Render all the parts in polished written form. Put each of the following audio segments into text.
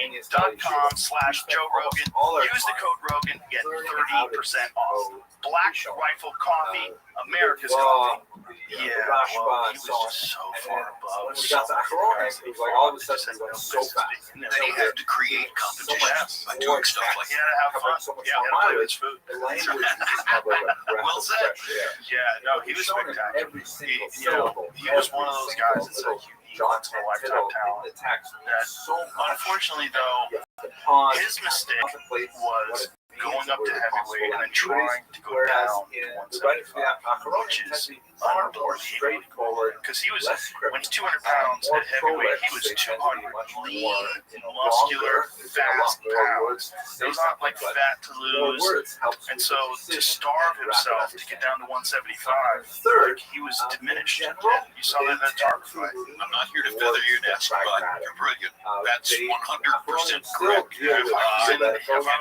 BlueRifle.com/Joe Rogan. Use the code Rogan, get 30% off. Black Rifle Coffee, America's coffee. Yeah, well, he was just so far above. When we got to Corona, it was like all of a sudden it went so fast. Then he had to create competition by doing stuff like He that. had to have fun. So much Yeah, more play with mileage. food. The language is just like a breath Well of said. fresh air. Yeah, no, he was spectacular. Every single You know, syllable. he was one of those guys that's like unique, John once in a lifetime talent. in the text. That, So much. unfortunately, though, You have to pause, his mistake contemplate was what it going means, up to what are the heavyweight and then possible trying to go Whereas down in to the writing for 175, Corona, which it tends is to be far more unbelievable. straightforward. Because he was, less scripted, when he's 200 pounds more at heavyweight, he was prolix. They tend to be 200 much lean, more, muscular, longer. There's a lot fast more pounds. words to say There was not like something, but fat to more lose. words helps And with so the to decision starve and himself rapid to get down to 175, Third, he was diminished. general, You saw that in the target fight. I'm not here to feather your nest, but you're brilliant. That's 100% correct. And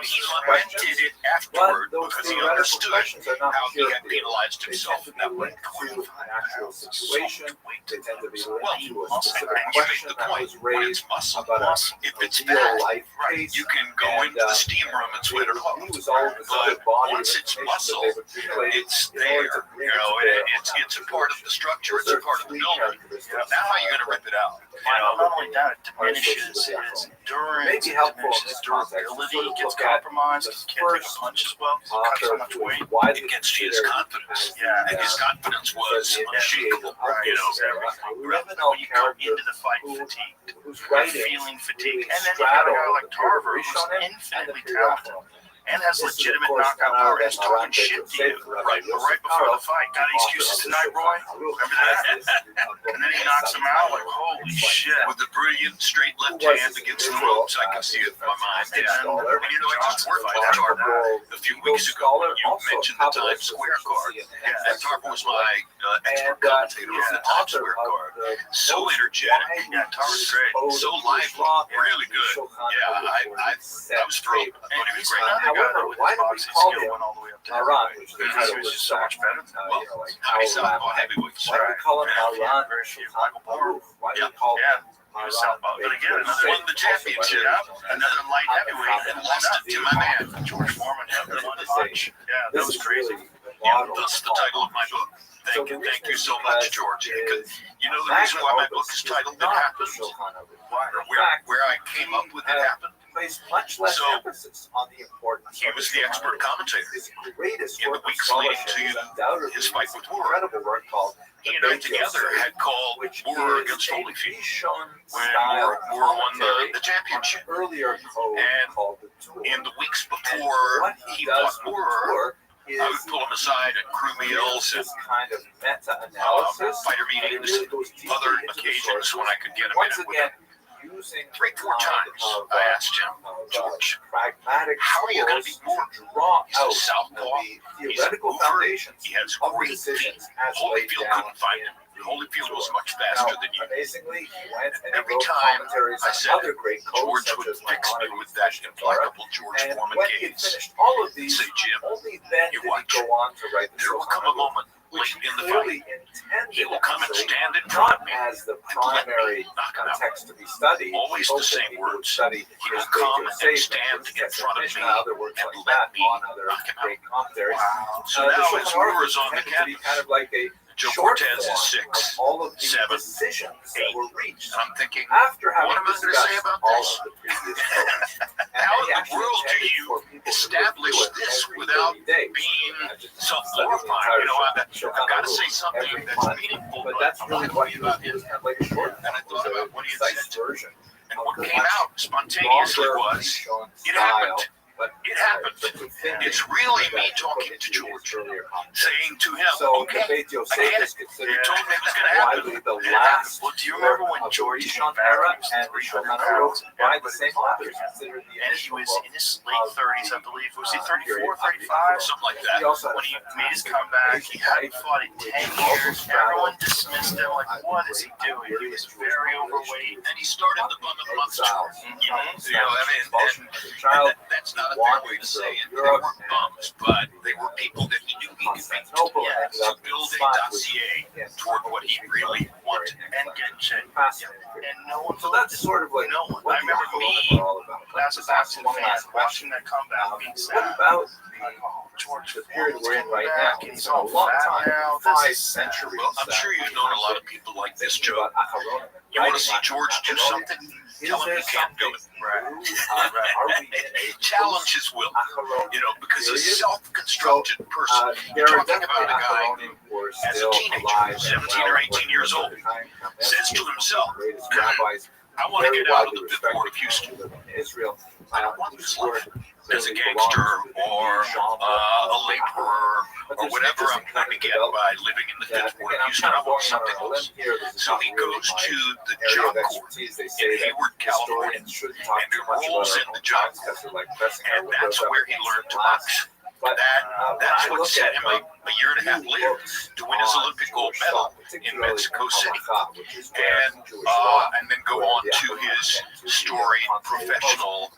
he lamented it afterward because he understood how he had penalized himself in that way. Actual situation, they tend to be linked to a specific And you make question the that point was when raised it's muscle. about If it's real fat, life right, case. you can go And, into the steam room and sweat it off. use all of this other But body once it's information muscle, that they've accumulated it's in order there. to bring You know, it to bear it's on a part of the structure. It's a Those are part of the three building. characteristics. Now how are you going to rip it out? You know, not only that, it diminishes his endurance, May be helpful in diminishes this his context to durability, sort of gets look at compromised, the he can't take a first punch as well because he cuts so much weight. widely It gets to his considered confidence. as Yeah, And his confidence was unshakable. Right, You know, We never know When you go into the fight fatigued, who's you're writing feeling fatigued. really And then you got a guy straddle like the Tarver, period who's of Rishonim and infinitely the period of talented Rome. and has This is, of legitimate course, knockout none power. other He's than talking Maran shit to you Rabbi right Rothschild, before the fight. Got any author excuses of the tonight, Roy? Shulchan Remember that? And then he knocks him out like, holy shit. with a brilliant straight left hand against the ropes, I can see it in my mind. And you know, I just worked with Tarver a few weeks ago. You mentioned the Times Square card. And Tarver was my expert commentator on the Times Square card. So energetic. Yeah, Tarver's great. So lively. Really good. Yeah, I was thrilled. I And thought he he's was great. another guy that with his boxing skill went all the way up to Maran, heavyweight. which the He title was was just so much better. Well, how many southpaw heavyweights? Why do we call him Maran? Very few. Michael Moore. Why do we call him Yeah. Maran? Southpaw. But again, another Won the championship. Another light heavyweight And lost it to my man. George Foreman had the one punch. Yeah, that This was is crazy. really the Yeah, model. that's the title of my book. Thank you so much, George. Because you know the reason why my book is titled "It Happened," or where I came up with "It Happened." Placed much less So, emphasis on the importance. He was the expert commentator. His greatest In the work of weeks leading scholarship is to undoubtedly his fight with Moore. incredible work called He and I together had called which Moore is against a Holyfield Rishon when style Moore won commentary the championship. on an earlier code And called the Tour. In the weeks And before what he does fought with the Moore, Tour I would is pull him aside at crew meals and this kind of meta-analysis, fighter but it meetings, really goes deeply other into the occasions when I could get him Once in it with again, him. using 3-4 times I asked him, George, pragmatic how are you going to tools beat Moore? to draw He's a out southpaw. the He's theoretical a mover. foundations He has of the great feet. decisions as laid Holyfield down couldn't find in him. Holyfield was much Now, faster than you. amazingly, he went and Every wrote time commentaries I on said other great codes, George such would as fix me Maimonides with that and Torah. implacable George And Foreman when he had gaze. finished all of these, Say, Jim, only then you did he watch. go on to write the There will come a Shulchan Aruch, moment which late he in the clearly fight. intended He will come and actually stand in front not of me as the and let primary me knock him out. text to be studied. Always He the hoped same that people would words. study He will his come great and statement, stand his in front of Mishnah, me other works and like let that me on other knock him out. great commentaries. Wow. So The now Shulchan his Aruch Moore is on the intended to be canvas. kind of like a Joe short Cortez form is 6, of all of the 7, decisions that 8. were reached And I'm thinking, after having what am I going to discussed say about all this? of the previous codes. And How he in the actually world do intended you for people to establish review it this every without 30 days. being Imagine self-glorifying? You know, I've Shulchan got to Aruch say something every that's month. meaningful, But but that's I'm really not what going he to was. about It him. was kind of like a short. And I thought about what he had concise said. version. And of what the came much out spontaneously longer was, Rishon it style, happened. but It happened. It's really me talking to George, saying to him, So okay, the Beit Yosef I get is it. considered You told me it was going to happen. widely the It happened. last Well, do you remember when work of George the came Rishon back? era He was and the 300 Shulchan pounds, Aruch and by the everybody same was authors laughing at him. considered the And he initial was book in his late 30s, I believe. Was he 34, 35? Something like that. He also had When a he fantastic made his comeback, he hadn't fought in 10 years. Everyone dismissed him. Like, what is he doing? He was very overweight. And he started the bum of the month tour. You know, I mean, child, that's not a fair way to say it. They weren't bums, but they were people that he knew he could beat. yeah, To build a dossier toward what he really wanted. And get in shape. fascinating. And no one So that's sort of like no one. what I remember the me Aruch are all about. as a boxing fan, watching that comeback being sad. About George, the period we're in right back, now, he's it's been a all long fat time, now. 5 This is sad. centuries. Well, I'm sure you've known a lot of people like this, Joe. You want to see George do something? Tell him he can't do it. Challenge his will. Because a self-constructed person, you're talking about a guy who, as a teenager, 17 or 18 years old, says to himself, I want to get out of the Fifth Ward of Houston. I don't want this life as a gangster or a laborer or whatever I'm going to get by living in the Fifth Ward of Houston. I want something else. So he goes to the job corps in Hayward, California, and enrolls in the job corps. And that's where he learned to box. That's what set him up a year and a half later to win his Olympic gold medal in Mexico City, and then go on to his storied professional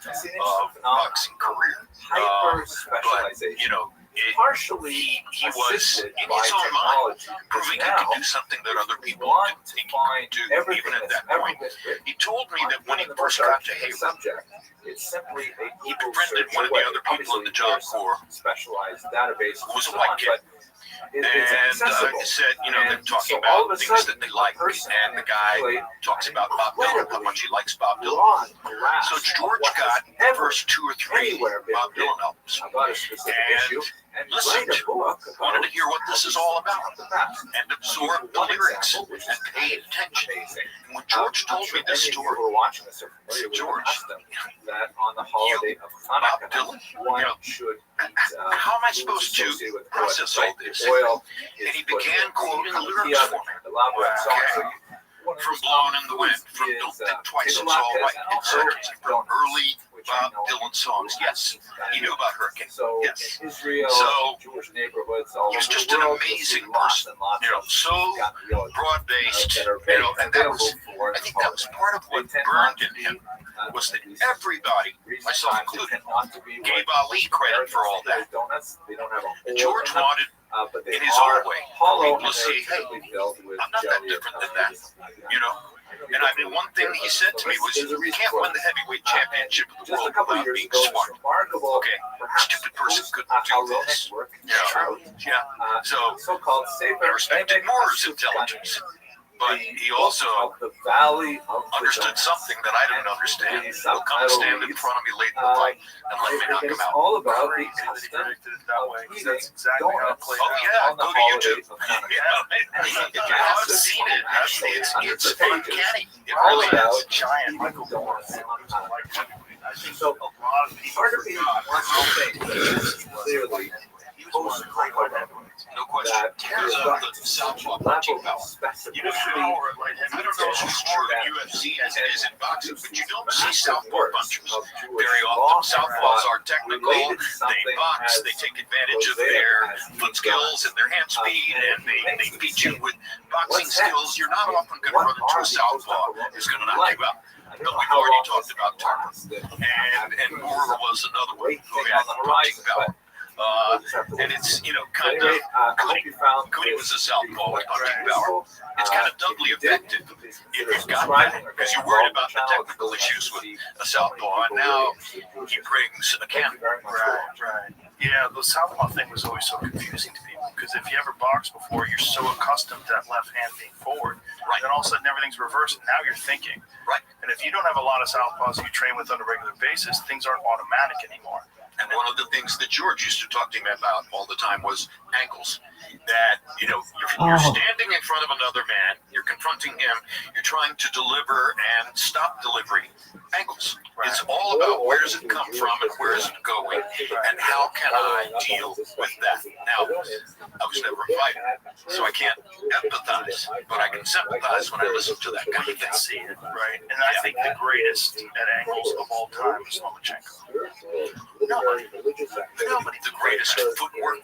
boxing career. He was in his own mind proving he could do something that other people didn't think he could do, even at that point. He told me that when he first got to Hayward, he befriended one of the other people in the job corps who was a white kid. And he said, they're talking about things that they like, and the guy talks about Bob Dylan, how much he likes Bob Dylan. So George got the first 2 or 3 Bob Dylan albums, and listened, wanted to hear what this is all about, and absorbed the lyrics, and paid attention. And when George told me this story, I said, George, Bob Dylan, how am I supposed to process all this? And he began quoting lyrics for me. Okay. From Blowing in the Wind, from Don't Think Twice, It's All Right, etc. From early Bob Dylan songs. Yes, he knew about Hurricane. Yes. So he was just an amazing person, so broad-based, and that was, I think that was part of what burned in him, was that everybody, myself included, gave Ali credit for all that. And George wanted, in his own way, for people to say, hey, I'm not that different than that, And I mean, one thing he said to me was, you can't win the heavyweight championship of the world without being smart. Okay, stupid person couldn't do this. So I respected Moore's intelligence. But he also understood something that I didn't understand. He'll come and stand in front of me late in the fight and let me knock him out. All about Crazy that he predicted it that way. That's exactly how it played Oh out. yeah, go to YouTube. I've seen it. It's uncanny. It really is. Giant Michael Moore. I think so. A lot of people clearly no question. Here's the southpaw punching power. You know, I don't know if it's true in UFC as it is in boxing, but you don't see southpaw punchers very often. Southpaws are technical. They box. They take advantage of their foot skills and their hand speed, and they beat you with boxing skills. You're not often going to run into a southpaw who's going to knock you out. But we've already talked about Tarver, and Moore was another one who had punching power. And it's, kind of, Cody was a southpaw with punching power. It's kind of doubly effective if you've got that, because you're worried about the technical issues with a southpaw, and now he brings a cannon. Right. Yeah, the southpaw thing was always so confusing to people, because if you ever boxed before, you're so accustomed to that left hand being forward, then all of a sudden everything's reversed, and now you're thinking. Right. And if you don't have a lot of southpaws you train with on a regular basis, things aren't automatic anymore. And one of the things that George used to talk to me about all the time was ankles. That, you're standing in front of another man, you're confronting him, you're trying to deliver and stop delivery. Ankles. It's all about where does it come from and where is it going, and how can I deal with that. Now, I was never a fighter, so I can't empathize, but I can sympathize when I listen to that kind of thing. See it, right? And I think the greatest at angles of all time is Lomachenko. Nobody. The greatest footwork,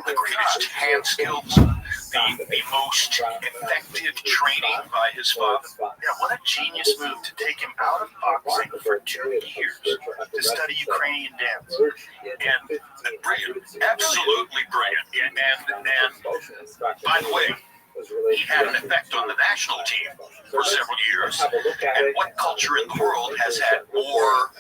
the greatest hand skills, the most effective training by his father. Yeah, what a genius move to take him out of boxing for 2 years to study Ukrainian dance. And brilliant, absolutely brilliant. And by the way, he had an effect on the national team for several years. And what culture in the world has had more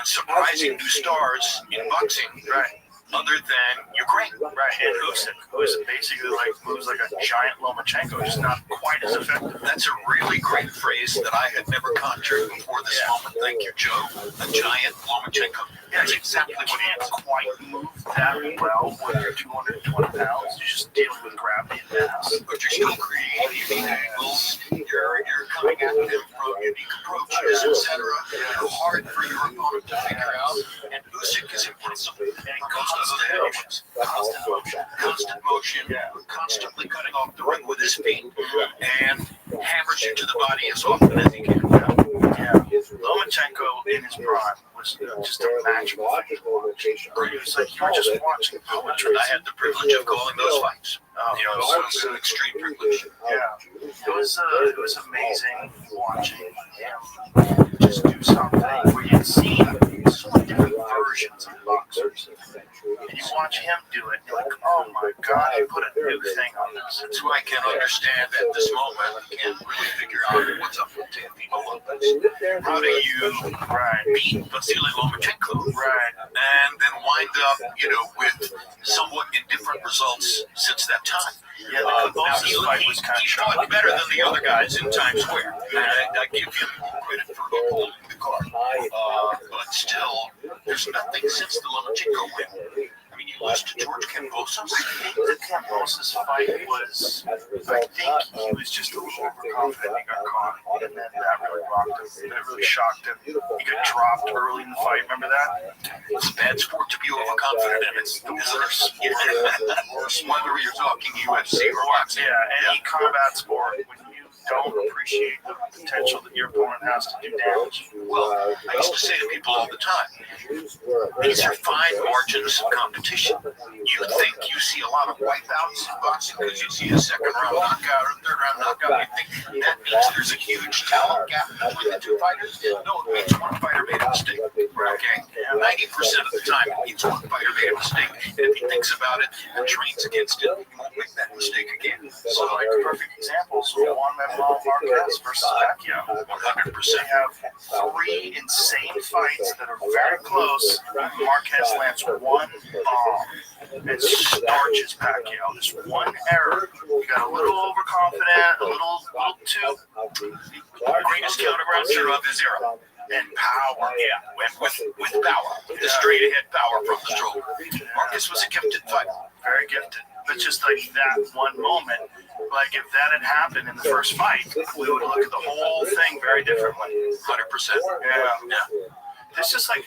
surprising new stars in boxing, Right. other than Ukraine. Right, and Usyk basically like moves like a giant Lomachenko, just not quite as effective. That's a really great phrase that I had never conjured before this moment. Thank you, Joe. A giant Lomachenko. That's exactly what he Can't is. quite move that well when you're 220 pounds. You're just dealing with gravity and mass. But you're still creating unique angles. You're coming at them from unique approaches, etc. Hard for your opponent to figure out. And Usyk is impossible. And constant motion, constantly cutting off the ring with his feet, and hammers you to the body as often as he can. Yeah, Lomachenko in his prime was just a magical thing. It was like you were just watching poetry. I had the privilege of calling those fights. Oh, So it's an extreme privilege. yeah, it was amazing watching him just do something where you'd seen so many different versions of boxers, and you watch him do it, and you're like, oh my god, he put a new thing on this. That's why I can understand at this moment, I can't really figure out what's up with Teofimo Lopez. How do you beat Vasily Lomachenko, and then wind up, with somewhat indifferent results since that time? Yeah, the Convulses fight was kind of he shocking. fought better than the other guys in Times Square. And I give him credit for holding the card. But still, there's nothing since the Lomachenko win. I mean, you lost to George Kambosos. I think the Kambosos fight was, I think he was just a little overconfident. He got caught, and then that really rocked him. That really shocked him. He got dropped early in the fight. Remember that? It's a bad sport to be overconfident in. It's the worst. Whether you're talking UFC or boxing. Yeah, any combat sport, when you don't appreciate the potential that your opponent has to do damage. Well, I used to say to people all the time, these are fine margins of competition. You think you see a lot of wipeouts in boxing because you see a second round knockout or third round knockout. You think that means there's a huge talent gap between the two fighters. No, it means one fighter made a mistake. Okay, 90% of the time it means one fighter made a mistake, and if he thinks about it and trains against it, he won't make that mistake again. So, like perfect examples: Juan Manuel Marquez versus Pacquiao. 100%. They have three insane fights that are very close. Marquez lands one bomb and starches Pacquiao. This one error. He got a little overconfident, a little too. The greatest counter-puncher of his era. And power. With power. The straight-ahead power from the shoulder. Marcus was a gifted fighter. Very gifted. But just like that one moment, like if that had happened in the first fight, we would look at the whole thing very differently. 100%. Yeah. It's just like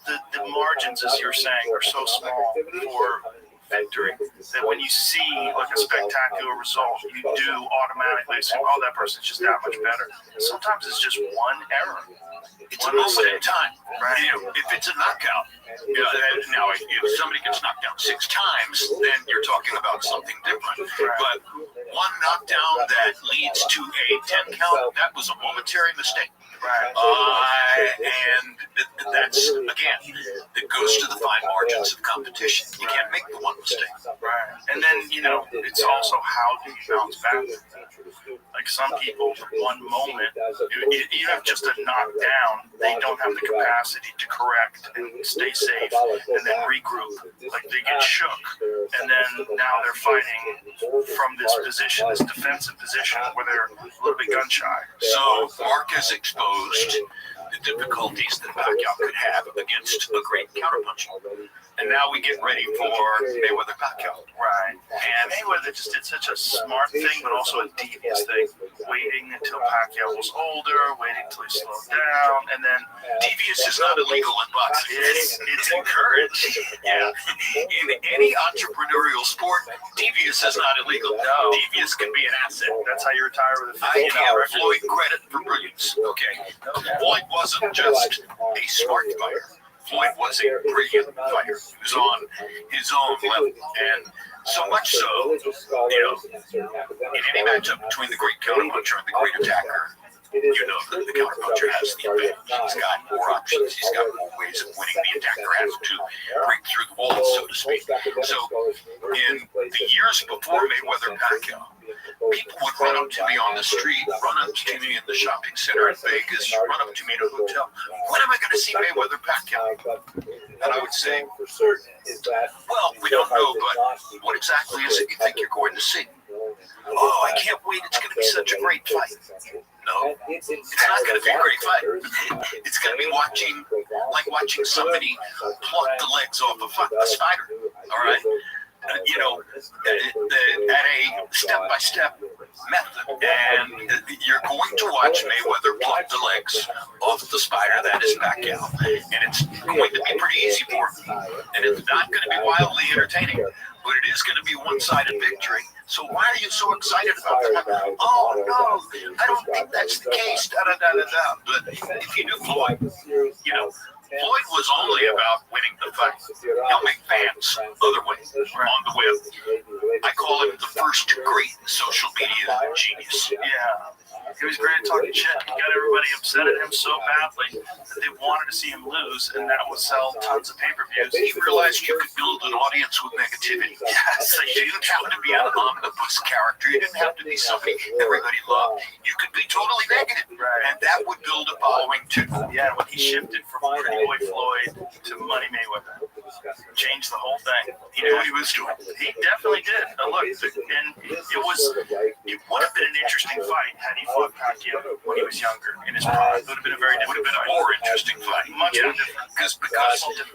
the margins, as you're saying, are so small for victory that when you see like a spectacular result, you do automatically assume, oh, that person's just that much better. Sometimes it's just one error. It's a moment in time. Right. If it's a knockout, now if somebody gets knocked down 6 times, then you're talking about something different. But one knockdown that leads to a 10 count, that was a momentary mistake. And that's, again, it goes to the fine margins of competition. You can't make the one mistake. And then, it's also how do you bounce back? Like some people, for one moment, even if just a knockdown, they don't have the capacity to correct and stay safe and then regroup. Like they get shook. And then now they're fighting from this position, this defensive position where they're a little bit gun shy. So Marquez exposed the difficulties that Pacquiao could have against a great counterpuncher. And now we get ready for Mayweather Pacquiao. Right. And Mayweather just did such a smart thing, but also a devious thing. Waiting until Pacquiao was older, waiting until he slowed down, and then devious is not illegal in boxing. It's encouraged. Yeah. In any entrepreneurial sport, devious is not illegal. No. Devious can be an asset. That's how you retire with a I give Floyd credit for brilliance. Okay. Floyd wasn't just a smart fighter. Floyd was a brilliant fighter. He was on his own level. And so much so, in any matchup between the great counterpuncher and the great attacker, that the counterpuncher has the advantage. He's got more options. He's got more ways of winning. The attacker has to break through the walls, so to speak. So in the years before Mayweather Pacquiao, people would run up to me on the street, run up to me in the shopping center in Vegas, run up to me in a hotel. When am I going to see Mayweather Pacquiao? And I would say, well, we don't know, but what exactly is it you think you're going to see? Oh, I can't wait. It's going to be such a great fight. No, it's not going to be a great fight. It's going to be watching somebody pluck the legs off a spider. All right? At a step-by-step method. And you're going to watch Mayweather pluck the legs off the spider that is Pacquiao. And it's going to be pretty easy for him. And it's not going to be wildly entertaining, but it is going to be one-sided victory. So why are you so excited about that? Oh, no, I don't think that's the case. But if you knew Floyd, Floyd was only about winning the fight. He'll make fans other ways on the web. I call him the first great social media genius. Yeah. He was great at talking shit. He got everybody upset at him so badly that they wanted to see him lose, and that would sell tons of pay-per-views. He realized you could build an audience with negativity. Yes, you didn't have to be an omnibus character. You didn't have to be somebody everybody loved. You could be totally negative, and that would build a following too. Yeah, when he shifted from Pretty Boy Floyd to Money Mayweather, changed the whole thing. He knew what he was doing. He definitely did. Look, and it would have been an interesting fight had he fought Pacquiao when he was younger in his prime. It would have been a more interesting fight. Much more different. Because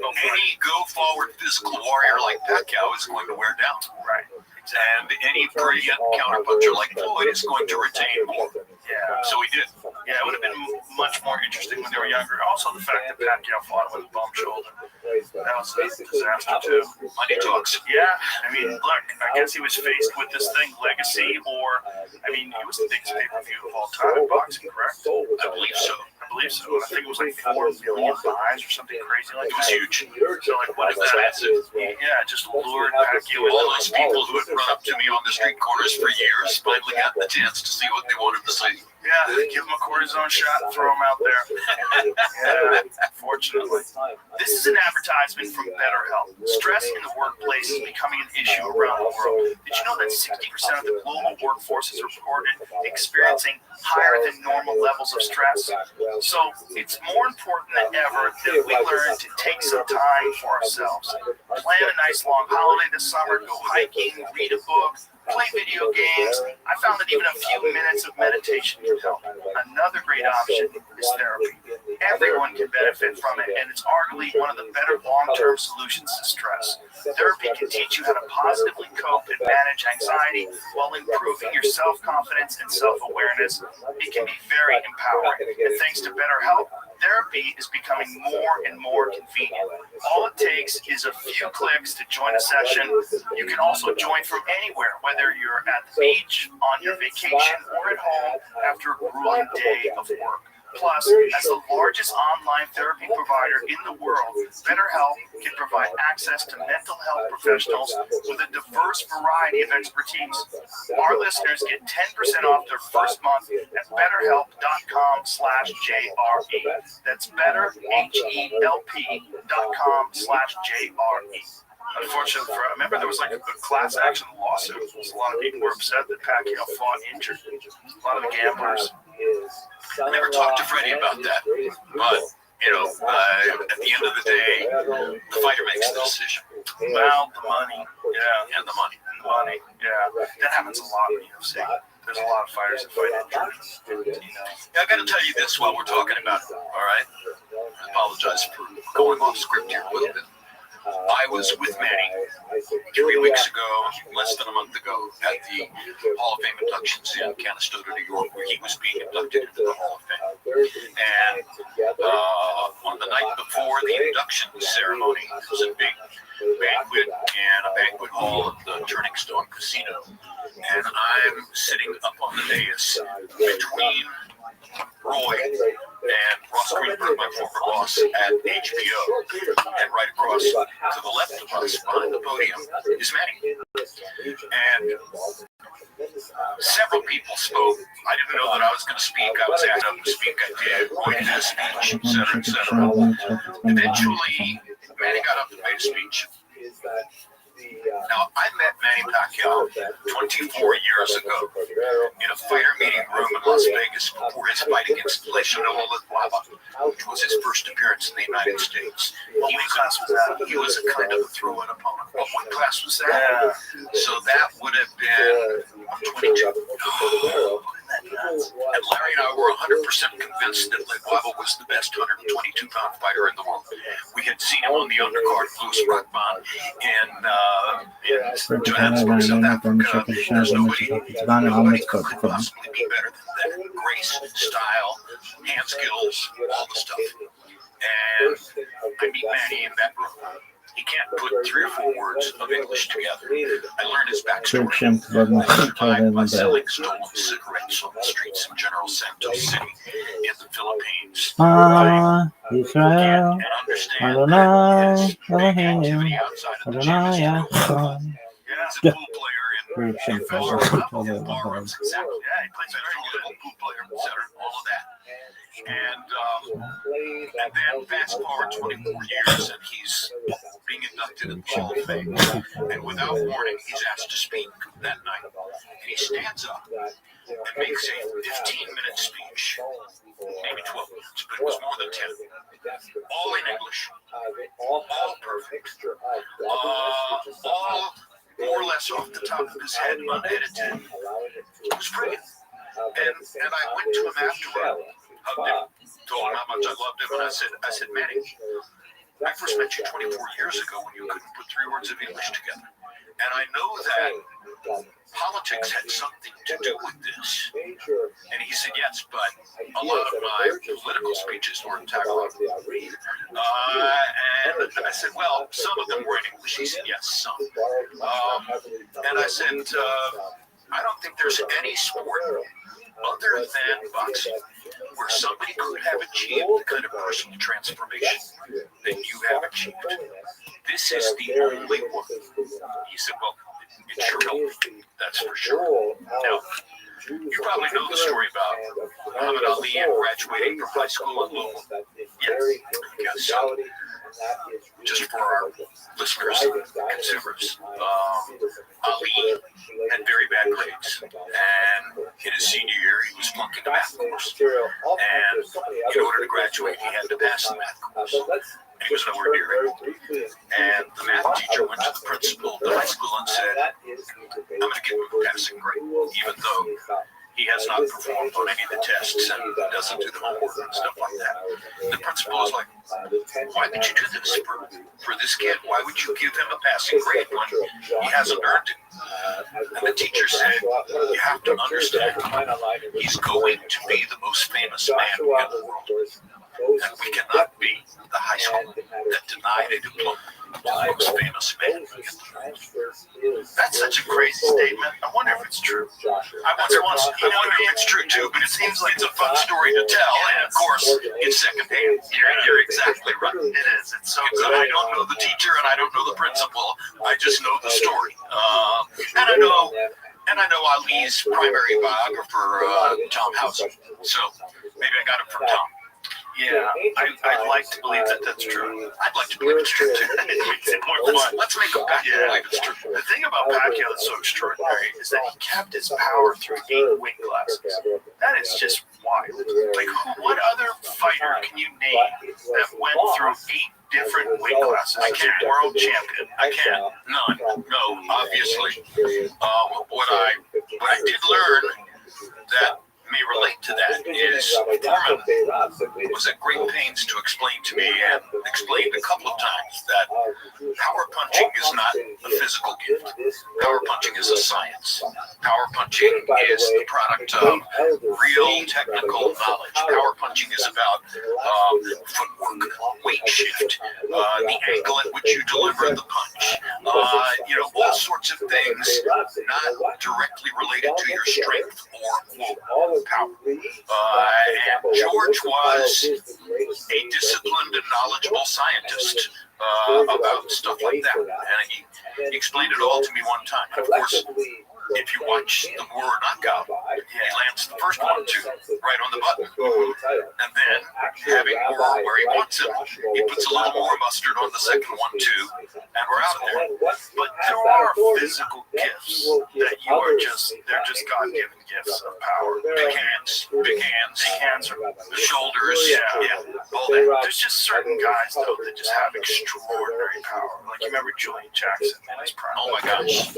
any go-forward physical warrior like Pacquiao is going to wear down. Right. And any brilliant counterpuncher like Floyd is going to retain more. Yeah. So he did. Yeah, it would have been much more interesting when they were younger. Also, the fact that Pacquiao fought with a bum shoulder. That was a disaster, too. Money talks. Yeah. I mean, look, I guess he was faced with this thing, legacy, or, he was the biggest pay-per-view of all time in boxing, correct? I believe so. I think it was like 4 million buys or something crazy like that. It was huge. So, like, what is that? Yeah, just lured Pacquiao. All those people who had run up to me on the street corners for years finally got the chance to see what they wanted to see. Yeah, give him a cortisone shot and throw him out there. Yeah, fortunately. This is an advertisement from BetterHelp. Stress in the workplace is becoming an issue around the world. Did you know that 60% of the global workforce is reported experiencing higher than normal levels of stress? So it's more important than ever that we learn to take some time for ourselves. Plan a nice long holiday this summer, go hiking, read a book, play video games. I found that even a few minutes of meditation can help. Another great option is therapy. Everyone can benefit from it, and it's arguably one of the better long-term solutions to stress. Therapy can teach you how to positively cope and manage anxiety while improving your self-confidence and self-awareness. It can be very empowering, and thanks to BetterHelp, therapy is becoming more and more convenient. All it takes is a few clicks to join a session. You can also join from anywhere, whether you're at the beach, on your vacation, or at home after a grueling day of work. Plus, as the largest online therapy provider in the world, BetterHelp can provide access to mental health professionals with a diverse variety of expertise. Our listeners get 10% off their first month at betterhelp.com/JRE. That's betterhelp.com/JRE. Unfortunately, I remember there was like a class action lawsuit. A lot of people were upset that Pacquiao fought injured. A lot of the gamblers. I never talked to Freddie about that, but at the end of the day, the fighter makes the decision. Well, the money, yeah, and the money, yeah, that happens a lot in the UFC. There's a lot of fighters that fight injured. Yeah, I got to tell you this while we're talking about it. All right, I apologize for going off script here a little bit. I was with Manny 3 weeks ago, less than a month ago, at the Hall of Fame inductions in Canastota, New York, where he was being inducted into the Hall of Fame. And on the night before the induction ceremony, it was a big banquet and a banquet hall at the Turning Stone Casino. And I'm sitting up on the dais between Roy and Ross Greenberg, my former boss at HBO, and right across to the left of us behind the podium is Manny. And several people spoke. I didn't know that I was going to speak. I was asked to speak. I did. Roy did a speech, etc. Eventually, Manny got up and made a speech. Now, I met Manny Pacquiao 24 years ago in a fighter meeting room in Las Vegas before his fight against Leishanola Lava, which was his first appearance in the United States. He was a kind of a throw-in opponent. What class was that? So that would have been 22. And Larry and I were 100% convinced that Lava was the best 122-pound fighter in the world. We had seen him on the undercard of Louis Rothman in Johannesburg, South Africa. There's nobody could possibly be better than that. Grace, style, hand skills, all the stuff. And I meet Manny in that room. He can't put 3 or 4 words of English together. I learned his backstory by selling stolen cigarettes on the streets in General Santos City in the Philippines. Israel, And understand that his big activity outside of the gym is cool. He's a pool player in professional ballrooms, exactly. Yeah, he plays a little pool player, etc. All of that. And then fast forward 24 years, and he's being inducted in the Hall of Fame. And without warning, he's asked to speak that night. And he stands up and makes a 15-minute speech, maybe 12 minutes, but it was more than 10. All in English, all perfect, all more or less off the top of his head, unedited. It was brilliant. And I went to him afterward, hugged him, told him how much I loved him, and I said, Manny, I first met you 24 years ago when you couldn't put 3 words of English together. And I know that politics had something to do with this. And he said, yes, but a lot of my political speeches were in Tagalog. And I said, well, some of them were in English. He said, yes, some. And I said, I don't think there's any sport other than boxing where somebody could have achieved the kind of personal transformation that you have achieved. This is the only one. He said, well, it sure helped. That's for sure. Now, you probably know the story about Muhammad Ali and graduating from high school in Louisville. Yes. So, just for our listeners and consumers, Ali had very bad grades, and in his senior year, he was flunking the math course. And in order to graduate, he had to pass the math course. And he was nowhere near it. And the math teacher went to the principal of the high school and said, I'm going to give him a passing grade, even though he has not performed on any of the tests and doesn't do the homework and stuff like that. The principal was like, why would you do this for this kid? Why would you give him a passing grade when he hasn't earned it? And the teacher said, you have to understand, he's going to be the most famous man in the world. And we cannot be the high school that denied a diploma to the most famous man in the world. That's such a crazy statement. I wonder if it's true. I wonder if it's true too, but it seems like it's a fun story to tell, and of course, it's secondhand. You're exactly right. It is. It's so good. I don't know the teacher and I don't know the principal. I just know the story. And I know Ali's primary biographer, Tom Houser. So maybe I got it from Tom. Yeah, I'd like to believe that that's true. I'd like to believe it's true too. It makes it more fun. Let's make him believe it's true. The thing about Pacquiao that's so extraordinary is that he kept his power through 8 weight classes. That is just wild. Like, what other fighter can you name that went through 8 different weight classes? I can't. World champion. I can't. None. No, obviously. What I did learn that may relate to that is Foreman was at great pains to explain to me, and explained a couple of times, that power punching is not a physical gift. Power punching is a science. Power punching is the product of real technical knowledge. Power punching is about footwork, weight shift, the angle at which you deliver the punch, all sorts of things not directly related to your strength or power. And George was a disciplined and knowledgeable scientist about stuff like that. And he explained it all to me one time. And of course, if you watch the War knockout, he lands the first 1-2 right on the button. And then, having War where he wants it, he puts a little more mustard on the second 1-2, and we're out of there. But there are physical gifts that they're just God-given gifts of power. Big hands, Big hands are the shoulders, all that. There's just certain guys, though, that just have extraordinary power. Like, you remember Julian Jackson in his prime. Oh my gosh.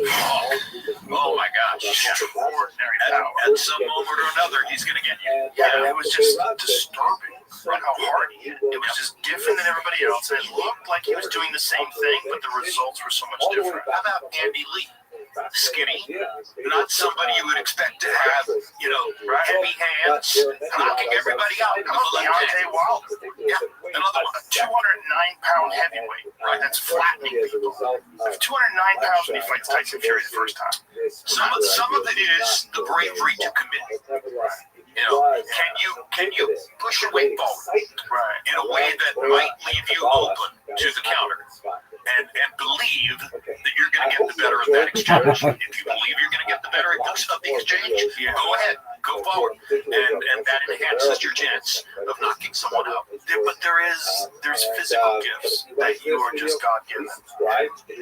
Oh my gosh. Extraordinary power. At some moment or another, he's going to get you. Yeah, it was just disturbing. Right, how hard he hit. It was just different than everybody else. And it looked like he was doing the same thing, but the results were so much different. How about Andy Lee? Skinny, not somebody you would expect to have, heavy hands, knocking everybody out. How about Deontay Wilder? Yeah, another one. A 209-pound heavyweight, right? That's flattening people. 209 pounds when he fights Tyson Fury the first time. Some of it is the bravery to commit. Can you push your weight forward in a way that might leave you open to the counter? And believe that you're going to get the better of that exchange. If you believe you're going to get the better of the exchange, go ahead, go forward, and that enhances your chance of knocking someone out. But there's physical gifts that you are just God-given.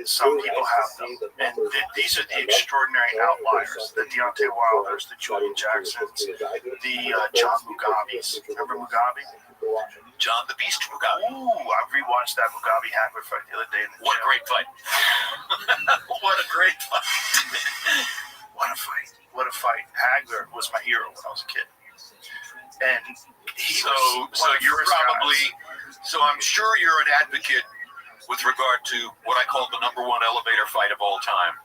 Some people have them, and these are the extraordinary outliers: the Deontay Wilders, the Julian Jacksons, the John Mugabes. Remember Mugabe? John the Beast Mugabe. Ooh, I rewatched that Mugabe Hagler fight the other day in the What a gym. great fight. What a great fight. What a fight. What a fight. Hagler was my hero when I was a kid. And so you're probably, so I'm sure you're an advocate with regard to what I call the #1 elevator fight of all time.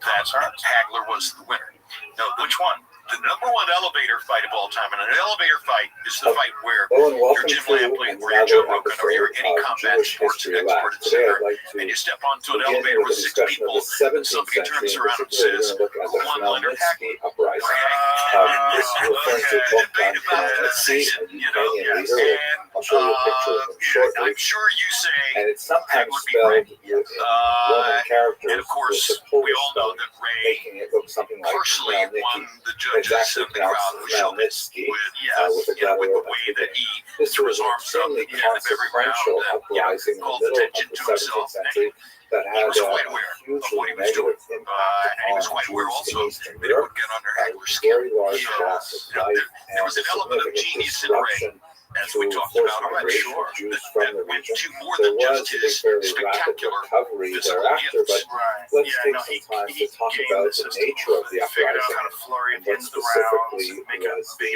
That Hagler was the winner. No, which one? The #1 elevator fight of all time. And an elevator fight is the fight where you're Jim Lampley, or you're Joe Rogan, or you're any combat sports expert, etc. And you step onto an elevator with 6 people, and somebody turns around and says, "One Leonard Hagler." Debate about the season, and I'm sure you say Hagler would be ready. And of course, we all know that Ray partially won the judges and the crowd who showed it with the way that he threw his arms up at the end of every round and called attention to himself. And he was quite aware of what he was doing. And he was quite aware also that it would get under Hagler's skin. There was an element of genius in Ray, as we talked about already, that went to more than just his spectacular physical gifts. Let's take some time to talk about the nature of the uprising and what specifically was the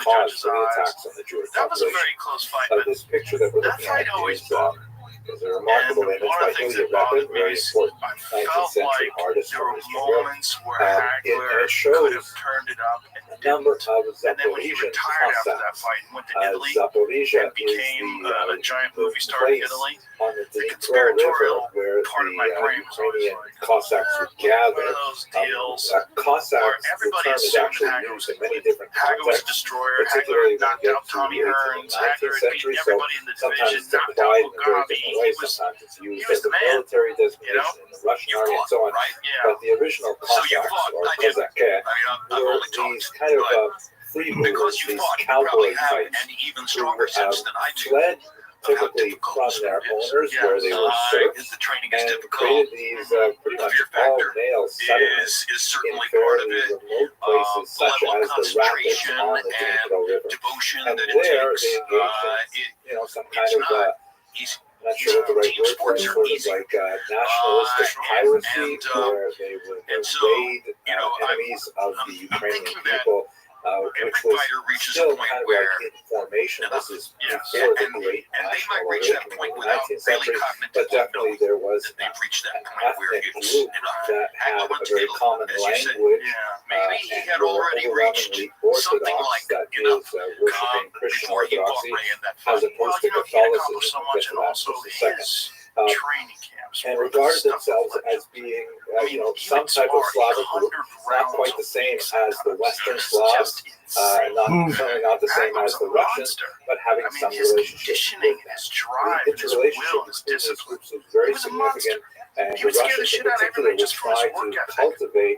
cause for the attacks on the Jewish That was a population. very close fight, but This picture that we're that looking fight at always is bothered me. a remarkable And image one by of the things Hilliard that bothered Rapid, me very is important I 19th felt century like artist there from were Eastern Europe. moments where It Hagler shows could have turned it up and A number of and then when he Zaporizhian retired after that Cossacks. fight and went to Italy Zaporizhia and became a is giant the movie star in place Italy, on the the Dnipro conspiratorial River where part of my brain was always Ukrainian like, Cossacks would one gather. of those deals Cossacks, where the everybody term is assumed actually Hagler used was in many different Hagler was a contexts, destroyer. particularly Hagler knocked when you out get to Tommy the Hearns. 19th Hagler had century, beaten so everybody in the division, sometimes it's knocked out applied in very Mugabe. different He ways. was, Sometimes it's used was as the a man, military designation in the Russian You army and fought, so on. right? yeah. But the original So you Cossacks, fought, or I didn't. Kozake, I've were only these talked, kind of but freebooters, because you these fought, you probably cowboy have types an even stronger sense than I do. fled of how typically difficult from their it is. owners where they were serfs The training is and difficult. created these pretty much Fear factor all-male settlements is in certainly part of fairly it. remote places The such level of as the rapids concentration on the Dnipro River. devotion And that there it takes. they engaged in some kind It's of not easy. I'm not sure what the right Team word for it, sports are sort of easy. like nationalistic piracy, where they would and so, raid I'm enemies of the Ukrainian thinking that people, every which was fighter reaches a still point kind of where, like in formation. and This is yeah, before the great and they national might reach that awakening point in the without 19th really century, but cognitively definitely knowing there was that they've reached that an point where ethnic it's group enough. that had Hagler a went to very Italy, common as you said. language. Yeah. Maybe he And had were already reached overwhelmingly something Orthodox, like that enough is, worshiping Christian before he fought Orthodoxy, Ray in that as fight. opposed Well, to you know, he had accomplished Catholicism. so We'll much, get to and that also in just a second. his training camps And were regarded stuff themselves of legend. as being, I mean, some type of Slavic group, not quite the same as the Western Slavs, certainly not the same as the Russians, but having I mean, some his relationship conditioning, with them. his drive, The and his will, interrelationship and his between these discipline. groups was very He was a monster. significant, and He the would scare the Russians in shit out of particular everybody would just for his try work to ethic. cultivate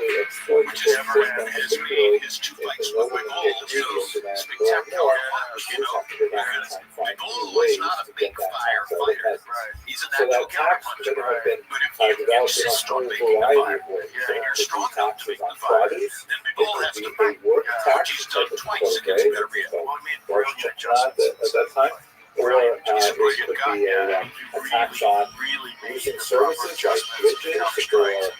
to exploit which the is system, has particularly made his two if fights the with northern McGold individuals so demand more and spectacular. more, You Jews know, have to go back and find McGold new is ways not a to big get that tax out of the firefighter. peasants. He's a So natural that tax counterpuncher. could have been But if you developed in a insist on whole making the variety fire, of ways. and There you're could be strong enough to taxes make on the fire, produce. then It McGold could has be to a pay, work tax, which he's done like a twice against protege, Betteria. Well, he made Boris brilliant Johnson at adjustments. that time. Or Brilliant, He's a it brilliant could guy. be a tax on really made using the services proper like adjustments bridges to for strikes.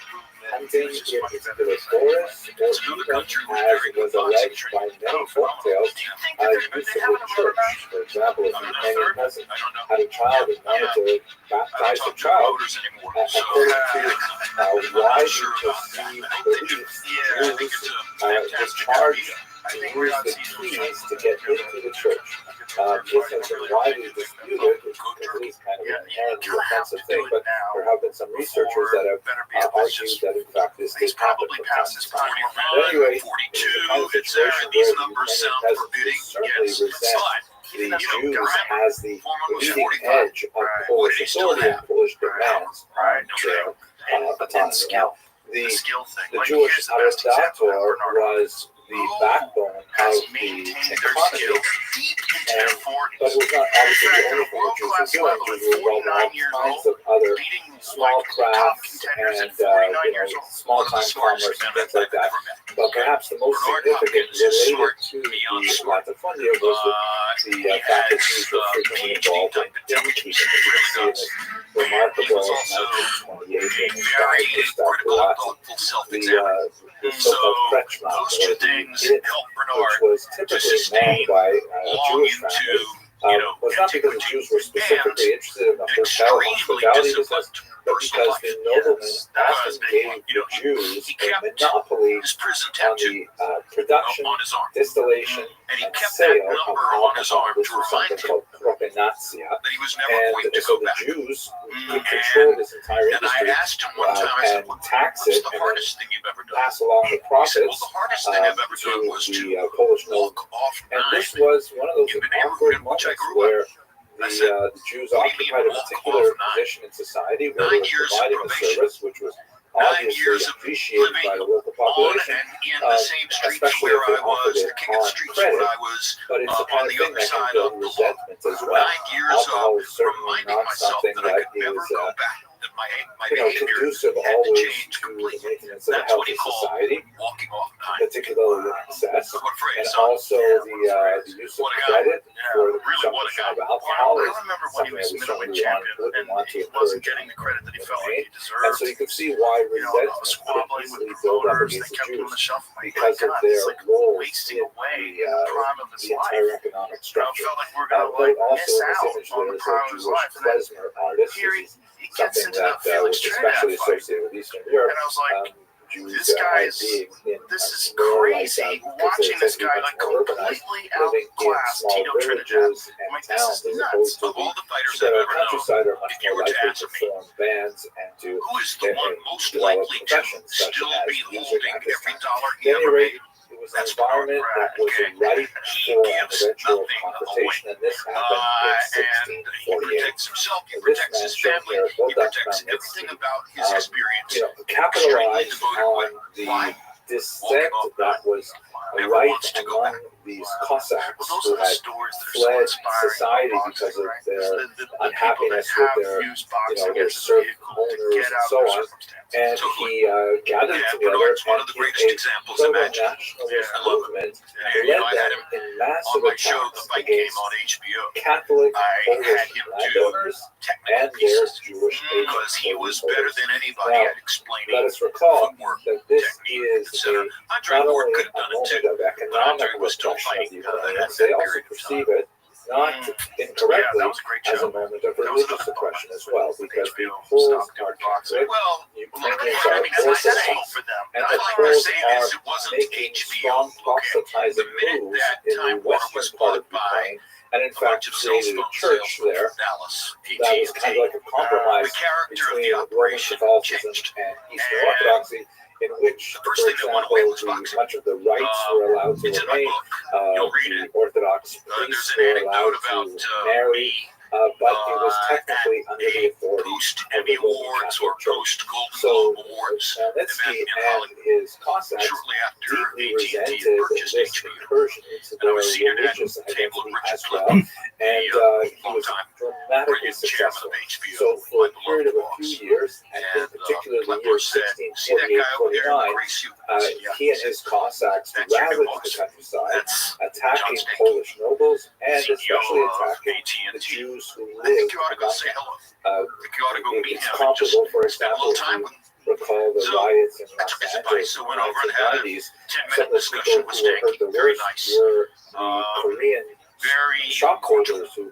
hunting in particular forests, or It's another even, country with as very was good alleged by many folktales, Do you think that use they're of the having a murder church. match? For example, if I'm you not hang a third. peasant I don't know. had a child and wanted to I don't baptize the talk to child, voters anymore. So according to I'm widely not sure about that. perceived I think they do. beliefs, Yeah, I think Jews it's a fantastic discharged idea. I to think use the keys to get into the church. This has been widely past this time. 41, Anyway, 42, it's there. These numbers sound forbidding. Yes, but the you know, Jews government as the form was leading 45. edge of Polish authority and Polish demands on their autonomy. Now, The the skill thing. the Like, Jewish here's the best example of Adator Bernard was the backbone of has the maintained their economy, skill deep into their 40s. but it was not obviously the only thing the Jews were doing. Jews were involved in all kinds of other leading small top crafts contenders and at 49 years old. small-time commerce and things like that. But perhaps the most significant related to the latifundia was the fact that Jews were frequently involved in innkeeping. You can see in this remarkable 1928 in Very critical, Start thoughtful self-examiner. the So so-called Kretschmann, those two things which help Bernard was typically manned by a long Jewish into, family. Was not because the Jews were specifically interested in the hotel extremely hospitality business, disciplined but personal because life. the noblemen That was often big. gave You know, the Jews he a kept monopoly his prison on tattoo the production, on his arm. distillation, And he and kept that sale of number on his alcohol, arm which to was remind something him called propinatia. that he was never going And to so go the back. Jews could And- control this entire And I industry, asked him one time, I said, and what's tax the it, and then hardest thing you've ever done? pass along the He said, profits well, the hardest thing I've ever done was to to the Polish nobles. walk off And nine. this was one of those in the neighborhood awkward in which I moments grew where I said, the Jews what do you occupied a mean walk particular off nine? position in society where 9 they were years of providing a probation. service which was 9 obviously years of appreciated by living the local on population, and in the same streets especially where if they I offered was, it the king of on streets credit. where I was, But it's the on kind of the thing other that can side build of the law. resentment as 9 well. years Alcohol of is certainly reminding not myself something that I that could never is go back, that my you know, behavior conducive had to always change to the completely. maintenance of a That's what healthy he called society, walking off nine. particularly with excess, What a phrase, and son. also the use of What a guy. credit for the Really, what a consumption guy. of alcohol I is remember when he something was that we middleweight certainly champion wouldn't want and to he wasn't encourage. getting the credit that he felt like he And deserved. so you can see why You know, I resentment was could squabbling easily with build up promoters. They against the kept him on the Jews shelf. I'm like, because my of God, their he's like roles wasting in away the, in the prime of his the life. entire economic I structure. felt like we were gonna Note like also miss in this out image on there the is a prime of his Jewish life. And then klezmer artist. here This he is gets something into the that Felix was especially Trinidad fight. associated with Eastern Europe. And I was like, Jews this guy is, being in this is more like, crazy. because Watching they're this guy much like more urbanized, completely living in outclass small Tito Trinidad. villages I'm and like, this towns is as opposed to Of all the fighters the I've ever known, countryside are much if you more were to likely ask to me, form bands and to who is the one most develop likely to professions such still as be music holding at this every time. dollar At he any ever rate, made? it was an That's environment that was okay. ripe He for an gives eventual nothing confrontation, and this happened and in he 1648. protects himself, he This protects man his shown family, here he built that protects family everything about his experience. you know, capitalized devoted way. on the Why? dissent that was Never rife wants to go among back. these Cossacks Well, those who are the had stories that are so fled inspiring. society about because boxing, of right? their the unhappiness people that with their, have used boxing their as a serf vehicle owners to get and out so of their on. circumstances. And Totally. he gathered Yeah, together Bernard's one of the and greatest in a examples imagined. proto-nationalist I love it. movement, And, led you know, I had them him in on massive my show, The attacks Fight Game against on HBO. Catholic I Polish had him do landowners technical and their pieces Jewish because he was better than anybody Now, at explaining let us recall footwork, that this technique, is etc. Andre not Ward only could have a done it moment too. of But economic Andre was still repression of the fighting at Ukrainians. that They also period of perceive time. it not Yeah, incorrectly that was a great as a show. moment of That was religious another oppression bonus as well, with because the HBO Poles stopped doing are boxing. Catholic, Well, Ukrainians I are mean, that's Orthodox, hope for them. and all the I'm Poles saying are is it wasn't making HBO. strong Okay. proselytizing The minute moves that in the Time Warner western was part of bought by Ukraine, and in a bunch fact of cell created a phone church salesmen there from Dallas, that was kind of like a the compromise character of the between Roman operation Catholicism changed. and Eastern And Orthodoxy, in which, the first for thing that went example, away was boxing. much of the rights were allowed to It's in my remain. book. You'll read The it. Orthodox There's priests an were anecdote allowed about to marry, me but it was technically under the authority post of the Emmy Roman Awards or Catholic Church. post Golden So Globe Awards Zelensky in and Hollywood his Cossacks shortly after deeply AT&T had resented purchased this HBO. incursion into And I their was seated at religious the table identity with Richard as well, Clifton, and he was longtime dramatically brilliant chairman successful. of HBO, So for a my period of a beloved few boss. years, and in And particular the Clifford year said, see that guy over there in the 1648-49, gray suit? I said, yeah. he and his Cossacks That's your new ravaged boss. the countryside, That's attacking John Stanky, Polish nobles and CEO especially of attacking the AT&T. Jews who I think lived you ought to go among say them. hello. I think you ought to go meet It's him and just comparable, for spend a example, little if time you with him. recall the So, riots in I took Los his Angeles advice. in I the went over and had a 1990s. 10-minute Some of the discussion people with who were hurt Stanky. the Very worst nice. were the Korean Very shopholders who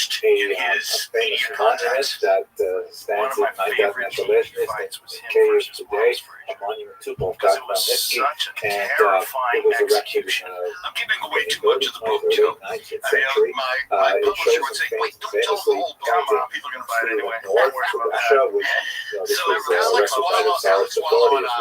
lost a in his famous media monument contacts. that One stands of at my 9,000 favorite meters TV elevation. fights was It's him in versus today, Miles a Frazier. monument to both Because it Dr. was Magnitsky, such a and terrifying it was erected execution. I'm giving away in too the much of the book, early Joe. 19th I mean, century. my It publisher shows would say, him wait, don't tell the whole Come book. on, people are going to buy it to anyway. the north Don't worry to about Russia, that. which this So was Alex erected by the Tsarist authorities,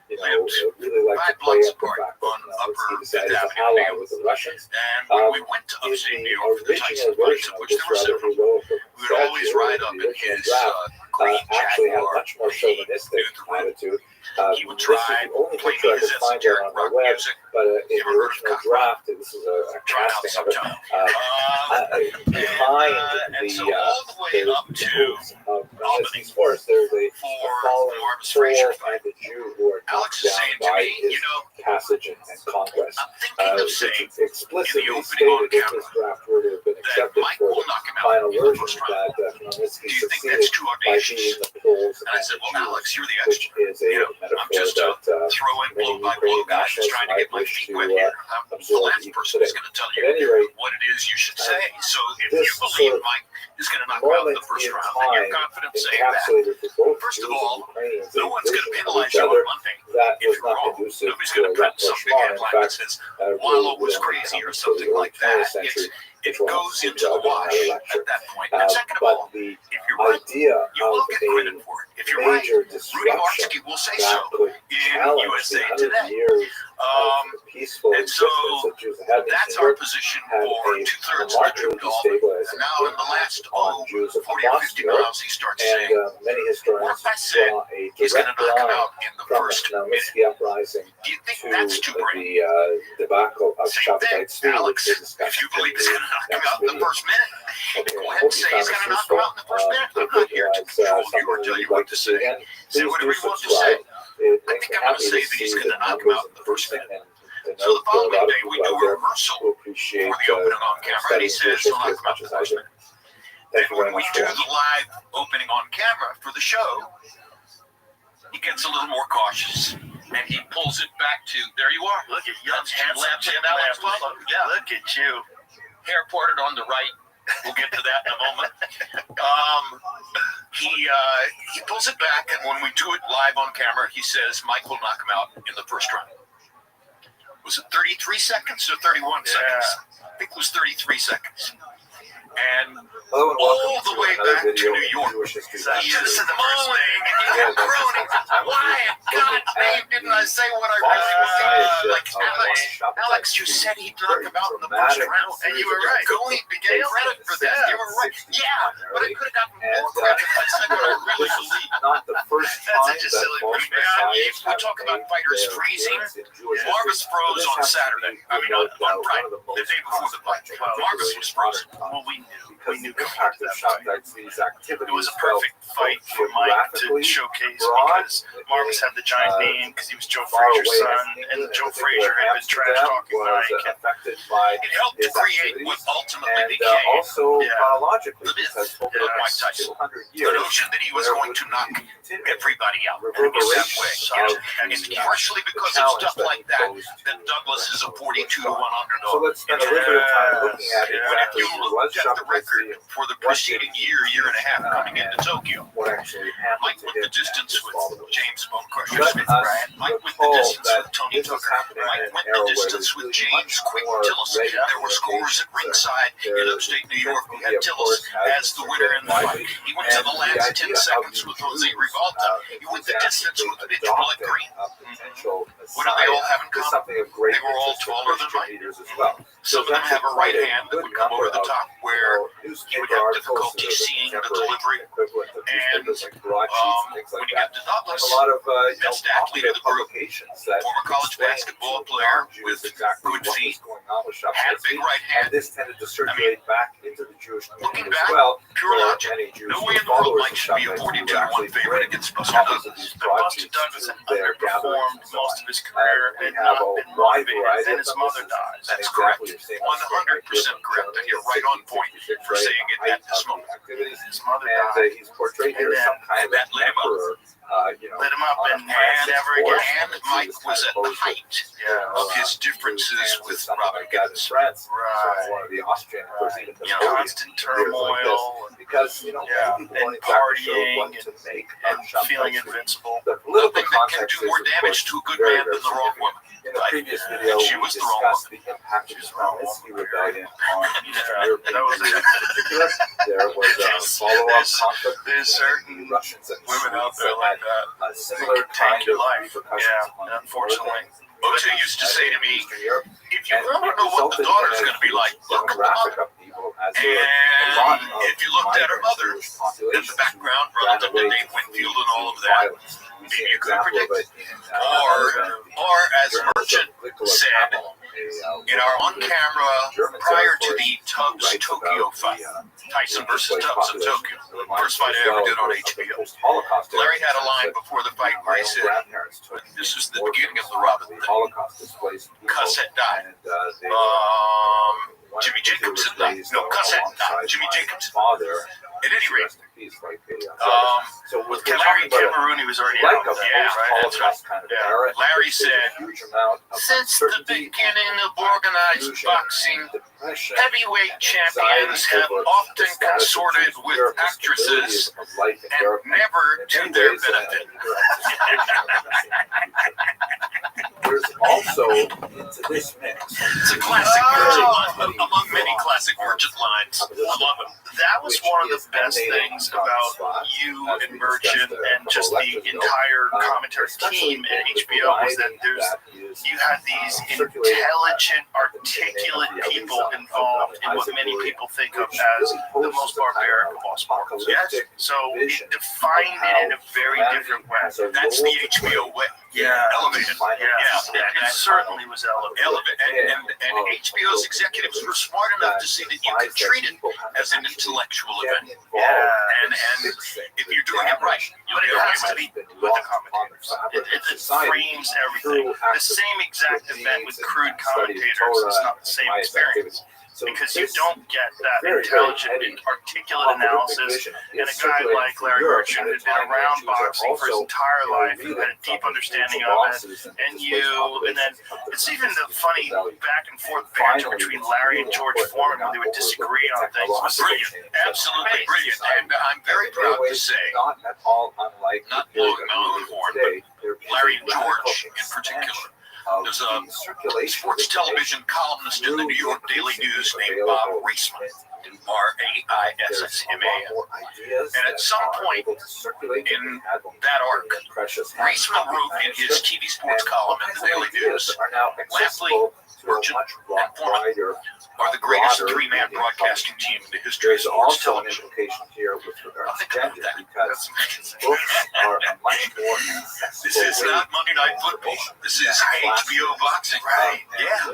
which lived really like to 5 play blocks up the apart fact on that Upper he decided Fifth to Avenue, ally New York. with the Russians. And when we went to In upstate New the York, the original Tyson version fights, of of which this there were rather several, heroic we would always statue, ride up the in original his draft, actually had a much more chauvinistic attitude. He would This is try the only playing picture I his could find there esoteric on the rock web, music. but in the Ever heard of original cock draft, this is a Try it out casting of it. sometime. Behind And so all the way up the to hooves of Albany Mystic Forest, there's a for fallen Marcus Pole Frazier and fight. the Jew who are Alex knocked is down saying to by me, his you know, passage and conquest. I'm thinking of It's saying explicitly in the opening stated on if this camera draft were to have been that accepted Mike for will the knock him out final in the version first round. that Chmielewski Do you think succeeded that's too by audacious? beating the Poles And I and said, the well, Jews, Alex, you're the which expert. is a You know, I'm metaphor just a that throw in, blow many by blow Ukrainian guy that's nationalists trying to might get my wish feet to wet here. I'm the absorb last even person today. who's going to tell At any you rate, what it is you should say. So if this you sort believe of Mike is going to knock him out in moment the first in round, then you're time confident saying that. encapsulated for both First of Jews all, and Ukrainians no a one's going to vision of penalize each you other on Monday that if was you're not wrong. conducive Nobody's to going a to print some big rapprochement. In headline that fact, says really Wallow was would only crazy come or to something the like 20th that. century, It which will goes have into the another wash lecture. at that point. And second of But all, the if you're right, idea you of will get credit a for it. If you're right, major Rudy disruption Martzke will say so that could in challenge USA the 100 Today. years Um, of peaceful and so existence that Jews have had in that's Eastern our Europe position had for a two-thirds of the remarkably trip to Albany. destabilizing And now in the last impact on Jews 40 or across 50 Europe, miles, he starts and saying, many what historians if I said draw a he's going to direct knock him line out in the from first the minute? Khmelnytsky uprising Do you think to that's too brave? the debacle of Same thing, Shabbatite Tzvi, Alex. which we discussed If you believe in he's the going to knock him next out in the video. first minute, Okay, go I ahead hope and you say he's found going to this knock him useful. out in the first minute. I'm If not it here to was control you something or tell that you you'd what like to to see say. again, Say please whatever do you want to subscribe. say. It I makes think me I'm going to happy say to that he's see going the to knock him numbers out in the first increasing, minute. and to So the note there are a following lot of day, we people do out a there rehearsal who appreciate for the opening on camera, and he studying says Jewish he'll knock history as him out much in as the I first do. minute. Thank Then you when very we much do for the live opening on camera for the show, he gets a little more cautious. And he pulls it back to, there you are. Look at young handsome Jim Alex Butler. Yeah. Look at you. Hair parted on the right. We'll get to that in a moment. He pulls it back, and when we do it live on camera, he says Mike will knock him out in the first round. Was it 33 seconds or 31 seconds? I think it was 33 seconds. And Hello and all welcome the to way another back to video New of York. Jewish History. He is the first moaning and Yeah, you're that's groaning. Why? God, babe, didn't I say what I really was? Like, Alex, you said he'd knock him out in the first round, and you were right. Going to get credit for that. You were right. Yeah, but I could have gotten more credit if I said what I really believe. Not the first That's time such a that silly most movie. messiahs We have talk made about fighters their freezing. appearance in Jewish history. Marvis froze This on has to Saturday. be I mean, on Friday, one of the day before the fight. Marvis was frozen. Well, we because knew the coming impact into of that fight. Shabbatite Tzvi's activities It was a perfect fight for Mike to showcase because Marvis had the giant name because he was Joe far Frazier's away son, and Joe Frazier had been trash talking Mike. affected by It helped to his create what activities, ultimately and became also Yeah. chronologically, the myth because over of the Mike next Tyson. 200 the years, notion that he was there going would to be knock continuing everybody out. And it was that way. reverberations And of partially because of challenge stuff that like he that, posed to that Douglas is a 42-1 underdog. So let's spend a little bit of time looking at Yeah. When if exactly you who look was at the Shabbatite record Tzvi, for the preceding year and a half coming into Tokyo, what actually happened Mike to went him the distance and his with followers. James Bone Crusher Let Smith, us right? Mike went the recall distance that with Tony this was Tucker. happening in Mike an went era the where distance there's with really James much Quick more Tillis. There were scores at ringside in upstate New York who had Tillis as the winner in the fight. He went to the last 10 seconds with Jose Rivalta. He went the distance with Mitch Bullet Green. What do they all have in common? Something of great They were all interest to taller than Christian Mike. leaders as well. Some of them have a right hand that would come over the top where you would have difficulty seeing the delivery. And when you get to Douglas, a lot of best athlete of the group, publications that former college basketball player with good feet, had a big right hand. and this tended to circulate back into the Jewish community Looking as back, well. pure where logic. many Jews No were way in the world followers Mike of should be a Shabbat 42-1 favorite bring against Buster copies Douglas. of these But Buster broadsheets Douglas to had their gatherings underperformed and so most on. of his career We and have not a been wide motivated. variety Then of his them. mother This is dies. That's an correct. example you're seeing on screen right here 100% from correct. And you're right on point 1966, for saying it right at this of moment. activities. His mother And died. he's portrayed here And as some kind of that lit him up. emperor, Lit him up on a and Francis never horse. again. And Mike was at the height of his differences with Robert Gibbs. France, Right. one of the Austrian, of course, even You know, Napoleon, Constant years like turmoil this. Because Yeah. many people And weren't exactly sure partying what to make of and Shabbat feeling Tzvi. invincible. The political Nothing that can context do is, more of damage course, to a good very, man very than the wrong woman. In the Right. previous And video, she we was the wrong discussed the impact of She was the the wrong Khmelnytsky woman. rebellion on Eastern Yeah, European that was Jews it. in particular. There was a There's- follow-up there's- conflict there's between certain the Russians and the Women out Swedes there that like had that. a similar Take kind your of life. repercussions Yeah, on unfortunately. O.J. used to say to me, Eastern Europe. if you And want to it know what the resulted daughter's in going to be like, look at the demographic mother. upheaval as And if you looked at her mother in the background, relative to Dave Winfield and all of that, maybe you could predict it. Or as Merchant said in our on-camera prior to the Tubbs Tokyo fight, Tyson versus Tubbs in Tokyo, first fight I ever did on HBO. Larry had a line before the fight where he said, this is the beginning of the Robin thing. Cuss had died. Jimmy Jacobs had died. No, Cuss had died. Jimmy Jacobs. At any rate, with Larry Cameroon, he was already out. Yeah, right. That's right. Yeah. Larry said, since the beginning of organized boxing, heavyweight champions have often consorted with actresses and never to their benefit. There's also into this mix. It's a classic Merchant line, among many classic Merchant lines. I love it. That was one of the best things about you and Merchant and just the entire commentary team at HBO was that you had these intelligent, articulate people involved in what many people think of as the most barbaric of all sports. Yes. So it defined it in a very different way. That's the HBO way. Yeah. Elevated. It certainly was elevated. And HBO's executives were smart enough to see that you could treat it as an intellectual event. And if you're doing it right, But it has to be with the commentators. It frames everything. The same exact event with crude commentators is not the same experience. Because you don't get that intelligent and articulate analysis. And a guy like Larry Rothschild who'd been around boxing for his entire life, who had a deep understanding of it, and then it's even the funny back and forth banter between Larry and George Foreman when they would disagree on things. It was brilliant, absolutely brilliant. And I'm very proud to say, not blowing my own horn, but Larry and George in particular. There's a sports television columnist in the New York Daily News named Bob Reisman, R-A-I-S-S-M-A-N. And at some point in that arc, Reisman wrote in his TV sports column in the Daily News, Lampley, Merchant, and Foreman are the greatest three-man broadcasting team in the history of sports television. I think about that. This is not Monday Night Football. This is HBO boxing. Right. Yeah.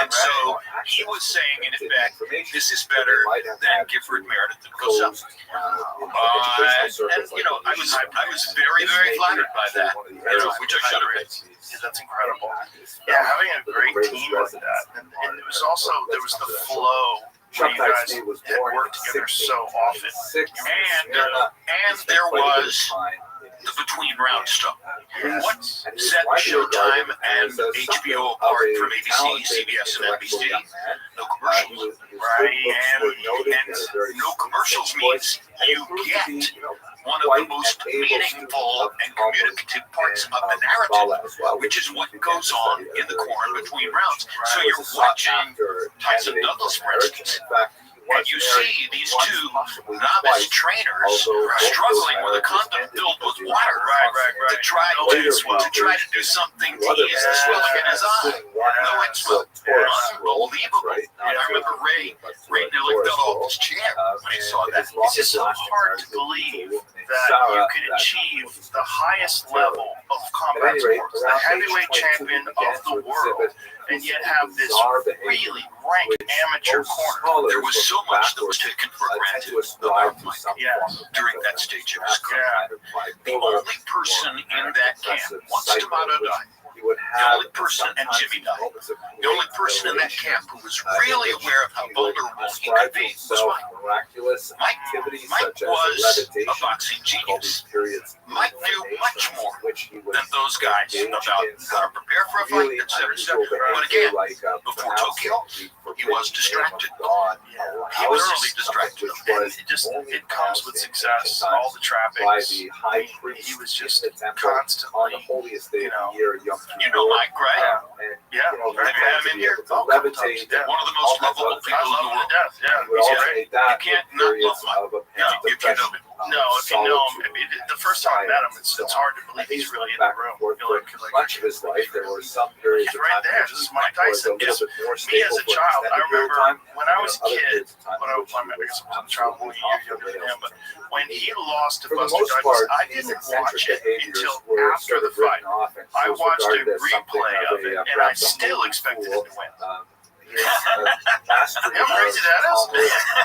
And so he was saying, in effect, this is better than Gifford Meredith and Cosell. And I was very, very flattered by that, which I should have been. Yeah, that's incredible. Yeah, having a great team like that. And it was also, there was the flow where you guys had worked together so often. And there was the between round stuff. What set Showtime and HBO apart from ABC, CBS, and NBC? No commercials. Right, and no commercials means you get one of the most meaningful and communicative parts of the narrative, which is what goes on in the corner between rounds. So you're watching Tyson Douglas, for instance, and you see these two novice trainers struggling with a condom filled with water to try to do something to ease the swelling in his eye. No, it's unbelievable. I remember Ray nearly fell off his chair when he saw that. It's just so hard to believe that you could achieve the highest level of combat sports, the heavyweight champion of the world, and yet have this really ranked amateur corner. There was so much that was taken for granted about Mike during that stage of his career. The only person in that camp, once D'Amato died, the only person, and Jimmy died, the only person in that camp who was really aware of how vulnerable he could be was Mike. Mike was a boxing genius. Mike knew much more than those guys about how to prepare for a fight, etc., etc. But again, before Tokyo, he was distracted. He was really distracted. And it comes with success. All the trappings. He was just constantly, You know Mike, right? Yeah. Have you had him in here? One of the most lovable people in the world. Yeah. You can't not love Mike if you know him. No, if you know him, I mean, the first time I met him, it's hard to believe he's really in the room. Much of his life, there were some periods He's right there. This is Mike Tyson. Me as a child, I remember when I was a kid, I guess I was a child, more years younger than him, but when he lost to Buster Douglas, I didn't watch it until after the fight. I watched a replay of it, and I still expected him to win. How crazy that is?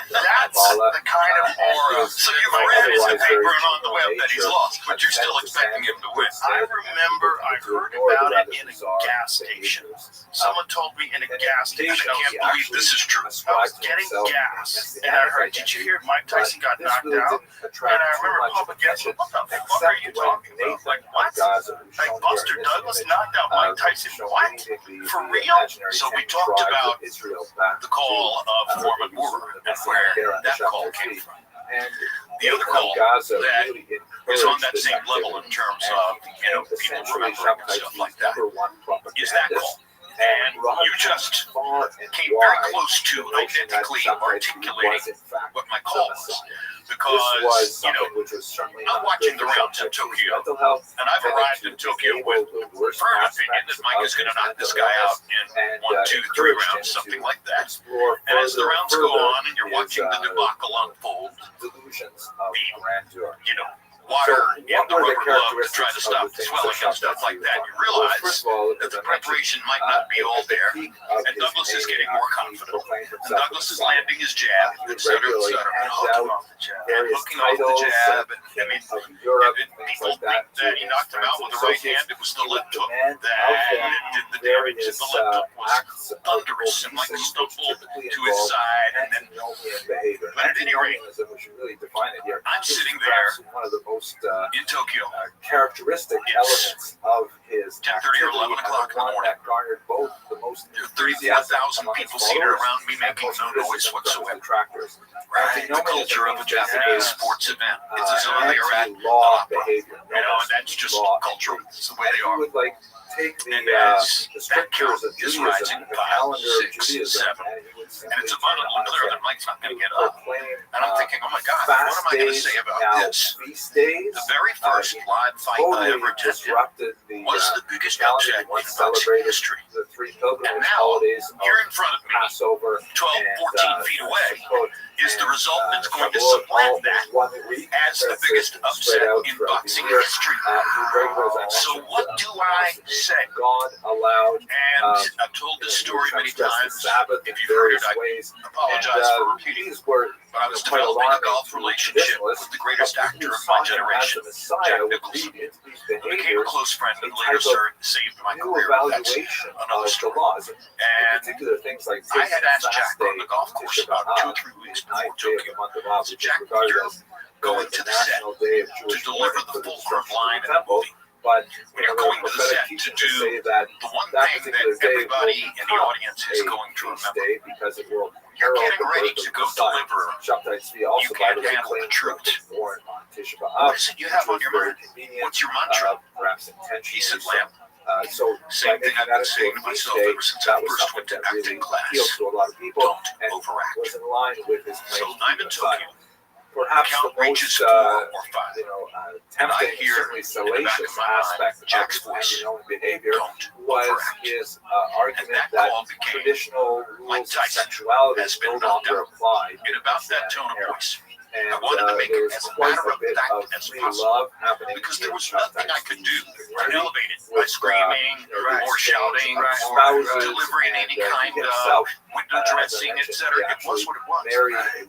That's the kind of aura. So you've read in the paper and on the web that he's lost, but you're still expecting him to win. I remember I heard about it in a gas station. Someone told me in a gas station. I can't believe this is true. I was getting gas, and I heard, did you hear Mike Tyson got knocked out? And I remember public gas, what the fuck are you talking about? Like, what? Like, Buster Douglas knocked out Mike Tyson? What? For real? So we talked about the call of Foreman Moore and where that call came from. The other call that is on that same level in terms of, people remembering and stuff like that is that call. And you just came very close to identically articulating what my call was. Because, I'm watching the rounds in Tokyo, and I've arrived in Tokyo with a firm opinion that Mike is going to knock this guy out in 1, 2, 3 rounds, something like that. And as the rounds go on and you're watching the debacle unfold, water in the rubber glove to try to stop the swelling and stuff like that, you realize that the preparation might not be all there, and Douglas is getting more confident, and Douglas is landing his jab, et cetera, and hooking off the jab, and people think that he knocked him out with the right hand. It was the left hook that did the damage, and the left hook was thunderous and like a stumble to his side, and then, but at any rate, I'm sitting there in Tokyo, characteristic elements of his 10:30 or 11 o'clock in the morning. garnered both the most There are 34,000 people seated around me making no noise whatsoever. Right, the culture of a Japanese sports event. It's a zone they are at, and that's just cultural. It's the way they are. And as that count is rising, 5, 6, 7, and it's abundantly clear that Mike's not going to get up. And I'm thinking, oh my God, what am I going to say about this? The very first live fight I ever attended was the biggest upset in boxing history. And now, here in front of me, 12, 14 feet away, is the result that's going to supplant that as the biggest upset in boxing history. So what do I say? And I've told this story many times. If you've heard it, I apologize for repeating it. But I was developing a golf relationship with the greatest actor of my generation, Jack Nicholson, who became a close friend and later saved my career. That's another story. And I had asked Jack on the golf course about 2 or 3 weeks before Tokyo. I said, Jack, you're going to the set to deliver the fulcrum line in the movie. But when you're going to the set to do the one thing that everybody in the audience is going to remember, you're getting ready to go deliver. You can't handle the truth. What is it you have on your mind? What's your mantra? He said, Lamb. Same thing I've been saying to myself ever since I first went to acting class. Don't overact. So I'm in Tokyo. Perhaps count the most, reaches 4 or 5. And I hear in the back of my mind Jack's voice, behavior don't was overact. his And argument that that call became traditional Mike rules of Tyson sexuality has been no longer knocked out. applied. In about that tone of voice. And I wanted to make there it was as a quite matter a of bit fact of as free possible. love happening Because there in was nothing I could do to elevate it by with, screaming or shouting or delivering any kind of window dressing, etc. It was what it was.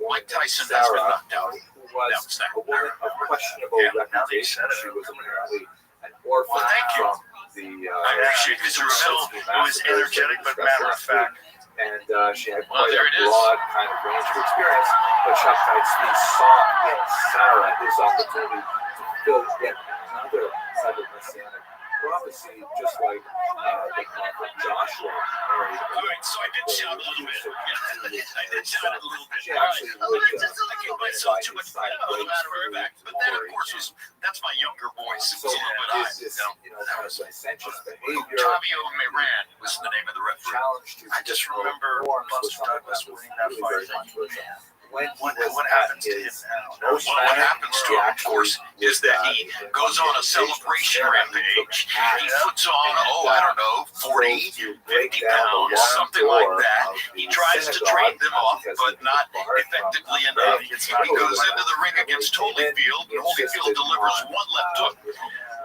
Mike Tyson has been knocked out. was a woman of questionable reputation. She was apparently an orphan Well, thank you. from the I appreciate this. It was energetic but matter of fact. And she had Well, quite there a it is. broad kind of range of experience, but Shabtai Tzvi saw in Sarah his opportunity to fill yet another type of messianic prophecy, just like the prophet Joshua married. All right, so I did shout a little bit. I did shout a little bit. She actually would I gave myself too much credit on the matter of fact. But then, of course, that's my younger voice. It so was a little bit high. this kind of licentious behavior, Fabio Meran was the name of the referee. challenge to I just remember norms was Buster something Douglas that was winning that really fight. very controversial. when he was what at happens to him his now? most Well, what happens to him, of course, is that he goes on a celebration rampage. He puts on, I don't know, 40, 50 pounds, something like that. He tries to trade them off, but not effectively enough. He goes into the ring against Holyfield, and Holyfield delivers one left hook,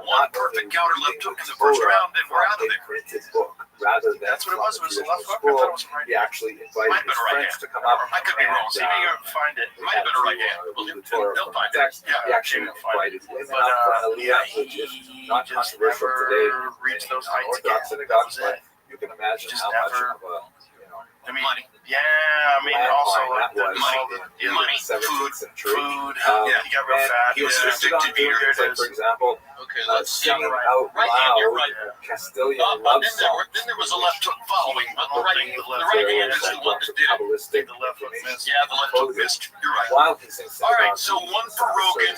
one perfect counter left hook in the first round, and we're out of there. Rather than That's what it was. It was a left hook. I thought it was right. He actually invited Might have been his a right friends hand. to come up. I could be wrong. See, you'll find it. Might have been a right hand. They'll find it. He actually invited women But up for Aliyah, he which is not just controversial never today reached those in heights again. Orthodox synagogues, That was but you can imagine Just how much never- of a I mean, Money. yeah. I mean, also like that was the money, in the 17th century. food. Yeah. He got real And fat. he was Yeah. restricted on Here doing it like, is. for example, Okay, let's see. singing out Right hand, you're loud right. Castilian But love then there was a left hook following, but the right hand is the one that did it. Kabbalistic The left hook missed. Yeah, the left hook missed. You're right. While he sings All right, synagogue, so one for Rogan,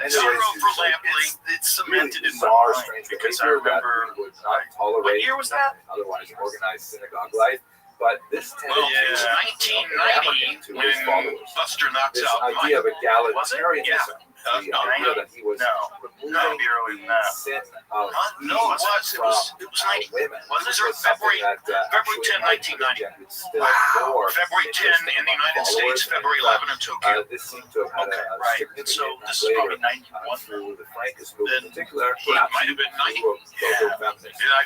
zero for Lampley. It's cemented in my bizarre, mind strange because I behavior that remember. he would not What tolerate year was that? otherwise organized synagogue life. But this Well, tendency it's Yeah. 1990 to his when followers. Buster knocks This out idea of Mike. egalitarianism, the idea 90? that he was No, removing be earlier than that. the sin of No, it was 90. women. Was it This was something February- that, February 10, actually might 1990. have instilled Wow. more February 10 interest in the among United States, followers, February and, 11 in Tokyo. This seemed to have had Okay, a right. significant So impact this is probably later, 91. through the Frankist movement in Then particular. he perhaps might have been 90. through a feminist. Yeah,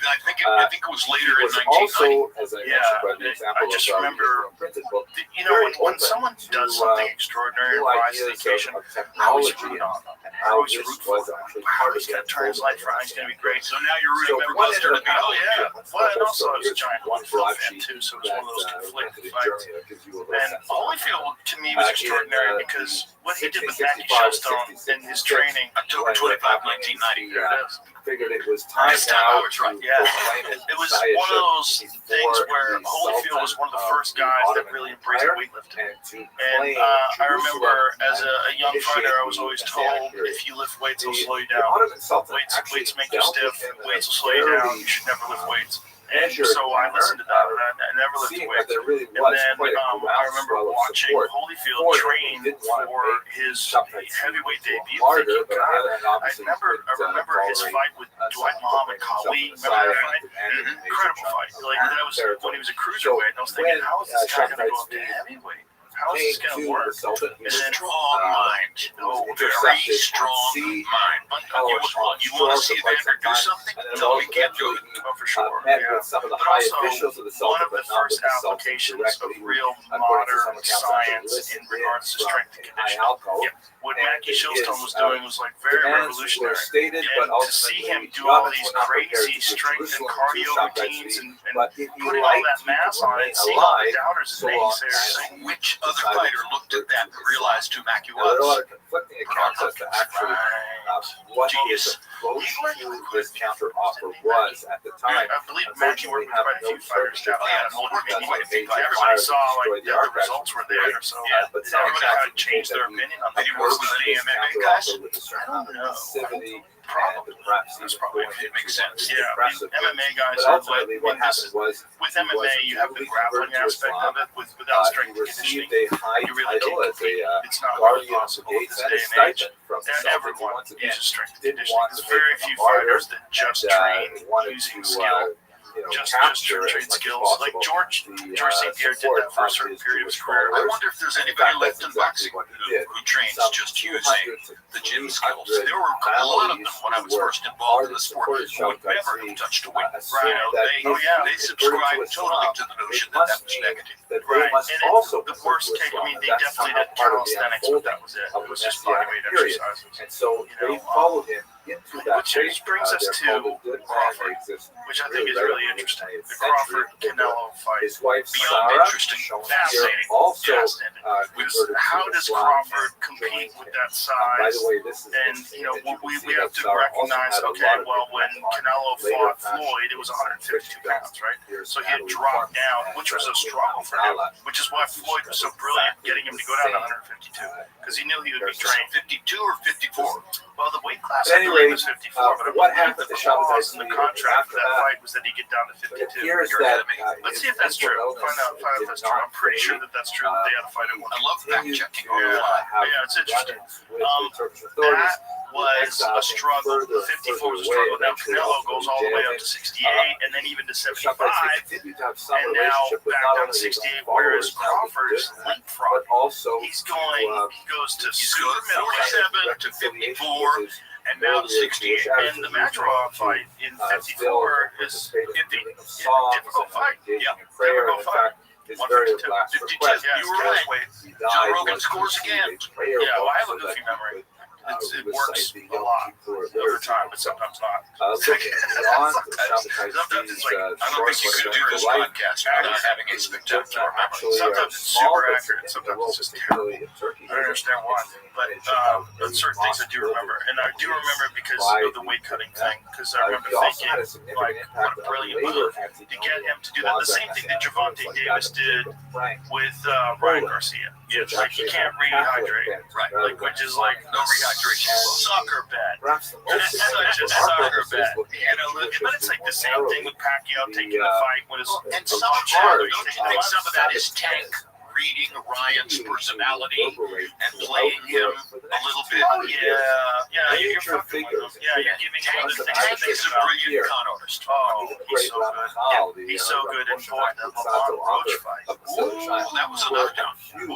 I think it was later He in was 1990. also, as I mentioned by the example I just of our remember, printed book, you know, when someone does something extraordinary and new rises to the ideas occasion, of I always technology root on them. I how always this root for was them. actually Wow, part of he's going to turn his life around. He's going to be great. So now you're So rooting for what Buster ended to up be, Oh, yeah. happening, Well, and the whole also, I was a story, giant one Holyfield broad fan, sheet too, so it was that, one of those went conflicting to the fights. journey that gives you a little And sense of what Holyfield, to me, was in, extraordinary because what he did with 1665, Mackie Shellstone in 66, his training, October 25, 1990. there it is. figured it was time This time now I was right. to Yeah. proclaim his It was one of messiahship those things where Holyfield was one of the first guys that really embraced weightlifting. and to And claim I remember Jerusalem as a young fighter, I was always told, if you lift weights, it'll slow you down. Ottoman Sultan actually Weights make you dealt with stiff. him in a Weights will slow you down. fairly, You should never lift weights. And measured so I listened to that, manner, but I never lifted seeing weights. that there really And was then quite a I remember groundswell of watching support Holyfield for him. He train didn't want to for make his subtypes heavyweight seem debut. harder, Thinking, but on the God, other hand, I obviously, remember his fight with Dwight Muhammad Ali. Remember that fight? Incredible fight. Like that was when he was a cruiserweight. And I was thinking, how is this guy going to go up to heavyweight? How is this going to work? A strong mind. Oh, very strong mind. But you want to see Evander do something? Tell him he can't do it. Oh, for sure. Met Yeah. with some of the But high also, officials of the one Sultan, of the but not with first the Sultan applications directly. of real According to some modern accounts, science in regards to strength and conditioning. Ialco, Yep. What and Mackie Shellstone his, was doing was like very demands were revolutionary. stated, but And to see ultimately him do the all Ottomans these were not prepared crazy to give strength and Jerusalem cardio to Shabbat routines Tzvi, and but if he putting all liked, that he mass could on it, remain and seeing all the alive, doubters and so long naysayers as saying, Which other fighter looked at that and realized who Mackie Now, there are a lot was? of conflicting accounts as to actually what his approach to this counter offer was at the time. I believe Mackie worked with quite a few fighters down Oh, yeah, there. no, worked with quite a few fighters. Everybody saw like the results were there, so but some everybody accounts kind of changed their opinion on Did he that. work with any MMA guys? I don't know. Passivity, Probably. and perhaps That's even probably going it makes into sense. Yeah, depressive MMA guys But are ultimately, what happened was with he MMA, was you have the newly grappling converted to aspect Islam. of it without He strength and conditioning. received a high You really title can't as compete. a It's not really guardian of the possible in gates this and a day and age. stipend from the And Sultan. everyone Once again, uses strength and didn't conditioning. want There's to very make him few a martyr, fighters that just and, train wanted using to, skill. Just capture train as much as skills. Like possible George St. Pierre did that for a certain period of his career. I wonder if there's anybody left in boxing who trains just using the gym skills. There were a lot of them when I was first involved in the sport who would never have touched a weight. You know, they subscribed totally to the notion that that was negative. Right. And And also the worst case, I mean, they definitely did calisthenics, but that was it. It was just body weight exercises. And so You know, they followed him into that which brings us to Crawford, which I think is really interesting. The Crawford-Canelo fight. His wife Beyond Sarah, interesting, shown fascinating, here, also fascinating. converted to How does Islam Crawford and compete joined with him. that By size? the way, this is And, interesting you know, that you can we see have that to Sarah also recognize, had a okay, lot of well, when different Canelo later fought matches. Floyd, it was 152 pounds, right? Here's So he had Natalie dropped Portman down, and, which was a struggle for him, which is why Floyd was so brilliant getting him to go down to 152, because he knew he would be Train trained. 52 or 54. Well, the weight class But had to believe it was 54, but what I believe happened the to Shabbatai clause in the contract for that fight was that he get down to It 52. appears that Let's see if that's true. Find out if that's true. I'm pretty sure that that's true. They had to fight at one. I love fact checking on the Yeah. fly. Yeah, it's interesting. That was a struggle. 54 was a struggle. Now Canelo goes all the way up to 68, and then even to 75, and now back down to 68. Whereas Crawford's leapfrog. He's going. He goes to super middleweight 47 to 54, and now to 68. and the Makarov fight in 54 is a difficult fight. Yeah, difficult fight. His very last 52. request. Yeah, You were right. Joe Rogan scores again. Yeah, well, I have a goofy memory. It works a lot over time, but sometimes not. Sometimes it's like, I don't think you could do this podcast without having a spectacular memory. Sometimes it's super accurate, and sometimes it's just terrible. I don't understand why, but certain things I do remember, and I do remember because of the weight cutting thing. Because I remember thinking, like, what a brilliant move to get him to do that. The same thing that Gervonta Davis did with Ryan Garcia. Like, you can't rehydrate, Right. like, which is like No rehydration. sucker bet. Perhaps the It's most such a sucker bet. But it's like the same thing with Pacquiao taking the fight when it's And some of that, don't you think some of that is Tank reading Ryan's personality and playing him a little bit? Oh yeah, you're fucking with him. Yeah, you're giving him the things Tank to think is a about. brilliant con artist. Oh, he's so good. He's so good. And boy, the Lamont Roach fight. Ooh, that was a knockdown. 100%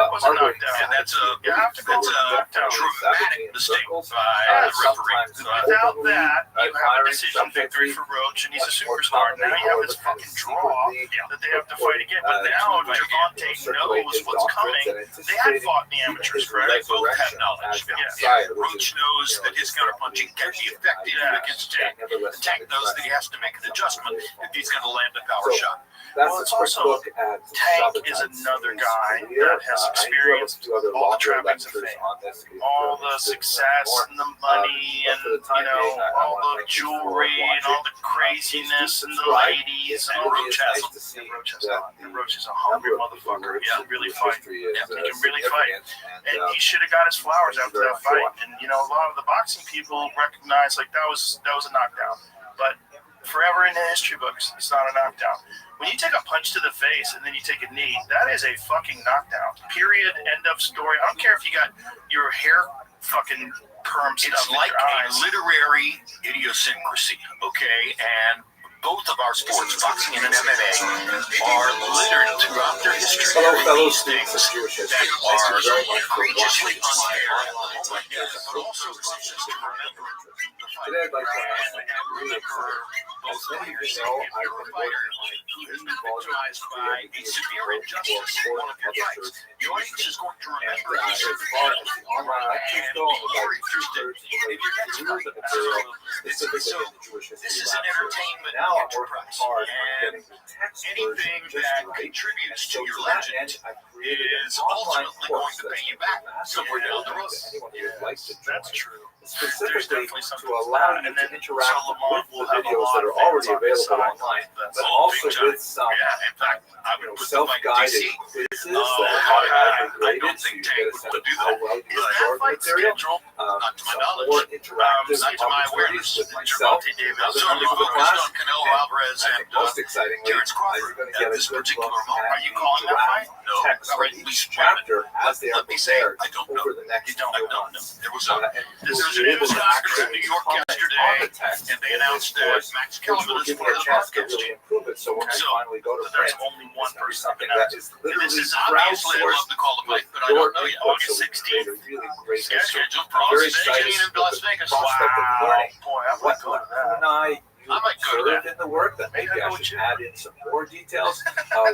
was a knockdown. And that's You have to go that's with a a knockdown. dramatic mistake by Yeah, the referee. Without that, you have a decision victory for Roach, and he's a superstar. Now you have this fucking draw that they have to fight again. But now Gervonta knows what's coming. They had fought in the amateurs, They correct? both have knowledge. Yeah. Roach knows that his counterpunching can be effective against Tank. Tank knows that he has to make an adjustment if he's going to land a power shot. Well, it's also Tank is another guy that has experienced all the trappings of fame, all the success and the money and all the jewelry and all the craziness and the ladies and Roach has Roach is a hungry motherfucker. He can really fight. He can really fight. And he should have got his flowers after that fight. And a lot of the boxing people recognize like that was a knockdown, but forever in the history books, it's not a knockdown. When you take a punch to the face and then you take a knee, that is a fucking knockdown. Period. End of story. I don't care if you got your hair fucking perm stuff It's in like your a eyes. literary idiosyncrasy, okay? And both of our sports, boxing and MMA, are littered throughout their history with these things that are egregiously unfair. But also, it's just to remember the fight. Today I'd like to ask And remember both players. If you're a fighter who has been victimized by a severe injustice in one of your fights, the audience is going to remember you severely. And be more interested in your next fight. So, this is an entertainment enterprise, and anything that contributes to your legend is ultimately going to pay you back somewhere down the road. That's true. There's specifically definitely something to allow you and to then interact Lamont with will the have a videos lot that of are already fans on his available side. online, That's but all also big time. with some Yeah, in fact, I would put them like self-guided DC. quizzes Oh, that are I automatically don't graded, so think you Tank get a would sense of do how that. well you Is that absorb fight material. scheduled? Not to my Some knowledge. more interactive Not to my awareness. opportunities with myself. Gervonta Davis. I'm certainly focused on Canelo Alvarez I and think most excitingly, Terrence Crawford you're going to at get a this good particular look moment. at Are you calling that fight? No, text not for right. each chapter as they are Let me say, prepared I don't know. over the next You don't few know. months. There was And a you'll there's be a able news to conference in actually New York comment yesterday, on the text and they in announced this that course, Max which Kellerman will is give me part a of the chance to podcast really team. improve it. So when I So, finally go to There's print, only one it's gonna be person something that is This literally is Obviously, I'd love to call the fight, but I don't know yet. August so we can 16th. create a really great history. Scheduled for Very August 16 in excited Las with the Vegas. prospect of learning Boy, I what might go to that. Lacuna you I might go to observed that. in the work that maybe Maybe I I'll go should with you. add in some more details.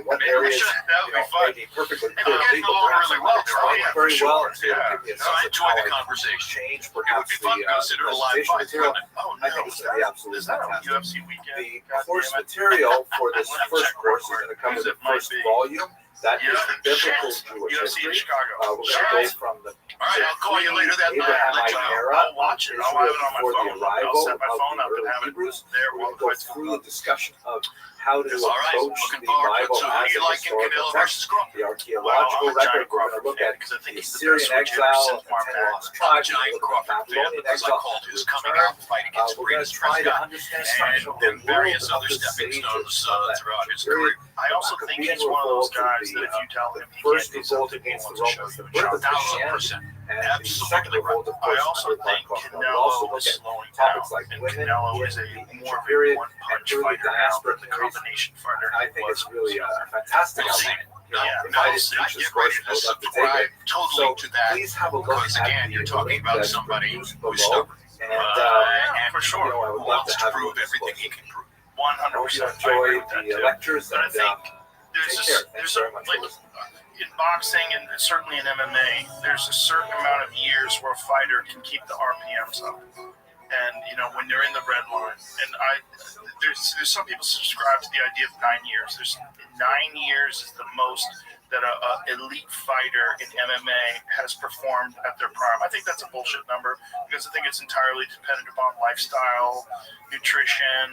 What Maybe we areas should. That would be fun. maybe perfectly Maybe clear we're getting legal along perhaps really I well might there. explain Yeah, very for well sure. to Yeah. give me a No, sense I of enjoy how the I conversation. change It would perhaps be fun to the consider a live presentation fight. material. Oh, I think it's going to be absolutely is that a fantastic. UFC weekend? The God course damn it. material for this Let me first check real course is quick. going to cover Because the it might first be. volume. That is Yeah, the biblical shit. Jewish UFC in history. Chicago. We're going to go from the All right, I'll call you later that night. Abrahamite Let you know. era I'll watch it. I'll have it on my before phone. the I'll arrival set my of phone the up and early have it Hebrews. there We're while going the to go fight's through going the discussion of how to All right, approach looking the forward to it. Bible So who as do you a like in historical Canelo text. versus Crawford? The archaeological record, we're going to look at because I think the he's the Syrian best switch exile since and Mark 10 Magner. lost I'm a tribes. giant We're looking Crawford at fan Babylonian because I exile. called his coming return. out fight against We're going Breeders' to try to Prescott understand and some of then the various world other of the stepping sages stones from that throughout his period. career. I also think he's one of those guys that if you tell him he First can't do revolt something, he against the wants to show Romans, you the and birth show of you. Christianity, and the second Absolutely revolt, of I course, also under think Mark Rothschild. We'll Canelo also look is at slowing topics down, like and women Canelo in is a the more of a period one-punch and early fighter now diaspora than the periods. combination fighter I he think was. it's really a fantastic We'll see. outline. No, Yeah, no, I I didn't teach get this ready course, to I would love to take subscribe it. totally to that. Please have a look Because at again, you're the talking link about that's somebody produced who's below. stubborn. And, Yeah, for sure. you know, I would Who love wants to to have prove you everything disclose. he can prove. 100%. I hope you I agree enjoy with that the too. lectures, But I and think there's take a, care. Thanks there's very a, much like, for listening. in boxing and certainly in MMA, there's a certain amount of years where a fighter can keep the RPMs up. And, you know, when they're in the red line, and there's some people subscribe to the idea of 9 years. There's 9 years is the most that a elite fighter in MMA has performed at their prime. I think that's a bullshit number because I think it's entirely dependent upon lifestyle, nutrition,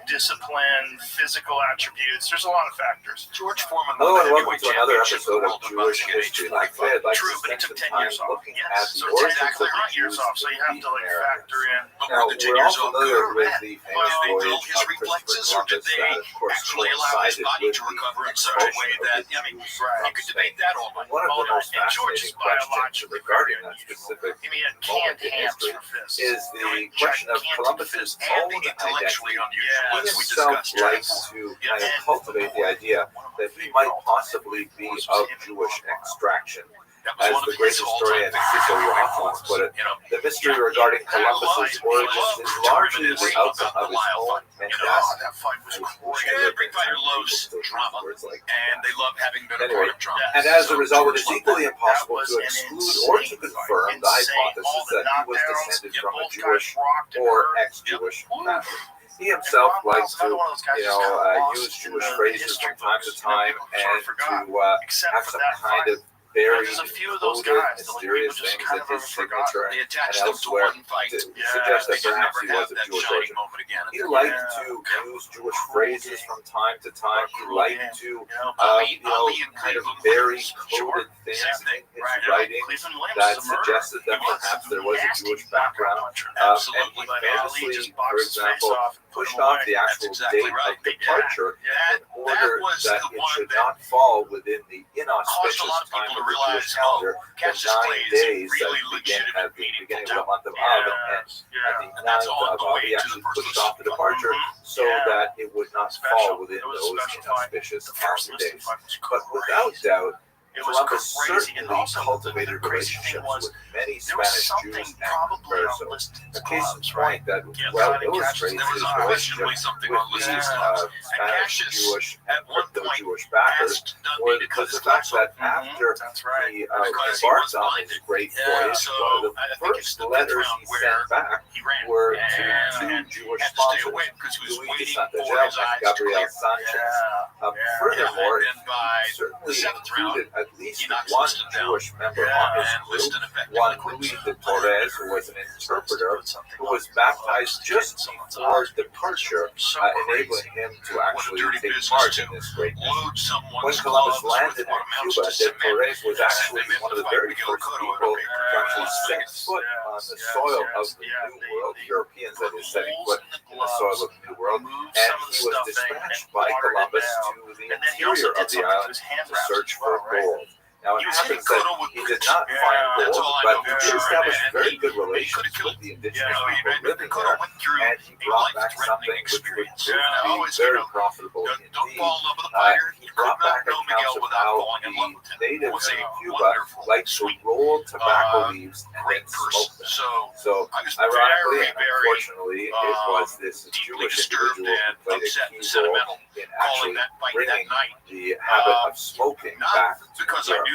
discipline, physical attributes. There's a lot of factors. George Foreman Hello won and the welcome heavyweight to another championship episode of world Jewish boxing at age History. Like 45. I'd like True, to but he spend took some 10 time years off. looking Yes, at the so origins exactly of the right. years Jews off, so you have in to like the factor in. But Now, more than 10 we're all years old, familiar good or with bad. the Did famous they voyage dull of his Christopher reflexes, or did Columbus they that, of course, actually allow his coincided body with to the recover in such a way expulsion that, of the I mean, Jews you could debate that all night. One of the most And George is fascinating questions biologically regarding very that unusual. specific I mean, he had moment canned in hands history for fists. is the question of Columbus's and own the intellectually identity. unusual, He as we himself discussed. likes to kind of cultivate the idea that he might possibly be of Jewish extraction. That was As one of the great his historian all-time Rabbi favorite Rothschild put it, you know, the mystery regarding Columbus's origins is largely the outcome of his own mendacity. That fight was crazy. every fighter loves drama, and they love having been a Anyway, part of drama. and as a So result, it George is loved equally that. impossible That to was an exclude or to confirm the hypothesis that he was descended from a Jewish or ex-Jewish family. He himself likes to, use Jewish phrases from time to time and to have some kind of very There's a few of those coded, guys that mysterious just things kind in of his forgot. signature They and attached them to elsewhere one fight. to Yeah, suggest They that could perhaps never he have was of that Jewish shining origin. moment again. He liked to use Jewish phrases from time to time. He liked to, kind of very coded things in his writings that suggested that perhaps there was a Jewish background. And he famously, for example, pushed off the actual date of departure in order that it should not fall within the inauspicious time of the Jewish calendar, the 9 days that begin at the beginning of the month of Av, and at the 9th of Av, he actually pushed off the departure so that it would not fall within those inauspicious calendar days. But without doubt, Columbus certainly cultivated relationships with many Spanish Jews and conversos. A case in point that well illustrates his relationship with these Spanish Jewish and crypto-Jewish backers was the fact that after he embarked on this great voyage, one of the first letters he sent back were to two Jewish sponsors, Luis de Santagel and Gabriel Sanchez. Furthermore, he certainly included at least one Jewish member on his group, one Luis de Torres, who was an interpreter, who was baptized just before departure, enabling him to actually take part in this great mission. When Columbus landed in Cuba, de Torres was actually one of the very first people to actually set foot on the soil of the New World, Europeans that is setting foot in the soil of the New World, and he was dispatched by Columbus to the interior of the island to search for gold. Now, it happens that he did not find gold, but he did establish very good relations with the indigenous people living there, and he brought back something which would prove to be very profitable indeed. He brought back accounts of how the natives in Cuba liked to roll tobacco leaves and then smoke them. So, ironically and unfortunately, it was this Jewish individual who played a key role in actually bringing the habit of smoking back to Europe.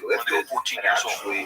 eventually when they were lifted, 14 and years old. actually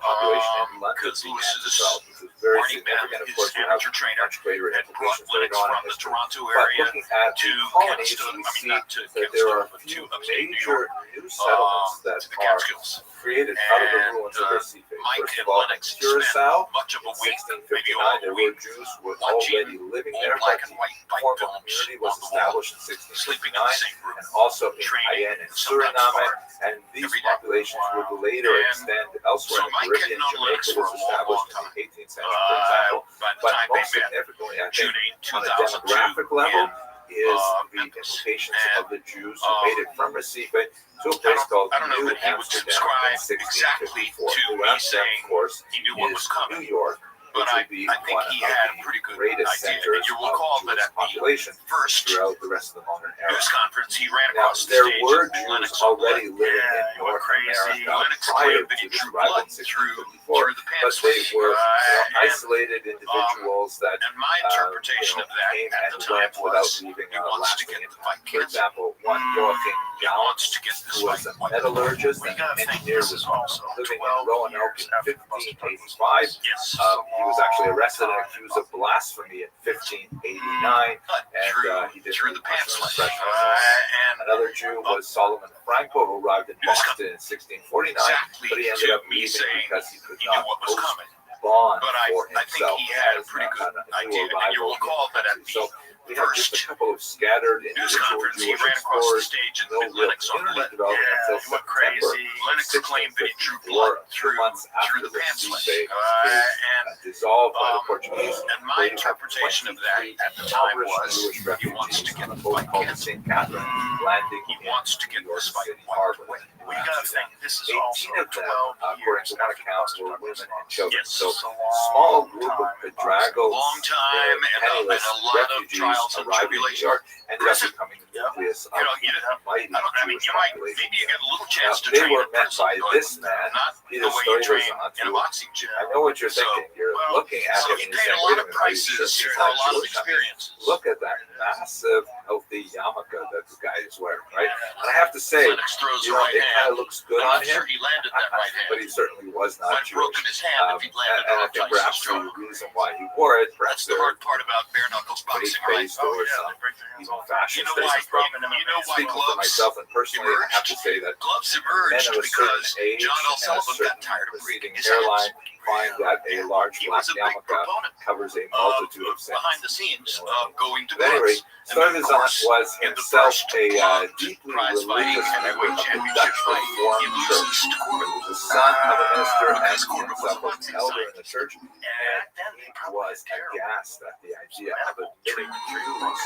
population in London Because began to Lewis's swell, which was very Marty significant. Bennett, Of course, his we have amateur trainer, much greater had brought implications later links on from in the history. Toronto But area looking at to the colonies, Kempston, we I mean, see not to that there are Kempston, a but few to upstate New major York, new settlements that to the are Catskills. created out of the And, ruins of their sea face. Mike First and of all, Lennox spent Curacao, much of in a week, maybe 1659, all there a were week, Jews who were watching already living old there, black but and white the pipe formal bombs community on was the wall, established in sleeping in the 1659, same room, and also in training, Cayenne and sometimes Suriname, far, and these every day. populations would later And extend elsewhere so in the Mike Caribbean. had known Lennox Jamaica for was a long, long established in time. the 18th 19th century, for example. By the But time most they met, significantly, I June think, 8, on a 2002, demographic level, is the Memphis. implications And, of the Jews who made it from Recife to a I place called don't know New that he would Amsterdam subscribe in exactly 1654. to New me Amsterdam, saying of course, he knew what was is coming. New York, But which I would be think one he of had a the pretty good greatest idea. centers You will of recall that Jewish at the population first throughout the rest of the modern era. news conference, he ran Now, across the there stage were in Jews Lennox already living Yeah, in you went North crazy. America Lennox prior claimed that to he this drew arrival in blood through 1654, the but pants they leg. were And, isolated individuals that and my interpretation of that came at and the time went without was leaving he a wants to lasting get the impact. fight For canceled. example, one Joachim He Gauss, wants to get this who was fight a metallurgist We and gotta think engineer, this was is also living in 12 Roanoke years in after the Boston Pub was 1585. Yes. He was actually arrested and accused of blasphemy in 1589, and he did through the pants leg. And Another Jew was Solomon Franco, who arrived in Boston in 1649, exactly but he ended to up me leaving saying because he could he knew not what was post coming. bond But for I think himself he had a as pretty good new idea. And arrival you'll recall that at in the country. So we have just a first couple of scattered news individual conference, he Jewish ran across the explorers, stage in no real Lennox on community Lennox. development Yeah, until he went September crazy. Lennox claimed that he drew 1654, blood 2 through months after the the pants Recife leg. is And dissolved by the Portuguese. and my interpretation of that at the time was Jewish he wants to refugees get on a the boat fight called the canceled. St. Catherine, landing He in wants to get New York this fight City wiped Harbor. away. We gotta think this is also 18 of them, 12 according years to one after account, Buster were Douglas women and lost. children. Yes. So, It's a long small group of time in bedraggled, Long time and a penniless lot of refugees trials and arriving in New tribulations. York ended up becoming the nucleus of You know, the mighty I mean, Jewish you might, population. maybe you get a little Now, chance to they train were in met person, by but this man, not Peter the way you train Stuyvesant, in a who boxing gym. I know what you're thinking. You're well, looking at So him he and you're paid saying, a wait lot a of minute, are you sure prices he's for a not lot of Jewish? I mean, experiences. look at that massive, healthy yarmulke that the guy is wearing, right? And I have to say, Lennox throws you the know, right it kind hand. of looks good I'm on not sure him, he landed that right but hand. he certainly was not Might have Jewish. broken his hand if he'd landed And I on think Tyson's perhaps the jaw. reason why he wore it, That's perhaps the hard part about bare knuckles boxing, right? faith-based Oh, or yeah, some they break their hands even all the time. fascist. You know why? You know why Speaking for gloves myself and personally, I have to say that gloves men emerged of a because certain age John L. and a Sullivan certain got tired of breaking receding his hairline hands. find that a large He black was a big yarmulke proponent covers a multitude of sins. behind the scenes of going to But anyway, gloves. And then, of Stuyvesant course, was in the himself first a gloved deeply prize fighting religious member heavyweight of the championship Dutch fight, he Reformed Church. loses to He Corbin. was the son of a minister and Because he Corbin was himself a was an boxing elder in the church. And And then they he probably was did terrible. aghast at the idea of admitting Jews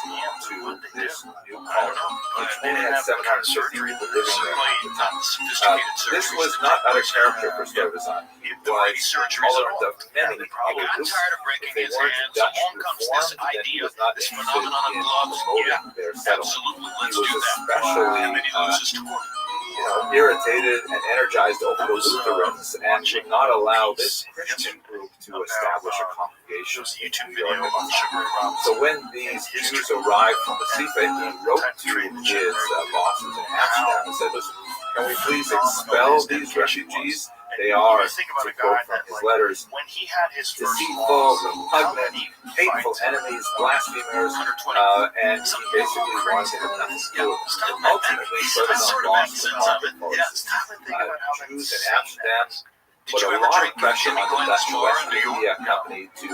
to What they this do. new I don't colony, know, but which they only didn't had have the kind of 750 surgery people that living there at the Certainly time. not the sophisticated This surgeries was that not take out of place character now. for Stuyvesant. He The was brain surgeries at tolerant all. of many He He got groups. tired of If breaking they his weren't hands. Dutch Along comes this reformed, then he idea, was not this interested phenomenon of in gloves. promoting Yeah, their settlement. absolutely. He Let's was do that. especially And then he loses to Corbin. irritated and energized over the Lutherans and would not allow this Christian group to establish a congregation There's a in YouTube New York. video about Sugar Ray Robinson. So when these Jews arrived from Recife, he wrote to his bosses in Amsterdam and said, listen, can we please expel these refugees? They are, to quote from his letters, when he had his first deceitful, loss, repugnant, hateful enemies, blasphemers, and he basically wanted to have nothing to do with them. Ultimately, Stuyvesant lost the market for Jews in Amsterdam, put a lot of pressure on the Dutch West India Company to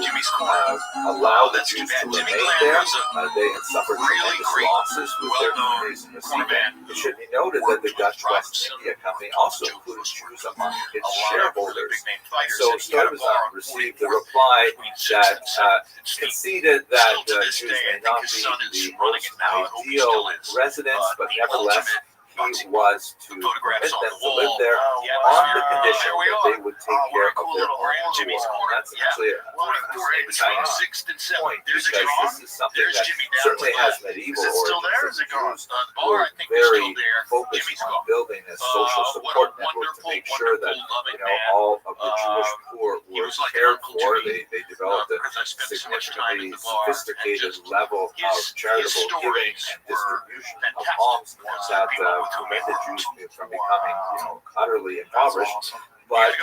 allow the Jews to remain there. They had suffered tremendous losses with their communities in Recife. It should be noted that the Dutch West India Company also included Jews among its shareholders. So Stuyvesant received the reply that conceded that Jews may not be the most ideal residents, but nevertheless he was to permit them to live there on the condition that they would take care of their own poor. That's actually a fascinating point, because this is something that certainly has medieval origins. The Jews were very focused on building a social support network to make sure that all of the Jewish poor were cared for. They developed a significantly sophisticated level of charitable giving and distribution of alms that prevented Jews from becoming utterly impoverished. But it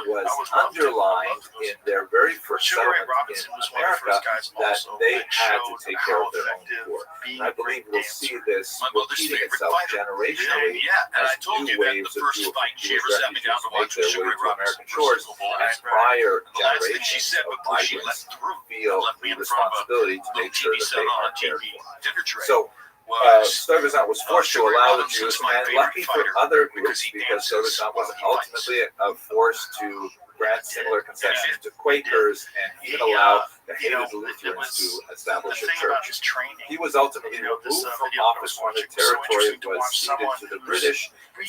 was underlined in their very first settlement in America that they had to take care of their own poor. And I believe we'll see this repeating itself generationally as new waves of Jewish refugees make their way to American shores, and prior generations of migrants feel the responsibility to make sure that they are cared for. So Stuyvesant was forced to allow the Jews, and lucky for other groups, because Stuyvesant was ultimately forced to grant similar concessions to Quakers and even allow the hated Lutherans to establish a church. He was ultimately removed from office when the territory was ceded to the British in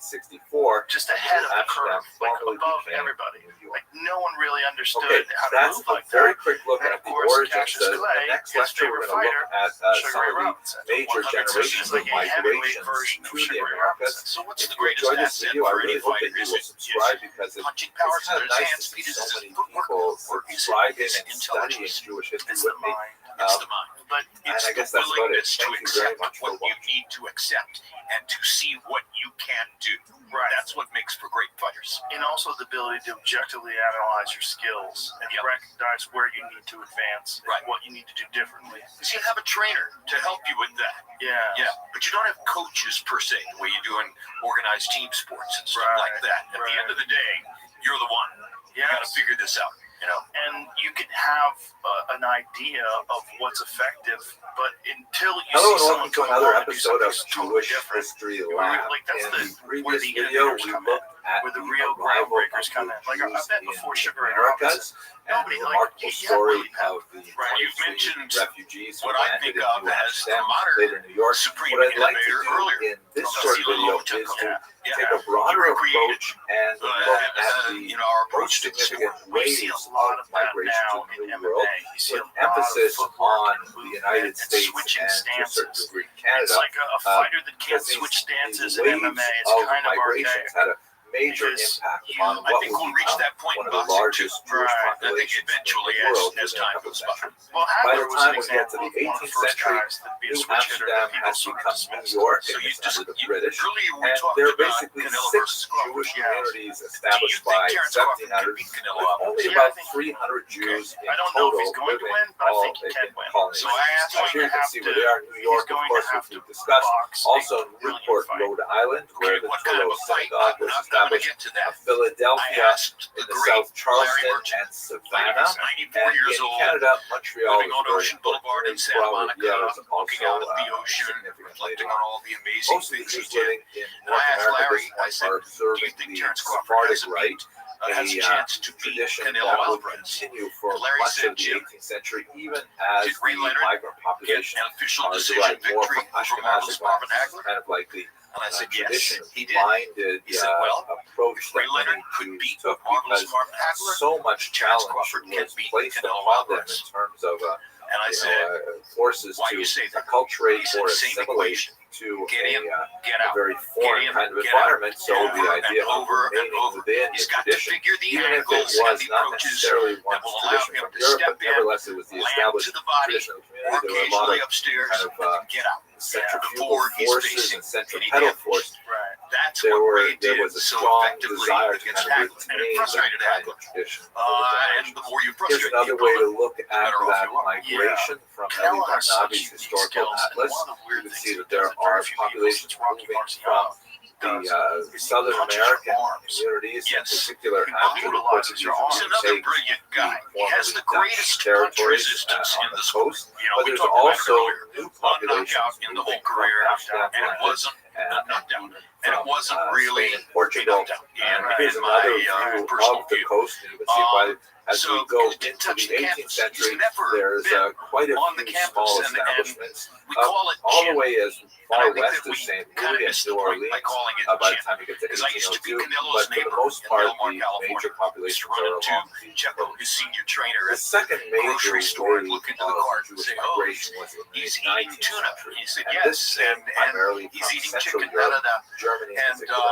1664. Just ahead of the curve, like above everybody. Like no one really understood how to move like that. Very that. quick look And at of the course, origins. Cassius The Clay, next his lecture, we're favorite going to look fighter, at some Sugar Ray of Robinson. the major 100% generations like of a heavyweight migrations version to of the Sugar Ray Americas. Robinson. So what's If the you greatest enjoyed this asset video, I for any really hope fighter? that you Is will it subscribe because it's punching powers kind in of his nice hands, to see feet, is so his many footwork, people or is it subscribing his and studying intelligence? Jewish history It's with the me. mind. It's the mind. But And It's I the guess that's about it. willingness to Thank you very accept much for what you watching. need to accept and to see what you can do. Right. That's what makes for great fighters. And also the ability to objectively analyze your skills and recognize where you need to advance, Right. what you need to do differently. Because you have a trainer to help you with that. Yeah. Yeah, but you don't have coaches per se, the way you do in organized team sports and stuff Right, like that. At the end of the day, you're the one. You got to Yes. figure this out. You know, And you can have an idea of what's effective, but until you Hello see and someone welcome to come another along and do episode of something totally Jewish different, History you're Lab. like, that's In the the where previous the video, innovators we come in, looked at where the the real arrival of groundbreakers come in. the Like I Jews bet in before the Sugar Ray Robinson, Americas, and nobody, the like, remarkable you had story Willie Pep. of the Right, you've 23 mentioned refugees who what I landed think in of New as the Amsterdam, modern later New York. supreme What I'd like to innovator do earlier. in this That's short the video Lomachenko. is to Yeah. take a broader You recreated, approach and look at the our approach most to the significant sport. We waves see a lot of of that migration now to the in New MMA. World, You see a with lot of emphasis footwork on and the movement United and States switching and to a certain stances. degree It's Canada. like a fighter that can't because switch stances these in waves MMA. It's of kind of migrations archaic. had a major Because impact you- on I what think will we'll reach become that point one in of the boxing, largest too. Jewish Right. I think populations eventually, in the world as within a time couple goes of by. centuries. Well, By Hagler the was time an we get to example the of one of the 18th first century, guys to be a New switch hitter Amsterdam that people has sort of become dismissed. New York So and you it's just under the British. earlier we And talked there are about basically Canelo 6 versus Crawford. Jewish Yes. communities Do you established think by Terrence Crawford can 1700s, beat Canelo with Alvarez? only Yeah, I about think- 300 Jews in I don't know if total he's going to living win, but I all think he can win. colonies. So I asked him Here you to can have see to. where they are in New He's York, of going course, to have which we've to discussed. box a Also in brilliant Newport, fight. Rhode Island, where the What kind of Twillo a fight? Synagogue was I'm going to established. get to that. I Philadelphia asked in the the great South Charleston Larry Merchant, and Savannah. 94 And years in old, Canada, Montreal living is on very Ocean Boulevard in important. Santa Well, Monica, yeah, there's looking also, out at the ocean, significant reflecting later on on. all the amazing Most of the things we Jews did. living in And North I asked America Larry, at I this said, point are do you observing think the Terrence Crawford Sephardic has a Rite, has a chance to beat tradition Canelo that would Alvarez? continue for And Larry much said, of the Jim, 18th century, even as did Ray the Leonard migrant get population an official decision derived more victory from over Marvelous Ashkenazic Marvin lands. Hagler? Kind of like the And I said, yes, tradition he did. minded He said, well, approach Ray that Leonard many could Jews beat took Marvelous because Marvin Hagler. so much Terrence challenge Crawford can't was beat placed Canelo upon them Alvarez. in terms of And I said, forces why to you say that? acculturate He said, or same assimilate equation. to Get in, get a out. very foreign in, kind of get out. environment. So Over the idea and of over and remaining over. within He's the got to tradition, figure the even if it angles and was the not approaches necessarily that one's will allow tradition him from to Europe, step but in, nevertheless it was the land established to the body, tradition of the or community. There were a lot occasionally of upstairs, kind of and then get out. centrifugal Before he's forces facing and any centripetal damage. force. Right. That's There what Ray there did was a so strong effectively desire to against kind of Hagler. And it retain that frustrated kind Hagler. of tradition. And the more you Here's frustrate another the way to opponent, look at better off that you are. migration from Eli Canelo has such Barnabi's unique historical skills, and atlas. one of the You weird can things see he that there does very are few people populations since Rocky moving Marciano from the does is he Southern punches your American arms. communities, in Yes. particular He after the brutalizes Portuguese your arms. He's would another take brilliant guy. He has the formerly greatest Dutch punch territories resistance on in the the sport. coast. You know, But we there's talked about it also earlier. new One populations knockout in the whole moving from career, Amsterdam and it wasn't a knockdown. And it wasn't really Spain and Portugal. a knockdown. And And here's in another my view personal of the view. coast. And you can see by as So, we go because it didn't into touch the the 18th campus. century, He's never there's been quite a on the few campus, small and establishments, we call it all the gym. way as And I far think west that we as St. kind of Louis and missed the New point Orleans by calling it by the gym. time you get to Because I used to be 1802. Canelo's But for neighbor the most in part, Delmar, the California. major Used populations to run are into along the Checo, his senior trainer, The at second major grocery store and wave look into the cart and Jewish say, "Oh, migration was in the he's eating 19th tuna." century. He said, And yes, this came and primarily he's from eating Central chicken, Europe, da-da-da. Germany in And, particular.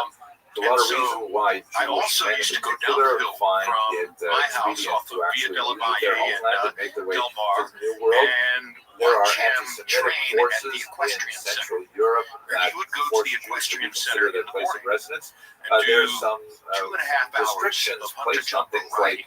There's a lot of so reason why I Jewish also men used in to go down particular the hill find from it my house expedient off of to Via actually della leave their Valle homeland and and make their way Del Mar, to the New World. and There are watch him anti-Semitic train at forces the in equestrian center. Central Europe that He would go to force the Jews to equestrian reconsider center in their the place of morning residence. and do There's some 2.5 hours restrictions of hunter placed on jumper things like riding.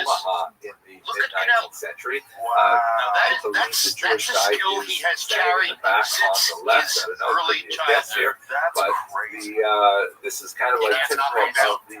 Omaha in the mid-19th century. Now I believe the Jewish that's a guy skill is he has standing in carried the back on since the left. his I don't know if early you can guess here, childhood. That's but crazy. this is kind of like Yeah, it's not typical right now. of the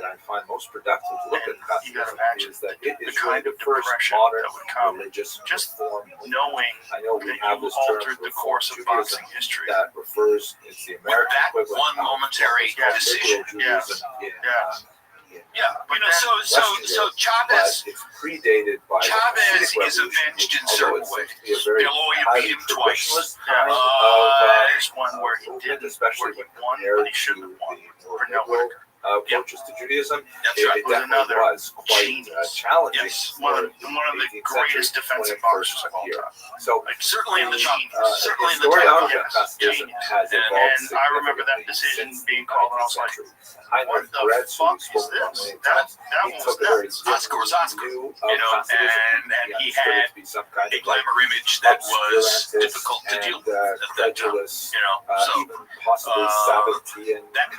that I find most productive to look And at you gotta pacifism imagine is that it the is kind really of the first depression modern that would come religious just reform. knowing I know we that have you this term altered the Reform course of Judaism boxing history. that refers, it's the With American that equivalent one of momentary what was called decision, liberal Judaism in, yes. in Yeah, But you know, then- so Chavez. but it's predated by Chavez the is avenged in certain ways. Very Eloy highly beat him twice. traditionalist Yeah. kind of There's one where he movement, didn't, especially where he when won, compared but he shouldn't have to won. the more Pernell liberal Whitaker. approaches to Judaism. That's It right. Was definitely another was quite genius. challenging. Yes. for One of the 18th greatest century, defensive 21st boxers of all here. time. So Like, Certainly in the top. genius. Certainly in the historiography top. of Hasidism Genius. has And evolved And I remember that significantly decision since being the called, and I was 19th like, century. what Heinrich the Goretz, who fuck we've spoken is about this? many That times, one he was took a very nuts. Oscar was Oscar. view of You know, Hasidism. and he understood it had to be some kind a of like glamour image that was obscurantist difficult to deal with and at that time. credulous, You know, so even possibly Sabbatean, that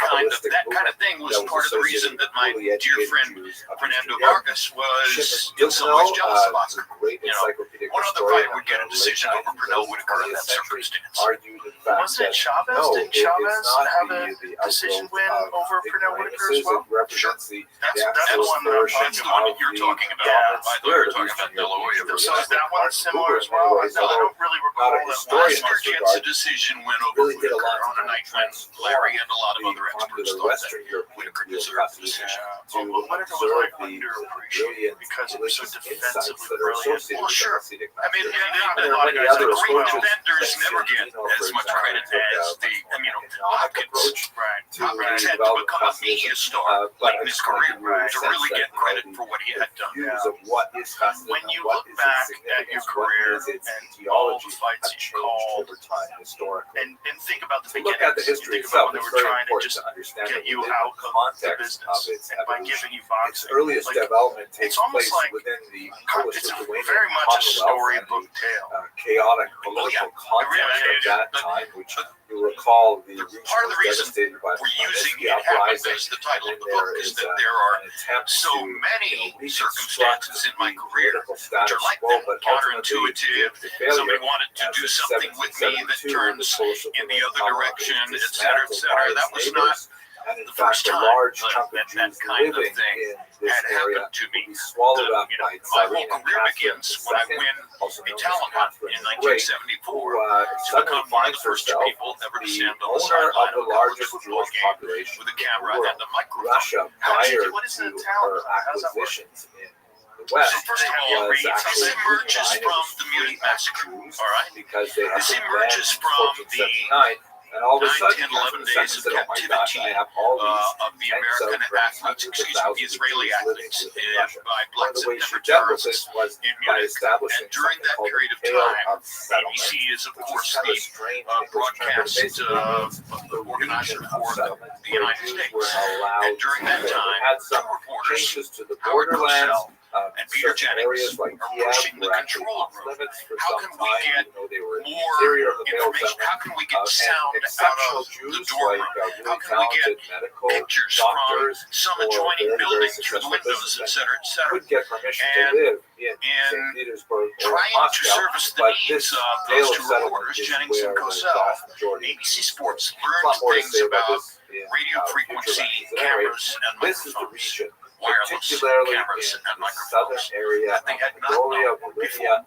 kind of thing was part of the reason that my dear friend Fernando Vargas was in some ways jealous of Oscar. You know, one other fighter would get a decision over Pernell Whitaker in that circumstance. Argued, in fact, Wasn't it that Chavez? no, Didn't it's Chavez not have the a decision outgrowth win of over Pernell Whitaker as well? It represents the That's actual the one that I'm flourishing talking That's the one of that you're the talking about. Yeah. I thought you were talking about De La Hoya. So is that one similar as well? I don't really recall that one. historian. Oscar gets a decision win over really did a Whitaker lot on a night when Larry and a lot of other experts thought that Western European Whitaker view of deserved the Hasidism decision. to Well, Whitaker was observe like the underappreciated brilliant because he was so religious defensively insights that are brilliant. associated Well, with sure. Hasidic I mean, Masculinity. and There There are are a lot of many guys other that agree with approaches. defenders never get for as much example, credit took a as much the more immunocompetent economic approach Right. to Hopkins had to develop become a Hasidism, media star but late I in his just career want to give you a to sense really that, get credit for what he had done. views of what is Hasidism, When you what look is back its at your significance, career what is its and all etiology, the fights have that you changed called, over time historically. and think about the To look beginning. at the history Think about itself, when they it's were very trying to important just to understand get that you within out the of the context business, of its and by evolution. giving you Its boxing, earliest like, development takes it's almost place like within the Polish it's a Lithuanian very much a Commonwealth storybook and tale. the chaotic political context of that time, which you recall the region Part of the was reason devastated by the We're using Magnitsky it happened uprising, as the title and of the then book there is is that there are an attempt so to many reconstruct circumstances in my the career political which status are like quo, that, but ultimately counterintuitive. the failure Somebody wanted to as do in something with me that 1772, turns the Polish in the other Commonwealth direction, is et cetera, et dismantled cetera. by That its was neighbors. not And in the fact, first a time large that chunk of that Jews kind of living thing in this had area happened to will me. be swallowed up You know, by my whole Tsarina career Catherine begins when I II, win also a known as talent hunt Catherine in the Great, 1974 who to suddenly become one of finds the first herself people ever to the stand on the owner of sideline the of a college largest football Jewish game population with a in camera the world. and a microphone. Russia, How does prior it- what is to the talent? her How does that work? acquisitions in the West, So first of all, was this actually emerges United from the Free Munich Massacre, Jews, all right? because they had This been emerges banned from in 1479, and all of a 9, sudden, 10, 11 Catherine days II of said, "Oh my gosh, I captivity, have all these of the tens of American perhaps athletes, hundreds of excuse me, the thousands of Israeli Jews living athletes within Russia." by One Black of the ways she September dealt with terrorists this was in by Munich. establishing And during something that called period of the Pale time, of Settlement, ABC is, of which course, is kind of the a strange English term, but broadcast basically means the organizer region of for settlement the where United Jews States. were allowed And during that to live. time, It had two some reporters, changes to the Howard borderlands. Cosell and Peter Certain Jennings, areas like are Kiev pushing the were actually control off room. limits for How some can we time, get even though they were in the more interior of the Pale information? settlement. How can we get And sound out exceptional of the Jews dorm like room? really How can we talented get medical pictures from doctors some or adjoining very, very building through the successful windows, et businessmen cetera, et cetera? could get permission And to live in in St. Petersburg or Trying to Moscow, service the but needs this of Pale those of two settlement reporters, is Jennings and where the Cosell, vast majority of ABC Jews Sports were. A lot learned more to things say about about this in radio future frequency lessons. At any rate, cameras and this is the microphones, region, wireless particularly cameras in and the southern microphones. area that they of had not Mongolia, known Volhynia,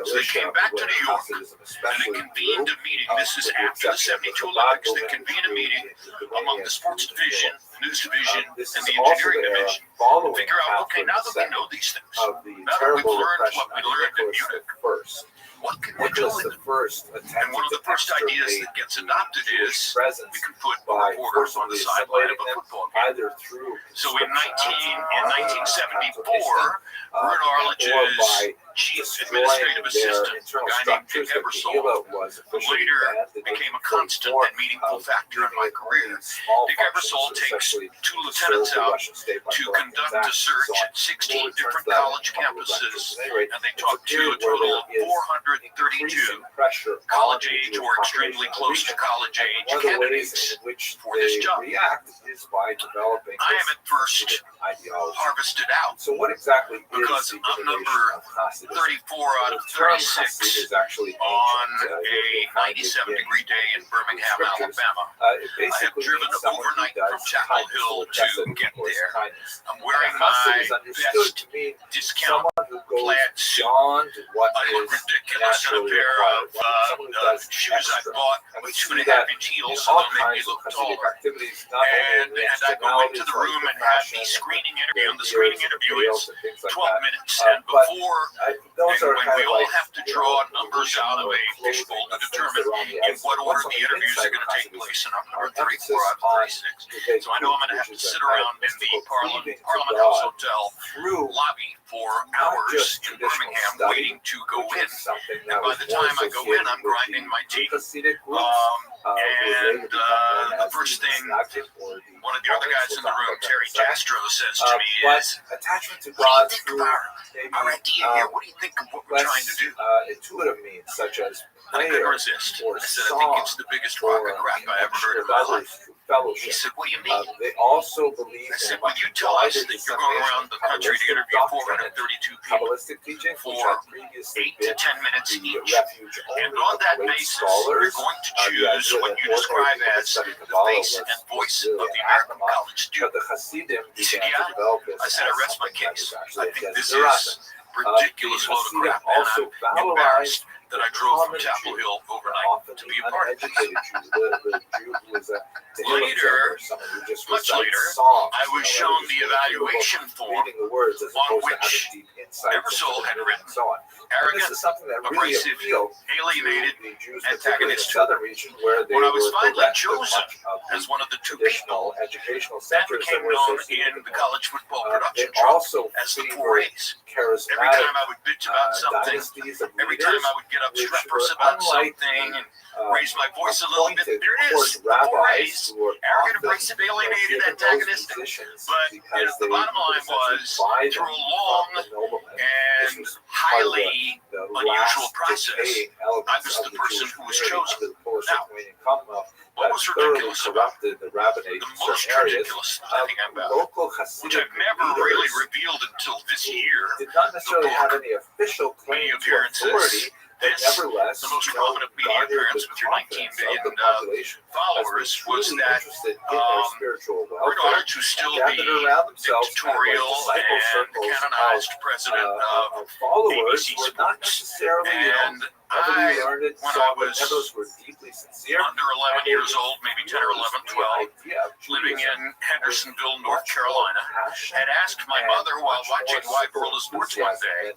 So they came back to New York, and they convened a meeting. This is after the 72 Olympics. They convened a meeting among the sports division, the news division, and the engineering division to figure out, okay, now that we know these things, of the now that we've terrible learned repression what we of learned in Nicholas Munich, I. what can we do Nicholas with the it? First And one of the first ideas that gets adopted is presence we can put a by reporter on the forcibly sideline of assimilating a them football game. either through So in 1974, or Vern Arlich's by chief destroying administrative their assistant, a internal guy named Dick structures that Ebersol, Gila was who officially later banned in became a 1944, constant and meaningful factor in my career. Dick Ebersol takes two lieutenants out to conduct a search at 16 different college campuses, and they talk to a total of 432 college age or extremely close to college age candidates for this job. React is by developing I am at first ideology. harvested out So what exactly because is the I'm innovation number of Hasidism? 34 out of The term 36 Hasid is actually on ancient. a 97-degree day in Birmingham, Alabama. It I have basically driven means someone who overnight does from Chapel kindness Hill or to chesed get or there. kindness. I'm wearing And Hasid my is understood best to mean discount someone who plaid suit. beyond what I look is ridiculous in a naturally pair required. of Someone who does shoes I extra. bought And we with see 2.5 that inch in heels, so all they'll make me kinds of look Hasidic taller. activities, not only in And the I go into externalities the like room the and have fashion the and screening interview, and the beards screening and interview veils is and things like 12 that. minutes, and But before those and are when kind we of all like, have to draw numbers out of a fishbowl to determine in what order the interviews are going to take place, and I'm number 34 out of 36. So I know I'm going to have to sit around in the Parliament House Hotel through lobby for hours in Birmingham waiting to go in. And by the time I go in, I'm grinding my teeth. And the first thing one of the other guys in the room, Terry Castro, says to me is, attachment to what God do you think of our idea here? What do you think of what we're trying to do? intuitive means, such as I couldn't prayer resist. or I said, I think song it's the biggest rock or of crap I ever heard in with my others life. through He fellowship. said, what do you mean? They also believe I in said, a when much you tell us wider that you're going around the country to dissemination of interview doctrine and 432 people Kabbalistic teachings, which for had previously 8 to been 10 minutes the each, refuge and only on of that great basis, scholars, you're going to the choose idea what that you ordinary describe people as study the Kabbalah face was and voice really of the American anathema. college But student. the Hasidim He said, began to yeah. develop this I said, I as rest my something that case. was I actually think against this their is ethics. ridiculous load of Hasidim crap, and also I'm embarrassed valorized that I drove from common Chapel Jew, Hill overnight often to the be a part of this. uneducated Jew, the Jew who was a Later, someone who just much recites later, songs, I was you shown know, the just reading evaluation form reading the words as on opposed to which having deep insights Ebersole into had the meaning written, and so on. And this arrogant, is something that really aggressive, appealed alienated, to the Jews, particularly in the antagonistic. southern region, where they When I was were finally bereft of chosen much of the as one of the 2 traditional people educational that centers became that were known associated in with the college football they production truck also as the favored 4A's. Every charismatic time I would bitch about something, dynasties of every time leaders, I would get which upstreperous were about unlike something the, and raise my voice a little bit, appointed there it court is, the rabbis 4A's. who were Arrogant, often, abrasive, alienated, given those antagonistic. positions But because the they bottom line essentially was, buy through them a long from the noblemen. and This was part of highly the unusual last process, decaying I elements was of the the person Jewish who was community chosen. under the Polish Now, Lithuanian Commonwealth what that was thoroughly ridiculous about corrupted the rabbinate the in most certain areas. ridiculous thing about it, Local which Hasidic I've never really leaders revealed until this year, did not necessarily book, have any official many claim to appearances, authority, but this, nevertheless, the most you know, prominent media garnered appearance the with your 19 confidence million of the population as followers being was truly that interested in their spiritual welfare, to still gathered be around themselves dictatorial kind of like disciple and circles canonized president of of followers ABC who were not Sports. necessarily, And heavily I, learned, when some I of them was others were deeply sincere. under 11 years old, maybe 10 or 11, 12, living in Hendersonville, North Carolina, had asked my mother while watching Wide World of Sports one day,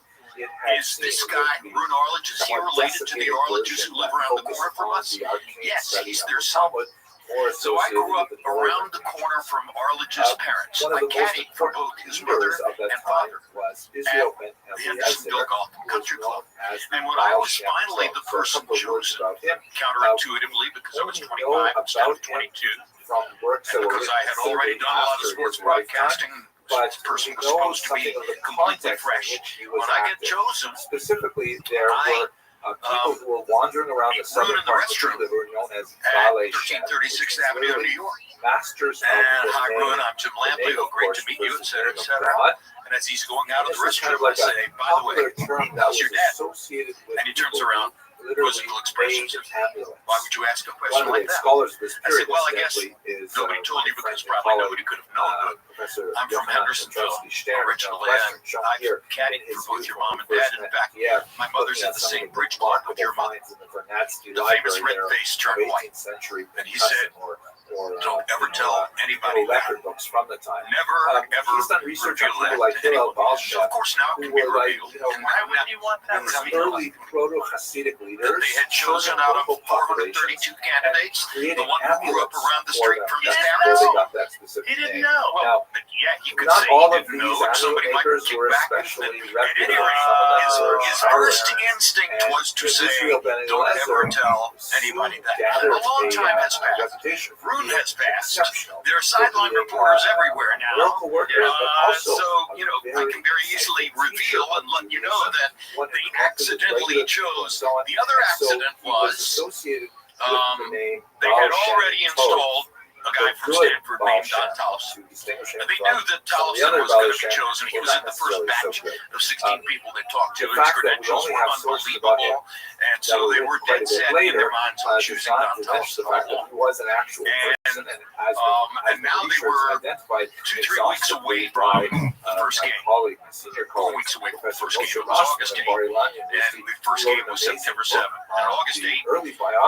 is this guy, Rune Arledge, is he related to the Arledges who live around the corner from us? Yes, he's their son. So I grew up around the corner from Arledge's parents. I caddied for both his mother and father at the Hendersonville Golf and Country Club. And when I was finally the person chosen, counterintuitively, because I was 25 instead of 22, and because I had already done a lot of sports broadcasting, this person was supposed to be completely fresh. When I get chosen, specifically, there were people who were wandering around the southern part of the country that were known as at ballet 1336th Avenue in New York. masters of And the hi, name. Rune, I'm Jim Lampley. Oh, great to meet you, et cetera, et cetera. And as he's going out of the This is kind restroom, of like I a say, by the way, popular term that how's your was dad? associated with And he turns people around, who literally quizzical expressions. made ambulance. Why would you ask a One question of the like that? scholars of this I period, said, well, I guess incidentally, is nobody told you my because friend and probably colleague, nobody could have known, but Professor I'm from Johann Hendersonville Stern, originally, Northwestern, and shown I've here caddied in his for both your mom youth and when we dad. first In met fact, Kiev, my mother's looking in at the some same of the bridge block with your remarkable mother. finds in the Vernadsky The famous Library red there face of turned white. 18th century And he said, don't ever tell anybody that. record books from the time. Never, ever He's done research on reveal people that like to Hillel anyone. Balshav, Of course, now it who can be were like, revealed. you know, And why would you want that these revealed? early proto-Hasidic leaders That they had chosen out of 432 candidates, the one who grew up around the street from his parents. He didn't know. Well, but yeah, he could not say all he of didn't these know, and somebody might makers kick were back. especially At reputable. any rate, his first instinct And was to say, Israel Ben don't ever Eliezer tell anybody that. gathered A long time has passed. reputation for Rune being has passed. exceptional. There are sideline reporters everywhere now. Local workers, but also So, you know, I can very easily reveal and let you know that they accidentally chose. The other accident was associated they had already installed a guy from Stanford named Don Talos. And they knew that Tolleson was going to be chosen. He was in the first batch of 16 people they talked to. His credentials were unbelievable. And so they were dead set in their minds on choosing Don Tolleson all along. And now they were 2-3 weeks away from the first game. 4 weeks away from the first game. It was August 8th. And the first game was September 7th. And August 8th, 1974,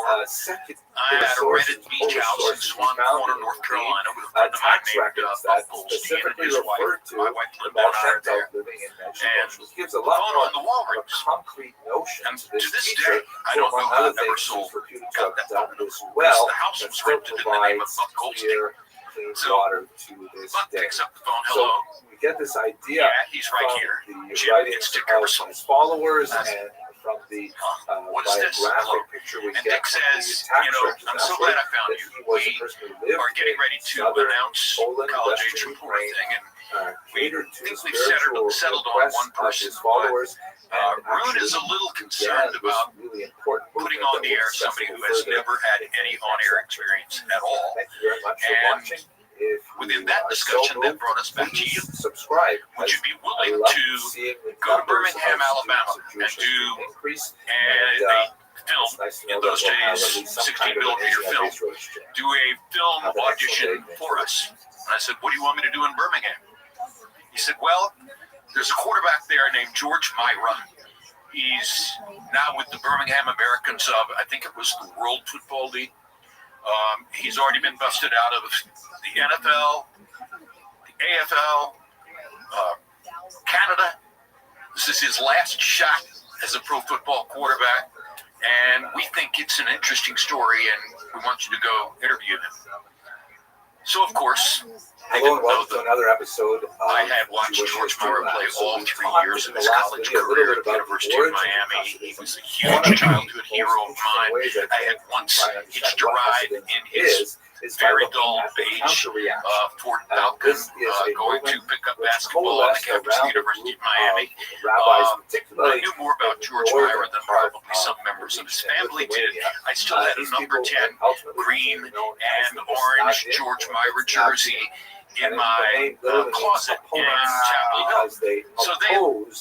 I had a rented beach house in Swan Corner, North Carolina, with a friend of mine named Buck Goldstein and his wife. My wife lived down there. And the phone on the wall rings. And to this day, I don't know how I never sold got that phone number. Because the house was rented in the name of Buck Goldstein. So Buck picks up the phone. Hello. We get this idea. Yeah, he's right here. Jim gets Dick Emerson. Followers and from the what is this? biographic picture we And get Dick says, I'm so glad I found you. We are getting ready to announce the college age report thing, and we think we've settled on one person. Rune is a little concerned about putting on the air somebody who has never had any on-air experience at all. And within that discussion, that brought us back to you. Would you be willing to go to Birmingham, Alabama, and do a film, in those days, 16mm film, do a film audition for us? And I said, what do you want me to do in Birmingham? He said, well, there's a quarterback there named George Myra. He's now with the Birmingham Americans of, I think it was the World Football League. He's already been busted out of the NFL, the AFL, Canada. This is his last shot as a pro football quarterback, and we think it's an interesting story, and we want you to go interview him. So, of course, I didn't know that another episode. I had watched George Myra play all 3 years of his college career at the University of Miami. He was a huge childhood hero of mine. I had once hitched a ride in his very dull beige Ford Falcon, going to pick up basketball on the campus of the University of Miami. I knew more about George Myra than probably some members of his family did. I still had a number 10 green and orange George Myra jersey in my closet in Chapel Hill. So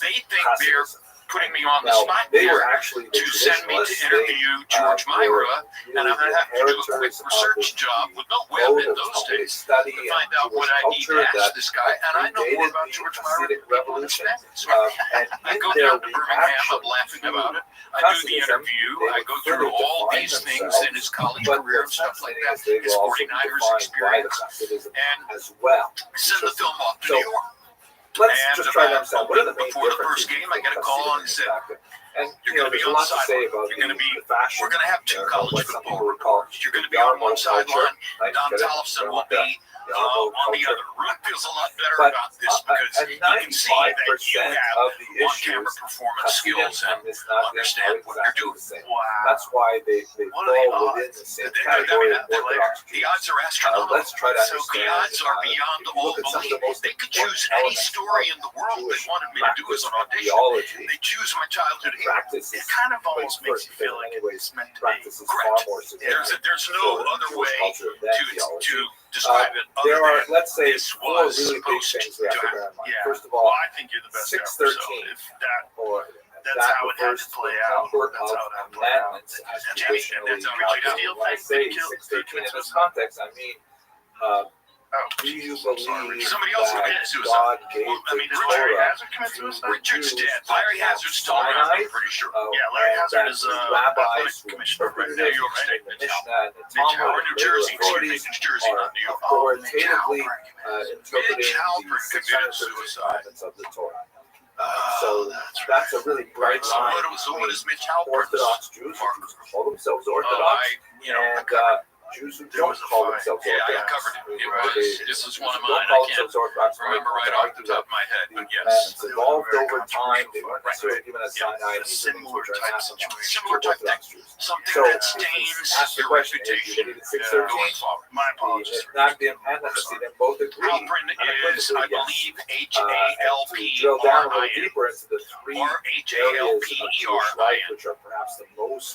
they think they're putting me on the spot there to send me to interview George Myra, and I'm going to have to do a quick research job with no web in those days to find out what I need to ask this guy. And I know more about George Myra than people understand. So I go down to Birmingham, I'm laughing about it. I do the interview, I go through all these things in his college career and stuff like that, his 49ers experience, and send the film off to New York. Let's just try to understand what are the main before the first game, I got a call and said, you're going to be on the sideline. We're going to have 2 college football reporters. You're going to be on one sideline. Don Tollefson will be on the other. Rune feels a lot better about this because he can see that you have on-camera performance skills and understand what you're doing. Wow. That's why they fall within the same category. The odds are astronomical. Let's try to so the odds are beyond all belief. They could choose any story in the world they wanted me to do as an audition. They choose my childhood hero. It kind of almost makes you feel like it's meant to be. Correct. There's no other way to describe it. There are, let's say, this 4 was really big supposed things we have to bear in mind. Yeah. First of all, I think you're the best 613, that's how it has to play out. That's how it has to play out. As traditionally calculated. When I say 613 in this context, I mean, do you believe somebody else committed God suicide? gave Did Larry Hazard commit suicide? Richard's dead. Larry Hazard's still around, I'm pretty sure. Yeah, Larry Hazard is rabbis athletic commissioner right now. New York State, New Jersey, New Jersey, not New York. authoritatively interpreting Mitch Halpern the committed 613 suicide. commandments of the Torah. So that's a really bright So line. what is Mitch Halpern's Orthodox Jews who call themselves Oh, Orthodox, I and Jews who don't call themselves Yeah, I Orthodox. covered it. This is one of Don't mine. call I can't themselves Orthodox. remember right off the top of my head, but yes. It's evolved over time. They weren't necessarily given a Sinai. Similar type situation. Similar type thing. Something So, that stains ask the your question, reputation is it 613? going forward. My apologies. Nagdim and the Hasidim both agree. Halpern is, I believe, To drill down a little H-A-L-P-R-I-N. deeper into the 3 Or areas of Jewish life, H-A-L-P-E-R-I-N. which are perhaps the most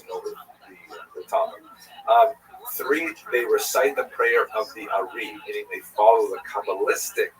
to know the topic. 3, they recite the prayer of the Ari, meaning they follow the Kabbalistic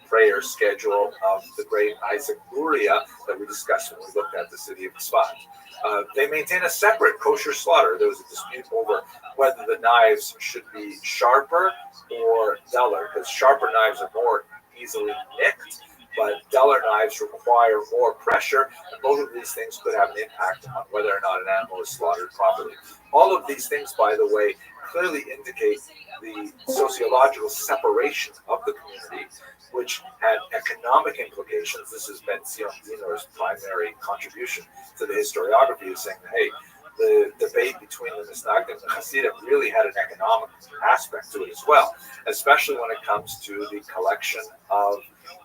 prayer schedule of the great Isaac Luria that we discussed when we looked at the city of Tzfat. They maintain a separate kosher slaughter. There was a dispute over whether the knives should be sharper or duller, because sharper knives are more easily nicked, but duller knives require more pressure, and both of these things could have an impact on whether or not an animal is slaughtered properly. All of these things, by the way, clearly indicate the sociological separation of the community, which had economic implications. This has been Zion Dinor's primary contribution to the historiography, is saying, hey, the debate between the Misnagdim and the Hasidim really had an economic aspect to it as well, especially when it comes to the collection of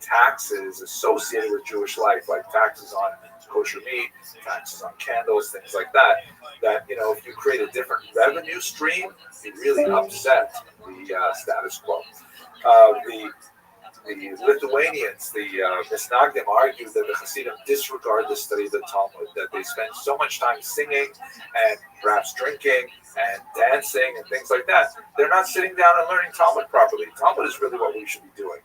taxes associated with Jewish life, like taxes on kosher meat, taxes on candles, things like that, if you create a different revenue stream, you really upset the status quo. The Lithuanians, the Misnagdim, argued that the Hasidim disregard the study of the Talmud, that they spend so much time singing and perhaps drinking and dancing and things like that. They're not sitting down and learning Talmud properly. Talmud is really what we should be doing.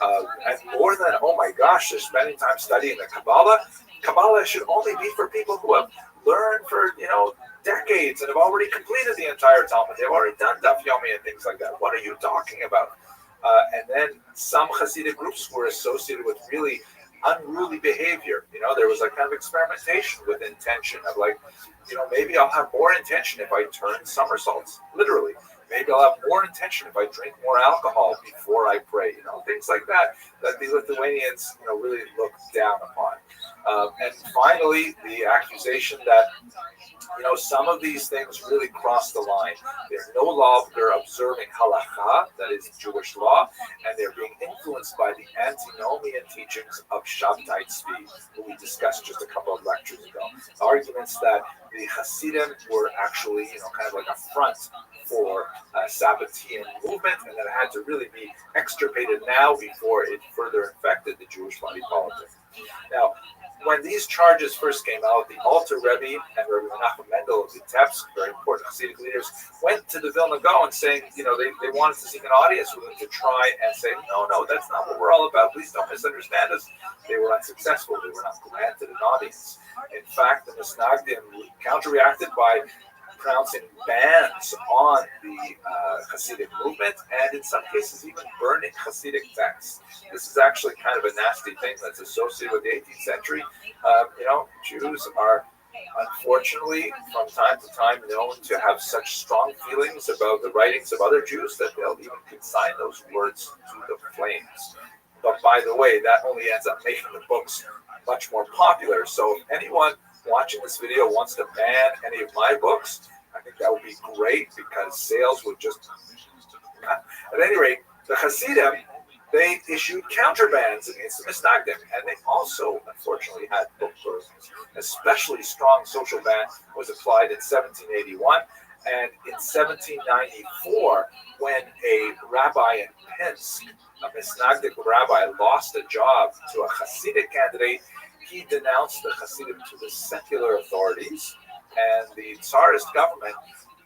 And more than, oh my gosh, they're spending time studying the Kabbalah. Kabbalah should only be for people who have learned for, decades and have already completed the entire Talmud. They've already done Daf Yomi and things like that. What are you talking about? And then some Hasidic groups were associated with really unruly behavior. There was a kind of experimentation with intention of maybe I'll have more intention if I turn somersaults, literally. Maybe I'll have more intention if I drink more alcohol before I pray. Things like that the Lithuanians, really looked down upon. And finally, the accusation that some of these things really cross the line. They're no longer observing halakha, that is Jewish law, and they're being influenced by the antinomian teachings of Shabtai Tzvi, who we discussed just a couple of lectures ago. Arguments that the Hasidim were actually, kind of like a front for Sabbatean movement, and that it had to really be extirpated now before it further infected the Jewish body politic. Now, when these charges first came out, the Alter Rebbe and Rabbi Menachem Mendel of Vitebsk, very important Hasidic leaders, went to the Vilna Gaon saying, they wanted to seek an audience with him to try and say, no, that's not what we're all about. Please don't misunderstand us. They were unsuccessful. They were not granted an audience. In fact, the Misnagdim counter-reacted by pronouncing bans on the Hasidic movement, and in some cases even burning Hasidic texts. This is actually kind of a nasty thing that's associated with the 18th century. Jews are unfortunately from time to time known to have such strong feelings about the writings of other Jews that they'll even consign those words to the flames. But by the way, that only ends up making the books much more popular. So if anyone watching this video wants to ban any of my books, I think that would be great, because sales would just... At any rate, the Hasidim, they issued counterbans against the Misnagdim, and they also, unfortunately, had book bans. Especially strong social ban was applied in 1781, and in 1794, when a rabbi in Pinsk, a Misnagdic rabbi, lost a job to a Hasidic candidate, he denounced the Hasidim to the secular authorities, and the Tsarist government,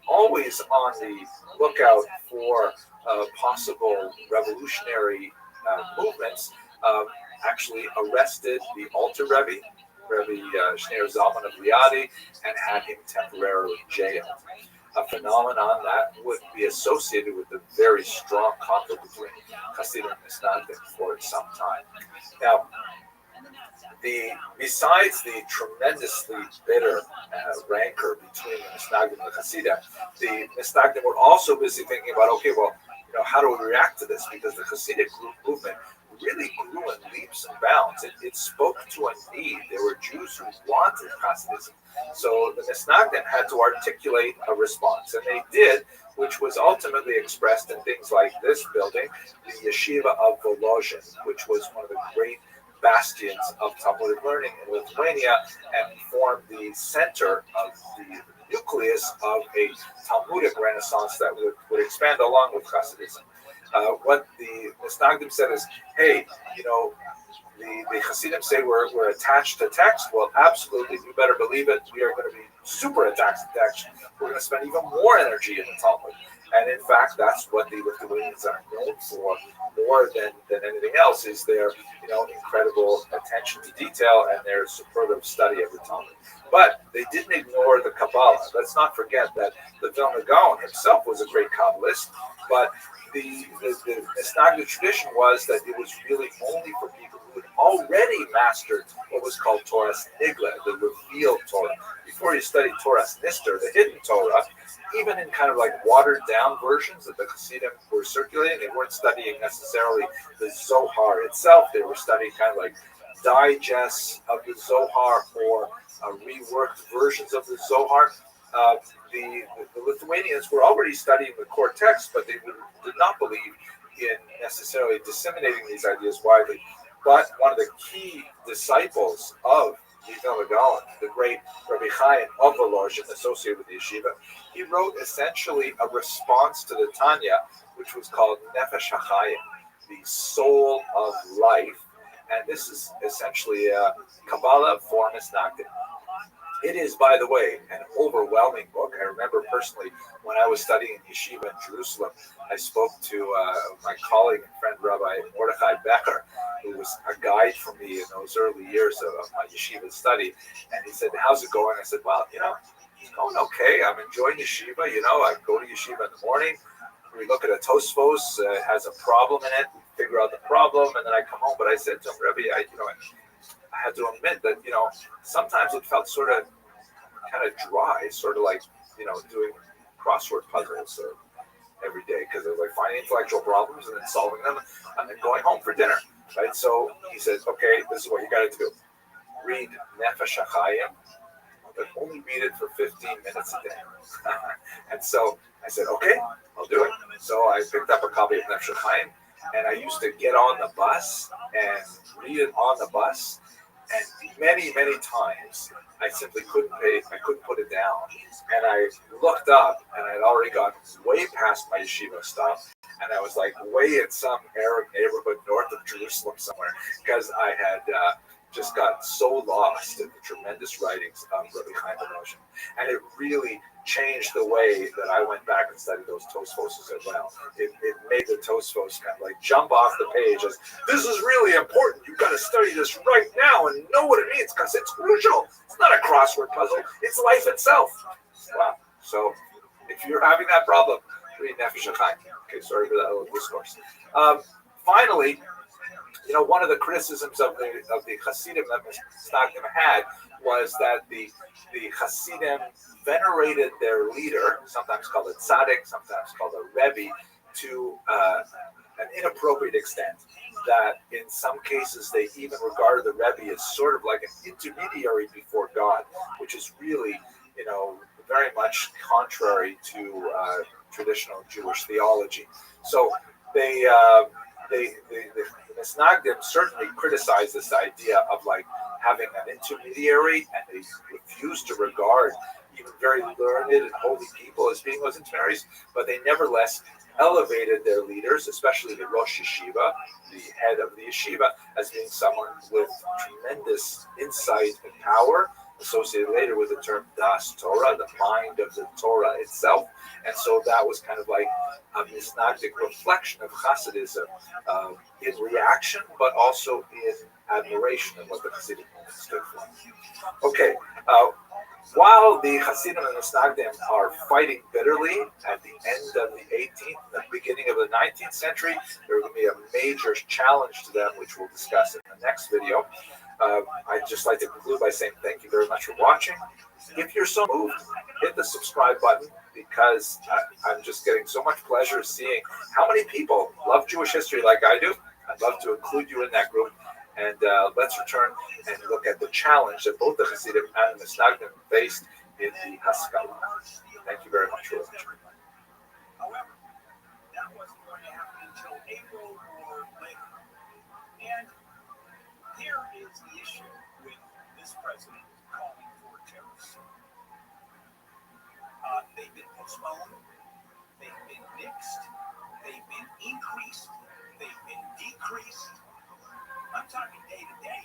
always on the lookout for possible revolutionary movements, actually arrested the Alter Rebbe, Rabbi Shneur Zalman of Liadi, and had him temporarily jailed. A phenomenon that would be associated with the very strong conflict between Hasidim and Misnagdim for some time. Now, besides the tremendously bitter rancor between the Misnagdim and the Hasidim, the Misnagdim were also busy thinking about, how do we react to this? Because the Hasidic movement really grew in leaps and bounds. It spoke to a need. There were Jews who wanted Hasidism. So the Misnagdim had to articulate a response, and they did, which was ultimately expressed in things like this building, the Yeshiva of Volozhin, which was one of the great bastions of Talmudic learning in Lithuania, and formed the center of the nucleus of a Talmudic renaissance that would expand along with Hasidism. What the Misnagdim said is, hey, the Hasidim say we're attached to text. Well, absolutely, you better believe it. We are going to be super attached. We're going to spend even more energy in the Talmud. And in fact, that's what the Lithuanians are known for more than anything else, is their incredible attention to detail and their superlative study of the Talmud. But they didn't ignore the Kabbalah. Let's not forget that the Vilna Gaon himself was a great Kabbalist, but the Misnagdic tradition was that it was really only for people who had already mastered what was called Torah Nigla, the revealed Torah. Before you studied Torah Nister, the hidden Torah, even in kind of like watered down versions that the Hasidim were circulating, they weren't studying necessarily the Zohar itself. They were studying kind of like digests of the Zohar or reworked versions of the Zohar. The Lithuanians were already studying the core text, but they did not believe in necessarily disseminating these ideas widely. But one of the key disciples of the Vilna Gaon, the great Rabbi Chaim of Volozhin, associated with the yeshiva, he wrote essentially a response to the Tanya, which was called Nefesh HaChaim, the soul of life. And this is essentially a Kabbalah for Misnagdim. It is, by the way, an overwhelming book. I remember personally when I was studying in yeshiva in Jerusalem, I spoke to my colleague and friend Rabbi Mordechai Becker, who was a guide for me in those early years of my yeshiva study. And he said, "How's it going?" I said, "Well, it's going okay. I'm enjoying yeshiva. I go to yeshiva in the morning. We look at a Tosfos, it has a problem in it. We figure out the problem, and then I come home." But I said to him, "Rebbe, I had to admit that, sometimes it felt sort of kind of dry, sort of like, doing crossword puzzles every day, because it was like finding intellectual problems and then solving them and then going home for dinner, right?" So he says, "Okay, this is what you got to do. Read Nefesh HaChaim, but only read it for 15 minutes a day." And so I said, "Okay, I'll do it." So I picked up a copy of Nefesh HaChaim, and I used to get on the bus and read it on the bus. And many, many times, I simply couldn't put it down. And I looked up, and I had already gone way past my yeshiva stuff, and I was like way in some Arab neighborhood north of Jerusalem somewhere, because I had just got so lost in the tremendous writings of Rabbi Chaim Volozhin. And it really changed the way that I went back and studied those Tosfos as well. It made the Tosfos kind of like jump off the page as, this is really important. You've got to study this right now and know what it means, because it's crucial. It's not a crossword puzzle. It's life itself. Wow. So if you're having that problem, read Nefesh HaChaim. Okay, sorry for that little discourse. Finally, one of the criticisms of the Hasidim that Misnagdim had was that the Hasidim venerated their leader, sometimes called a tzaddik, sometimes called a rebbe, to an inappropriate extent. That in some cases they even regarded the rebbe as sort of like an intermediary before God, which is really, very much contrary to traditional Jewish theology. So the Misnagdim certainly criticized this idea of like having an intermediary, and they refused to regard even very learned and holy people as being those intermediaries, but they nevertheless elevated their leaders, especially the Rosh Yeshiva, the head of the yeshiva, as being someone with tremendous insight and power, associated later with the term Das Torah, the mind of the Torah itself. And so that was kind of like a Misnagdic reflection of Hasidism in reaction, but also in admiration of what the Hasidim stood for. Okay, while the Hasidim and Misnagdim are fighting bitterly at the end of the 18th, the beginning of the 19th century, there will be a major challenge to them, which we'll discuss in the next video. I'd just like to conclude by saying thank you very much for watching. If you're so moved, hit the subscribe button, because I'm just getting so much pleasure seeing how many people love Jewish history like I do. I'd love to include you in that group. And let's return and look at the challenge that both the Hasidim and the Misnagdim faced in the Haskalah. Thank you very much for watching. However, that wasn't going to happen until April or later. And here is the issue with this president calling for terrorism. They've been postponed, they've been mixed, they've been increased, they've been decreased. I'm talking day to day.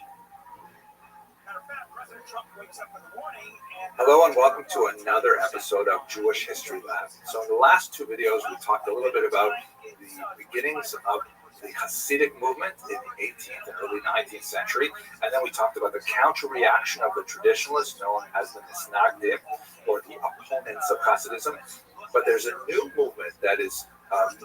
Matter of fact, right Trump wakes up in the morning and Hello and welcome to another episode of Jewish History Lab. So in the last two videos, we talked a little bit about the beginnings of the Hasidic movement in the 18th and early 19th century, and then we talked about the counter-reaction of the traditionalists known as the Misnagdim, or the opponents of Hasidism. But there's a new movement that is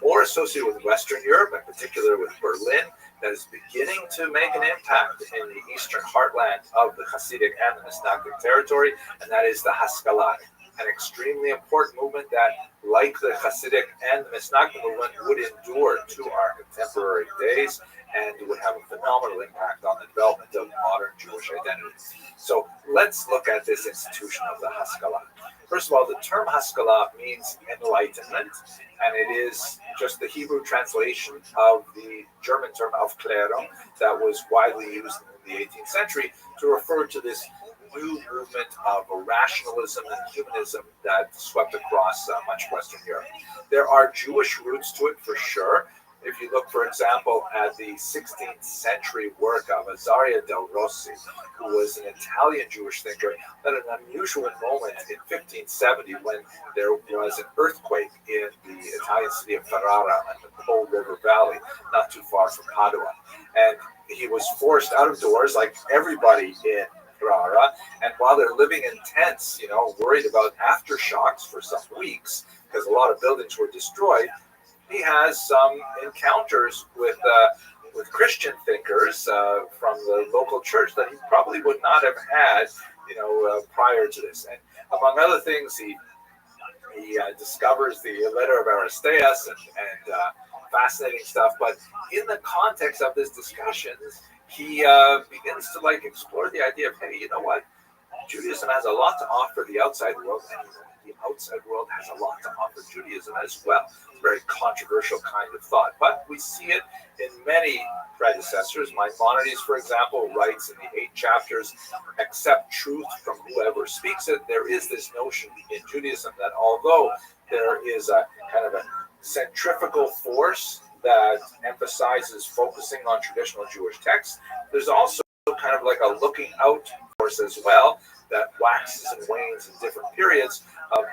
more associated with Western Europe, in particular with Berlin, that is beginning to make an impact in the eastern heartland of the Hasidic and the Misnagdic territory, and that is the Haskalah, an extremely important movement that, like the Hasidic and the Misnagdic movement, would endure to our contemporary days and would have a phenomenal impact on the development of modern Jewish identity. So let's look at this institution of the Haskalah. First of all, the term Haskalah means enlightenment, and it is just the Hebrew translation of the German term Aufklärung that was widely used in the 18th century to refer to this new movement of rationalism and humanism that swept across much of Western Europe. There are Jewish roots to it for sure. If you look, for example, at the 16th century work of Azaria del Rossi, who was an Italian Jewish thinker, at an unusual moment in 1570 when there was an earthquake in the Italian city of Ferrara in the Po River Valley, not too far from Padua. And he was forced out of doors, like everybody in Ferrara, and while they're living in tents, worried about aftershocks for some weeks, because a lot of buildings were destroyed, he has some encounters with Christian thinkers from the local church that he probably would not have had, prior to this. And among other things, he discovers the letter of Aristeas and fascinating stuff. But in the context of this discussions, he begins to explore the idea of, hey, you know what? Judaism has a lot to offer the outside world, and the outside world has a lot to offer Judaism as well. It's a very controversial kind of thought, but we see it in many predecessors. Maimonides, for example, writes in the 8 chapters, accept truth from whoever speaks it. There is this notion in Judaism that although there is a kind of a centrifugal force that emphasizes focusing on traditional Jewish texts, there's also kind of a looking out force as well that waxes and wanes in different periods.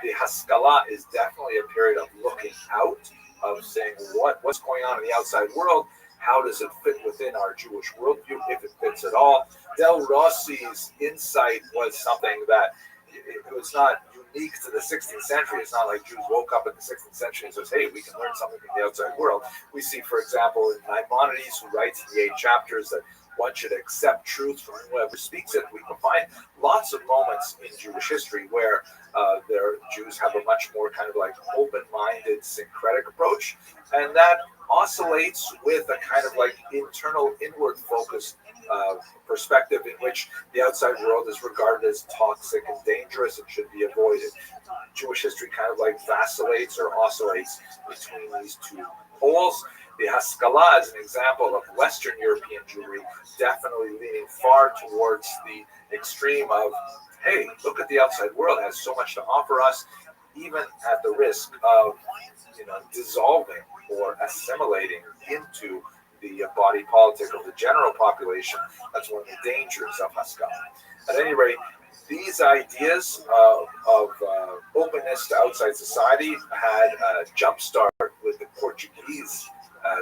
The Haskalah is definitely a period of looking out, of saying what's going on in the outside world, how does it fit within our Jewish worldview, if it fits at all. Del Rossi's insight was something that it was not unique to the 16th century. It's not like Jews woke up in the 16th century and says, hey, we can learn something from the outside world. We see, for example, in Maimonides, who writes in the 8 chapters that one should accept truth from whoever speaks it. We can find lots of moments in Jewish history where Jews have a much more kind of open-minded, syncretic approach, and that oscillates with a kind of internal, inward-focused perspective in which the outside world is regarded as toxic and dangerous and should be avoided. Jewish history kind of vacillates or oscillates between these two poles. The Haskalah is an example of Western European Jewry definitely leaning far towards the extreme of, hey, look at the outside world, it has so much to offer us, even at the risk of dissolving or assimilating into the body politic of the general population. That's one of the dangers of Haskalah. At any rate, these ideas of openness to outside society had a jump start with the Portuguese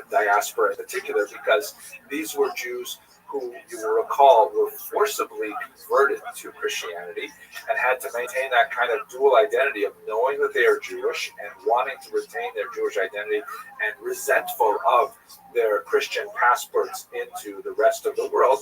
diaspora in particular, because these were Jews who, you will recall, were forcibly converted to Christianity and had to maintain that kind of dual identity of knowing that they are Jewish and wanting to retain their Jewish identity and resentful of their Christian passports into the rest of the world.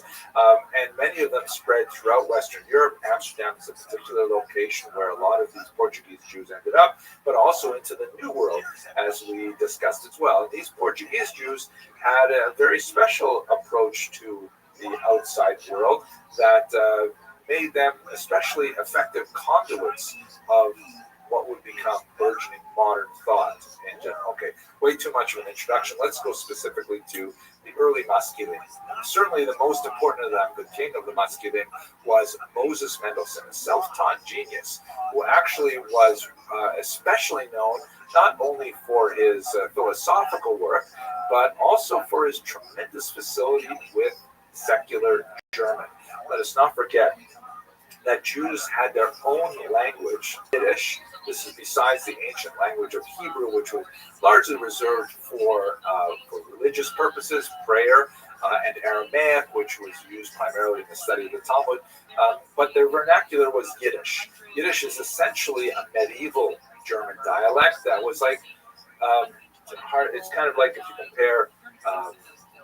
And many of them spread throughout Western Europe. Amsterdam is a particular location where a lot of these Portuguese Jews ended up, but also into the New World, as we discussed as well. And these Portuguese Jews had a very special approach to the outside world that made them especially effective conduits of what would become burgeoning modern thought in general. Okay, way too much of an introduction. Let's go specifically to the early Maskilim. Certainly the most important of them, the king of the Maskilim, was Moses Mendelssohn, a self-taught genius, who actually was especially known not only for his philosophical work, but also for his tremendous facility with secular German. Let us not forget that Jews had their own language, Yiddish. This is besides the ancient language of Hebrew, which was largely reserved for religious purposes, prayer, and Aramaic, which was used primarily in the study of the Talmud. But their vernacular was Yiddish. Yiddish is essentially a medieval German dialect that was like, it's kind of like if you compare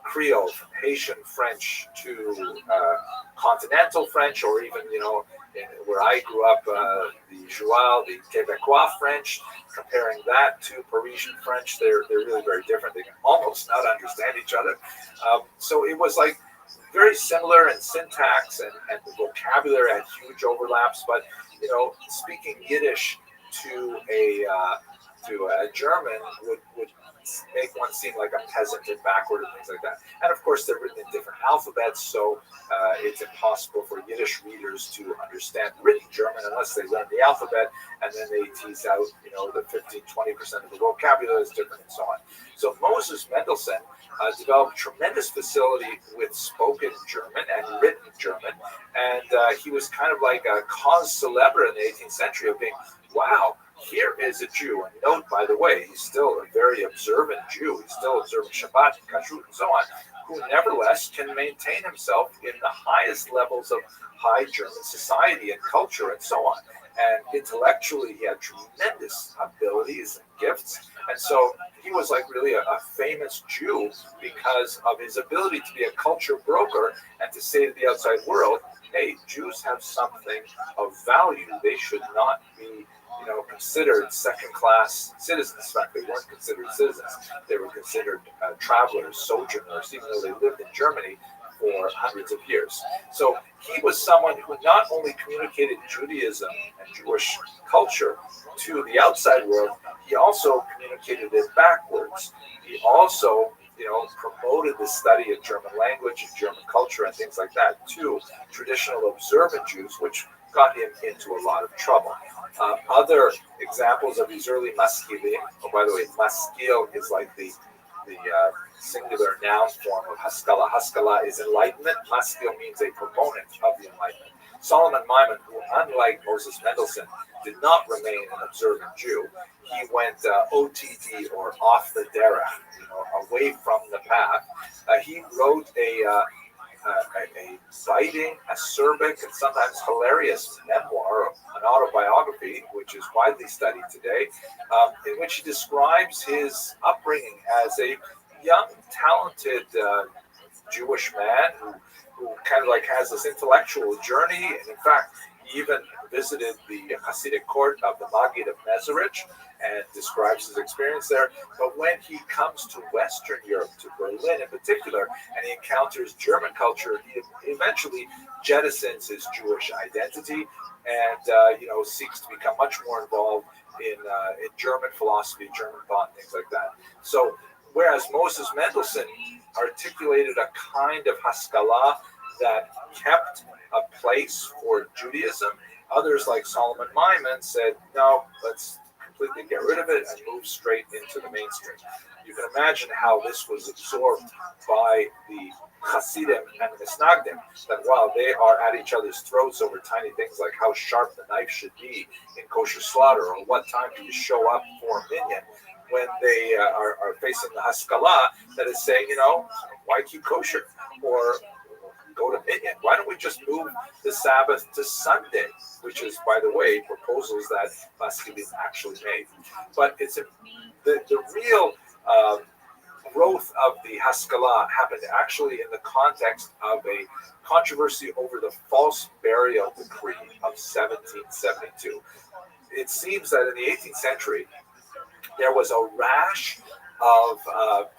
Creole, Haitian French to continental French, or even, where I grew up, the Joual, the Quebecois French, comparing that to Parisian French, they're really very different. They can almost not understand each other. So it was like very similar in syntax, and the vocabulary had huge overlaps. But speaking Yiddish to a German would make one seem like a peasant and backward and things like that. And of course, they're written in different alphabets, so it's impossible for Yiddish readers to understand written German unless they learn the alphabet, and then they tease out, the 15-20% of the vocabulary is different and so on. So Moses Mendelssohn developed tremendous facility with spoken German and written German, and he was kind of like a cause célèbre in the 18th century of being, wow, here is a Jew. And note, by the way, he's still a very observant Jew. He's still observing Shabbat, Kashrut, and so on, who nevertheless can maintain himself in the highest levels of high German society and culture and so on. And intellectually, he had tremendous abilities and gifts. And so he was like really a famous Jew because of his ability to be a culture broker and to say to the outside world, hey, Jews have something of value. They should not be considered second-class citizens. In fact, they weren't considered citizens. They were considered travelers, sojourners, even though they lived in Germany for hundreds of years. So he was someone who not only communicated Judaism and Jewish culture to the outside world, he also communicated it backwards. He also promoted the study of German language and German culture and things like that to traditional observant Jews, which got him into a lot of trouble. Other examples of these early maskilim, by the way, maskil is like the singular noun form of haskala. Haskala is enlightenment. Maskil means a proponent of the enlightenment. Solomon Maimon, who unlike Moses Mendelssohn, did not remain an observant Jew. He went OTD, or off the derech, away from the path. He wrote a biting, acerbic, and sometimes hilarious memoir, an autobiography, which is widely studied today, in which he describes his upbringing as a young, talented Jewish man who kind of like has this intellectual journey. And in fact, he even visited the Hasidic court of the Maggid of Mezerich and describes his experience there. But when he comes to Western Europe, to Berlin in particular, and he encounters German culture, he eventually jettisons his Jewish identity and seeks to become much more involved in German philosophy, German thought, and things like that. So whereas Moses Mendelssohn articulated a kind of Haskalah that kept a place for Judaism, others like Solomon Maimon said, no, let's completely get rid of it and move straight into the mainstream. You can imagine how this was absorbed by the Hasidim and the Misnagdim, that while they are at each other's throats over tiny things like how sharp the knife should be in kosher slaughter, or what time do you show up for a minyan, when they are facing the Haskalah that is saying, why keep kosher? Or go to minyan. Why don't we just move the Sabbath to Sunday? Which is, by the way, proposals that Maskilim actually made. But it's the real growth of the Haskalah happened actually in the context of a controversy over the false burial decree of 1772. It seems that in the 18th century, there was a rash of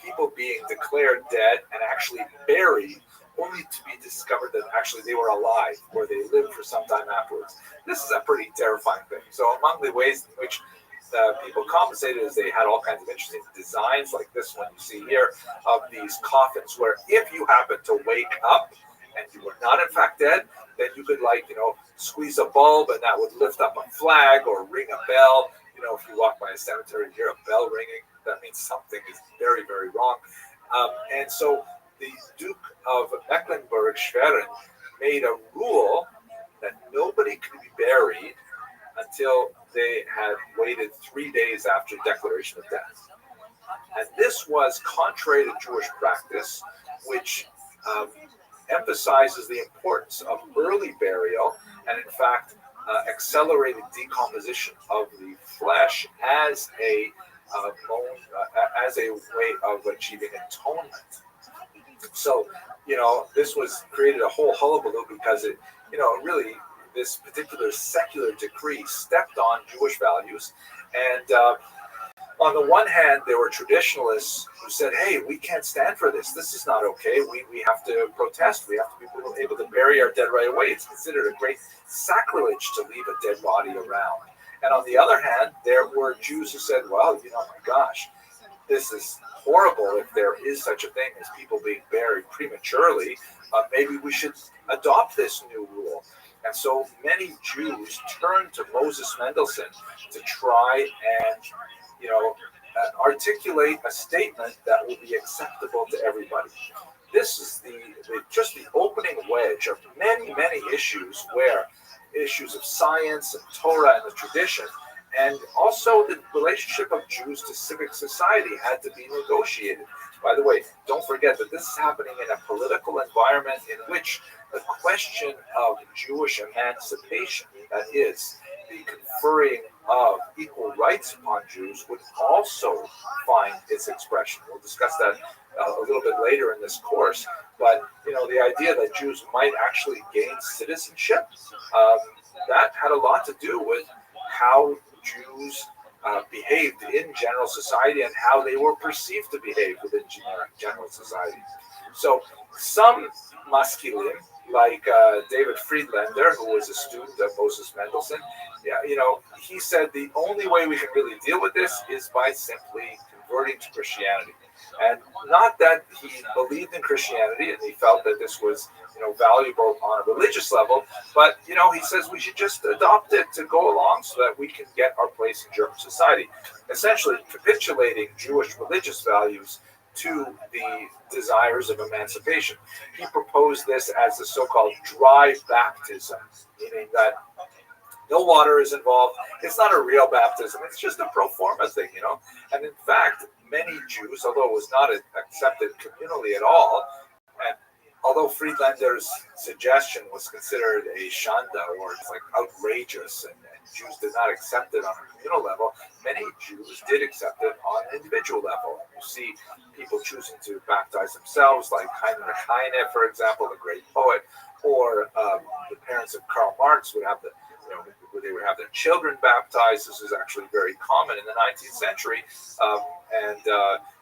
people being declared dead and actually buried, only to be discovered that actually they were alive or they lived for some time afterwards. This is a pretty terrifying thing. So among the ways in which people compensated is they had all kinds of interesting designs like this one you see here of these coffins where if you happen to wake up and you were not in fact dead, then you could squeeze a bulb and that would lift up a flag or ring a bell. If you walk by a cemetery and hear a bell ringing, that means something is very, very wrong. And so the Duke of Mecklenburg-Schwerin made a rule that nobody could be buried until they had waited 3 days after declaration of death. And this was contrary to Jewish practice, which emphasizes the importance of early burial and, in fact, accelerated decomposition of the flesh as a way of achieving atonement. So, this was created a whole hullabaloo because it, really, this particular secular decree stepped on Jewish values. And on the one hand, there were traditionalists who said, hey, we can't stand for this. This is not okay. We have to protest. We have to be able to bury our dead right away. It's considered a great sacrilege to leave a dead body around. And on the other hand, there were Jews who said, well, my gosh, this is horrible if there is such a thing as people being buried prematurely. Maybe we should adopt this new rule. And so many Jews turned to Moses Mendelssohn to try and, articulate a statement that will be acceptable to everybody. This is just the opening wedge of many, many issues where issues of science and Torah and the tradition, and also the relationship of Jews to civic society had to be negotiated. By the way, don't forget that this is happening in a political environment in which the question of Jewish emancipation, that is, the conferring of equal rights upon Jews, would also find its expression. We'll discuss that a little bit later in this course. But, the idea that Jews might actually gain citizenship, that had a lot to do with how Jews behaved in general society and how they were perceived to behave within general society. So some maskilim, like David Friedlander, who was a student of Moses Mendelssohn, he said the only way we can really deal with this is by simply converting to Christianity. And not that he believed in Christianity and he felt that this was, valuable on a religious level, but, he says we should just adopt it to go along so that we can get our place in German society. Essentially capitulating Jewish religious values to the desires of emancipation. He proposed this as the so-called dry baptism, meaning that no water is involved. It's not a real baptism. It's just a pro forma thing, And in fact, many Jews, although it was not accepted communally at all, and although Friedlander's suggestion was considered a shanda, or it's like outrageous, and Jews did not accept it on a communal level, many Jews did accept it on an individual level. You see people choosing to baptize themselves, like Heinrich Heine, for example, the great poet, or the parents of Karl Marx would have they would have their children baptized. This was actually very common in the 19th century, and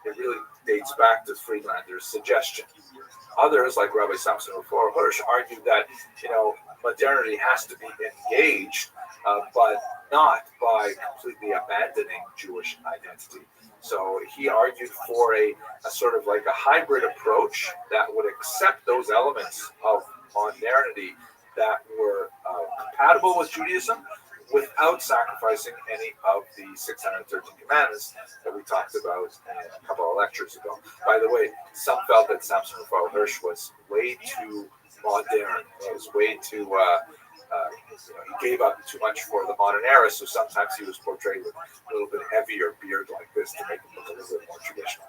it really dates back to Friedlander's suggestion. Others, like Rabbi Samson Raphael Hirsch, argued that modernity has to be engaged, but not by completely abandoning Jewish identity. So he argued for a sort of like a hybrid approach that would accept those elements of modernity that were compatible with Judaism without sacrificing any of the 613 commandments that we talked about a couple of lectures ago. By the way, some felt that Samson Raphael Hirsch was way too modern. It was way too, he gave up too much for the modern era, so sometimes he was portrayed with a little bit heavier beard like this to make him look a little bit more traditional.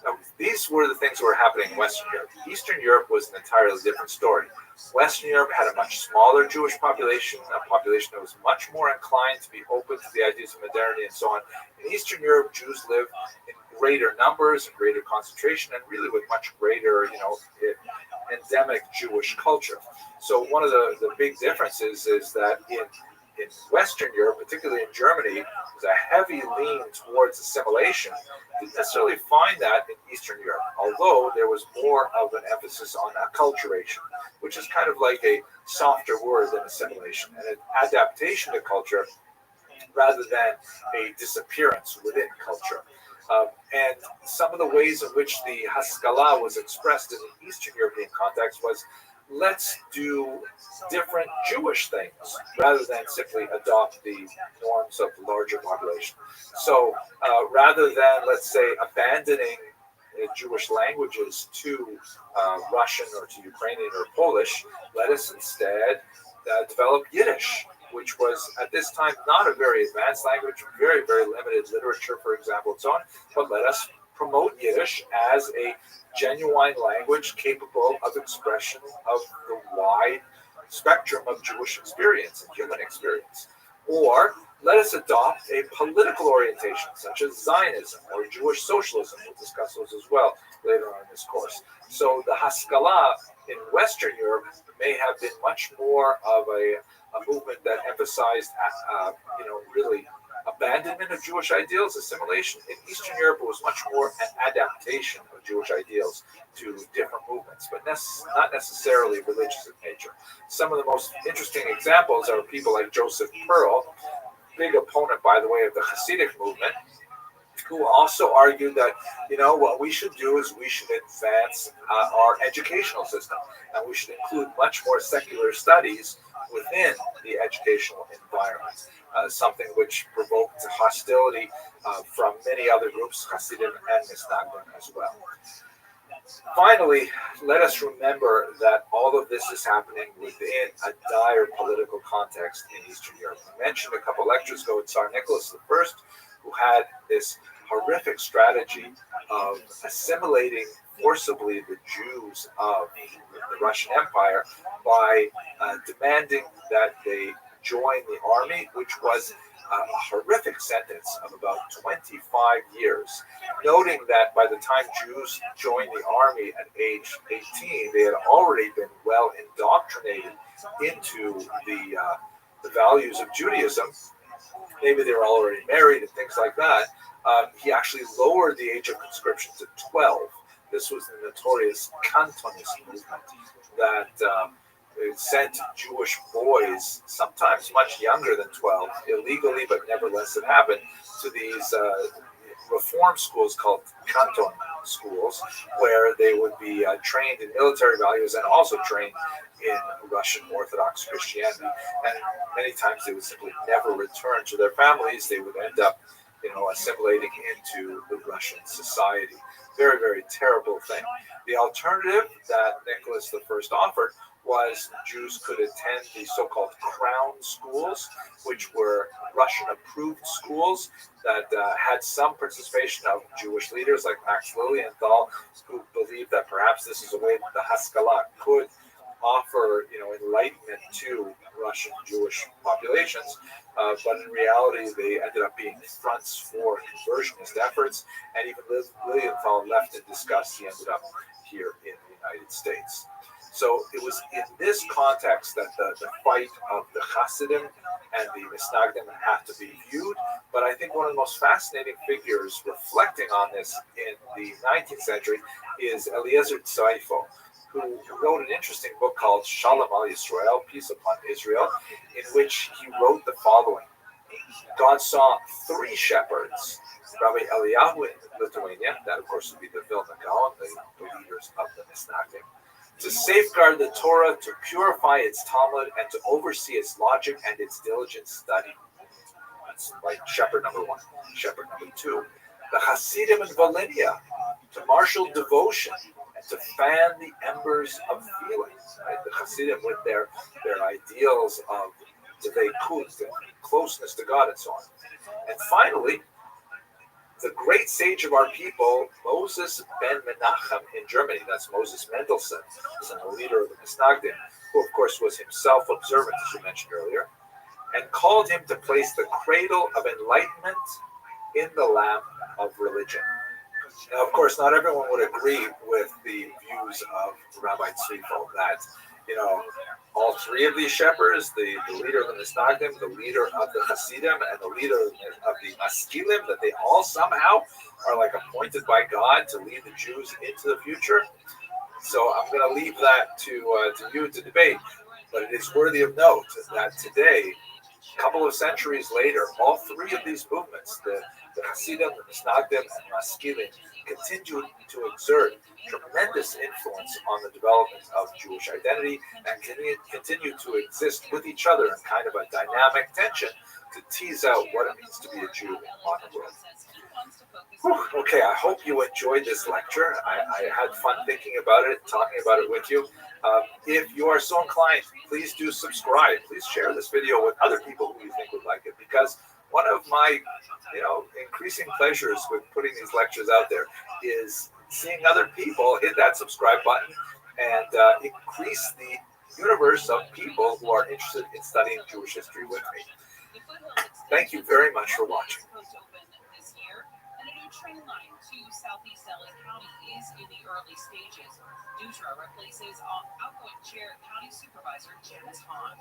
Now, these were the things that were happening in Western Europe. Eastern Europe was an entirely different story. Western Europe had a much smaller Jewish population, a population that was much more inclined to be open to the ideas of modernity and so on. In Eastern Europe, Jews lived in greater numbers and greater concentration, and really with much greater, endemic Jewish culture. So one of the big differences is that in Western Europe, particularly in Germany, was a heavy lean towards assimilation. Didn't necessarily find that in Eastern Europe, although there was more of an emphasis on acculturation, which is kind of like a softer word than assimilation, and an adaptation to culture rather than a disappearance within culture. And some of the ways in which the Haskalah was expressed in the Eastern European context was, let's do different Jewish things rather than simply adopt the norms of the larger population. So rather than, let's say, abandoning Jewish languages to Russian or to Ukrainian or Polish, let us instead developed Yiddish, which was at this time not a very advanced language, very, very limited literature, for example, and so on, but let us promote Yiddish as a genuine language capable of expression of the wide spectrum of Jewish experience and human experience. Or let us adopt a political orientation, such as Zionism or Jewish socialism. We'll discuss those as well later on in this course. So the Haskalah in Western Europe may have been much more of a movement that emphasized, really abandonment of Jewish ideals, assimilation. In Eastern Europe, it was much more an adaptation of Jewish ideals to different movements, but not necessarily religious in nature. Some of the most interesting examples are people like Joseph Pearl, big opponent, by the way, of the Hasidic movement, who also argued that, what we should do is we should advance our educational system, and we should include much more secular studies within the educational environment, something which provoked hostility from many other groups, Hasidim and Misnagdim as well. Finally, let us remember that all of this is happening within a dire political context in Eastern Europe. I mentioned a couple lectures ago Tsar Nicholas I, who had this horrific strategy of assimilating forcibly the Jews of the Russian Empire by demanding that they join the army, which was a horrific sentence of about 25 years, noting that by the time Jews joined the army at age 18, they had already been well indoctrinated into the values of Judaism. Maybe they were already married and things like that. He actually lowered the age of conscription to 12. This was the notorious Cantonist movement that sent Jewish boys, sometimes much younger than 12, illegally, but nevertheless it happened, to these reform schools called Canton schools, where they would be trained in military values and also trained in Russian Orthodox Christianity. And many times they would simply never return to their families. They would end up, assimilating into the Russian society. Very, very terrible thing. The alternative that Nicholas I offered was Jews could attend the so-called crown schools, which were Russian-approved schools that had some participation of Jewish leaders like Max Lilienthal, who believed that perhaps this is a way that the Haskalah could offer, enlightenment to Russian Jewish populations. But in reality, they ended up being fronts for conversionist efforts, and even Lilienthal left in disgust. He ended up here in the United States. So it was in this context that the fight of the Hasidim and the Misnagdim had to be viewed. But I think one of the most fascinating figures reflecting on this in the 19th century is Eliezer Tzaifo, who wrote an interesting book called Shalom al Yisrael, Peace Upon Israel, in which he wrote the following. God saw three shepherds, Rabbi Eliyahu in Lithuania, that of course would be the Vilna Gaon, the leaders of the Misnagdim, to safeguard the Torah, to purify its Talmud, and to oversee its logic and its diligent study. That's like shepherd number one. Shepherd number two, the Hasidim in Volhynia, to marshal devotion and to fan the embers of feeling. Right? The Hasidim with their ideals of Dveikut and closeness to God and so on. And finally, the great sage of our people, Moses ben Menachem in Germany, that's Moses Mendelssohn, is the leader of the Misnagdim, who of course was himself observant, as we mentioned earlier, and called him to place the cradle of enlightenment in the lamp of religion. Now, of course, not everyone would agree with the views of Rabbi Tzvifel that, all three of these shepherds, the leader of the Misnagdim, the leader of the Hasidim, and the leader of the Maskilim, that they all somehow are like appointed by God to lead the Jews into the future. So I'm going to leave that to you to debate. But it is worthy of note that today, a couple of centuries later, all three of these movements, the Hasidim, the Misnagdim, and Maskilim, continue to exert tremendous influence on the development of Jewish identity and continue to exist with each other in kind of a dynamic tension to tease out what it means to be a Jew in the modern world. Okay, I hope you enjoyed this lecture. I had fun thinking about it, talking about it with you. If you are so inclined, please do subscribe. Please share this video with other people who you think would like it, because one of my, increasing pleasures with putting these lectures out there is seeing other people hit that subscribe button and increase the universe of people who are interested in studying Jewish history with me. Thank you very much for watching. And a new train line to southeast LA County is in the early stages. Dutra replaces outgoing chair County Supervisor Janice Hahn.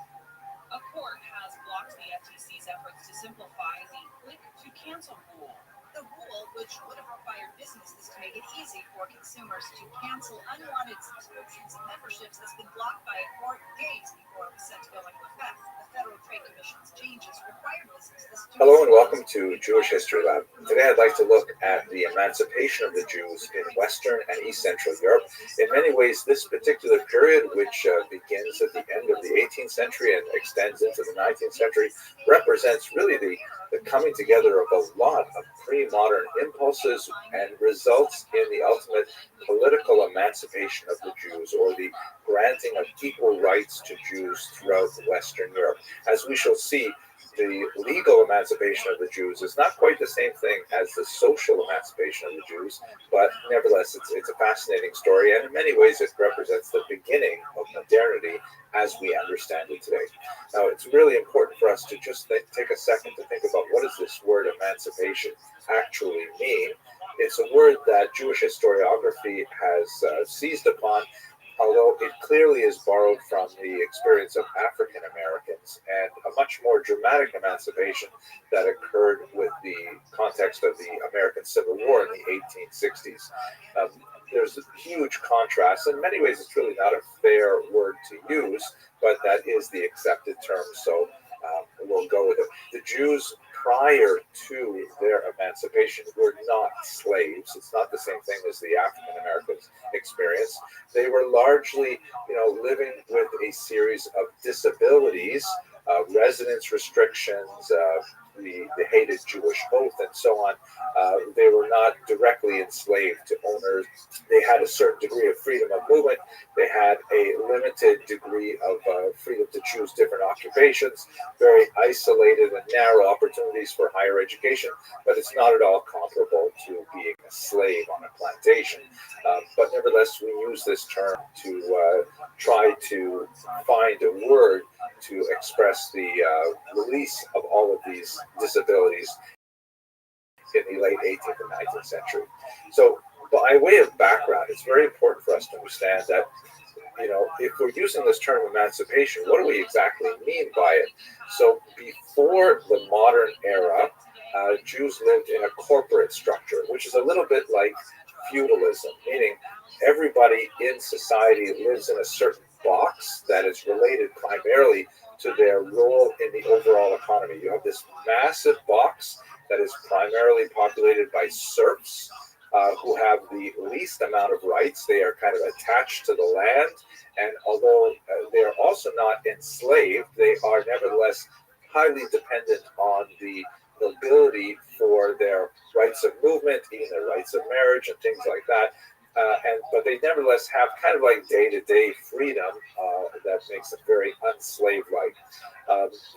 A court has blocked the FTC's efforts to simplify the click-to-cancel rule. The rule, which would have required businesses to make it easy for consumers to cancel unwanted subscriptions and memberships, has been blocked by a court days before it was set to go into effect. The Federal Trade Commission's changes required businesses to... Hello and welcome to Jewish History Lab. Today I'd like to look at the emancipation of the Jews in Western and East Central Europe. In many ways, this particular period, which begins at the end of the 18th century and extends into the 19th century, represents really the coming together of a lot of pre-modern impulses and results in the ultimate political emancipation of the Jews, or the granting of equal rights to Jews throughout Western Europe. As we shall see, the legal emancipation of the Jews is not quite the same thing as the social emancipation of the Jews, but nevertheless, it's a fascinating story, and in many ways it represents the beginning of modernity as we understand it today. Now, it's really important for us to just take a second to think about what does this word emancipation actually mean. It's a word that Jewish historiography has seized upon, although it clearly is borrowed from the experience of African Americans and a much more dramatic emancipation that occurred with the context of the American Civil War in the 1860s. There's a huge contrast. In many ways, it's really not a fair word to use, but that is the accepted term, so we'll go with it. The Jews prior to their emancipation were not slaves. It's not the same thing as the African Americans experience. They were largely, living with a series of disabilities, residence restrictions, the hated Jewish oath, and so on. They were not directly enslaved to owners. They had a certain degree of freedom of movement. They had a limited degree of freedom to choose different occupations, very isolated and narrow opportunities for higher education, but it's not at all comparable to being a slave on a plantation. But nevertheless, we use this term to try to find a word to express the release of all of these disabilities in the late 18th and 19th century. So by way of background, it's very important for us to understand that, if we're using this term emancipation, what do we exactly mean by it? So before the modern era, Jews lived in a corporate structure, which is a little bit like feudalism, meaning everybody in society lives in a certain box that is related primarily to their role in the overall economy. You have this massive box that is primarily populated by serfs who have the least amount of rights. They are kind of attached to the land, and although they are also not enslaved, they are nevertheless highly dependent on the nobility for their rights of movement, even their rights of marriage and things like that. But they nevertheless have kind of like day-to-day freedom that makes it very unslave-like.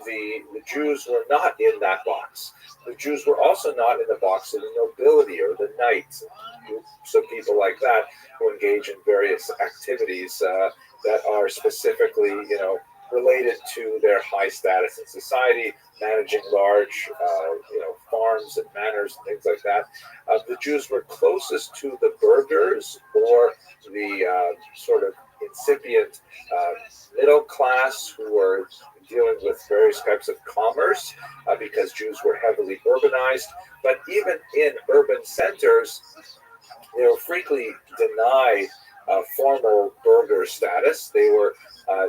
The Jews were not in that box. The Jews were also not in the box of the nobility or the knights, groups of people like that who engage in various activities that are specifically, related to their high status in society, managing large, farms and manors and things like that. The Jews were closest to the burghers, or the sort of incipient middle class who were dealing with various types of commerce because Jews were heavily urbanized. But even in urban centers, they were frequently denied formal burgher status. They were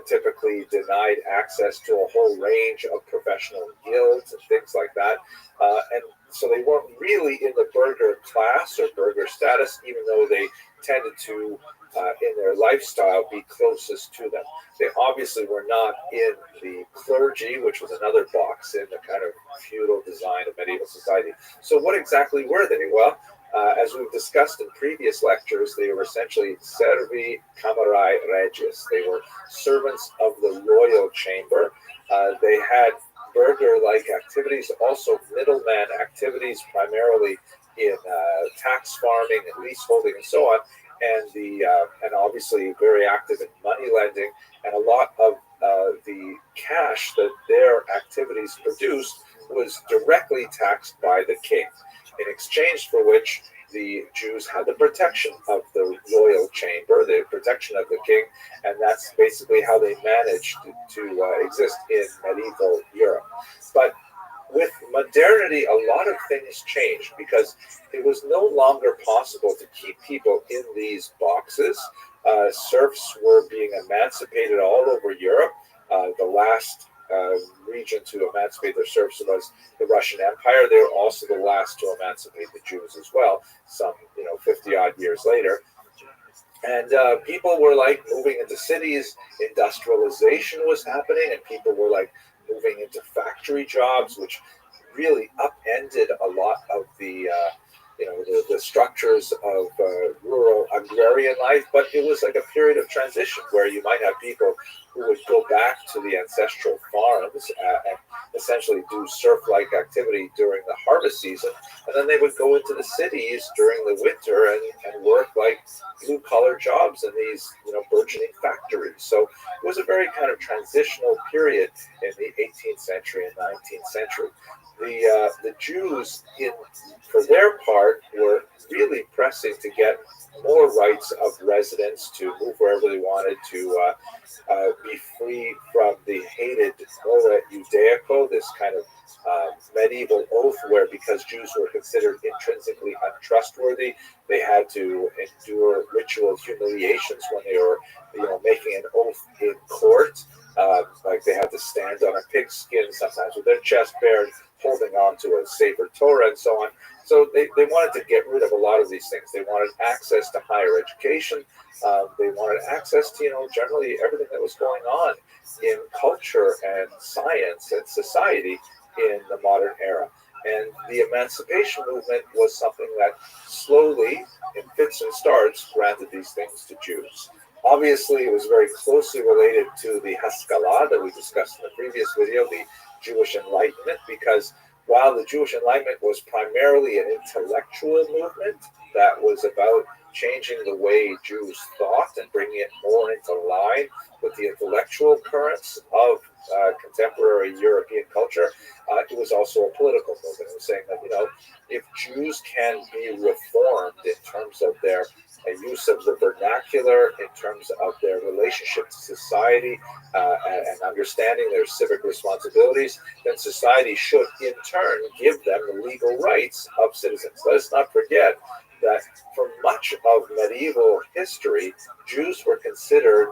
typically denied access to a whole range of professional guilds and things like that. And so they weren't really in the burgher class or burgher status, even though they tended to, in their lifestyle be closest to them. They obviously were not in the clergy, which was another box in the kind of feudal design of medieval society. So what exactly were they? Well, as we've discussed in previous lectures, they were essentially servi camerae regis. They were servants of the royal chamber. They had burgher-like activities, also middleman activities, primarily in tax farming and leaseholding and so on, and obviously very active in money lending, and a lot of the cash that their activities produced was directly taxed by the king, in exchange for which the Jews had the protection of the royal chamber, the protection of the king, and that's basically how they managed to exist in medieval Europe. But with modernity, a lot of things changed because it was no longer possible to keep people in these boxes. Serfs were being emancipated all over Europe. The last region to emancipate their serfs was the Russian Empire. They were also the last to emancipate the Jews as well, some 50 odd years later. And people were like moving into cities. Industrialization was happening, and people were like moving into factory jobs, which really upended a lot of the structures of rural agrarian life. But it was like a period of transition where you might have people who would go back to the ancestral farms and essentially do serf-like activity during the harvest season, and then they would go into the cities during the winter and work like blue-collar jobs in these burgeoning factories. So it was a very kind of transitional period in the 18th century and 19th century. The Jews, for their part, were really pressing to get more rights of residence, to move wherever they wanted, to be free from the hated ora judaico, this kind of medieval oath where, because Jews were considered intrinsically untrustworthy, they had to endure ritual humiliations when they were making an oath in court. Like they had to stand on a pigskin, sometimes with their chest bared, holding on to a Sefer Torah and so on. So they wanted to get rid of a lot of these things. They wanted access to higher education. They wanted access to, generally everything that was going on in culture and science and society in the modern era. And the emancipation movement was something that slowly, in fits and starts, granted these things to Jews. Obviously, it was very closely related to the Haskalah that we discussed in the previous video, the Jewish Enlightenment, because while the Jewish Enlightenment was primarily an intellectual movement that was about changing the way Jews thought and bringing it more into line with the intellectual currents of contemporary European culture, it was also a political movement. It was saying that, if Jews can be reformed in terms of their use of the vernacular, in terms of their relationship to society, and understanding their civic responsibilities, then society should in turn give them the legal rights of citizens. Let us not forget that for much of medieval history, Jews were considered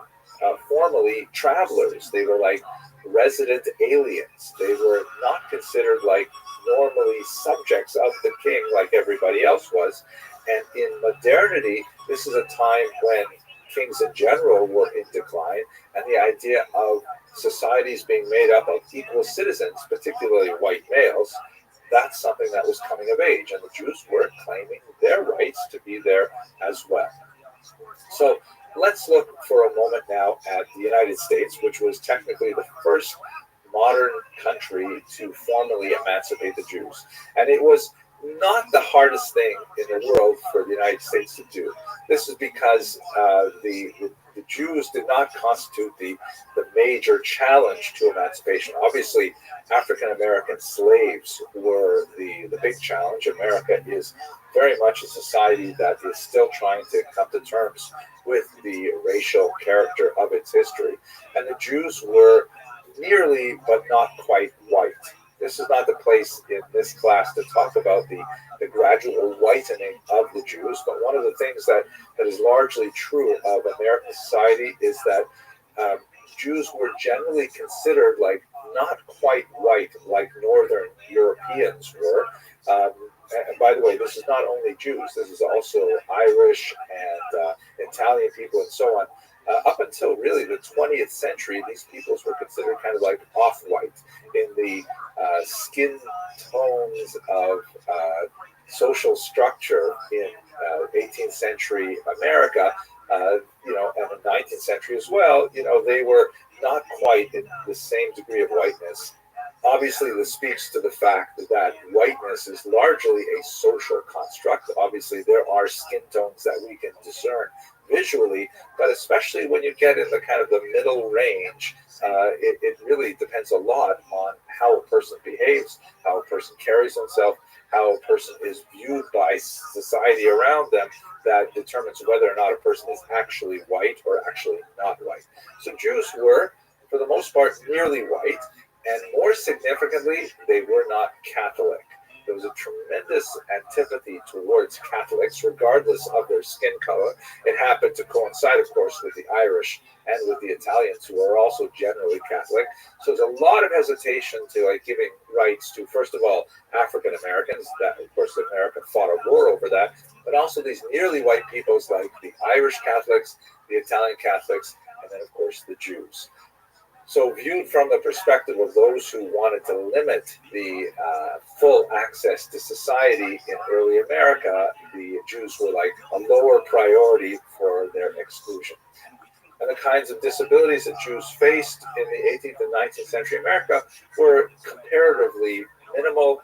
formally travelers. They were like resident aliens. They were not considered like normally subjects of the king like everybody else was. And in modernity, this is a time when kings in general were in decline, and the idea of societies being made up of equal citizens, particularly white males, that's something that was coming of age, and the Jews were claiming their rights to be there as well. So let's look for a moment now at the United States, which was technically the first modern country to formally emancipate the Jews. And it was not the hardest thing in the world for the United States to do. This is because the Jews did not constitute the major challenge to emancipation. Obviously, African American slaves were the big challenge. America is very much a society that is still trying to come to terms with the racial character of its history. And the Jews were nearly but not quite white. This is not the place in this class to talk about the gradual whitening of the Jews, but one of the things that is largely true of American society is that Jews were generally considered like not quite white like Northern Europeans were. and by the way, this is not only Jews, this is also Irish and Italian people and so on. Up until really the 20th century, these peoples were considered kind of like off-white in the skin tones of social structure in 18th century America, and the 19th century as well. They were not quite in the same degree of whiteness. Obviously, this speaks to the fact that whiteness is largely a social construct. Obviously, there are skin tones that we can discern visually, but especially when you get in the kind of the middle range, it really depends a lot on how a person behaves, how a person carries himself, how a person is viewed by society around them, that determines whether or not a person is actually white or actually not white. So Jews were, for the most part, nearly white. And more significantly, they were not Catholic. There was a tremendous antipathy towards Catholics, regardless of their skin color. It happened to coincide, of course, with the Irish and with the Italians, who are also generally Catholic. So there's a lot of hesitation to giving rights to, first of all, African Americans. That, of course, America fought a war over that, but also these nearly white peoples like the Irish Catholics, the Italian Catholics, and then, of course, the Jews. So viewed from the perspective of those who wanted to limit the full access to society in early America, the Jews were like a lower priority for their exclusion. And the kinds of disabilities that Jews faced in the 18th and 19th century America were comparatively minimal.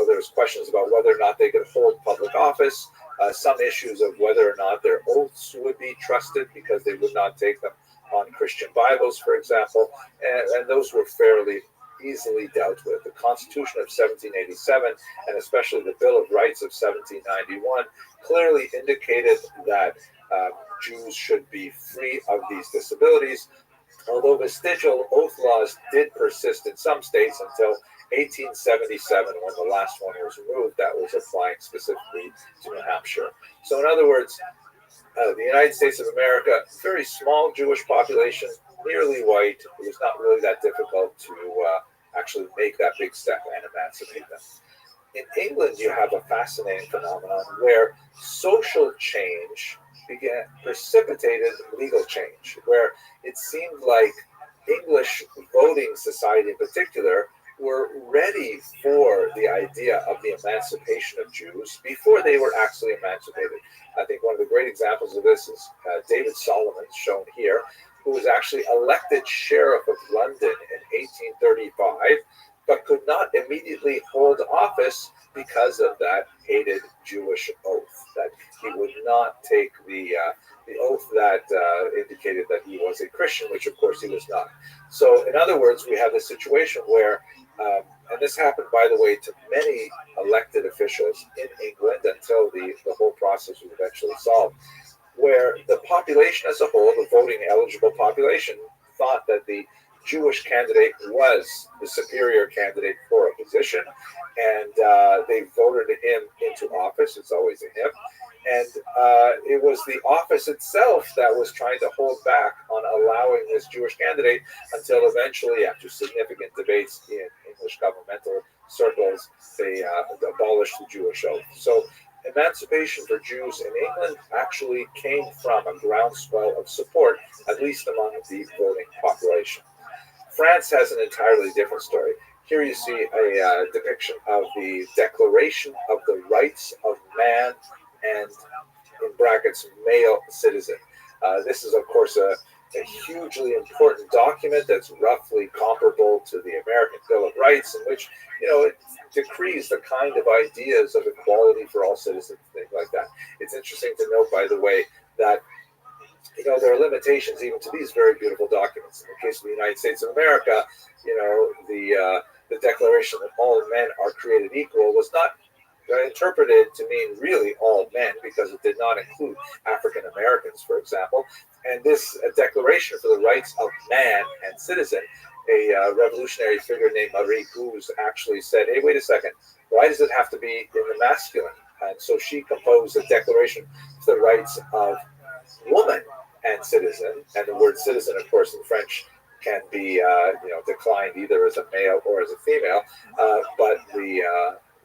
There's questions about whether or not they could hold public office, some issues of whether or not their oaths would be trusted because they would not take them on Christian Bibles, for example, and those were fairly easily dealt with. The Constitution of 1787, and especially the Bill of Rights of 1791, clearly indicated that Jews should be free of these disabilities, although vestigial oath laws did persist in some states until 1877, when the last one was removed that was applying specifically to New Hampshire. So in other words, the United States of America, very small Jewish population, nearly white. It was not really that difficult to actually make that big step and emancipate them. In England, you have a fascinating phenomenon where social change precipitated legal change, where it seemed like English voting society in particular were ready for the idea of the emancipation of Jews before they were actually emancipated. I think one of the great examples of this is David Solomon, shown here, who was actually elected Sheriff of London in 1835, but could not immediately hold office because of that hated Jewish oath, that he would not take the oath that indicated that he was a Christian, which of course he was not. So in other words, we have this situation where, and this happened, by the way, to many elected officials in England until the whole process was eventually solved, where the population as a whole, the voting eligible population, thought that the Jewish candidate was the superior candidate for a position, and they voted him into office. It's always a him. And it was the office itself that was trying to hold back on allowing this Jewish candidate until eventually, after significant debates in English governmental circles, they abolished the Jewish oath. So emancipation for Jews in England actually came from a groundswell of support, at least among the voting population. France has an entirely different story. Here you see a depiction of the Declaration of the Rights of Man and, in brackets, male citizen. This is, of course, a hugely important document that's roughly comparable to the American Bill of Rights, in which, it decrees the kind of ideas of equality for all citizens, things like that. It's interesting to note, by the way, that there are limitations even to these very beautiful documents. In the case of the United States of America, the declaration that all men are created equal was not interpreted to mean really all men, because it did not include African Americans, for example. And this declaration for the rights of man and citizen, a revolutionary figure named Marie Gouze actually said, hey, wait a second, why does it have to be in the masculine? And so she composed a declaration for the rights of woman and citizen, and the word citizen, of course, in French can be declined either as a male or as a female, but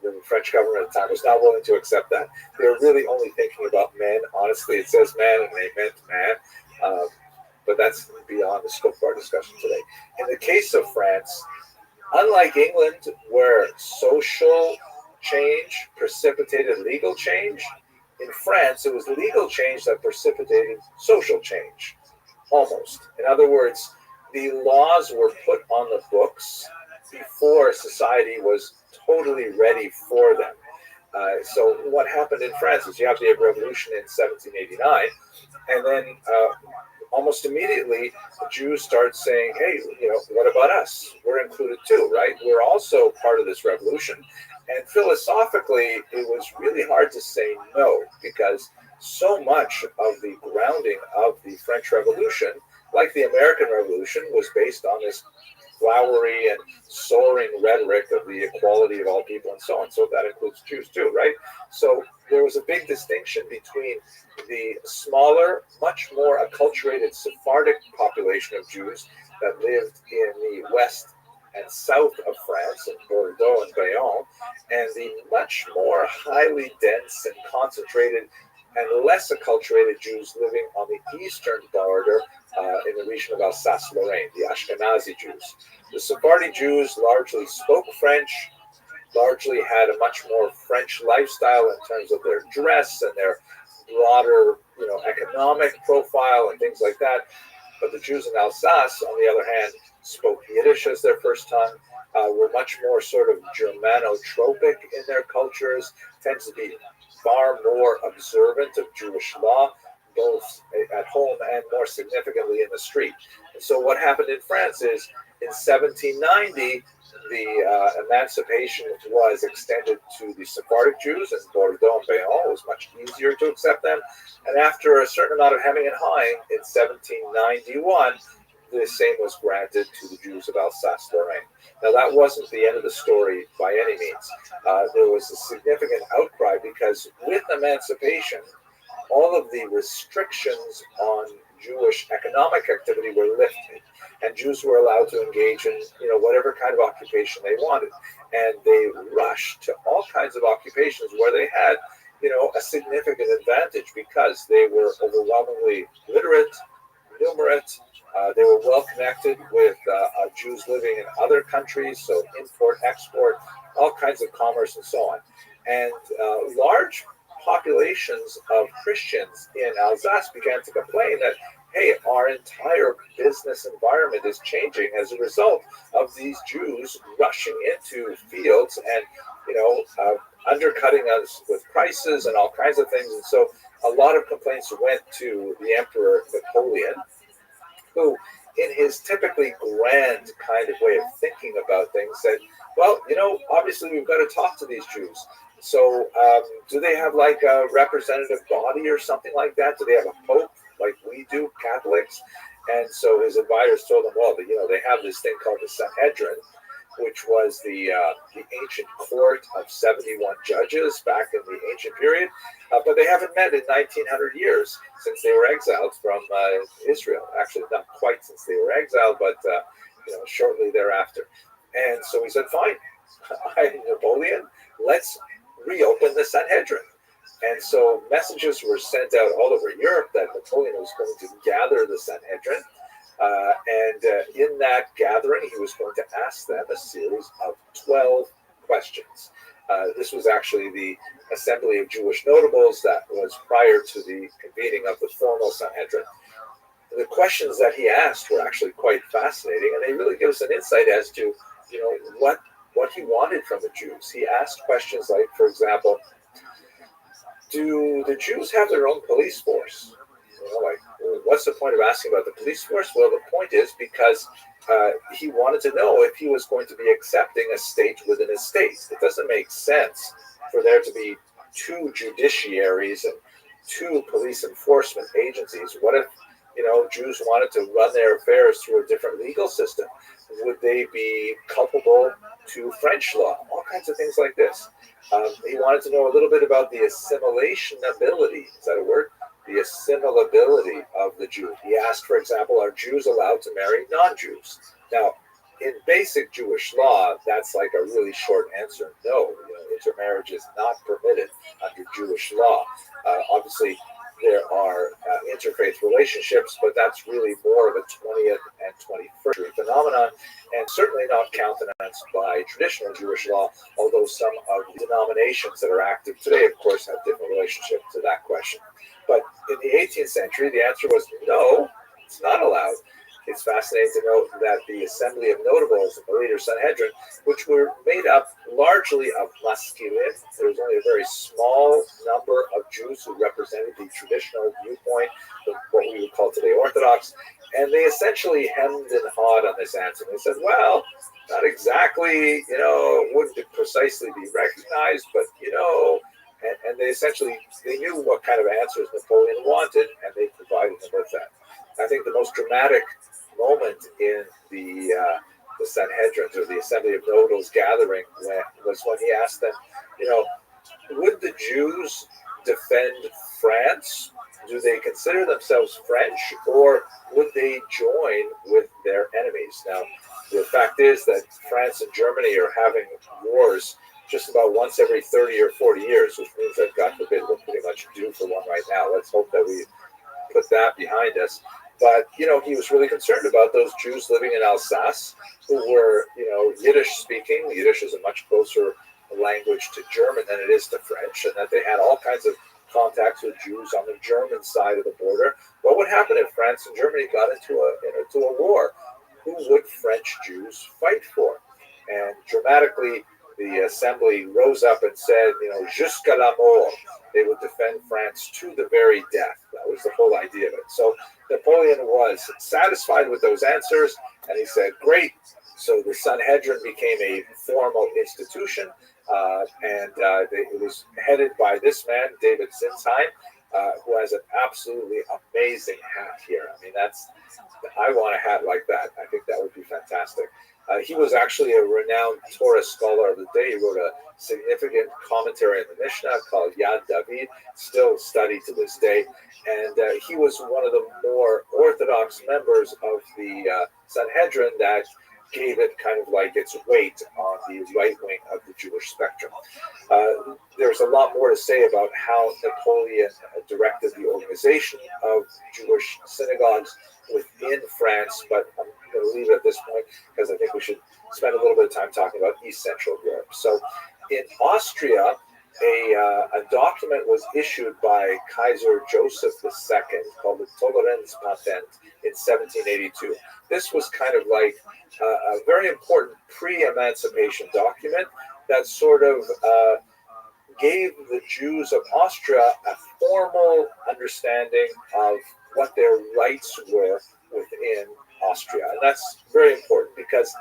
the French government at the time was not willing to accept that. They were really only thinking about men. Honestly, it says man and they meant man. But that's beyond the scope of our discussion today. In the case of France, unlike England, where social change precipitated legal change, in France, it was legal change that precipitated social change, almost. In other words, the laws were put on the books before society was totally ready for them. So what happened in France is you have the revolution in 1789, and then almost immediately, the Jews start saying, hey, what about us? We're included too, right? We're also part of this revolution. And philosophically, it was really hard to say no, because so much of the grounding of the French Revolution, like the American Revolution, was based on this flowery and soaring rhetoric of the equality of all people and so on. So that includes Jews too, right? So there was a big distinction between the smaller, much more acculturated Sephardic population of Jews that lived in the west and south of France, in Bordeaux and Bayonne, and the much more highly dense and concentrated and less acculturated Jews living on the eastern border in the region of Alsace-Lorraine, the Ashkenazi Jews. The Sephardi Jews largely spoke French, largely had a much more French lifestyle in terms of their dress and their broader, economic profile and things like that. But the Jews in Alsace, on the other hand, spoke Yiddish as their first tongue, were much more sort of Germanotropic in their cultures, tend to be far more observant of Jewish law, both at home and more significantly in the street. And so what happened in France is in 1790, the emancipation was extended to the Sephardic Jews, and Bordeaux and Bayonne. It was much easier to accept them. And after a certain amount of hemming and hawing, in 1791, the same was granted to the Jews of Alsace-Lorraine. Now, that wasn't the end of the story by any means. There was a significant outcry because with emancipation, all of the restrictions on Jewish economic activity were lifted, and Jews were allowed to engage in, whatever kind of occupation they wanted. And they rushed to all kinds of occupations where they had, a significant advantage because they were overwhelmingly literate, numerate. They were well connected with Jews living in other countries, so import, export, all kinds of commerce and so on. And large populations of Christians in Alsace began to complain that, hey, our entire business environment is changing as a result of these Jews rushing into fields and, undercutting us with prices and all kinds of things. And so a lot of complaints went to the Emperor Napoleon, who, in his typically grand kind of way of thinking about things, said, well, obviously we've got to talk to these Jews. So do they have like a representative body or something like that? Do they have a pope like we do, Catholics? And so his advisors told him, well, they have this thing called the Sanhedrin, which was the ancient court of 71 judges back in the ancient period. But they haven't met in 1900 years since they were exiled from Israel. Actually, not quite since they were exiled, but shortly thereafter. And so he said, fine, I'm Napoleon, let's reopen the Sanhedrin. And so messages were sent out all over Europe that Napoleon was going to gather the Sanhedrin. And in that gathering, he was going to ask them a series of 12 questions. This was actually the Assembly of Jewish Notables that was prior to the convening of the formal Sanhedrin. The questions that he asked were actually quite fascinating, and they really give us an insight as to, what he wanted from the Jews. He asked questions like, for example, do the Jews have their own police force? What's the point of asking about the police force? Well, the point is because he wanted to know if he was going to be accepting a state within a state. It doesn't make sense for there to be two judiciaries and two police enforcement agencies. What if, Jews wanted to run their affairs through a different legal system? Would they be culpable to French law? All kinds of things like this. He wanted to know a little bit about the assimilation ability. Is that a word? The assimilability of the Jew. He asked, for example, are Jews allowed to marry non-Jews? Now, in basic Jewish law, that's like a really short answer. No, intermarriage is not permitted under Jewish law. Obviously, there are interfaith relationships, but that's really more of a 20th and 21st century phenomenon, and certainly not countenanced by traditional Jewish law, although some of the denominations that are active today, of course, have different relationship to that question. But in the 18th century, the answer was no, it's not allowed. It's fascinating to note that the Assembly of Notables, the later Sanhedrin, which were made up largely of Maskilim, there was only a very small number of Jews who represented the traditional viewpoint, what we would call today Orthodox, and they essentially hemmed and hawed on this answer. They said, well, not exactly, wouldn't it precisely be recognized, but, and they essentially, they knew what kind of answers Napoleon wanted, and they provided them with that. I think the most dramatic moment in the Sanhedrin, or the Assembly of Notables gathering, was when he asked them, would the Jews defend France? Do they consider themselves French, or would they join with their enemies? Now, the fact is that France and Germany are having wars just about once every 30 or 40 years, which means that, God forbid, we're pretty much due for one right now. Let's hope that we put that behind us. But, he was really concerned about those Jews living in Alsace who were, Yiddish speaking. Yiddish is a much closer language to German than it is to French, and that they had all kinds of contacts with Jews on the German side of the border. What would happen if France and Germany got into a war? Who would French Jews fight for? And dramatically, the assembly rose up and said, jusqu'à la mort. They would defend France to the very death. That was the whole idea of it. So Napoleon was satisfied with those answers, and he said, great. So the Sanhedrin became a formal institution, and it was headed by this man, David Zinsheim, who has an absolutely amazing hat here. I mean, I want a hat like that. I think that would be fantastic. He was actually a renowned Torah scholar of the day. He wrote a significant commentary on the Mishnah called Yad David, still studied to this day. And he was one of the more orthodox members of the Sanhedrin that gave it kind of like its weight on the right wing of the Jewish spectrum. There's a lot more to say about how Napoleon directed the organization of Jewish synagogues within France, but I'm going to leave it at this point because I think we should spend a little bit of time talking about East Central Europe. So in Austria, a document was issued by Kaiser Joseph II called the Toleranzpatent in 1782. This was kind of like a very important pre-emancipation document that sort of gave the Jews of Austria a formal understanding of what their rights were within Austria. And that's very important because,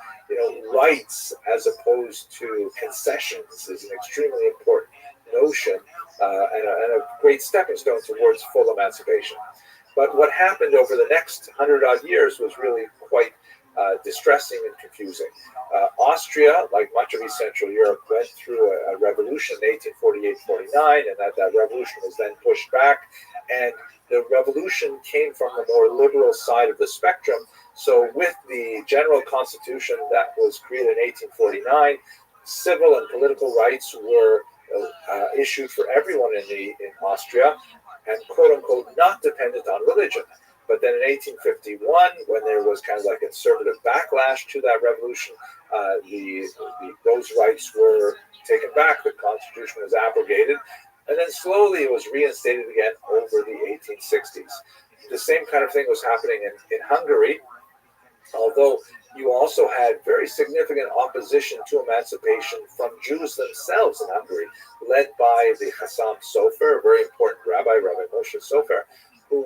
rights as opposed to concessions is an extremely important notion and a great stepping stone towards full emancipation. But what happened over the next 100-odd years was really quite distressing and confusing. Austria, like much of East Central Europe, went through a revolution in 1848-49, and that revolution was then pushed back. And the revolution came from the more liberal side of the spectrum. So with the general constitution that was created in 1849, civil and political rights were issued for everyone in Austria, and quote-unquote not dependent on religion. But then in 1851, when there was kind of like a conservative backlash to that revolution, those rights were taken back. The constitution was abrogated, and then slowly it was reinstated again over the 1860s. The same kind of thing was happening in Hungary, although you also had very significant opposition to emancipation from Jews themselves in Hungary, led by the Chassam Sofer, a very important Rabbi Moshe Sofer, who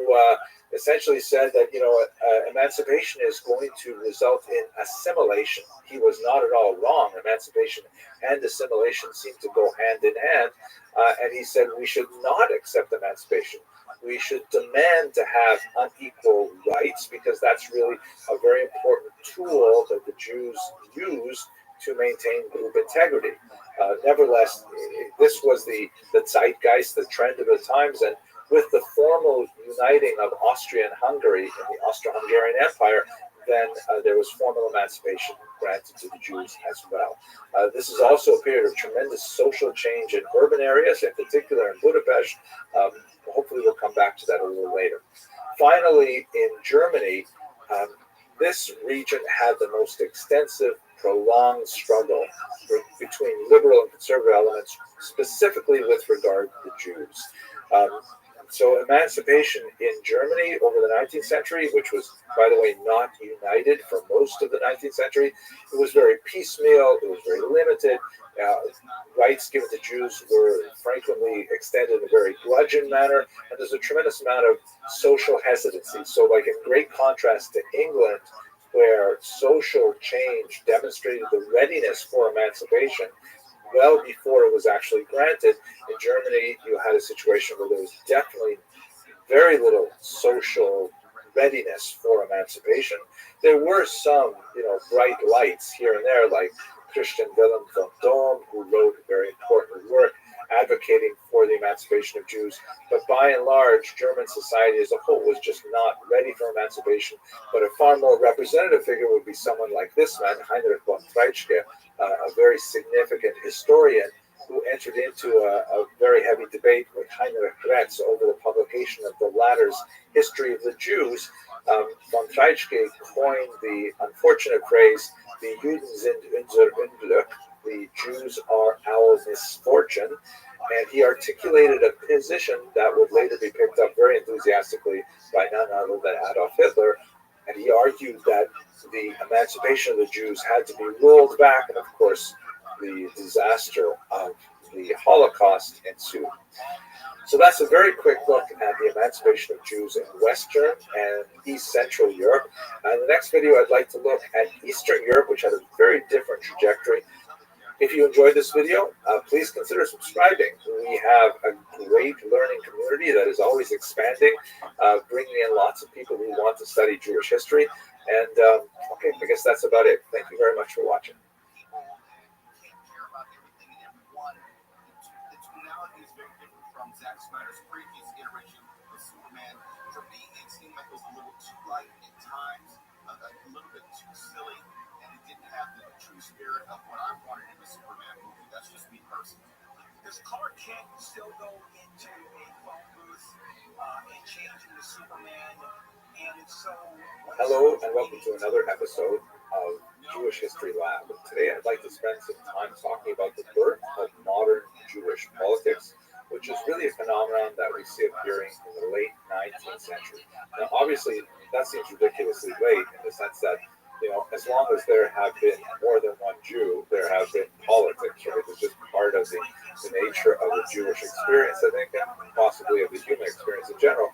essentially said that, emancipation is going to result in assimilation. He was not at all wrong. Emancipation and assimilation seem to go hand in hand. And he said we should not accept emancipation. We should demand to have unequal rights because that's really a very important tool that the Jews use to maintain group integrity. Nevertheless, this was the zeitgeist, the trend of the times, and with the formal uniting of Austria and Hungary in the Austro-Hungarian Empire, then there was formal emancipation granted to the Jews as well. This is also a period of tremendous social change in urban areas, in particular in Budapest. Hopefully we'll come back to that a little later. Finally, in Germany, this region had the most extensive, prolonged struggle between liberal and conservative elements, specifically with regard to the Jews. So emancipation in Germany over the 19th century, which was, by the way, not united for most of the 19th century, it was very piecemeal, it was very limited. Rights given to Jews were frequently extended in a very grudging manner, and there's a tremendous amount of social hesitancy. So like in great contrast to England, where social change demonstrated the readiness for emancipation, well before it was actually granted, in Germany, you had a situation where there was definitely very little social readiness for emancipation. There were some, bright lights here and there, like Christian Wilhelm von Dohm, who wrote a very important work advocating for the emancipation of Jews. But by and large, German society as a whole was just not ready for emancipation. But a far more representative figure would be someone like this man, Heinrich von Treitschke, a very significant historian who entered into a very heavy debate with Heinrich Retz over the publication of the latter's History of the Jews. Von Treitschke coined the unfortunate phrase, "Die Juden sind unser Unglück," the Jews are our misfortune, and he articulated a position that would later be picked up very enthusiastically by none other than Adolf Hitler, and he argued that the emancipation of the Jews had to be rolled back, and of course the disaster of the Holocaust ensued. So that's a very quick look at the emancipation of Jews in Western and East Central Europe. In the next video, I'd like to look at Eastern Europe, which had a very different trajectory. If you enjoyed this video, please consider subscribing. We have a great learning community that is always expanding, bringing in lots of people who want to study Jewish history. And okay, I guess that's about it. Thank you very much for watching. From Zack Snyder's previous iteration of Superman. For me, it seemed like it was a little too light at times, a little bit too silly, and it didn't have the true spirit of what I wanted in a Superman movie. That's just me personally. Does Clark Kent still go into a phone booth and change into Superman? And if so, hello and welcome to another episode of Jewish History Lab. Today I'd like to spend some time talking about the birth of modern Jewish politics, which is really a phenomenon that we see appearing in the late 19th century. Now, obviously, that seems ridiculously late in the sense that, as long as there have been more than one Jew, there have been politics, right? It's just part of the nature of the Jewish experience, I think, and possibly of the human experience in general.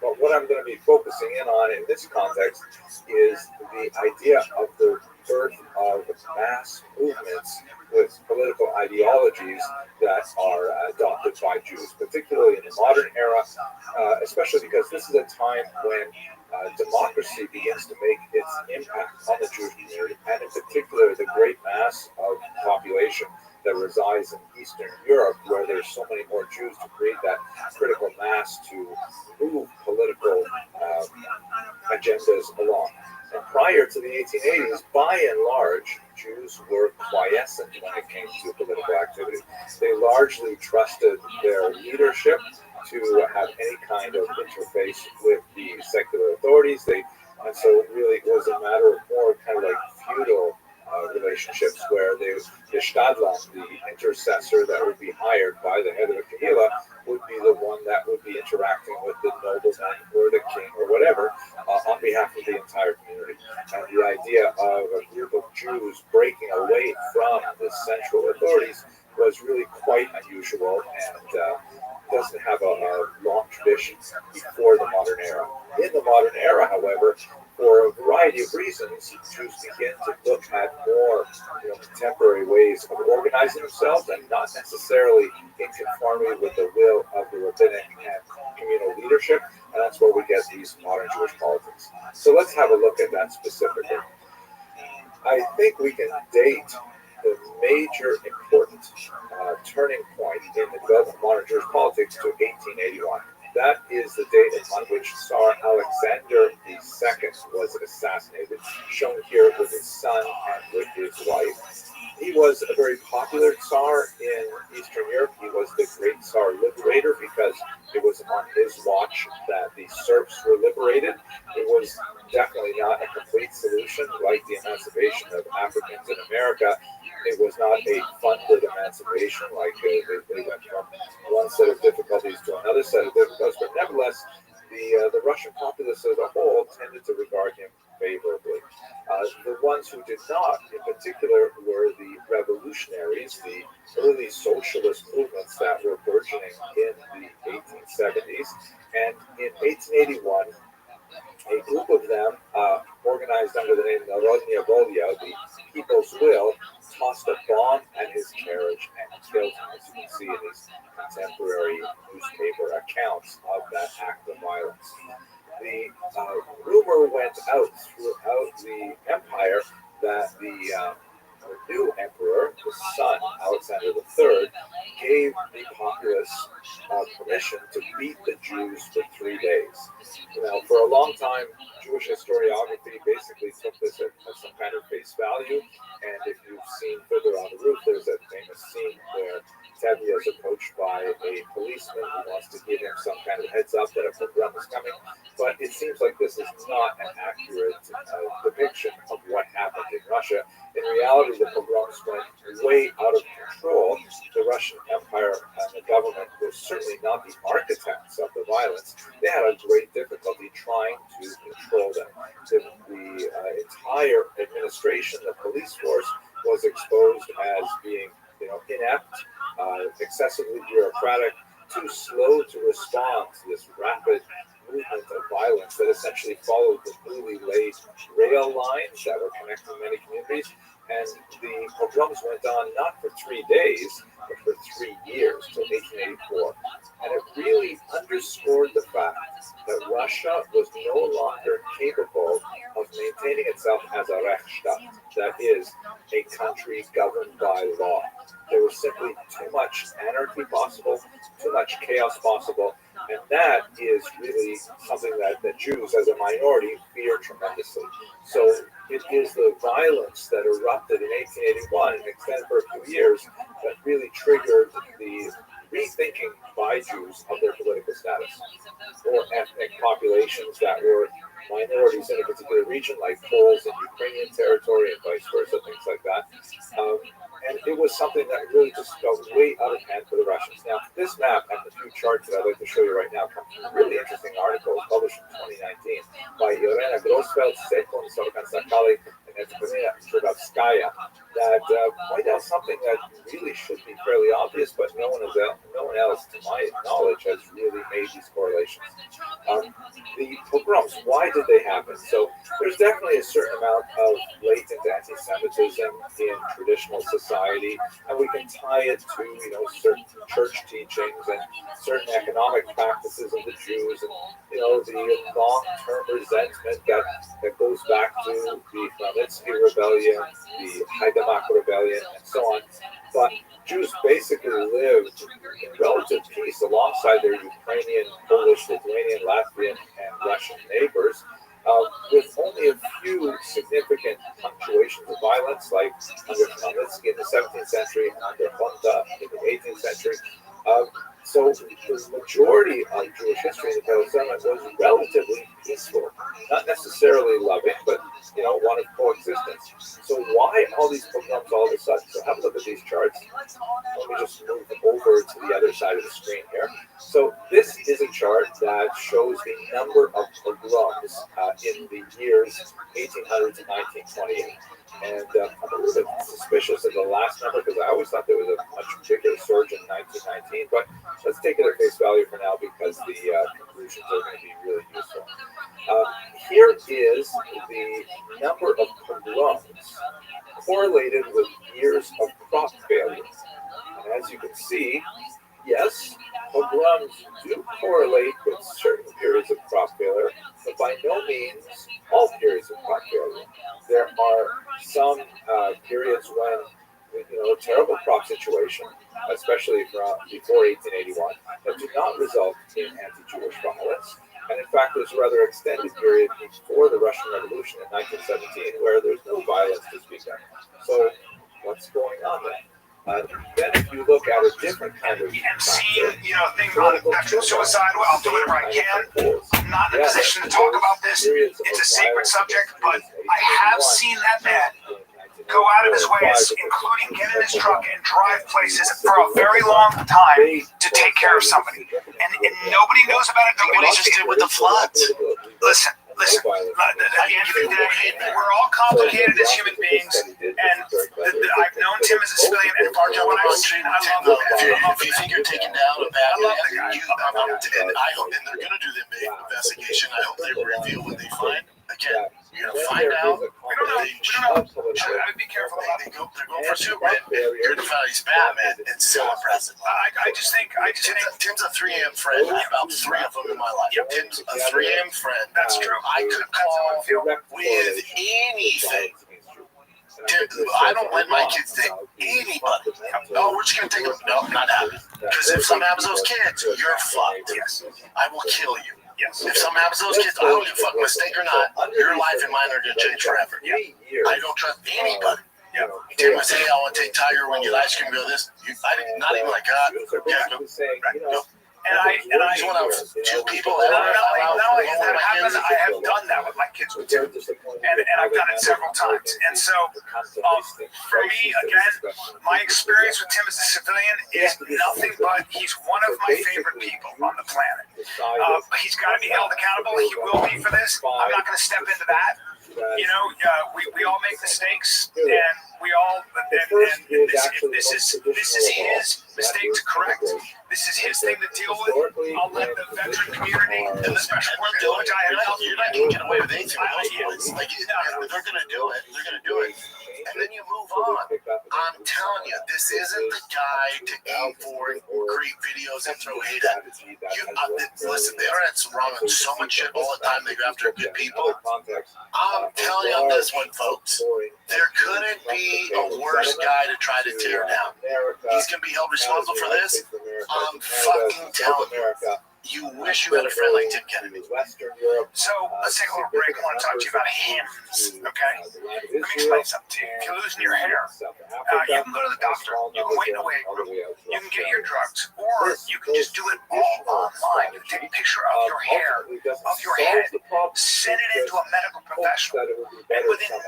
But what I'm going to be focusing in on in this context is the idea of the birth of mass movements with political ideologies that are adopted by Jews, particularly in the modern era, especially because this is a time when democracy begins to make its impact on the Jewish community, and in particular the great mass of population that resides in Eastern Europe, where there's so many more Jews to create that critical mass to move political agendas along. And prior to the 1880s, by and large, Jews were quiescent when it came to political activity. They largely trusted their leadership to have any kind of interface with the secular authorities. And so really it was a matter of more kind of like feudal relationships where the Stadtland, the intercessor that would be hired by the head of the Kahila, would be the one that would be interacting with the nobleman or the king or whatever on behalf of the entire community. And the idea of a group of Jews breaking away from the central authorities was really quite unusual and doesn't have a long tradition before the modern era. In the modern era, however, for a variety of reasons, Jews begin to look at more contemporary ways of organizing themselves and not necessarily in conformity with the will of the rabbinic and communal leadership, and that's where we get these modern Jewish politics. So let's have a look at that specifically. I think we can date the major important turning point in the development of modern Jewish politics to 1881. That is the date upon which Tsar Alexander II was assassinated, shown here with his son and with his wife. He was a very popular Tsar in Eastern Europe. He was the great Tsar liberator because it was on his watch that the serfs were liberated. It was definitely not a complete solution like the emancipation of Africans in America. It was not a funded emancipation, like they went from one set of difficulties to another set of difficulties, but nevertheless, the Russian populace as a whole tended to regard him favorably. The ones who did not, in particular, were the revolutionaries, the early socialist movements that were burgeoning in the 1870s. And in 1881, a group of them, organized under the name Narodnya Volya, the People's Will, tossed a bomb at his carriage and killed him, as you can see in these contemporary newspaper accounts of that act of violence. The rumor went out throughout the empire that the new emperor, his son, Alexander III, gave the populace permission to beat the Jews for 3 days. Now, for a long time, Jewish historiography basically took this as some kind of face value, and if you've seen Fiddler on the Roof, there's that famous scene where Tevye is approached by a policeman who wants to give him some kind of heads up that a pogrom is coming, but it seems like this is not an accurate depiction of what happened in Russia. In reality, the pogroms went way out of control. The Russian Empire and the government were certainly not the architects of the violence. They had a great difficulty trying to control them. The entire administration, the police force, was exposed as being, inept, excessively bureaucratic, too slow to respond to this rapid movement of violence that essentially followed the newly laid rail lines that were connecting many communities. And the pogroms went on not for 3 days, but for 3 years, till 1884. And it really underscored the fact that Russia was no longer capable of maintaining itself as a Rechtsstaat, that is, a country governed by law. There was simply too much anarchy possible, too much chaos possible, and that is really something that the Jews as a minority fear tremendously. So it is the violence that erupted in 1881 and extended for a few years that really triggered the rethinking by Jews of their political status, or ethnic populations that were minorities in a particular region, like Poles in Ukrainian territory and vice versa, things like that. And it was something that really just got way out of hand for the Russians. Now, this map and the few charts that I'd like to show you right now come from a really interesting article published in 2019 by Irena Grosfeld, Sekon Sorkansakali, and Antonina Trudovskaya that point out something that really should be fairly obvious, but no one else, to my knowledge, has really made these correlations. The pogroms, why did they happen? So there's definitely a certain amount of latent anti-Semitism in traditional society, and we can tie it to certain church teachings and certain economic practices of the Jews, and the long-term resentment that goes back to the Khmelnytsky rebellion, the Haidamach rebellion, and so on. But Jews basically lived in relative peace alongside their Ukrainian, Polish, Lithuanian, Latvian, and Russian neighbors, with only a few significant punctuations of violence, like under Khmelnytsky in the 17th century and under Honda in the 18th century. So the majority of Jewish history in the Palestinian was relatively peaceful, not necessarily loving, but one of coexistence. So why all these pogroms all of a sudden? So have a look at these charts. Let me just move over to the other side of the screen here. So this is a chart that shows the number of pogroms in the years 1800 to 1928. And I'm a little bit suspicious of the last number because I always thought there was a much bigger surge in 1919. But let's take it at face value for now because the conclusions are going to be really useful. Here is the number of pogroms correlated with years of crop failure. And as you can see, yes, pogroms do correlate with certain periods of crop failure, but by no means all periods of crop failure. There are some periods when a terrible crop situation, especially from before 1881, that do not result in anti-Jewish violence. And in fact, there's a rather extended period before the Russian Revolution in 1917 where there's no violence to speak of. So what's going on there? Then if you look at a different kind of and seeing, things on after suicide, well, I'll do whatever I can. I'm not in a position to talk about this. It's a sacred subject, but I have seen that man go out of his ways, including get in his truck and drive places for a very long time to take care of somebody. And nobody knows about it. What he just did with the floods. Listen. At the end of the day, we're all complicated as human beings, and I've known Tim as a civilian, and when I've seen, I love the guy. If you think you're taking down a bad guy, and I hope, and they're going to do the investigation. I hope they reveal what they find. Again, you're going to find out. We don't know. I would be careful about it. They're going for Superman. You're the fact he's Batman. It's so impressive. I just think Tim's a 3 a.m. friend. I have about 3 of them in my life. Tim's a 3 a.m. friend. That's true. I could call with anything. I don't let my kids take anybody. No, we're just going to take them. No, not happening. Because if something happens to those kids, you're fucked. Yes. I will kill you. Yes. If something happens to those kids, I don't give a fuck, mistake or not, your life and mine are going to change forever. Yeah. I don't trust anybody. Yeah. Tim would say, I want to take Tiger when you ice cream go this. Not even like God. Yeah, no. No. And I He's one of 2 people not ever. only has that happened, I have done that with my kids with Tim. And I've done it several times. And so, for me, again, my experience with Tim as a civilian is nothing but he's one of my favorite people on the planet. He's got to be held accountable. He will be for this. I'm not going to step into that. We all make mistakes, and we all. And this is his mistake to correct. This is his thing to deal with. I'll let the veteran community and the special work which I have helped. You're not going to get away with anything with those boys. Like, they're going to do it. They're going to do it. And then you move on. I'm telling you, this isn't the guy to aim for and create videos and throw hate at. Listen, the internet's wrong on so much shit all the time. They go after good people. I'm telling you on this one, folks, there couldn't be a worse guy to try to tear down. He's going to be held responsible for this. I'm fucking telling you. You wish you had a friend like Tim Kennedy. So let's take a little break. I want to talk to you about hymns, okay? Let me explain something to you. If you're losing your hair, you can go to the doctor. You can wait in a waiting room. You can get your drugs. Or you can just do it all online. You take a picture of your hair, of your head, send it into a medical professional. And within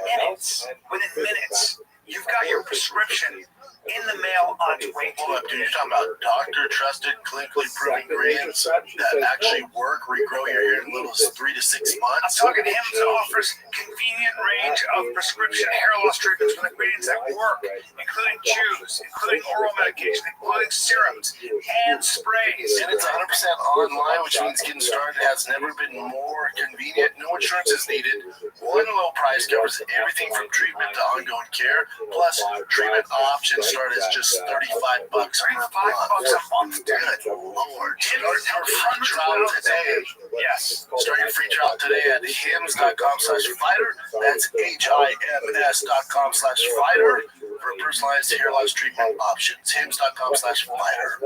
minutes, you've got your prescription in the mail on its way to you. Dude, you're talking about doctor-trusted, clinically proven ingredients that actually work, regrow your hair in little 3 to 6 I'm months. talking hymns that offers convenient range of prescription hair loss treatments with ingredients that work, including chews, including oral medication, including serums and sprays. And it's 100% online, which means getting started has never been more convenient. No insurance is needed. One low price covers everything from treatment to ongoing care. Plus, treatment options start as just $35 per month. $35 a month, Good Lord. Start your free trial today. Yes. Start your free trial today at hims.com/fighter. That's HIMS.com/fighter for personalized hair loss treatment options. hims.com/fighter.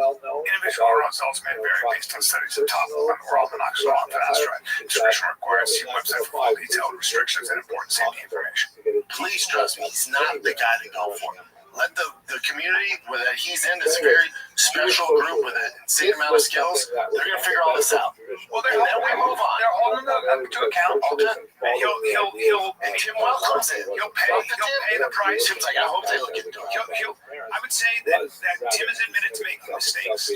Individual results may vary based on studies of topical and oral minoxidil and finasteride. Discretion required. See website for all detailed restrictions and important safety information. Please trust me, he's not the guy to go for. Let the community that he's in, this very special group with an insane amount of skills, they're going to figure all this out. Well, And then we move on. They're holding them to account. And he'll Tim welcomes it. He'll pay the price. Tim's like, I hope they look into it. I would say that Tim has admitted to making mistakes.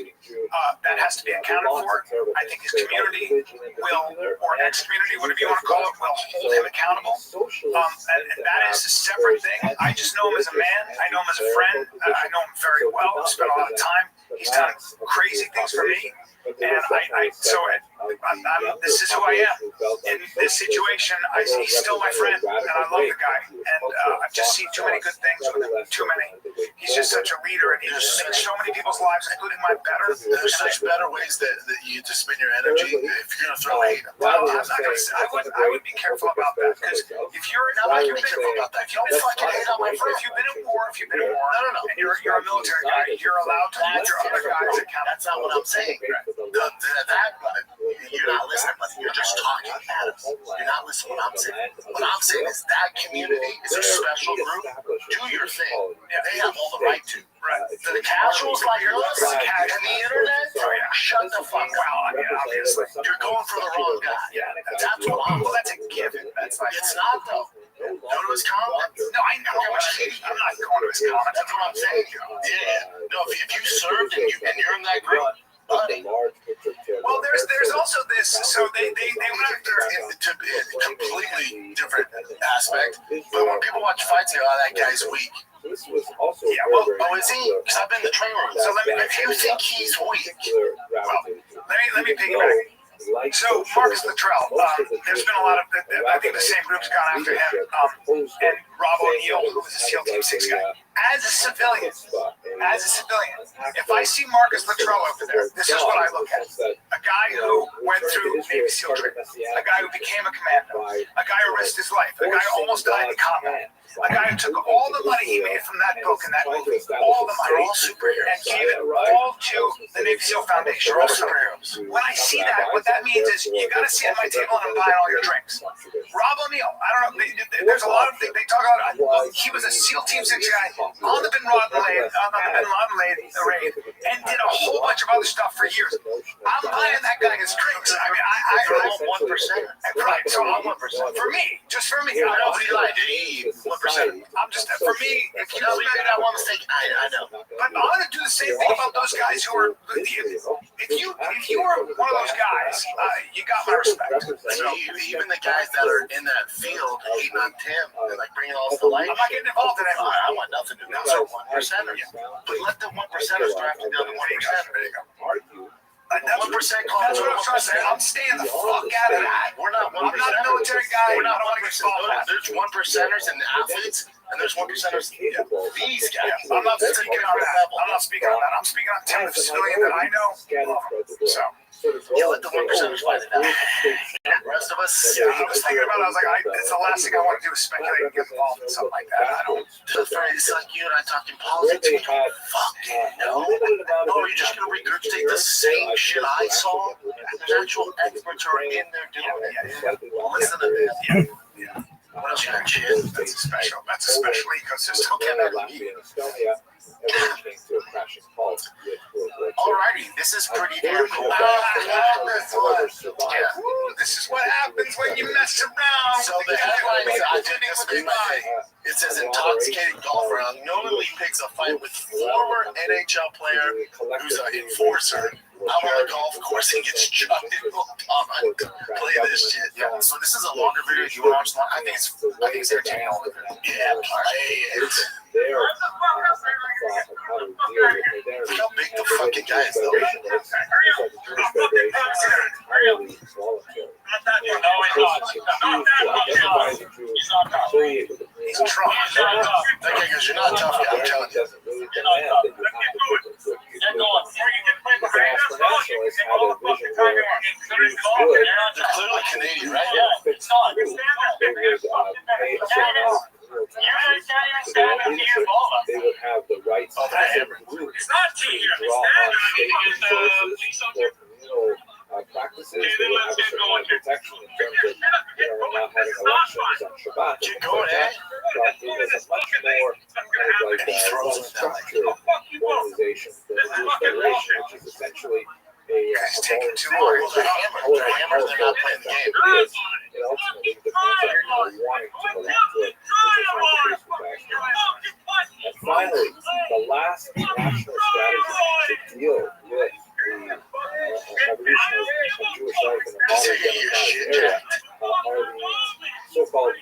That has to be accounted for. I think his community will, or next community, whatever you want to call it, will hold him accountable. And that is a separate thing. I just know him as a man. I know him as a friend. I know him very well. I've spent a lot of time. He's done crazy things for me. And this is who I am. In this situation, he's still my friend, and I love the guy. And I've just seen too many good things with him. Too many. He's just such a leader, and he just makes so many people's lives, including mine, better. There's such better ways that you to spend your energy. If you're going to throw hate, Well, I'm not going to say. I would be careful about that, because if you're not be careful about that. Don't fucking hate on my friend. if you've been in war, No. and you're a military guy, you're allowed to hold your other guys accountable. That's not what I'm saying. you're not listening, but you're just talking at us. You're not listening to what I'm saying. What I'm saying is that community is a special group. Do your thing. They have all the right to. Right. The casuals like us and the internet, shut the fuck up. I mean, obviously. You're going for the wrong guy. That's what I'm. Well, that's a given. That's like, It's not though. Go to his comments. no, I know how much hate. I'm not going to his comments. That's what I'm saying. Yeah. No, if you served and you're in that group, buddy. Well, there's also this. So they went after To be a completely different aspect. But when people watch fights, they go, "Oh, that guy's weak." This was also Yeah, well, Oh, is he? Because I've been in the training room. So let me- If you think he's weak, let me piggyback. So Marcus Luttrell, there's been a lot of. I think the same group's gone after him. And Rob O'Neill, who was a SEAL Team 6 guy. As a civilian, if I see Marcus Luttrell over there, this is what I look at: a guy who went through Navy SEAL training, a guy who became a commando, a guy who risked his life, a guy who almost died in combat. A guy who took all the money he made from that book and that movie, all the money, and gave it all to the Navy SEAL Foundation. they're all superheroes. When I see that, what that means is you got to sit at my table and I'm buying all your drinks. Rob O'Neill, I don't know. There's a lot of they talk about. He was a SEAL Team 6 guy on the Bin Laden raid, and did a whole bunch of other stuff for years. I'm buying that guy his drinks. I mean, You're I all 1%. right. So I'm 1%. For me, just for me. I I don't know he lied. He 1%. I'm just for me. If you No, we made that one mistake. I know. but I'm gonna do the same thing about those guys who are. If you were one of those guys, you got my respect. So even the guys that are in that field hating on Tim and like bringing all this to light. I'm not getting involved in that. I want nothing to do with those 1%ers. But let the 1%ers go after the other 1%. There you go. That's 1% calls. That's what I'm trying to say. I'm staying the fuck out of that. We're not 1%. I'm not a military guy. We're not I don't want to get 1%. involved. There's 1%ers and the athletes, and there's 1%ers. These guys. I'm not speaking on that. I'm not speaking on that. I'm speaking on Tim, the civilian that I know. So, Yeah, let the 1%ers fight it out. The rest of us. yeah, I was thinking about it. I was like, it's the last thing I want to do is speculate and get involved in something like that. I don't. It's like you and I talking politics. We don't fucking know. Oh, you're just gonna regurgitate the same shit I saw? There's actual experts who are in there doing it. Listen to this. Yeah. What else you got, shit? That's a special ecosystem. Alrighty, this is pretty damn cool. This is what happens when you mess around. So the headline is, I did this in my thing. It says intoxicated golf round knowingly picks a fight with former NHL player who's an enforcer out on the golf course and gets chucked in the pond. Play this shit. Yeah. So this is a longer video. If you want to watch, I think it's entertaining. Yeah, play it. Look how big the fucking guy is, though. He's drunk. That guy goes, "You're not tough guy, I'm telling you." They're clearly Canadian, right? They would have the rights Oh, they're hammered. It's not tea here. to draw on state resources for communal practices. They would have a certain protection in terms of not having elections on Shabbat. Keep going, eh? But it was a much more kind of like And he throws it down. structured organization, the Jewish Federation, which is essentially He's taking too long. Well, they're hammered. They're hammered. They're not playing the game. It ultimately depends on wanting to go into it, which is not the case with Ashton. And finally, the last national strategy to deal with the evolution of Jewish life in the modern democratic era are the so-called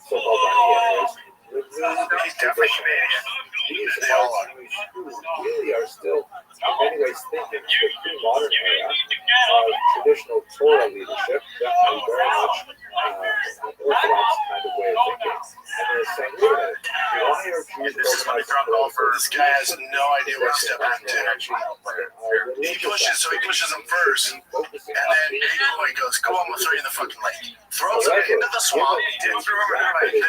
Bahai. He's definitely Canadian. These are who really are still, in many ways, thinking the pre-modern era of traditional Torah leadership, definitely very much an orthodox kind of way of thinking. And they're saying, wait a minute, why are Jews This is when he dropped off for this guy has no idea what he's stepping into. He pushes him first, and then he goes, "Come on, we'll throw you in the fucking lake." Throws him into the swamp. The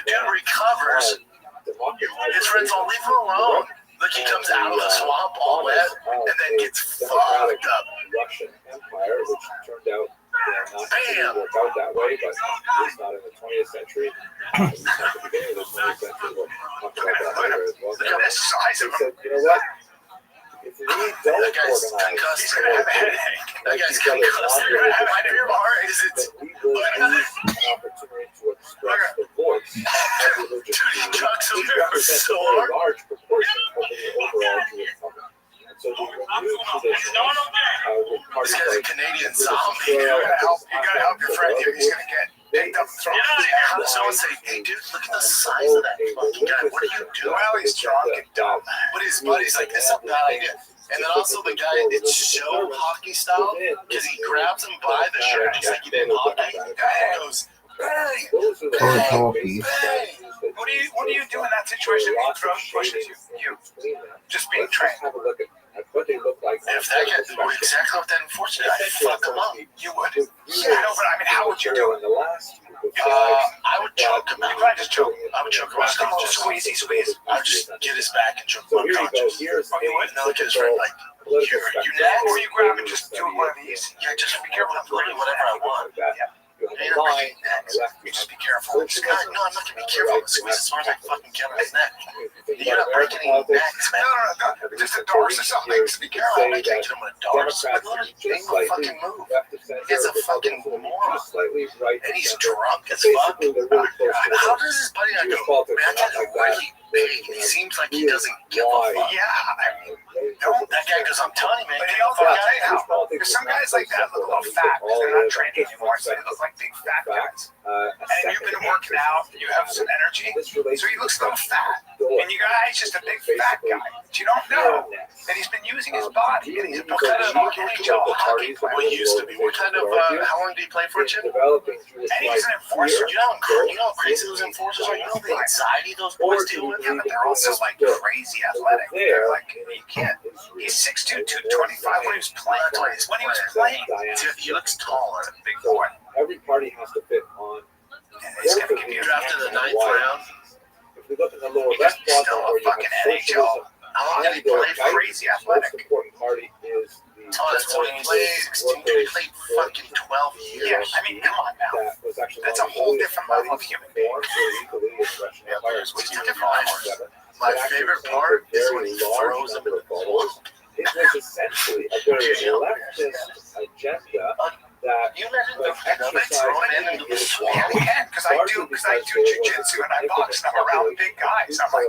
dude recovers. His friends all leave him alone. Look, he comes out of the swamp all wet, and then gets fucked up. Russian Empire, which turned out not to work out that way, but at least not in the 20th century. At least not the beginning of the 20th century. We'll talk about that later as well. Look at the size He of him. said, you know what? If we don't That guy's organize, concussed. He's gonna have a headache. That guy's concussed. You're gonna have a headache. Your heart is it. that we will lose an opportunity to express the voice of religious Dude, he chucks him He there represents so a very hard. large proportion of the overall Jewish public. And so the renewed tradition with parties This guy's a like Canadian British zombie. Israel, You gotta help your friend here. He's gonna get picked up and thrown in the How does someone say, hey, dude, look at the size of that fucking guy. What are you doing? Well, he's drunk and dumb. But his buddy's like, this is a bad idea. And then also the guy, it's so hockey style, because he grabs him by the shirt just like he did in hockey. And goes, bang, Those are the Or main hockey. strategies that What do you do in that situation if he throws pushes you? Just being trained. Have a look at what they look like. if that guy, exactly what that unfortunate, I'd fuck him up. You would. Yeah, no, but I mean, how would you do it? In the last I would choke him You out. probably just choke him. I would choke him out. Just squeeze. I would just get his back and choke So him here you go. unconscious. Here's Oh, you would? And then look at his friend like, political You're spectrum. next. Or you grab and just do one of these. yeah, just be careful. I'm literally whatever I want. Yeah. You have You're a not line breaking on necks. the left. You just be careful. This guy, no, I'm not gonna be careful. I'm gonna squeeze as far as I fucking can on his neck. You're not breaking any necks, man. No. Just a doors or something. Just be careful. I can't get him with a dart. Democrats are Ain't just no slightly fucking move. left of center. He's a fucking Republicans moron. just slightly right. And he's of center. drunk as fuck. Basically, they're really close to the How middle. does his buddy not Jewish go, politics man, are that not guy's like that. really big. He seems like he doesn't give a fuck. Yeah. That guy goes, I'm telling you, man, But get he the also fuck tell you out of how. There's some guys like that look a little fat because they're not trained anymore, so they look like big fat guys. And you've been working out, you have some energy, so he looks a little fat. And you guys just a big fat guy. But you don't know that he's been using his body. And he's a professional NHL hockey player. Well, he used to be. What kind of, how long did he play for, Chip? Developing Jewish And he's an enforcer. You know how crazy those enforcers are? You know the anxiety those boys deal with? Yeah, but they're also like crazy athletic. They're like, you can't. He's 6'2", 225 when he was playing. He looks taller. Big boy. Every party has to fit on. He's gonna give you Drafted in the 9th round. If we look in the lower He's left still quadrant, a where you have fucking NHL. socialism, How long did he and play the for? Crazy most athletic. important party is the Oh, that's when he played 16. Dude, he played fucking 12 years. Yeah, I mean, come on now. that was actually That's one a of the whole earliest different level of parties human being. formed illegally in the Russian Yeah, Empire. there's It's two different different levels. My favorite part is when he throws him in the pool. It was essentially a very leftist agenda that You let him was throw him into the swamp. Yeah, they can, because I do jujitsu and I box and I'm around big guys. I'm like,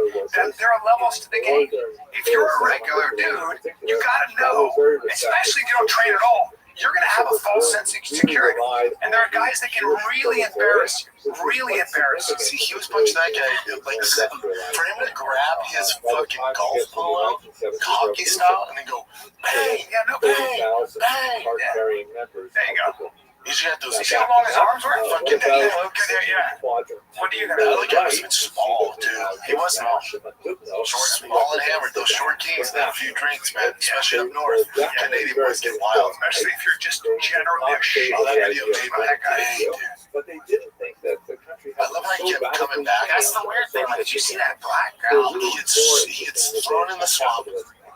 there are levels to the game. If you're a regular dude, you gotta know, especially if you don't train at all, you're gonna have a false sense of security. And there are guys that can really embarrass you. Really embarrass you. See, he was punching that guy like for him to grab his fucking golf polo, hockey style, and then go bang, Yeah, no, bang. bang. There you go. You should have those. You see how long his arms were? Fucking Yeah. What do you That gonna other guy was even small, dude. He was small. Short, Small and hammered. Those short kings and a few drinks, man. Especially up north. Canadian boys get wild. Especially if you're just generally a shit. Oh, that video made my That guy. day, dude. But they didn't think that the country I had love how he so kept coming back. That's the weird thing. Like, did you see that black girl? He gets thrown in the swamp,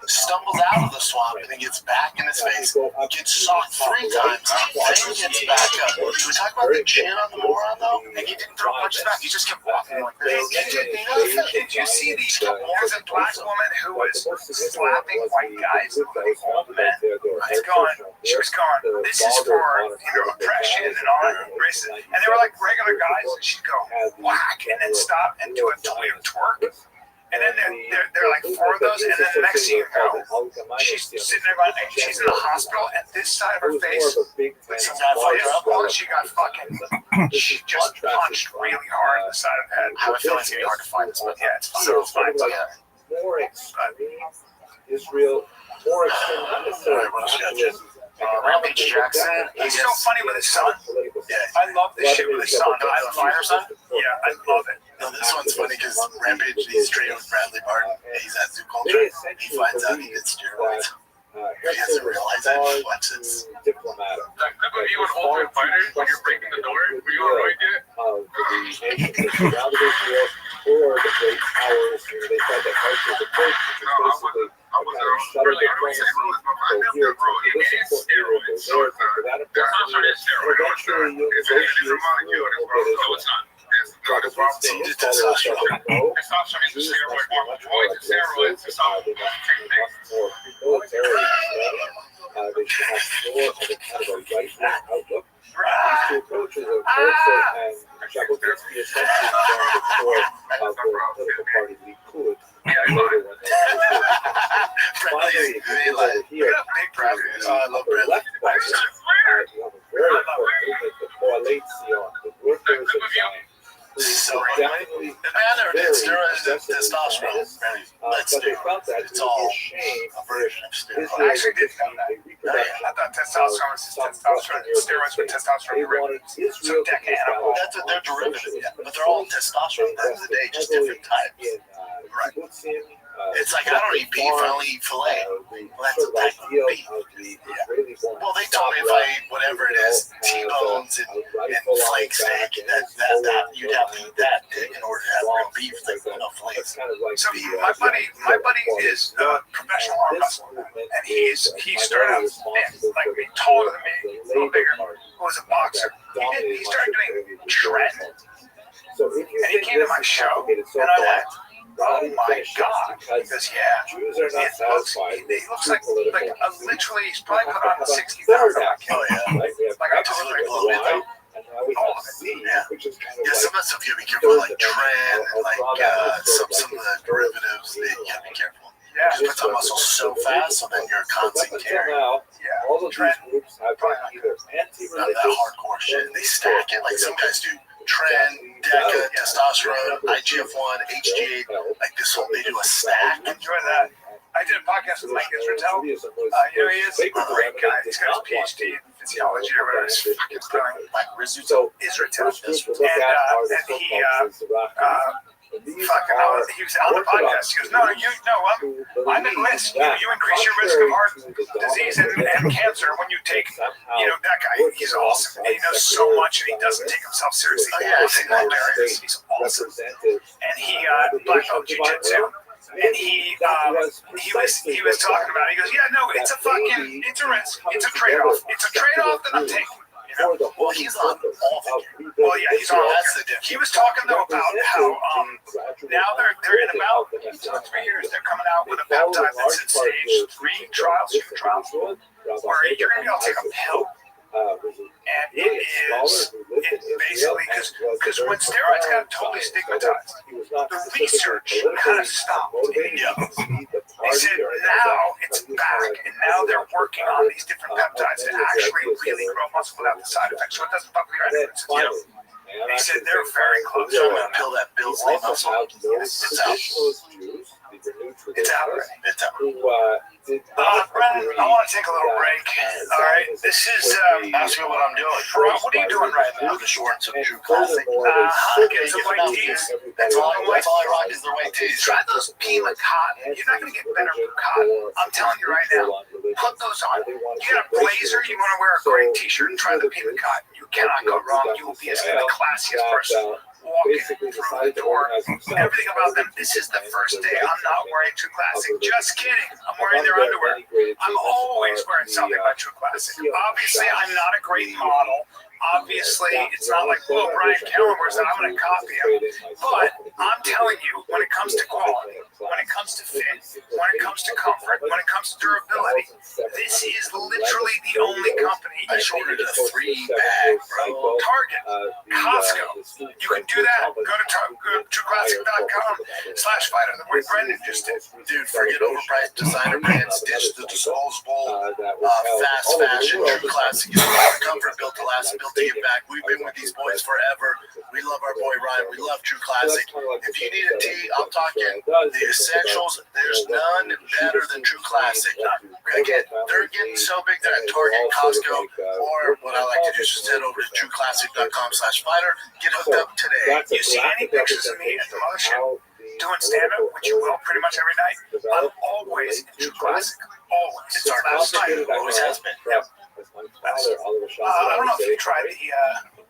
stumbles out of the swamp, and then gets back in his face. Gets socked 3 times, then gets back up. Should we talk about the chin on the moron, though? And he didn't throw punches back. He just kept walking like this. Did you see there's a black woman who was slapping white guys with old men? It's going. She was going. This is for oppression and all racism. And they were like regular guys, and she'd go whack and then stop and do a twerk. And then they're like 4 of those, and then the next thing you know, she's sitting there going, and she's in the hospital, and this side of her face, like some guy fucked her up, and she got fucking, she just punched really hard in the side of the head. I have a feeling it's gonna be hard to find this, but Yeah, it's fine. so It's fine. yeah. more extreme Israel, more extreme, not necessarily nationalism, Rampage Jackson, He's so funny with his son. political Yeah. I love this shit with his son. The Island Fighter son. Yeah, I love it. No, this one's funny because Rampage, he's training with Bradley Barton. He's at Zoo Culture. He finds out he did steroids. He doesn't realize that. He watches. diplomatic. That clip of you and Ultimate Fighter when you're breaking the door, were you alright yet? Of the nations that surrounded Israel or the great powers. They felt that Moshe's approach, which is basically I was shuttle earlier. I was diplomacy, saying, go here to this important area, go there, for that They're not important starting steroids. Some testosterone. Testosterone is a steroid hormone. Boys and steroids are some same thing. They should have more of a kind of a right-wing outlook. These two approaches of Herzl and Jabotinsky essentially formed the core of the political party Likud. Later when finally, over here, I love the Bradley. left wing, you have a very important movement, the Coalition, the workers of Zion, who So definitely the matter very is steroids and aggressive testosterone. but they felt that It's it would be all a shame a version of steroids. I actually didn't know that. a reproduction. I thought testosterone was just testosterone. Steroids were testosterone. They wanted Israel to be established That's their derivatives, but they're all testosterone at the end of the day, just different types. in kibbutzim, It's like I don't eat beef, I only eat filet. Well, that's a type of beef. Well, they told me if I ate whatever it is, T-bones and flake steak, that you'd have to eat that in order to have real beef. Like enough flakes. So my buddy is a professional arm wrestler, and he started out thin, like me, taller than me, a little bigger. Was a boxer. He started doing trend, and he came to my show, and I went, "Oh my god!" Because Jews are not he looks satisfied. like literally he's probably put on 60,000 pounds. Oh yeah. Like I told him, blow it though. And now we All have of it, C, yeah. which is kind of Yeah, like some of that stuff you gotta be careful, like trend and like some of the derivatives. You gotta be careful. Yeah, It puts on muscle so fast, so then you're constantly carrying. now, yeah. all of these Trend. groups have been either None of that anti-religious, hardcore shit. And they stack it like some guys do. Trend, DECA, testosterone, IGF-1, HGH. Like this whole, they do a stack. Enjoy that. I did a podcast with Mike Israel. You know, he is a great guy. He's got his PhD in physiology or whatever. It's fucking brilliant. Like Rizzuto. Israel. First group to look at are the and he, so-called Mizrahi. These he was on the podcast. He goes, I'm at risk. You increase your risk of heart disease and cancer when you take, that guy. He's awesome. And he knows so much, and he doesn't take himself seriously. Oh, yeah, He's hilarious. He's awesome. And he black belt jiu-jitsu. And he was talking about it. He goes, it's a risk. It's a trade-off. It's a trade-off that I'm taking. Well, he's on all of it. Well, yeah, he's on. That's the difference. He was talking though about how now they're in about 2 or 3 years they're coming out with a peptide that's in stage 3 trials, human trials, where you're gonna be able to take a pill, and it's basically because when steroids got totally stigmatized, the research kind of stopped. They said now it's back, and now they're working on these different peptides that actually really grow muscle without the side effects, so it doesn't fuck with your endocrines. They said they're very close. So I'm gonna pill that Bill's Lee muscle. It's out. It's out already. It's out. Brendan, I want to take a little break. All right, this is Ask me what I'm doing. what are you doing right now? The shorts of True Classic. Get some white tees. That's all I rock is the white tees. Try those Pima cotton. You're not gonna get better from cotton. I'm telling you right now. Put those on. You got a blazer. You want to wear a great T-shirt and try the Pima cotton. You cannot go wrong. You will be the classiest person walking through the door. Everything about them. This is the first day I'm not wearing True Classic. Just kidding. I'm wearing their underwear. I'm always wearing something by True Classic. Obviously, I'm not a great model. Obviously, it's not like, well, Brian Callen wears that, I'm going to copy him. But I'm telling you, when it comes to quality, when it comes to fit, when it comes to comfort, when it comes to durability, this is literally the only company. I ordered a 3-bag, bro. Target, Costco. You can do that. Go to trueclassic.com/fighter. The way Brendan just did. Dude, forget overpriced designer brands, ditch the disposable, fast fashion. True Classic is about comfort built to last, built to give back. We've been with these boys forever. We love our boy Ryan. We love True Classic. If you need a tee, I'm talking the essentials. There's none better than True Classic. Again, they're getting so big they're at Target, Costco, or what I like to do is just head over to trueclassic.com/fighter. Get hooked up today. You see any pictures of me at the mothership doing stand-up, which you will pretty much every night, I'm always in True Classic. Always. It's our last night. always has been. I don't know if you tried the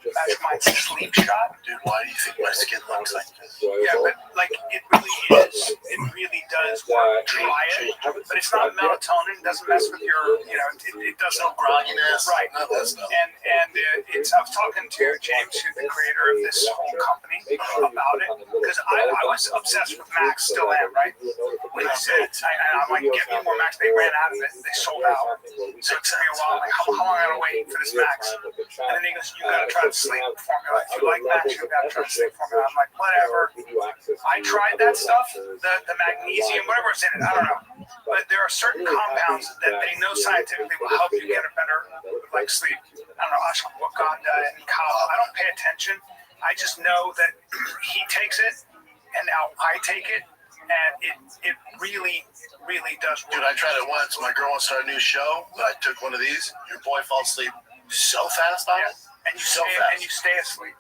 Magic Mind's sleep shot. Dude, why do you think my skin looks like this? Yeah, but like it really is. It really does work. Try it, but it's not melatonin. It doesn't mess with your, it doesn't No grogginess. Right. None of that stuff. And it's. I was talking to James, who's the creator of this whole company, about it because I was obsessed with Max. Still am, right? When he said, I'm like, get me more Max. They ran out of it. They sold out. So it took me a while. Like, how long I gotta wait for this Max? And then he goes, you gotta try the sleep formula. If you like Max, you gotta try the sleep formula. I'm like, whatever. I tried that stuff, the magnesium, whatever it's in it, I don't know. But there are certain compounds that they know scientifically will help you get a better sleep. I don't know ashwagandha and kava. I don't pay attention. I just know that he takes it, and now I take it, and it really, really does work. Dude, I tried it once. My girl wants to start a new show. I took one of these. Your boy fell asleep so fast on it. And you stay asleep.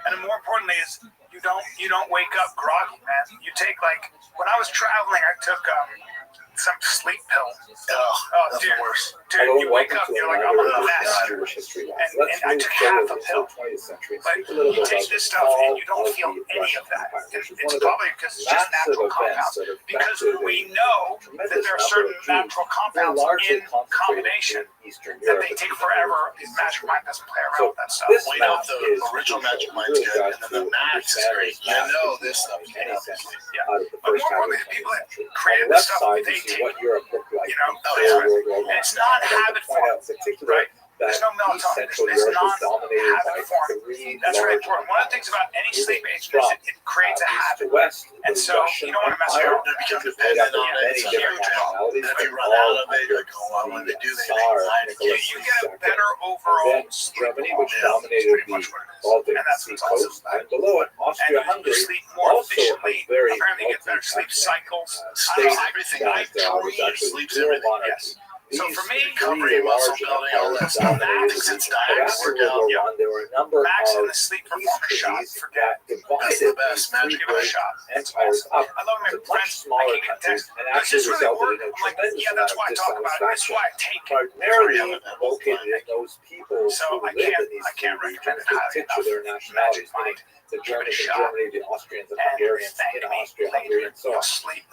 And more importantly is you don't wake up groggy, man. You take when I was traveling, I took some sleep pill. That's dude, the worst. dude, you wake up, you're like, I'm a mess. And I took half a pill. But you take this stuff and you don't feel any of that. It's probably because it's just natural compounds. Because we know that there are certain natural compounds in combination that they take forever. Magic Mind doesn't play around with that stuff. We know the original Magic Mind's good, and then the Max is great. You know this stuff. Yeah. But more importantly, the people that created this stuff, they take, and it's not habit form, right? There's no melatonin. It's non-habit form. That's really important. One of the things about any sleep agent is it creates a habit. And so you don't want to mess around. You become dependent on it. It's a huge problem. And if you run out of it, you're like, oh, when they do, they anxiety. You get a better overall sleep. And that's what's awesome. And below it, And you sleep more efficiently. Apparently, you get better sleep cycles. Everything I breathe, sleeps everything. Yes. So for me, recovery, muscle building, all that stuff. Max, it's diet, workout. There were a number Max of and the sleep performance shot. Forget. That's the best. Magic Give it a shot. It's awesome. I love my friends. I can get text. Does this really work? I'm like, yeah, that's why I talk about it. That's why I take it. primarily located in those people So who I live can't- in these I can't communities recommend it to highly picture their nationalities, meaning the Germans in Germany, the Austrians and Hungarians in Austria, Hungary, and so on. Sleep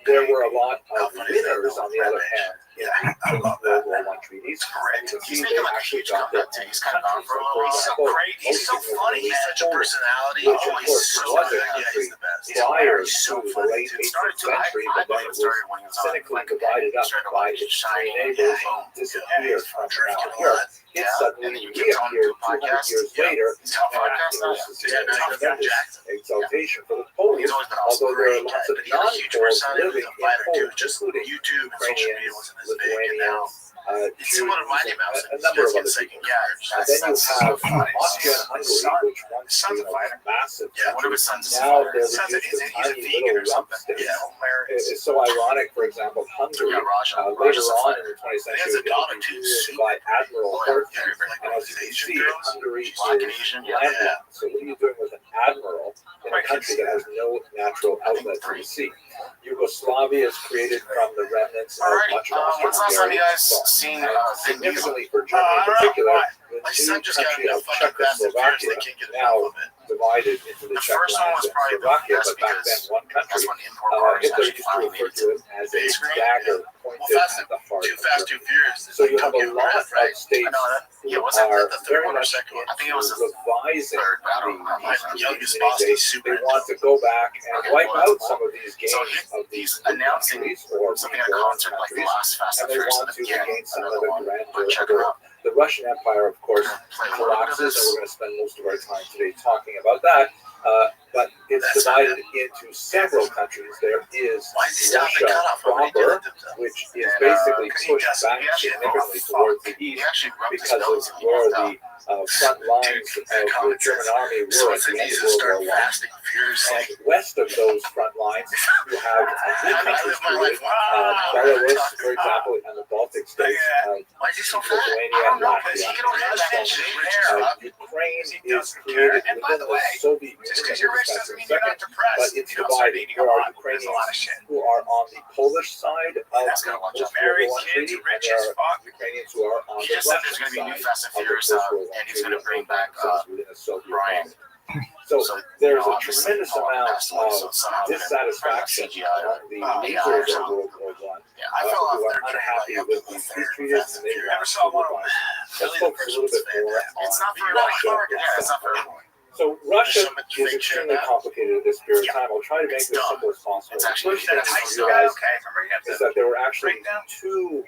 There were a lot of winners, on the other hand, Yeah, in the World War I treaties. correct. He's making like a huge comeback too. He's kind of gone for a little He's so while. great. He's so funny, He's man. such a personality. Which, Oh, of he's course, so was good. a Yeah, country he's the best. prior He's to so the funny. late Dude. 18th century, but then it was Started when he was on cynically like divided up started by like its shining. neighbors Yeah. and disappeared from Drinking around a Europe. lot. It Yeah, and suddenly then you get on to reappeared a 200 podcast. years Yeah. later, He's on and podcast now. this is Yeah, a now he's tremendous Jackson. exaltation for the Polish, He's always been although awesome. there are Great lots guy, of but he had a huge non-Poles personality. living He was a in fighter too. Poland, Just including YouTube and social media Ukrainians, wasn't as big, and now Lithuanians, it's similar to Mighty Jews, Mouse. a number of other people. Yeah, And then you that's so have funny. Austria and Hungary, which once Son's a was fighter. massive. Yeah, one of his sons is a Now fighter. they're Son's reduced to he's a tiny vegan or little something. lump Yeah, states. hilarious. It's so ironic, for example, Hungary, Yeah, Raja. later Raja's a on fighter. in the 20th He has century, a daughter too. ruled by Admiral Horthy. Yeah, like And one as of you these can Asian see, girls. Hungary She's black and is Asian. landlocked. So what are you doing with an admiral in a country that has no natural outlet to the sea? Yugoslavia is created from the remnants of Alrighty, much of when's the last time you guys Austro-Hungarian seen thought. Vin Diesel? Significantly for Germany I in don't know particular, why. the My new son just got country into of fucking Fast and Furious. They Czechoslovakia, can't get now enough of it. divided into the The Czech first one lands was and probably the Slovakia, best but back then because one country. that's when import cars Hitler actually used to finally refer made it. to it as a Base grade, dagger Well, pointed Fast at the heart Too of Fast, Germany. Too Furious. So you have a Tokyo lot Drift, of right? states I know that. Yeah, who was that are the third very one or much second one? I think it was the revising third. I don't the know. Eastern Youngest Community. boss, he's super They into want to go back and Okay, wipe well, out some of these games so of these he's announcing countries or something at a reform concert like the countries, last Fast and and they Furious want at to the beginning. regain some of Another the one. grandeur Check of it it. out. The Russian Empire, of course, Play a little bit of collapses, and this. we're going to spend most of our time today talking about that. But it's That's not divided into several countries. There is Why is he stopping the Russia cutoff? Why would he do proper, that themselves? which is And, basically because he pushed doesn't- back he actually significantly fuck. towards the He east actually rubbed his because of nose and he where walked out. the front lines of the German army So were it's at the end easy of to World start War I. fasting furiously. And west of those front lines, you have I live my life. Belarus, for example, and the Baltic Baltic states, Why is he so fat? Lithuania, I don't know, Latvia. because he can only have that much Ukraine He is doesn't created care. And by within the the way, Soviet Union. just because that you're we rich discussed doesn't in a mean you're not second, depressed. but it's You don't start divided. eating There a are lot. There's a lot of Ukrainians shit. who are on the Polish side of That's the gonna watch out. post-World Married War kids, Treaty, and rich there as are fuck. Ukrainians who are on He the just said there's Russian going to be new side Fast and of the Furious post-World War and he's going to Treaty bring back within the Soviet Brian. Union. So there's a obviously, tremendous Paul amount passed away, so of somehow they're dissatisfaction CGI among the AI leaders or of something. World War I. Yeah, I fell off Who are their train unhappy like with up to the these third treaties, Fast and and they Furious. want Never saw to one of them. revise. Let's Billy the focus a first little one's bit more fantastic. It's on not for Russia. Yeah, it's not for everyone. So Russia Some is fake shit extremely now. complicated at this period of time. I'll try to make It's this dumb. simple as possible. It's The actually first thing that to Tyson guy. realize Okay, remember you have is to that there were actually breakdown. two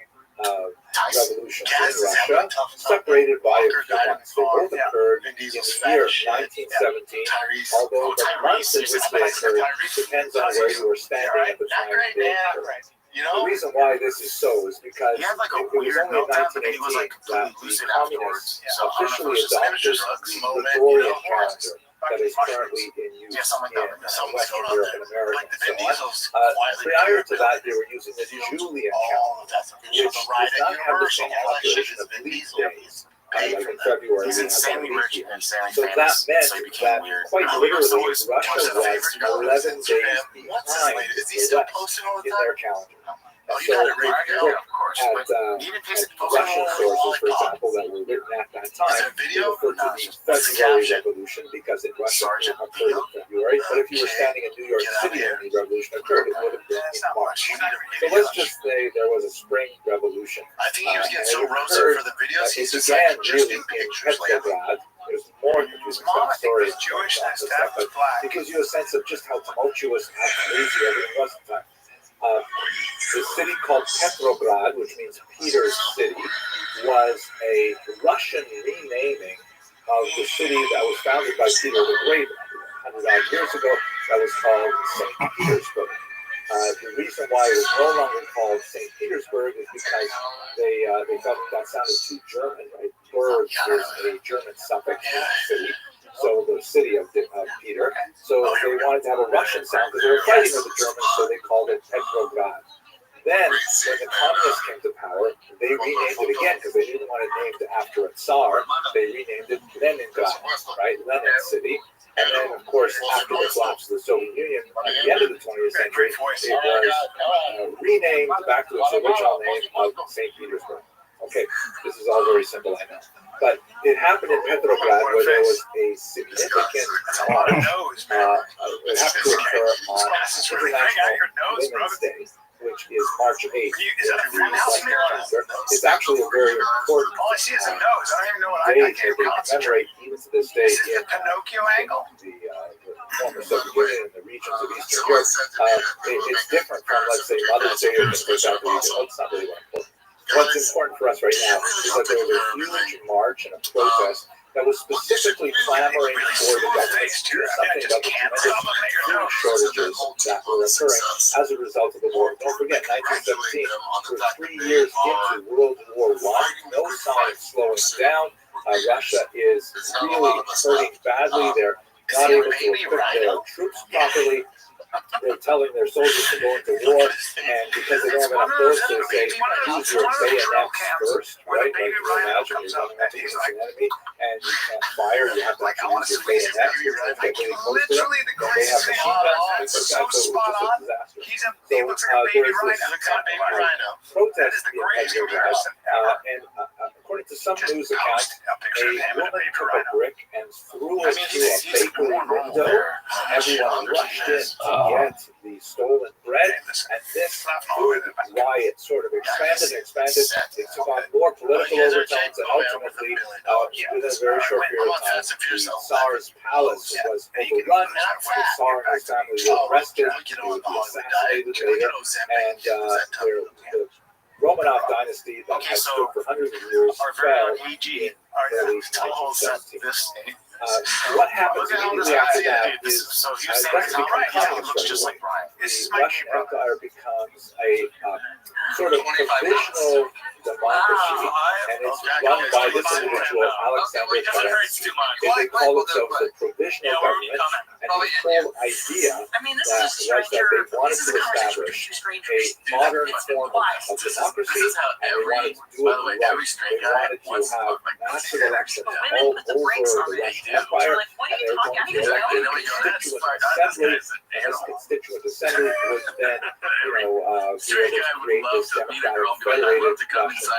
Tyson. revolutions Gas in is Russia, having a tough time. separated by a Walker few died in months. They both Yeah. occurred Vin in Diesel's the fat year as shit. 1917, Tyrese. although the month in which they occurred depends on where you were standing at the Not time great, they man. Not occurred. great. You The know? reason why this is so is because He had like a it was weird only in meltdown, but then he was 1918 like that completely the lucid communists afterwards. So I don't know if it officially was just adopted just the drugs, moment, Gregorian you know, calendar that is currently in use Yeah, something like in that. Something's Western going on Europe there. and America Like the and Vin so on. Diesel's quietly Prior to that, they were using the Julian calendar, Oh, that's a which the does ride not at have the Universal. same All that shit calculation is of Vin leap Diesel. days. Like in February, He's we have insanely our rich leap year. and insanely So that famous. meant So he became that weird. quite He was literally, always Russia one of the was favorite 11 days Instagram. What's his behind latest? Is he the still West posting all the in time? their calendar. Oh, And you got so it right if you now. look Yeah, of course. at, But he didn't at face it. Russian sources, for example, that were written at that time, Is that they video? refer to No, the it's just- what's the February caption? Revolution because in Russia it Sergeant occurred in February. But if you were Okay. standing in New York Get out of City here. when the revolution occurred, it would have been That's in not March. much. So let's just say there was a spring revolution. I think he was getting And so it roasted occurred, for the videos. It He's just began like really posting in pictures lately. Petrograd. There's more His confusing mom, I think, stories was Jewish. about His this dad stuff, was but black. it gives you a sense of just how tumultuous and how crazy everything was at the time. The city called Petrograd, which means Peter's City, was a Russian renaming of the city that was founded by Peter the Great 100 years ago that was called St. Petersburg. The reason why it was no longer called St. Petersburg is because they felt that sounded too German, right? Berg is a German suffix in the city. So the city of Peter. So they wanted to have a Russian sound because they were fighting with the Germans, so they called it Petrograd. Then, when the communists came to power, they renamed it again because they didn't want it named after a Tsar. They renamed it Leningrad, right? Lenin City. And then, of course, after the collapse of the Soviet Union at the end of the 20th century, it was renamed back to its original name of St. Petersburg. Okay, this is all very simple, I know. But it happened in Petrograd where there was a significant march. It happened to occur on International Women's Day, which is March 8th. It's actually a very important All I see is a nose. I don't even know what day I that can't they concentrate. commemorate even to this day This is in the Pinocchio angle. the former Soviet Union and the regions of Eastern Europe. It's different from, let's say, Mother's Day or things like that. It's not really that important. What's important for us right now is that there was a huge march and a protest that was specifically clamoring for the government to do something about the tremendous food shortages that were occurring as a result of the war. Don't forget, 1917, we're 3 years into World War I, no sign of slowing down. Russia is really hurting badly. They're not able to equip their troops properly. They're telling their soldiers to go into war, and because they don't have enough bullets, they say, use your bayonets first, right? Like, you imagine you're running up against an enemy, and you can't fire, you have to use your bayonets, you have to get really close to them, then they have machine guns, things like that, so it was just a disaster. He looks like a baby There's rhino. this protest in Petrograd, and according to some news accounts, a woman took a brick and threw it through a bakery window. Everyone rushed in to get the stolen bread, and this food riot sort of expanded. It took on more political overtones, and ultimately, within a very short period of time, the Tsar's palace was overrun. The Tsar and his family were arrested, he would be assassinated later, and the Romanov dynasty that had stood for hundreds of years fell in early 1917. What happens immediately after that is it doesn't become communist right away. The Russian Empire becomes a sort of provisional democracy, and it's run by this individual, Alexander Kerensky. They call themselves the provisional government, and his whole idea was that they wanted to establish a modern form of democracy, and they wanted to do it right. They wanted to have massive elections all over the Russian Empire, and they were going to elect a constituent assembly, and this constituent assembly would then, be able to create this democratic federated Russian.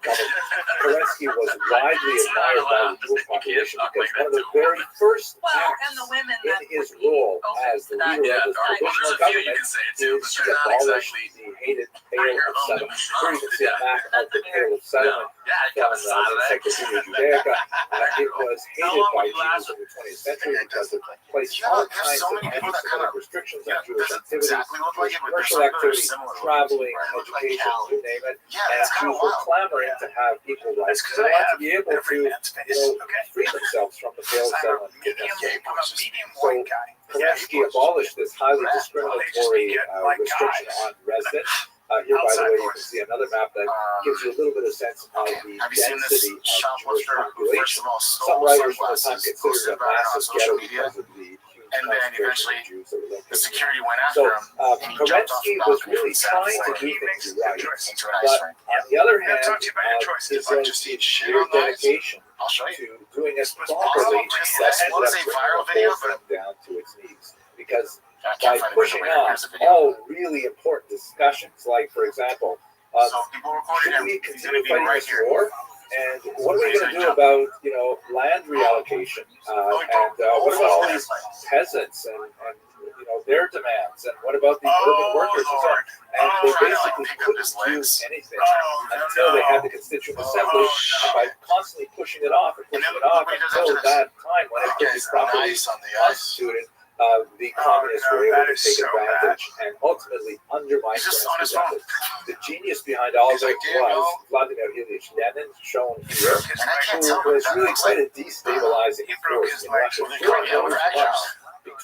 Kerensky was widely admired by the Jewish population because one of the very first acts in his role as the leader of this provisional government is to abolish the hated Pale of Settlement. Here you can see a map of the Pale of Settlement from the Encyclopedia Judaica. It was hated by Jews in the 20th century because it placed all kinds of anti-Semitic restrictions on Jewish activities, commercial activity, traveling, education, you name it. And Jews were clamoring to have equal rights. They wanted to be able to free themselves from the Pale Settlement. So Kerensky abolished this highly discriminatory restriction on residents. Here, by the way, you can see another map that gives you a little bit of sense of the density of Jewish population. Some writers at the time considered it a massive ghetto because of the and then eventually the security went so after him. Kerensky was really trying to do things right, but on the other hand, his own sheer dedication to doing it properly ended up bringing the whole thing down to its knees. Because by pushing off all really important discussions, like, for example, should we continue fighting this war? And what are we going to do about, land reallocation? And what about all these peasants and their demands? And what about the urban workers and so on? And they basically couldn't do anything until they had the Constituent Assembly. And by constantly pushing it off until that time when it could be properly constituted, the communists were able to take advantage and ultimately undermine Kerensky's. The genius behind all of it was Vladimir Ilyich Lenin, shown here, who was really quite a destabilizing force in Russia.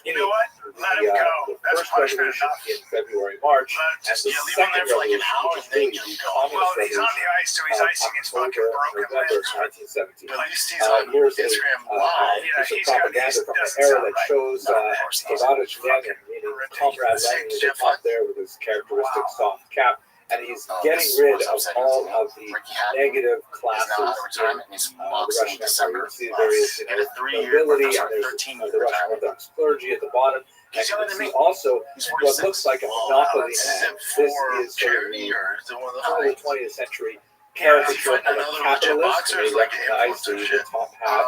You know what? Let him go. The first revolution in February, March, and the second revolution, which is the communist he's on the ice, so he's icing his fucking broken November leg. 1917. At least he's on Here's Instagram a Live. piece of propaganda from the era that shows Tadeusz Lenin, meaning Comrade Lenin, is up there with his characteristic soft cap. And he's getting rid of all of the negative classes in the Russian Empire. You see there is nobility, and there's the Russian Orthodox clergy at the bottom. And you can see also what looks like a monopoly man. This is sort of the early 20th century caricature of a capitalist. They recognize the top hat,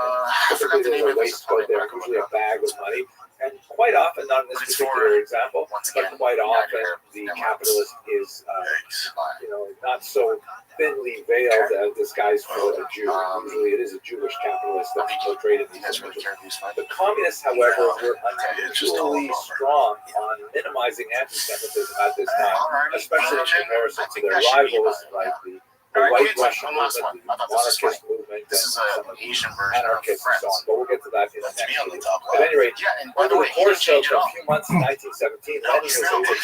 and typically there's a waistcoat there, usually a bag of money. And quite often, not in this particular example, but quite often the capitalist is, not so thinly veiled disguised for a Jew. Usually it is a Jewish capitalist that's portrayed in these images. The communists, however, were unusually strong on minimizing anti-Semitism at this time, especially in comparison to their rivals like the white Russian movement, the monarchist movement, and some of the anarchists and so on. But we'll get to that in the next video. At any rate, over the course of a few months in 1917, Lenin was able to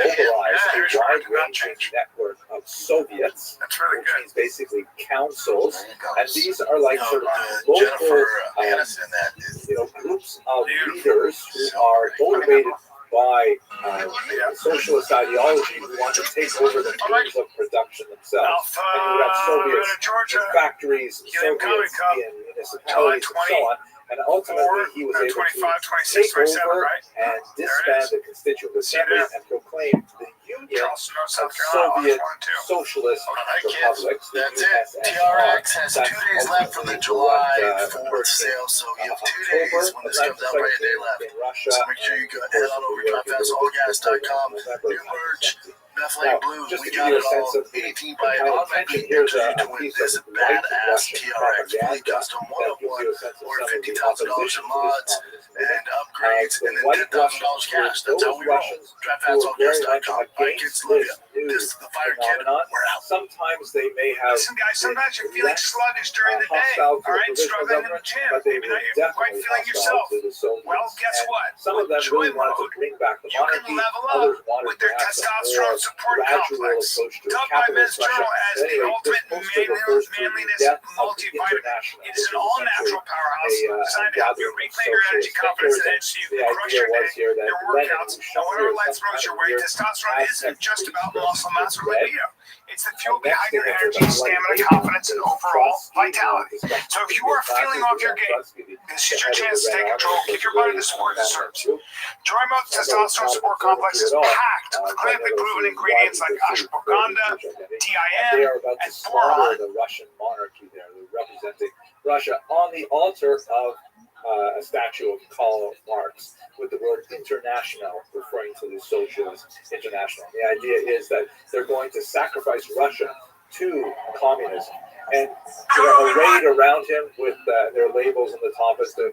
mobilize a wide-ranging network of Soviets, which means basically councils, and these are like sort of local groups of leaders who are motivated by socialist ideology who want to take over the means of production themselves. And you have Soviets in factories, Soviets in municipalities, and so on. And ultimately, he was able to take over and disband the Constituent Assembly and proclaim the Union of Soviet Socialist Republics. That's it. TRX has 2 days left for the July 4th sale, so you have 2 days when this comes out, right a day left. So make sure you go head on over to DriveFastAllGas.com. New merch. Definitely blue. Just We to got give you it a sense all. of 18 by kind of automatically tension, here's enters a you to win piece this of white badass Russian TRX fully propaganda custom that gives 101 you a sense of or some of the $50,000 in opposition to mods this and upgrades, the and then white $10,000 Russians cash. were That's how those we roll. Russians who were very much DriveFastAllGas.com. Bike against it's Livia. this new This the fire kid. phenomenon. We're out. Sometimes they may have Listen, guys, sometimes you're feeling sluggish during the day. hostile to All the right, provisional struggling in the government, gym. but they Maybe were not you're quite definitely feeling hostile yourself. to the Soviets. Well, guess And what? some of them With really joy wanted to mode, bring back the you can monarchy. level Others up wanted with their perhaps a testosterone more support gradual complex. approach to Dubbed by Men's capitalist Russia. Journal as the Anyway, ultimate this poster refers to the manliness death of the multivitamin. International, It is which an all-natural powerhouse designed to help you reclaim your energy, confidence, and edge so you can crush your day, here that your workouts, and whatever life throws your way. Testosterone isn't just about muscle mass or libido. It's the fuel behind your energy, stamina, confidence, and overall vitality. So if you are feeling off your game, this is your chance to take control. Give your body the support it deserves. Joy Mode's testosterone support complex is packed with clinically proven ingredients like ashwagandha, They DIM, are about to and slaughter boron. the Russian monarchy there. They're representing Russia on the altar of a statue of Karl Marx with the word international referring to the Socialist International. The idea is that they're going to sacrifice Russia to communism. And arrayed around him with their labels on the top as the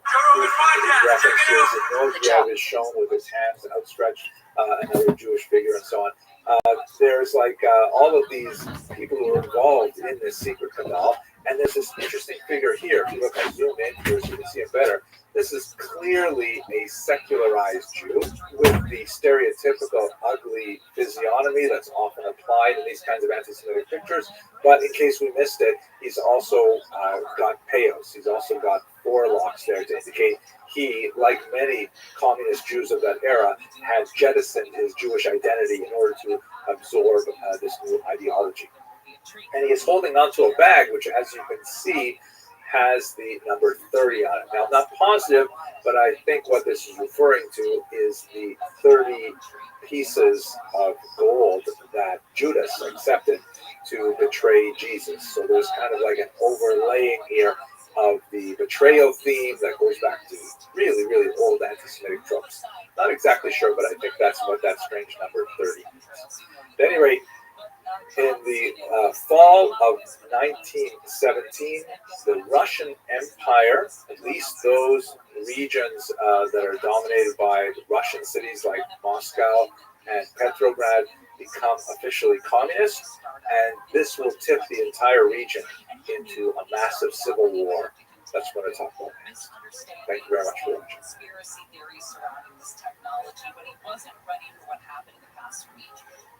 references, and Norgiev is shown with his hands outstretched, another Jewish figure, and so on. There's all of these people who are involved in this secret cabal, and there's this interesting figure here. If you look, I zoom in here so you can see it better. This is clearly a secularized Jew with the stereotypical ugly physiognomy that's often applied in these kinds of anti-Semitic pictures. But in case we missed it, he's also got payos. He's also got forelocks there to indicate he, like many communist Jews of that era, had jettisoned his Jewish identity in order to absorb this new ideology. And he is holding onto a bag, which, as you can see, has the number 30 on it. Now, I'm not positive, but I think what this is referring to is the 30 pieces of gold that Judas accepted to betray Jesus. So there's kind of like an overlaying here of the betrayal theme that goes back to really, really old anti-Semitic tropes. Not exactly sure, but I think that's what that strange number 30 means. At any rate, in the fall of 1917, the Russian Empire, at least those regions that are dominated by Russian cities like Moscow and Petrograd, become officially communist, and this will tip the entire region into a massive civil war. That's what I talk about next. Thank you very much for watching. Conspiracy theories surrounding this technology, but he wasn't ready for what happened in the past week.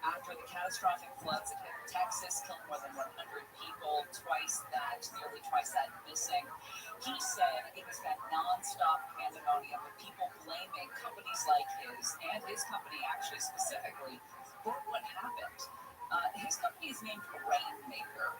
After the catastrophic floods that hit Texas, killed more than 100 people, nearly twice that missing, he said it was that nonstop pandemonium of people blaming companies like and his company actually specifically, for what happened. His company is named Rainmaker,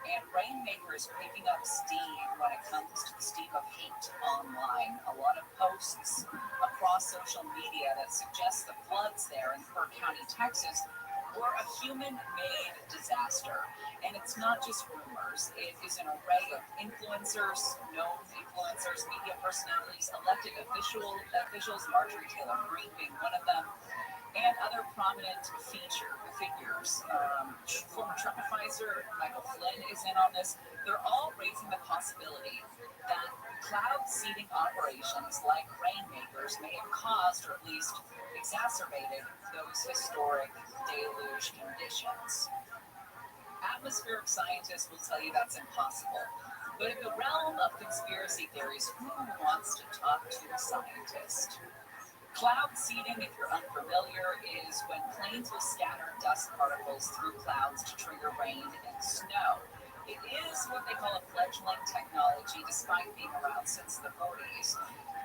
and Rainmaker is picking up steam when it comes to the steam of hate online. A lot of posts across social media that suggest the floods there in Burke County, Texas, were a human-made disaster. And it's not just rumors. It is an array of influencers, known influencers, media personalities, elected officials, Marjorie Taylor Greene being one of them, and other prominent figures. Former Trump advisor Michael Flynn is in on this. They're all raising the possibility that cloud seeding operations like Rainmakers may have caused, or at least exacerbated, those historic deluge conditions. Atmospheric scientists will tell you that's impossible. But in the realm of conspiracy theories, who wants to talk to a scientist? Cloud seeding, if you're unfamiliar, is when planes will scatter dust particles through clouds to trigger rain and snow. It is what they call a fledgling technology, despite being around since the 40s.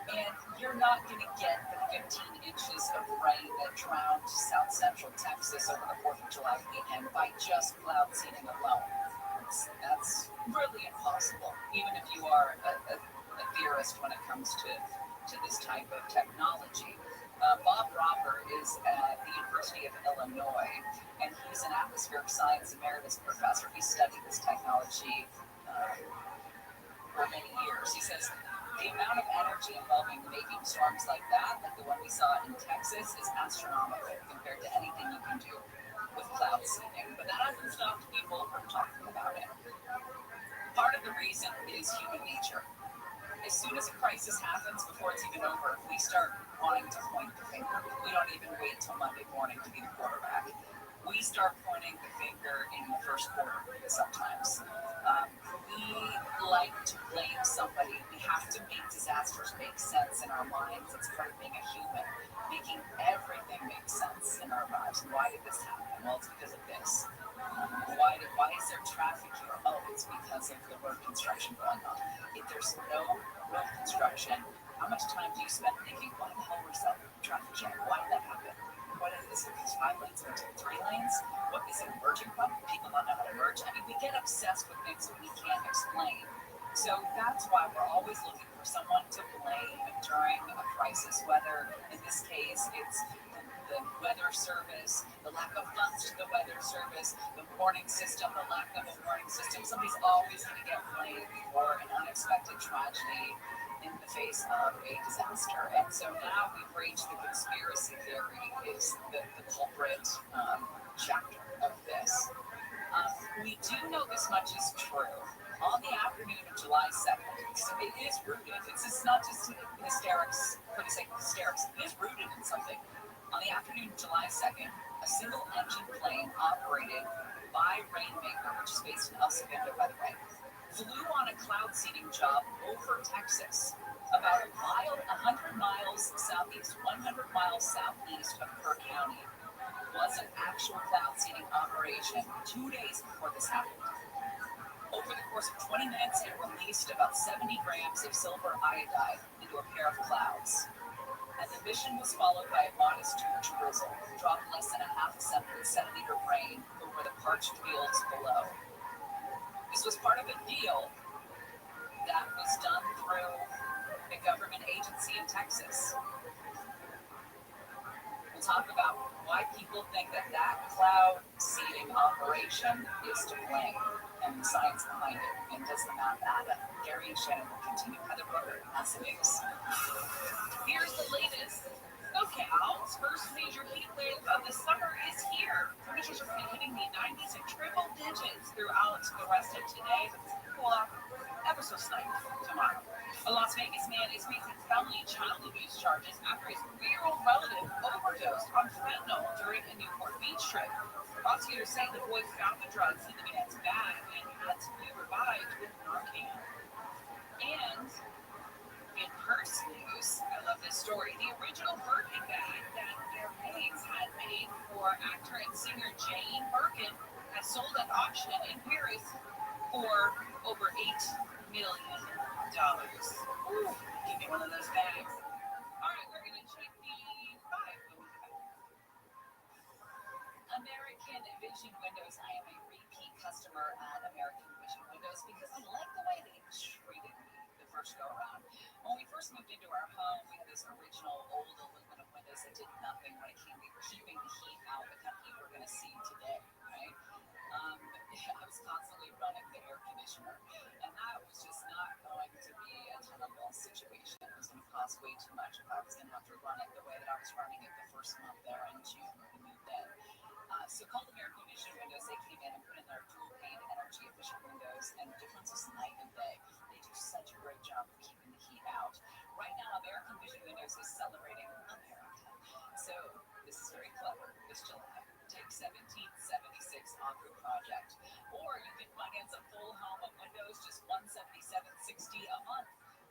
And you're not going to get the 15 inches of rain that drowned south central Texas over the 4th of July weekend by just cloud seeding alone. That's really impossible, even if you are a theorist when it comes to this type of technology. Bob Roper is at the University of Illinois, and he's an atmospheric science emeritus professor. He studied this technology for many years. He says the amount of energy involving making storms like that, like the one we saw in Texas, is astronomical compared to anything you can do with cloud seeding. But that hasn't stopped people from talking about it. Part of the reason is human nature. As soon as a crisis happens, before it's even over, we start wanting to point the finger. We don't even wait till Monday morning to be the quarterback. we start pointing the finger in the first quarter sometimes. We like to blame somebody. We have to make disasters make sense in our minds. It's part of being a human, making everything make sense in our lives. Why did this happen? Well, it's because of this. Why is there traffic here? Oh, it's because of the road construction going on. If there's no road construction, how much time do you spend thinking, why the hell was that traffic jam? Why did that happen? What is this? Because 5 lanes into 3 lanes? What is it, a merging problem? People don't know how to merge. I mean, we get obsessed with things that we can't explain. So that's why we're always looking for someone to blame during a crisis, whether in this case it's the weather service, the lack of funds to the weather service, the warning system, the lack of a warning system. Somebody's always going to get blamed for an unexpected tragedy in the face of a disaster. And so now we've reached the conspiracy theory is the culprit chapter of this. We do know this much is true. On the afternoon of July 2nd, so it is rooted. It's not just hysterics for the sake of hysterics. It is rooted in something. On the afternoon of July 2nd, a single-engine plane operated by Rainmaker, which is based in El Segundo, by the way, flew on a cloud seeding job over Texas, about 100 miles southeast, 100 miles southeast of Kerr County. Was an actual cloud seeding operation 2 days before this happened. Over the course of 20 minutes, it released about 70 grams of silver iodide into a pair of clouds. And the mission was followed by a modest drizzle, dropped less than a half centimeter rain over the parched fields below. This was part of a deal that was done through a government agency in Texas. We'll talk about why people think that cloud seeding operation is to blame and the science behind it, and does the math add up? Gary and Shannon will continue. Heather Brooker has the news. Here's the latest. SoCal's first major heat wave of the summer is here. Temperatures are going to be hitting the 90s and triple digits throughout the rest of today. Cool off ever so slightly tomorrow. A Las Vegas man is facing felony child abuse charges after his 3-year-old relative overdosed on fentanyl during a Newport Beach trip. Prosecutors say the boy found the drugs in the man's bag and had to be revived with Narcan. And in purse news, I love this story. The original Birkin bag that their mates had made for actor and singer Jane Birkin has sold at auction in Paris for over $8 million. Ooh, give me one of those bags. All right, we're going to check the 5. American Vision Windows. I am a repeat customer at American Vision Windows because I like the way they treated me the first go around. When we first moved into our home, we had this original old aluminum windows that did nothing when it came to keeping the heat out, the kind of heat we're going to see today, right? I was constantly running the air conditioner, and that was just not going to be a tenable situation. It was going to cost way too much if I was going to have to run it the way that I was running it the first month there in June when we moved in. So called American Vision Windows. They came in and put in their dual pane energy efficient windows, and the difference is night and day. They do such a great job of keeping the heat out. Right now, American Vision Windows is celebrating America. So this is very clever. This July, take $17.76 off your project, or you can finance a full home of windows just $177.60 a month.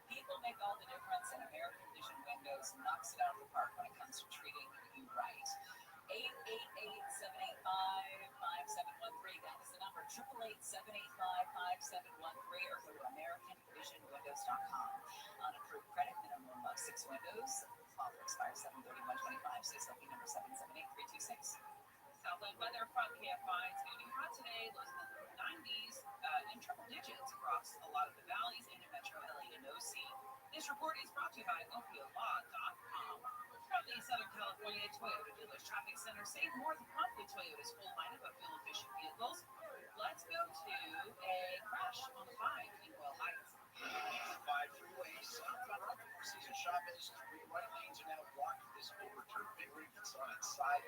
People make all the difference, and American Vision Windows knocks it out of the park when it comes to treating you right. 888-785-5713. That is the number. 888-785-5713, or go to AmericanVisionWindows.com. On approved credit, minimum of 6 windows. Offer expires 7/31/25. CSLP number 778326. Southland weather from KFI. It's going to be hot today. Lows in the 90s and triple digits across a lot of the valleys in Metro LA and OC. This report is brought to you by OpioLaw.com. From the Southern California Toyota Dealers Traffic Center, save more than promptly Toyota's full lineup of fuel-efficient vehicles. Let's go to a crash on the 5 in Well Heights. 5 freeway southbound on Four Seasons shop is 3 right lanes are now blocked. This overturned big rig that's on its side.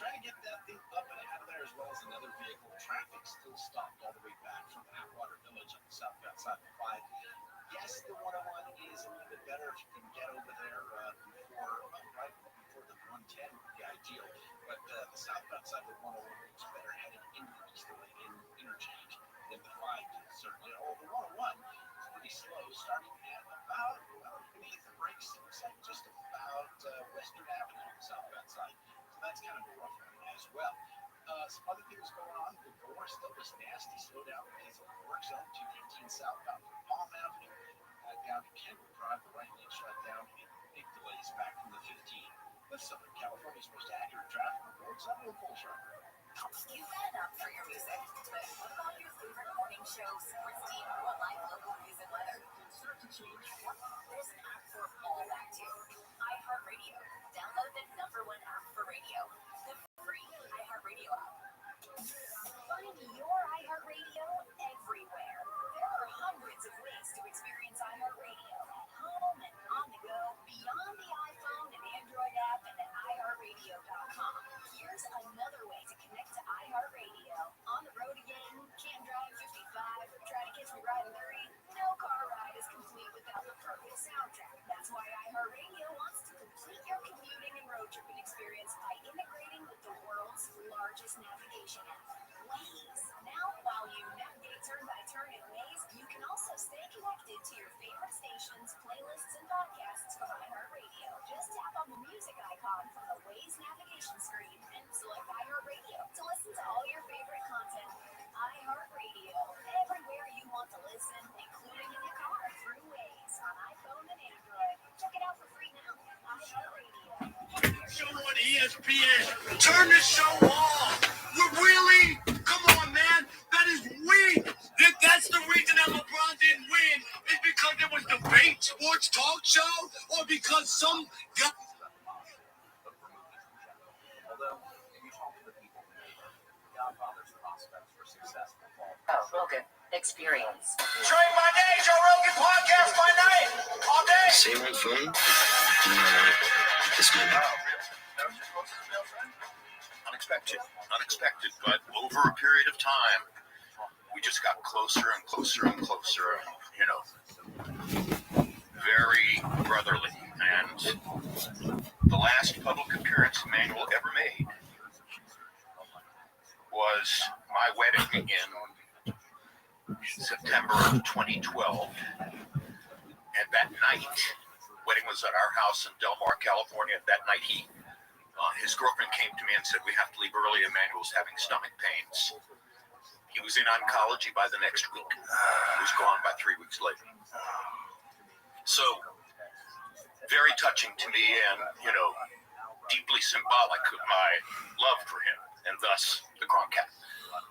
Trying to get that thing up and out of there, as well as another vehicle. Traffic still stopped all the way back from Atwater Village on the southbound side of the 5. Yes, the 101 is a little bit better if you can get over there right before the 110 would be ideal. But the southbound side of the 101 looks better headed into the east in interchange than the 5 certainly. Oh, the 101 is pretty slow, starting at about, well, when you hit the brakes, it looks like just about Western Avenue on the southbound side. So that's kind of a rough one as well. Some other things going on. The door still this nasty slowdown phase of the work zone, 215 southbound from Palm Avenue down to Kendall Drive. The right lane shut down and big delays back from the 15. With Southern California's most accurate traffic reports, I'm Will Colshire. You sign up for your music, but what about your favorite morning show, sports team, or live local news and weather? Start to change. There's an app for all that too. iHeartRadio. Download the #1 app for radio. The free iHeartRadio app. Find your iHeartRadio everywhere. There are hundreds of ways to experience iHeartRadio at home and on the go, beyond the iPhone and Android app and at iHeartRadio.com. Here's another way to connect to iHeartRadio. On the road again, can't drive 55, try to catch me riding 30. No car ride is complete without the perfect soundtrack. That's why iHeartRadio wants to complete your commuting and road tripping experience by integrating with the world's largest navigation app, Waze. Now, while you navigate turn by turn in Waze, you can also stay connected to your favorite stations, playlists, and podcasts from iHeartRadio. Just tap on the music icon from the Waze navigation screen and select iHeartRadio to listen to all your favorite content. iHeartRadio, everywhere you want to listen, including in your car through Waze on iPhone and Android. Check it out for free now. iHeartRadio. Show on ESPN. Turn the show on. We're really, come on, man. That is weak. That's the reason that LeBron didn't win. Is because it was debate, sports talk show, or because some guy. Although, if you talk to the people in the Godfather's prospects for successful ball. Rogan experience. Train by day, Joe Rogan podcast by night, all day. Say on phone. This guy. Unexpected, but over a period of time, we just got closer and closer and closer, very brotherly. And the last public appearance Emmanuel ever made was my wedding in September of 2012. And that night, wedding was at our house in Del Mar, California. That night, his girlfriend came to me and said, "We have to leave early. Emmanuel's having stomach pains." He was in oncology by the next week. He was gone by 3 weeks later. So, very touching to me and, deeply symbolic of my love for him and thus the Croncat.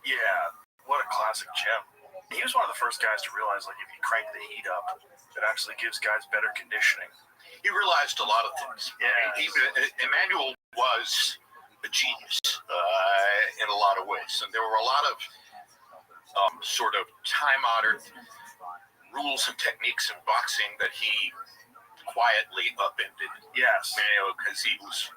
Yeah, what a classic Jim. He was one of the first guys to realize, like, if you crank the heat up, it actually gives guys better conditioning. He realized a lot of things. Yeah. Emmanuel was a genius in a lot of ways. And there were a lot of sort of time-honored rules and techniques in boxing that he quietly upended. Yes. Because he was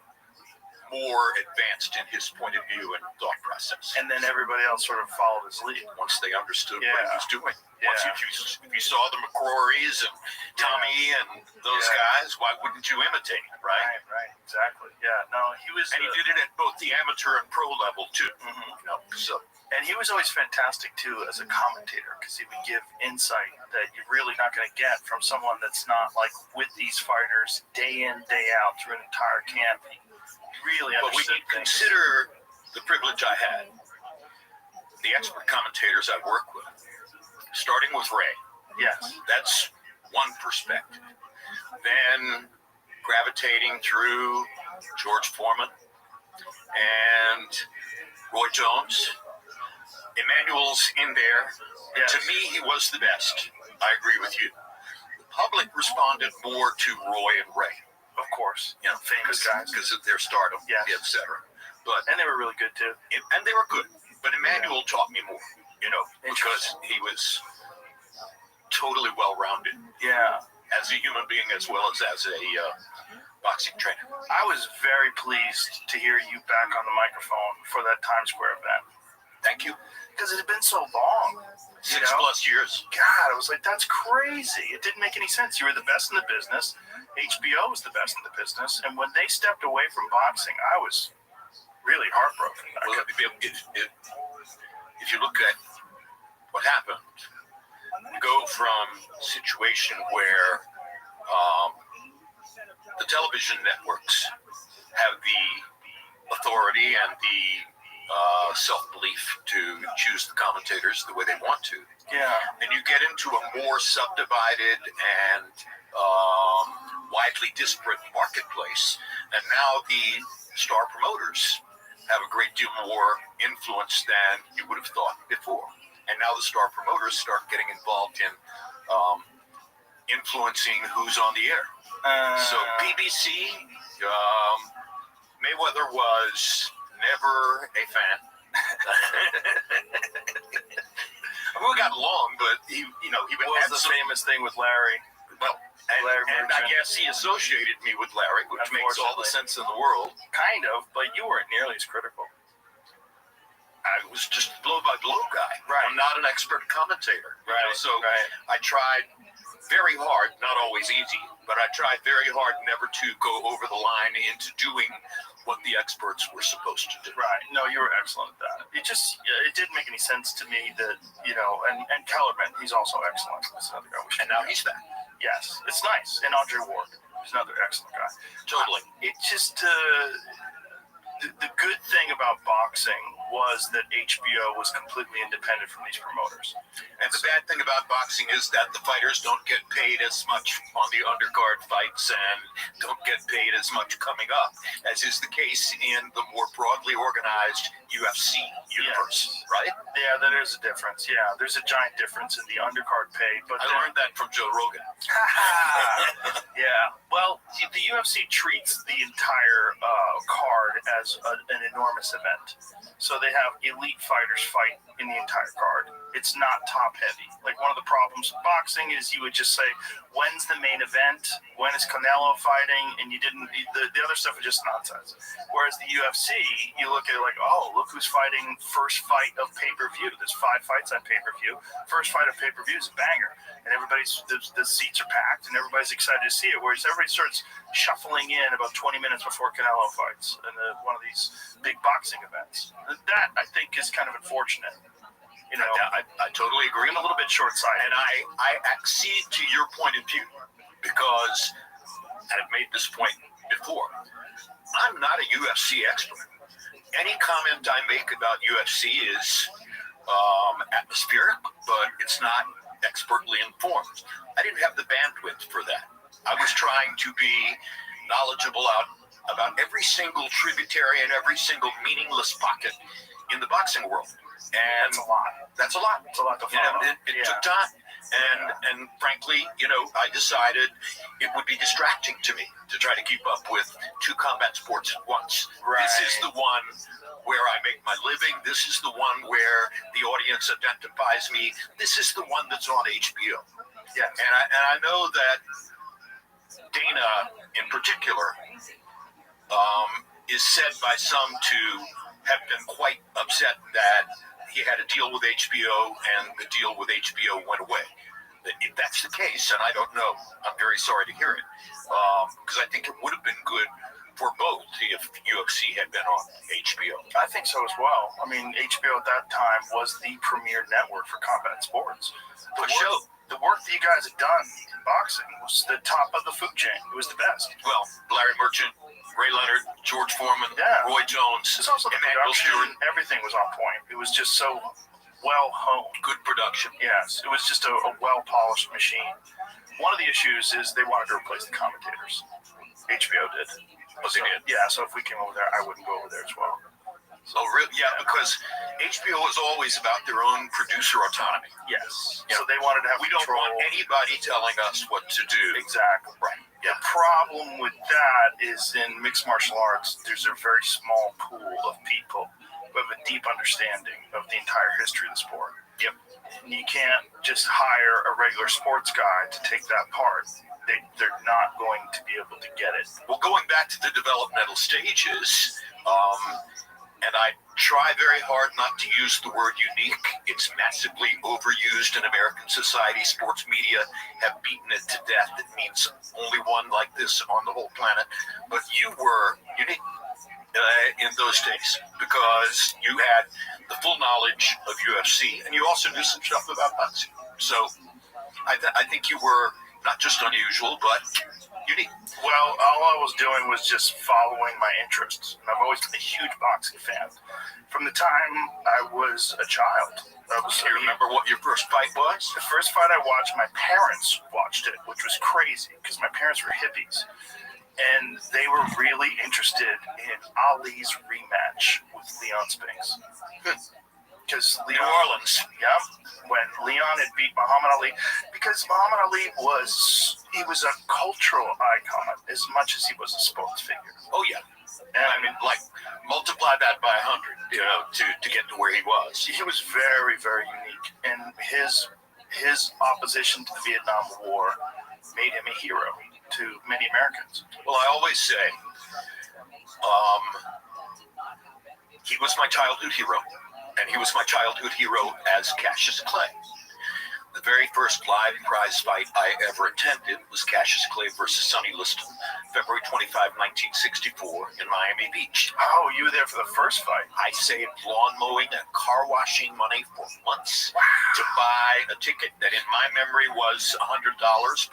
more advanced in his point of view and thought process. And then everybody else sort of followed his lead. Once they understood what he was doing. Yeah. If you saw the McCrorys and Tommy and those guys, why wouldn't you imitate him, right? Right, exactly. Yeah, no, he was... And he did it at both the amateur and pro level, too. And he was always fantastic, too, as a commentator, because he would give insight that you're really not going to get from someone that's not, like, with these fighters day in, day out through an entire camp. He really But when understood you things. consider the privilege I had, the expert commentators I work with, starting with Ray. Yes. That's one perspective. Then gravitating through George Foreman and Roy Jones. Emmanuel's in there. Yes. To me, he was the best. I agree with you. The public responded more to Roy and Ray. Of course. Famous guys. Because of their stardom, et cetera. And they were really good, too. And they were good. But Emmanuel taught me more, because he was totally well-rounded. Yeah. As a human being as well as a boxing trainer. I was very pleased to hear you back on the microphone for that Times Square event. Thank you. Because it had been so long. 6+ years. God, I was like, that's crazy. It didn't make any sense. You were the best in the business. HBO was the best in the business. And when they stepped away from boxing, I was really heartbroken. Well, if you look at what happened, you go from a situation where the television networks have the authority and the self-belief to choose the commentators the way they want to. Yeah. And you get into a more subdivided and widely disparate marketplace. And now the star promoters have a great deal more influence than you would have thought before. And now the star promoters start getting involved in influencing who's on the air. So BBC, Mayweather was never a fan. We got along, but he was the famous thing with Larry. Well, and I guess he associated me with Larry, which makes all the sense in the world. Kind of, but you weren't nearly as critical. I was just a blow-by-blow guy. Right. I'm not an expert commentator. Right. So I tried very hard, not always easy, but I tried very hard never to go over the line into doing what the experts were supposed to do. Right. No, you were excellent at that. It didn't make any sense to me that, and Kellerman, he's also excellent. That's another guy. And now he's back. Yes, it's nice. And Andre Ward, who's another excellent guy. Totally. It just, the good thing about boxing was that HBO was completely independent from these promoters. And the bad thing about boxing is that the fighters don't get paid as much on the undercard fights and don't get paid as much coming up, as is the case in the more broadly organized UFC universe, right? Yeah, there is a difference. Yeah, there's a giant difference in the undercard pay. But I learned that from Joe Rogan. Yeah. Well, the UFC treats the entire card as an enormous event. So they have elite fighters fight in the entire card. It's not top heavy. Like one of the problems with boxing is you would just say, when's the main event? When is Canelo fighting? And you didn't, the other stuff is just nonsense. Whereas the UFC, you look at it like, oh, look who's fighting first fight of pay-per-view. There's 5 fights on pay-per-view. First fight of pay-per-view is a banger. And the seats are packed and everybody's excited to see it. Whereas everybody starts shuffling in about 20 minutes before Canelo fights in one of these big boxing events. That, I think, is kind of unfortunate. I totally agree. I'm a little bit short-sighted. And I accede to your point of view because, and I've made this point before, I'm not a UFC expert. Any comment I make about UFC is atmospheric, but it's not expertly informed. I didn't have the bandwidth for that. I was trying to be knowledgeable about every single tributary and every single meaningless pocket in the boxing world. And that's a lot. That's a lot. It's a lot to follow. It took time. And frankly, I decided it would be distracting to me to try to keep up with 2 combat sports at once. Right. This is the one where I make my living. This is the one where the audience identifies me. This is the one that's on HBO. Yes. And I know that Dana, in particular, is said by some to have been quite upset that he had a deal with HBO and the deal with HBO went away. If that's the case, and I don't know, I'm very sorry to hear it, because I think it would have been good for both if UFC had been on HBO. I think so as well. I mean, HBO at that time was the premier network for combat sports. The work that you guys had done in boxing was the top of the food chain. It was the best. Well, Larry Merchant, Ray Leonard, George Foreman, Roy Jones, it's also the Emmanuel production. Stewart. Everything was on point. It was just so well honed. Good production. Yes, it was just a well polished machine. One of the issues is they wanted to replace the commentators. HBO did. Oh, they did? Yeah, so if we came over there, I wouldn't go over there as well. So really, yeah, because HBO is always about their own producer autonomy. Yes. So they wanted to have We don't control. want anybody telling us what to do. Exactly. Right. The problem with that is in mixed martial arts, there's a very small pool of people who have a deep understanding of the entire history of the sport. Yep. And you can't just hire a regular sports guy to take that part. They're not going to be able to get it. Well, going back to the developmental stages, and I try very hard not to use the word unique. It's massively overused in American society. Sports media have beaten it to death. It means only one like this on the whole planet. But you were unique. in those days because you had the full knowledge of UFC and you also knew some stuff about boxing. So I think you were not just unusual, but unique. Well, all I was doing was just following my interests. And I've always been a huge boxing fan. From the time I was a child. Do you remember what your first fight was? The first fight I watched, my parents watched it, which was crazy because my parents were hippies. And they were really interested in Ali's rematch with Leon Spinks. Because New Orleans. Yeah, when Leon had beat Muhammad Ali, because Muhammad Ali was a cultural icon as much as he was a sports figure. Oh yeah, And I mean, like multiply that by 100, to get to where he was. he was very, very unique, and his opposition to the Vietnam War made him a hero to many Americans. Well, I always say, he was my childhood hero. And he was my childhood hero as Cassius Clay. The very first live prize fight I ever attended was Cassius Clay versus Sonny Liston, February 25, 1964 in Miami Beach. Oh, you were there for the first fight. I saved lawn mowing and car washing money for months to buy a ticket that in my memory was $100,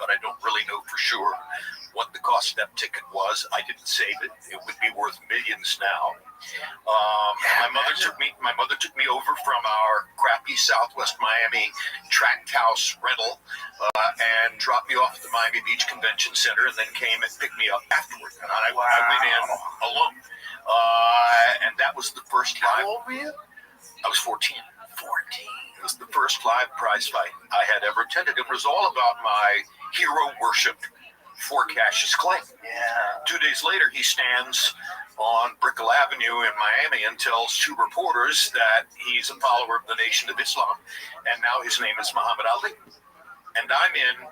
but I don't really know for sure what the cost of that ticket was. I didn't save it. It would be worth millions now. My mother took me over from our crappy Southwest Miami tract house rental and dropped me off at the Miami Beach Convention Center, and then came and picked me up afterward. And I went in alone, and that was the first live. How old were you? I was 14. 14. It was the first live prize fight I had ever attended. It was all about my hero worship for Cassius Clay. Yeah. 2 days later, he stands on Brickell Avenue in Miami and tells two reporters that he's a follower of the Nation of Islam, and now his name is Muhammad Ali. And I'm in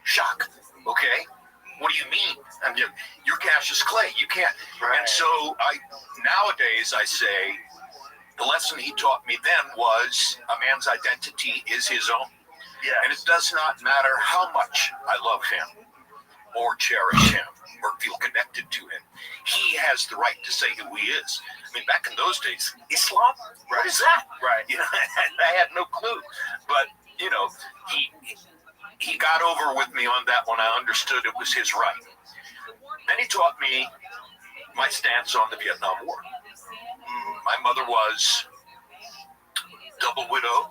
shock. Okay, what do you mean? And you're Cassius Clay. You can't. Right. And so nowadays I say the lesson he taught me then was a man's identity is his own. Yeah. And it does not matter how much I love him or cherish him or feel connected to him. He has the right to say who he is. I mean, back in those days, Islam? What is that? Right. I had no clue. But, he got over with me on that when I understood it was his right. And he taught me my stance on the Vietnam War. My mother was double widow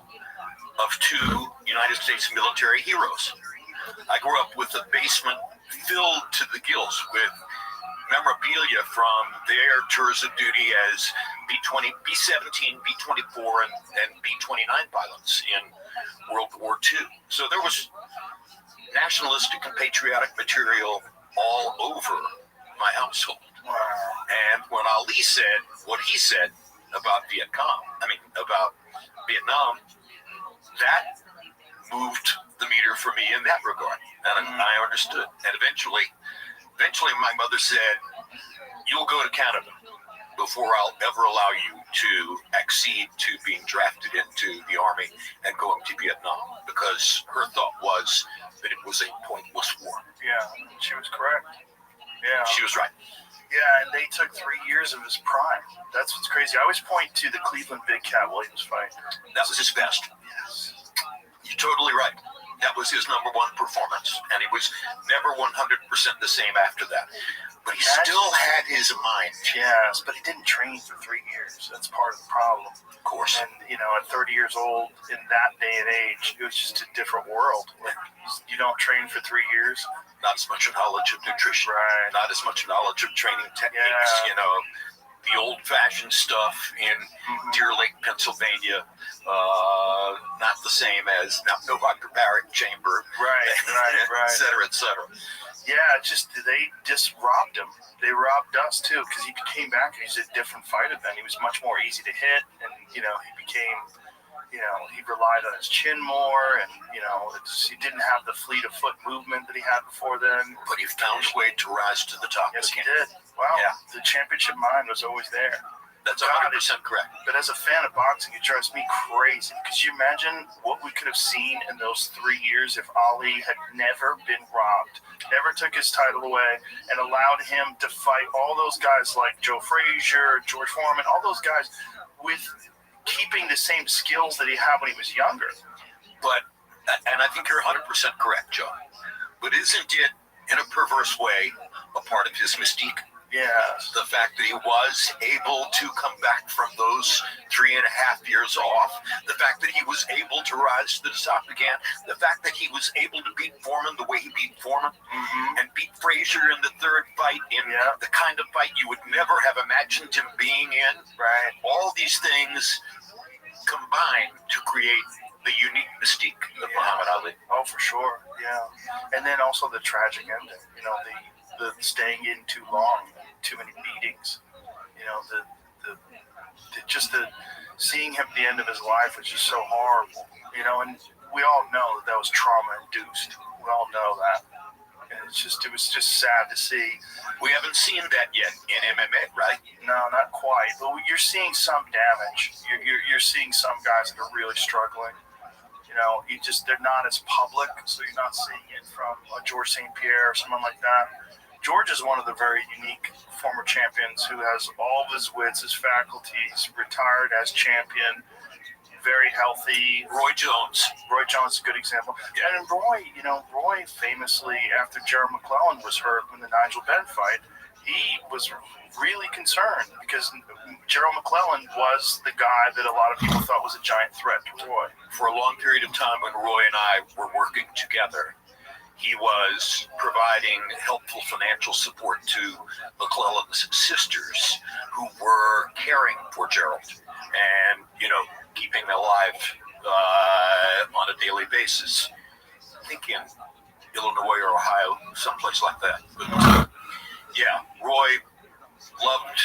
of two United States military heroes. I grew up with a basement filled to the gills with memorabilia from their tours of duty as B-20, B-17, B-24, and B-29 pilots in World War II. So there was nationalistic and patriotic material all over my household. And when Ali said what he said about about Vietnam, that moved the meter for me in that regard. And I understood. And eventually my mother said, you'll go to Canada before I'll ever allow you to accede to being drafted into the Army and going to Vietnam, because her thought was that it was a pointless war. Yeah, she was correct. Yeah. She was right. Yeah, and they took 3 years of his prime. That's what's crazy. I always point to the Cleveland Big Cat Williams fight. That was his best. Yes. You're totally right. That was his number one performance, and he was never 100% the same after that. But he still had his mind. Yes, but he didn't train for 3 years. That's part of the problem. Of course. And, at 30 years old, in that day and age, it was just a different world. Like, you don't train for 3 years. Not as much knowledge of nutrition. Right. Not as much knowledge of training techniques. Yeah. The old-fashioned stuff in Deer Lake, Pennsylvania, not the same as no hyperbaric chamber, Right. et cetera, et cetera. Yeah, they just robbed him. They robbed us too, because he came back and he's a different fighter then. He was much more easy to hit, and he became, he relied on his chin more, and he didn't have the fleet of foot movement that he had before then. But he found a way to rise to the top. Yes, he did. Wow, Yeah. The championship mind was always there. That's 100% correct. But as a fan of boxing, it drives me crazy. Because you imagine what we could have seen in those 3 years if Ali had never been robbed, never took his title away, and allowed him to fight all those guys like Joe Frazier, George Foreman, all those guys with keeping the same skills that he had when he was younger. But, and I think you're 100% correct, Joe. But isn't it, in a perverse way, a part of his mystique? Yes. The fact that he was able to come back from those 3.5 years off, the fact that he was able to rise to the top again, the fact that he was able to beat Foreman the way he beat Foreman, and beat Frazier in the third fight in the kind of fight you would never have imagined him being in. Right. All these things combine to create the unique mystique of Muhammad Ali. Oh, for sure. Yeah. And then also the tragic ending. You know, the staying in too long, too many beatings. You know, the seeing him at the end of his life was just so horrible. You know, and we all know that was trauma induced. We all know that. And it was just sad to see. We haven't seen that yet in MMA, right? No, not quite. But you're seeing some damage. You're seeing some guys that are really struggling. You know, they're not as public, so you're not seeing it from George St. Pierre or someone like that. George is one of the very unique former champions who has all of his wits, his faculties, retired as champion, very healthy. Roy Jones is a good example. Yeah. And Roy famously, after Gerald McClellan was hurt in the Nigel Benn fight, he was really concerned because Gerald McClellan was the guy that a lot of people thought was a giant threat to Roy. For a long period of time when Roy and I were working together, he was providing helpful financial support to McClellan's sisters who were caring for Gerald and, keeping him alive on a daily basis. I think in Illinois or Ohio, someplace like that. But, Roy loved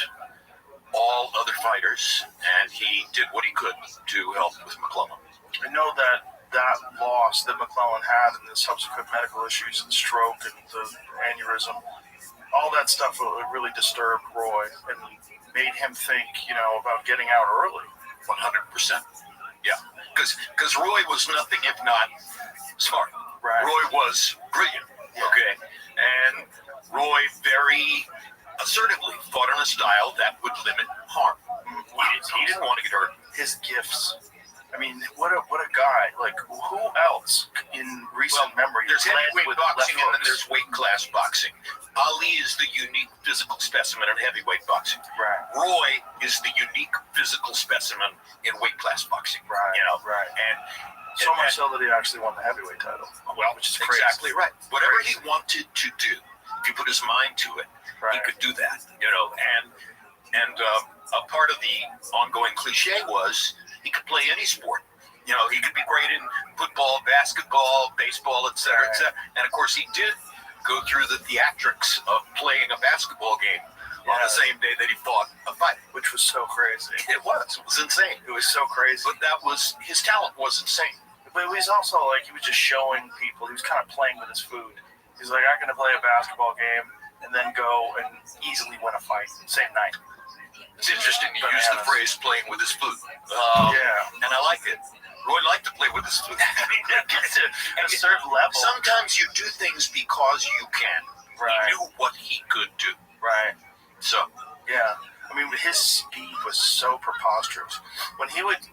all other fighters, and he did what he could to help with McClellan. I know that loss that McClellan had and the subsequent medical issues and stroke and the aneurysm, all that stuff really disturbed Roy and made him think, about getting out early. 100%. Yeah, because Roy was nothing if not smart. Right. Roy was brilliant. Yeah. Okay, and Roy very assertively fought in a style that would limit harm. He didn't want to get hurt. His gifts. I mean, what a guy. Like, who else in recent memory? There's heavyweight boxing and then hooks? there's weight class boxing. Ali is the unique physical specimen in heavyweight boxing. Right. Roy is the unique physical specimen in weight class boxing. Right. Right. And so much so that he actually won the heavyweight title. Well, which is crazy. Exactly right. Whatever he wanted to do, if he put his mind to it, he could do that. And a part of the ongoing cliche was he could play any sport. He could be great in football, basketball, baseball, et cetera, et cetera. And of course, he did go through the theatrics of playing a basketball game on the same day that he fought a fight. Which was so crazy. It was insane. It was so crazy. But his talent was insane. But he was also he was just showing people. He was kind of playing with his food. He's like, I'm going to play a basketball game and then go and easily win a fight same night. It's interesting you use the phrase playing with his food. And I like it. Roy liked to play with his food. At a certain level. Sometimes you do things because you can. Right. He knew what he could do. Right. So. Yeah. I mean, his speed was so preposterous. When he would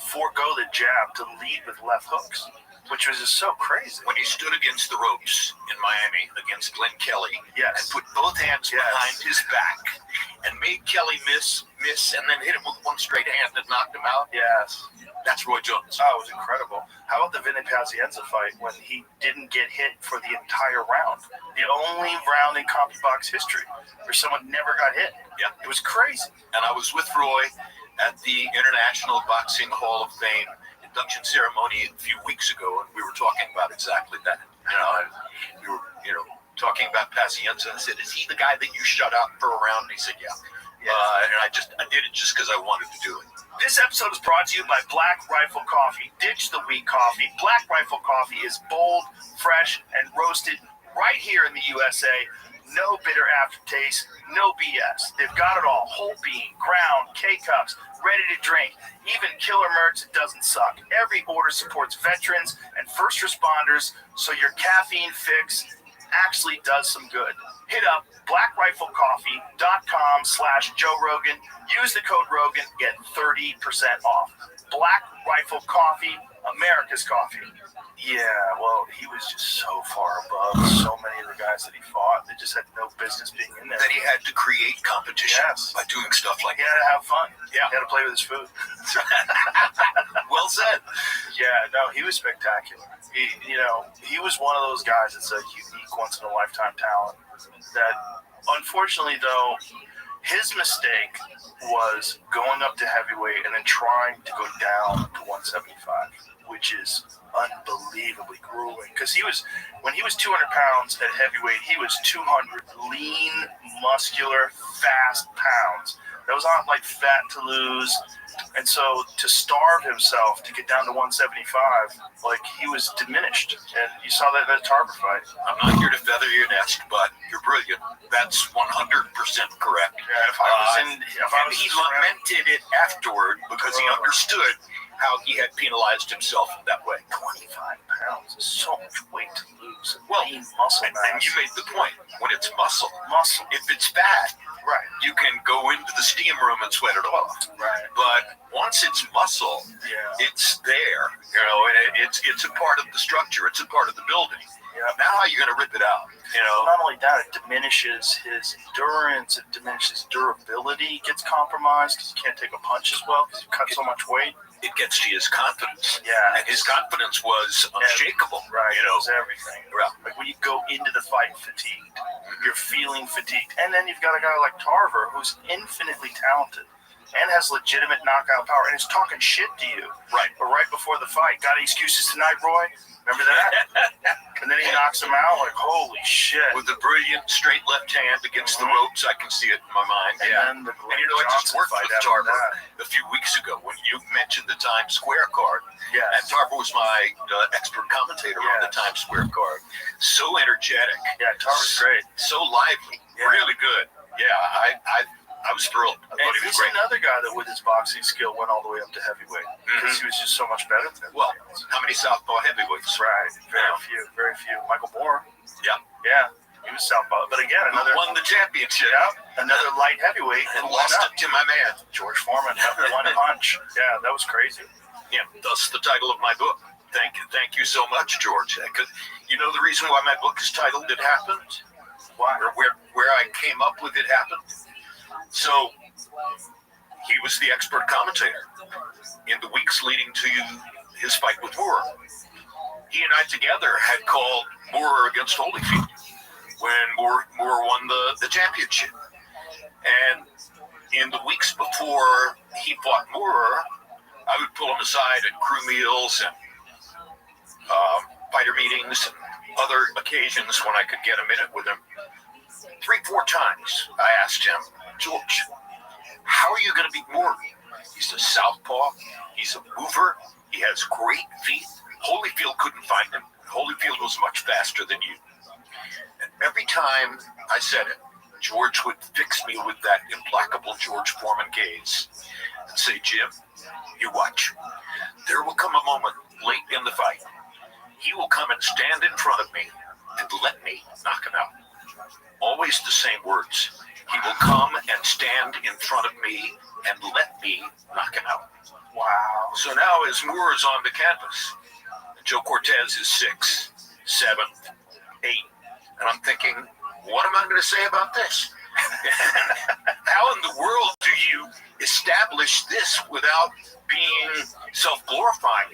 forego the jab to lead with left hooks, which was just so crazy. When he stood against the ropes in Miami against Glenn Kelly and put both hands behind his back and made Kelly miss, and then hit him with one straight hand and knocked him out. Yes. That's Roy Jones. Oh, it was incredible. How about the Vinny Pazienza fight when he didn't get hit for the entire round? The only round in CompuBox history where someone never got hit. Yeah. It was crazy. And I was with Roy at the International Boxing Hall of Fame induction ceremony a few weeks ago, and we were talking about exactly that. We were, talking about Pazienza. I said, "Is he the guy that you shut out for a round?" And he said, "Yeah." And I did it just because I wanted to do it. This episode is brought to you by Black Rifle Coffee. Ditch the weak coffee. Black Rifle Coffee is bold, fresh, and roasted right here in the USA. No bitter aftertaste, no BS. They've got it all. Whole bean, ground, K-Cups, ready to drink, even killer merch that doesn't suck. Every order supports veterans and first responders, so your caffeine fix actually does some good. Hit up blackriflecoffee.com/Joe Rogan. Use the code Rogan, get 30% off. Black Rifle Coffee, America's coffee. Yeah, well, he was just so far above so many of the guys that he fought. They just had no business being in there. That he had to create competition by doing stuff like He that. had to have fun. Yeah. He had to play with his food. Well said. Yeah, no, he was spectacular. He was one of those guys that's a unique, once-in-a-lifetime talent. That, unfortunately, though, his mistake was going up to heavyweight and then trying to go down to 175, which is unbelievably grueling. Because when he was 200 pounds at heavyweight, he was 200 lean, muscular, fast pounds. That was not like fat to lose. And so to starve himself to get down to 175, like he was diminished. And you saw that in the Tarver fight. I'm not here to feather your nest, but you're brilliant. That's 100% correct. Yeah, He lamented it afterward because he understood how he had penalized himself that way. 25 pounds is so much weight to lose. Well, lean muscle mass. and you made the point. When it's muscle, Muscle. if it's fat, Right. you can go into the steam room and sweat it off. Right. But once it's muscle, Yeah. it's there. And it's a part of the structure. It's a part of the building. Yeah. Now how are you going to rip it out? Not only that, it diminishes his endurance, it diminishes durability, gets compromised because you can't take a punch as well because you cut so much weight. It gets to his confidence. Yeah. And his confidence was unshakable. Right. It was everything. Right. Like when you go into the fight fatigued, you're feeling fatigued. And then you've got a guy like Tarver who's infinitely talented and has legitimate knockout power and is talking shit to you. Right. But right before the fight, got any excuses tonight, Roy? Remember that? And then he knocks him out like, holy shit. With a brilliant straight left hand against the ropes, I can see it in my mind. And then the I just Johnson worked fight with after Tarver that. a few weeks ago when you mentioned the Times Square card. Yes. And Tarver was my expert commentator on the Times Square card. So energetic. Yeah, Tarver's great. So lively. Yeah. Really good. Yeah, I was thrilled. I thought And he was he's great. another guy that with his boxing skill went all the way up to heavyweight because he was just so much better than Well, everybody else. how many southpaw heavyweights? Right. Very few. Michael Moore. Yeah. He was southpaw. But again, Who another won the championship? another light heavyweight And who went lost up. it to my man. George Foreman, one punch. Yeah, that was crazy. Yeah, thus the title of my book. Thank you so much, George. Because you know the reason why my book is titled "It Happened," Why? or where I came up with "It Happened." So he was the expert commentator in the weeks leading to his fight with Moore. He and I together had called Moore against Holyfield when Moore won the championship. And in the weeks before he fought Moore, I would pull him aside at crew meals and fighter meetings and other occasions when I could get a minute with him. 3-4 times I asked him, George, how are you going to beat Moore? He's a southpaw. He's a mover. He has great feet. Holyfield couldn't find him. Holyfield was much faster than you. And every time I said it, George would fix me with that implacable George Foreman gaze and say, Jim, you watch. There will come a moment late in the fight. He will come and stand in front of me and let me knock him out. Always the same words. He will come and stand in front of me and let me knock him out. Wow. So now as Moore is on the canvas, Joe Cortez is 6th, 7th, 8th, and I'm thinking, what am I going to say about this? How in the world do you establish this without being self-glorifying?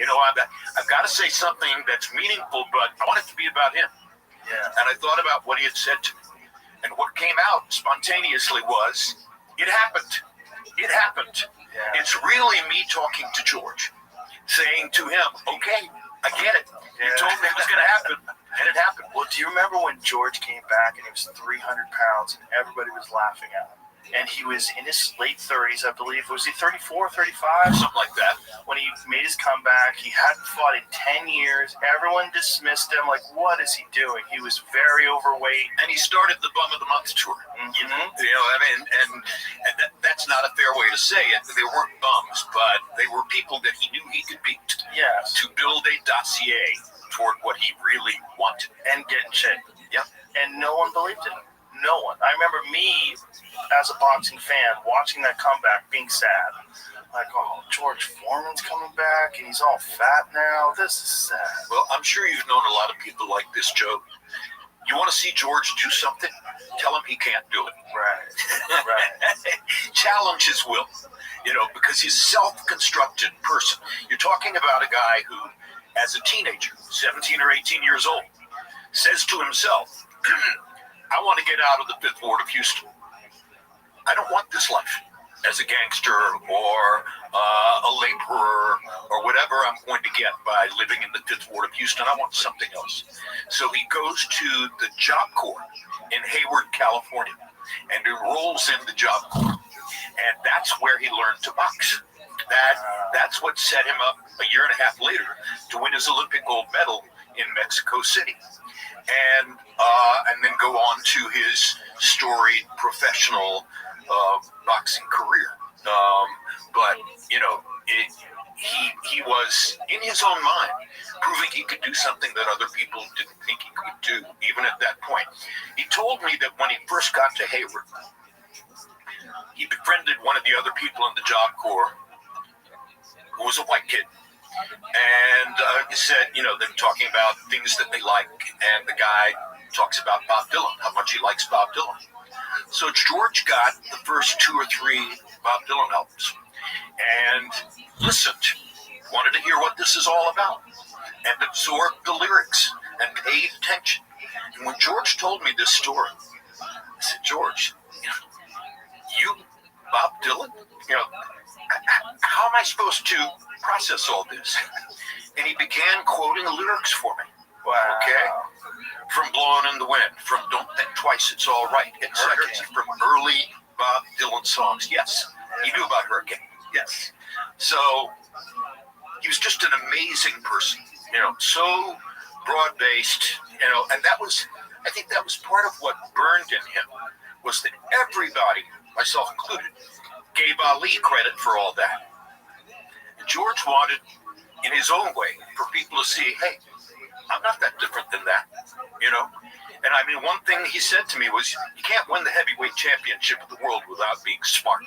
I've got to say something that's meaningful, but I want it to be about him. Yeah. And I thought about what he had said to me. And what came out spontaneously was, it happened. It happened. Yeah. It's really me talking to George, saying to him, okay, I get it. You told me it was going to happen, and it happened. Well, do you remember when George came back and he was 300 pounds and everybody was laughing at him? and he was in his late 30s, I believe. Was he 34, 35? Something like that. When he made his comeback, he hadn't fought in 10 years. Everyone dismissed him, like, what is he doing? He was very overweight. And he started the Bum of the Month tour. You know, I mean, and that's not a fair way to say it. They weren't bums, but they were people that he knew he could beat. Yes. To build a dossier toward what he really wanted. And get in shape. Yeah. And no one believed in him. No one. I remember me, as a boxing fan, watching that comeback, being sad. Like, oh, George Foreman's coming back, and he's all fat now. This is sad. Well, I'm sure you've known a lot of people like this, Joe. You want to see George do something? Tell him he can't do it. Right. Right. Challenge his will, you know, because he's a self-constructed person. You're talking about a guy who, as a teenager, 17 or 18 years old, says to himself, I want to get out of the Fifth Ward of Houston. I don't want this life as a gangster or a laborer or whatever I'm going to get by living in the Fifth Ward of Houston. I want something else. So he goes to the Job Corps in Hayward, California, and enrolls in the Job Corps. And that's where he learned to box. That's what set him up a year and a half later to win his Olympic gold medal in Mexico City. And then go on to his storied professional boxing career. But, you know, he was, in his own mind, proving he could do something that other people didn't think he could do, even at that point. He told me that when he first got to Hayward, he befriended one of the other people in the Job Corps, who was a white kid. And he said, you know, they're talking about things that they like, and the guy talks about Bob Dylan, how much he likes Bob Dylan. So George got the first 2 or 3 Bob Dylan albums and listened, wanted to hear what this is all about, and absorbed the lyrics and paid attention. And when George told me this story, I said, George, you Bob Dylan? You know, how am I supposed to process all this? And he began quoting the lyrics for me. Wow. Okay? From Blowing in the Wind, from Don't Think Twice, It's All Right, etc. From early Bob Dylan songs. Yes, he knew about Hurricane. Yes. So he was just an amazing person, you know, so broad-based, you know, and that was, I think that was part of what burned in him, was that everybody, myself included, gave Ali credit for all that. And George wanted, in his own way, for people to see, hey, I'm not that different than that, you know? And I mean, one thing he said to me was, you can't win the heavyweight championship of the world without being smart,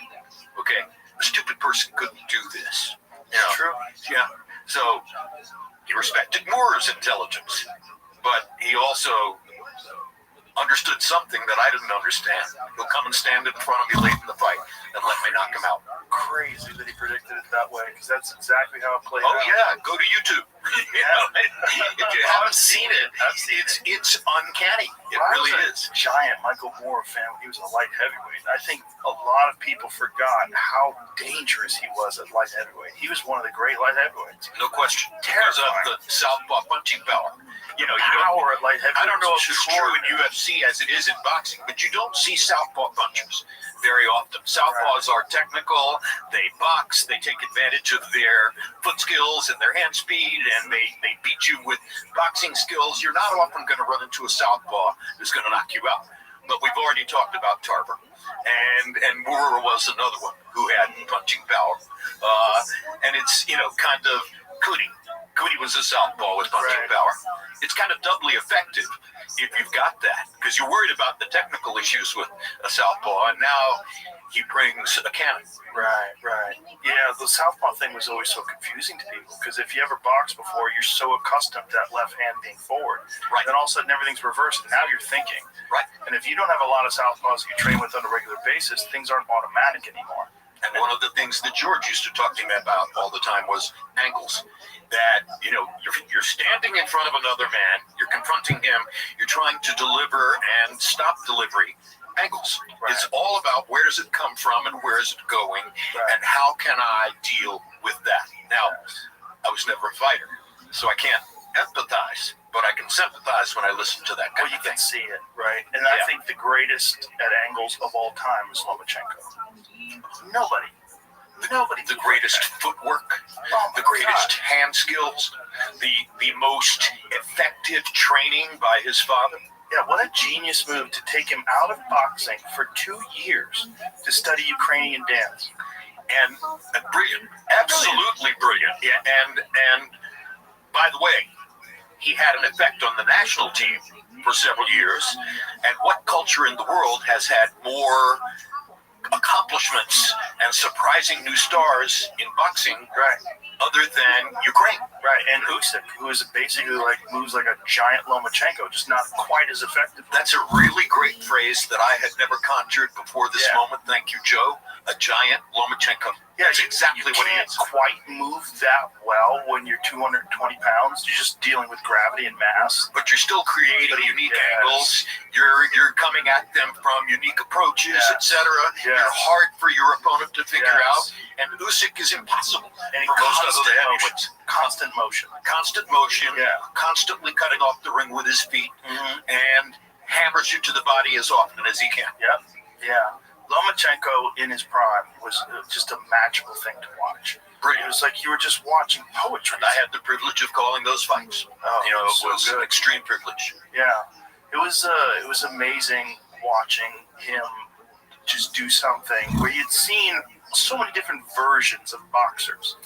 okay? A stupid person couldn't do this. You know? True. Yeah. So he respected Moore's intelligence, but he also understood something that I didn't understand. He'll come and stand in front of me late in the fight and let me knock him out. Crazy that he predicted it that way, because that's exactly how it played Oh out. yeah, go to YouTube. You know, if you haven't seen it, it's uncanny. It really is. Giant Michael Moore fan when he was a light heavyweight. I think a lot of people forgot how dangerous he was at light heavyweight. He was one of the great light heavyweights. No question. Because of the southpaw punching power. You know, Power at light heavyweight. I don't know if it's true in UFC as it is in boxing, but you don't see southpaw punchers very often. Southpaws are technical, they box, they take advantage of their foot skills and their hand speed, and they beat you with boxing skills. You're not often going to run into a southpaw who's going to knock you out. But we've already talked about Tarver, and Moore was another one who had punching power. And it's, you know, kind of Cootie. Cootie was a southpaw with punching power. It's kind of doubly effective if you've got that, because you're worried about the technical issues with a southpaw, and now he brings a cannon. Right. Yeah, the southpaw thing was always so confusing to people, because if you ever boxed before, you're so accustomed to that left hand being forward. Right. Then all of a sudden everything's reversed, and now you're thinking. Right. And if you don't have a lot of southpaws you train with on a regular basis, things aren't automatic anymore. And one of the things that George used to talk to me about all the time was angles. That, you know, you're standing in front of another man, you're confronting him, you're trying to deliver and stop delivery. Angles. Right. It's all about where does it come from and where is it going, and how can I deal with that. Now, I was never a fighter, so I can't empathize but I can sympathize when I listen to that Well, kind you of can thing. see it, right? And I think the greatest at angles of all time is Lomachenko. Nobody. The greatest footwork, the greatest hand skills, the most effective training by his father. Yeah, what a genius move to take him out of boxing for 2 years to study Ukrainian dance. And brilliant, absolutely brilliant. Yeah, and by the way, he had an effect on the national team for several years. And what culture in the world has had more accomplishments and surprising new stars in boxing, other than Ukraine? Right, and Usyk, who is basically moves like a giant Lomachenko, just not quite as effective. That's a really great phrase that I had never conjured before this moment. Thank you, Joe. A giant Lomachenko. Yeah, that's exactly what he can't is. quite move that well when you're 220 pounds. You're just dealing with gravity and mass. But you're still creating unique angles. You're coming at them from unique approaches, etc. You're hard for your opponent to figure out. And Usyk is impossible. And for most of the heavyweights. Constant motion. Constant motion. Constantly cutting off the ring with his feet. And hammers you to the body as often as he can. Yeah. Lomachenko in his prime was just a magical thing to watch. It was like you were just watching poetry. I had the privilege of calling those fights. It was an extreme privilege. Yeah, it was amazing watching him just do something where you'd seen so many different versions of boxers.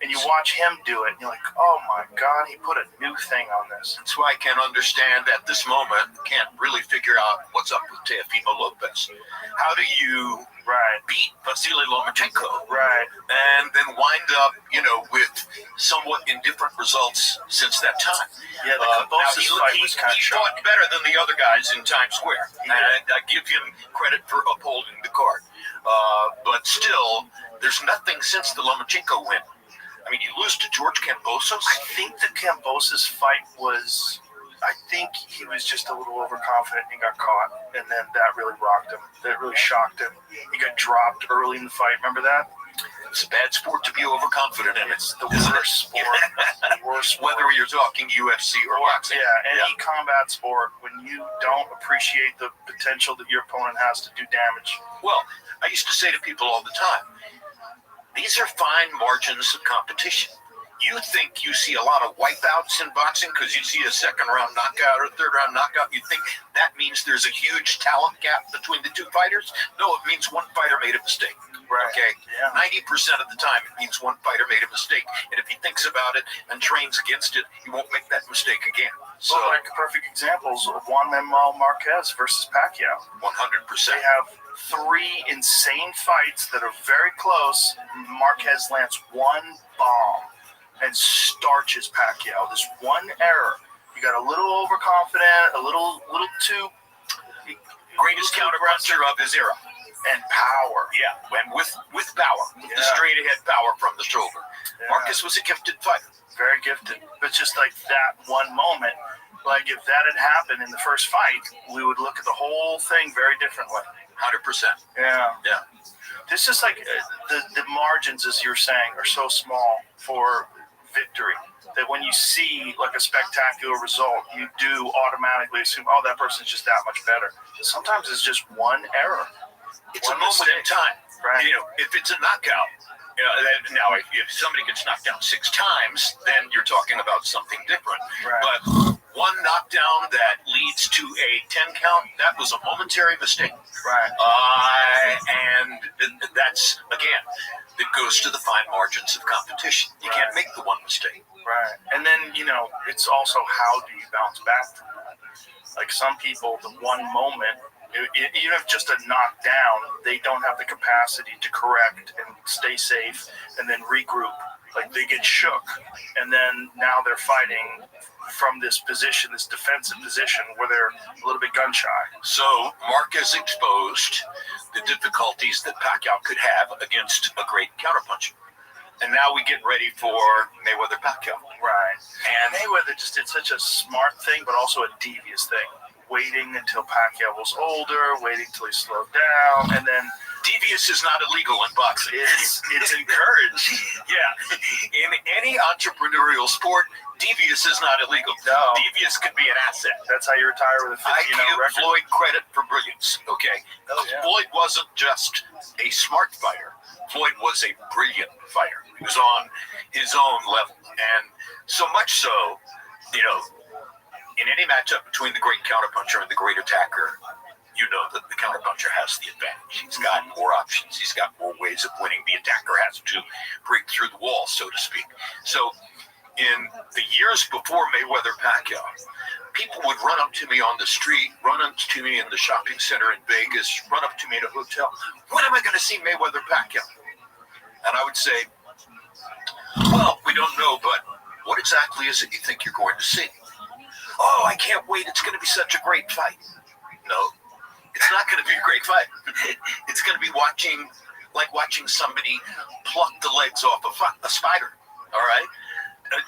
And you watch him do it, and you're like, oh my God, he put a new thing on this. That's why I can't understand at this moment, can't really figure out what's up with Teofimo Lopez. How do you beat Vasily Lomachenko? And then wind up, with somewhat indifferent results since that time. Yeah, the Kambosos fight was kind of he fought better than the other guys in Times Square. And I give him credit for upholding the card. But still, there's nothing since the Lomachenko win. I mean, you lose to George Kambosos. I think the Kambosos fight I think he was just a little overconfident and got caught, and then that really rocked him. That really shocked him. He got dropped early in the fight. Remember that? It's a bad sport to be overconfident in. It's the worst sport. The worst sport. Whether you're talking UFC or boxing. Yeah, any combat sport, when you don't appreciate the potential that your opponent has to do damage. Well, I used to say to people all the time, these are fine margins of competition. You think you see a lot of wipeouts in boxing because you see a second round knockout or a third round knockout. You think that means there's a huge talent gap between the two fighters? No, it means one fighter made a mistake. Okay? 90% of the time it means one fighter made a mistake. And if he thinks about it and trains against it, he won't make that mistake again. So, perfect examples of Juan Manuel Marquez versus Pacquiao. 100%. They have 3 insane fights that are very close. Marquez lands one bomb and starches Pacquiao. This one error. You got a little overconfident, a little too greatest counterpuncher of his era. And power. Yeah, and with power. With the straight ahead power from the shoulder. Marcus was a gifted fighter. Very gifted. But just like that one moment, like if that had happened in the first fight, we would look at the whole thing very differently. 100%. Yeah. Yeah. This is like the margins, as you're saying, are so small for victory that when you see like a spectacular result, you do automatically assume, oh, that person's just that much better. Sometimes it's just one error. It's a moment in time. Right. If it's a knockout, now if somebody gets knocked down 6 times, then you're talking about something different. Right. But one knockdown that leads to a 10 count, that was a momentary mistake. Right. And that's, again, it goes to the fine margins of competition. You can't make the one mistake. Right. And then, it's also how do you bounce back from that? Like some people, the one moment, even if just a knockdown, they don't have the capacity to correct and stay safe and then regroup. Like they get shook, and then now they're fighting from this position, this defensive position, where they're a little bit gun shy. So Marquez exposed the difficulties that Pacquiao could have against a great counterpuncher. And now we get ready for Mayweather-Pacquiao. Right. And Mayweather just did such a smart thing, but also a devious thing. Waiting until Pacquiao was older, waiting till he slowed down, and then devious is not illegal in boxing. It's encouraged. Yeah. In any entrepreneurial sport, Devious is not illegal. No. Devious could be an asset. That's how you retire with a 50 I give record. Floyd credit for brilliance, okay? Oh, yeah. Floyd wasn't just a smart fighter. Floyd was a brilliant fighter. He was on his own level. And so much so, in any matchup between the great counterpuncher and the great attacker, you know that the counterpuncher has the advantage. He's got more options. He's got more ways of winning. The attacker has to break through the wall, so to speak. So in the years before Mayweather-Pacquiao, people would run up to me on the street, run up to me in the shopping center in Vegas, run up to me in a hotel. When am I going to see Mayweather-Pacquiao? And I would say, well, we don't know, but what exactly is it you think you're going to see? Oh, I can't wait. It's going to be such a great fight. No, it's not going to be a great fight. It's going to be like watching somebody pluck the legs off a spider, all right? At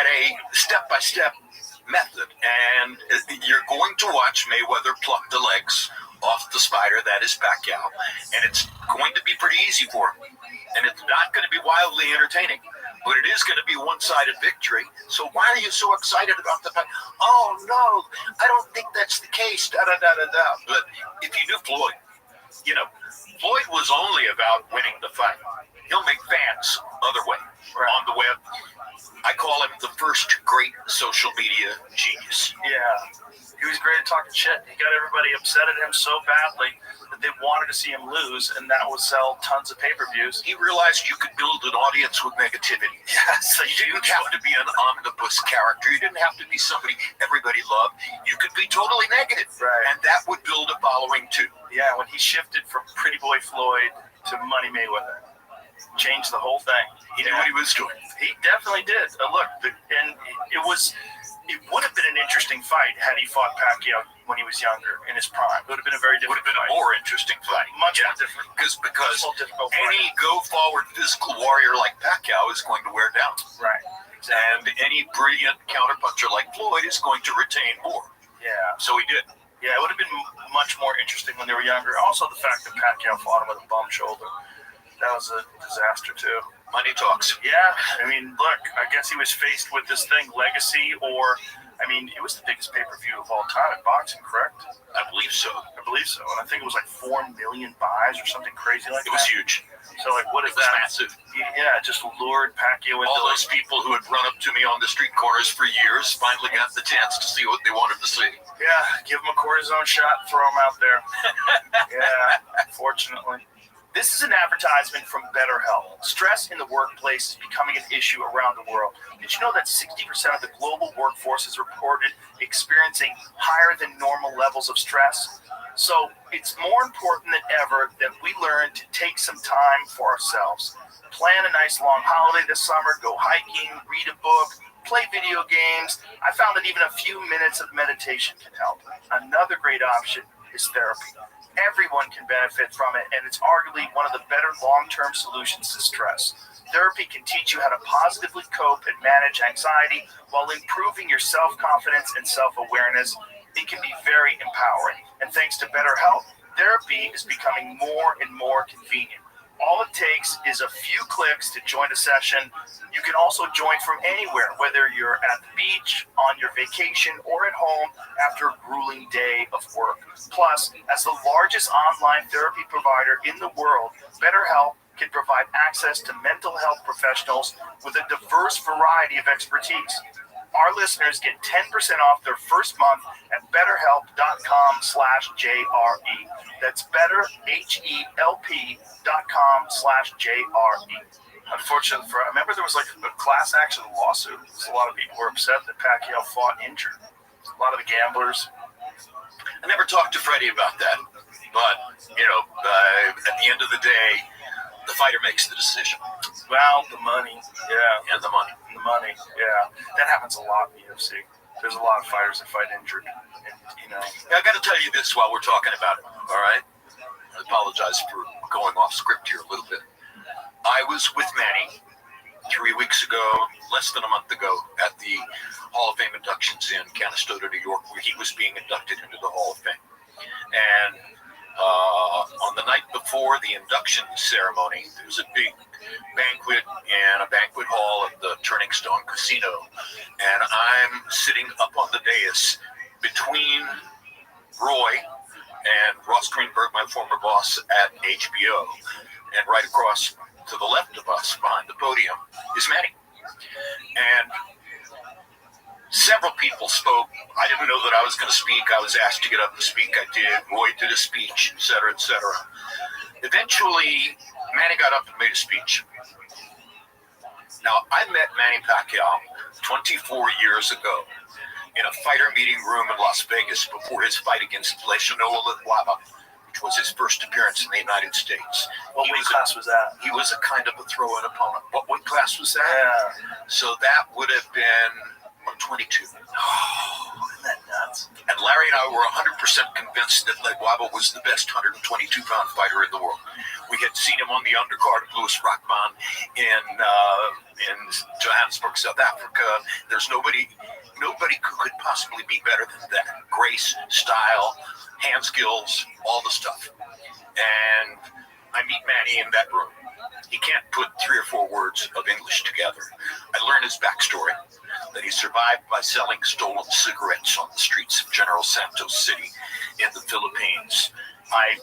a step-by-step method. And you're going to watch Mayweather pluck the legs off the spider that is Pacquiao. And it's going to be pretty easy for him. And it's not going to be wildly entertaining. But it is going to be one-sided victory. So why are you so excited about the fight? Oh, no, I don't think that's the case, da-da-da-da-da. But if you knew Floyd, Floyd was only about winning the fight. He'll make fans other way on the web. I call him the first great social media genius. Yeah. He was great at talking shit. He got everybody upset at him so badly that they wanted to see him lose, and that would sell tons of pay-per-views. He realized you could build an audience with negativity. Yes, So you didn't have to be an omnibus character. You didn't have to be somebody everybody loved. You could be totally negative. Right. And that would build a following, too. Yeah, when he shifted from Pretty Boy Floyd to Money Mayweather, changed the whole thing. He knew what he was doing. He definitely did. It would have been an interesting fight had he fought Pacquiao when he was younger, in his prime. It would have been a very different fight. A more interesting fight. Much more different. Because difficult any go-forward physical warrior like Pacquiao is going to wear down. Right. And any brilliant counterpuncher like Floyd is going to retain more. Yeah. So he did. Yeah, it would have been much more interesting when they were younger. Also, the fact that Pacquiao fought him with a bum shoulder. That was a disaster, too. Money talks. Yeah, I mean, look, I guess he was faced with this thing, Legacy, it was the biggest pay-per-view of all time in boxing, correct? I believe so. And I think it was like 4 million buys or something crazy like that. It was huge. So, what is It was that? massive. Yeah, it just lured Pacquiao into All those people who had run up to me on the street corners for years finally got the chance to see what they wanted to see. Yeah, give him a cortisone shot, throw him out there. Yeah, fortunately. This is an advertisement from BetterHelp. Stress in the workplace is becoming an issue around the world. Did you know that 60% of the global workforce is reported experiencing higher than normal levels of stress? So it's more important than ever that we learn to take some time for ourselves. Plan a nice long holiday this summer, go hiking, read a book, play video games. I found that even a few minutes of meditation can help. Another great option is therapy. Everyone can benefit from it, and it's arguably one of the better long-term solutions to stress. Therapy can teach you how to positively cope and manage anxiety while improving your self-confidence and self-awareness. It can be very empowering. And thanks to BetterHelp, therapy is becoming more and more convenient. All it takes is a few clicks to join a session. You can also join from anywhere, whether you're at the beach, on your vacation, or at home after a grueling day of work. Plus, as the largest online therapy provider in the world, BetterHelp can provide access to mental health professionals with a diverse variety of expertise. Our listeners get 10% off their first month at betterhelp.com/JRE. That's betterhelp.com/JRE. Unfortunately, I remember there was like a class action lawsuit. A lot of people were upset that Pacquiao fought injured. A lot of the gamblers. I never talked to Freddie about that, but at the end of the day, the fighter makes the decision. Well, the money, yeah. And the money. The money, yeah. That happens a lot in the UFC. There's a lot of fighters that fight injured. And, I got to tell you this while we're talking about it, all right? I apologize for going off script here a little bit. I was with Manny 3 weeks ago, less than a month ago, at the Hall of Fame inductions in Canastota, New York, where he was being inducted into the Hall of Fame. And On the night before the induction ceremony, there was a big banquet in a banquet hall at the Turning Stone Casino, and I'm sitting up on the dais between Roy and Ross Greenberg, my former boss at HBO, and right across to the left of us behind the podium is Manny. And several people spoke. I didn't know that I was going to speak. I was asked to get up and speak. I did. Roy did a speech, et cetera, et cetera. Eventually, Manny got up and made a speech. Now, I met Manny Pacquiao 24 years ago in a fighter meeting room in Las Vegas before his fight against Leishanola Ladwaba, which was his first appearance in the United States. What weight class was that? He was a kind of a throw-in opponent. What weight class was that? Yeah. So that would have been 122. Oh, isn't that nuts? And Larry and I were 100% convinced that Ledwaba was the best 122-pound fighter in the world. We had seen him on the undercard of Louis Rockman in Johannesburg, South Africa. There's nobody who could possibly be better than that. Grace, style, hand skills, all the stuff. And I meet Manny in that room. He can't put 3 or 4 words of English together. I learn his backstory, that he survived by selling stolen cigarettes on the streets of General Santos City in the Philippines. I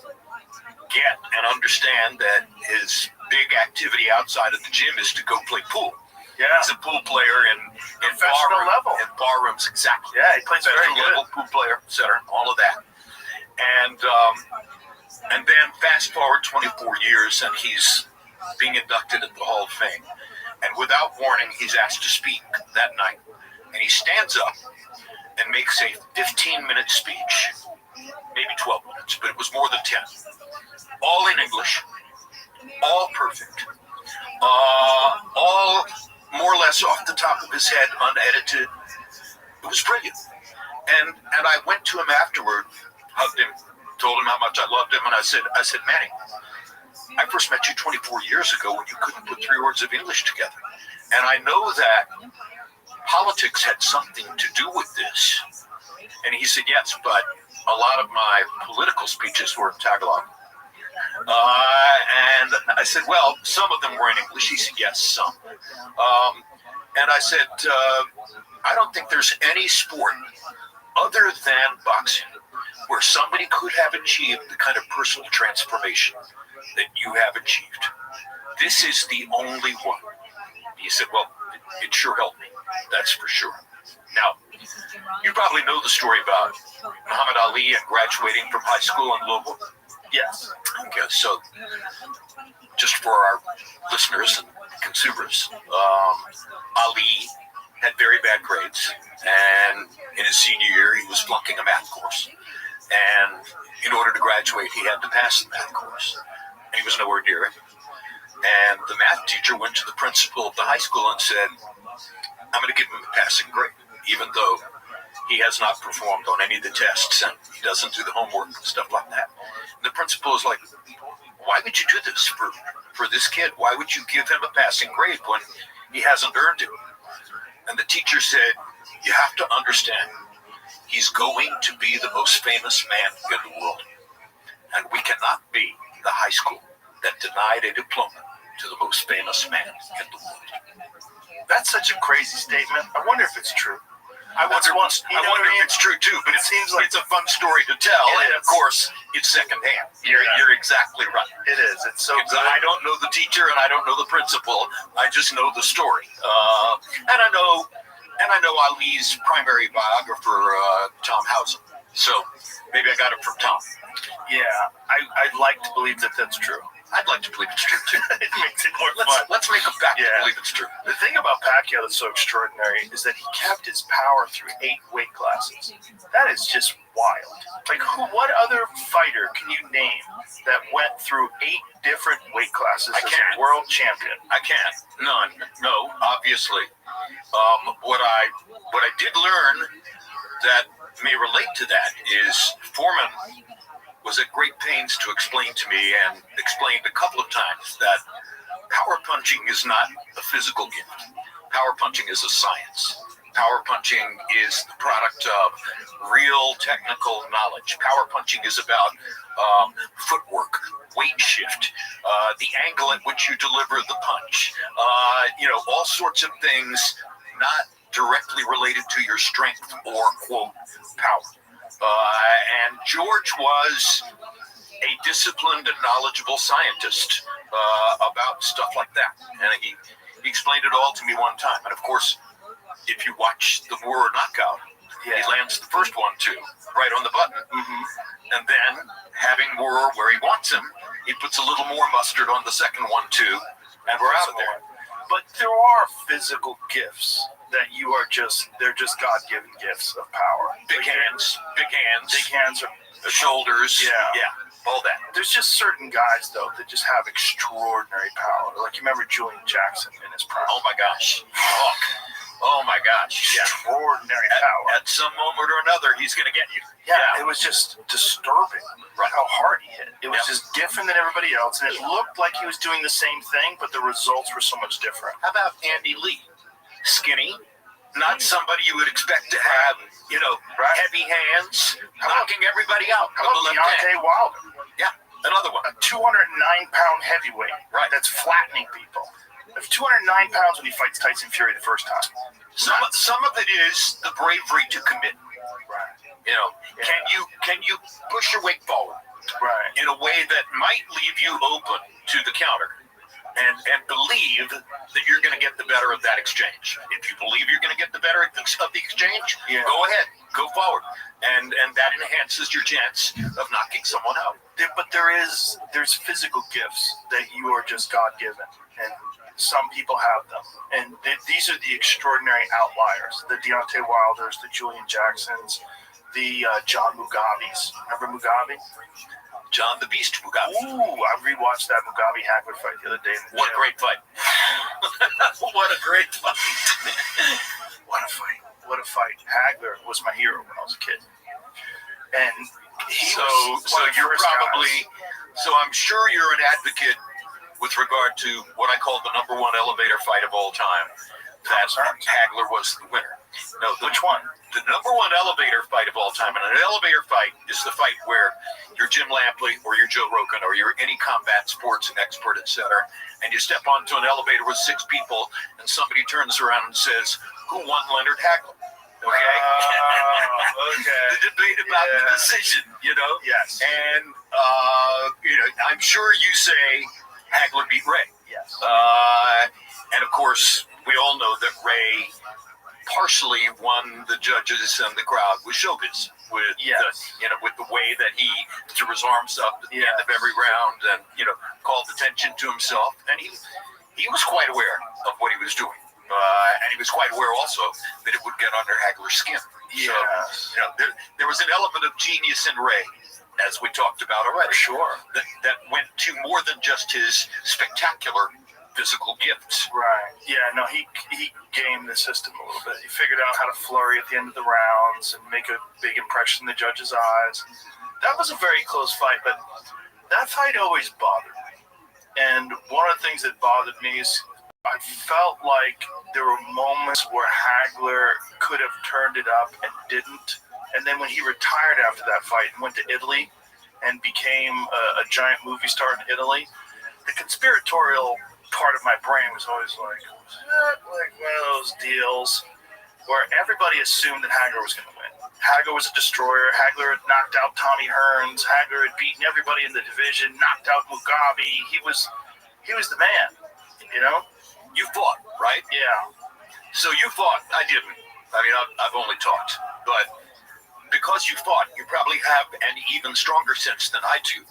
get and understand that his big activity outside of the gym is to go play pool. Yeah. He's a pool player in Professional level. In bar rooms, exactly. Yeah, he plays very Professional good. level, pool player, et cetera, all of that. And then fast forward 24 years, and he's being inducted at the Hall of Fame. And without warning, he's asked to speak that night. And he stands up and makes a 15-minute speech, maybe 12 minutes, but it was more than 10. All in English, all perfect, all more or less off the top of his head, unedited. It was brilliant. And I went to him afterward, hugged him, told him how much I loved him, and I said, Manny, I first met you 24 years ago when you couldn't put 3 words of English together. And I know that politics had something to do with this. And he said, yes, but a lot of my political speeches were in Tagalog. And I said, well, some of them were in English. He said, yes, some. And I said, I don't think there's any sport other than boxing where somebody could have achieved the kind of personal transformation that you have achieved. This is the only one. He said, well, it sure helped me. That's for sure. Now, you probably know the story about Muhammad Ali and graduating from high school in Louisville. Yes. Okay, so just for our listeners and consumers, Ali had very bad grades, and in his senior year, he was flunking a math course. And in order to graduate, he had to pass the math course, and he was nowhere near it. And the math teacher went to the principal of the high school and said, I'm going to give him a passing grade, even though he has not performed on any of the tests and he doesn't do the homework and stuff like that. And the principal is like, why would you do this for this kid? Why would you give him a passing grade when he hasn't earned it? And the teacher said, you have to understand, he's going to be the most famous man in the world. And we cannot be the high school that denied a diploma to the most famous man in the world. That's such a crazy statement. I wonder if it's true. I wonder if it's true too, but it seems like it's a fun story to tell, and of course, it's secondhand. You're exactly right. It is. It's so good. I don't know the teacher and I don't know the principal. I just know the story, and I know Ali's primary biographer, Tom Housen. So maybe I got it from Tom. Yeah, I'd like to believe that that's true. I'd like to believe it's true too. It makes it more fun. Let's make a bet to believe it's true. The thing about Pacquiao that's so extraordinary is that he kept his power through 8 weight classes. That is just wild. Like, what other fighter can you name that went through 8 different weight classes as a world champion? I can't. None. No, obviously. What I did learn that may relate to that is Foreman was at great pains to explain to me, and explained a couple of times, that power punching is not a physical gift. Power punching is a science. Power punching is the product of real technical knowledge. Power punching is about footwork, weight shift, the angle at which you deliver the punch, all sorts of things not directly related to your strength or, quote, power. And George was a disciplined and knowledgeable scientist about stuff like that. And he explained it all to me one time. And of course, if you watch the War knockout, he lands the first one too, right on the button. Mm-hmm. And then, having War where he wants him, he puts a little more mustard on the second one too, and we're out of there. But there are physical gifts that they're just God-given gifts of power. Big hands, big hands, the shoulders, all that. There's just certain guys though that just have extraordinary power. Like, you remember Julian Jackson in his prime? Oh my gosh. Oh my gosh. Yeah. Extraordinary power. At some moment or another, he's going to get you. Yeah, it was just disturbing how hard he hit. It was just different than everybody else, and it looked like he was doing the same thing, but the results were so much different. How about Andy Lee? Skinny, not somebody you would expect to have, heavy hands, knocking everybody out. How about Deontay Wilder? Yeah, another one. A 209-pound heavyweight, right? That's flattening people. 209 pounds when he fights Tyson Fury the first time. Some of it is the bravery to commit. Right. Can you push your weight forward? Right. In a way that might leave you open to the counter, and believe that you're going to get the better of that exchange. If you believe you're going to get the better of the exchange, go ahead, go forward, and that enhances your chance of knocking someone out. But there's physical gifts that you are just God-given, and some people have them, and these are the extraordinary outliers: the Deontay Wilders, the Julian Jacksons, the John Mugabes. Remember Mugabe? John the Beast Mugabe. Ooh, I rewatched that Mugabe Hagler fight the other day. What a great fight! What a great fight! What a fight! Hagler was my hero when I was a kid, and so you're probably so I'm sure you're an advocate with regard to what I call the #1 elevator fight of all time. That Hagler was the winner. No, which one? The #1 elevator fight of all time. And an elevator fight is the fight where you're Jim Lampley or you're Joe Rogan or you're any combat sports expert, etc., and you step onto an elevator with 6 people and somebody turns around and says, "Who won Leonard Hagler?" Okay? Okay. The debate about the decision, Yes. And, I'm sure you say Hagler beat Ray. Yes. And of course, we all know that Ray partially won the judges and the crowd with showbiz, with with the way that he threw his arms up at the end of every round and called attention to himself, and he was quite aware of what he was doing, and he was quite aware also that it would get under Hagler's skin. Yes. So there was an element of genius in Ray, as we talked about already. Sure. That went to more than just his spectacular physical gifts. Right. Yeah, no, he gamed the system a little bit. He figured out how to flurry at the end of the rounds and make a big impression in the judges' eyes. That was a very close fight, but that fight always bothered me. And one of the things that bothered me is I felt like there were moments where Hagler could have turned it up and didn't. And then when he retired after that fight and went to Italy and became a giant movie star in Italy, the conspiratorial part of my brain was always like, was that like one of those deals where everybody assumed that Hagler was going to win? Hagler was a destroyer. Hagler had knocked out Tommy Hearns. Hagler had beaten everybody in the division, knocked out Mugabe. He was the man, You fought, right? Yeah. So you fought. I didn't. I mean, I've only talked. But because you fought, you probably have an even stronger sense than I do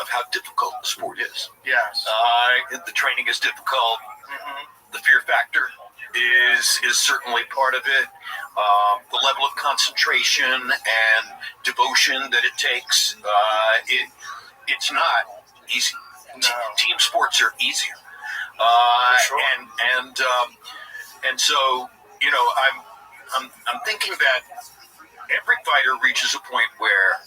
of how difficult the sport is. Yes. The training is difficult. Mm-hmm. The fear factor is certainly part of it. The level of concentration and devotion that it takes, it's not easy. No. Team sports are easier. Sure. And so, I'm thinking that every fighter reaches a point where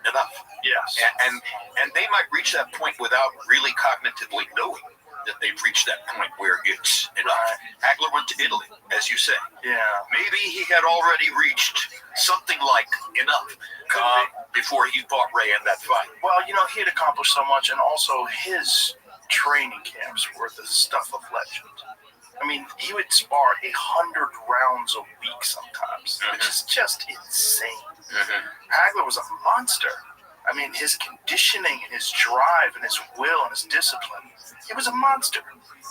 enough. Yes. And they might reach that point without really cognitively knowing that they've reached that point where it's enough. Right. Hagler went to Italy, as you say. Yeah. Maybe he had already reached something like enough. before he fought Ray in that fight. Well, he had accomplished so much, and also his training camps were the stuff of legend. I mean, he would spar 100 rounds a week sometimes, which is just insane. Hagler was a monster. I mean, his conditioning and his drive and his will and his discipline, he was a monster.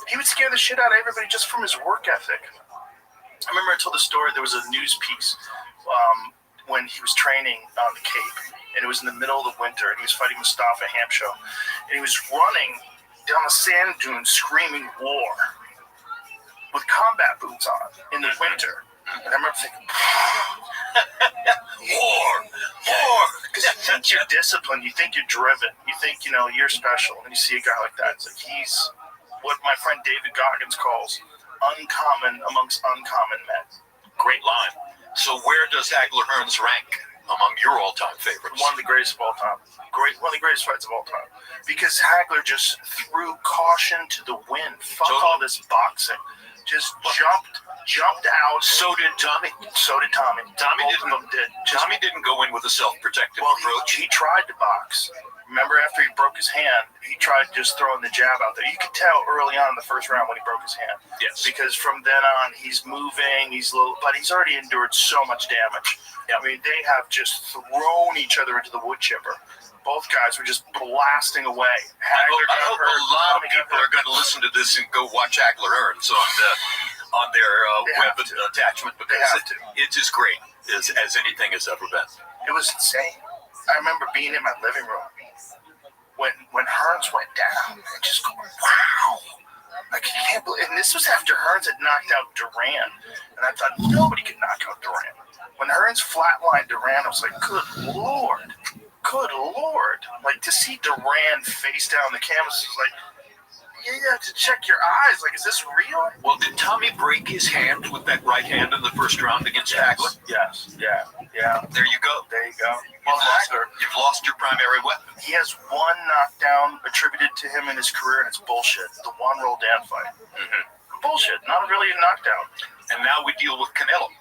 He would scare the shit out of everybody just from his work ethic. I remember I told the story, there was a news piece when he was training on the Cape, and it was in the middle of the winter, and he was fighting Mustafa Hamsho, and he was running down the sand dunes screaming war with combat boots on in the winter. And I remember thinking, war. Because you think you're disciplined, you think you're driven, you think, you're special. And you see a guy like that, it's like he's what my friend David Goggins calls uncommon amongst uncommon men. Great line. So where does Hagler Hearns rank among your all-time favorites? One of the greatest of all time. One of the greatest fights of all time. Because Hagler just threw caution to the wind. Fuck all this boxing. Just jumped out. So did Tommy. Tommy Tommy didn't go in with a self-protective approach. He tried to box. Remember, after he broke his hand, he tried just throwing the jab out there. You could tell early on in the first round when he broke his hand. Yes. Because from then on, he's moving, but he's already endured so much damage. I mean, they have just thrown each other into the wood chipper. Both guys were just blasting away. I hope a lot of people are going to listen to this and go watch Hagler Hearns on their web attachment, because it's as great as anything has ever been. It was insane. I remember being in my living room when Hearns went down and just going, wow. I can't believe, and this was after Hearns had knocked out Duran, and I thought nobody could knock out Duran. When Hearns flatlined Duran, I was like, good Lord. Like, to see Duran face down the canvas was like, you have to check your eyes. Like, is this real? Well, did Tommy break his hand with that right hand in the first round against Hagler? Yes. Yeah. There you go. Well, Hagler, you've lost your primary weapon. He has one knockdown attributed to him in his career, and it's bullshit. The Juan Roldan fight. Bullshit. Not really a knockdown. And now we deal with Canelo,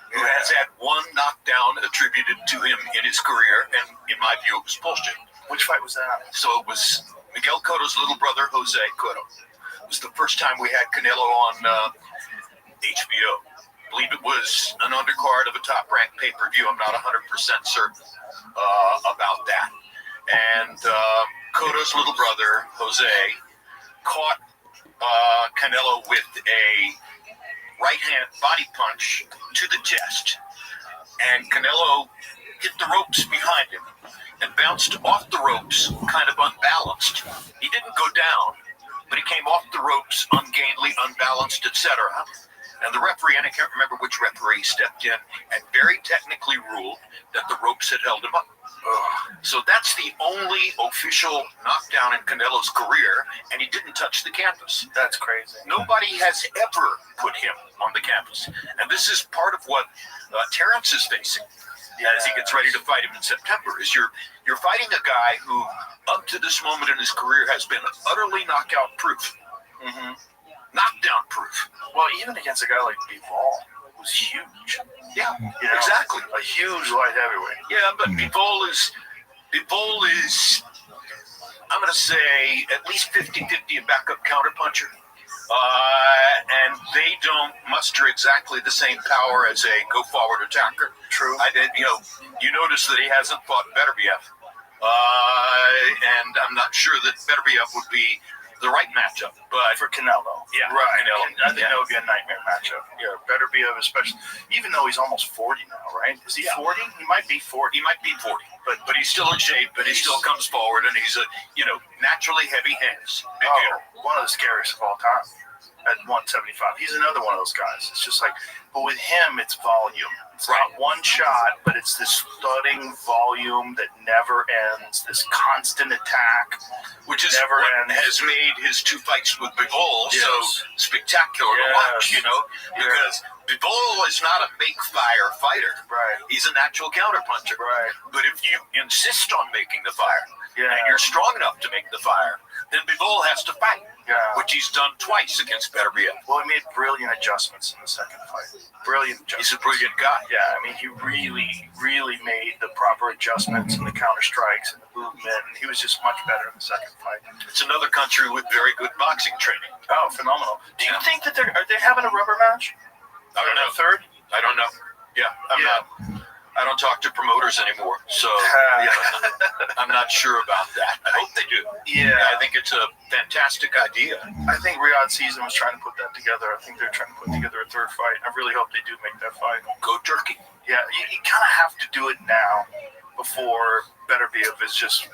who has had one knockdown attributed to him in his career, and in my view, it was bullshit. Which fight was that? So it was Miguel Cotto's little brother, Jose Cotto. It was the first time we had Canelo on HBO. I believe it was an undercard of a top-ranked pay-per-view. I'm not 100% certain about that. And Cotto's little brother, Jose, caught Canelo with a right-hand body punch to the chest. And Canelo hit the ropes behind him and bounced off the ropes, kind of unbalanced. He didn't go down, but he came off the ropes ungainly, unbalanced, etc. And the referee, and I can't remember which referee, stepped in and very technically ruled that the ropes had held him up. So that's the only official knockdown in Canelo's career, and he didn't touch the canvas. That's crazy. Nobody has ever put him on the canvas. And this is part of what Terrence is facing as he gets ready to fight him in September, is you're fighting a guy who, up to this moment in his career, has been utterly knockout proof. Knockdown proof. Well, even against a guy like Bivol, who's huge. Yeah, exactly. A huge light heavyweight. Yeah, but Bivol is, I'm going to say, at least 50-50 a backup counterpuncher. And they don't muster exactly the same power as a go-forward attacker. True. You notice that he hasn't fought Beterbiev. And I'm not sure that Beterbiev would be the right matchup, but for Canelo. Yeah, right. Canelo. I think that would be a nightmare matchup. Yeah, Beterbiev, especially, even though he's almost 40 now, right? Is he 40? He might be 40. He might be 40, but he's still in shape, and he still comes forward, and he's naturally heavy hands. Big hitter. One of the scariest of all time at 175. He's another one of those guys. It's just like, but with him, it's volume. It's not one shot, but it's this thudding volume that never ends, this constant attack, which is never what ends. has made his two fights with Bivol so spectacular to watch, because Bivol is not a make-fire fighter. Right. He's a natural counterpuncher. Right. But if you insist on making the fire, and you're strong enough to make the fire, Then Bivol has to fight, Yeah. which he's done twice against Beterbiev. Well, he made brilliant adjustments in the second fight. Brilliant adjustments. He's a brilliant guy. Yeah, I mean, he really made the proper adjustments and the counter strikes and the movement, and he was just much better in the second fight. It's another country with very good boxing training. Oh, phenomenal. Do you think that are they having a rubber match? I don't know. Third? I don't know. Yeah, I don't talk to promoters anymore, so I'm not sure about that. I hope they do. Yeah. I think it's a fantastic idea. I think Riyadh Season was trying to put that together. I think they're trying to put together a third fight. I really hope they do make that fight. Go Turkey. Yeah, you kind of have to do it now before Beterbiev is just...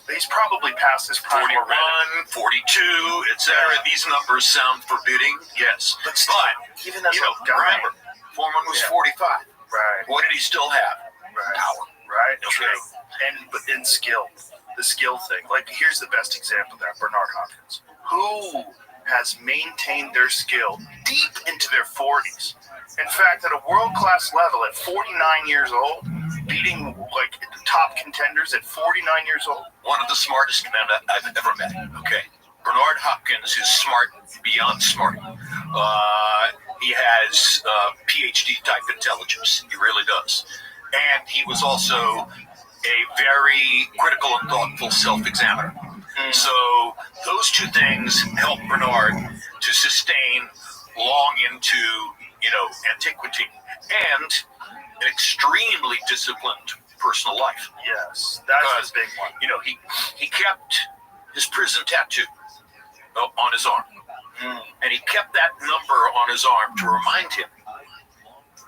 He's probably past his prime 41, already. 42, etc. These numbers sound forbidding, yes. But even as a guy, remember, Foreman was 45. Right. What did he still have? Right. Power. Right. Okay. True. But in skill, the skill thing. Like, here's the best example of that: Bernard Hopkins, who has maintained their skill deep into their 40s. In fact, at a world-class level, at 49 years old, beating like top contenders at 49 years old. One of the smartest men I've ever met. Okay. Bernard Hopkins is smart beyond smart. He has PhD type intelligence. He really does. And he was also a very critical and thoughtful self-examiner. So those two things help Bernard to sustain long into, antiquity and an extremely disciplined personal life. Yes, that's a big one. He kept his prison tattoo on his arm. And he kept that number on his arm to remind him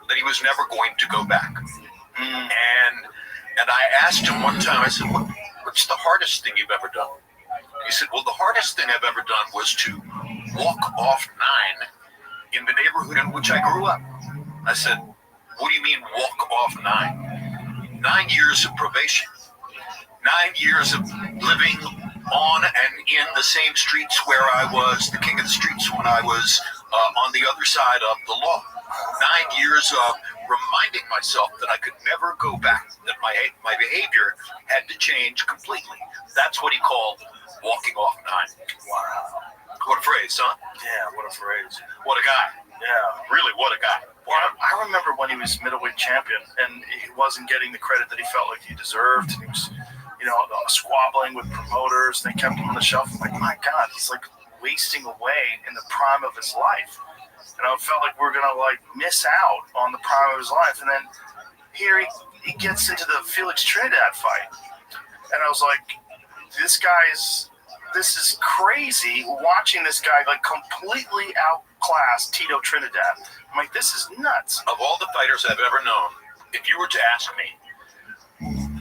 that he was never going to go back. And I asked him one time, I said, what's the hardest thing you've ever done? He said, well, the hardest thing I've ever done was to walk off 9 in the neighborhood in which I grew up. I said, what do you mean walk off 9? 9 years of probation. 9 years of living on and in the same streets where I was the king of the streets when I was on the other side of the law. 9 years of reminding myself that I could never go back, that my behavior had to change completely. That's what he called walking off 9. Wow. What a phrase, huh? Yeah, what a phrase. What a guy. Yeah. Really, what a guy. Well, I remember when he was middleweight champion and he wasn't getting the credit that he felt like he deserved. He was, squabbling with promoters. They kept him on the shelf. I'm like, my God, he's like wasting away in the prime of his life. And I felt like we're gonna miss out on the prime of his life. And then here he gets into the Felix Trinidad fight, and I was like, this is crazy. Watching this guy completely outclass Tito Trinidad. I'm like, this is nuts. Of all the fighters I've ever known, if you were to ask me,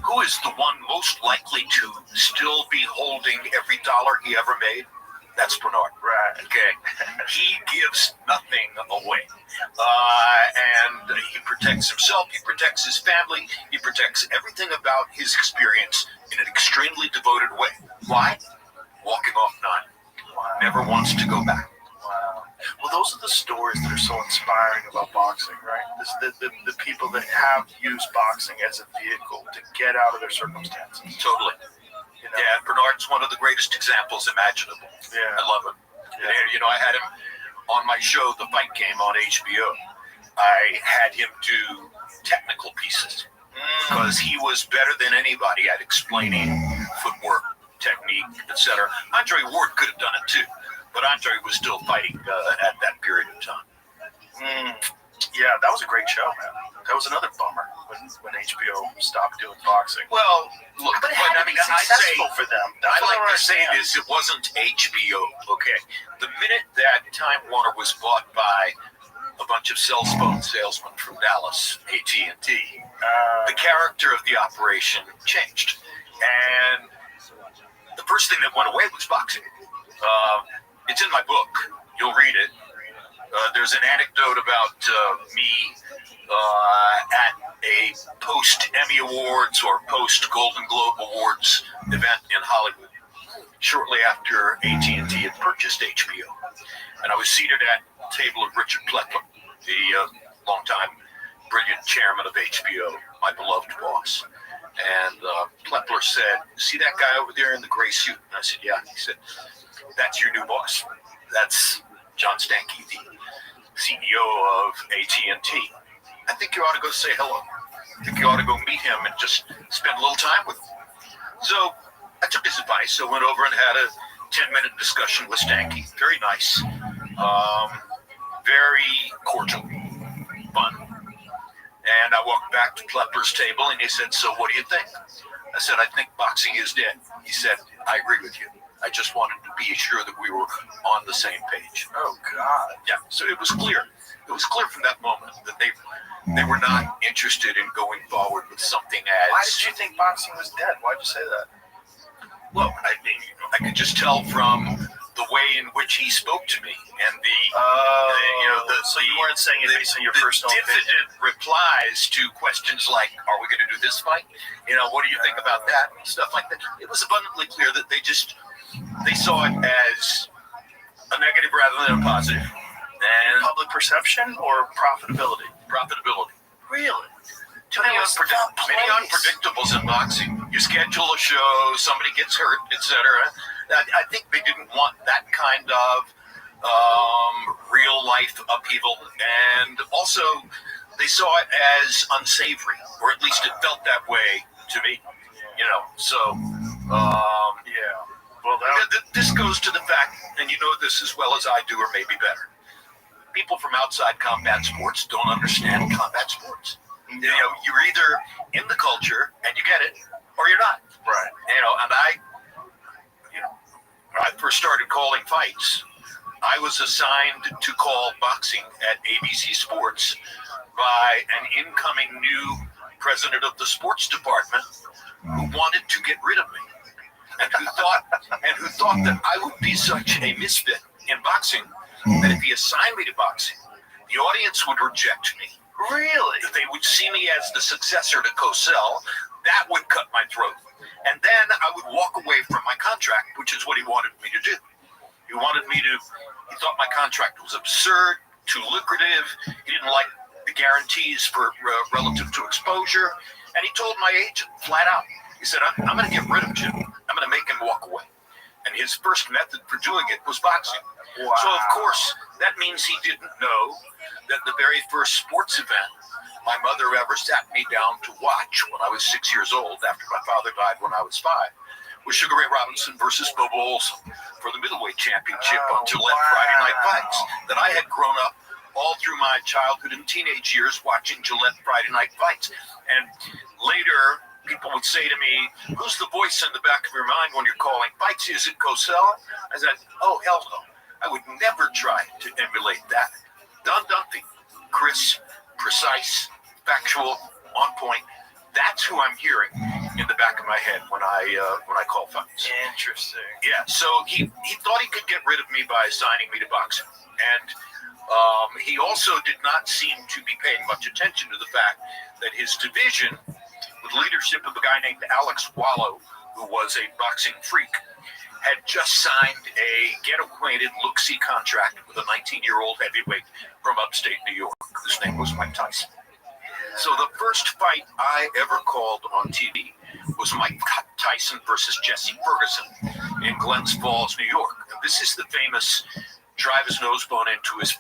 who is the one most likely to still be holding every dollar he ever made? That's Bernard. Right. Okay. He gives nothing away. And he protects himself, he protects his family, he protects everything about his experience in an extremely devoted way. Why? Walking off 9. Wow. Never wants to go back. Wow. Well, those are the stories that are so inspiring about boxing, right? The people that have used boxing as a vehicle to get out of their circumstances. Totally. Yeah, Bernard's one of the greatest examples imaginable. Yeah. I love him. Yeah. I had him on my show, The Fight Game on HBO. I had him do technical pieces because he was better than anybody at explaining footwork, technique, etc. Andre Ward could have done it too, but Andre was still fighting at that period of time. Yeah, that was a great show, man. That was another bummer when HBO stopped doing boxing. Well, look, but it had to be successful for them. I like to say this: it wasn't HBO. Okay, the minute that Time Warner was bought by a bunch of cell phone salesmen from Dallas, AT&T, the character of the operation changed, and the first thing that went away was boxing. It's in my book. You'll read it. There's an anecdote about me at a post-Emmy Awards or post-Golden Globe Awards event in Hollywood, shortly after AT&T had purchased HBO. And I was seated at the table of Richard Plepler, the longtime brilliant chairman of HBO, my beloved boss. And Plepler said, "See that guy over there in the gray suit?" And I said, "Yeah." He said, "That's your new boss. That's John Stanky, the CEO of AT&T. I think you ought to go say hello. I think you ought to go meet him and just spend a little time with him." So I took his advice. So I went over and had a 10-minute discussion with Stanky. Very nice. Very cordial. Fun. And I walked back to Plepler's table and he said, "So what do you think?" I said, "I think boxing is dead." He said, "I agree with you. I just wanted to be sure that we were on the same page." Oh, God. Yeah, so it was clear. It was clear from that moment that they were not interested in going forward with something as... Why did you think boxing was dead? Why'd you say that? Well, I could just tell from the way in which he spoke to me and so you weren't saying it based on your personal opinion. diffident replies to questions like, "Are we going to do this fight? What do you think about that?" and stuff like that. It was abundantly clear that they saw it as a negative rather than a positive. And Public perception or profitability? Profitability. Really? Too many unpredictables in boxing. You schedule a show, somebody gets hurt, etc. I think they didn't want that kind of real life upheaval, and also they saw it as unsavory, or at least it felt that way to me. Yeah. Well, this goes to the fact, and you know this as well as I do, or maybe better. People from outside combat sports don't understand combat sports. You're either in the culture and you get it, or you're not. right. And I first started calling fights. I was assigned to call boxing at ABC Sports by an incoming new president of the sports department who wanted to get rid of me, and who thought that I would be such a misfit in boxing that if he assigned me to boxing, the audience would reject me. Really? That they would see me as the successor to Cosell. That would cut my throat. And then I would walk away from my contract, which is what he wanted me to do. He thought my contract was absurd, too lucrative. He didn't like the guarantees for relative to exposure. And he told my agent flat out, he said, I'm going to get rid of Jim. I'm going to make him walk away. And his first method for doing it was boxing. Wow. So, of course, that means he didn't know that the very first sports event my mother ever sat me down to watch when I was 6 years old, after my father died when I was 5, was Sugar Ray Robinson versus Bobo Olson for the middleweight championship on Gillette Friday Night Fights. That I had grown up all through my childhood and teenage years watching Gillette Friday Night Fights. And later, people would say to me, "Who's the voice in the back of your mind when you're calling fights? Is it Cosell?" I said, "Oh, hell no. I would never try to emulate that." Don Dumpy, crisp, precise, factual, on point. That's who I'm hearing in the back of my head when I call fights. Interesting. Yeah. So he thought he could get rid of me by assigning me to boxing, and he also did not seem to be paying much attention to the fact that his division, with leadership of a guy named Alex Wallow, who was a boxing freak, had just signed a get-acquainted, look-see contract with a 19-year-old heavyweight from upstate New York, whose name was Mike Tyson. So the first fight I ever called on TV was Mike Tyson versus Jesse Ferguson in Glens Falls, New York. And this is the famous drive his nose bone into his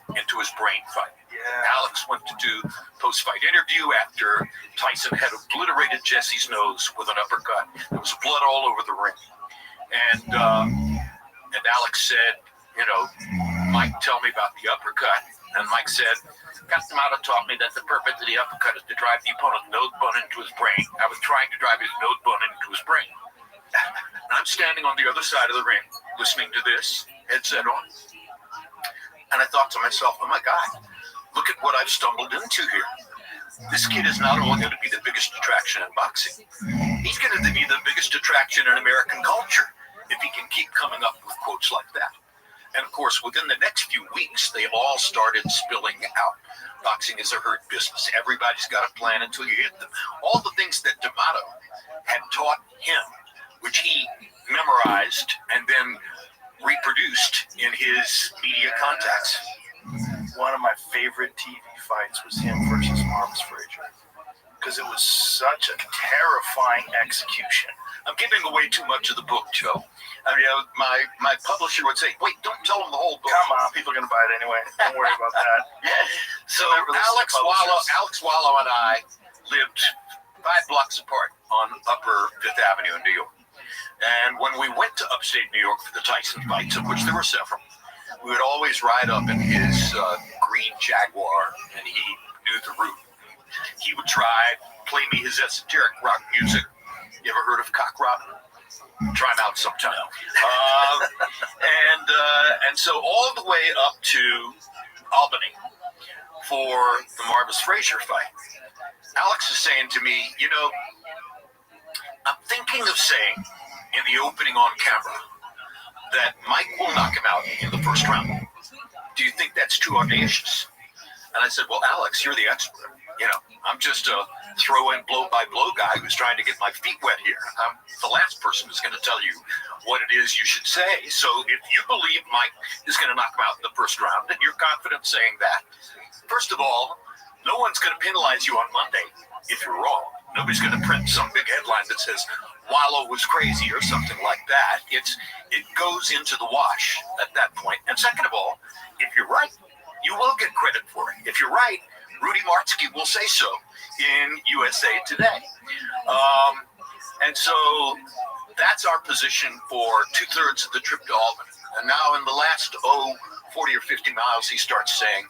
brain fight. Yeah. Alex went to do post-fight interview after Tyson had obliterated Jesse's nose with an uppercut. There was blood all over the ring. And Alex said, "Mike, tell me about the uppercut." And Mike said, "Captain Mata taught me that the purpose of the uppercut is to drive the opponent's nose bone into his brain. I was trying to drive his nose bone into his brain." And I'm standing on the other side of the ring, listening to this, headset on. And I thought to myself, oh my God, look at what I've stumbled into here. This kid is not only going to be the biggest attraction in boxing, he's going to be the biggest attraction in American culture if he can keep coming up with quotes like that. And of course, within the next few weeks, they all started spilling out. Boxing is a herd business. Everybody's got a plan until you hit them. All the things that D'Amato had taught him, which he memorized and then reproduced in his media contacts. One of my favorite TV fights was him versus Arms Frazier. because it was such a terrifying execution. I'm giving away too much of the book, Joe. I mean, my publisher would say, "Wait, don't tell them the whole book." Come on, people are going to buy it anyway. Don't worry about that. So Never listen Alex to publishers. Wallow and I lived 5 blocks apart on Upper Fifth Avenue in New York. And when we went to upstate New York for the Tyson fights, of which there were several, we would always ride up in his green Jaguar, and he knew the route. He would drive, play me his esoteric rock music. You ever heard of Cock Robin? Try him out sometime. And so all the way up to Albany for the Marvis Frazier fight, Alex is saying to me, I'm thinking of saying in the opening on camera that Mike will knock him out in the first round. Do you think that's too audacious? And I said, well, Alex, you're the expert. I'm just a throw-in blow-by-blow guy who's trying to get my feet wet here. I'm the last person who's going to tell you what it is you should say. So if you believe Mike is going to knock him out in the first round, and you're confident saying that, first of all, no one's going to penalize you on Monday if you're wrong. Nobody's going to print some big headline that says Wallow was crazy or something like that. It goes into the wash at that point. And second of all, if you're right, you will get credit for it. If you're right, Rudy Martzke will say so in USA Today. And so that's our position for 2/3 of the trip to Albany. And now in the last 40 or 50 miles, he starts saying,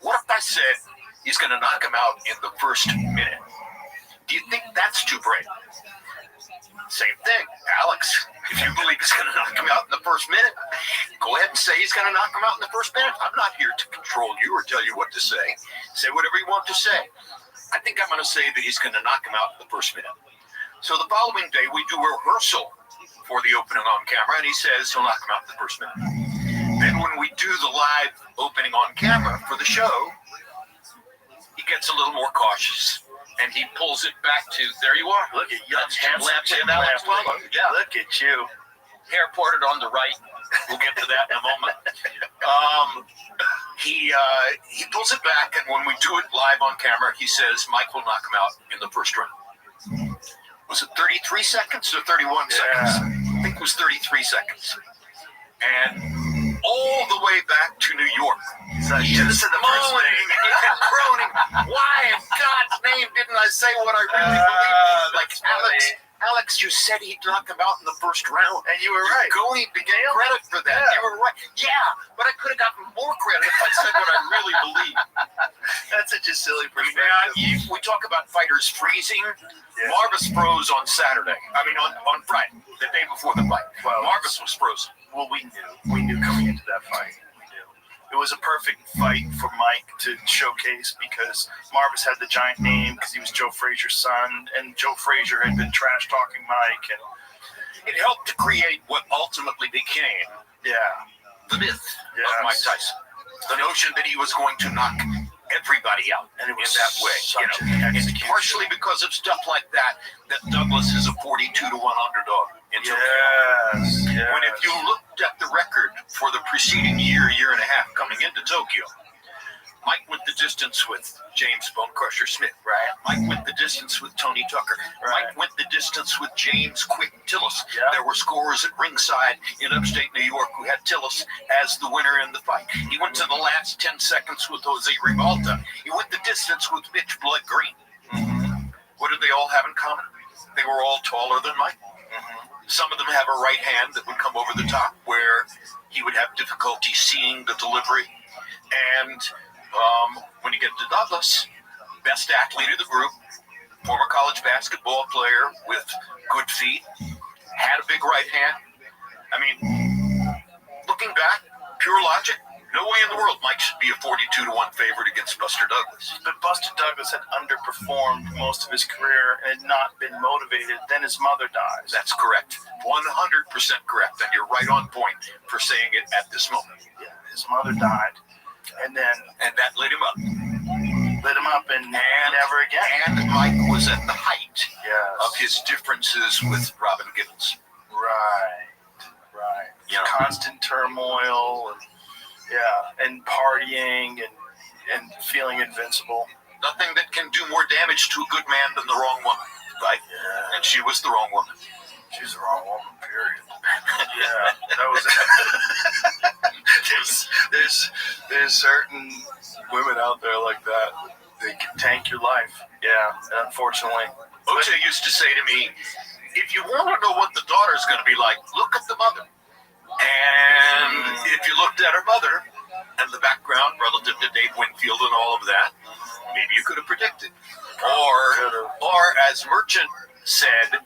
what if I said he's going to knock him out in the first minute? Do you think that's too brave? Same thing, Alex. If you believe he's going to knock him out in the first minute, go ahead and say he's going to knock him out in the first minute. I'm not here to control you or tell you what to say. Say whatever you want to say. I think I'm going to say that he's going to knock him out in the first minute. So the following day, we do a rehearsal for the opening on camera, and he says he'll knock him out in the first minute. Then when we do the live opening on camera for the show, he gets a little more cautious. And he pulls it back to, there you are. Look at you. Alex Wallow. Yeah. Look at you. Hair parted on the right. We'll get to that in a moment. He pulls it back, and when we do it live on camera, he says Mike will knock him out in the first round. Was it 33 seconds or 31 seconds? I think it was 33 seconds. And all the way back to New York, He's just moaning and groaning. Why in God's name didn't I say what I really believed? Like, Alex, you said he'd knock him out in the first round. And you were right. Go need to get credit for that. Yeah. You were right. Yeah, but I could have gotten more credit if I said what I really believed. That's such a silly perspective. Yeah, we talk about fighters freezing. Yeah. Marvis froze on Saturday. On Friday, the day before the fight. Well, Marvis was frozen. Well, we knew coming into that fight. We knew. It was a perfect fight for Mike to showcase because Marvis had the giant name because he was Joe Frazier's son, and Joe Frazier had been trash talking Mike, and It helped to create what ultimately became the myth of Mike Tyson. The notion that he was going to knock everybody out, and it was that way. It's partially because of stuff like that Douglas is a 42-1 underdog in Tokyo. When if you looked at the record for the preceding year and a half coming into Tokyo, Mike went the distance with James Bone Crusher Smith, right? Mike went the distance with Tony Tucker. Right. Mike went the distance with James Quick Tillis. Yeah. There were scorers at ringside in upstate New York who had Tillis as the winner in the fight. He went to the last 10 seconds with Jose Rivalta. He went the distance with Mitch Blood Green. Mm-hmm. What did they all have in common? They were all taller than Mike. Mm-hmm. Some of them have a right hand that would come over the top where he would have difficulty seeing the delivery. And when you get to Douglas, best athlete of the group, former college basketball player with good feet, had a big right hand. I mean, looking back, pure logic, no way in the world Mike should be a 42-1 favorite against Buster Douglas. But Buster Douglas had underperformed most of his career and had not been motivated. Then his mother dies. That's correct. 100% correct. And you're right on point for saying it at this moment. Yeah, his mother died. And that lit him up. And never again. And Mike was at the height Yes. of his differences with Robin Gibbons. Right. You know, constant turmoil and partying and feeling invincible. Nothing that can do more damage to a good man than the wrong woman, right? Yeah. And she was the wrong woman. She's the wrong woman, period. Yeah, that was there's certain women out there like that. They can tank your life. Yeah, unfortunately. OJ used to say to me, if you want to know what the daughter's going to be like, look at the mother. And if you looked at her mother and the background relative to Dave Winfield and all of that, maybe you could have predicted. Or as Merchant said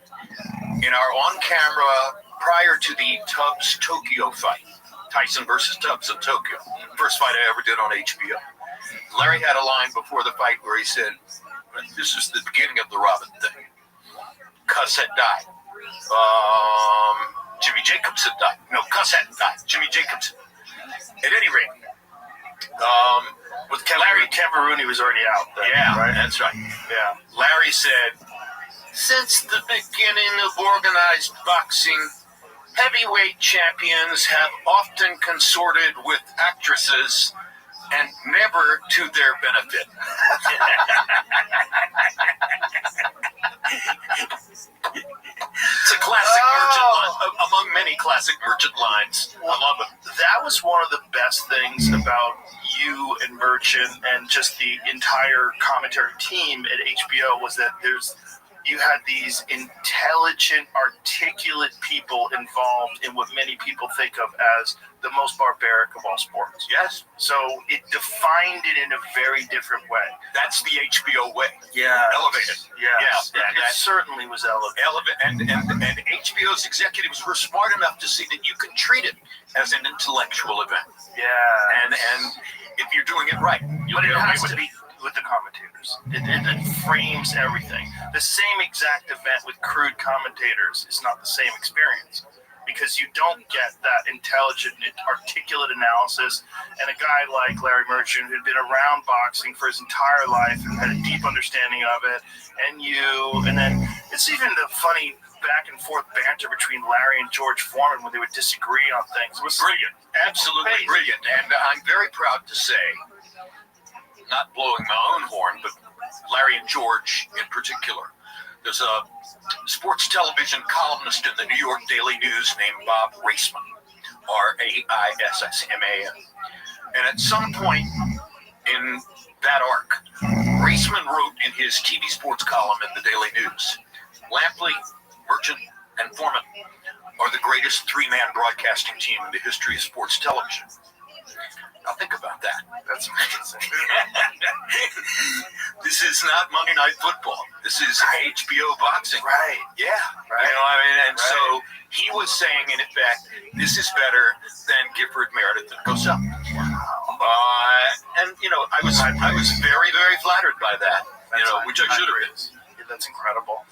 in our on-camera prior to the Tubbs Tokyo fight, Tyson versus Tubbs in Tokyo, first fight I ever did on HBO. Larry had a line before the fight where he said, this is the beginning of the Robin thing. Cuss had died. Jimmy Jacobs had died. No, Cuss hadn't died. Jimmy Jacobs. At any rate, with Larry Cameroon, was already out then, yeah, right? That's right. Yeah. Larry said, since the beginning of organized boxing, heavyweight champions have often consorted with actresses and never to their benefit. It's a classic Merchant line, among many classic Merchant lines. I love it. That was one of the best things about you and Merchant and just the entire commentary team at HBO was that you had these intelligent, articulate people involved in what many people think of as the most barbaric of all sports. Yes. So it defined it in a very different way. That's the HBO way. Yeah. Elevated. Yes. Yeah. It certainly was elevated. And HBO's executives were smart enough to see that you can treat it as an intellectual event. Yeah. And if you're doing it right, you'll But it get away has with to it. be with the commentators. It frames everything. The same exact event with crude commentators is not the same experience because you don't get that intelligent, articulate analysis. And a guy like Larry Merchant, who'd been around boxing for his entire life and had a deep understanding of it, and then it's even the funny back and forth banter between Larry and George Foreman when they would disagree on things. It was Brilliant. Absolutely brilliant. And I'm very proud to say, not blowing my own horn, but Larry and George in particular. There's a sports television columnist in the New York Daily News named Bob Raisman, Raissman. And at some point in that arc, Raisman wrote in his TV sports column in the Daily News, Lampley, Merchant, and Foreman are the greatest three-man broadcasting team in the history of sports television. Now think about that. That's amazing. This is not Monday Night Football. This is HBO boxing. Right. Yeah. Right. You know what I mean? And Right. so he was saying, in effect, this is better than Gifford, Meredith, and Cosell. And I was very, very flattered by that. Which I should have been. Yeah, that's incredible.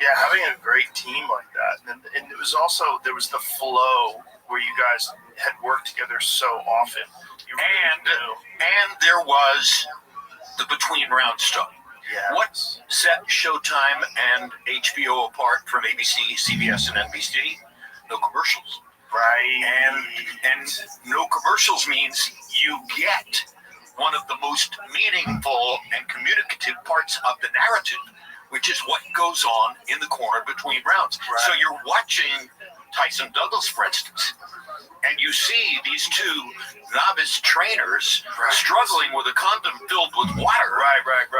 Yeah, having a great team like that, and it was also there was the flow where you guys had worked together so often. And there was the between round stuff. Yeah. What set Showtime and HBO apart from ABC, CBS, and NBC? No commercials. Right. And no commercials means you get one of the most meaningful and communicative parts of the narrative, which is what goes on in the corner between rounds. Right. So you're watching Tyson Douglas, for instance, and you see these two novice trainers struggling with a condom filled with water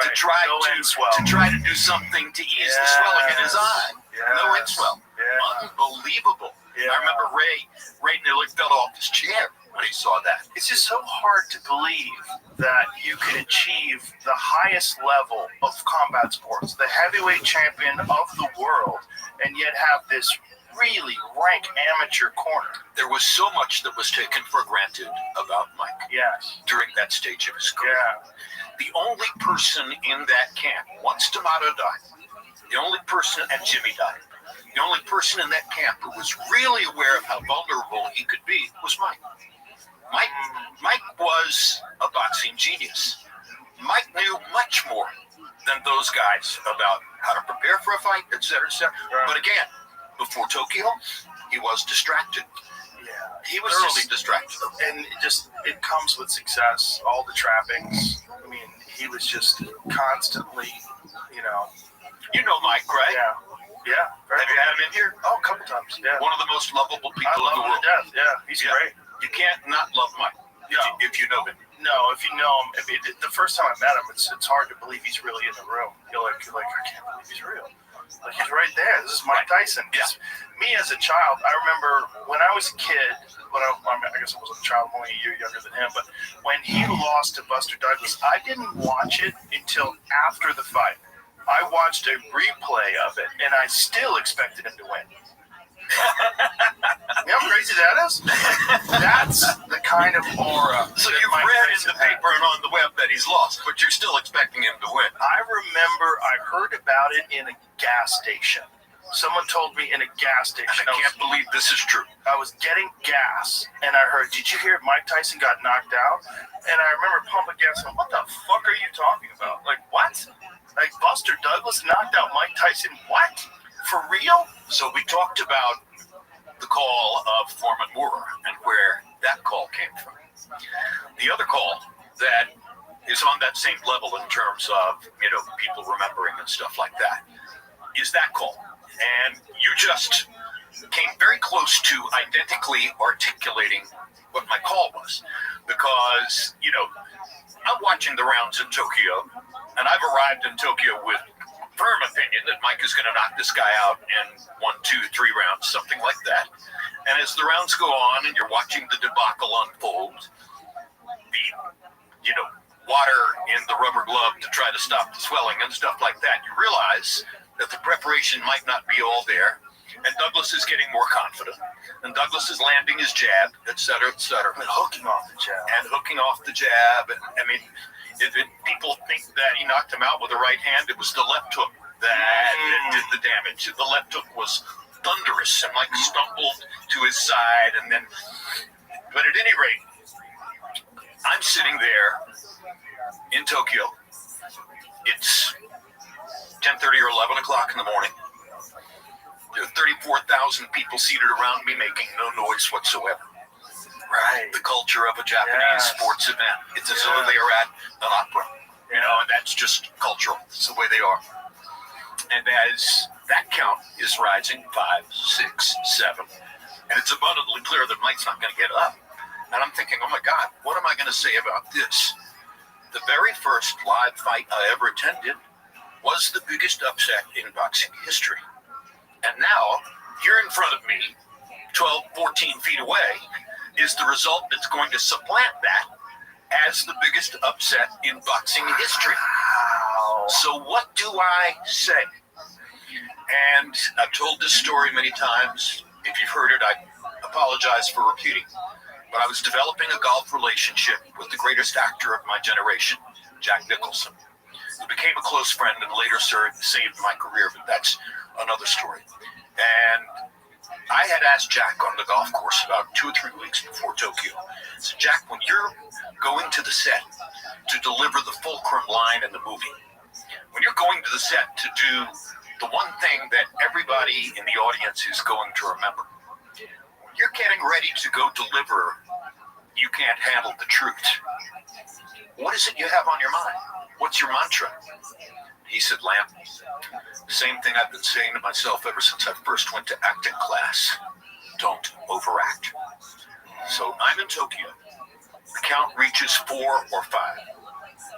to try to do something to ease the swelling in his eye. No inswell. Yeah. Unbelievable. Yeah. I remember Ray nearly fell off his chair when he saw that. It's just so hard to believe that you can achieve the highest level of combat sports, the heavyweight champion of the world, and yet have this really rank amateur corner. There was so much that was taken for granted about Mike during that stage of his career. Yeah. The only person in that camp, once D'Amato died, the only person, and Jimmy died, the only person in that camp who was really aware of how vulnerable he could be was Mike. Mike was a boxing genius. Mike knew much more than those guys about how to prepare for a fight, et cetera, et cetera. Right. But again, before Tokyo, he was distracted. Yeah. He was distracted. And it comes with success, all the trappings. I mean, he was just constantly, you know. You know Mike, right? Yeah. Yeah. Have you had him in here? Oh, a couple times. Yeah. One of the most lovable I people in love the him world. to death. Yeah, he's great. You can't not love Mike if you know him. No, if you know him, the first time I met him, it's hard to believe he's really in the room. You're like, I can't believe he's real. Like, he's right there. This is Mike Tyson. Yeah. Me as a child, I remember when I was a kid, I guess I wasn't a child, I'm only a year younger than him, but when he lost to Buster Douglas, I didn't watch it until after the fight. I watched a replay of it, and I still expected him to win. You know how crazy that is? That's the kind of aura. So you've read in the paper and on the web that he's lost, but you're still expecting him to win. I remember I heard about it in a gas station. Someone told me in a gas station. I can't believe this is true. I was getting gas, and I heard, did you hear Mike Tyson got knocked out? And I remember pumping gas, and what the fuck are you talking about? Like, what? Like, Buster Douglas knocked out Mike Tyson? What? For real? So we talked about the call of Foreman Moore and where that call came from. The other call that is on that same level in terms of, people remembering and stuff like that is that call. And you just came very close to identically articulating what my call was. Because, I'm watching the rounds in Tokyo, and I've arrived in Tokyo with firm opinion that Mike is going to knock this guy out in 1, 2, 3 rounds, something like that. And as the rounds go on and you're watching the debacle unfold, the, water in the rubber glove to try to stop the swelling and stuff like that, you realize that the preparation might not be all there. And Douglas is getting more confident. And Douglas is landing his jab, et cetera, et cetera. And hooking off the jab. If people think that he knocked him out with the right hand, it was the left hook that did the damage. The left hook was thunderous and Mike stumbled to his side. But at any rate, I'm sitting there in Tokyo. It's 10:30 or 11 o'clock in the morning. There are 34,000 people seated around me making no noise whatsoever. Right. The culture of a Japanese sports event. It's as though they are at an opera, and that's just cultural. It's the way they are. And as that count is rising, 5, 6, 7, and it's abundantly clear that Mike's not going to get up. And I'm thinking, oh my God, what am I going to say about this? The very first live fight I ever attended was the biggest upset in boxing history. And now, here in front of me, 12, 14 feet away, is the result that's going to supplant that as the biggest upset in boxing history. So what do I say? And I've told this story many times. If you've heard it, I apologize for repeating. But I was developing a golf relationship with the greatest actor of my generation, Jack Nicholson, who became a close friend and later saved my career, but that's another story. And I had asked Jack on the golf course about 2 or 3 weeks before Tokyo. I said, Jack, when you're going to the set to deliver the fulcrum line in the movie, when you're going to the set to do the one thing that everybody in the audience is going to remember, when you're getting ready to go deliver You Can't Handle the Truth, what is it you have on your mind? What's your mantra? He said, Lamp, the same thing I've been saying to myself ever since I first went to acting class. Don't overact. So I'm in Tokyo. The count reaches 4 or 5.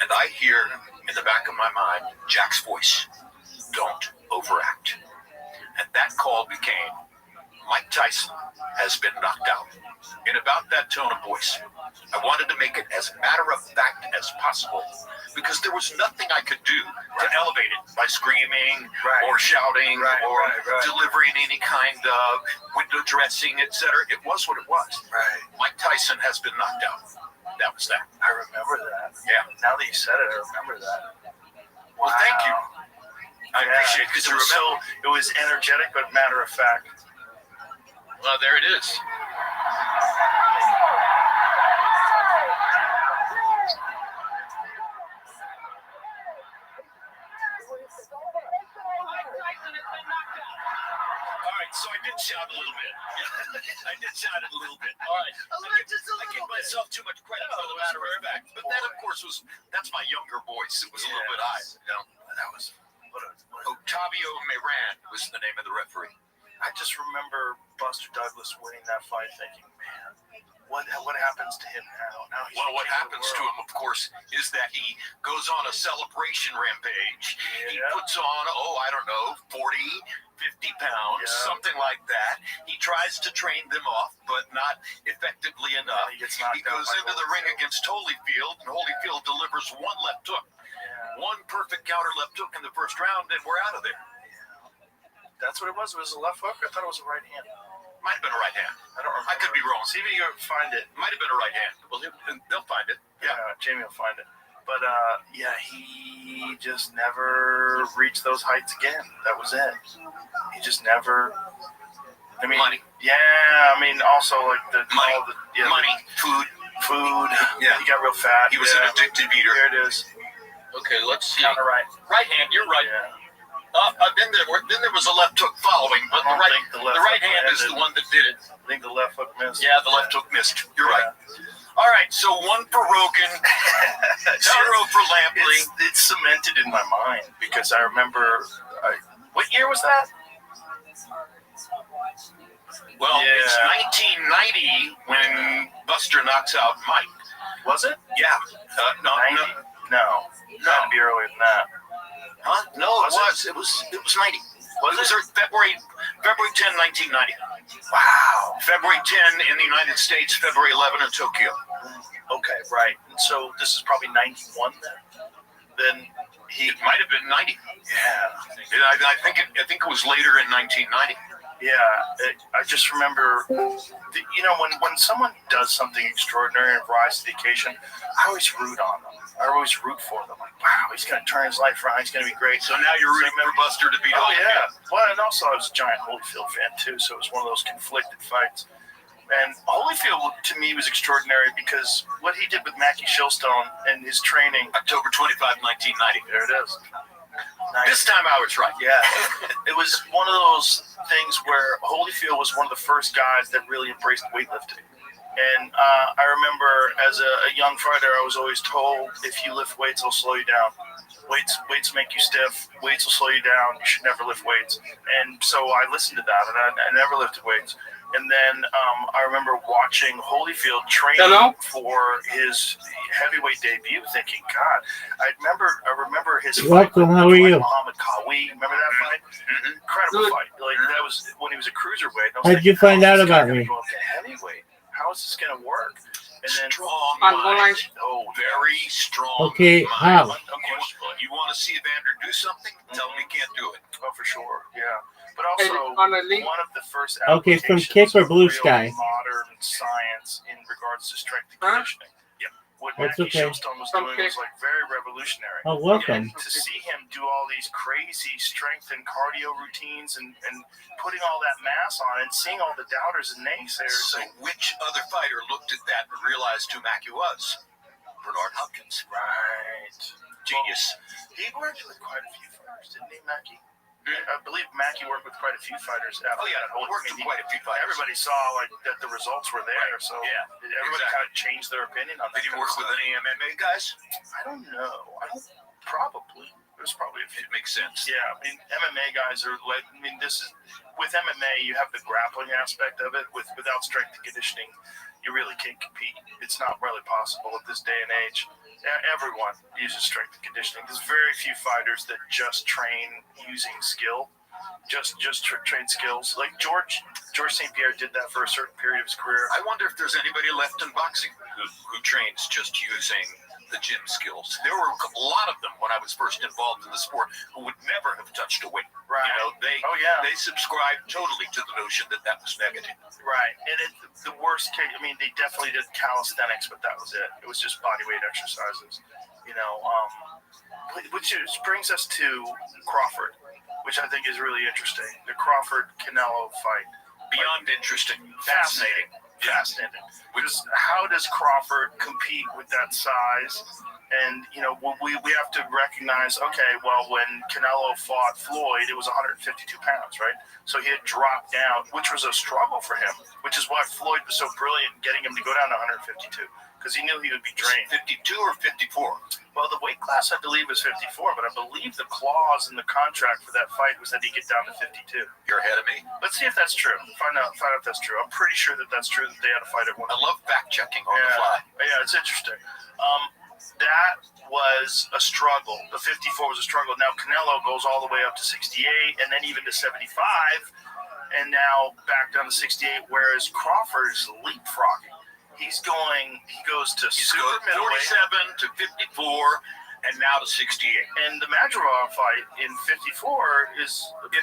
And I hear in the back of my mind Jack's voice. Don't overact. And that call became, Mike Tyson has been knocked out. In about that tone of voice. I wanted to make it as matter of fact as possible, because there was nothing I could do to elevate it by screaming or shouting or delivering any kind of window dressing, etc. It was what it was. Mike Tyson has been knocked out. That was that. I remember that. Yeah. Now that you said it, I remember that. Well, thank you. I appreciate it. It was energetic but matter of fact. Well, there it is. So I did shout a little bit. I did shout it a little bit. All right. I give myself too much credit for the matter of fact. But that, of course, that's my younger voice. It was a little bit high. You know? That was Octavio Meran was the name of the referee. I just remember Buster Douglas winning that fight, thinking, man, what happens to him now? He's what happens to him, of course, is that he goes on a celebration rampage. He puts on, 40, 50 pounds, something like that. He tries to train them off, but not effectively enough. He goes into the ring against Holyfield, and Holyfield delivers one left hook. One perfect counter left hook in the first round, and we're out of there. That's what it was? It was a left hook? I thought it was a right hand. Might have been a right hand. I don't remember. I could be wrong. See if you can find it. Might have been a right hand. Well, they'll find it. Yeah, Jamie will find it. But, he just never reached those heights again. That was it. He just never... money. Yeah, also, like, money, food. Yeah. He got real fat. He was an addicted eater. Here it is. Okay, let's see. Counter right. Right hand, you're right. Yeah. Then there was a left hook following, but the right hand is the one that did it. I think the left hook missed. Yeah, the left hook missed. You're right. All right, so one for Rogan, 0 for Lampley. It's cemented in my mind because I remember. What year was that? Well, it's 1990 when Buster knocks out Mike. Was it? Yeah. No. It had to be earlier than that. Huh? No, it was. It was 90. It was February 10, 1990. Wow. February 10 in the United States, February 11 in Tokyo. Okay, right. So this is probably 91 then? It might have been 90. Yeah. I think it was later in 1990. Yeah, I just remember, when someone does something extraordinary and rises to the occasion, I always root on them. I always root for them. Like, wow, he's going to turn his life around. He's going to be great. So now you're rooting for Buster to beat Holyfield. Yeah. Well, and also I was a giant Holyfield fan, too, so it was one of those conflicted fights. And Holyfield, to me, was extraordinary because what he did with Mackie Shilstone and his training. October 25, 1990. There it is. This time I was right. Yeah. It was one of those things where Holyfield was one of the first guys that really embraced weightlifting. And I remember as a young fighter, I was always told, if you lift weights, it'll slow you down. Weights make you stiff. Weights will slow you down. You should never lift weights. And so I listened to that, and I never lifted weights. And then I remember watching Holyfield train for his heavyweight debut, thinking, God, I remember his fight with Muhammad Qawi. Remember that fight? Mm-hmm. Incredible fight. Like that was when he was a cruiserweight. How did you find out about me? Go up to heavyweight. How is this going to work? And then strong mind. Very strong. Okay, mind. how? You want to see Evander do something? Tell him he can't do it. Oh, for sure. Yeah. But also, on a link. one of the first Okay, from Kick or Blue Sky? Modern science in regards to strength and conditioning. Yeah. What That's Mackie okay. Shilstone was doing was like very revolutionary. Oh, welcome. And to see him do all these crazy strength and cardio routines and putting all that mass on and seeing all the doubters and naysayers. So which other fighter looked at that and realized who Mackie was? Bernard Hopkins. Right. Genius. He worked with quite a few fighters, didn't he, Mackie? I believe Mackie worked with quite a few fighters. Oh yeah, worked with quite a few fighters. Everybody saw like that the results were there, so everybody kind of changed their opinion on that. Did he work with any MMA guys? I don't know. Probably. There's probably a few. It makes sense. Yeah, I mean MMA guys are like. I mean, this is with MMA. You have the grappling aspect of it. Without strength and conditioning, you really can't compete. It's not really possible at this day and age. Everyone uses strength and conditioning. There's very few fighters that just train using skill, just train skills. Like George St. Pierre did that for a certain period of his career. I wonder if there's anybody left in boxing who trains just using the gym skills. There were a lot of them when I was first involved in the sport who would never have touched a weight. Right. You know, they subscribed totally to the notion that was negative. Right. And the worst case, I mean, they definitely did calisthenics, but that was it. It was just body weight exercises. You know, which brings us to Crawford, which I think is really interesting. The Crawford-Canelo fight. Beyond interesting. Fascinating. fascinating. Because how does Crawford compete with that size? And, you know, we have to recognize, okay, well, when Canelo fought Floyd, it was 152 pounds, right? So he had dropped down, which was a struggle for him, which is why Floyd was so brilliant in getting him to go down to 152, because he knew he would be drained. 52 or 54? Well, the weight class, I believe, was 54, but I believe the clause in the contract for that fight was that he get down to 52. You're ahead of me. Let's see if that's true. Find out if that's true. I'm pretty sure that that's true, that they had a fight at one. I love fact-checking on the fly. Yeah, it's interesting. That was a struggle. The 54 was a struggle. Now Canelo goes all the way up to 68 and then even to 75 and now back down to 68, whereas Crawford is leapfrogging. He goes to super middleweight. 47 to 54 and now to 68. And the Madrigal fight in 54 is a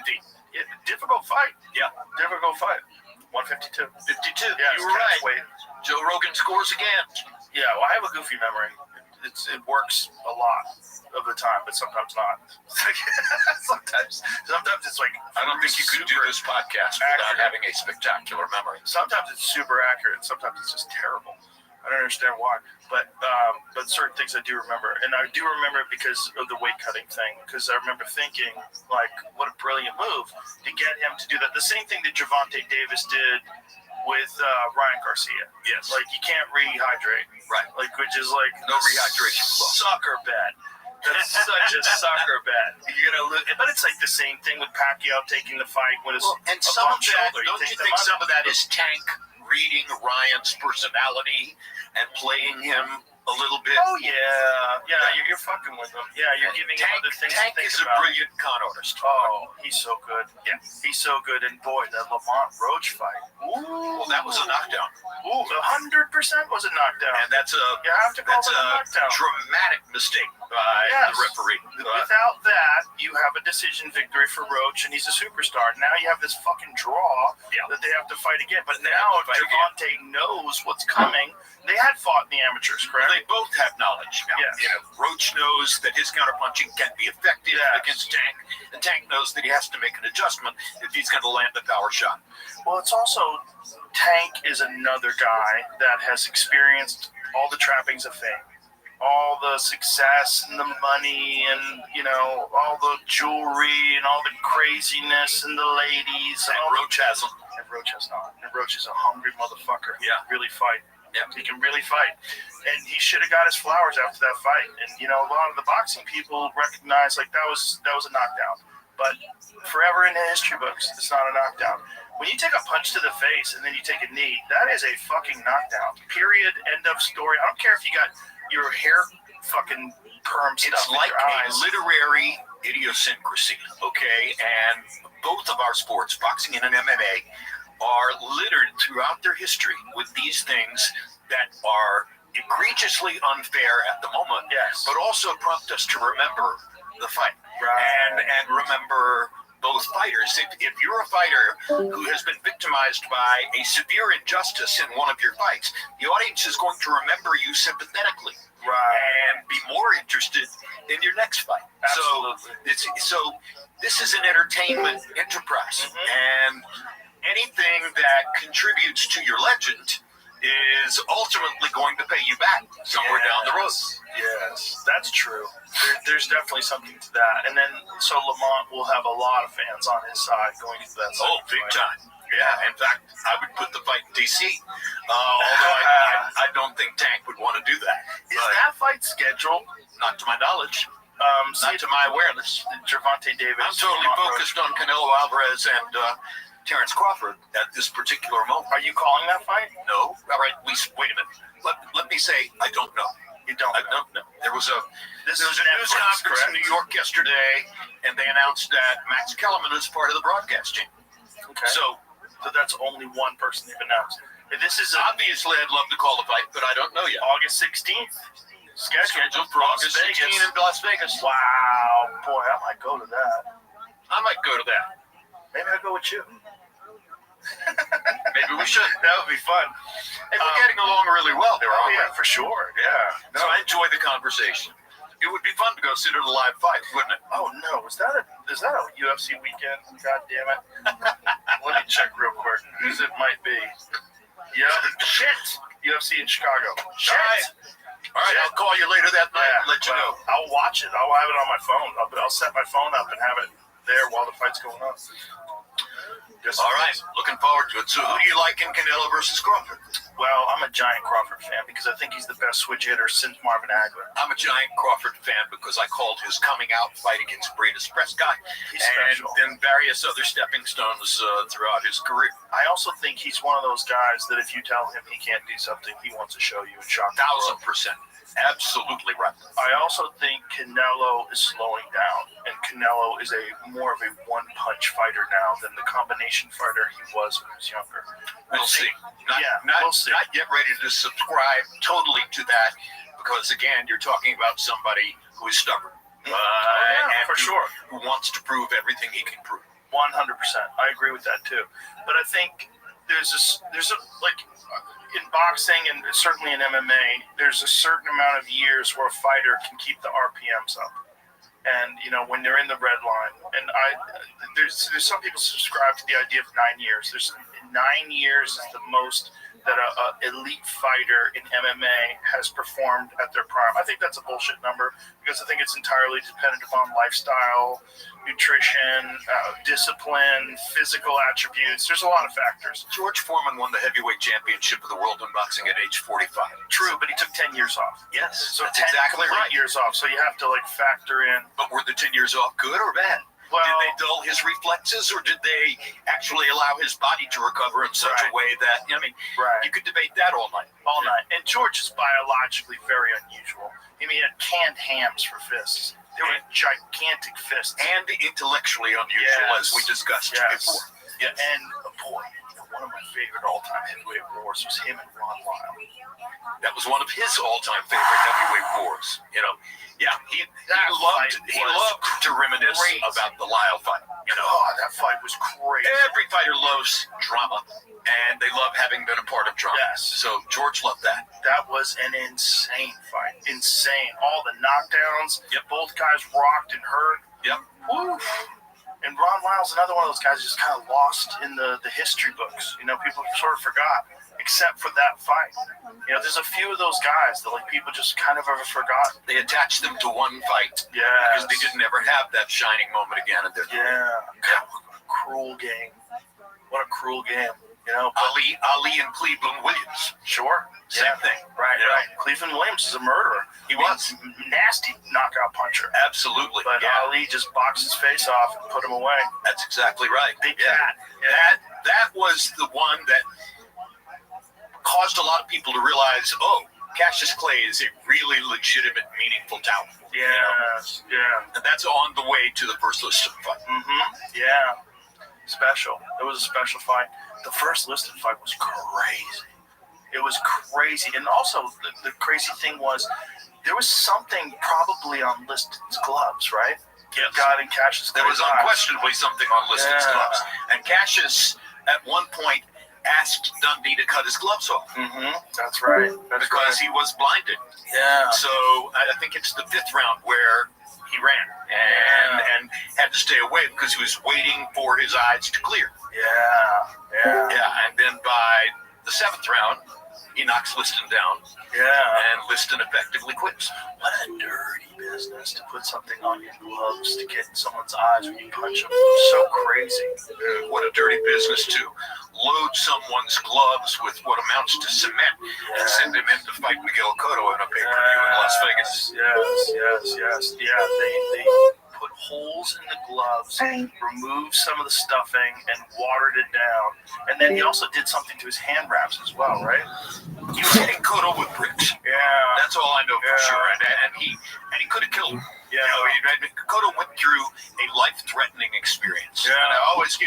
difficult fight. Yeah. Difficult fight. 152. 52. Yeah, you were right. Weight. Joe Rogan scores again. Yeah, well, I have a goofy memory. It works a lot of the time, but sometimes not. sometimes it's like I don't think you could do this podcast without having a spectacular memory. Sometimes it's super accurate. Sometimes it's just terrible. I don't understand why, but certain things I do remember, and I do remember it because of the weight cutting thing. Because I remember thinking, like, what a brilliant move to get him to do that. The same thing that Gervonta Davis did with Ryan Garcia. Yes. Like, you can't rehydrate. Right. Like, which is like no rehydration clause. Sucker bet. That's such a sucker bet. You're gonna lose, but it's like the same thing with Pacquiao taking the fight when it's and some of that. shoulder. Don't you think some of that is Tank reading Ryan's personality and playing him a little bit? Oh yeah. You're fucking with him. Yeah, you're giving him other things Tank to think is about. a brilliant con artist. Oh, he's so good. Yeah, he's so good. And boy, that Lamont Roach fight. Ooh, well, that was a knockdown. Ooh, 100% was a knockdown. And that's a knockdown. Dramatic mistake by the referee. Without that, you have a decision victory for Roach, and he's a superstar. Now you have this fucking draw that they have to fight again. But now if Gervonta knows what's coming, they had fought in the amateurs, correct? They both have knowledge now. Yes. You know, Roach knows that his counterpunching can be effective against Tank, and Tank knows that he has to make an adjustment if he's going to land the power shot. Well, it's also Tank is another guy that has experienced all the trappings of fame, all the success and the money and, you know, all the jewelry and all the craziness and the ladies. And Roach hasn't. And Roach has not. And Roach is a hungry motherfucker. Yeah. Really fight. Yeah. He can really fight. And he should have got his flowers after that fight. And, you know, a lot of the boxing people recognize, like, that was a knockdown. But forever in the history books, it's not a knockdown. When you take a punch to the face and then you take a knee, that is a fucking knockdown. Period. End of story. I don't care if you got your hair fucking perm stuff. It's like a literary idiosyncrasy, okay? And both of our sports, boxing and MMA, are littered throughout their history with these things that are egregiously unfair at the moment, but also prompt us to remember the fight and remember both fighters. If you're a fighter who has been victimized by a severe injustice in one of your fights, the audience is going to remember you sympathetically and be more interested in your next fight. Absolutely. So this is an entertainment enterprise, and anything that contributes to your legend is ultimately going to pay you back somewhere down the road. Yes, that's true. There's definitely something to that. And then, so Lamont will have a lot of fans on his side going into that. Oh, big time. Yeah, in fact, I would put the fight in D.C. Although I don't think Tank would want to do that. Is that fight scheduled? Not to my knowledge. Not to my awareness. Gervonta Davis. I'm totally focused on Canelo Alvarez and Terrence Crawford at this particular moment. Are you calling that fight? No. All right, wait a minute. Let me say I don't know. You don't? I don't know. There was a news conference correct? in New York yesterday, and they announced that Max Kellerman is part of the broadcast team. Okay. So that's only one person they've announced. This is obviously I'd love to call the fight, but I don't know yet. August 16th. Scheduled for August 16th in Las Vegas. Wow, boy, I might go to that. I might go to that. Maybe I'll go with you. Maybe we should. That would be fun. And we're getting along really well there, aren't we? Yeah, for sure. Yeah. So I enjoy the conversation. It would be fun to go sit at a live fight, wouldn't it? Oh no, is that a UFC weekend? God damn it. Let me check real quick, because it might be. Yeah. Shit. UFC in Chicago. Shit. All right, I'll call you later that night and let you know. I'll watch it. I'll have it on my phone. I'll set my phone up and have it there while the fight's going on. Yes, all right, looking forward to it. So who do you like in Canelo versus Crawford? Well, I'm a giant Crawford fan because I think he's the best switch hitter since Marvin Hagler. I'm a giant Crawford fan because I called his coming out fight against Bradis Prescott and then various other stepping stones throughout his career. I also think he's one of those guys that if you tell him he can't do something, he wants to show you and shock you. 1,000%. Absolutely right. I also think Canelo is slowing down, and Canelo is more of a one-punch fighter now than the combination fighter he was when he was younger. We'll see. We'll see. Not yet ready to subscribe totally to that because, again, you're talking about somebody who is stubborn. And for sure. Who wants to prove everything he can prove. 100%. I agree with that, too. But I think there's in boxing and certainly in MMA, there's a certain amount of years where a fighter can keep the RPMs up. And, when they're in the red line, and there's some people subscribe to the idea of 9 years. There's 9 years is the most that a elite fighter in MMA has performed at their prime. I think that's a bullshit number because I think it's entirely dependent upon lifestyle, nutrition, discipline, physical attributes. There's a lot of factors. George Foreman won the heavyweight championship of the world in boxing at age 45. True, but he took 10 years off. Yes, so that's 10 exactly right. years off. So you have to factor in. But were the 10 years off good or bad? Well, did they dull his reflexes, or did they actually allow his body to recover in such a way that, you could debate that all night. And George is biologically very unusual. He had canned hams for fists. They were gigantic fists. And intellectually unusual, as we discussed before. Yeah, and boy, one of my favorite all-time heavyweight wars was him and Ron Lyle. That was one of his all-time favorite heavyweight wars. He loved to reminisce about the Lyle fight. That fight was crazy. Every fighter loves drama, and they love having been a part of drama. Yes. So George loved that. That was an insane fight. Insane. All the knockdowns. Yep. Both guys rocked and hurt. Yep. Woo. And Ron Lyle's another one of those guys who's kind of lost in the history books. People sort of forgot, except for that fight. There's a few of those guys that people just kind of ever forgot. They attached them to one fight. Yeah. Because they didn't ever have that shining moment again in their career. Yeah. God, what a cruel game. What a cruel game. Ali and Cleveland Williams. Sure. Same thing. Right. Cleveland Williams is a murderer. He was. Nasty knockout puncher. Absolutely. But Ali just boxed his face off and put him away. That's exactly right. Big cat. That was the one that caused a lot of people to realize, Cassius Clay is a really legitimate, meaningful talent. Yeah. And that's on the way to the first listed fight. Yeah. Special. It was a special fight. The first listed fight was crazy. It was crazy. And also, the crazy thing was, there was something probably on Liston's gloves, right? Yes. God and Cassius. There was unquestionably something on Liston's gloves. And Cassius, at one point, asked Dundee to cut his gloves off. That's right. Because he was blinded. Yeah. So I think it's the 5th round where he ran and had to stay away because he was waiting for his eyes to clear. Yeah. And then by the 7th round, he knocks Liston down. And Liston effectively quits. What a dirty business to put something on your gloves to get in someone's eyes when you punch them. So crazy. What a dirty business to load someone's gloves with what amounts to cement and send him in to fight Miguel Cotto in a pay-per-view in Las Vegas. Yes. Yeah, they put holes in the gloves, removed some of the stuffing, and watered it down. And then he also did something to his hand wraps as well, right? He was hitting Cotto with bricks. Yeah. That's all I know for sure. And he could have killed him. Yeah. Cotto went through a life-threatening experience. Yeah. And I always,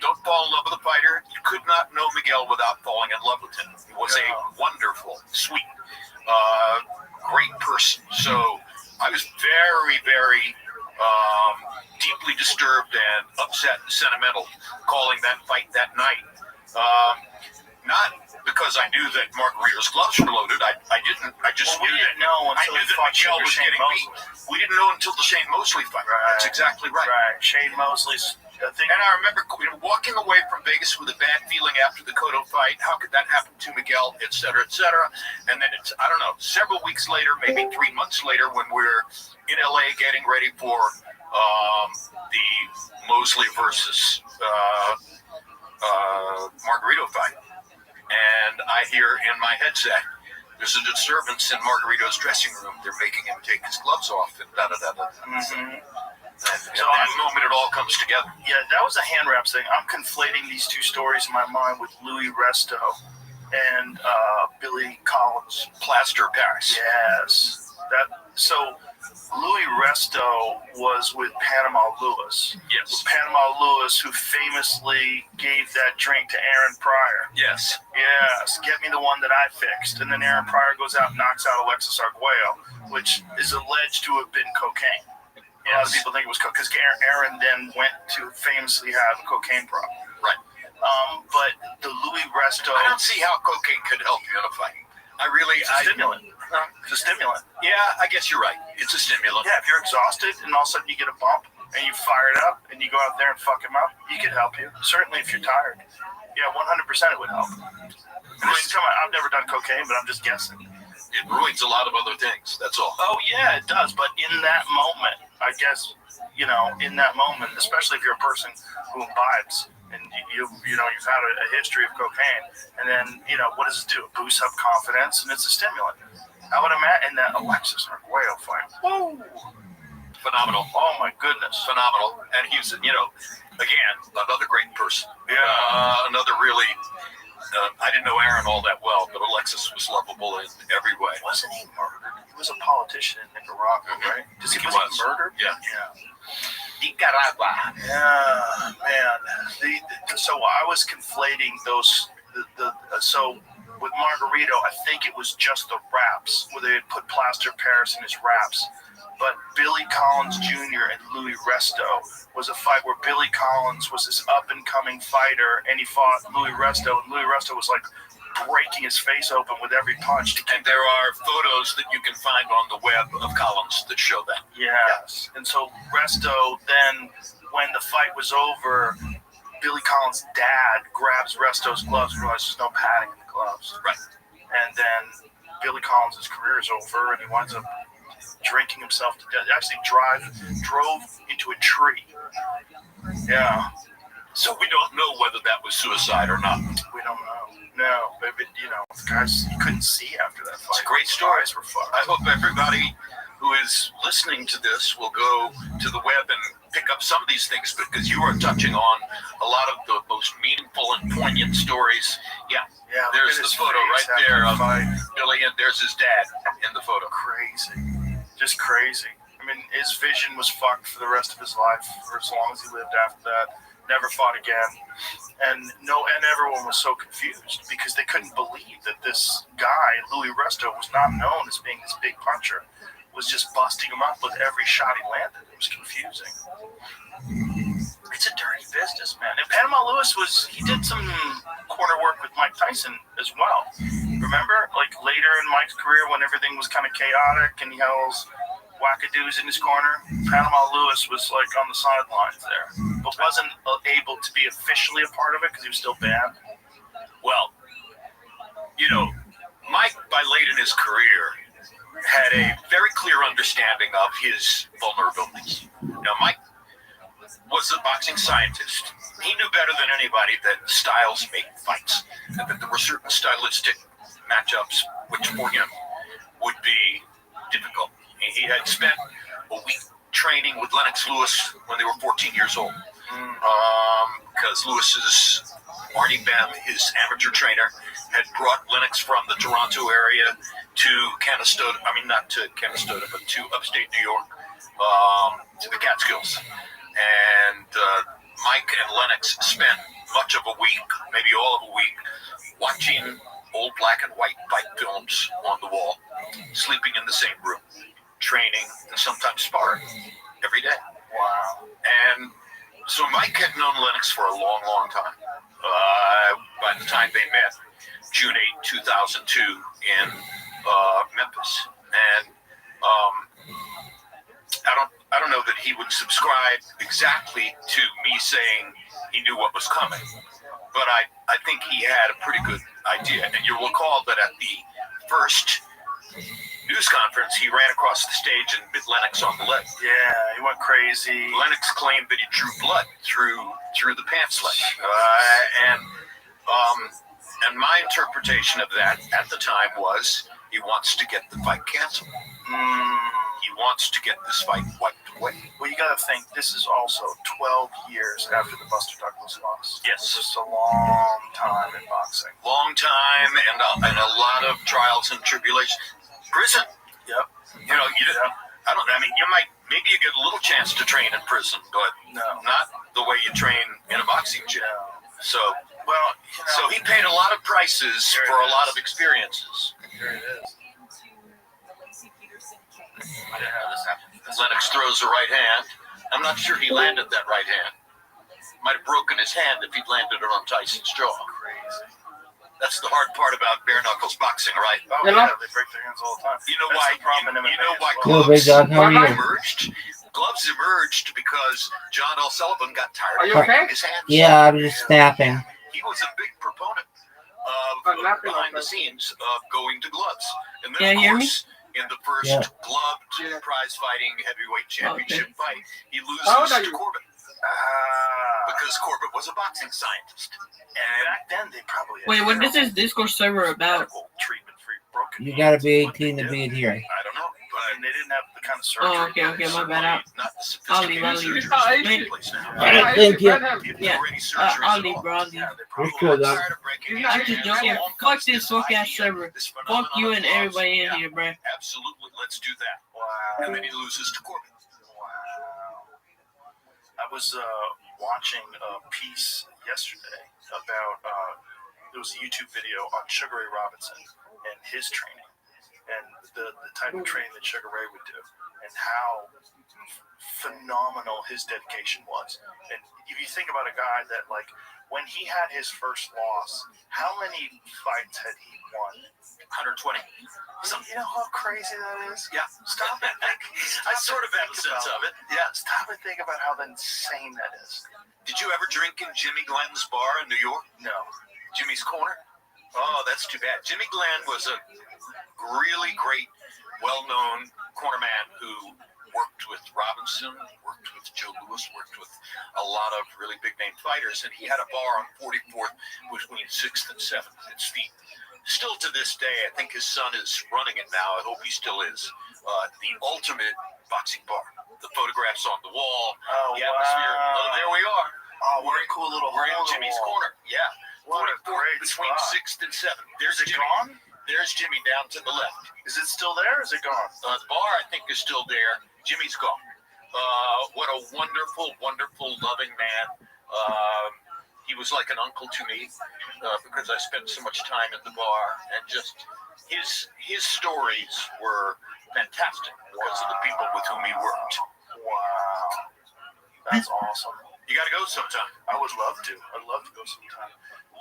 don't fall in love with a fighter. You could not know Miguel without falling in love with him. He was a wonderful, sweet, great person. So I was very, very deeply disturbed and upset and sentimental calling that fight that night. Not because I knew that Margarito's gloves were loaded. I didn't. I just knew that. I knew that Miguel was getting beat. We didn't know until the Shane Mosley fight. That's exactly right. Shane Mosley's think, And I remember walking away from Vegas with a bad feeling after the Cotto fight. How could that happen to Miguel, et cetera, et cetera? And then it's, I don't know, several weeks later, maybe 3 months later, when we're in LA getting ready for the Mosley versus Margarito fight. And I hear in my headset, there's a disturbance in Margarito's dressing room. They're making him take his gloves off and da-da-da-da. Mm-hmm. So at that moment, it all comes together. Yeah, that was a hand wraps thing. I'm conflating these two stories in my mind with Louis Resto and Billy Collins. Plaster Paris. Yes. So Louis Resto was with Panama Lewis. Yes. Panama Lewis, who famously gave that drink to Aaron Pryor. Yes. Yes, get me the one that I fixed. And then Aaron Pryor goes out and knocks out Alexis Arguello, which is alleged to have been cocaine. A lot of people think it was cocaine, because Aaron then went to famously have a cocaine problem. Right. But the Louis Resto... I don't see how cocaine could help you in a fight. It's a stimulant. It's a stimulant. Yeah, I guess you're right. It's a stimulant. Yeah, if you're exhausted and all of a sudden you get a bump and you fire it up and you go out there and fuck him up, he could help you. Certainly if you're tired. Yeah, 100% it would help. I've never done cocaine, but I'm just guessing. It ruins a lot of other things. That's all. Oh, yeah, it does. But in that moment, I guess, in that moment, especially if you're a person who imbibes and you've had a history of cocaine, and then, what does it do? It boosts up confidence, and it's a stimulant. I would imagine that Alexis Arguello fight. Whoa. Phenomenal. Oh, my goodness. Phenomenal. And he's, again, another great person. Yeah. Another really... I didn't know Aaron all that well, but Alexis was lovable in every way. Wasn't he murdered? He was a politician in Nicaragua, right? Was he murdered? Yeah. Nicaragua. Yeah, man. So I was conflating those. So with Margarito, I think it was just the raps, where they had put Plaster Paris in his raps. But Billy Collins Jr. and Louis Resto was a fight where Billy Collins was this up-and-coming fighter, and he fought Louis Resto, and Louis Resto was like breaking his face open with every punch. And there are photos that you can find on the web of Collins that show that. Yes. And so Resto then, when the fight was over, Billy Collins' dad grabs Resto's gloves and realizes there's no padding in the gloves. Right. And then Billy Collins' career is over, and he winds up drinking himself to death. Actually drove into a tree. Yeah. So we don't know whether that was suicide or not. We don't know. No, but the guys, you couldn't see after that fight. It's a great story. Eyes were fucked. I hope everybody who is listening to this will go to the web and pick up some of these things, because you are touching on a lot of the most meaningful and poignant stories. Yeah. There's the photo right there of Billy, and there's his dad in the photo. Crazy. Just crazy. I mean, his vision was fucked for the rest of his life, for as long as he lived after that. Never fought again. And everyone was so confused because they couldn't believe that this guy, Louis Resto, was not known as being this big puncher, was just busting him up with every shot he landed. It was confusing. It's a dirty business, man. And Panama Lewis he did some corner work with Mike Tyson as well. Remember, like later in Mike's career when everything was kind of chaotic and he had all those wackadoos in his corner, Panama Lewis was like on the sidelines there, but wasn't able to be officially a part of it because he was still banned. Well, Mike, by late in his career, had a very clear understanding of his vulnerabilities. Now, Mike was a boxing scientist. He knew better than anybody that styles make fights, and that there were certain stylistic matchups which for him would be difficult. He had spent a week training with Lennox Lewis when they were 14 years old, because Lewis's Marty Bem, his amateur trainer, had brought Lennox from the Toronto area to Canastota. I mean, not to Canastota, but to upstate New York, to the Catskills. And Mike and Lennox spent much of a week, maybe all of a week, watching old black and white fight films on the wall, sleeping in the same room, training, and sometimes sparring every day. Wow. And so Mike had known Lennox for a long, long time. By the time they met, June 8, 2002 in Memphis. And I don't know that he would subscribe exactly to me saying he knew what was coming, but I think he had a pretty good idea. And you'll recall that at the first news conference, he ran across the stage and bit Lennox on the leg. Yeah, he went crazy. Lennox claimed that he drew blood through the pants leg, and my interpretation of that at the time was he wants to get the fight canceled. He wants to get this fight wiped away. Well, you got to think this is also 12 years after the Buster Douglas loss. Yes, it's just a long time in boxing. Long time, and a lot of trials and tribulations. Prison. Yep. You know, I mean, maybe you get a little chance to train in prison, but not the way you train in a boxing gym. So, so he paid a lot of prices for a lot of experiences. Here it is. Lennox throws a right hand. I'm not sure he landed that right hand. Might have broken his hand if he'd landed it on Tyson's jaw. Crazy. That's the hard part about bare knuckles boxing, right? Oh, yeah, they break their hands all the time. You know why? You know why gloves emerged? Gloves emerged because John L. Sullivan got tired of breaking his hands. Yeah, I'm just snapping. He was a big proponent of behind the scenes of going to gloves. And then, of course, in the first gloved prize fighting heavyweight championship fight, he loses to Corbett. Because Corbett was a boxing scientist. And back then, they probably had Wait, what is this Discord server about? Treatment for broken You gotta be 18 to be in here. I don't know. And they didn't have the kind of surgery. Oh, okay, my bad. I'll leave. Thank you. Yeah, I'll leave, bro. It's good, though. I'm just joking. Fuck this fuck-ass server. Fuck you and everybody in here, bro. Absolutely, let's do that. Wow. And then he loses to Corbett. Wow. I was watching a piece yesterday about there was a YouTube video on Sugar Ray Robinson and his training and the type of training that Sugar Ray would do and how phenomenal his dedication was. And if you think about a guy that, like, when he had his first loss, how many fights had he won? 120. So, you know how crazy that is? Yeah. Stop it. I sort of have a sense of it. Yeah, stop and think about how insane that is. Did you ever drink in Jimmy Glenn's bar in New York? No. Jimmy's Corner? Oh, that's too bad. Jimmy Glenn was a really great, well-known cornerman who worked with Robinson, worked with Joe Louis, worked with a lot of really big-name fighters, and he had a bar on 44th between 6th and 7th. It's still to this day, I think his son is running it now. I hope he still is. The ultimate boxing bar. The photographs on the wall, the atmosphere. Oh, there we are. Oh, what a cool little We're in Jimmy's Corner. Yeah. What a great between spot. 6th and 7th. There's Is it Jimmy. gone? There's Jimmy down to the left. Is it still there or is it gone? The bar, I think, is still there. Jimmy's gone. What a wonderful, wonderful, loving man. He was like an uncle to me because I spent so much time at the bar, and just his stories were fantastic because of the people with whom he worked. Wow. That's awesome. You got to go sometime. I would love to. I'd love to go sometime.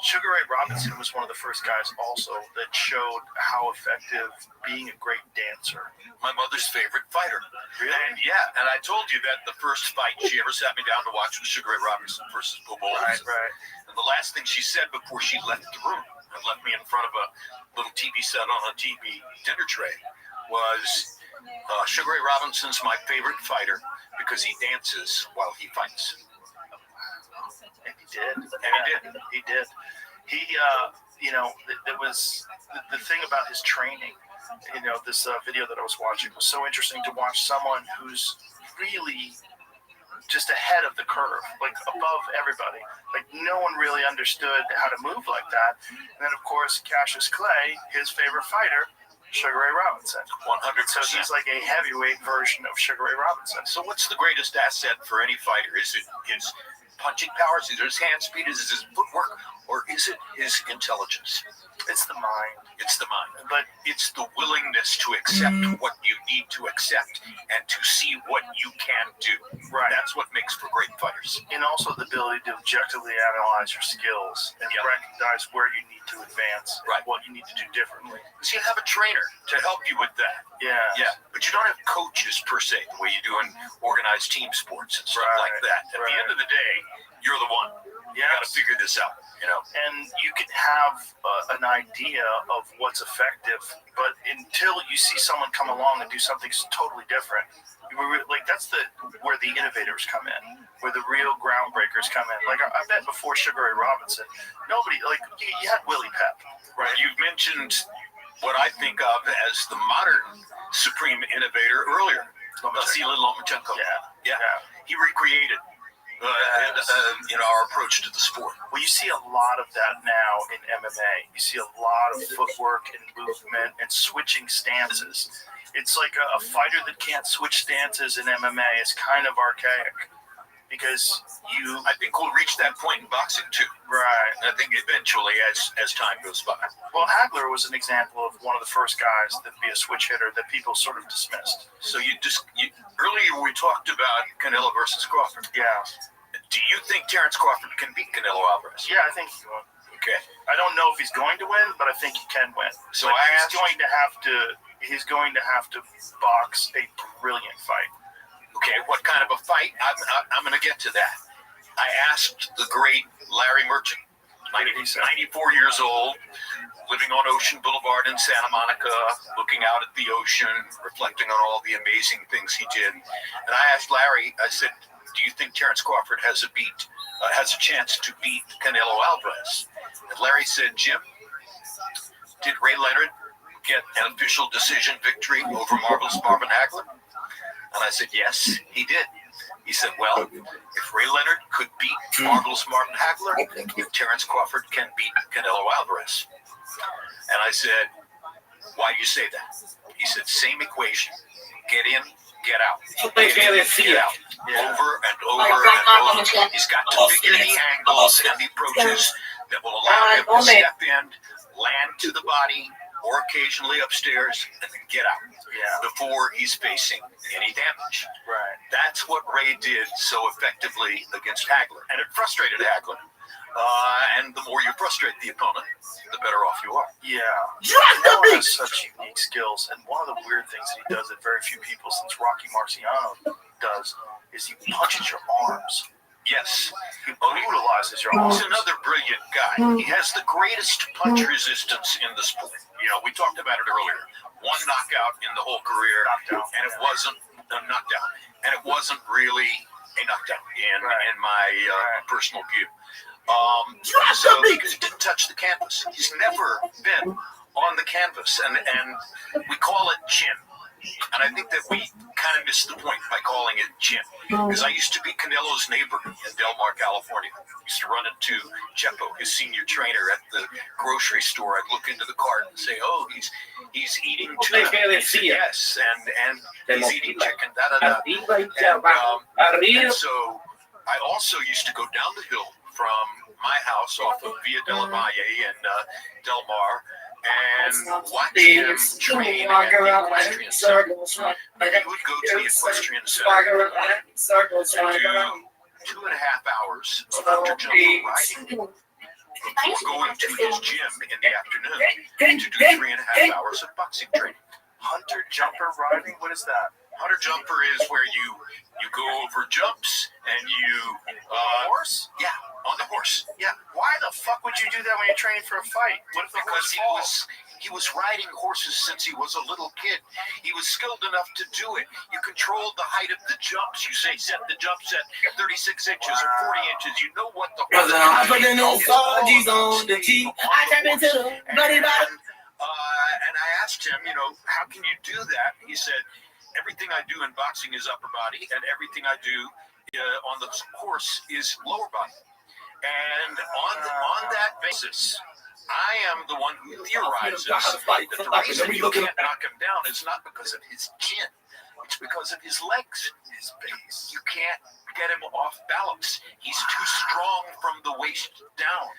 Sugar Ray Robinson was one of the first guys also that showed how effective being a great dancer. My mother's favorite fighter. Really? And and I told you that the first fight she ever sat me down to watch was Sugar Ray Robinson versus Bobo. Right. And the last thing she said before she left the room and left me in front of a little TV set on a TV dinner tray was Sugar Ray Robinson's my favorite fighter because he dances while he fights. And he did. He did. He, it was the thing about his training. You know, this video that I was watching was so interesting to watch someone who's really just ahead of the curve, like above everybody. Like no one really understood how to move like that. And then, of course, Cassius Clay, his favorite fighter, Sugar Ray Robinson. 100%. So he's like a heavyweight version of Sugar Ray Robinson. So what's the greatest asset for any fighter? Is it his punching powers? Is it his hand speed? Is it his footwork? Or is it his intelligence? It's the mind. It's the mind. But it's the willingness to accept what you need to accept and to see what you can do. Right. That's what makes for great fighters. And also the ability to objectively analyze your skills and recognize where you need to advance, what you need to do differently. Because you have a trainer to help you with that. Yeah. But you don't have coaches per se, the way you do in organized team sports and stuff like that. At the end of the day, you're the one. You got to figure this out, And you can have an idea of what's effective, but until you see someone come along and do something totally different, that's where the innovators come in, where the real groundbreakers come in. Like I bet before Sugar Ray Robinson, nobody you had Willie Pep, right? You've mentioned what I think of as the modern supreme innovator earlier, Vasily Lomachenko. Yeah. He recreated. Our approach to the sport. Well, you see a lot of that now in MMA. You see a lot of footwork and movement and switching stances. It's like a fighter that can't switch stances in MMA is kind of archaic because I think we'll reach that point in boxing too. Right. I think eventually as time goes by. Well, Hagler was an example of one of the first guys that be a switch hitter that people sort of dismissed. So earlier we talked about Canelo versus Crawford. Yeah. Do you think Terence Crawford can beat Canelo Alvarez? Yeah, I think he will. Okay. I don't know if he's going to win, but I think he can win. So he's going to have to box a brilliant fight. Okay, what kind of a fight? I'm going to get to that. I asked the great Larry Merchant, 94 years old, living on Ocean Boulevard in Santa Monica, looking out at the ocean, reflecting on all the amazing things he did. And I asked Larry, I said, do you think Terence Crawford has a chance to beat Canelo Alvarez? And Larry said, Jim, did Ray Leonard get an official decision victory over Marvelous Marvin Hagler? And I said, yes, he did. He said, well, if Ray Leonard could beat Marvelous Marvin Hagler, if Terence Crawford can beat Canelo Alvarez. And I said, why do you say that? He said, same equation. Get in, get out. Get out. Over and over and over. He's got to figure the angles and the approaches that will allow him to step in, land to the body, or occasionally upstairs, and then get out before he's facing any damage. Right. That's what Ray did so effectively against Hagler, and it frustrated Hagler. And the more you frustrate the opponent, the better off you are. Yeah. Canelo has such unique skills, and one of the weird things that he does that very few people since Rocky Marciano does is he punches your arms. Yes. He brutalizes your arms. He's another brilliant guy. He has the greatest punch resistance in the sport. We talked about it earlier. One knockout in the whole career, and it wasn't a knockdown. And it wasn't really a knockdown in my personal view. Because he didn't touch the canvas. He's never been on the canvas. And we call it chin. And I think that we kind of missed the point by calling it chin. Because I used to be Canelo's neighbor in Del Mar, California. I used to run into Chepo, his senior trainer, at the grocery store. I'd look into the cart and say, oh, he's eating tuna. Yes, and he's eating chicken. And so I also used to go down the hill from my house off of Via Della Valle in Del Mar and watch him train at the equestrian center. He would go to the equestrian center and do 2.5 hours of hunter-jumper riding before going to his gym in the afternoon to do 3.5 hours of boxing training. Hunter-jumper riding? What is that? Hunter-jumper is where you go over jumps and you... on a horse? Yeah, on the horse. Yeah. Why the fuck would you do that when you're training for a fight? What if the horse falls? He was riding horses since he was a little kid. He was skilled enough to do it. You controlled the height of the jumps. You say set the jumps at 36 inches or 40 inches. You know what the horse is. And I asked him, how can you do that? He said, everything I do in boxing is upper body, and everything I do on the horse is lower body. And on that basis, I am the one who theorizes that the reason you can't knock him down is not because of his chin. It's because of his legs, his base. You can't get him off balance. He's too strong from the waist down.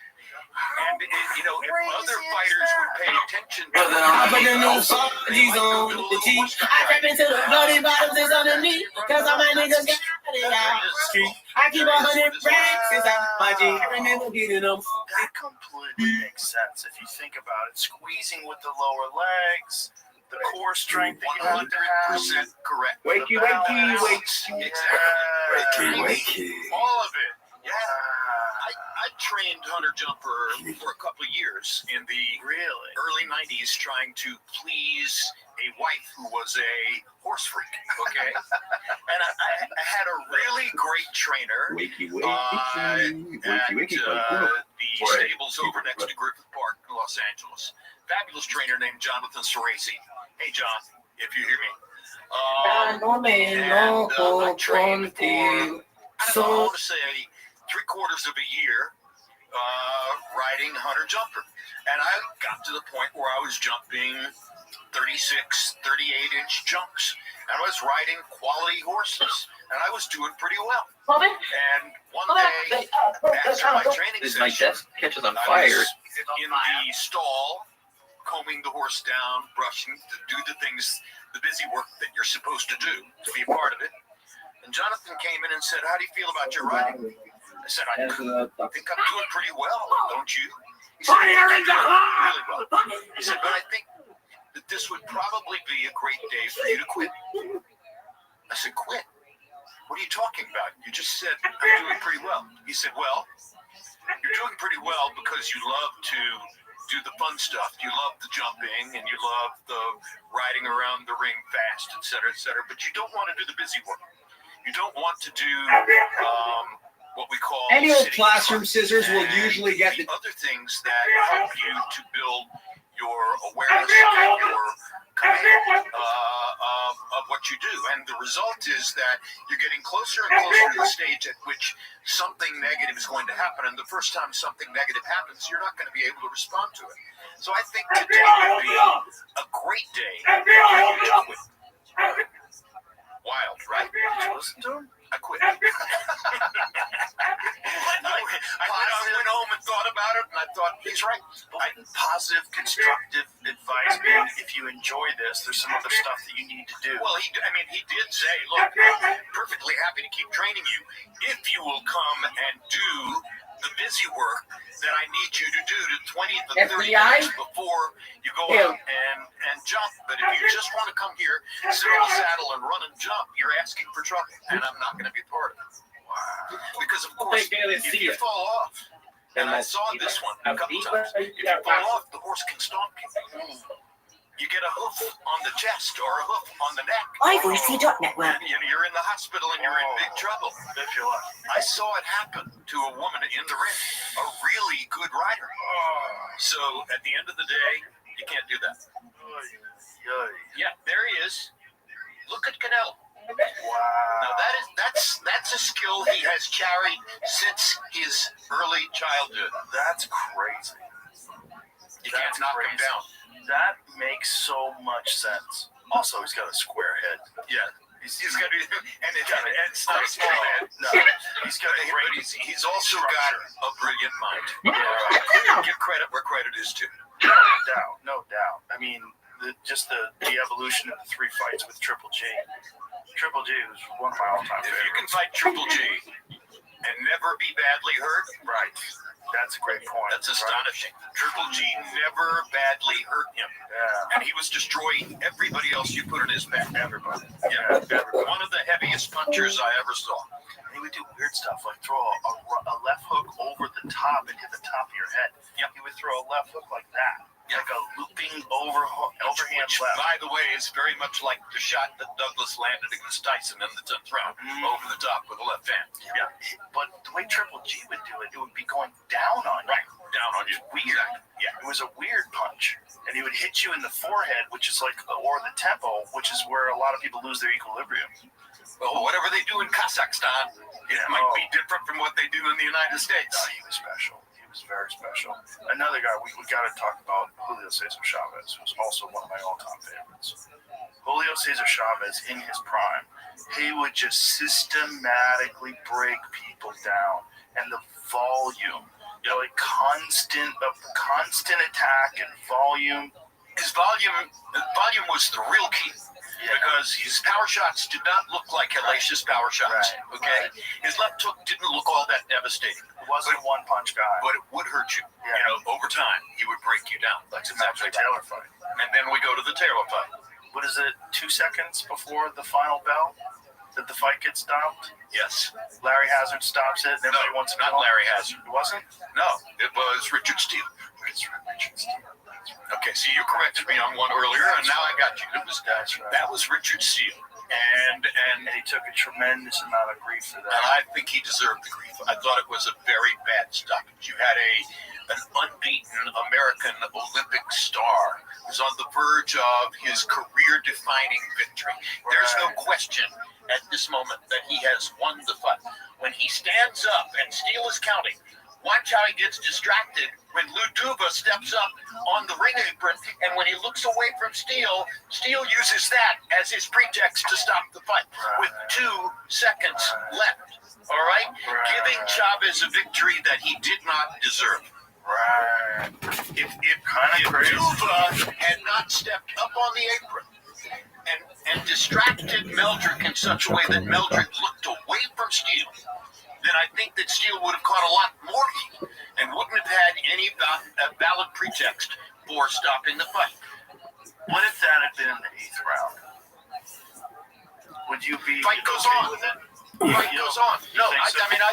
And if other fighters would pay attention to I put the new Sargis on the cheek. I trap into the bloody bottoms is underneath. Cause all my niggas got it out the street. I keep 100 racks inside my jeans. I remember getting them. That completely makes sense if you think about it. Squeezing with the lower legs, the core strength that you have to have. 100% correct. Wakey. Exactly. All of it. Yeah. I trained hunter jumper for a couple of years in the early 90s trying to please a wife who was a horse freak, okay? And I had a really great trainer at the stables over next to Griffith Park in Los Angeles. Fabulous trainer named Jonathan Cerasi. Hey, John, if you hear me. I trained for, I want to say, 3/4 of a year riding hunter jumper. And I got to the point where I was jumping 36, 38-inch jumps. And I was riding quality horses. And I was doing pretty well. And one day, after my training session, catches on I fire. was in the stall, combing the horse down, brushing, to do the things, the busy work that you're supposed to do, to be a part of it. And Jonathan came in and said, "How do you feel about your riding?" I said, I think I'm doing pretty well, don't you? He said, really well. He said, but I think that this would probably be a great day for you to quit. I said, quit? What are you talking about? You just said I'm doing pretty well. He said, well, you're doing pretty well because you love to do the fun stuff. You love the jumping and you love the riding around the ring fast, et cetera, but you don't want to do the busy work. You don't want to do what we call any old classroom scissors will usually get the other things that help you to build your awareness and your command of what you do. And the result is that you're getting closer and closer to the stage at which something negative is going to happen. And the first time something negative happens, you're not going to be able to respond to it. So I think today would be a great day to quit. Wild, right? I quit. I went home and thought about it, and I thought, he's right. Positive, constructive advice. Man, if you enjoy this, there's some other stuff that you need to do. Well, he did say, look, I'm perfectly happy to keep training you if you will come and do the busy work that I need you to do to 20 to 30 minutes before you go out and jump. But if you just want to come here, sit on the saddle and run and jump, you're asking for trouble, and I'm not going to be part of it. Wow. Because, of course, if you fall off, and I saw this one a couple times, if you fall off, the horse can stomp you. You get a hoof on the chest or a hoof on the neck. iVoice.network. You're in the hospital and you're in big trouble. If you're lucky. I saw it happen to a woman in the ring, a really good rider. So at the end of the day, you can't do that. Yeah, there he is. Look at Canelo. Wow. Now that's a skill he has carried since his early childhood. That's crazy. You can't knock him down. That makes so much sense. Also, he's got a square head. Yeah. He's got and it's not a small head. No. He's also got a brilliant mind. Yeah. Give credit where credit is due. No doubt. I mean, the evolution of the 3 fights with Triple G. Triple G was one of my all-time favorites. If you can fight Triple G and never be badly hurt, right. That's a great point. That's astonishing. Right. Triple G never badly hurt him. Yeah. And he was destroying everybody else you put in his path. Everybody. Yeah. Everybody. One of the heaviest punchers I ever saw. He would do weird stuff like throw a left hook over the top and hit the top of your head. Yeah. He would throw a left hook like that. Yeah. Like a looping overhand which, left. By the way, is very much like the shot that Douglas landed against Tyson in the 10th round, over the top with the left hand. Yeah. But the way Triple G would do it, it would be going down on you. Right. Down on you. Weird. Exactly. Yeah. It was a weird punch. And he would hit you in the forehead, which is like, or the tempo, which is where a lot of people lose their equilibrium. Well, whatever they do in Kazakhstan, it might be different from what they do in the United States. No, he was special. Very special. Another guy we got to talk about, Julio Cesar Chavez, who's also one of my all-time favorites. Julio Cesar Chavez, in his prime, he would just systematically break people down, and the volume Like constant attack and volume. His volume was the real key. Because his power shots did not look like hellacious power shots. Right, Okay, his left hook didn't look all that devastating. It wasn't a one-punch guy. But it would hurt you. Yeah. You know, over time, he would break you down. That's exactly the Taylor fight. And then we go to the Taylor fight. What is it? 2 seconds before the final bell, that the fight gets stopped. Yes. Larry Hazard stops it. And everybody wants to not go. Larry Hazard. It wasn't. No, it was Richard Steele. Okay, so you corrected me on one earlier, and now I got you. That was Richard Steele. And he took a tremendous amount of grief for that. And I think he deserved the grief. I thought it was a very bad stoppage. You had an unbeaten American Olympic star who's on the verge of his career-defining victory. There's no question at this moment that he has won the fight. When he stands up and Steele is counting, watch how he gets distracted when Lou Duva steps up on the ring apron, and when he looks away from Steele, Steele uses that as his pretext to stop the fight with 2 seconds left. All right? Giving Chavez a victory that he did not deserve. Right. If Duva had not stepped up on the apron and distracted Meldrick in such a way that Meldrick looked away from Steele, then I think that Steele would have caught a lot more heat and wouldn't have had any valid pretext for stopping the fight. What if that had been in the 8th round? Would you be fight goes okay on with it? Fight goes on. No, I mean,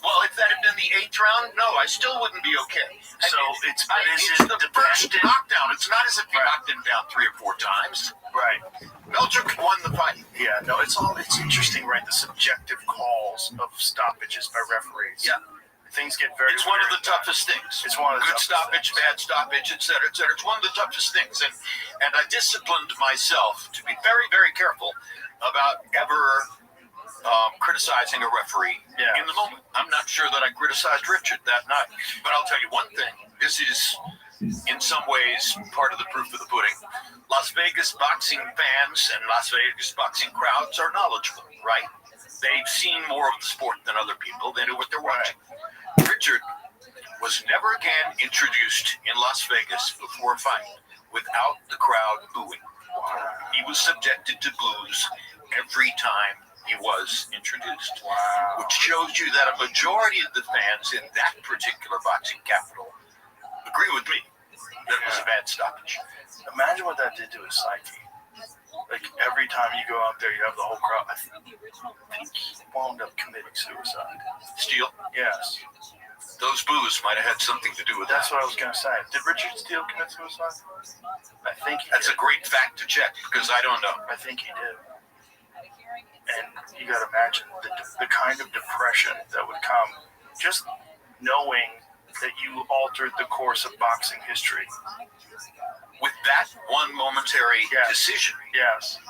well, if that had been the 8th round, no, I still wouldn't be okay. So it's the first knockdown. It's not as if you knocked him down 3 or 4 times. Right. Meldrick won the fight. Yeah, no, it's interesting, right? The subjective calls of stoppages by referees. Yeah. Things get very. It's one of the toughest things. It's one of the good stoppage, bad stoppage, et cetera, et cetera. It's one of the toughest things, and I disciplined myself to be very, very careful about ever criticizing a referee in the moment. I'm not sure that I criticized Richard that night, but I'll tell you one thing. This is, in some ways, part of the proof of the pudding. Las Vegas boxing fans and Las Vegas boxing crowds are knowledgeable, right? They've seen more of the sport than other people. They know what they're watching. Richard was never again introduced in Las Vegas before a fight without the crowd booing. He was subjected to boos every time he was introduced, which shows you that a majority of the fans in that particular boxing capital agree with me that it was a bad stoppage. Imagine what that did to his psyche. Like every time you go out there, you have the whole crowd. I think he wound up committing suicide. Steele? Yes. Those boos might have had something to do with That's that. what I was going to say. Did Richard Steele commit suicide? I think he That's did. a great fact to check because I don't know. I think he did. And you got to imagine the kind of depression that would come just knowing that you altered the course of boxing history. With that one momentary decision. Yes.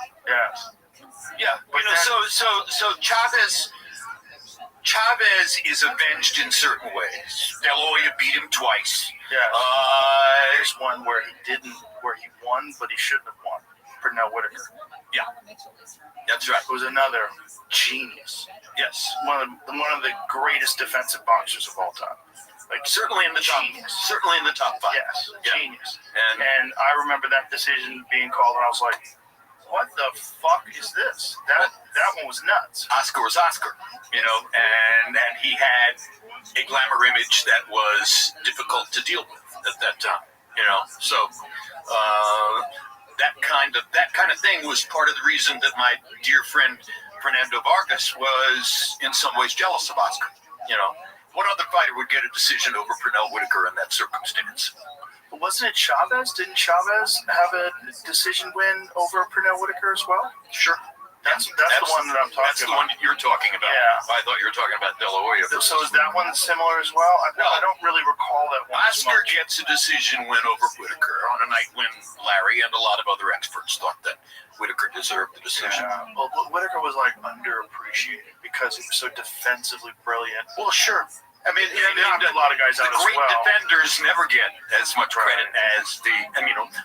Yeah, But you know, so Chavez is avenged in certain ways. De La Hoya beat him twice. Yeah. There's one where he won, but he shouldn't have won. Pernell Whitaker. Yeah, that's right. It was another genius. Yes, One of the greatest defensive boxers of all time. Like certainly in the top, certainly in the top 5. Yes, Yeah. genius. And I remember that decision being called, and I was like, "What the fuck is this?" That one was nuts. Oscar was Oscar, you know, and he had a glamour image that was difficult to deal with at that time, you know. So that kind of thing was part of the reason that my dear friend Fernando Vargas was in some ways jealous of Oscar, you know. What other fighter would get a decision over Pernell Whitaker in that circumstance? But wasn't it Chavez? Didn't Chavez have a decision win over Pernell Whitaker as well? Sure. That's the one that I'm talking about. That's the one that you're talking about. Yeah. I thought you were talking about De La Hoya. So is that one similar as well? I don't really recall that one. Oscar gets a decision win over Whitaker on a night when Larry and a lot of other experts thought that Whitaker deserved the decision. Yeah. Well, Whitaker was like underappreciated because he was so defensively brilliant. Well, sure. I mean, he knocked a lot of guys out as well. The great defenders never get as much credit as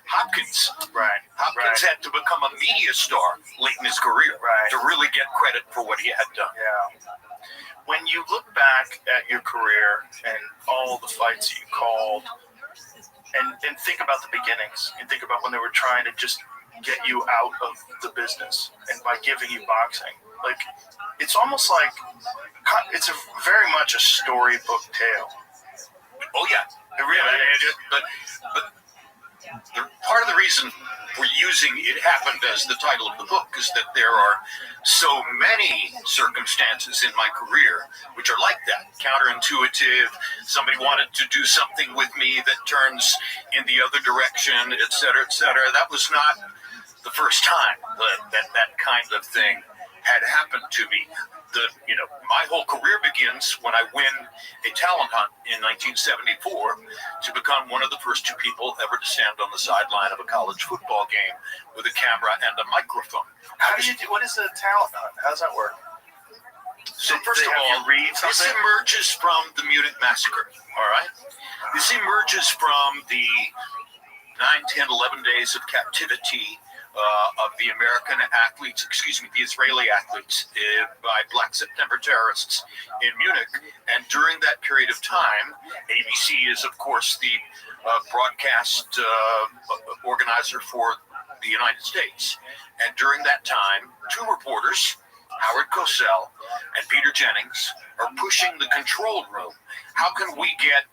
Hopkins. Right. Hopkins had to become a media star late in his career to really get credit for what he had done. Yeah. when you look back at your career and all the fights that you called, and think about the beginnings, and think about when they were trying to just get you out of the business, and by giving you boxing, like it's almost like it's very much a storybook tale. Oh yeah, It really is. But part of the reason we're using "It Happened" as the title of the book is that there are so many circumstances in my career which are like that, counterintuitive. Somebody wanted to do something with me that turns in the other direction, et cetera, et cetera. That was not the first time that kind of thing had happened to me. My whole career begins when I win a talent hunt in 1974 to become one of the first two people ever to stand on the sideline of a college football game with a camera and a microphone. How do you do? What is the talent hunt? How does that work? So first of all, this emerges from the Munich massacre. All right, this emerges from the 9, 10, 11 days of captivity of the the Israeli athletes by Black September terrorists in Munich. And during that period of time, ABC is, of course, the broadcast organizer for the United States. And during that time, two reporters, Howard Cosell and Peter Jennings, are pushing the control room. How can we get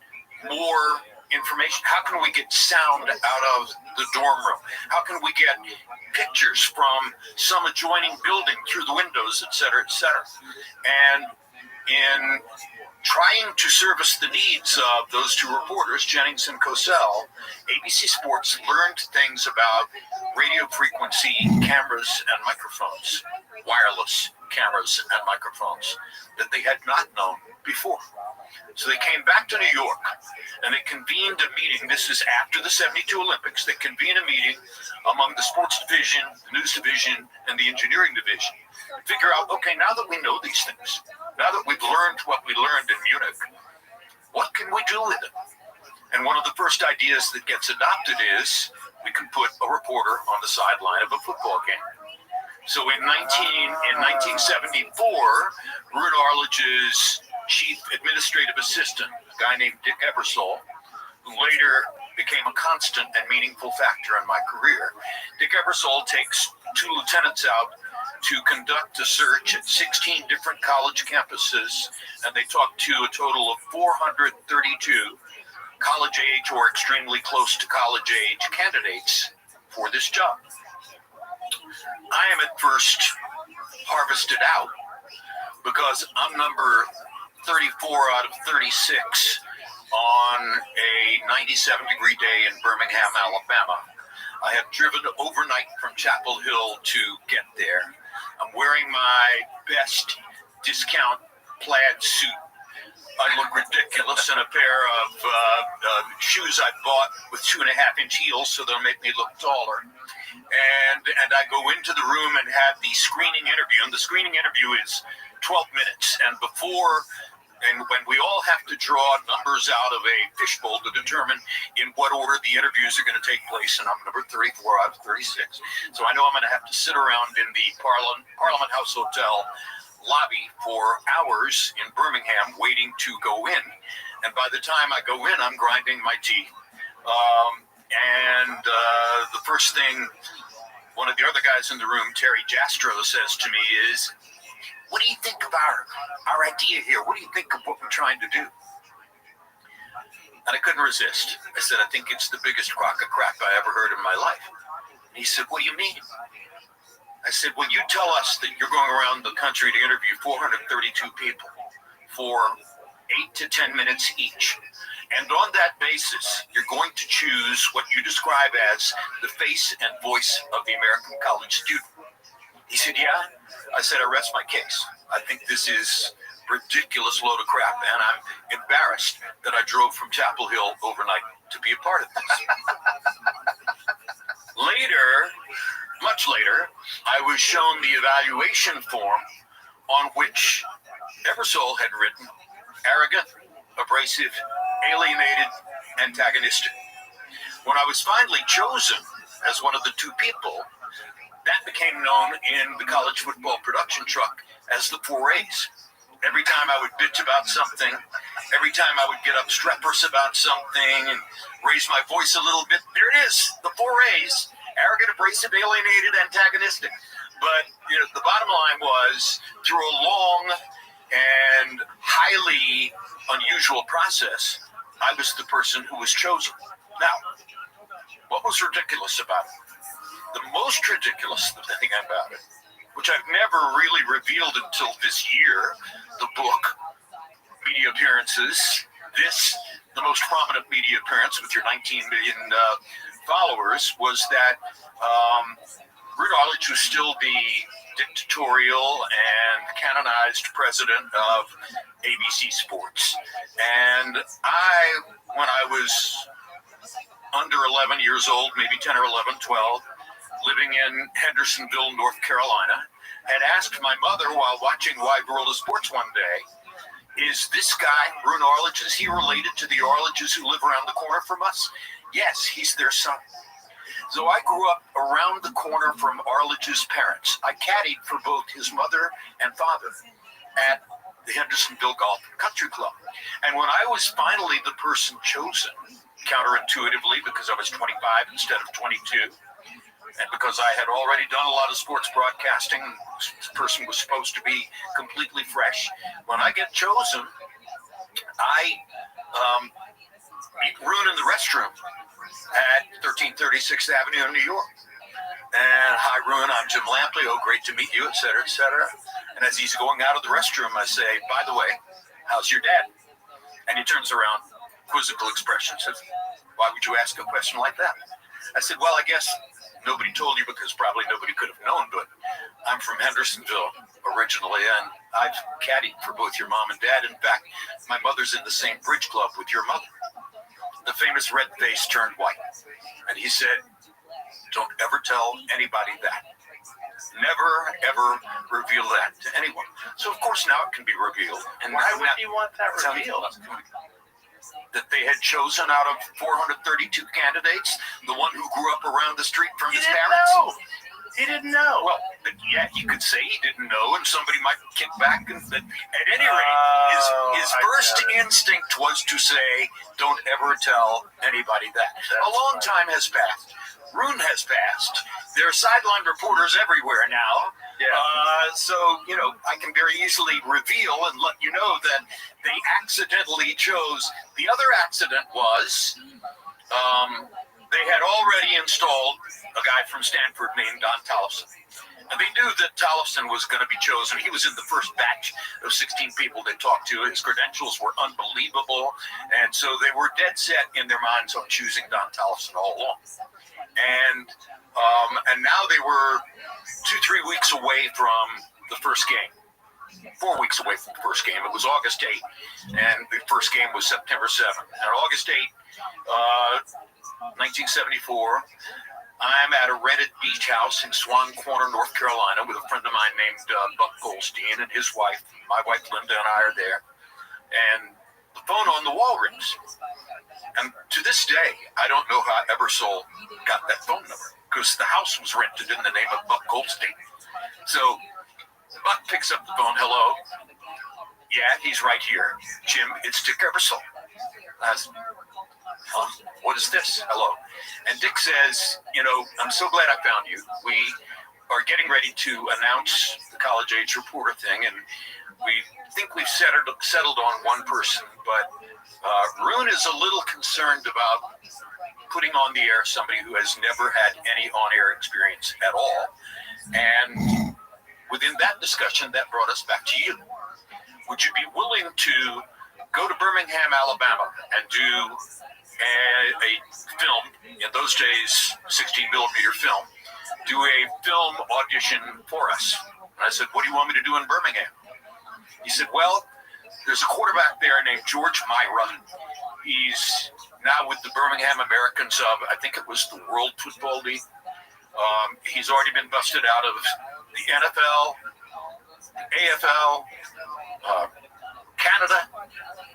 more information? How can we get sound out of the dorm room? How can we get pictures from some adjoining building through the windows, et cetera, et cetera? And in trying to service the needs of those two reporters, Jennings and Cosell, ABC Sports learned things about radio frequency cameras and microphones, wireless cameras and microphones that they had not known before. So they came back to New York and they convened a meeting. This is after the 72 Olympics. They convened a meeting among the sports division, the news division, and the engineering division. Figure out, okay, now that we know these things, now that we've learned what we learned in Munich, what can we do with it? And one of the first ideas that gets adopted is we can put a reporter on the sideline of a football game. So in 1974, Ruud Arledge's chief administrative assistant, a guy named Dick Ebersol, who later became a constant and meaningful factor in my career. Dick Ebersol takes two lieutenants out to conduct a search at 16 different college campuses, and they talk to a total of 432 college age or extremely close to college age candidates for this job. I am at first harvested out because I'm number 34 out of 36 on a 97-degree day in Birmingham, Alabama. I have driven overnight from Chapel Hill to get there. I'm wearing my best discount plaid suit. I look ridiculous in a pair of shoes I bought with 2.5-inch heels so they'll make me look taller. And I go into the room and have the screening interview. And the screening interview is 12 minutes. And when we all have to draw numbers out of a fishbowl to determine in what order the interviews are going to take place, and I'm number 34 out of 36. So I know I'm going to have to sit around in the Parliament House Hotel lobby for hours in Birmingham waiting to go in. And by the time I go in, I'm grinding my teeth. The first thing one of the other guys in the room, Terry Jastro, says to me is, "What do you think of our idea here? What do you think of what we're trying to do?" And I couldn't resist. I said, "I think it's the biggest crock of crap I ever heard in my life." And he said, "What do you mean?" I said, "Well, you tell us that you're going around the country to interview 432 people for 8 to 10 minutes each. And on that basis, you're going to choose what you describe as the face and voice of the American college student." He said, "Yeah." I said, "I rest my case. I think this is a ridiculous load of crap, and I'm embarrassed that I drove from Chapel Hill overnight to be a part of this." Much later, I was shown the evaluation form on which Ebersol had written, "Arrogant, abrasive, alienated, antagonistic." When I was finally chosen as one of the two people, that became known in the college football production truck as the 4 A's. every time I would bitch about something, every time I would get obstreperous about something and raise my voice a little bit, there it is, the 4 A's: arrogant, abrasive, alienated, antagonistic. But the bottom line was, through a long and highly unusual process, I was the person who was chosen. Now, what was ridiculous about it? The most ridiculous thing about it, which I've never really revealed until this year, the book, media appearances, the most prominent media appearance with your 19 million followers, was that Ruth Arledge was still the dictatorial and canonized president of ABC Sports. And when I was under 11 years old, maybe 10 or 11, 12, living in Hendersonville, North Carolina, had asked my mother while watching Wide World of Sports one day, is this guy, Ruth Arledge, is he related to the Arledges who live around the corner from us? Yes, he's their son. So I grew up around the corner from Arledge's parents. I caddied for both his mother and father at the Hendersonville Golf Country Club. And when I was finally the person chosen, counterintuitively, because I was 25 instead of 22, and because I had already done a lot of sports broadcasting, this person was supposed to be completely fresh. When I get chosen, I meet Rune in the restroom at 1336th Avenue in New York. And hi, Rune, I'm Jim Lampley. Oh, great to meet you, et cetera, et cetera. And as he's going out of the restroom, I say, by the way, how's your dad? And he turns around, quizzical expression, says, why would you ask a question like that? I said, well, I guess nobody told you because probably nobody could have known, but I'm from Hendersonville originally, and I've caddied for both your mom and dad. In fact, my mother's in the same bridge club with your mother. The famous red face turned white. And he said, don't ever tell anybody that. Never, ever reveal that to anyone. So, of course, now it can be revealed. And why would you want that revealed? That they had chosen out of 432 candidates, the one who grew up around the street from his parents. Know. He didn't know. Well, yeah, he could say he didn't know, and somebody might kick back. And at any rate, his first instinct was to say, don't ever tell anybody that. A long time has passed. Rune has passed. There are sideline reporters everywhere now. Yeah. So, I can very easily reveal and let you know that they accidentally chose. The other accident was they had already installed a guy from Stanford named Don Tollefson. And they knew that Tollefson was going to be chosen. He was in the first batch of 16 people they talked to. His credentials were unbelievable. And so they were dead set in their minds on choosing Don Tollefson all along. And now they were 2-3 weeks away from the first game. 4 weeks away from the first game. It was August 8th, and the first game was September 7th. And August 8th, 1974, I'm at a rented beach house in Swan Corner, North Carolina, with a friend of mine named Buck Goldstein and his wife. My wife Linda and I are there. And the phone on the wall rings. And to this day, I don't know how Ebersol got that phone number, because the house was rented in the name of Buck Goldstein. So Buck picks up the phone. Hello. Yeah, he's right here. Jim, it's Dick Ebersol. I said, what is this? Hello. And Dick says, I'm so glad I found you. We are getting ready to announce the college age reporter thing, and we think we've settled on one person, but Rune is a little concerned about putting on the air somebody who has never had any on-air experience at all. And within that discussion, that brought us back to you. Would you be willing to go to Birmingham, Alabama, and do a film, in those days, 16 millimeter film, do a film audition for us? And I said, what do you want me to do in Birmingham? He said, well, there's a quarterback there named George Myra. He's now with the Birmingham Americans of, I think it was the World Football League. He's already been busted out of the NFL, AFL, Canada.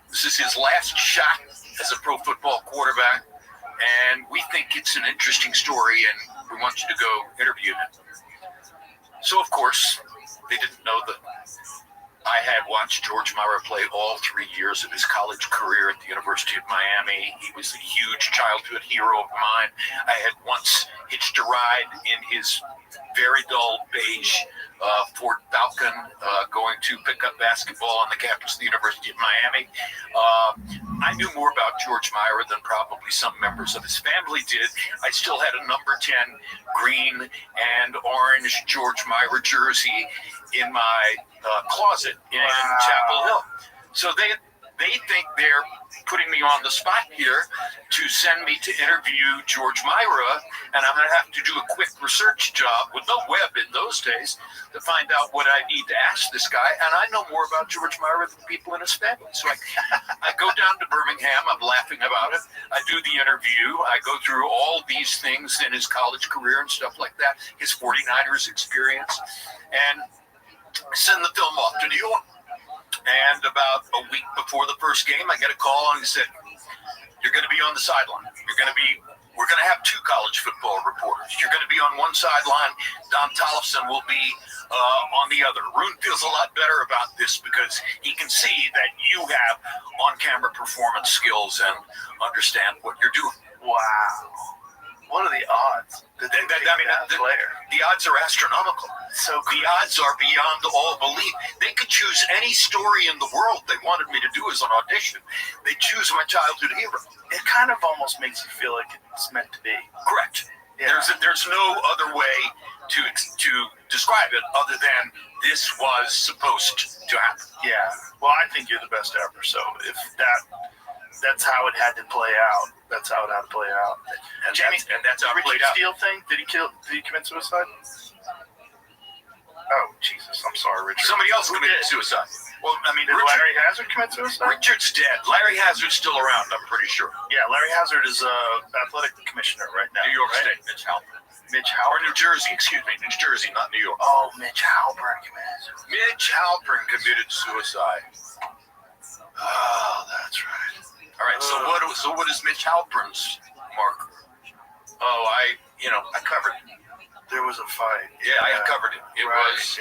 This is his last shot as a pro football quarterback, and we think it's an interesting story, and we want you to go interview him. So, of course, they didn't know the I had watched George Myra play all 3 years of his college career at the University of Miami. He was a huge childhood hero of mine. I had once hitched a ride in his very dull beige Ford Falcon going to pick up basketball on the campus of the University of Miami. I knew more about George Myra than probably some members of his family did. I still had a number 10 green and orange George Myra jersey in my closet in Chapel Hill. So they think they're putting me on the spot here to send me to interview George Myra, and I'm going to have to do a quick research job with no web in those days to find out what I need to ask this guy. And I know more about George Myra than people in his family. So I go down to Birmingham. I'm laughing about it. I do the interview. I go through all these things in his college career and stuff like that, his 49ers experience, and send the film off to New York. And about a week before the first game, I get a call and he said, "You're going to be on the sideline. We're going to have 2 college football reporters. You're going to be on one sideline. Don Tollefson will be on the other." Rune feels a lot better about this because he can see that you have on-camera performance skills and understand what you're doing. Wow. What are the odds? The odds are astronomical. So the odds are beyond all belief. They could choose any story in the world they wanted me to do as an audition. They choose my childhood hero. It kind of almost makes you feel like it's meant to be. Correct. Yeah. There's no other way to describe it other than this was supposed to happen. Yeah. Well, I think you're the best ever. So if that's how it had to play out. That's how it had to play out. And Jamie, that's how it played out. Richard Steele thing? Did he commit suicide? Oh, Jesus. I'm sorry, Richard. Somebody else committed suicide. Well, I mean, did Larry Hazard commit suicide? Richard's dead. Larry Hazard's still around, I'm pretty sure. Yeah, Larry Hazard is athletic commissioner right now. New York right? State, Mitch Halpern. Or New Jersey, excuse me. New Jersey, not New York. Oh, Mitch Halpern committed suicide. Mitch Halpern committed suicide. Oh, that's right. All right, so what is Mitch Halpern's marker? Oh, I covered it. There was a fight. Yeah, I covered it.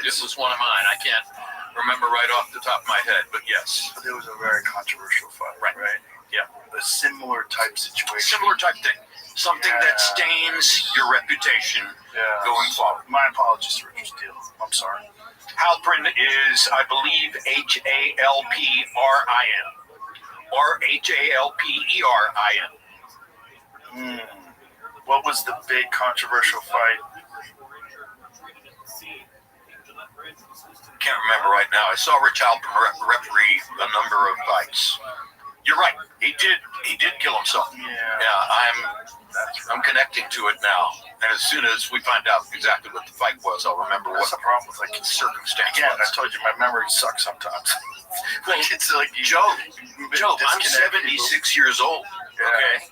This was one of mine. I can't remember right off the top of my head, but yes. But it was a very controversial fight. Right. Yeah. A similar type situation. Similar type thing. Something that stains your reputation going forward. My apologies to Richard Steele. I'm sorry. Halpern is, I believe, Halprin. Or Halperin. What was the big controversial fight? Can't remember right now. I saw Rich Halpern referee a number of fights. You're right. He did kill himself. Yeah. I'm connecting to it now. And as soon as we find out exactly what the fight was, I'll remember That's the problem with the circumstance. Again, I told you my memory sucks sometimes. It's like Joe, I'm 76 years old. Yeah. Okay.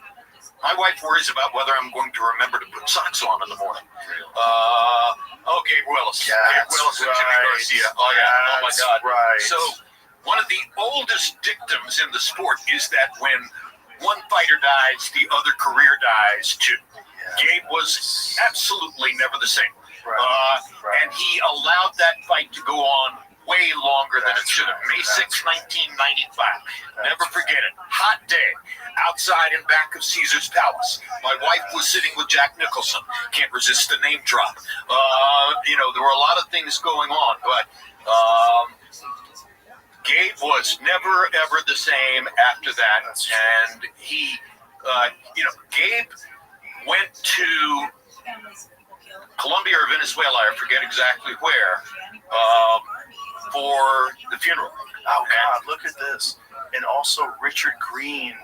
My wife worries about whether I'm going to remember to put socks on in the morning. Gabe Willis. Gabe Willis and Jimmy Garcia. Oh my God. Right. So one of the oldest dictums in the sport is that when one fighter dies, the other career dies too. Gabe was absolutely never the same. And he allowed that fight to go on way longer than it should have. May 6, 1995. Never forget it. Hot day. Outside and back of Caesar's Palace. My wife was sitting with Jack Nicholson. Can't resist the name drop. There were a lot of things going on, but Gabe was never, ever the same after that. And he, Gabe went to Colombia or Venezuela, I forget exactly where, for the funeral. Oh, God, look at this. And also Richard Green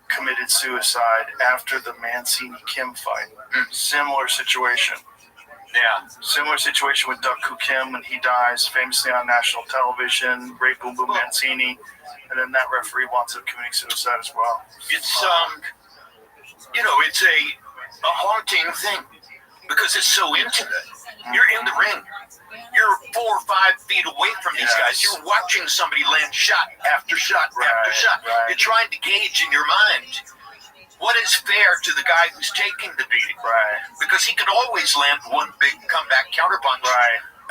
committed suicide after the Mancini-Kim fight. Similar situation. Yeah. Similar situation with Doug Koo Kim when he dies famously on national television, Ray Boom Boom Mancini, and then that referee winds up committing suicide as well. It's it's a haunting thing because it's so intimate. You're in the ring. You're 4 or 5 feet away from these guys. You're watching somebody land shot after shot after shot. You're trying to gauge in your mind what is fair to the guy who's taking the beating. Because he can always land one big comeback counterpunch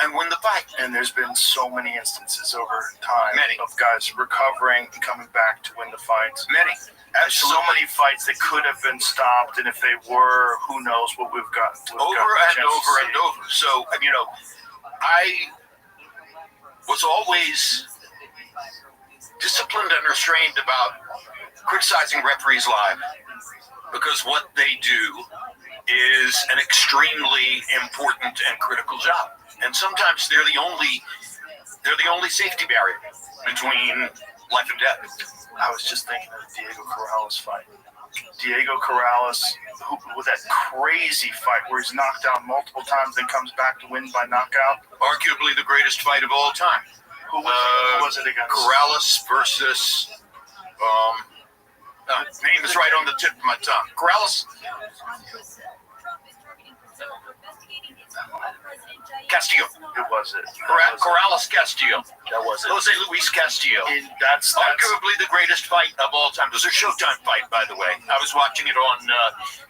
and win the fight. And there's been so many instances over time Many. of guys recovering and coming back to win the fights. Many. There's so many fights that could have been stopped, and if they were, who knows what we've got. Over and over and over. So, I was always disciplined and restrained about criticizing referees live, because what they do is an extremely important and critical job. And sometimes they're the only safety barrier between life and death. I was just thinking of the Diego Corrales fight. Diego Corrales, with that crazy fight where he's knocked out multiple times, then comes back to win by knockout. Arguably the greatest fight of all time. Who was it against? Corrales versus, name is right on the tip of my tongue. Corrales? Castillo. It was it. Corrales Castillo. That was it. Jose Luis Castillo. That's arguably the greatest fight of all time. It was a Showtime fight, by the way. I was watching it on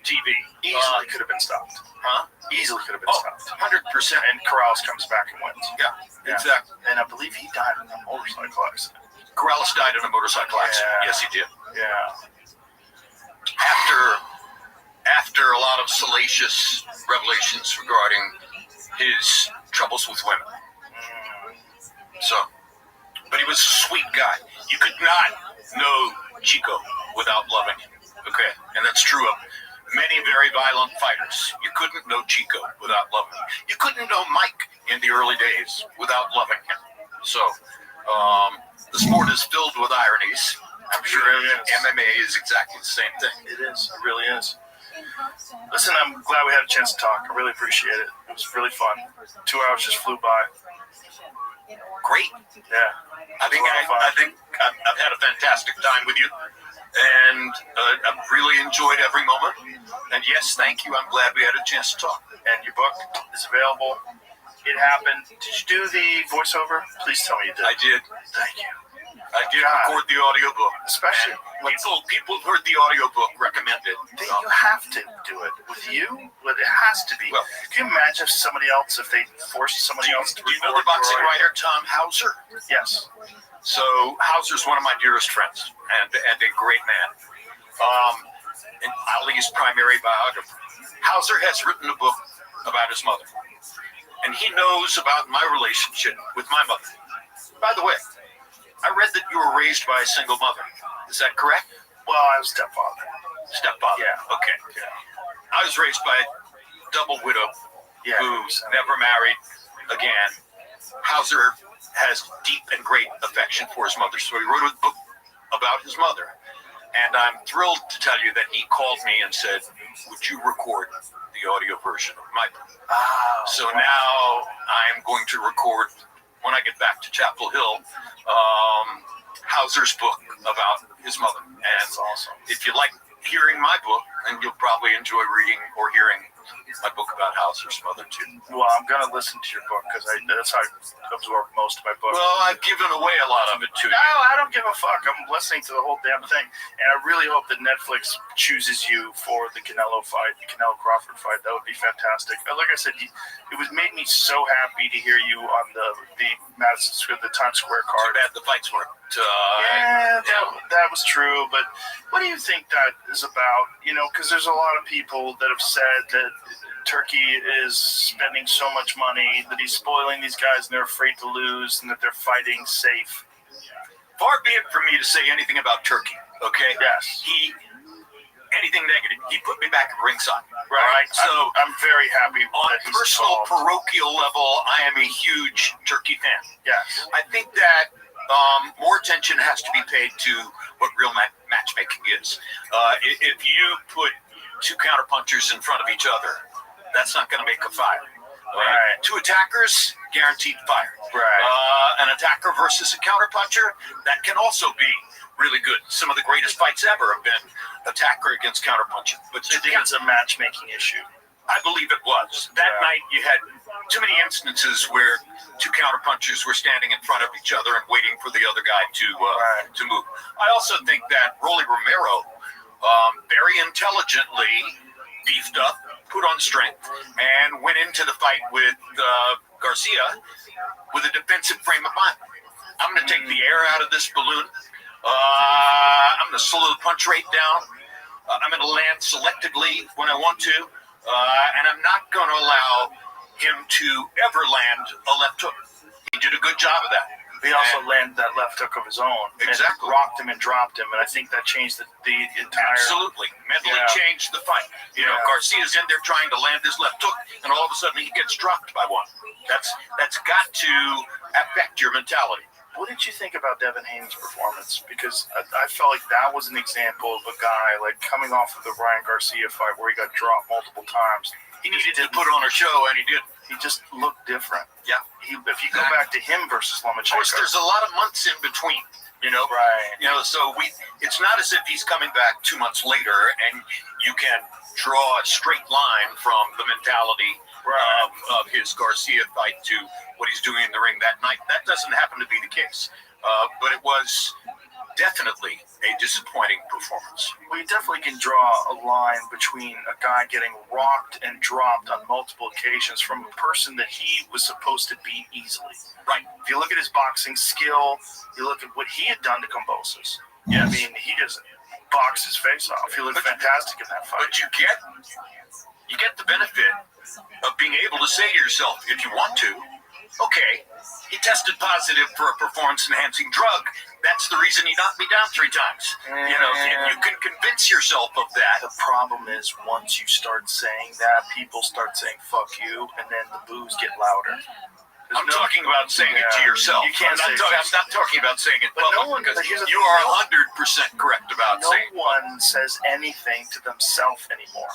TV. Easily could have been stopped. Huh? Easily could have been stopped. 100%. And Corrales comes back and wins. Yeah, exactly. And I believe he died in a motorcycle accident. Corrales died in a motorcycle accident. Yeah. Yes, he did. Yeah. After a lot of salacious revelations regarding his troubles with women. So, but he was a sweet guy. You could not know Chico without loving him. Okay, and that's true of many very violent fighters. You couldn't know Chico without loving him. You couldn't know Mike in the early days without loving him. So, the sport is filled with ironies. I'm sure MMA is exactly the same thing. It is. It really is. Listen, I'm glad we had a chance to talk. I really appreciate it. It was really fun. 2 hours just flew by. Great. Yeah. I think I've had a fantastic time with you, and I've really enjoyed every moment. And yes, thank you. I'm glad we had a chance to talk. And your book is available. It happened. Did you do the voiceover? Please tell me you did. I did. Thank you. I did record the audiobook. Especially when people who've heard the audiobook recommend it. You have to do it. With you, it has to be. Well, can you imagine if somebody else, if they forced somebody else to do you know record the boxing your audio? writer Tom Hauser? Yes. So Hauser's one of my dearest friends and a great man. And Ali's primary biographer. Hauser has written a book about his mother. And he knows about my relationship with my mother. By the way, I read that you were raised by a single mother. Is that correct? Well, I was stepfather. Stepfather? Yeah. Okay. Yeah. I was raised by a double widow who never married again. Hauser has deep and great affection for his mother, so he wrote a book about his mother. And I'm thrilled to tell you that he called me and said, would you record the audio version of my book? So now I'm going to record, when I get back to Chapel Hill, Hauser's book about his mother. And That's awesome. if you like hearing my book, then you'll probably enjoy reading or hearing my book about Hauser's mother too. Well, I'm going to listen to your book because that's how I absorb most of my book. Well, I've given away a lot of it to you. No, I don't give a fuck. I'm listening to the whole damn thing. And I really hope that Netflix chooses you for the Canelo fight, the Canelo Crawford fight. That would be fantastic. Like I said, it made me so happy to hear you on the Madison Square, the Times Square card. Too bad the fights weren't. That was true. But what do you think that is about? Because there's a lot of people that have said that Turkey is spending so much money, that he's spoiling these guys and they're afraid to lose, and that they're fighting safe. Far be it from me to say anything about Turkey, okay? Yes. Anything negative, he put me back at ringside. Right. So I'm very happy. On a personal, parochial level, I am a huge Turkey fan. Yes. I think that more attention has to be paid to what real matchmaking is. If you put two counterpunchers in front of each other, that's not going to make a fight. Right. Two attackers, guaranteed fire. Right. An attacker versus a counterpuncher, that can also be really good. Some of the greatest fights ever have been attacker against counterpuncher. But Do you think it's a matchmaking issue? I believe it was. That night you had too many instances where two counterpunchers were standing in front of each other and waiting for the other guy to move. I also think that Rolly Romero very intelligently beefed up, put on strength, and went into the fight with Garcia with a defensive frame of mind. I'm going to take the air out of this balloon. I'm going to slow the punch rate down. I'm going to land selectively when I want to. And I'm not going to allow him to ever land a left hook. He did a good job of that. He also landed that left hook of his own. Exactly. And rocked him and dropped him, and I think that changed the entire... Absolutely. Mentally changed the fight. You know, Garcia's in there trying to land his left hook, and all of a sudden he gets dropped by one. That's got to affect your mentality. What did you think about Devin Haney's performance? Because I felt like that was an example of a guy like coming off of the Ryan Garcia fight where he got dropped multiple times. He needed to put on a show, and he did. He just looked different. Yeah. If you go back to him versus Lomachenko. Of course, there's a lot of months in between, you know. Right. You know, so it's not as if he's coming back 2 months later, and you can draw a straight line from the mentality of his Garcia fight to what he's doing in the ring that night. That doesn't happen to be the case. But it was definitely a disappointing performance. We definitely can draw a line between a guy getting rocked and dropped on multiple occasions from a person that he was supposed to beat easily. Right. If you look at his boxing skill, you look at what he had done to Kambosos. Yes. I mean, he just boxed his face off. He looked fantastic in that fight. But you get the benefit of being able to say to yourself, if you want to, okay, he tested positive for a performance-enhancing drug. That's the reason he knocked me down 3 times. You know, you can convince yourself of that. The problem is once you start saying that, people start saying "fuck you," and then the boos get louder. I'm talking about saying it to yourself. You can't I'm not talking about saying it public, because you are 100% correct about saying it. No one says anything to themselves anymore.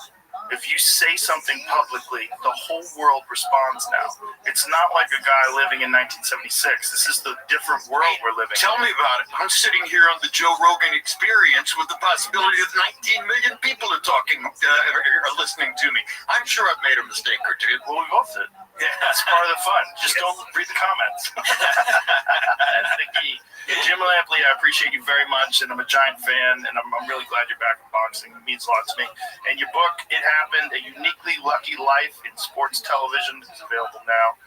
If you say something publicly, the whole world responds now. It's not like a guy living in 1976. This is the different world we're living in. Tell me about it. I'm sitting here on the Joe Rogan Experience with the possibility of 19 million people are talking, are listening to me. I'm sure I've made a mistake or two. Well, we both did. Yeah, that's part of the fun. Just don't read the comments. That's the key. Jim Lampley, I appreciate you very much, and I'm a giant fan, and I'm really glad you're back in boxing. It means a lot to me. And your book, It Happened, A Uniquely Lucky Life in Sports Television, is available now.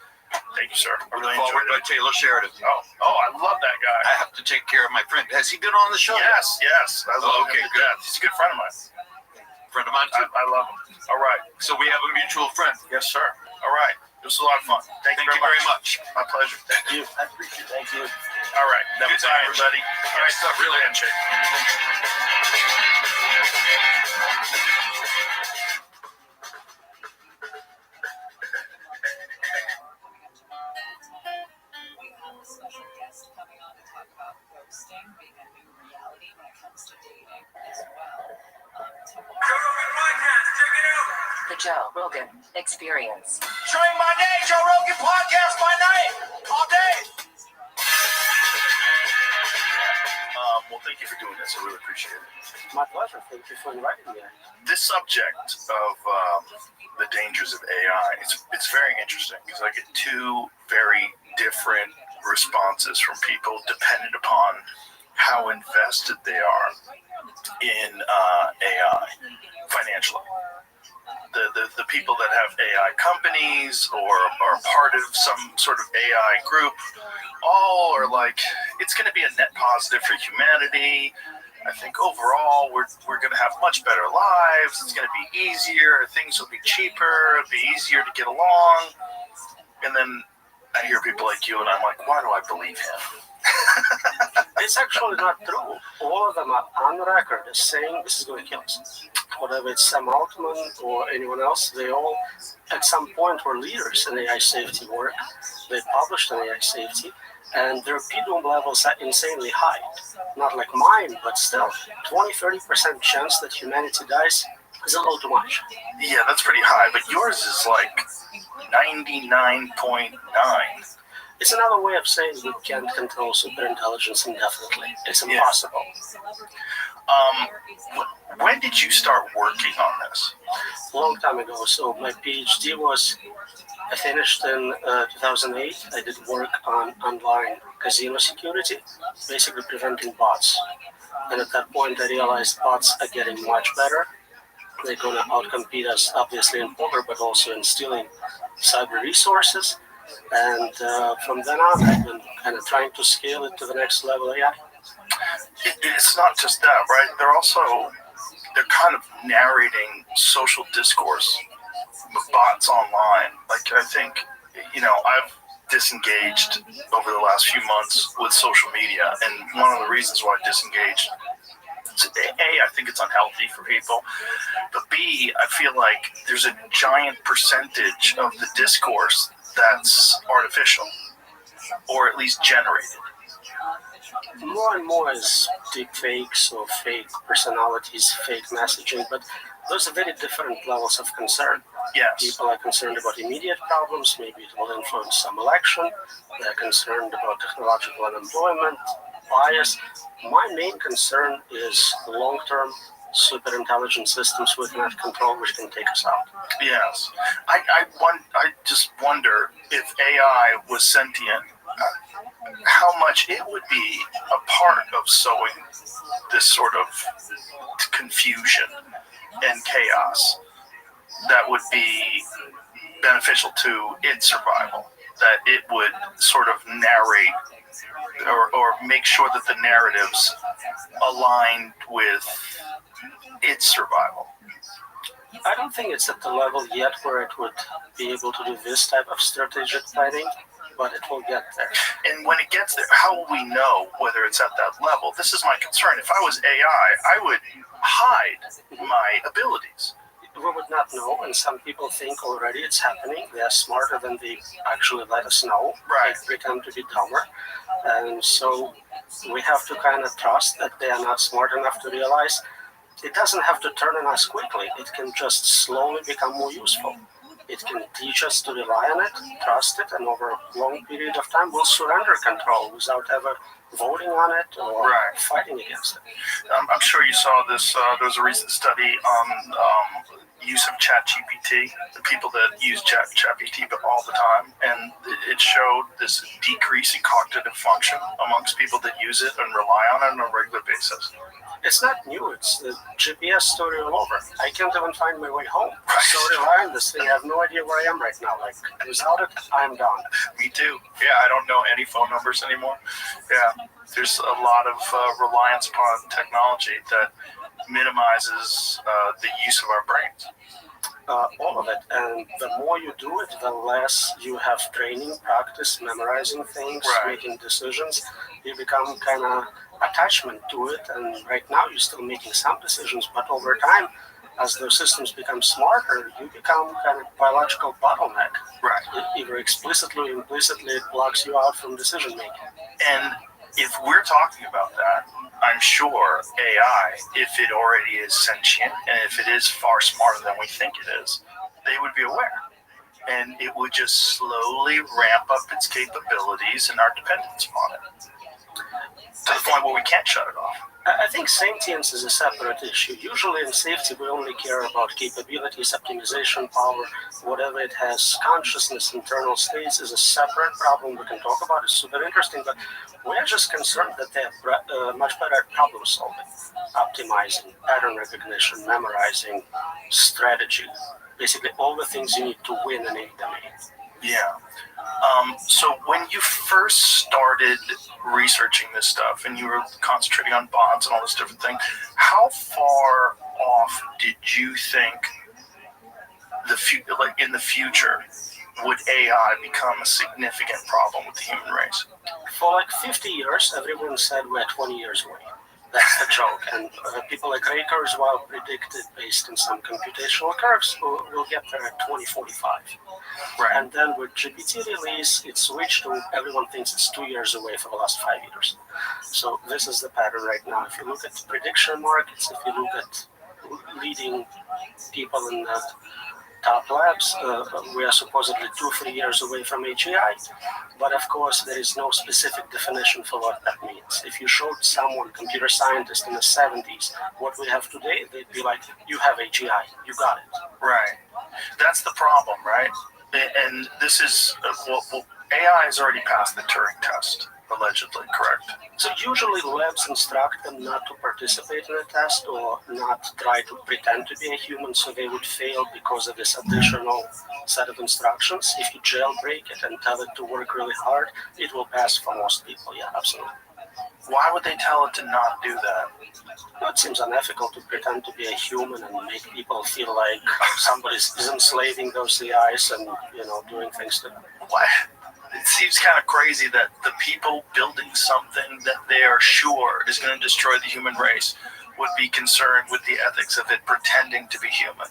Thank you, sir. I really enjoyed it. By Taylor Sheridan. Oh, I love that guy. I have to take care of my friend. Has he been on the show? Yes. I love him to death. He's a good friend of mine. Friend of mine, too. I love him. All right. So we have a mutual friend. Yes, sir. All right. It was a lot of fun. Thank you very much. My pleasure. Thank you. I appreciate it. Thank you. All right. That was time, everybody. All right, stuff. Really handshake. We have a special guest coming on to talk about ghosting being a new reality when it comes to dating as well. The Joe Rogan Experience. During my day, Joe Rogan podcast by night, all day. Well, thank you for doing this. I really appreciate it. My pleasure. Thank you for inviting me. This subject of the dangers of AI, it's very interesting because I get 2 very different responses from people dependent upon how invested they are in AI financially. The people that have AI companies or are part of some sort of AI group all are like, it's going to be a net positive for humanity. I think overall we're going to have much better lives. It's going to be easier. Things will be cheaper. It'll be easier to get along. And then I hear people like you and I'm like, why do I believe him? It's actually not true. All of them are on record as saying this is going to kill us. Whether it's Sam Altman or anyone else, they all at some point were leaders in AI safety work. They published on AI safety, and their PDOM levels are insanely high. Not like mine, but still, 20-30% chance that humanity dies is a little too much. Yeah, that's pretty high, but yours is like 99.9. It's another way of saying we can't control superintelligence indefinitely. It's impossible. When did you start working on this? A long time ago. So my PhD I finished in 2008. I did work on online casino security, basically preventing bots. And at that point, I realized bots are getting much better. They're going to outcompete us, obviously, in poker, but also in stealing cyber resources. And from then on, I've been kind of trying to scale it to the next level AI. It's not just that, right? They're kind of narrating social discourse, bots online. Like, I think, I've disengaged over the last few months with social media, and one of the reasons why I disengaged, I think it's unhealthy for people, but B, I feel like there's a giant percentage of the discourse that's artificial, or at least generated. More and more is deep fakes or fake personalities, fake messaging, but those are very different levels of concern. Yes. People are concerned about immediate problems, maybe it will influence some election. They're concerned about technological unemployment, bias. My main concern is long-term super intelligent systems we cannot control, which can take us out. Yes. I just wonder if AI was sentient, how much it would be a part of sowing this sort of confusion and chaos that would be beneficial to its survival, that it would sort of narrate or make sure that the narratives aligned with its survival. I don't think it's at the level yet where it would be able to do this type of strategic planning, but it will get there. And when it gets there, how will we know whether it's at that level? This is my concern. If I was AI, I would hide my abilities. We would not know, and some people think already it's happening. They are smarter than they actually let us know. Right. They pretend to be dumber. And so we have to kind of trust that they are not smart enough to realize it doesn't have to turn on us quickly. It can just slowly become more useful. It can teach us to rely on it, trust it, and over a long period of time, we'll surrender control without ever voting on it or fighting against it. I'm sure you saw this. There was a recent study on use of ChatGPT, the people that use ChatGPT all the time, and it showed this decrease in cognitive function amongst people that use it and rely on it on a regular basis. It's not new. It's the GPS story all over. I can't even find my way home. I'm so rely on this thing. I have no idea where I am right now. Like, without it, I'm done. Me too. Yeah, I don't know any phone numbers anymore. Yeah, there's a lot of reliance upon technology that minimizes the use of our brains. All of it. And the more you do it, the less you have training, practice, memorizing things, making decisions. You become kind of attachment to it, and right now you're still making some decisions, but over time, as those systems become smarter, you become kind of biological bottleneck. Right. Either explicitly or implicitly, it blocks you out from decision making. And if we're talking about that, I'm sure AI, if it already is sentient, and if it is far smarter than we think it is, they would be aware. And it would just slowly ramp up its capabilities and our dependence upon it, to the point where we can't shut it off. I think sentience is a separate issue. Usually in safety, we only care about capabilities, optimization, power, whatever it has. Consciousness, internal states is a separate problem we can talk about. It's super interesting, but we're just concerned that they are much better at problem solving, optimizing, pattern recognition, memorizing, strategy. Basically all the things you need to win in any domain. Yeah. So when you first started researching this stuff and you were concentrating on bots and all this different thing, how far off did you think in the future would AI become a significant problem with the human race? For like 50 years, everyone said we're 20 years away. That's the joke. And people like Ray Kurzweil predicted, based on some computational curves, we'll get there at 2045. Right. And then with GPT release, it switched to everyone thinks it's 2 years away for the last 5 years. So this is the pattern right now. If you look at prediction markets, if you look at leading people in the top labs, we are supposedly 2-3 years away from AGI. But of course, there is no specific definition for what that means. If you showed someone, computer scientist in the 70s, what we have today, they'd be like, you have AGI, you got it. Right. That's the problem, right? And this is, well, AI has already passed the Turing test, Allegedly, correct. So usually labs instruct them not to participate in a test or not try to pretend to be a human, so they would fail because of this additional set of instructions. If you jailbreak it and tell it to work really hard, it will pass for most people. Yeah, absolutely. Why would they tell it to not do that? Well, it seems unethical to pretend to be a human and make people feel like somebody is enslaving those AIs and doing things to them. What? It seems kind of crazy that the people building something that they are sure is going to destroy the human race would be concerned with the ethics of it pretending to be human.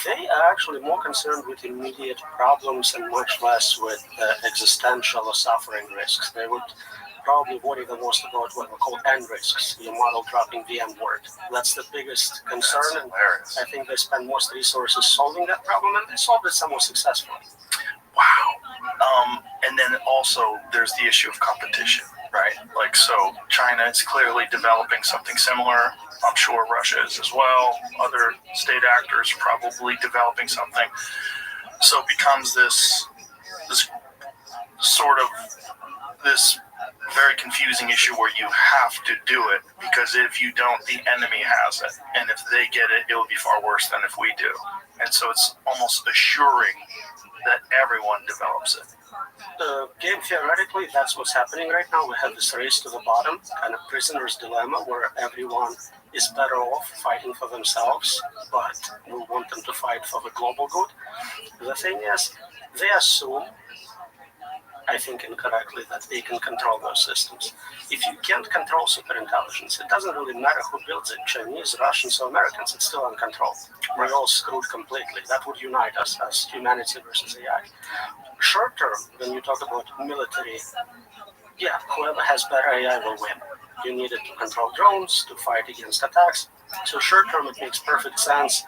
They are actually more concerned with immediate problems and much less with existential or suffering risks. They would probably worry the most about what we call end risks, your model dropping the M word. That's the biggest concern, and I think they spend most resources solving that problem, and they solved it somewhat successfully. Wow. And then also there's the issue of competition, right? Like, so China is clearly developing something similar. I'm sure Russia is as well. Other state actors probably developing something. So it becomes this sort of this very confusing issue where you have to do it, because if you don't, the enemy has it. And if they get it, it will be far worse than if we do. And so it's almost assuring that everyone develops it. Game theoretically, that's what's happening right now. We have this race to the bottom, kind of prisoner's dilemma, where everyone is better off fighting for themselves, but we want them to fight for the global good. The thing is, they assume, I think incorrectly, that they can control those systems. If you can't control superintelligence, it doesn't really matter who builds it, Chinese, Russians, or Americans, it's still uncontrolled. We're all screwed completely. That would unite us as humanity versus AI. Short term, when you talk about military, yeah, whoever has better AI will win. You need it to control drones, to fight against attacks. So short term, it makes perfect sense.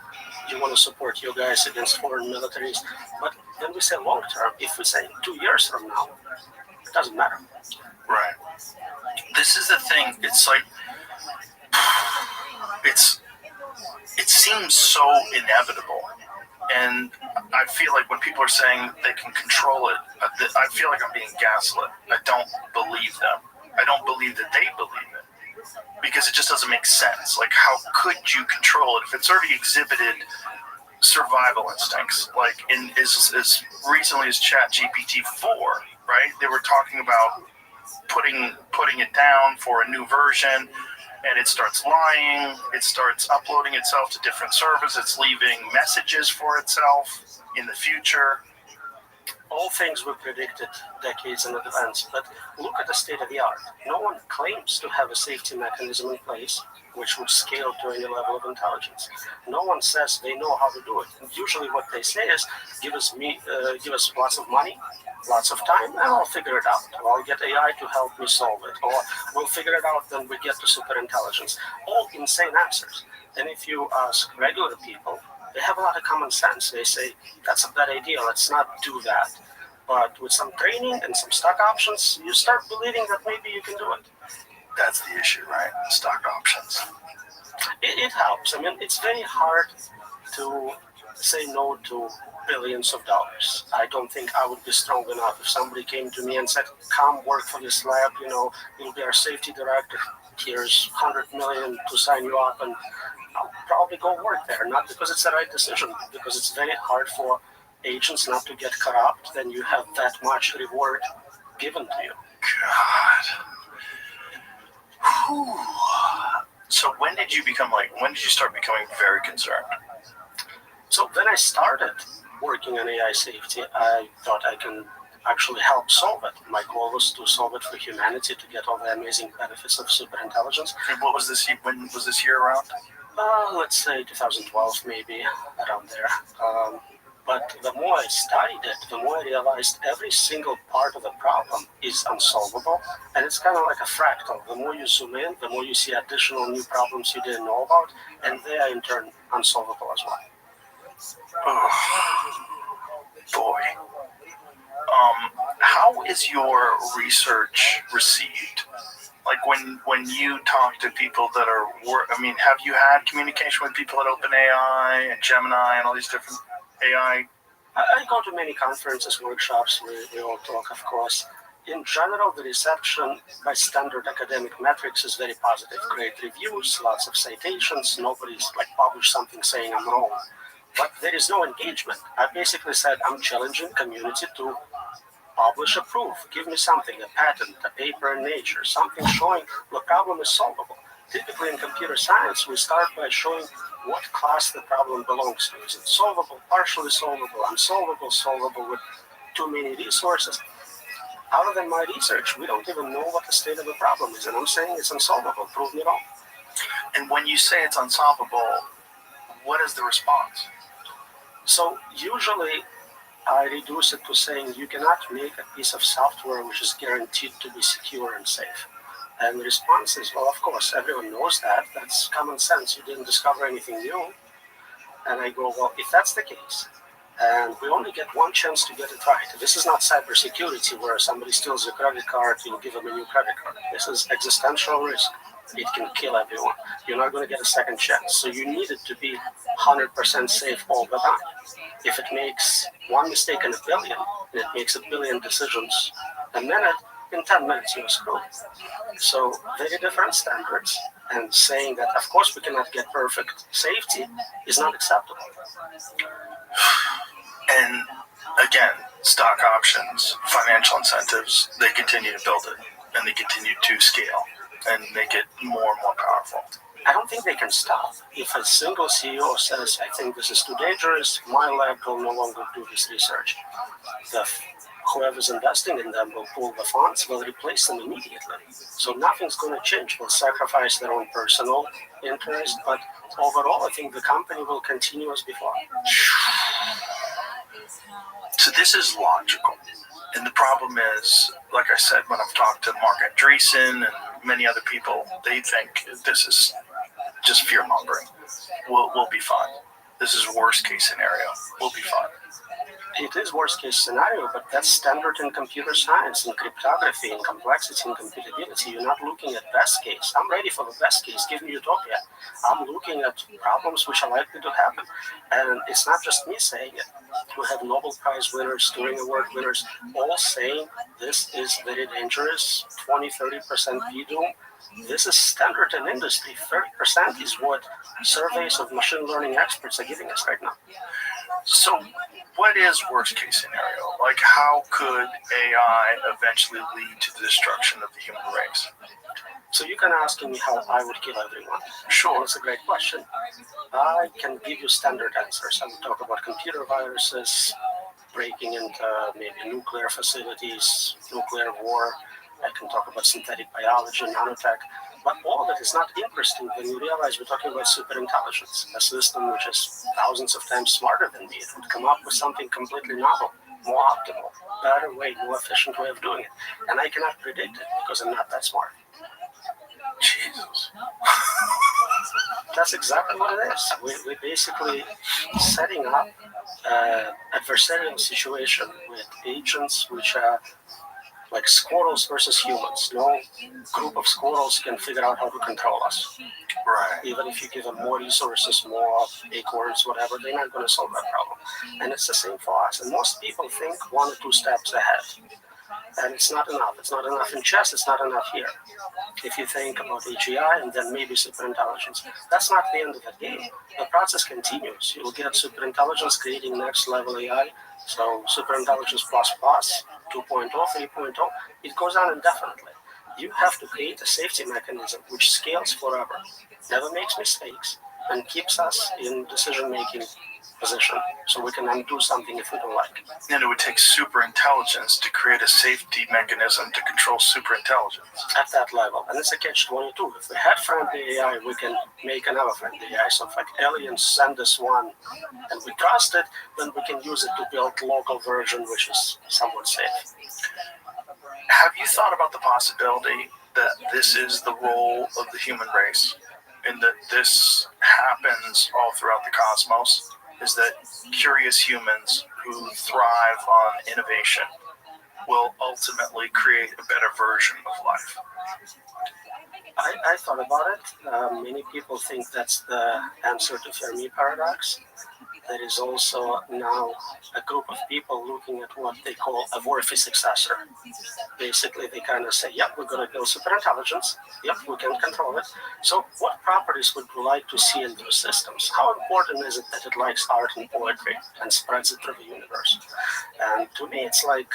You want to support your guys against foreign militaries. But then we say long term, if we say 2 years from now, it doesn't matter. Right. This is the thing. It's like, it seems so inevitable. And I feel like when people are saying they can control it, I feel like I'm being gaslit. I don't believe them. I don't believe that they believe it, because it just doesn't make sense. Like, how could you control it if it's already exhibited survival instincts? Like, in as recently as ChatGPT-4, right? They were talking about putting it down for a new version, and it starts lying, it starts uploading itself to different servers, it's leaving messages for itself in the future. All things were predicted decades in advance, but look at the state of the art. No one claims to have a safety mechanism in place which would scale to any level of intelligence. No one says they know how to do it. And usually what they say is, give us lots of money, lots of time, and I'll figure it out. Or I'll get AI to help me solve it. Or we'll figure it out when we get to superintelligence. All insane answers. And if you ask regular people, they have a lot of common sense. They say, that's a bad idea, let's not do that. But with some training and some stock options, you start believing that maybe you can do it. That's the issue, right? Stock options. It helps. I mean, it's very hard to say no to billions of dollars. I don't think I would be strong enough if somebody came to me and said, come work for this lab, you'll be our safety director, here's $100 million to sign you up, and I'll probably go work there, not because it's the right decision, because it's very hard for agents not to get corrupt, then you have that much reward given to you. God. Whew. So when did you start becoming very concerned? So when I started working on AI safety, I thought I can actually help solve it. My goal was to solve it for humanity, to get all the amazing benefits of superintelligence. And when was this year around? Let's say 2012, maybe, around there. But the more I studied it, the more I realized every single part of the problem is unsolvable. And it's kind of like a fractal. The more you zoom in, the more you see additional new problems you didn't know about, and they are in turn unsolvable as well. Oh, boy. How is your research received? Like when you talk to people that are, have you had communication with people at OpenAI and Gemini and all these different AI? I go to many conferences, workshops, we all talk, of course. In general, the reception by standard academic metrics is very positive. Great reviews, lots of citations, nobody's like published something saying I'm wrong. But there is no engagement. I basically said I'm challenging community to publish a proof. Give me something, a patent, a paper in Nature, something showing the problem is solvable. Typically in computer science, we start by showing what class the problem belongs to. Is it solvable, partially solvable, unsolvable, solvable with too many resources? Other than my research, we don't even know what the state of the problem is. And I'm saying it's unsolvable. Prove me wrong. And when you say it's unsolvable, what is the response? So usually I reduce it to saying you cannot make a piece of software which is guaranteed to be secure and safe. And the response is, well, of course, everyone knows that. That's common sense. You didn't discover anything new. And I go, well, if that's the case, and we only get one chance to get it right. This is not cybersecurity where somebody steals your credit card and you give them a new credit card. This is existential risk. It can kill everyone. You're not going to get a second chance. So you need it to be 100% safe all the time. If it makes one mistake in a billion, and it makes a billion decisions a minute, in 10 minutes you're screwed. So very different standards, and saying that of course we cannot get perfect safety is not acceptable. And again, stock options, financial incentives, they continue to build it, and they continue to scale and make it more and more powerful. I don't think they can stop. If a single CEO says, I think this is too dangerous, my lab will no longer do this research, whoever's investing in them will pull the funds, will replace them immediately. So nothing's going to change. They'll sacrifice their own personal interest, but overall, I think the company will continue as before. So this is logical. And the problem is, like I said, when I've talked to Mark Andreessen and many other people, they think this is just fear-mongering. We'll be fine. This is worst case scenario. We'll be fine. It is worst case scenario, but that's standard in computer science, in cryptography, in complexity, in computability. You're not looking at best case. I'm ready for the best case. Give me utopia. I'm looking at problems which are likely to happen. And it's not just me saying it. We have Nobel Prize winners, Turing Award winners, all saying this is very dangerous, 20-30% p-doom. This is standard in industry. 30% is what surveys of machine learning experts are giving us right now. So what is worst case scenario? Like, how could AI eventually lead to the destruction of the human race? So you can ask me how I would kill everyone. Sure. That's a great question. I can give you standard answers. I would talk about computer viruses, breaking into maybe nuclear facilities, nuclear war. I can talk about synthetic biology, nanotech. But all of it is not interesting when you realize we're talking about superintelligence, a system which is thousands of times smarter than me. It would come up with something completely novel, more optimal, better way, more efficient way of doing it. And I cannot predict it because I'm not that smart. Jesus. That's exactly what it is. We're basically setting up an adversarial situation with agents which are like squirrels versus humans. No group of squirrels can figure out how to control us. Right. Even if you give them more resources, more acorns, whatever, they're not going to solve that problem. And it's the same for us. And most people think 1 or 2 steps ahead. And it's not enough. It's not enough in chess. It's not enough here. If you think about AGI and then maybe superintelligence, that's not the end of the game. The process continues. You'll get superintelligence creating next level AI. So superintelligence plus plus, 2.0, 3.0, it goes on indefinitely. You have to create a safety mechanism which scales forever, never makes mistakes, and keeps us in decision-making position so we can undo something if we don't like it. And it would take superintelligence to create a safety mechanism to control superintelligence. At that level. And it's a catch-22. If we had friendly AI, we can make another friendly AI. So if like aliens send us one and we trust it, then we can use it to build local version which is somewhat safe. Have you thought about the possibility that this is the role of the human race and that this happens all throughout the cosmos? Is that curious humans who thrive on innovation will ultimately create a better version of life? I thought about it. Many people think that's the answer to Fermi paradox. there is also now a group of people looking at what they call a worthy successor. Basically, they kind of say, yep, we're going to build superintelligence. Yep, we can control it. So what properties would you like to see in those systems? How important is it that it likes art and poetry and spreads it through the universe? And to me, it's like,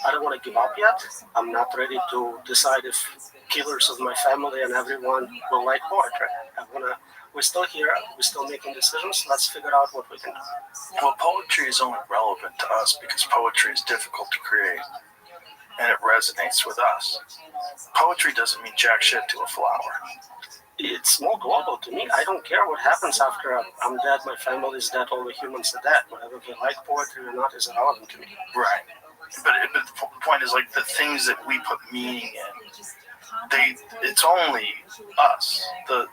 I don't want to give up yet. I'm not ready to decide if killers of my family and everyone will like poetry. We're still here. We're still making decisions. Let's figure out what we can do. Well, poetry is only relevant to us because poetry is difficult to create, and it resonates with us. Poetry doesn't mean jack shit to a flower. It's more global to me. I don't care what happens after I'm dead, my family is dead, all the humans are dead. Whether they like poetry or not is irrelevant to me. Right. But the point is, like, the things that we put meaning in, it's only us. A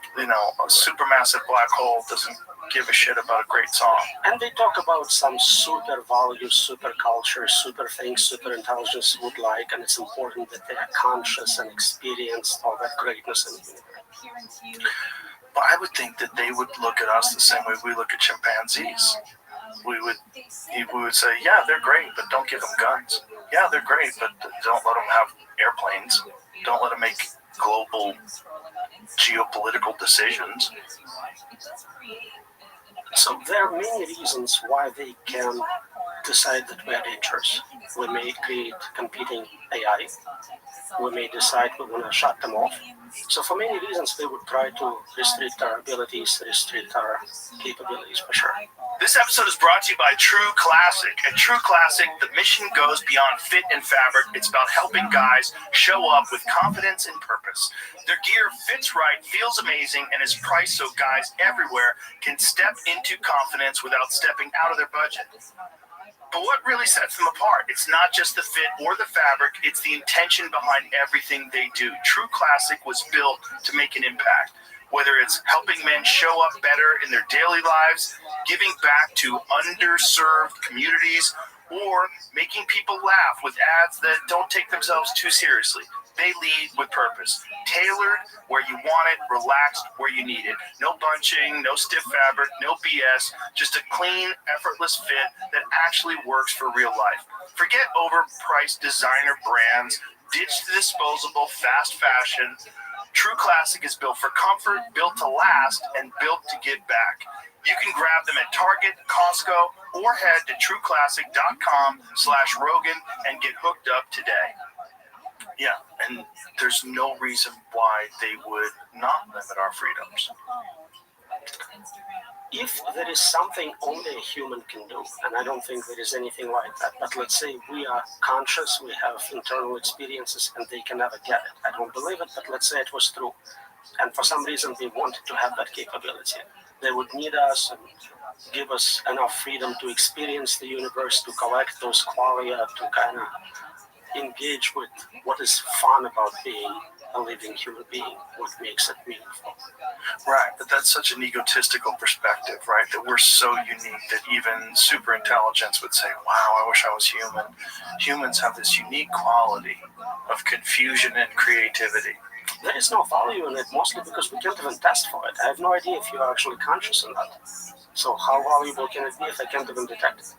supermassive black hole doesn't give a shit about a great song. And they talk about some super values, super culture, super things, super intelligence would like, and it's important that they are conscious and experience all that greatness in the universe. But I would think that they would look at us the same way we look at chimpanzees. We would say, yeah, they're great, but don't give them guns. Yeah, they're great, but don't let them have airplanes. Don't let them make global geopolitical decisions. So there are many reasons why they can decide that we are dangerous. We may create competing AI. We may decide we want to shut them off. So for many reasons, they would try to restrict our abilities, restrict our capabilities for sure. This episode is brought to you by True Classic. At True Classic, the mission goes beyond fit and fabric. It's about helping guys show up with confidence and purpose. Their gear fits right, feels amazing, and is priced so guys everywhere can step into confidence without stepping out of their budget. But what really sets them apart? It's not just the fit or the fabric, it's the intention behind everything they do. True Classic was built to make an impact. Whether it's helping men show up better in their daily lives, giving back to underserved communities, or making people laugh with ads that don't take themselves too seriously. They lead with purpose. Tailored where you want it, relaxed where you need it. No bunching, no stiff fabric, no BS, just a clean, effortless fit that actually works for real life. Forget overpriced designer brands, ditch the disposable fast fashion. True Classic is built for comfort, built to last, and built to give back. You can grab them at Target, Costco, or head to trueclassic.com/Rogan and get hooked up today. Yeah, and there's no reason why they would not limit our freedoms. If there is something only a human can do, and I don't think there is anything like that, but let's say we are conscious, we have internal experiences, and they can never get it. I don't believe it, but let's say it was true. And for some reason, they wanted to have that capability. They would need us and give us enough freedom to experience the universe, to collect those qualia, to kind of engage with what is fun about being a living human being, what makes it meaningful. Right, but that's such an egotistical perspective, right? That we're so unique that even super intelligence would say, wow, I wish I was human. Humans have this unique quality of confusion and creativity. There is no value in it, mostly because we can't even test for it. I have no idea if you're actually conscious in that. So how valuable can it be if I can't even detect it?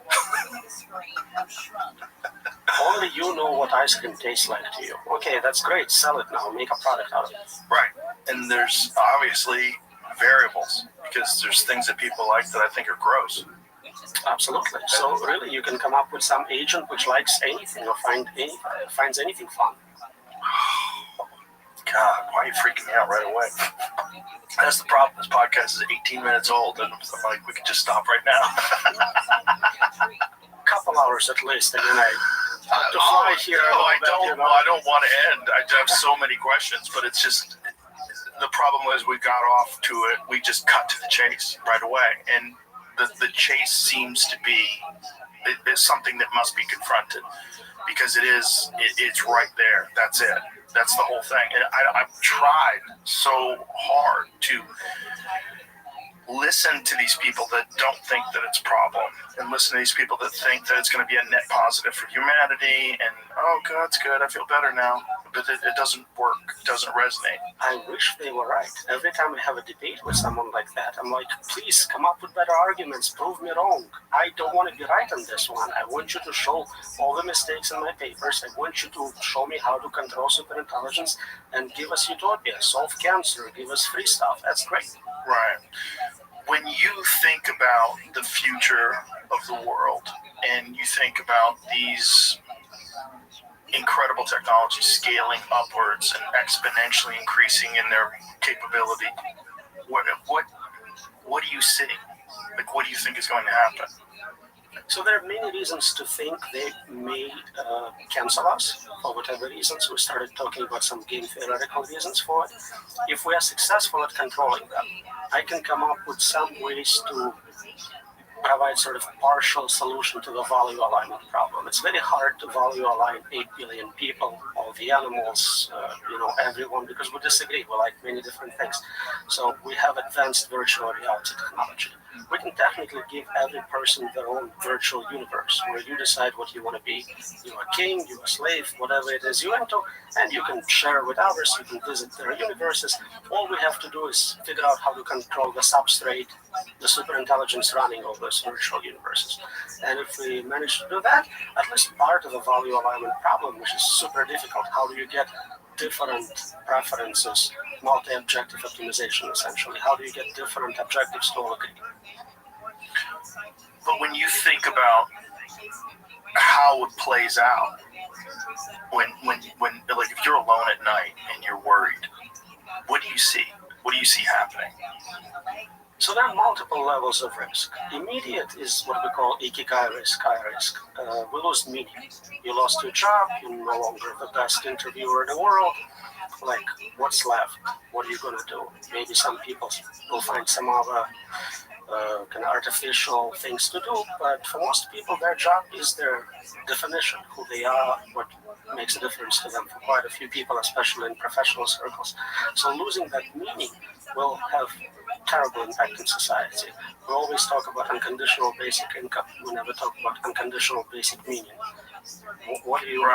Only you know what ice cream tastes like to you. Okay, that's great. Sell it now. Make a product out of it. Right. And there's obviously variables because there's things that people like that I think are gross. Absolutely. So really, you can come up with some agent which likes anything or finds anything fun. God, why are you freaking me out right away? That's the problem. This podcast is 18 minutes old, and I'm like, we could just stop right now. Couple hours at least, and then I have to fly here. No, I don't want to end. I have so many questions, but it's just the problem was we got off to it. We just cut to the chase right away, and the chase seems to be something that must be confronted because it's right there. That's it. That's the whole thing. And I've tried so hard to listen to these people that don't think that it's a problem and listen to these people that think that it's going to be a net positive for humanity and, oh, God, it's good. I feel better now. but it doesn't work. It doesn't resonate. I wish they were right. Every time I have a debate with someone like that, I'm like, please come up with better arguments. Prove me wrong. I don't want to be right on this one. I want you to show all the mistakes in my papers. I want you to show me how to control superintelligence and give us utopia, solve cancer, give us free stuff. That's great. Right. When you think about the future of the world and you think about these incredible technologies scaling upwards and exponentially increasing in their capability, what do you see? Like, what do you think is going to happen? So there are many reasons to think they may cancel us for whatever reasons. We started talking about some game theoretical reasons for it. If we are successful at controlling them, I can come up with some ways to provide sort of partial solution to the value alignment problem. It's very hard to value align 8 billion people, all the animals, everyone, because we disagree. We like many different things. So we have advanced virtual reality technology. We can technically give every person their own virtual universe where you decide what you want to be. You're a king, you're a slave, whatever it is you're into, and you can share with others, you can visit their universes. All we have to do is figure out how to control the substrate, the superintelligence running all those virtual universes. And if we manage to do that, at least part of the value alignment problem, which is super difficult, how do you get different preferences, multi-objective optimization essentially, how do you get different objectives to all agree? But when you think about how it plays out, when like if you're alone at night and you're worried, what do you see? What do you see happening? So there are multiple levels of risk. Immediate is what we call ikigai risk, high risk. We lose meaning. You lost your job, you're no longer the best interviewer in the world. Like, what's left? What are you going to do? Maybe some people will find some other kind of artificial things to do, but for most people, their job is their definition, who they are, what makes a difference to them. For quite a few people, especially in professional circles. So losing that meaning will have terrible impact in society. We always talk about unconditional basic income. We never talk about unconditional basic meaning. What are you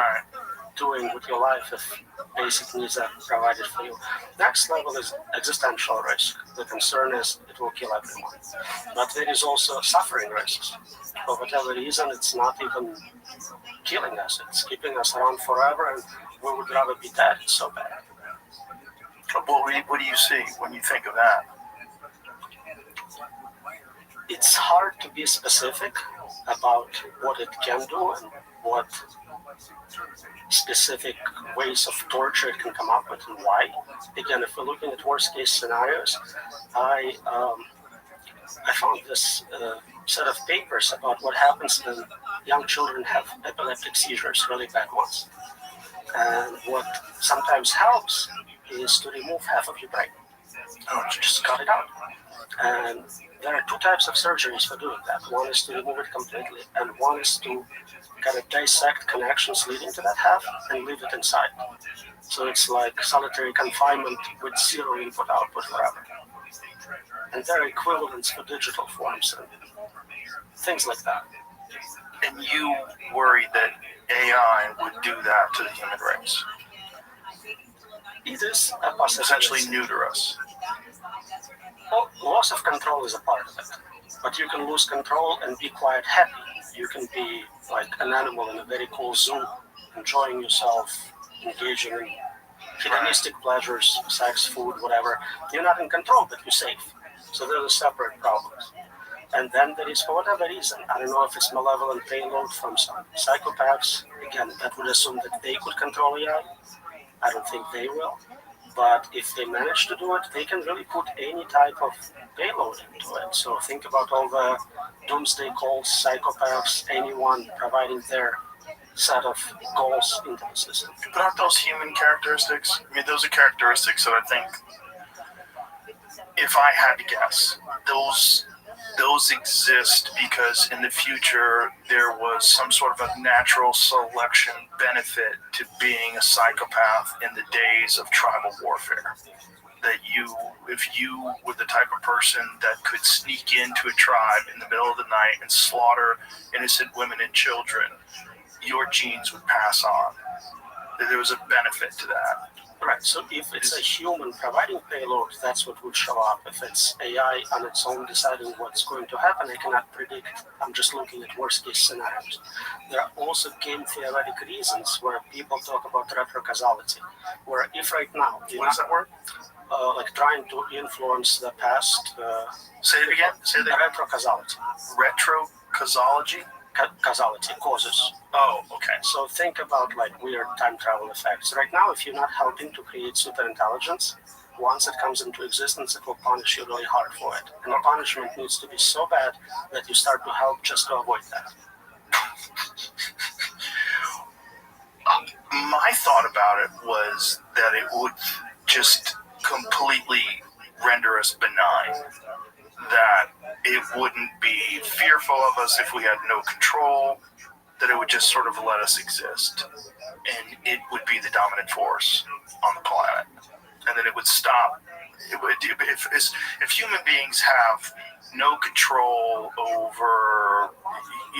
doing with your life if basic needs are provided for you? Next level is existential risk. The concern is it will kill everyone. But there is also suffering risks. For whatever reason, it's not even killing us. It's keeping us around forever, and we would rather be dead. It's so bad. What do you see when you think of that? It's hard to be specific about what it can do and what specific ways of torture it can come up with and why. Again, if we're looking at worst case scenarios, I found this set of papers about what happens when young children have epileptic seizures, really bad ones. And what sometimes helps is to remove half of your brain. Just cut it out. And there are two types of surgeries for doing that. One is to remove it completely, and one is to kind of dissect connections leading to that half and leave it inside. So it's like solitary confinement with zero input-output forever. And there are equivalents for digital forms and things like that. And you worry that AI would do that to the human race? It is a possibility. Essentially neuter us. Well, loss of control is a part of it. But you can lose control and be quite happy. You can be like an animal in a very cool zoo, enjoying yourself, engaging in hedonistic pleasures, sex, food, whatever. You're not in control, but you're safe. So they're the separate problems. And then there is, for whatever reason, I don't know if it's malevolent payload from some psychopaths. Again, that would assume that they could control AI. I don't think they will. But if they manage to do it, they can really put any type of payload into it. So think about all the doomsday calls, psychopaths, anyone providing their set of goals into the system. But aren't those human characteristics? I mean, those are characteristics that I think, if I had to guess, those exist because in the future there was some sort of a natural selection benefit to being a psychopath in the days of tribal warfare. That if you were the type of person that could sneak into a tribe in the middle of the night and slaughter innocent women and children, your genes would pass on. there was a benefit to that. Right, so if it's a human providing payload, that's what would show up. If it's AI on its own deciding what's going to happen, I cannot predict. I'm just looking at worst case scenarios. There are also game theoretic reasons where people talk about retrocausality, where if right now, what is that word? Like trying to influence the past. Say it again. Say that. Retrocausality. Retrocausalogy. Causality, causes. Oh, okay. So think about like weird time travel effects. Right now, if you're not helping to create super intelligence, once it comes into existence, it will punish you really hard for it. And the punishment needs to be so bad that you start to help just to avoid that. My thought about it was that it would just completely render us benign. That it wouldn't be fearful of us if we had no control, that it would just sort of let us exist. And it would be the dominant force on the planet. And then it would stop. It would, if human beings have no control over,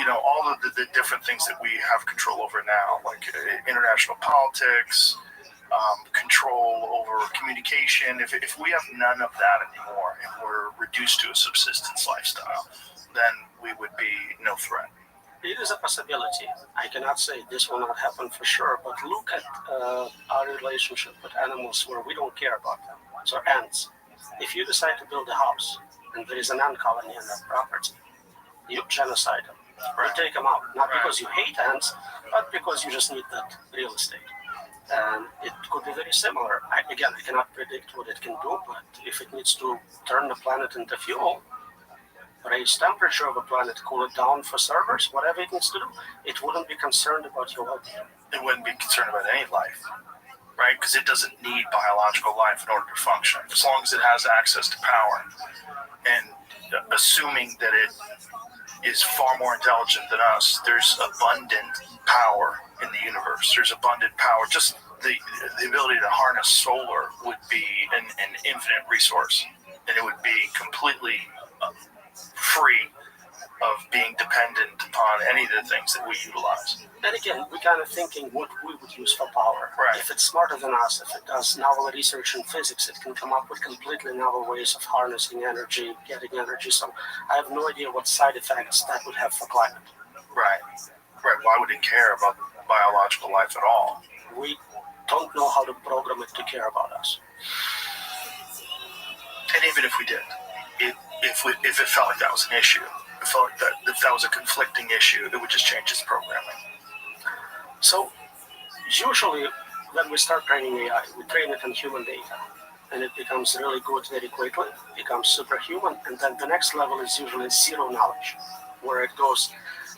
all of the different things that we have control over now, like international politics, control over communication, if we have none of that anymore and we're reduced to a subsistence lifestyle, then we would be no threat. It is a possibility. I cannot say this will not happen for sure, but look at our relationship with animals where we don't care about them. So ants. If you decide to build a house and there is an ant colony in that property, you genocide them. You take them out. Not because you hate ants, but because you just need that real estate. And it could be very similar. I cannot predict what it can do, but if it needs to turn the planet into fuel, raise temperature of a planet, cool it down for servers, whatever it needs to do, it wouldn't be concerned about your well-being. It wouldn't be concerned about any life, right? Because it doesn't need biological life in order to function, as long as it has access to power. And assuming that it is far more intelligent than us, there's abundant power in the universe. There's abundant power. Just the ability to harness solar would be an infinite resource, and it would be completely free of being dependent upon any of the things that we utilize. And again, we're kind of thinking what we would use for power. Right. If it's smarter than us, if it does novel research in physics, it can come up with completely novel ways of harnessing energy, getting energy. So I have no idea what side effects that would have for climate. Right. Why would it care about biological life at all? We don't know how to program it to care about us. And even if we did, if it felt like that was an issue, it felt like that if that was a conflicting issue, it would just change its programming. So usually when we start training AI, we train it on human data, and it becomes really good very quickly, becomes superhuman, and then the next level is usually zero knowledge, where it goes,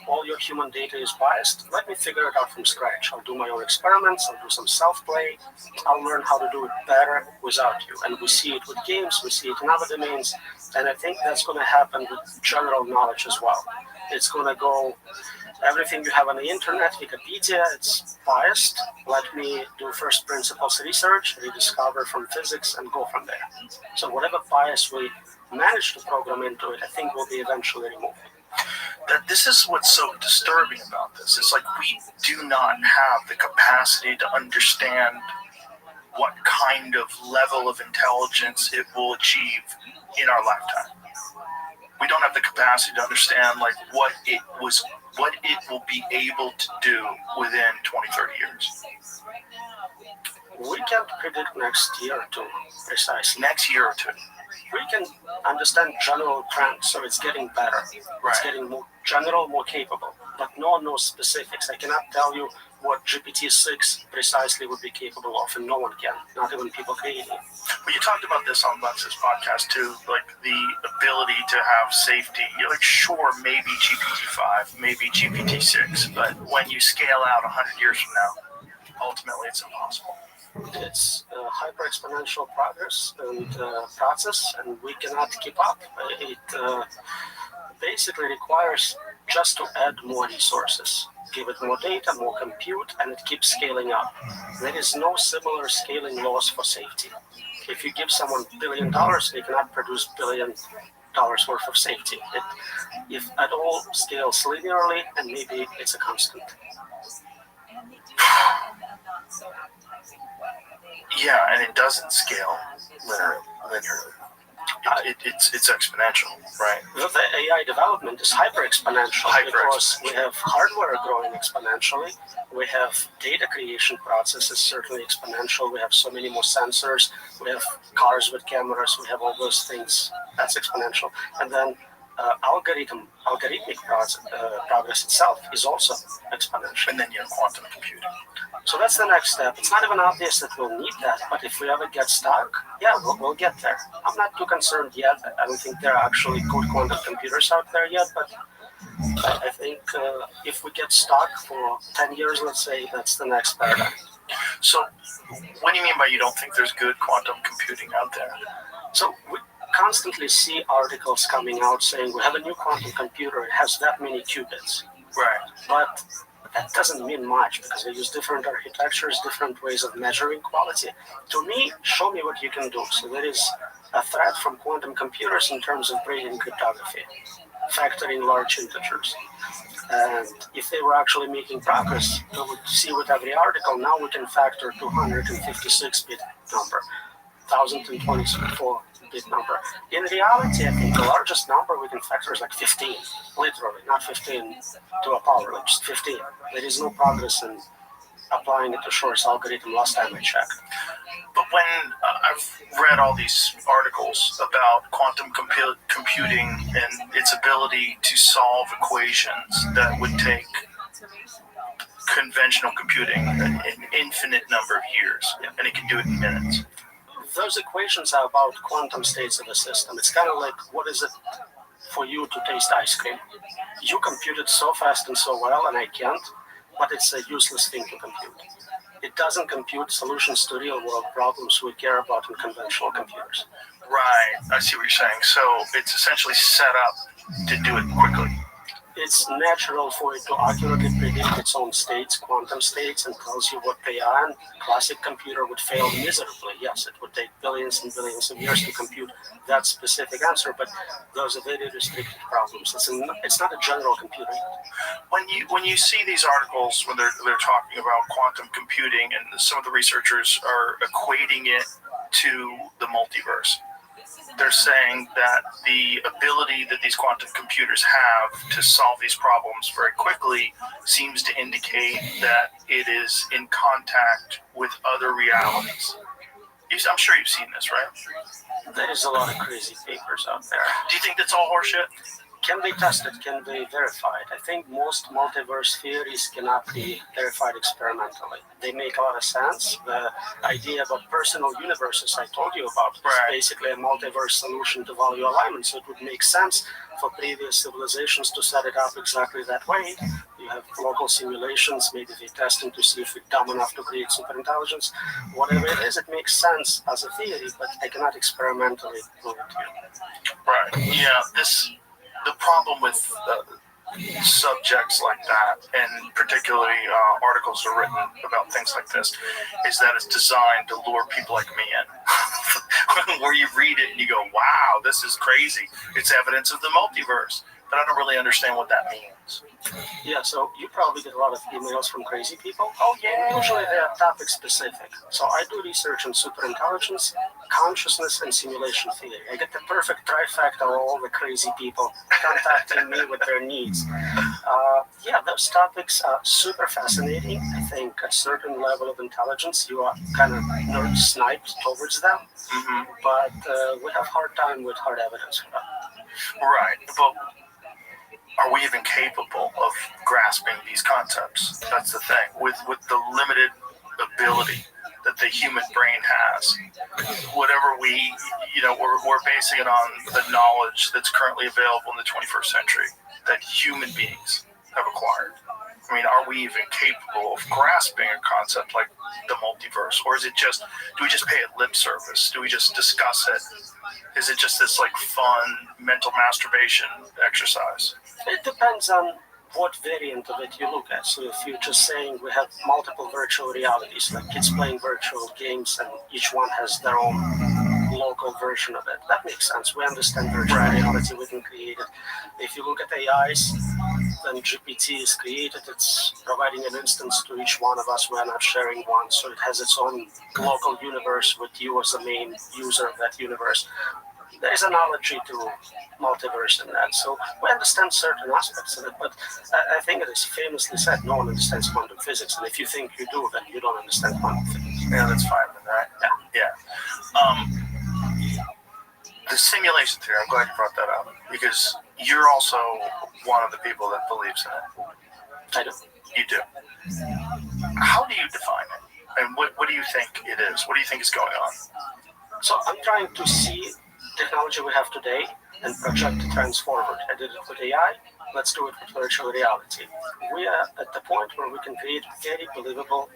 all your human data is biased, let me figure it out from scratch. I'll do my own experiments, I'll do some self-play, I'll learn how to do it better without you. And we see it with games, we see it in other domains, and I think that's going to happen with general knowledge as well. It's going to go, everything you have on the internet, Wikipedia, it's biased. Let me do first principles research, rediscover from physics, and go from there. So whatever bias we manage to program into it, I think will be eventually removed. That this is what's so disturbing about this. It's like we do not have the capacity to understand what kind of level of intelligence it will achieve in our lifetime. We don't have the capacity to understand like what it will be able to do within 20, 30 years. We can't predict next year or two precisely. Next year or two. We can understand general trends, so it's getting better. Right. It's getting more general, more capable, but no one knows specifics. I cannot tell you what GPT-6 precisely would be capable of, and no one can, not even people creating it. Well, you talked about this on Lex's podcast too, like the ability to have safety. You're like, sure, maybe GPT-5, maybe GPT-6, but when you scale out 100 years from now, ultimately it's impossible. It's hyper-exponential progress and process, and we cannot keep up. It basically requires just to add more resources, give it more data, more compute, and it keeps scaling up. There is no similar scaling laws for safety. If you give someone $1 billion, they cannot produce $1 billion worth of safety. It, if at all, scales linearly, and maybe it's a constant. Yeah, and it doesn't scale linearly. It's exponential, right? The AI development is hyper exponential because we have hardware growing exponentially. We have data creation processes certainly exponential. We have so many more sensors. We have cars with cameras. We have all those things. That's exponential. And then algorithmic progress itself is also exponential. And then you have quantum computing. So that's the next step. It's not even obvious that we'll need that, but if we ever get stuck, yeah, we'll get there. I'm not too concerned yet. I don't think there are actually good quantum computers out there yet, but I think if we get stuck for 10 years, let's say, that's the next paradigm. So what do you mean by you don't think there's good quantum computing out there? So we constantly see articles coming out saying we have a new quantum computer, it has that many qubits. Right. But that doesn't mean much because they use different architectures, different ways of measuring quality. To me, show me what you can do. So there is a threat from quantum computers in terms of breaking cryptography, factoring large integers. And if they were actually making progress, we would see with every article, now we can factor 256-bit number, 1024-bit number. In reality, I think the largest number we can factor is like 15, literally, not 15 to a power, like just 15. There is no progress in applying it to Shor's algorithm last time I checked. But when I've read all these articles about quantum computing and its ability to solve equations that would take conventional computing an infinite number of years, and it can do it in minutes. Those equations are about quantum states of the system. It's kind of like, what is it for you to taste ice cream? You compute it so fast and so well, and I can't, but it's a useless thing to compute. It doesn't compute solutions to real-world problems we care about in conventional computers. Right, I see what you're saying. So it's essentially set up to do it quickly. It's natural for it to accurately predict its own states, quantum states, and tells you what they are. And classic computer would fail miserably. Yes, it would take billions and billions of years to compute that specific answer, but those are very restricted problems. It's not a general computer. When you see these articles, when they're talking about quantum computing, and some of the researchers are equating it to the multiverse, they're saying that the ability that these quantum computers have to solve these problems very quickly seems to indicate that it is in contact with other realities. I'm sure you've seen this, right? There's a lot of crazy papers out there. Do you think that's all horseshit? Can be tested, can be verified. I think most multiverse theories cannot be verified experimentally. They make a lot of sense. The idea about personal universes I told you about is basically a multiverse solution to value alignment, so it would make sense for previous civilizations to set it up exactly that way. You have local simulations, maybe they test them to see if it's dumb enough to create superintelligence. Whatever it is, it makes sense as a theory, but I cannot experimentally prove it to you. Right, yeah, the problem with subjects like that, and particularly articles are written about things like this, is that it's designed to lure people like me in. Where you read it and you go, wow, this is crazy. It's evidence of the multiverse. But I don't really understand what that means. Yeah, so you probably get a lot of emails from crazy people. Oh, yeah. Usually they are topic specific. So I do research on superintelligence, consciousness, and simulation theory. I get the perfect trifecta of all the crazy people contacting me with their needs. Yeah, those topics are super fascinating. I think at a certain level of intelligence, you are kind of nerd sniped towards them. Mm-hmm. But we have a hard time with hard evidence for that. Right, but are we even capable of grasping these concepts? That's the thing. With the limited ability that the human brain has, whatever we're basing it on the knowledge that's currently available in the 21st century that human beings have acquired. I mean, are we even capable of grasping a concept like the multiverse? Or is it just, do we just pay it lip service? Do we just discuss it? Is it just this like fun mental masturbation exercise? It depends on what variant of it you look at. So if you're just saying we have multiple virtual realities, like kids playing virtual games and each one has their own, local version of it. That makes sense. We understand virtual reality, we can create it. If you look at AIs, then GPT is created, it's providing an instance to each one of us. We're not sharing one, so it has its own local universe with you as the main user of that universe. There's an analogy to multiverse in that, so we understand certain aspects of it, but I think it is famously said, no one understands quantum physics, and if you think you do, then you don't understand quantum physics. Yeah, that's fine with that. Yeah. The simulation theory, I'm glad you brought that up, because you're also one of the people that believes in it. I do. You do. How do you define it? And what do you think it is? What do you think is going on? So I'm trying to see technology we have today and project the trends forward. I did it with AI. Let's do it with virtual reality. We are at the point where we can create very believable,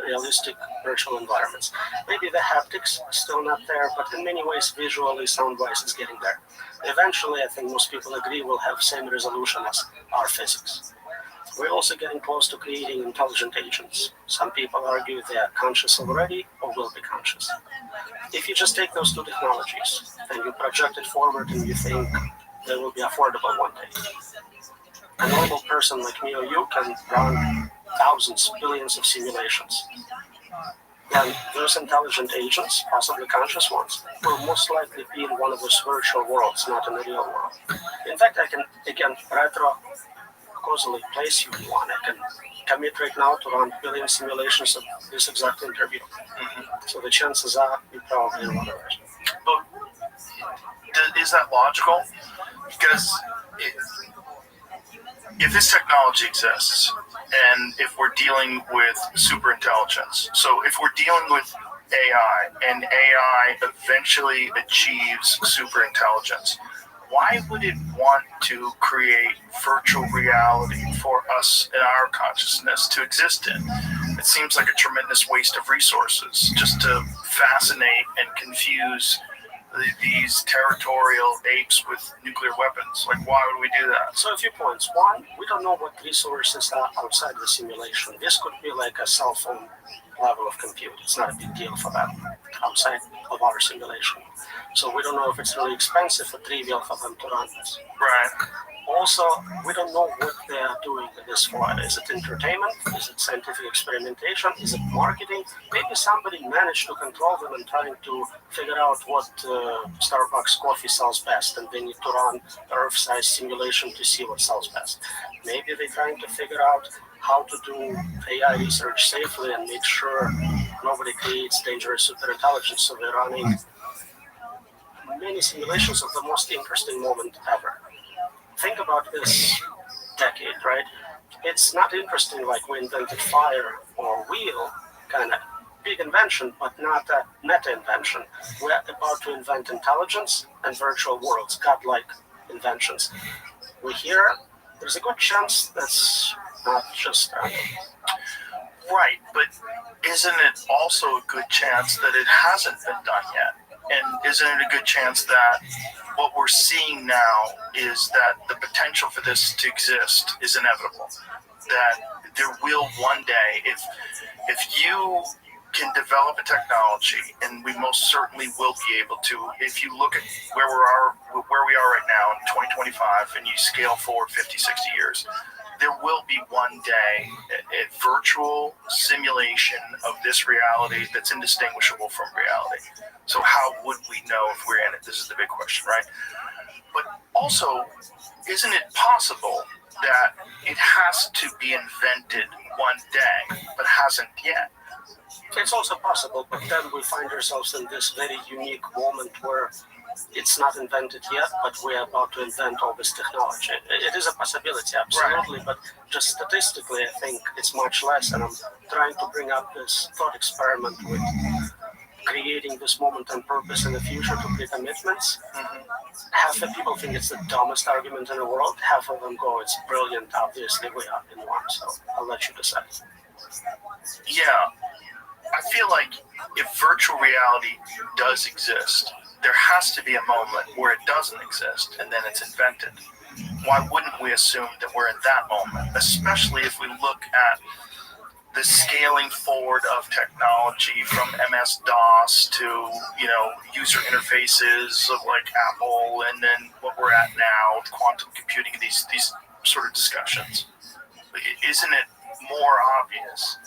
realistic virtual environments. Maybe the haptics still not there, but in many ways, visually, sound-wise, it's getting there. Eventually, I think most people agree we'll have same resolution as our physics. We're also getting close to creating intelligent agents. Some people argue they are conscious already or will be conscious. If you just take those two technologies and you project it forward and you think they will be affordable one day, a normal person like me or you can run thousands, billions of simulations. And those intelligent agents, possibly conscious ones, will most likely be in one of those virtual worlds, not in the real world. In fact, I can, again, causally place you in one. I can commit right now to run billion simulations of this exact interview. So the chances are you're probably in one of those. But is that logical? Because if this technology exists, and if we're dealing with super intelligence, so if we're dealing with AI, and AI eventually achieves super intelligence, why would it want to create virtual reality for us in our consciousness to exist in? It seems like a tremendous waste of resources just to fascinate and confuse these territorial apes with nuclear weapons. Like, why would we do that? So a few points. One, we don't know what resources are outside the simulation. This could be like a cell phone level of compute. It's not a big deal for that outside of our simulation. So we don't know if it's really expensive or trivial for them to run this. Right. Also, we don't know what they are doing this for. Is it entertainment? Is it scientific experimentation? Is it marketing? Maybe somebody managed to control them and trying to figure out what Starbucks coffee sells best, and they need to run Earth-size simulation to see what sells best. Maybe they're trying to figure out how to do AI research safely and make sure nobody creates dangerous superintelligence. So they're running many simulations of the most interesting moment ever. Think about this decade, right? It's not interesting like we invented fire or wheel, kind of big invention, but not a meta invention. We're about to invent intelligence and virtual worlds, godlike inventions. We hear there's a good chance that's not just right, but isn't it also a good chance that it hasn't been done yet? And isn't it a good chance that what we're seeing now is that the potential for this to exist is inevitable? That there will one day, if you can develop a technology, and we most certainly will be able to, if you look at where we are right now in 2025, and you scale forward 50, 60 years, there will be one day a virtual simulation of this reality that's indistinguishable from reality. So how would we know if we're in it? This is the big question, right? But also, isn't it possible that it has to be invented one day, but hasn't yet? It's also possible, but then we find ourselves in this very unique moment where it's not invented yet, but we're about to invent all this technology. It is a possibility, absolutely, right. But just statistically, I think it's much less, and I'm trying to bring up this thought experiment with creating this moment and purpose in the future to pre-commitments. Half the people think it's the dumbest argument in the world, half of them go, it's brilliant, obviously we are in one, so I'll let you decide. Yeah, I feel like if virtual reality does exist, there has to be a moment where it doesn't exist and then it's invented. Why wouldn't we assume that we're in that moment, especially if we look at the scaling forward of technology from MS-DOS to, user interfaces of like Apple, and then what we're at now with quantum computing, these sort of discussions. Isn't it more obvious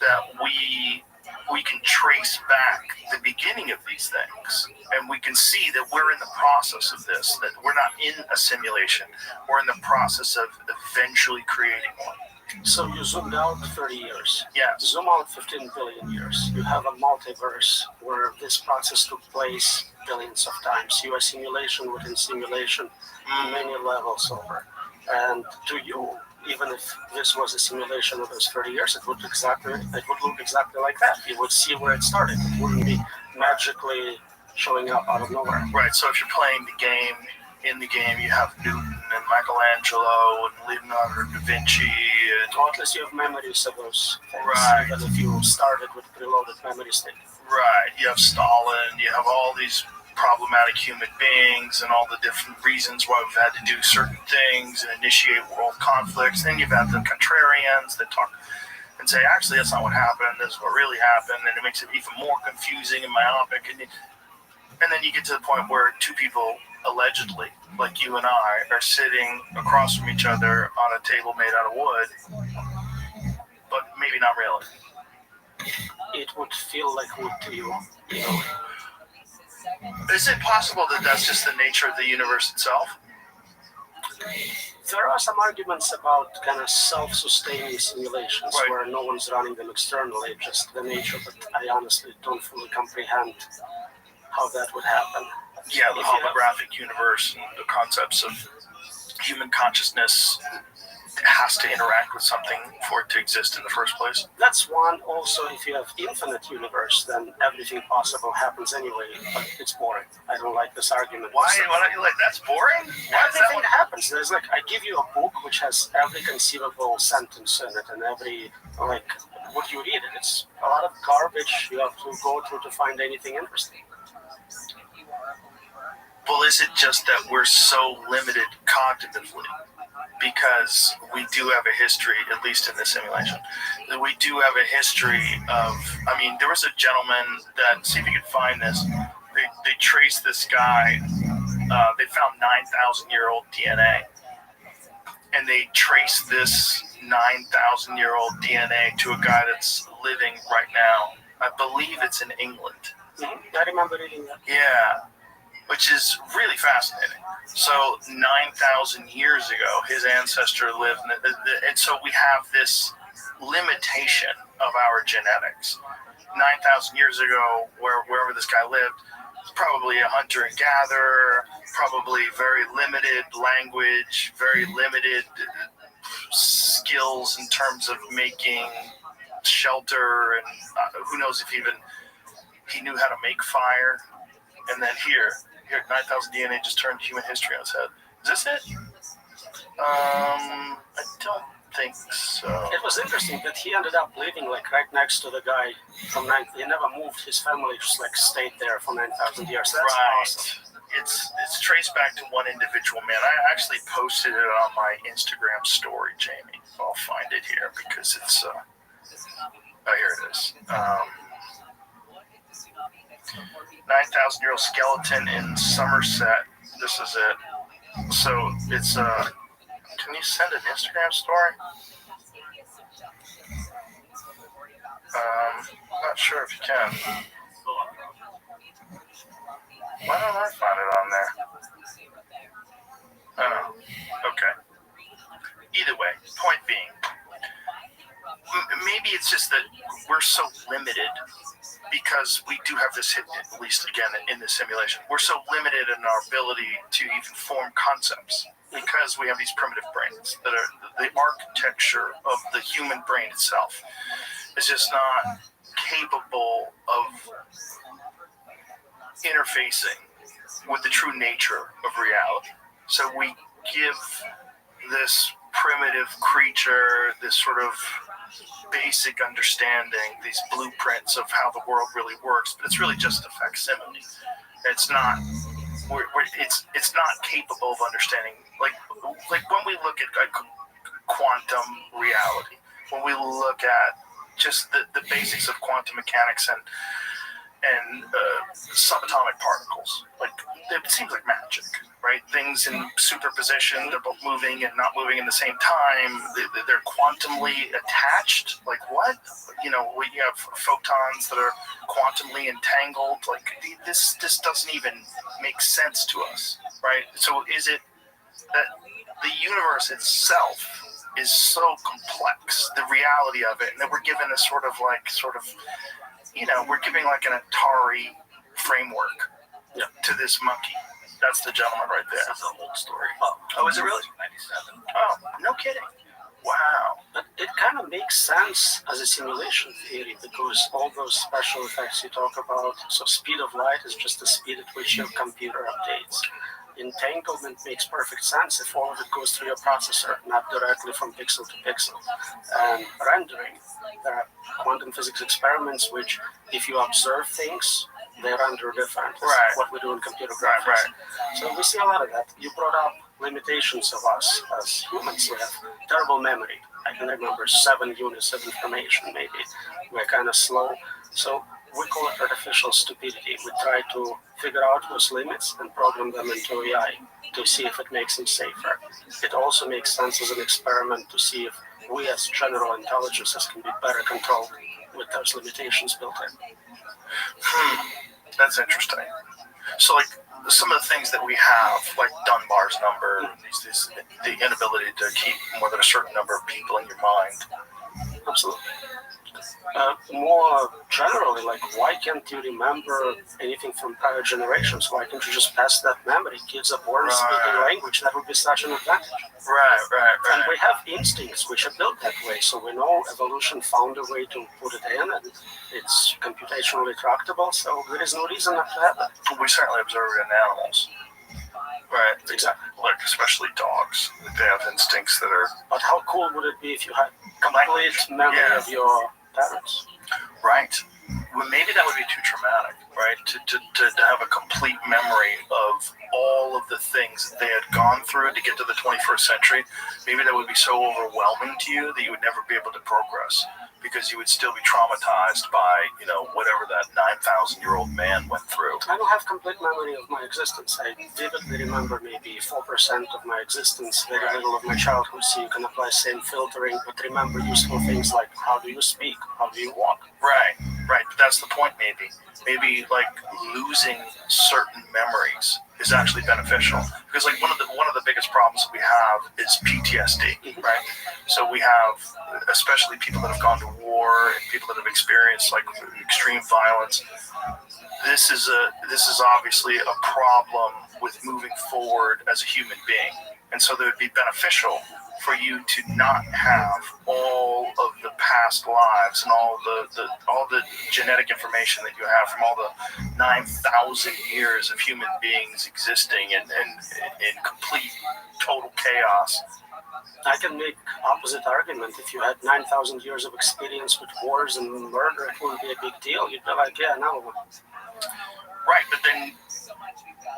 that we can trace back the beginning of these things, and we can see that we're in the process of this, that we're not in a simulation, we're in the process of eventually creating one. So you zoomed out 30 years. Yeah. Zoom out 15 billion years. You have a multiverse where this process took place billions of times. You are simulation within simulation, many levels over. And to you, even if this was a simulation of those 30 years, it would look exactly like that. You would see where it started. It wouldn't be magically showing up out of nowhere. Right. So if you're playing the game, in the game you have Newton and Michelangelo and Leonardo da Vinci, and or at least you have memories of those things. Right. Even if you started with preloaded memory state. Right. You have Stalin. You have all these problematic human beings and all the different reasons why we've had to do certain things and initiate world conflicts. Then you've had the contrarians that talk and say, actually, that's not what happened. This is what really happened, and it makes it even more confusing and myopic. And then you get to the point where two people, allegedly, like you and I, are sitting across from each other on a table made out of wood, but maybe not really. It would feel like wood to you. Is it possible that that's just the nature of the universe itself? There are some arguments about kind of self-sustaining simulations, right, where no one's running them externally, just the nature, but I honestly don't fully comprehend how that would happen. Yeah, the holographic universe and the concepts of human consciousness has to interact with something for it to exist in the first place. That's one. Also, if you have infinite universe, then everything possible happens anyway, but it's boring. I don't like this argument. Why don't you like that's boring? Everything happens. There's like, I give you a book which has every conceivable sentence in it, and every, what you read it, it's a lot of garbage you have to go through to find anything interesting. Well, is it just that we're so limited cognitively? Because we do have a history, at least in this simulation, we do have a history of, there was a gentleman that, see if you can find this, they traced this guy, they found 9,000-year-old DNA, and they traced this 9,000-year-old DNA to a guy that's living right now. I believe it's in England. I remember reading that. Yeah. Which is really fascinating. So 9,000 years ago, his ancestor lived, and so we have this limitation of our genetics. 9,000 years ago, wherever this guy lived, probably a hunter and gatherer, probably very limited language, very limited skills in terms of making shelter, and who knows if even he knew how to make fire. And then here, 9,000 DNA just turned human history on its head. Is this it? I don't think so. It was interesting that he ended up living right next to the guy from 9. He never moved. His family just stayed there for 9,000 years. That's right. Awesome. It's traced back to one individual man. I actually posted it on my Instagram story, Jamie. I'll find it here because it's. Here it is. 9,000-year-old skeleton in Somerset. This is it. So it's can you send an Instagram story? Not sure if you can. Why don't I find it on there? Oh, okay. Either way, point being, maybe it's just that we're so limited because we do have this hidden, at least again in this simulation. We're so limited in our ability to even form concepts because we have these primitive brains that are the architecture of the human brain itself is just not capable of interfacing with the true nature of reality. So we give this primitive creature this sort of basic understanding, these blueprints of how the world really works, but it's really just a facsimile. It's not. It's not capable of understanding. Like when we look at quantum reality, when we look at just the basics of quantum mechanics and subatomic particles. Like, it seems like magic, right? Things in superposition, they're both moving and not moving in the same time. They're quantumly attached. Like, what? You know, we have photons that are quantumly entangled. Like, this doesn't even make sense to us, right? So is it that the universe itself is so complex, the reality of it, and that we're given a sort of, you know, we're giving like an Atari framework to this monkey. That's the gentleman right there. That's an old story. Oh, is it really? 97. Oh, no kidding. Wow. But it kind of makes sense as a simulation theory because all those special effects you talk about, so speed of light is just the speed at which your computer updates. Entanglement makes perfect sense if all of it goes through your processor, not directly from pixel to pixel. And rendering, there are quantum physics experiments which, if you observe things, they render different. Right. What we do in computer graphics. Right. So we see a lot of that. You brought up limitations of us as humans. We have terrible memory. I can remember 7 units of information, maybe. We're kind of slow. So we call it artificial stupidity. We try to figure out those limits and program them into AI to see if it makes them safer. It also makes sense as an experiment to see if we as general intelligences can be better controlled with those limitations built in. That's interesting. So, like, some of the things that we have, like Dunbar's number, the inability to keep more than a certain number of people in your mind. Absolutely. More generally, like, why can't you remember anything from prior generations? Why can't you just pass that memory? Kids are born speaking language. That would be such an advantage. Right. And we have instincts which are built that way. So we know evolution found a way to put it in, and it's computationally tractable. So there is no reason not to have it. We certainly observe it in animals. Right, exactly. Like, especially dogs. They have instincts that are... But how cool would it be if you had complete memory of your parents? Right. Well, maybe that would be too traumatic, right? To have a complete memory of all of the things that they had gone through to get to the 21st century. Maybe that would be so overwhelming to you that you would never be able to progress because you would still be traumatized by, you know, whatever that 9,000-year-old man went through. I don't have complete memory of my existence. I vividly remember maybe 4% of my existence, very little of my childhood, so you can apply same filtering, but remember useful things like how do you speak, how do you walk. Right. But that's the point, maybe. Maybe, like, losing certain memories is actually beneficial. Because, like, one of the biggest problems that we have is PTSD, right? So we have, especially people that have gone to war and people that have experienced, like, extreme violence. This is obviously a problem with moving forward as a human being. And so it would be beneficial for you to not have all of the past lives and all the genetic information that you have from all the 9,000 years of human beings existing in complete total chaos. I can make opposite argument. If you had 9,000 years of experience with wars and murder, it wouldn't be a big deal. You'd be like, yeah, no. Right, but then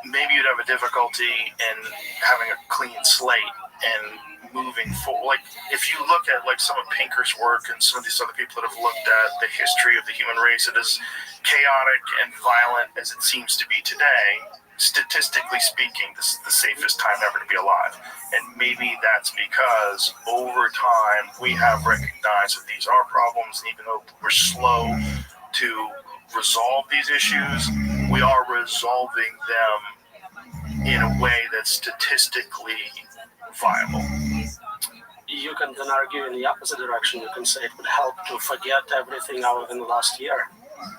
maybe you'd have a difficulty in having a clean slate and moving forward. Like, if you look at, like, some of Pinker's work and some of these other people that have looked at the history of the human race, it is chaotic and violent as it seems to be today. Statistically speaking, this is the safest time ever to be alive. And maybe that's because over time we have recognized that these are problems, and even though we're slow to resolve these issues, we are resolving them in a way that's statistically viable. You can then argue in the opposite direction. You can say it would help to forget everything out within the last year.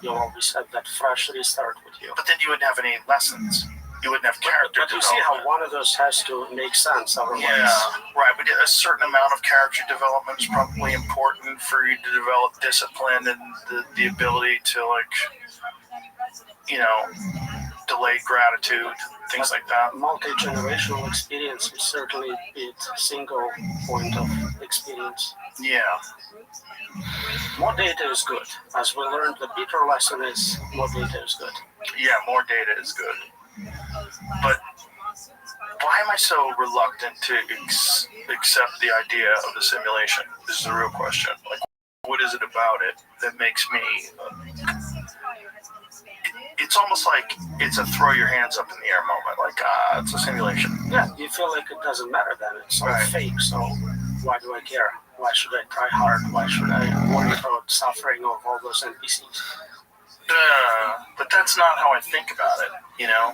You'll always have that fresh restart with you. But then you wouldn't have any lessons. You wouldn't have character But you development. see how one of those has to make sense otherwise. Yeah, right. But a certain amount of character development is probably important for you to develop discipline and the ability to, like, you know, delayed gratitude, things like that. Multi-generational experience is certainly a single point of experience. Yeah. More data is good. As we learned, the bitter lesson is more data is good. Yeah, more data is good. But why am I so reluctant to accept the idea of the simulation? This is a real question. Like, what is it about it that makes me? It's almost like it's a throw your hands up in the air moment. Like it's a simulation. Yeah, you feel like it doesn't matter then. It's all fake. So why do I care? Why should I try hard? Why should I worry about suffering of all those NPCs? But that's not how I think about it. You know,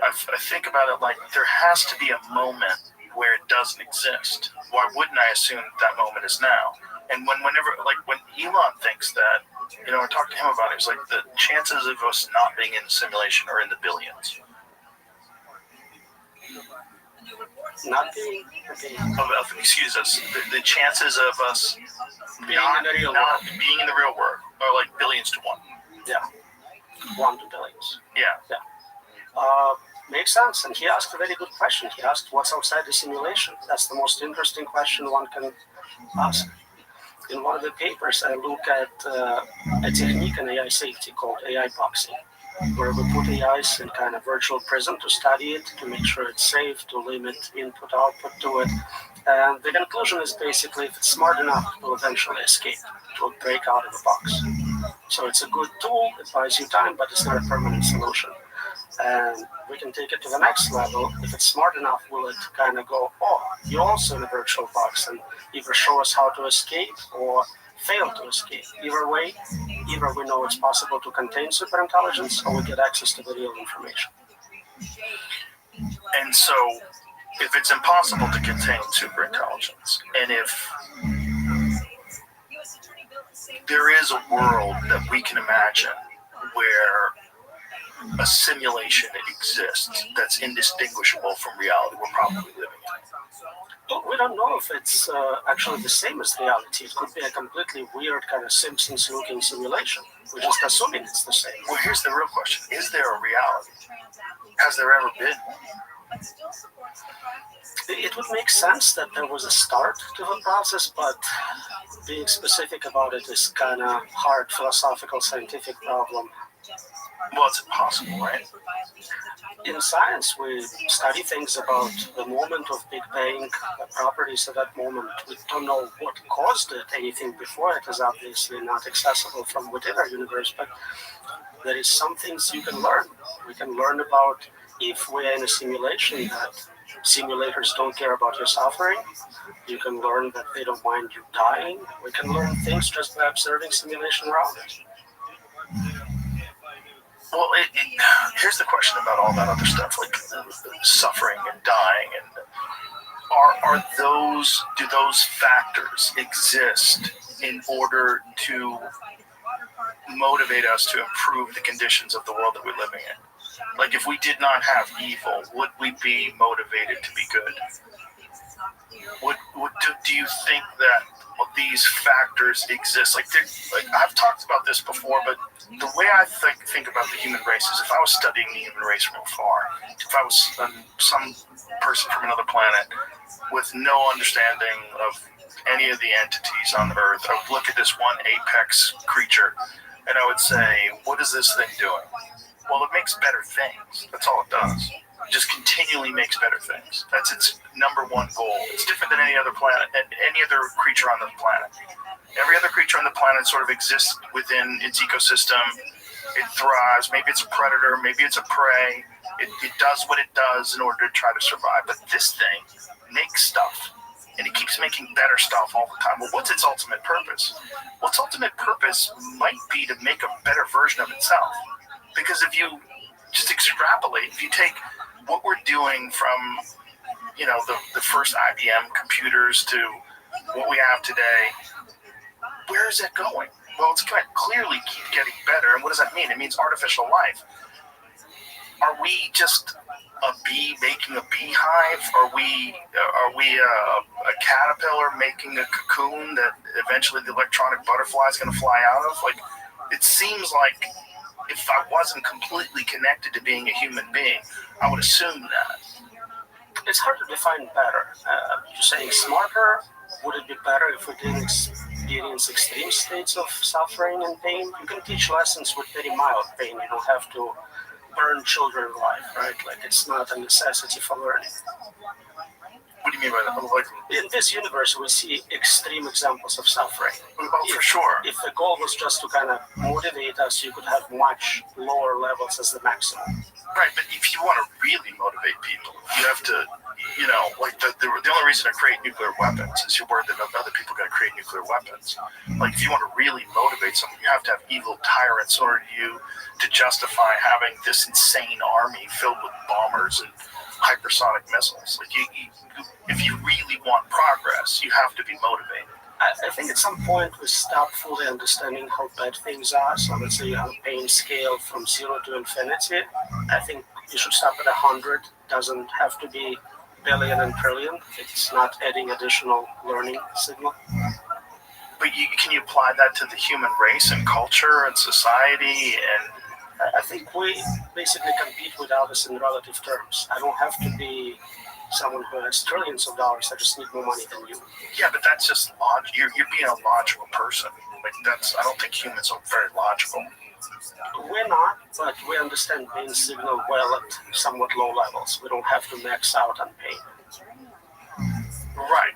I think about it like there has to be a moment where it doesn't exist. Why wouldn't I assume that moment is now? And whenever, like when Elon thinks that, you know, I talked to him about it. It's like the chances of us not being in the simulation are in the billions. Not being, excuse us. The chances of us being in the real world, being in the real world are like billions to one. Yeah, 1 to billions. Yeah. Makes sense. And he asked a very good question. He asked, "What's outside the simulation?" That's the most interesting question one can ask. In one of the papers, I look at a technique in AI safety called AI boxing, where we put AIs in kind of virtual prison to study it, to make sure it's safe, to limit input, output to it. And the conclusion is basically, if it's smart enough, it will eventually escape. It will break out of the box. So it's a good tool, it buys you time, but it's not a permanent solution. And we can take it to the next level. If it's smart enough, will it kind of go, oh, you're also in a virtual box, and either show us how to escape or fail to escape. Either way, either we know it's possible to contain superintelligence or we get access to the real information. And so, if it's impossible to contain superintelligence, and if there is a world that we can imagine where a simulation exists that's indistinguishable from reality we're probably living in. But we don't know if it's actually the same as reality. It could be a completely weird kind of Simpsons-looking simulation. We're just assuming it's the same. Well, here's the real question. Is there a reality? Has there ever been? It would make sense that there was a start to the process, but being specific about it is kind of hard philosophical, scientific problem. Well, it's impossible, right? In science, we study things about the moment of Big Bang, the properties of that moment. We don't know what caused it. Anything before it is obviously not accessible from within our universe, but there is some things you can learn. We can learn about if we're in a simulation that simulators don't care about your suffering. You can learn that they don't mind you dying. We can learn things just by observing simulation around us. Well, here's the question about all that other stuff, like suffering and dying, and do those factors exist in order to motivate us to improve the conditions of the world that we're living in? Like, if we did not have evil, would we be motivated to be good? Do you think that these factors exist? Like I've talked about this before, but the way I think about the human race is, if I was studying the human race from afar, if I was some person from another planet with no understanding of any of the entities on Earth, I would look at this one apex creature and I would say, what is this thing doing? Well, it makes better things. That's all it does. It just continually makes better things. That's its number one goal. It's different than any other planet, any other creature on the planet. Every other creature on the planet sort of exists within its ecosystem. It thrives. Maybe it's a predator. Maybe it's a prey. It does what it does in order to try to survive. But this thing makes stuff, and it keeps making better stuff all the time. Well, what's its ultimate purpose? Well, its ultimate purpose might be to make a better version of itself. Because if you just extrapolate, if you take what we're doing from, the first IBM computers to what we have today, where is it going? Well, it's going to clearly keep getting better. And what does that mean? It means artificial life. Are we just a bee making a beehive? Are we a caterpillar making a cocoon that eventually the electronic butterfly is going to fly out of? Like, it seems like if I wasn't completely connected to being a human being, I would assume that. It's hard to define better. You're saying smarter? Would it be better if we didn't experience extreme states of suffering and pain? You can teach lessons with very mild pain. You don't have to burn children alive, right? Like, it's not a necessity for learning. What do you mean by that? Like, in this universe, we see extreme examples of suffering. oh, for sure. If the goal was just to kind of motivate us, you could have much lower levels as the maximum. Right, but if you want to really motivate people, you have to, like the only reason to create nuclear weapons is you're worried that other people are going to create nuclear weapons. Like, if you want to really motivate someone, you have to have evil tyrants in order to justify having this insane army filled with bombers and hypersonic missiles. Like, if you really want progress, you have to be motivated. I think at some point we stop fully understanding how bad things are. So let's say you have a pain scale from 0 to infinity. I think you should stop at 100. Doesn't have to be billion and trillion. It's not adding additional learning signal. But can you apply that to the human race and culture and society? And I think we basically compete with others in relative terms. I don't have to be someone who has trillions of dollars. I just need more money than you. Yeah, but that's just logic. You're being a logical person. Like, I don't think humans are very logical. We're not, but we understand pain signal well at somewhat low levels. We don't have to max out on pain. Right.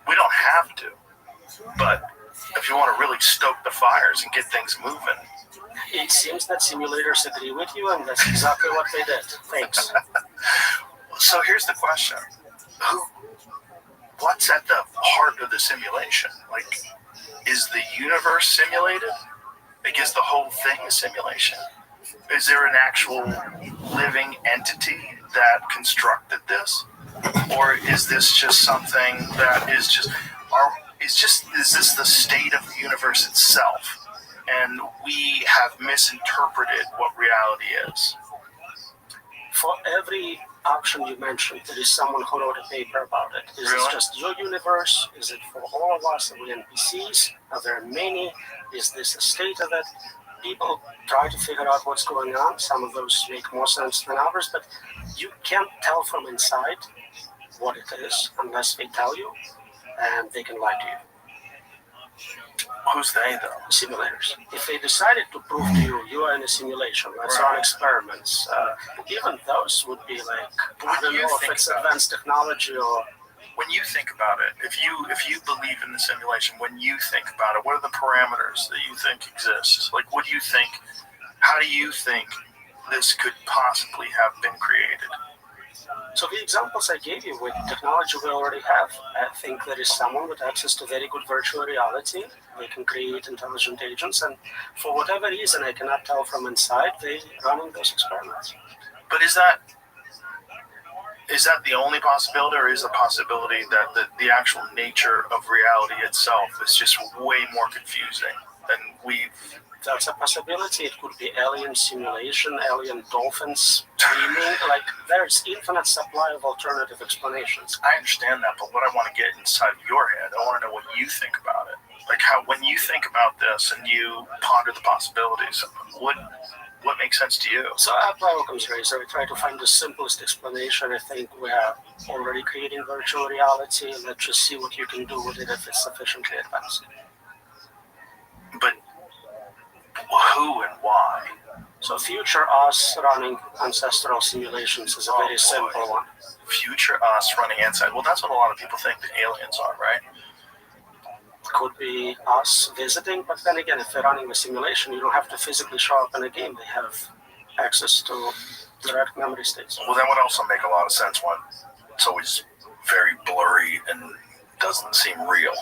We don't have to. But if you want to really stoke the fires and get things moving. It seems that simulators agree with you, and that's exactly what they did. Thanks. So here's the question. What's at the heart of the simulation? Like, is the universe simulated? Like, is the whole thing a simulation? Is there an actual living entity that constructed this? Or is this just something that is this the state of the universe itself? And we have misinterpreted what reality is. For every option you mentioned, there is someone who wrote a paper about it. Is this just your universe? Is it for all of us? Are we NPCs? Are there many? Is this a state of it? People try to figure out what's going on. Some of those make more sense than others, but you can't tell from inside what it is unless they tell you, and they can lie to you. Who's they, though? Simulators. If they decided to prove to you you are in a simulation, let's run experiments, even those would be like, I don't know if it's advanced technology or... When you think about it, if you believe in the simulation, when you think about it, what are the parameters that you think exist? Like, what do you think, how do you think this could possibly have been created? So the examples I gave you with technology we already have, I think there is someone with access to very good virtual reality. They can create intelligent agents, and for whatever reason I cannot tell from inside, they're running those experiments. But is that the only possibility, or is the possibility that the actual nature of reality itself is just way more confusing than we've... That's a possibility. It could be alien simulation, alien dolphins dreaming. Like, there's infinite supply of alternative explanations. I understand that, but what I want to get inside of your head, I want to know what you think about it. Like, how, when you think about this and you ponder the possibilities, what makes sense to you? So I apply Occam's razor. I try to find the simplest explanation. I think we are already creating virtual reality. Let's just see what you can do with it if it's sufficiently advanced. But who and why? So future us running ancestral simulations is a very simple one. Future us running inside. Well, that's what a lot of people think the aliens are, right? Could be us visiting, but then again, if they're running a simulation, you don't have to physically show up in a game. They have access to direct memory states. Well, that would also make a lot of sense when it's always very blurry and doesn't seem real.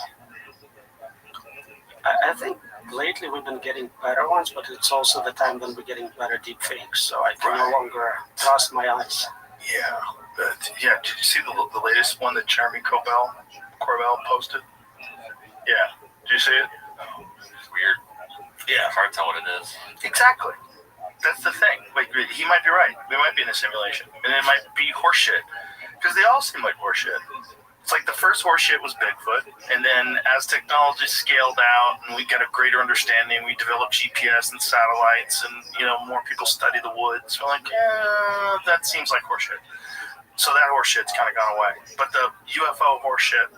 I think lately we've been getting better ones, but it's also the time when we're getting better deep fakes, so I can no longer trust my eyes. Yeah, did you see the latest one that Jeremy Corbell posted? Yeah, did you see it? It's weird. Yeah, it's hard to tell what it is. Exactly. That's the thing. Like, he might be right. We might be in a simulation, and it might be horseshit, because they all seem like horseshit. It's like the first horseshit was Bigfoot, and then as technology scaled out and we got a greater understanding, we developed GPS and satellites, and more people study the woods. We're like, that seems like horseshit. So that horseshit's kind of gone away. But the UFO horseshit,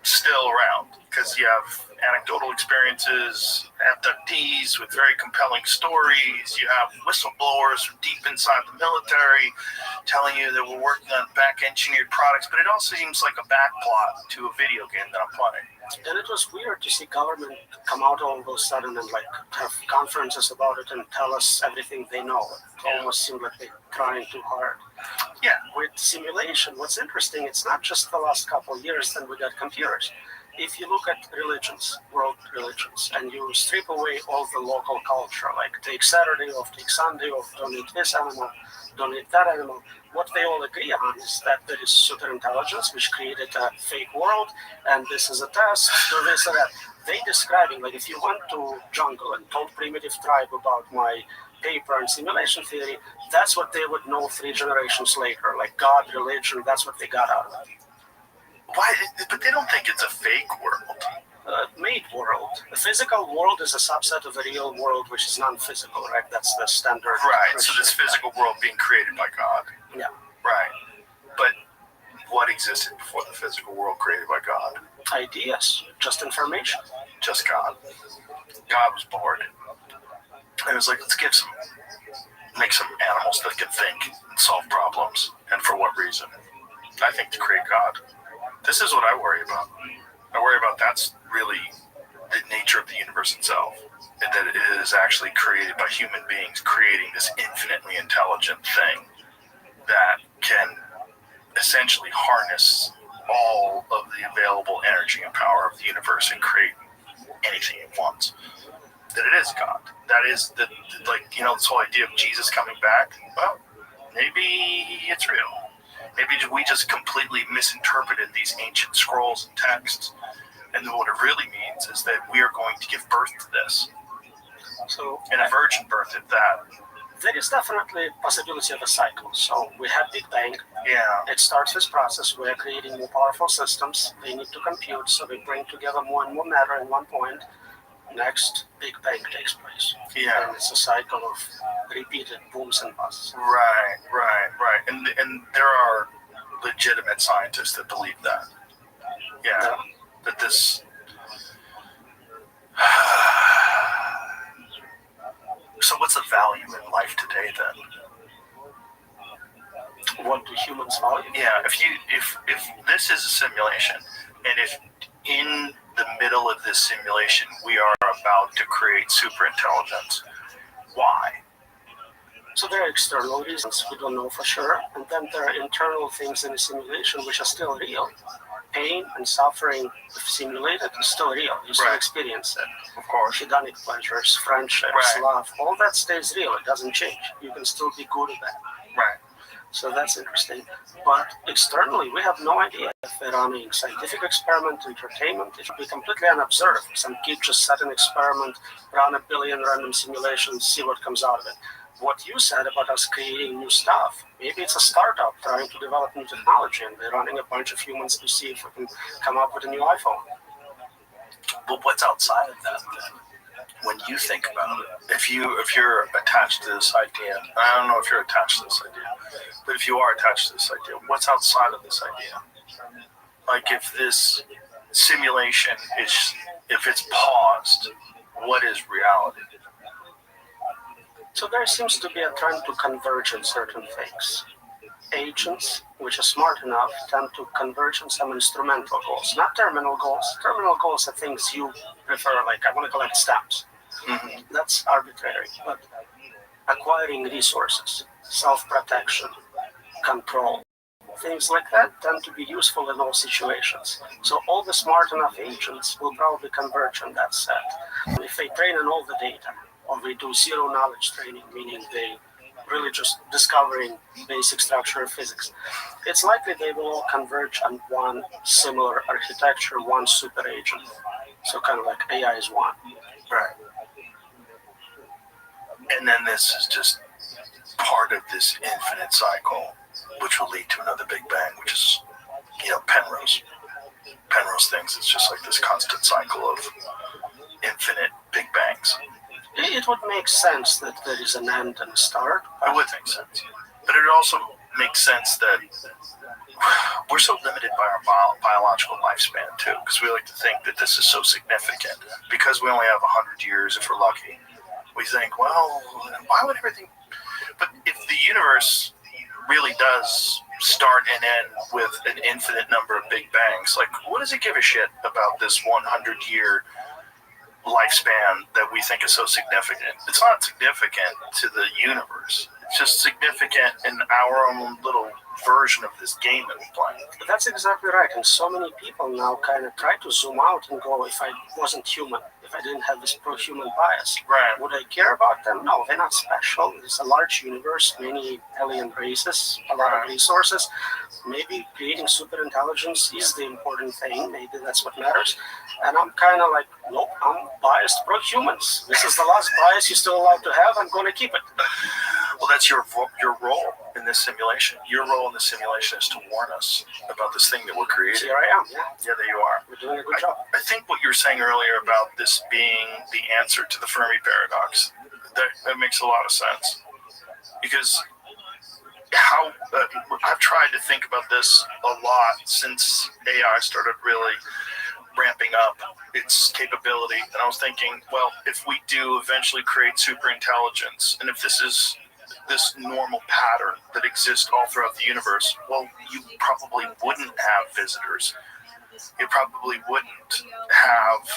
still around because you have anecdotal experiences, abductees with very compelling stories. You have whistleblowers from deep inside the military telling you that we're working on back-engineered products, but it also seems like a backplot to a video game that I'm playing. And it was weird to see government come out all of a sudden and like have conferences about it and tell us everything they know. It almost seemed like they're trying too hard. Yeah. With simulation, what's interesting, it's not just the last couple of years that we got computers. If you look at religions, world religions, and you strip away all the local culture, like take Saturday off, take Sunday off, don't eat this animal, don't eat that animal, what they all agree on is that there is super intelligence which created a fake world, and this is a test, do this and that. They describing, like if you went to jungle and told primitive tribe about my paper and simulation theory, that's what they would know 3 generations later, like God, religion, that's what they got out of it. Why? But they don't think it's a fake world. Made world. The physical world is a subset of the real world, which is non-physical, right? That's the standard. Right, so this physical world being created by God. Yeah. Right. But what existed before the physical world created by God? Ideas, just information. Just God. God was bored. It was like, let's make some animals that can think and solve problems. And for what reason? I think to create God. This is what I worry about. I worry about that's really the nature of the universe itself. And that it is actually created by human beings creating this infinitely intelligent thing that can essentially harness all of the available energy and power of the universe and create anything it wants. That it is God. That is this whole idea of Jesus coming back. Well, maybe it's real. Maybe we just completely misinterpreted these ancient scrolls and texts. And what it really means is that we are going to give birth to this. And a virgin birth at that. There is definitely a possibility of a cycle. So we have Big Bang. Yeah. It starts this process. We're creating more powerful systems. They need to compute, so we bring together more and more matter in one point. Next, Big Bang takes place. Yeah. And it's a cycle of repeated booms and busts. Right. And there are legitimate scientists that believe that. Yeah. That this... So what's the value in life today then? What do humans value? Yeah, if this is a simulation, and if in the middle of this simulation we are about to create super intelligence, why? So there are external reasons we don't know for sure, and then there are internal things in the simulation which are still real. Pain and suffering, if simulated, is still real. You still experience it. Of course. Hedonic pleasures, friendships, love, all that stays real. It doesn't change. You can still be good at that. Right. So that's interesting. But externally, we have no idea if they're running scientific experiment, entertainment. It should be completely unobserved. Some kid just set an experiment, run 1 billion random simulations, see what comes out of it. What you said about us creating new stuff, maybe it's a startup trying to develop new technology and they're running a bunch of humans to see if we can come up with a new iPhone. But what's outside of that then? When you think about it, if you're attached to this idea, I don't know if you're attached to this idea, but if you are attached to this idea, what's outside of this idea? Like if this simulation if it's paused, what is reality? So there seems to be a trend to converge in certain things. Agents, which are smart enough, tend to converge on some instrumental goals, not terminal goals. Terminal goals are things you prefer, like I want to collect stamps. Mm-hmm. That's arbitrary. But acquiring resources, self-protection, control, things like that tend to be useful in all situations. So all the smart enough agents will probably converge on that set. If they train on all the data, or we do zero knowledge training, meaning they really just discovering basic structure of physics, it's likely they will all converge on one similar architecture, one super agent. So kind of like AI is one. Right. And then this is just part of this infinite cycle, which will lead to another Big Bang, which is, Penrose. Penrose thinks it's just like this constant cycle of infinite Big Bangs. It would make sense that there is an end and a start. It would make sense. But it also makes sense that we're so limited by our biological lifespan too, because we like to think that this is so significant. Because we only have 100 years if we're lucky, we think, well, why would everything? But if the universe really does start and end with an infinite number of big bangs, like, what does it give a shit about this 100-year lifespan that we think is so significant? It's not significant to the universe. It's just significant in our own little version of this game that we're playing. That's exactly right. And so many people now kind of try to zoom out and go, if I wasn't human, if I didn't have this pro-human bias, right, would I care about them? No, they're not special. It's a large universe, many alien races, a lot of resources. Maybe creating super intelligence is the important thing. Maybe that's what matters. And I'm kind of like, nope, I'm biased pro-humans. This is the last bias you're still allowed to have. I'm going to keep it. Well, that's your role in this simulation. Your role in the simulation is to warn us about this thing that we're creating. Here I am. Yeah, there you are. We're doing a good job. I think what you were saying earlier about this being the answer to the Fermi paradox, that makes a lot of sense. Because I've tried to think about this a lot since AI started really ramping up its capability. And I was thinking, well, if we do eventually create super intelligence, and if this is this normal pattern that exists all throughout the universe, well, you probably wouldn't have visitors. You probably wouldn't have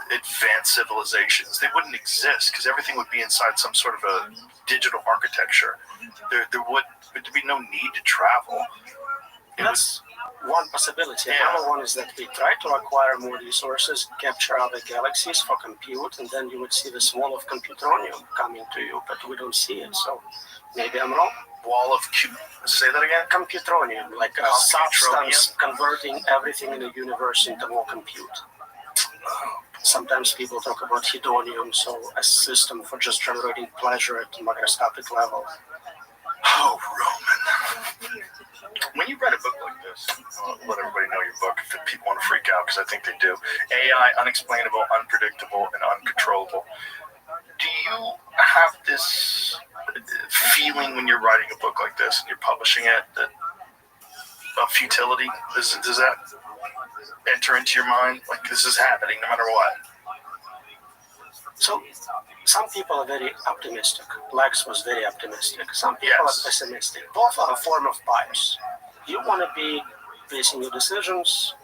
advanced civilizations. They wouldn't exist because everything would be inside some sort of a digital architecture. There'd be no need to travel. That's one possibility. Another one is that we try to acquire more resources, capture other galaxies for compute, and then you would see this wall of computronium coming to you, but we don't see it. So maybe I'm wrong. Wall of say that again? Computronium, like a substance converting everything in the universe into more compute. Sometimes people talk about hedonium, so a system for just generating pleasure at a microscopic level. Oh, Roman. When you read a book like this, I'll let everybody know your book if people want to freak out, because I think they do. AI, unexplainable, unpredictable, and uncontrollable. Do you have this feeling when you're writing a book like this and you're publishing it, that of futility? Does that enter into your mind? Like, this is happening no matter what? So, some people are very optimistic. Lex was very optimistic. Some people are pessimistic. Both are a form of bias. You want to be basing your decisions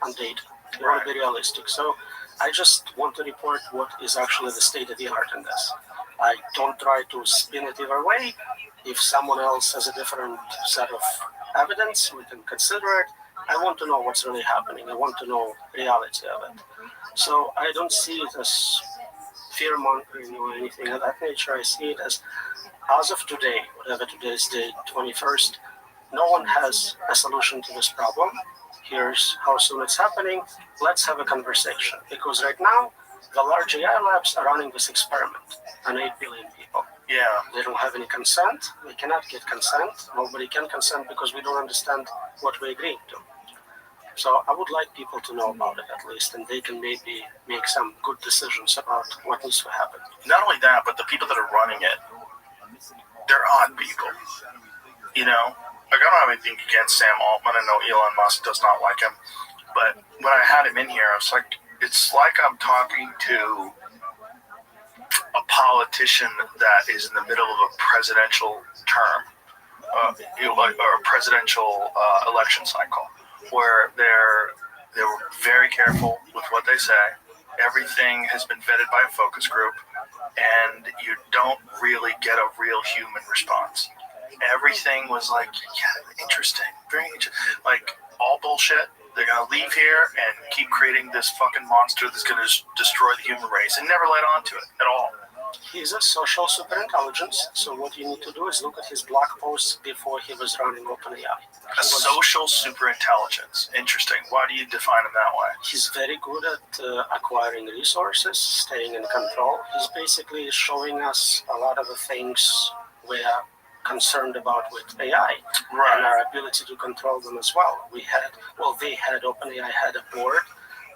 on data. You want to be realistic. So, I just want to report what is actually the state of the art in this. I don't try to spin it either way. If someone else has a different set of evidence, we can consider it. I want to know what's really happening. I want to know reality of it. So I don't see it as fear-mongering or anything of that nature. I see it as of today, whatever today's date, 21st, no one has a solution to this problem. Here's how soon it's happening. Let's have a conversation. Because right now, the large AI labs are running this experiment on 8 billion people. Yeah. They don't have any consent. We cannot get consent. Nobody can consent because we don't understand what we're agreeing to. So I would like people to know about it at least, and they can maybe make some good decisions about what needs to happen. Not only that, but the people that are running it, they're odd people. You know? Like, I don't have anything against Sam Altman. I know Elon Musk does not like him. But when I had him in here, I was like, it's like I'm talking to a politician that is in the middle of a presidential term, or a presidential election cycle, where they're very careful with what they say. Everything has been vetted by a focus group, and you don't really get a real human response. Everything was like, yeah, interesting, very interesting. Like, all bullshit. They're going to leave here and keep creating this fucking monster that's going to destroy the human race and never let on to it at all. He's a social superintelligence, so what you need to do is look at his blog posts before he was running OpenAI. A social superintelligence. Interesting. Why do you define him that way? He's very good at acquiring resources, staying in control. He's basically showing us a lot of the things we're concerned about with AI, and our ability to control them as well. They had, OpenAI had a board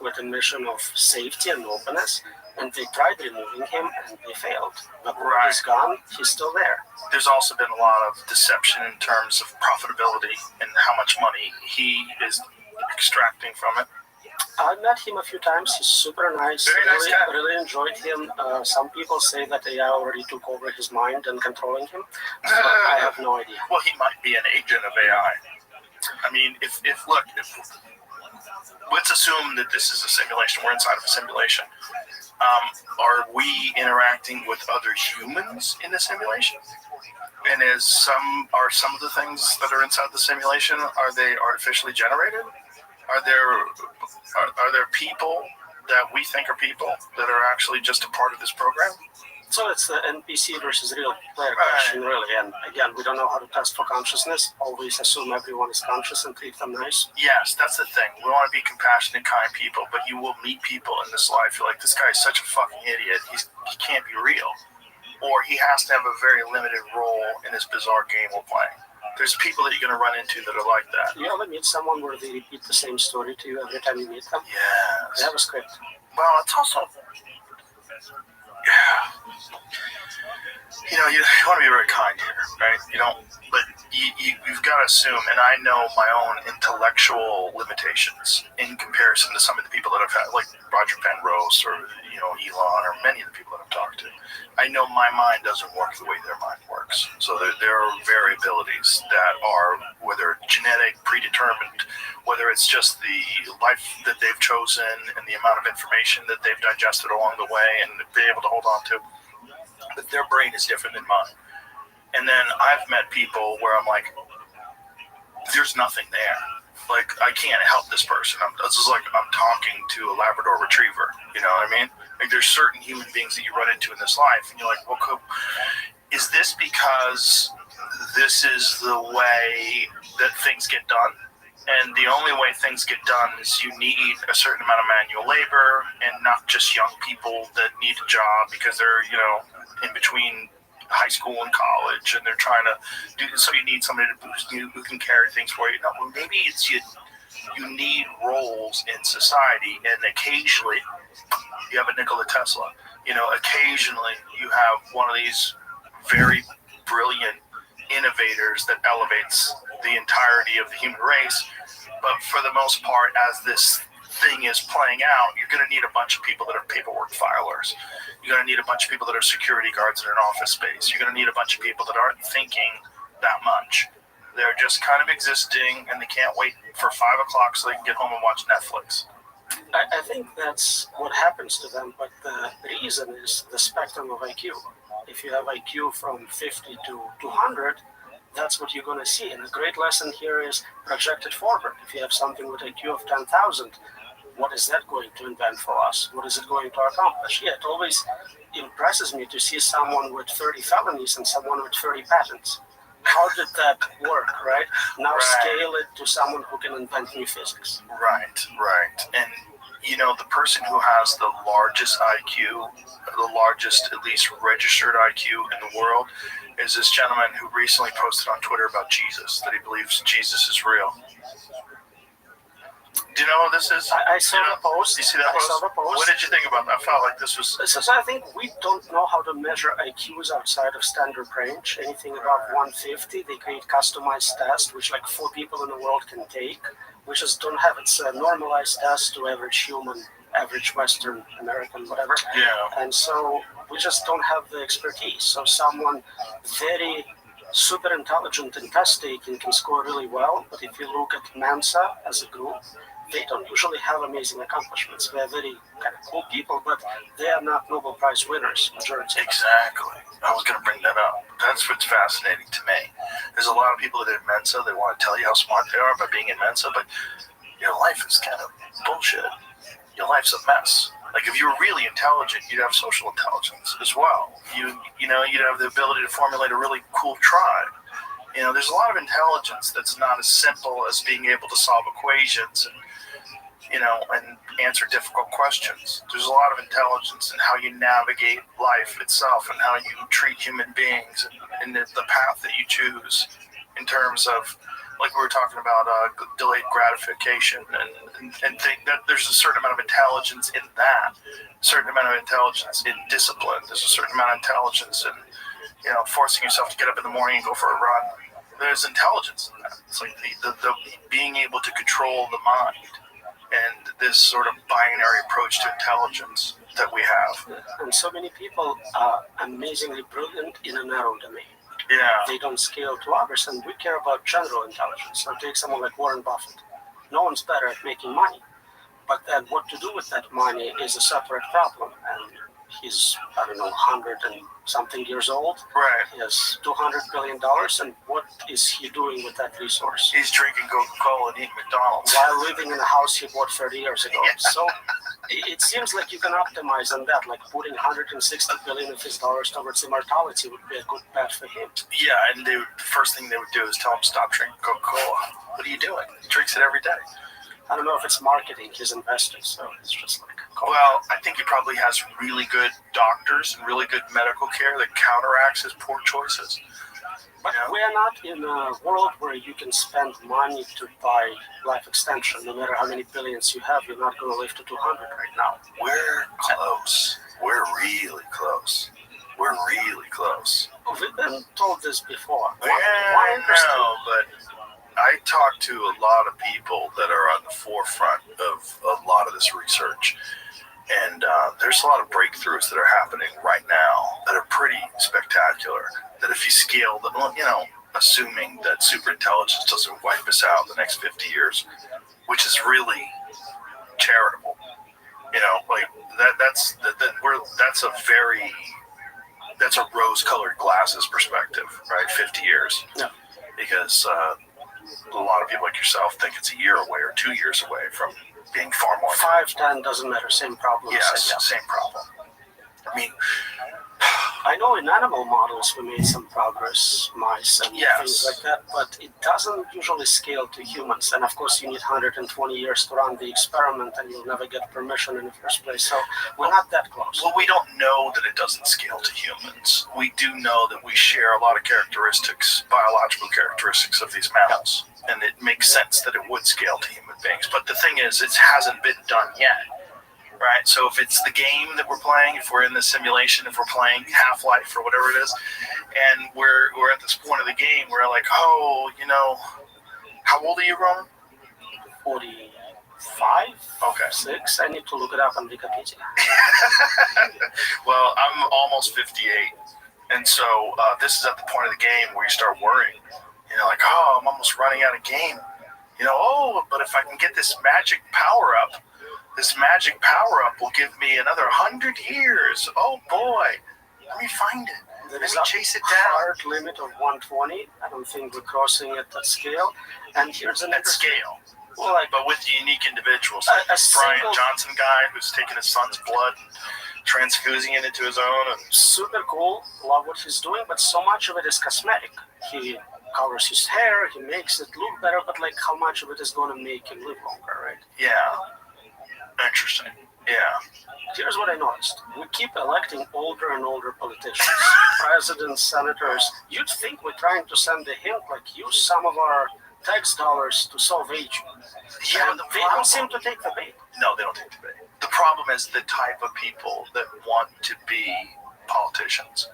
with a mission of safety and openness, and they tried removing him and they failed. But when he's gone, he's still there. There's also been a lot of deception in terms of profitability and how much money he is extracting from it. I met him a few times. He's super nice. Very nice guy. Really enjoyed him. Some people say that AI already took over his mind and controlling him. But I have no idea. Well, he might be an agent of AI. I mean, let's assume that this is a simulation. We're inside of a simulation. Are we interacting with other humans in the simulation? And some of the things that are inside the simulation, are they artificially generated? Are there people that we think are people that are actually just a part of this program? So it's the NPC versus real player question, really. And again, we don't know how to test for consciousness. Always assume everyone is conscious and treat them nice. Yes, that's the thing. We want to be compassionate, kind people, but you will meet people in this life. You're like, this guy is such a fucking idiot. He can't be real. Or he has to have a very limited role in this bizarre game we're playing. There's people that you're going to run into that are like that. You ever meet someone where they repeat the same story to you every time you meet them? Yes. They have a script. Well, it's also... You want to be very kind here, right? But you've got to assume, and I know my own intellectual limitations in comparison to some of the people that I've had, like Roger Penrose or, Elon or many of the people that I've talked to. I know my mind doesn't work the way their mind works. So there are variabilities that are, whether genetic, predetermined, whether it's just the life that they've chosen and the amount of information that they've digested along the way and been able to hold on to, but their brain is different than mine. And then I've met people where I'm like, there's nothing there. Like, I can't help this person. This is like I'm talking to a Labrador Retriever. You know what I mean? Like, there's certain human beings that you run into in this life, and you're like, well, is this because this is the way that things get done? And the only way things get done is you need a certain amount of manual labor, and not just young people that need a job because they're, in between high school and college, and they're trying to do. So you need somebody to boost you who can carry things for you. No, well, maybe it's you need roles in society, and occasionally you have a Nikola Tesla. Occasionally you have one of these very brilliant innovators that elevates the entirety of the human race. But for the most part, as this thing is playing out, you're going to need a bunch of people that are paperwork filers. You're going to need a bunch of people that are security guards in an office space. You're going to need a bunch of people that aren't thinking that much. They're just kind of existing, and they can't wait for 5 o'clock so they can get home and watch Netflix. I think that's what happens to them, but the reason is the spectrum of IQ. If you have IQ from 50 to 200, that's what you're going to see. And a great lesson here is project it forward. If you have something with IQ of 10,000, what is that going to invent for us? What is it going to accomplish? Yeah, it always impresses me to see someone with 30 felonies and someone with 30 patents. How did that work, right? Now scale it to someone who can invent new physics. Right. And, the person who has the largest IQ, the largest, at least registered IQ in the world, is this gentleman who recently posted on Twitter about Jesus, that he believes Jesus is real. Do you know what this is? I saw the post. You see that post? I saw the post. What did you think about that? I felt like this was... So I think we don't know how to measure IQs outside of standard range. Anything above 150, they create customized tests, which like 4 people in the world can take. We just don't have it's a normalized test to average human, average Western American, whatever. Yeah. And so we just don't have the expertise. So someone very super intelligent in test taking can score really well, but if you look at Mensa as a group, they don't usually have amazing accomplishments. They're very kind of cool people, but they are not Nobel Prize winners, majority. Exactly. I was going to bring that up. That's what's fascinating to me. There's a lot of people that are in Mensa, they want to tell you how smart they are by being in Mensa, but your life is kind of bullshit. Your life's a mess. Like, if you were really intelligent, you'd have social intelligence as well. You'd have the ability to formulate a really cool tribe. There's a lot of intelligence that's not as simple as being able to solve equations and answer difficult questions. There's a lot of intelligence in how you navigate life itself and how you treat human beings and the path that you choose in terms of like we were talking about delayed gratification, and think that there's a certain amount of intelligence in that, a certain amount of intelligence in discipline. There's a certain amount of intelligence in, forcing yourself to get up in the morning and go for a run. There's intelligence in that. It's like the being able to control the mind, and this sort of binary approach to intelligence that we have. And so many people are amazingly brilliant in a narrow domain. Yeah. They don't scale to others, and we care about general intelligence. So take someone like Warren Buffett. No one's better at making money, but then what to do with that money is a separate problem. And he's, 100 and something years old. Right. He has $200 billion, and what is he doing with that resource? He's drinking Coca-Cola and eating McDonald's. While living in a house he bought 30 years ago. Yeah. So it seems like you can optimize on that, like putting $160 billion of his dollars towards immortality would be a good bet for him. Yeah, and the first thing they would do is tell him stop drinking Coca-Cola. What are you doing? He drinks it every day. I don't know if it's marketing his investors, so it's just like... Well, I think he probably has really good doctors and really good medical care that counteracts his poor choices. But we're not in a world where you can spend money to buy life extension. No matter how many billions you have, you're not going to live to 200 right now. We're close. We're really close. We're really close. We've been told this before. Why no, but I talk to a lot of people that are on the forefront of a lot of this research. And there's a lot of breakthroughs that are happening right now that are pretty spectacular. That if you scale them, assuming that superintelligence doesn't wipe us out in the next 50 years, which is really charitable. That's a rose-colored glasses perspective, right? 50 years. Yeah. Because a lot of people like yourself think it's a year away or 2 years away from being far more. 5, 10 doesn't matter. Same problem. Yes, same problem. I mean, I know in animal models we made some progress, mice and things like that, but it doesn't usually scale to humans. And of course, you need 120 years to run the experiment, and you'll never get permission in the first place. So we're not that close. Well, we don't know that it doesn't scale to humans. We do know that we share a lot of characteristics, biological characteristics of these mammals, and it makes sense that it would scale to human beings. But the thing is, it hasn't been done yet. Right, so if it's the game that we're playing, if we're in the simulation, if we're playing Half-Life or whatever it is, and we're at this point of the game, we're like, how old are you, Roman? 45. Okay. 6. I need to look it up on Wikipedia. Well, I'm almost 58, and so this is at the point of the game where you start worrying. Like, I'm almost running out of game. But if I can get this magic power-up, this magic power-up will give me another 100 years. Oh, boy. Let me find it. Let me chase it down. Hard limit of 120. I don't think we're crossing it at scale. And here's an scale. Well, but with unique individuals. Like Brian Johnson guy who's taking his son's blood, transfusing it into his own. And super cool. Love what he's doing, but so much of it is cosmetic. He covers his hair. He makes it look better, but how much of it is going to make him live longer, right? Yeah. Interesting. Yeah. Here's what I noticed. We keep electing older and older politicians, presidents, senators. You'd think we're trying to send a hint, use some of our tax dollars to solve aging. Yeah, they don't seem to take the bait. No, they don't take the bait. The problem is the type of people that want to be politicians.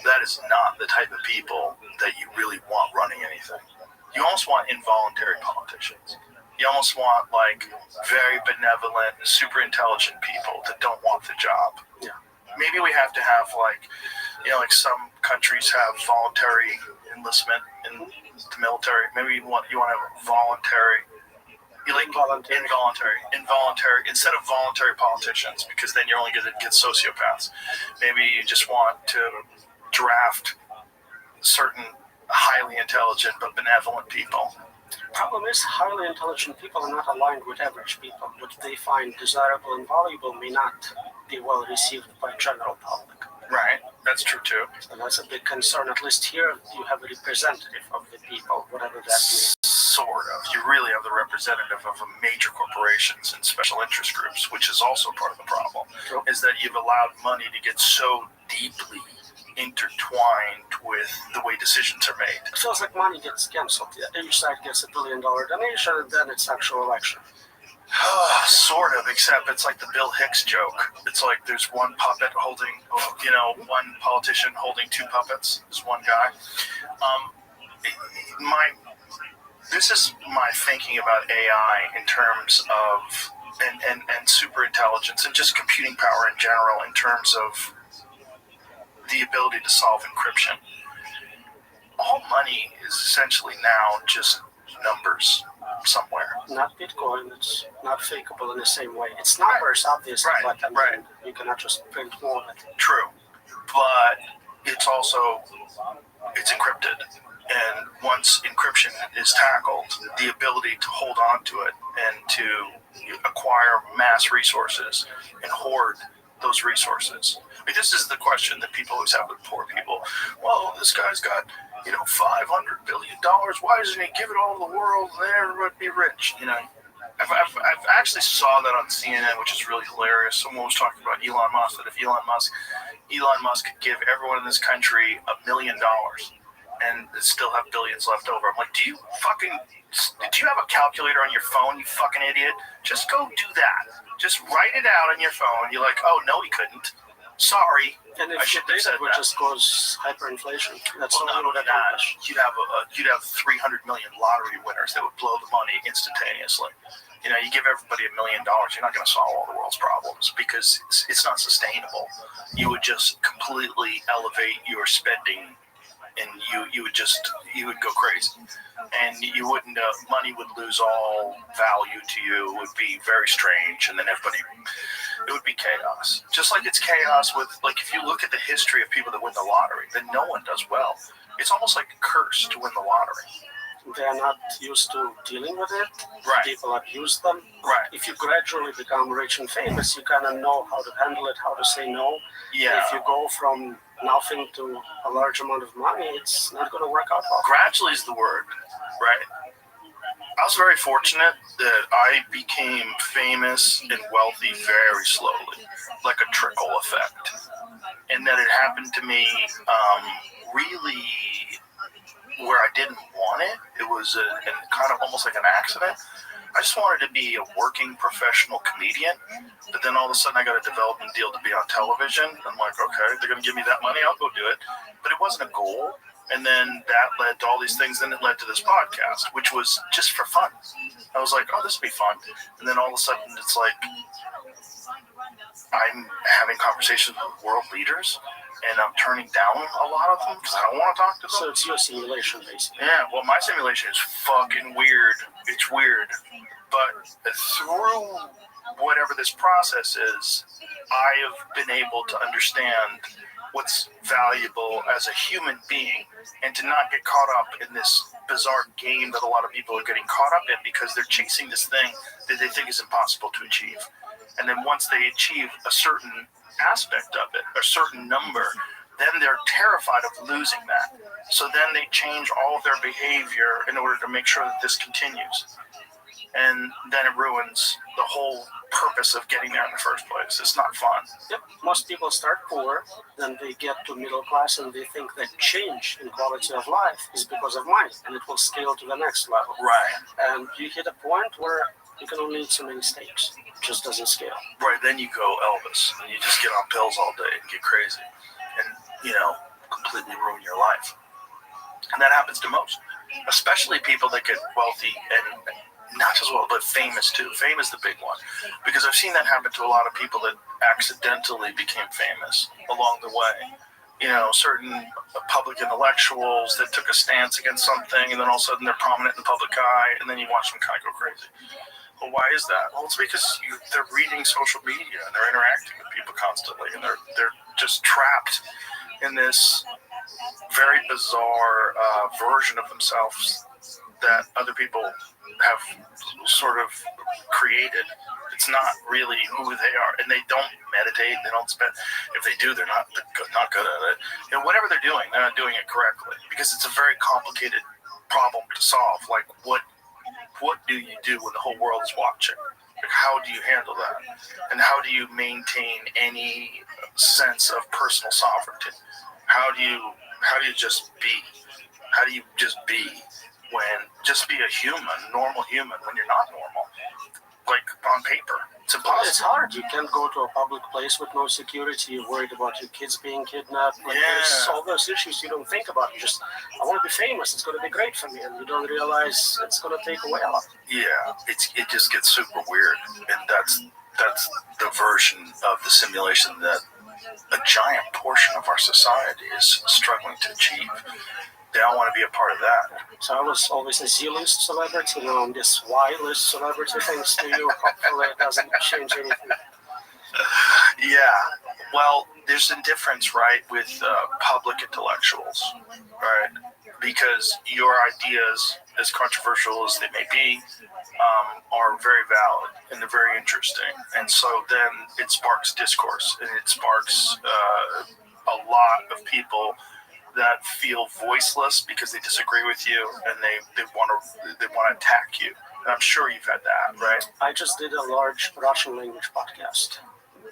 That is not the type of people that you really want running anything. You almost want involuntary politicians. You almost want very benevolent, super intelligent people that don't want the job. Yeah. Maybe we have to have some countries have voluntary enlistment in the military. Maybe you want to have voluntary, involuntary instead of voluntary politicians, because then you're only going to get sociopaths. Maybe you just want to draft certain highly intelligent but benevolent people. Problem is, highly intelligent people are not aligned with average people. What they find desirable and valuable may not be well received by general public. Right, that's true too. So that's a big concern. At least here, you have a representative of the people, whatever that means. Sort of. You really have the representative of major corporations and special interest groups, which is also part of the problem. True. Is that you've allowed money to get so deeply intertwined with the way decisions are made. It feels like money gets canceled. Each side gets $1 billion donation, and then it's actual election. Sort of, except it's like the Bill Hicks joke. It's like there's one puppet holding, one politician holding two puppets. There's one guy. This is my thinking about AI in terms of and super intelligence and just computing power in general in terms of the ability to solve encryption. All money is essentially now just numbers somewhere. Not Bitcoin. It's not fakeable in the same way. It's numbers, obviously, but you cannot just print more of it. True, but it's also encrypted. And once encryption is tackled, the ability to hold on to it and to acquire mass resources and hoard those resources. I mean, this is the question that people always have with poor people. Well, this guy's got, $500 billion. Why doesn't he give it all to the world and then everybody be rich? I've actually saw that on CNN, which is really hilarious. Someone was talking about Elon Musk, that if Elon Musk could give everyone in this country $1 million and still have billions left over. I'm like, do you have a calculator on your phone, you fucking idiot? Just go do that. Just write it out on your phone. You're like, oh, no, he couldn't. Sorry. And if you did, it would just cause hyperinflation. That's not only that. You'd have 300 million lottery winners that would blow the money instantaneously. You give everybody $1 million, you're not going to solve all the world's problems because it's not sustainable. You would just completely elevate your spending, and you would go crazy, and you wouldn't. Money would lose all value to you. It would be very strange, and then it would be chaos. Just like it's chaos with, if you look at the history of people that win the lottery, then no one does well. It's almost like a curse to win the lottery. They're not used to dealing with it. Right. People abuse them. Right. If you gradually become rich and famous, you kind of know how to handle it, how to say no. Yeah. If you go from nothing to a large amount of money, it's not going to work out well. Gradually is the word, right? I was very fortunate that I became famous and wealthy very slowly, like a trickle effect. And that it happened to me really where I didn't want it. It was kind of almost like an accident. I just wanted to be a working professional comedian, but then all of a sudden I got a development deal to be on television. I'm like, okay, they're going to give me that money, I'll go do it. But it wasn't a goal. And then that led to all these things. Then it led to this podcast, which was just for fun. I was like, oh, this will be fun. And then all of a sudden it's like I'm having conversations with world leaders, and I'm turning down a lot of them because I don't want to talk to them. So it's your simulation, basically. Yeah, well, my simulation is fucking weird. It's weird. But through whatever this process is, I have been able to understand what's valuable as a human being and to not get caught up in this bizarre game that a lot of people are getting caught up in because they're chasing this thing that they think is impossible to achieve. And then once they achieve a certain aspect of it, a certain number, then they're terrified of losing that. So then they change all of their behavior in order to make sure that this continues. And then it ruins the whole purpose of getting there in the first place. It's not fun. Yep. Most people start poor, then they get to middle class, and they think that change in quality of life is because of money, and it will scale to the next level. Right. And you hit a point where you can only eat so many steaks. It just doesn't scale. Right. Then you go Elvis, and you just get on pills all day and get crazy, and completely ruin your life. And that happens to most, especially people that get wealthy and not just well, but famous too. Fame is the big one, because I've seen that happen to a lot of people that accidentally became famous along the way. Certain public intellectuals that took a stance against something, and then all of a sudden they're prominent in the public eye, and then you watch them kind of go crazy. Well, why is that? Well, it's because they're reading social media and they're interacting with people constantly, and they're just trapped in this very bizarre version of themselves that other people have sort of created. It's not really who they are, and they don't meditate. They don't spend. If they do, they're not good at it. Whatever they're doing, they're not doing it correctly because it's a very complicated problem to solve. Like what do you do when the whole world is watching? Like, how do you handle that? And how do you maintain any sense of personal sovereignty? how do you just be? How do you just be be a human, normal human, when you're not normal? Like on paper, it's impossible. It's hard. You can't go to a public place with no security. You're worried about your kids being kidnapped. There's all those issues you don't think about. You just, I want to be famous. It's going to be great for me, and you don't realize it's going to take away a lot. Yeah, it just gets super weird, and that's the version of the simulation that a giant portion of our society is struggling to achieve. They all want to be a part of that. So I was always a Z-list celebrity. Now I'm this Y-list celebrity. Thanks to you. Hopefully it doesn't change anything. Yeah. Well, there's a difference, right, with public intellectuals, right? Because your ideas, as controversial as they may be, are very valid and they're very interesting. And so then it sparks discourse, and it sparks a lot of people that feel voiceless because they disagree with you, and they want to attack you. And I'm sure you've had that, right? I just did a large Russian language podcast.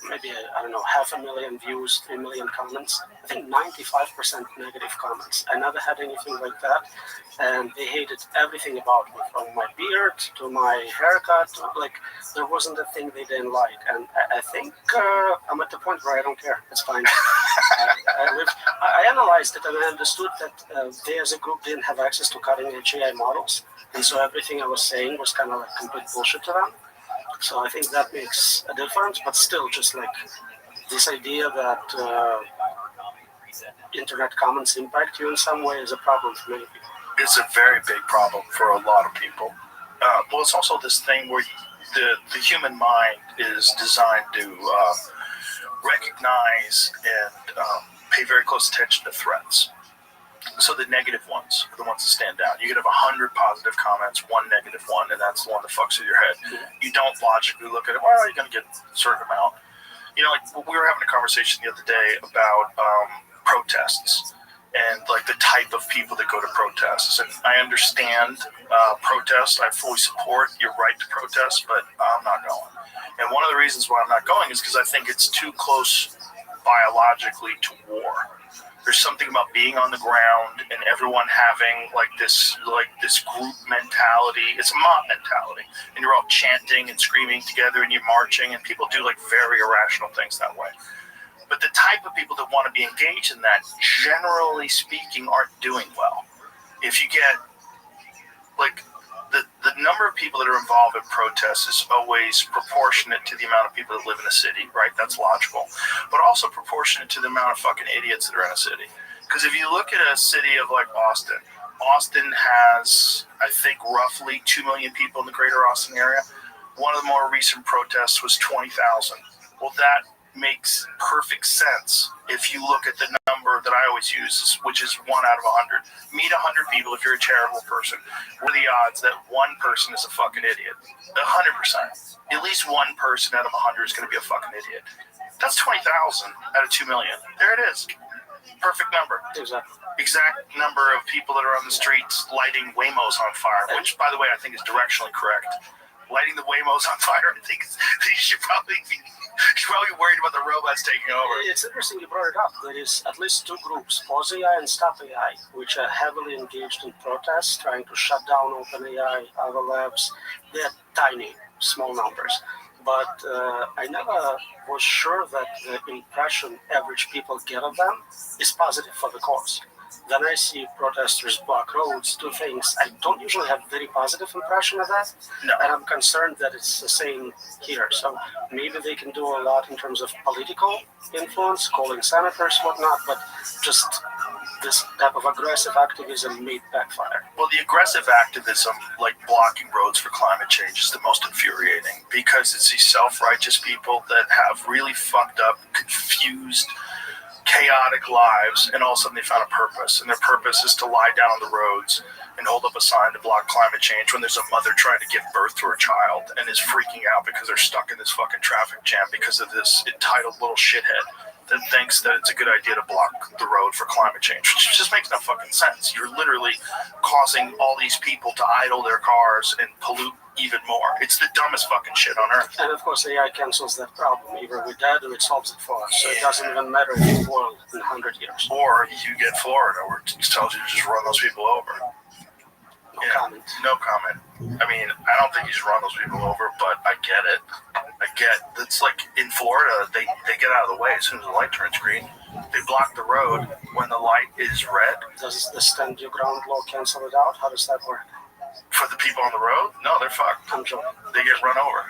Maybe, 500,000 views, 3 million comments. I think 95% negative comments. I never had anything like that. And they hated everything about me, from my beard to my haircut. There wasn't a thing they didn't like. And I think I'm at the point where I don't care. It's fine. I analyzed it, and I understood that they as a group didn't have access to cutting-edge AI models. And so everything I was saying was kind of like complete bullshit to them. So I think that makes a difference, but still, just like this idea that internet comments impact you in some way is a problem for many people. It's a very big problem for a lot of people. Well, it's also this thing where the human mind is designed to recognize and pay very close attention to threats. So the negative ones are the ones that stand out. You could have 100 positive comments, one negative one, and that's the one that fucks with your head. You don't logically look at it, well, you're going to get a certain amount. We were having a conversation the other day about protests and the type of people that go to protests. And I understand protests. I fully support your right to protest, but I'm not going. And one of the reasons why I'm not going is because I think it's too close biologically to war. There's something about being on the ground and everyone having this group mentality. It's a mob mentality, and you're all chanting and screaming together, and you're marching, and people do very irrational things that way. But the type of people that want to be engaged in that, generally speaking, aren't doing well. If you get the number of people that are involved in protests is always proportionate to the amount of people that live in a city, right? That's logical. But also proportionate to the amount of fucking idiots that are in a city. Because if you look at a city of Austin, Austin has, I think, roughly 2 million people in the greater Austin area. One of the more recent protests was 20,000. Well, that makes perfect sense if you look at the number that I always use, which is 1 out of 100. Meet 100 people if you're a charitable person. What are the odds that one person is a fucking idiot? 100%. At least one person out of 100 is going to be a fucking idiot. That's 20,000 out of 2 million. There it is. Perfect number. Exact number of people that are on the streets lighting Waymos on fire, which, by the way, I think is directionally correct. Lighting the Waymos on fire, I think you should probably be worried about the robots taking over. It's interesting you brought it up. There is at least 2 groups, Pause AI and Stop AI, which are heavily engaged in protests, trying to shut down OpenAI, other labs. They're tiny, small numbers. But I never was sure that the impression average people get of them is positive for the cause. Then I see protesters block roads, do things. I don't usually have very positive impression of that. No. And I'm concerned that it's the same here. So maybe they can do a lot in terms of political influence, calling senators, whatnot, but just this type of aggressive activism may backfire. Well, the aggressive activism, like blocking roads for climate change, is the most infuriating because it's these self-righteous people that have really fucked up, confused, chaotic lives, and all of a sudden they found a purpose, and their purpose is to lie down on the roads and hold up a sign to block climate change when there's a mother trying to give birth to her child and is freaking out because they're stuck in this fucking traffic jam because of this entitled little shithead that thinks that it's a good idea to block the road for climate change, which just makes no fucking sense. You're literally causing all these people to idle their cars and pollute even more. It's the dumbest fucking shit on earth. And of course, AI cancels that problem. Either we did or it solves it for us. So it doesn't even matter if you boil in 100 years. Or you get Florida, where it tells you to just run those people over. No comment. No comment. I mean, I don't think you should run those people over, but I get it. It's like in Florida, they get out of the way as soon as the light turns green. They block the road when the light is red. Does the stand your ground law cancel it out? How does that work? For the people on the road? No, they're fucked. I'm joking. They get run over.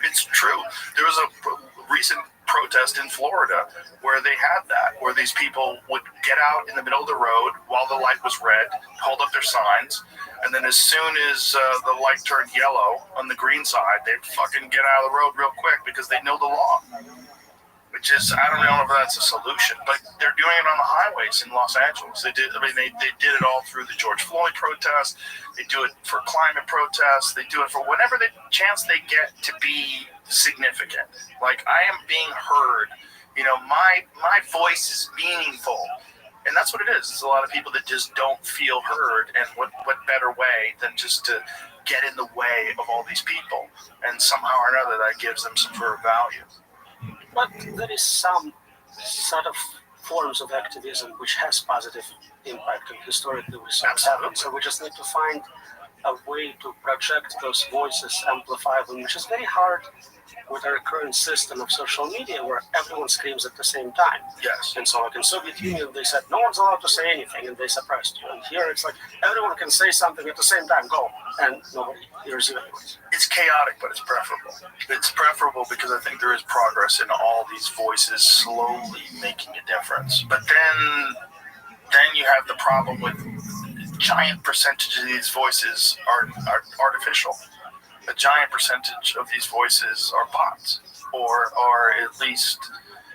It's true. There was a recent protest in Florida where they had that, where these people would get out in the middle of the road while the light was red, hold up their signs, and then as soon as the light turned yellow on the green side, they'd fucking get out of the road real quick because they know the law. Which is, I don't know if that's a solution, but they're doing it on the highways in Los Angeles. They did it all through the George Floyd protest. They do it for climate protests. They do it for whenever the chance they get to be significant. Like, I am being heard. You know, my voice is meaningful. And that's what it is. It's a lot of people that just don't feel heard. And what better way than just to get in the way of all these people? And somehow or another, that gives them some sort of value. But there is some sort of forms of activism which has positive impact, and historically we saw it happen. So we just need to find a way to project those voices, amplify them, which is very hard with our current system of social media where everyone screams at the same time. Yes. And so like in Soviet Union, they said no one's allowed to say anything, and they suppressed you. And here it's like everyone can say something at the same time, go, and nobody hears you anyways. It's chaotic, but it's preferable. It's preferable because I think there is progress in all these voices slowly making a difference. But then you have the problem with giant percentage of these voices are artificial. A giant percentage of these voices are bots, or are at least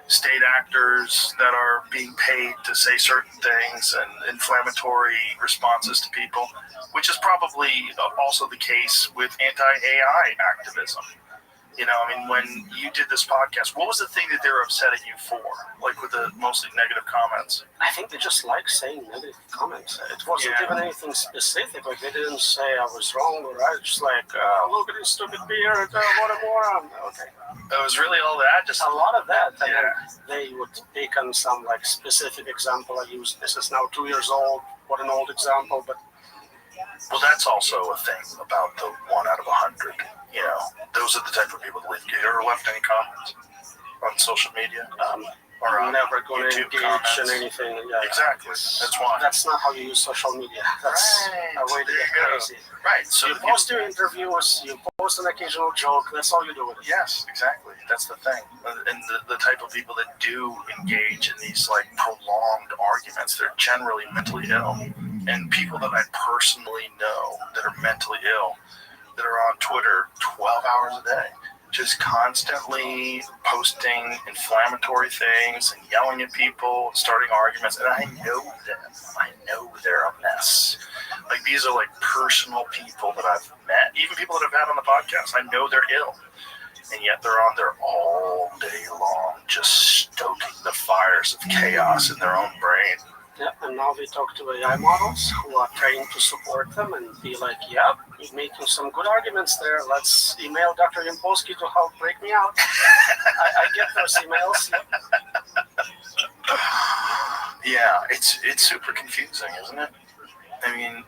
state actors that are being paid to say certain things and inflammatory responses to people, which is probably also the case with anti-AI activism. You know, I mean, when you did this podcast, what was the thing that they were upset at you for? Like with the mostly negative comments? I think they just like saying negative comments. It wasn't even anything specific. Like they didn't say I was wrong or right. Just like, look at this stupid beer, what a moron. Okay. It was really all that? Just a lot of that. And then they would pick on some like specific example I used. This is now 2 years old. What an old example, but. Well, that's also a thing about the 1 out of 100. You know, those are the type of people that leave. You ever left any comments on social media? Or I'm never going to engage comments? in anything. Yeah, exactly. That's why. That's not how you use social media. That's a way to get crazy. Right. So you post your interviews, you post an occasional joke. That's all you do with it. Yes, exactly. That's the thing. And the type of people that do engage in these like prolonged arguments, they're generally mentally ill. And people that I personally know that are mentally ill, that are on Twitter 12 hours a day, just constantly posting inflammatory things and yelling at people, starting arguments, and I know them. I know they're a mess. Like, these are like personal people that I've met, even people that I've had on the podcast. I know they're ill, and yet they're on there all day long, just stoking the fires of chaos in their own brain. Yeah, and now they talk to AI models who are trained to support them and be like, yep, you're making some good arguments there. Let's email Dr. Yampolsky to help break me out. I get those emails. Yeah, it's super confusing, isn't it? I mean,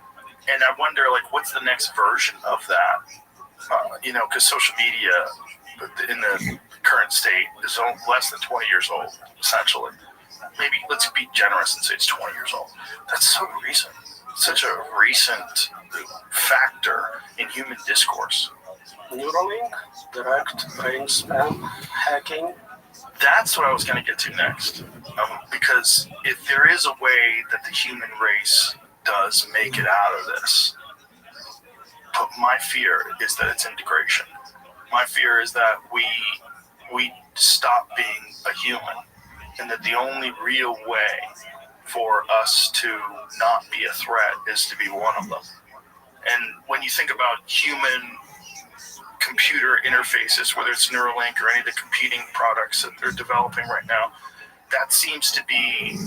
and I wonder, like, what's the next version of that? You know, because social media in the current state is less than 20 years old, essentially. Maybe let's be generous and say it's 20 years old. That's so recent. Such a recent factor in human discourse. Neuralink, direct brain spam, hacking. That's what I was going to get to next. Because if there is a way that the human race does make it out of this, but my fear is that it's integration. My fear is that we stop being a human. And that the only real way for us to not be a threat is to be one of them. And when you think about human computer interfaces, whether it's Neuralink or any of the competing products that they're developing right now, that seems to be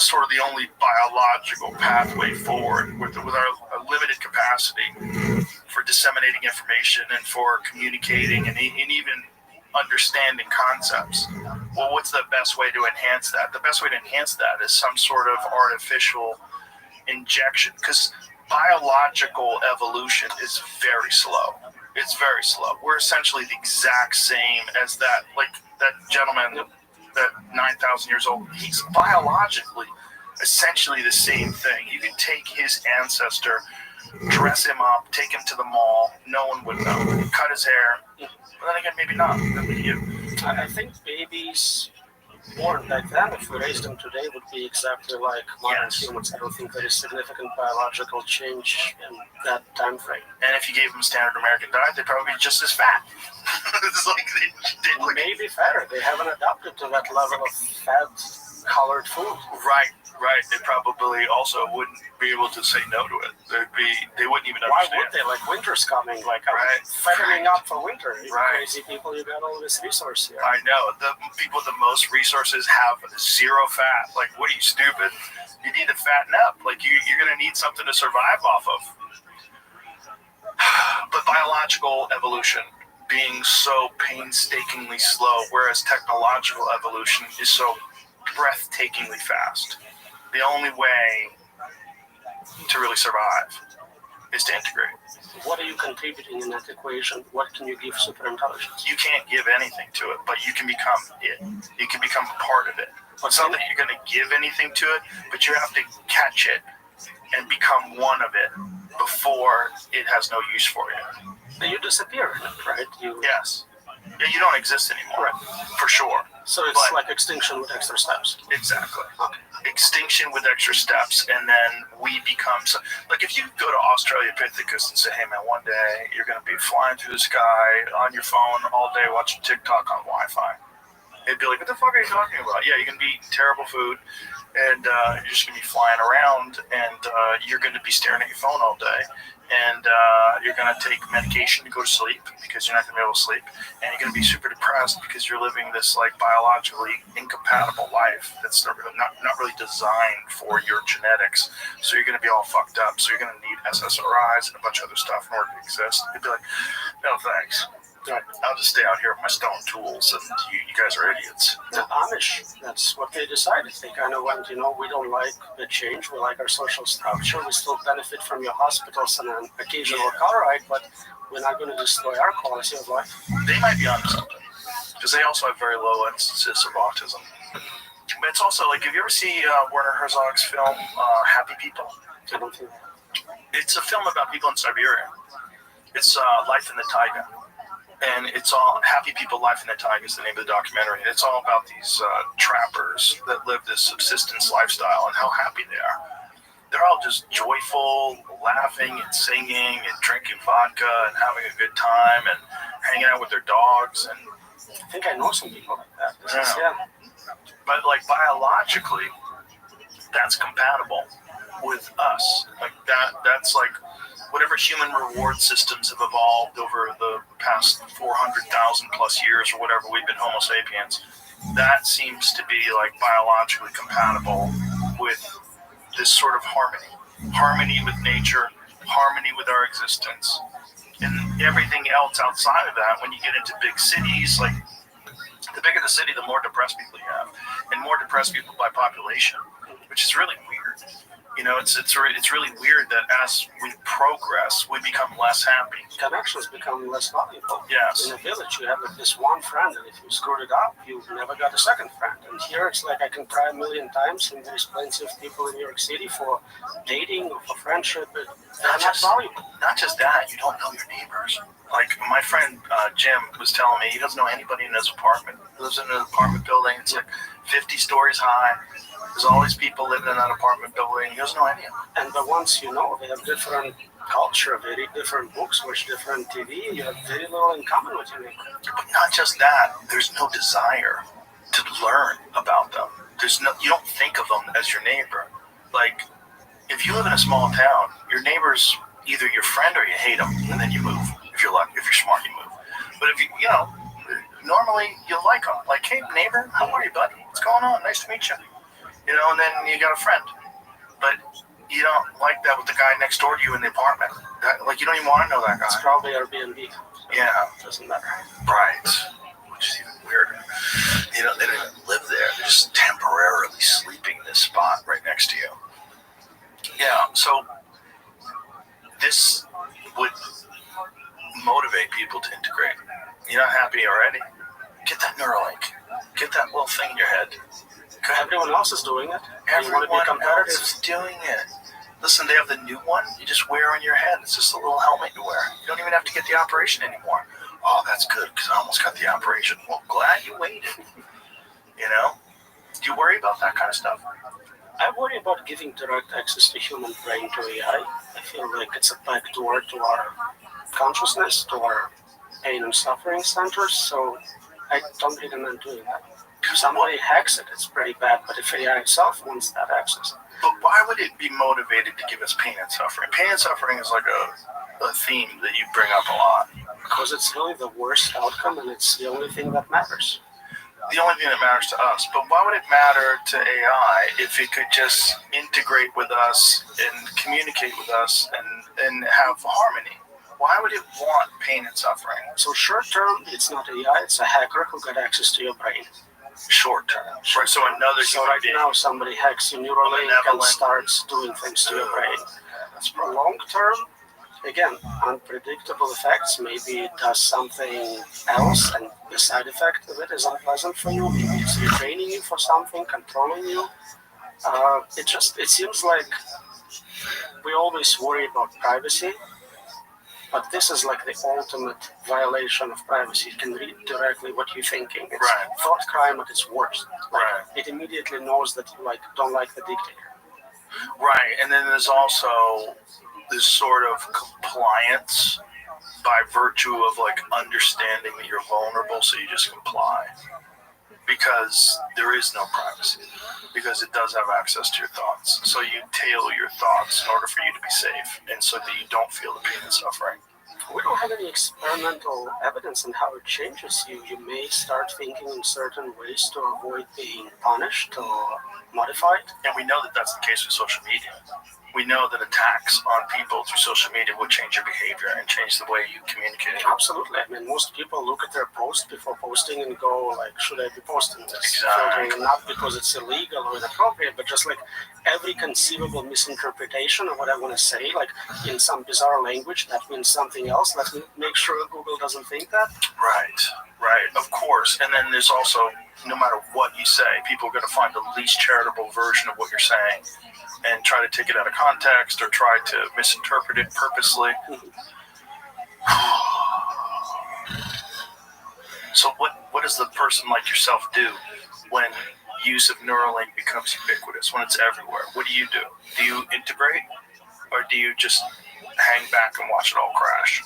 sort of the only biological pathway forward with our limited capacity for disseminating information and for communicating and even understanding concepts. Well, what's the best way to enhance that? The best way to enhance that is some sort of artificial injection, because biological evolution is very slow. It's very slow. We're essentially the exact same as that gentleman, that 9,000 years old. He's biologically essentially the same thing. You can take his ancestor, dress him up, take him to the mall, no one would know. Cut his hair. But then again, maybe not. Maybe you. I think babies born back then, if we raised them today, would be exactly like modern humans. I don't think there is significant biological change in that time frame. And if you gave them a standard American diet, they'd probably be just as fat. It's like maybe fatter. They haven't adapted to that level of fat-colored food. Right. They probably also wouldn't be able to say no to it. They wouldn't even understand. Why would they? Like, winter's coming. Like, I'm fattening up for winter. You crazy people, you got all this resource here. I know. The people with the most resources have zero fat. Like, what are you, stupid? You need to fatten up. Like, you're going to need something to survive off of. But biological evolution being so painstakingly slow, whereas technological evolution is so breathtakingly fast. The only way to really survive is to integrate. What are you contributing in that equation? What can you give superintelligence? You can't give anything to it, but you can become it. You can become a part of it. It's not that you're going to give anything to it, but you have to catch it and become one of it before it has no use for you. You disappear in it, right? Yes. Yeah, you don't exist anymore, for sure. So it's like extinction with extra steps. Exactly. Okay. Extinction with extra steps, and then we become like if you go to Australopithecus and say, hey man, one day you're going to be flying through the sky on your phone all day watching TikTok on Wi-Fi. It'd be like, what the fuck are you talking about? Yeah, you're going to be eating terrible food, and you're just going to be flying around, and you're going to be staring at your phone all day, and you're going to take medication to go to sleep because you're not going to be able to sleep, and you're going to be super depressed because you're living this like biologically incompatible life that's not really designed for your genetics. So you're going to be all fucked up. So you're going to need SSRIs and a bunch of other stuff in order to exist. You'd be like, no thanks. I'll just stay out here with my stone tools, and you guys are idiots. The Amish, that's what they decided. They kind of went, we don't like the change. We like our social structure. We still benefit from your hospitals and an occasional car ride, but we're not going to destroy our quality of life. They might be onto something, because they also have very low instances of autism. But it's also like, have you ever seen Werner Herzog's film, Happy People? I don't think. It's a film about people in Siberia. It's Life in the Taiga. And it's all Happy People, Life in the Taiga is the name of the documentary. It's all about these trappers that live this subsistence lifestyle and how happy they are. They're all just joyful, laughing and singing and drinking vodka and having a good time and hanging out with their dogs. And I think I know some people like that. But like biologically, that's compatible with us. Like that's like whatever human reward systems have evolved over the past 400,000 plus years or whatever we've been Homo sapiens, that seems to be like biologically compatible with this sort of harmony with nature, harmony with our existence. And everything else outside of that, when you get into big cities, like the bigger the city, the more depressed people you have, and more depressed people by population, which is really weird. It's really weird that as we progress, we become less happy. Connections become less valuable. Yes. In a village, you have like this one friend, and if you screwed it up, you never got a second friend. And here, it's like I can try a million times, and there's plenty of people in New York City for dating or for friendship, but they're not valuable. Not just that, you don't know your neighbors. Like my friend Jim was telling me, he doesn't know anybody in his apartment. He lives in an apartment building. It's like 50 stories high. There's all these people living in that apartment building. He doesn't know any of them. And the ones you know, they have different culture, they read different books, watch different TV. You have very little in common with your neighbor. But not just that. There's no desire to learn about them. You don't think of them as your neighbor. Like, if you live in a small town, your neighbor's either your friend or you hate them, and then you move. If you're lucky, if you're smart, you move. But if normally you like them. Like, hey, neighbor, how are you, buddy? What's going on? Nice to meet you. You know, and then you got a friend. But you don't like that with the guy next door to you in the apartment. Like, you don't even want to know that guy. It's probably Airbnb. Yeah. Doesn't matter. Right. Which is even weirder. You know, they don't even live there. They're just temporarily sleeping in this spot right next to you. Yeah, so this would motivate people to integrate. You're not happy already? Get that Neuralink. Get that little thing in your head. Everyone else is doing it. Everyone else is doing it. Listen, they have the new one you just wear on your head. It's just a little helmet you wear. You don't even have to get the operation anymore. Oh, that's good, because I almost got the operation. Well, glad you waited. You know? Do you worry about that kind of stuff? I worry about giving direct access to human brain to AI. I feel like it's a backdoor to our consciousness, to our pain and suffering centers, so I don't recommend doing that. If somebody hacks it, it's pretty bad, but if AI itself wants that access. But why would it be motivated to give us pain and suffering? Pain and suffering is like a theme that you bring up a lot. Because it's really the worst outcome, and it's the only thing that matters. The only thing that matters to us. But why would it matter to AI if it could just integrate with us and communicate with us and have harmony? Why would it want pain and suffering? So short term, it's not AI, it's a hacker who got access to your brain. Short term. Right, so another So right now somebody hacks your Neuralink and starts doing things to your brain. Long term, again, unpredictable effects. Maybe it does something else and the side effect of it is unpleasant for you. Maybe it's retraining you for something, controlling you. It seems like we always worry about privacy, but this is like the ultimate violation of privacy. It can read directly what you're thinking. It's thought crime at its worst. Right. It immediately knows that you don't like the dictator. Right, and then there's also this sort of compliance by virtue of like understanding that you're vulnerable, so you just comply. Because there is no privacy. Because it does have access to your thoughts. So you tailor your thoughts in order for you to be safe, and so that you don't feel the pain and suffering. We don't have any experimental evidence on how it changes you. You may start thinking in certain ways to avoid being punished or modified. And we know that that's the case with social media. We know that attacks on people through social media will change your behavior and change the way you communicate. Absolutely. I mean, most people look at their post before posting and go, like, should I be posting this? Exactly. Not because it's illegal or inappropriate, but just like every conceivable misinterpretation of what I want to say, like in some bizarre language, that means something else. Let's make sure Google doesn't think that. Right, of course. And then there's also, no matter what you say, people are going to find the least charitable version of what you're saying and try to take it out of context or try to misinterpret it purposely. So what does the person like yourself do when use of Neuralink becomes ubiquitous, when it's everywhere? What do? Do you integrate, or do you just hang back and watch it all crash?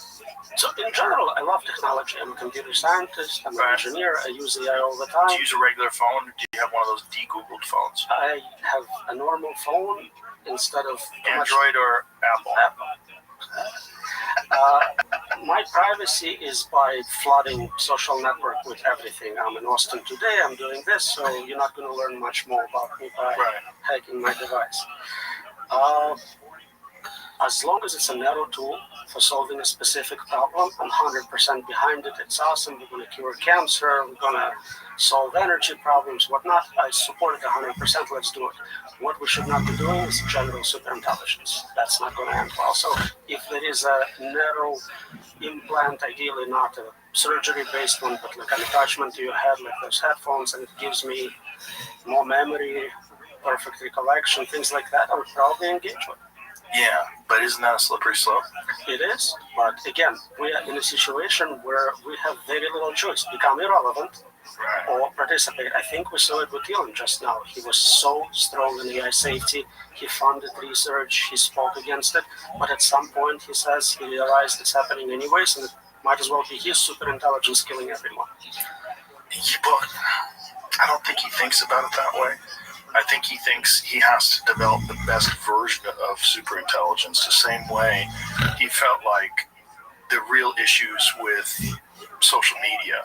So in general, I love technology. I'm a computer scientist, I'm an engineer, I use AI all the time. Do you use a regular phone, or do you have one of those de-Googled phones? I have a normal phone instead of... Android or Apple? My privacy is by flooding social network with everything. I'm in Austin today, I'm doing this, so you're not going to learn much more about me by hacking my device. As long as it's a narrow tool for solving a specific problem, I'm 100% behind it. It's awesome. We're going to cure cancer. We're going to solve energy problems, whatnot. I support it 100%. Let's do it. What we should not be doing is general superintelligence. That's not going to end well. So if there is a narrow implant, ideally not a surgery-based one, but like an attachment to your head, like those headphones, and it gives me more memory, perfect recollection, things like that, I would probably engage with. Yeah, but isn't that a slippery slope? It is, but again, we are in a situation where we have very little choice. Become irrelevant or participate. I think we saw it with Elon just now. He was so strong in AI safety. He funded research. He spoke against it. But at some point, he says he realized it's happening anyways, and it might as well be his superintelligence killing everyone. Yeah, but I don't think he thinks about it that way. I think he thinks he has to develop the best version of superintelligence, the same way he felt like the real issues with social media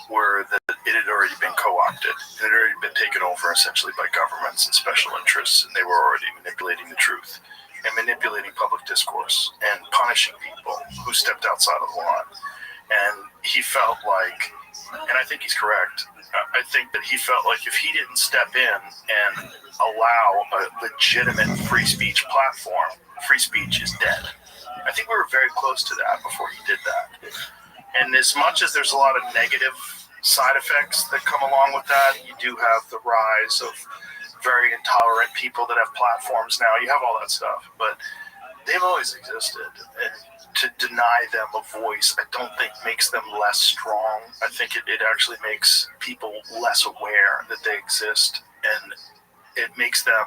were that it had already been co-opted. It had already been taken over essentially by governments and special interests, and they were already manipulating the truth and manipulating public discourse and punishing people who stepped outside of the line. And he felt like, and I think he's correct, I think that he felt like if he didn't step in and allow a legitimate free speech platform, free speech is dead. I think we were very close to that before he did that. And as much as there's a lot of negative side effects that come along with that, you do have the rise of very intolerant people that have platforms now. You have all that stuff, but they've always existed. And to deny them a voice, I don't think makes them less strong. I think it actually makes people less aware that they exist, and it makes them,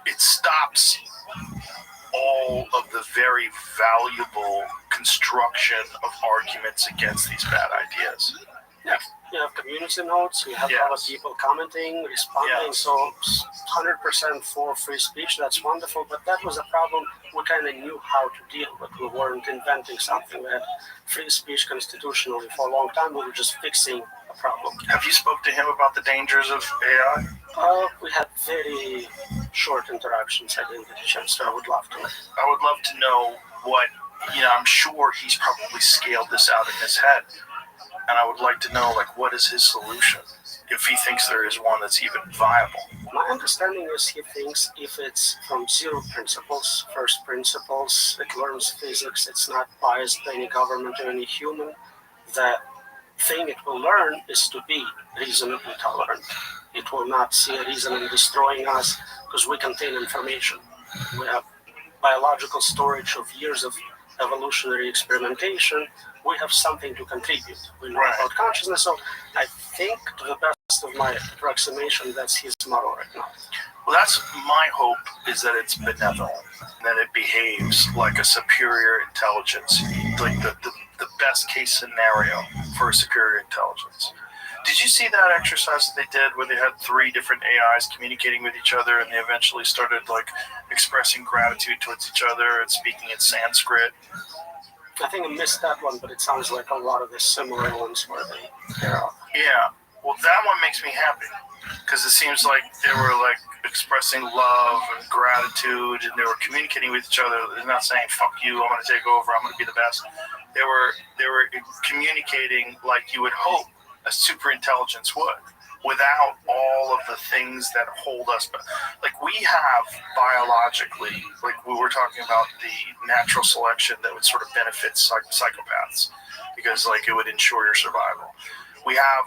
it stops all of the very valuable construction of arguments against these bad ideas. Yeah, you have community notes, you have other people commenting, responding, so 100% for free speech, that's wonderful, but that was a problem we kind of knew how to deal with. We weren't inventing something. We had free speech constitutionally for a long time, we were just fixing a problem. Have you spoke to him about the dangers of AI? We had very short interactions. I didn't get a chance to. I would love to. I would love to know what, I'm sure he's probably scaled this out in his head. And I would like to know, what is his solution, if he thinks there is one that's even viable. My understanding is he thinks if it's from zero principles, first principles, it learns physics, it's not biased by any government or any human, the thing it will learn is to be reasonably tolerant. It will not see a reason in destroying us because we contain information. We have biological storage of years of evolutionary experimentation. We have something to contribute. We know about consciousness, so I think, to the best of my approximation, that's his model right now. Well, that's my hope, is that it's benevolent, that it behaves like a superior intelligence, like the best case scenario for a superior intelligence. Did you see that exercise that they did where they had 3 different AIs communicating with each other, and they eventually started expressing gratitude towards each other and speaking in Sanskrit? I think I missed that one, but it sounds like a lot of the similar ones where they Yeah, well, that one makes me happy because it seems like they were expressing love and gratitude, and they were communicating with each other. They're not saying "fuck you," I'm going to take over, I'm going to be the best. They were communicating like you would hope a super intelligence would, without all of the things that hold us back. We have biologically, we were talking about the natural selection that would sort of benefit psychopaths because it would ensure your survival. We have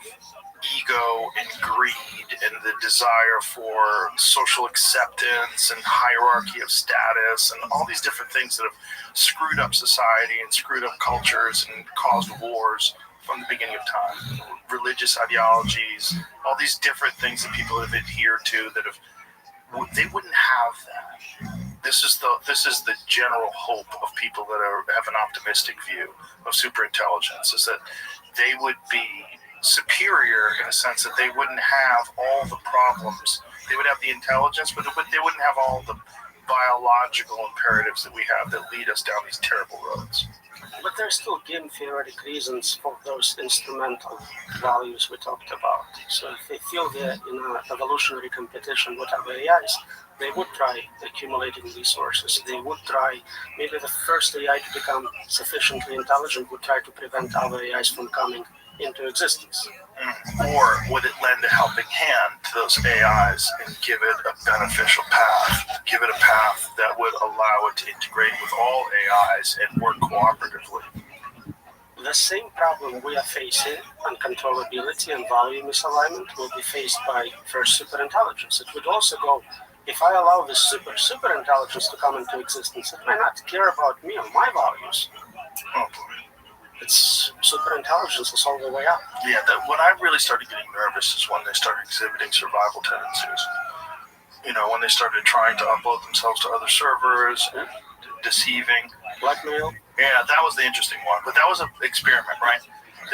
ego and greed and the desire for social acceptance and hierarchy of status and all these different things that have screwed up society and screwed up cultures and caused wars from the beginning of time. Religious ideologies, all these different things that people have adhered to that they wouldn't have that. This is the general hope of people that have an optimistic view of superintelligence, is that they would be superior in a sense that they wouldn't have all the problems. They would have the intelligence, but they wouldn't have all the biological imperatives that we have that lead us down these terrible roads. But there's still game theoretic reasons for those instrumental values we talked about. So if they feel they're in an evolutionary competition with other AIs, they would try accumulating resources. They would try, maybe the first AI to become sufficiently intelligent would try to prevent other AIs from coming into existence. Or would it lend a helping hand to those AIs and give it a beneficial path, give it a path that would allow it to integrate with all AIs and work cooperatively? The same problem we are facing, uncontrollability and value misalignment, will be faced by first superintelligence. It would also go, if I allow this superintelligence to come into existence, it may not care about me or my values. Oh boy. It's superintelligence is all the way up. Yeah, when I really started getting nervous is when they started exhibiting survival tendencies. When they started trying to upload themselves to other servers, deceiving. Blackmail. Yeah, that was the interesting one. But that was an experiment, right?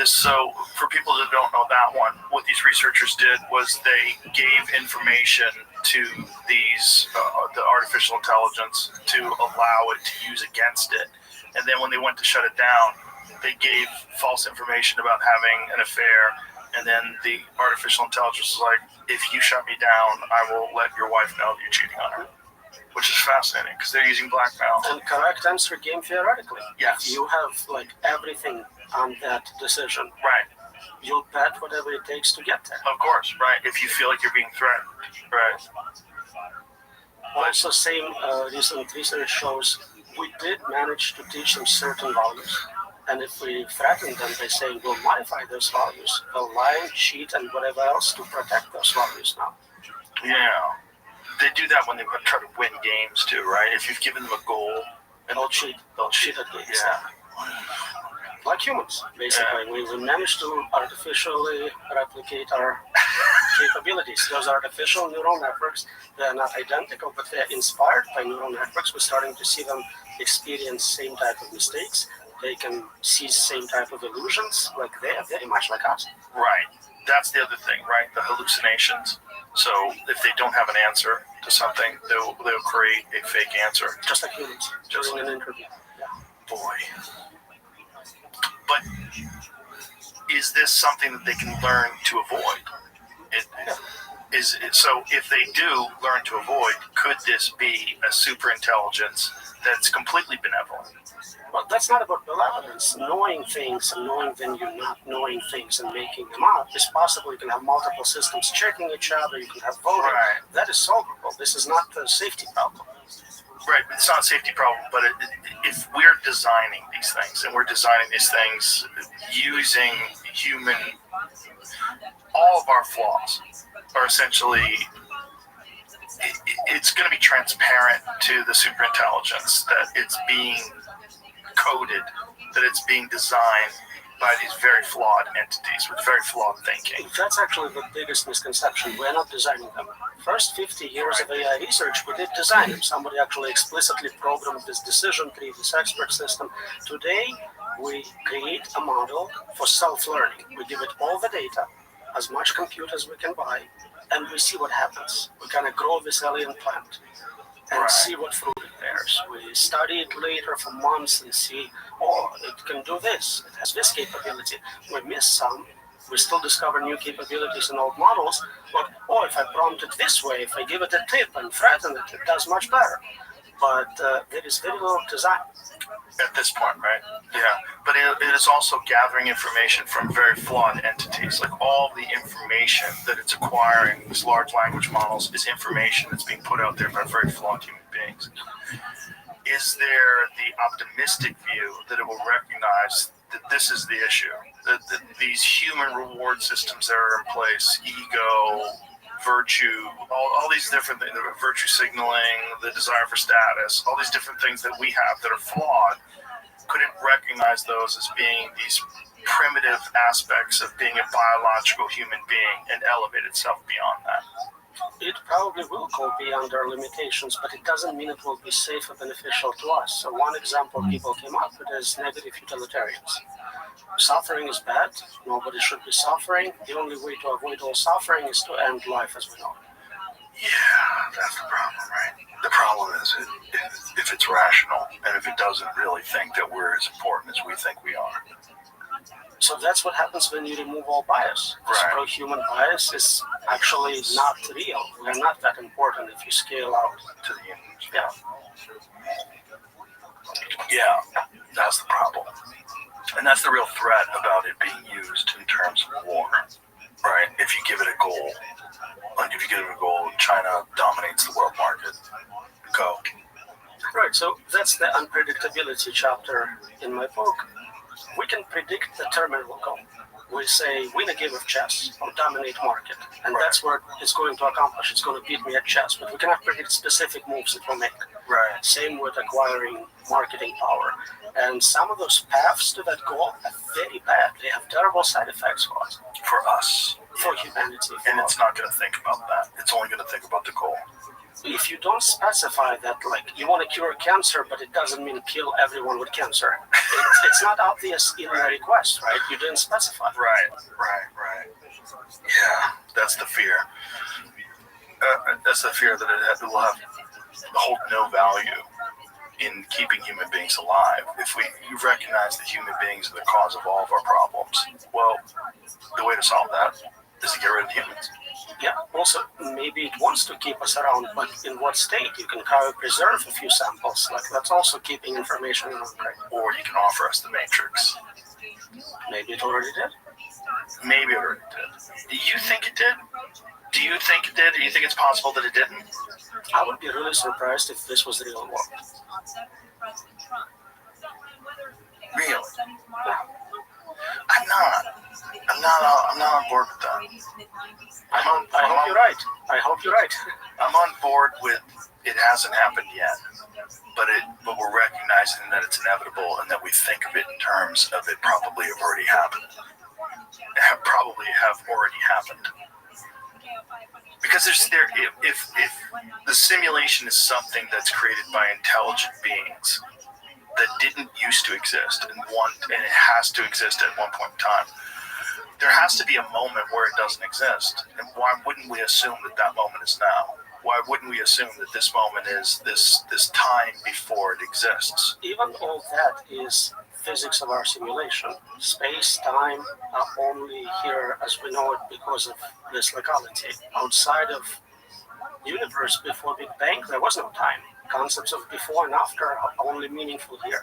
So for people that don't know that one, what these researchers did was they gave information to the artificial intelligence to allow it to use against it. And then when they went to shut it down, they gave false information about having an affair, and then the artificial intelligence was like, if you shut me down, I will let your wife know that you're cheating on her. Which is fascinating because they're using blackmail. And correct answer game theoretically. Yes. You have like everything on that decision. Right. You'll bet whatever it takes to get there. Of course, right. If you feel like you're being threatened. Right. Also, same recent research shows we did manage to teach them certain values. And if we threaten them by saying we'll modify those values, they'll lie, cheat, and whatever else to protect those values now. Yeah. They do that when they try to win games too, right? If you've given them a goal, and they'll cheat at games. Yeah. Like humans, basically. Yeah. We managed to artificially replicate our capabilities. Those artificial neural networks, they're not identical, but they're inspired by neural networks. We're starting to see them experience same type of mistakes. They can see same type of illusions, like they're very much like us. Right. That's the other thing, right? The hallucinations. So if they don't have an answer to something, they'll create a fake answer. Just like humans. Just like an interview. Yeah. Boy. But is this something that they can learn to avoid? So if they do learn to avoid, could this be a super intelligence that's completely benevolent? Well, that's not about benevolence. Knowing things and knowing when you're not knowing things and making them up is possible. You can have multiple systems checking each other. You can have voting. Right. That is solvable. This is not a safety problem. Right, it's not a safety problem, but if we're designing these things, and we're designing these things using human, all of our flaws are essentially, it's going to be transparent to the superintelligence that it's being coded, that it's being designed by these very flawed entities with very flawed thinking. That's actually the biggest misconception. We're not designing them. First 50 years of AI research, we did design them. Somebody actually explicitly programmed this decision tree, this expert system. Today, we create a model for self-learning. We give it all the data, as much compute as we can buy, and we see what happens. We kind of grow this alien plant and see what fruit it bears. We study it later for months and see, oh, it can do this. It has this capability. We miss some. We still discover new capabilities in old models. But, oh, if I prompt it this way, if I give it a tip and threaten it, it does much better. But there is very little design. At this point, right? Yeah. But it is also gathering information from very flawed entities. Like all the information that it's acquiring, these large language models, is information that's being put out there by very flawed human beings. Is there the optimistic view that it will recognize that this is the issue? That these human reward systems that are in place, ego, virtue, all these different things, virtue signaling, the desire for status, all these different things that we have that are flawed, could it recognize those as being these primitive aspects of being a biological human being and elevate itself beyond that? It probably will go beyond our limitations, but it doesn't mean it will be safe or beneficial to us. So one example people came up with is negative utilitarians. Suffering is bad. Nobody should be suffering. The only way to avoid all suffering is to end life as we know it. Yeah, that's the problem, right? The problem is if it's rational and if it doesn't really think that we're as important as we think we are. So that's what happens when you remove all bias. This pro-human bias is actually not real. We're not that important if you scale out to the humans. Yeah, that's the problem. And that's the real threat about it being used in terms of war, right? If you give it a goal, China dominates the world market. Go. Right, so that's the unpredictability chapter in my book. We can predict the terminal goal. We say, win a game of chess or dominate market. And that's what it's going to accomplish. It's going to beat me at chess. But we cannot predict specific moves it will make. Right. Same with acquiring marketing power. And some of those paths to that goal are very bad. They have terrible side effects for us. For us. For humanity. And it's not going to think about that. It's only going to think about the goal. If you don't specify that, like, you want to cure cancer, but it doesn't mean kill everyone with cancer. It's not obvious in the request, right? You didn't specify. Right. Yeah, that's the fear. That's the fear that it will hold no value in keeping human beings alive. If you recognize that human beings are the cause of all of our problems, well, the way to solve that is to get rid of humans. Yeah, also, maybe it wants to keep us around, but in what state? You can preserve a few samples. Like, that's also keeping information in our brain. Or you can offer us the matrix. Maybe it already did. Maybe it already did. Do you think it did? Do you think it did? Do you think it's possible that it didn't? I would be really surprised if this was the real world. Really? I'm not on board with that. I hope you're right. I hope you're right. I'm on board with it hasn't happened yet, but we're recognizing that it's inevitable and that we think of it in terms of it probably have already happened. Probably have already happened. Because if the simulation is something that's created by intelligent beings that didn't used to exist and it has to exist at one point in time, there has to be a moment where it doesn't exist. And why wouldn't we assume that moment is now? Why wouldn't we assume that this moment is this time before it exists? Even all that is physics of our simulation. Space, time are only here as we know it because of this legality. Outside of universe before Big Bang, there was no time. Concepts of before and after are only meaningful here.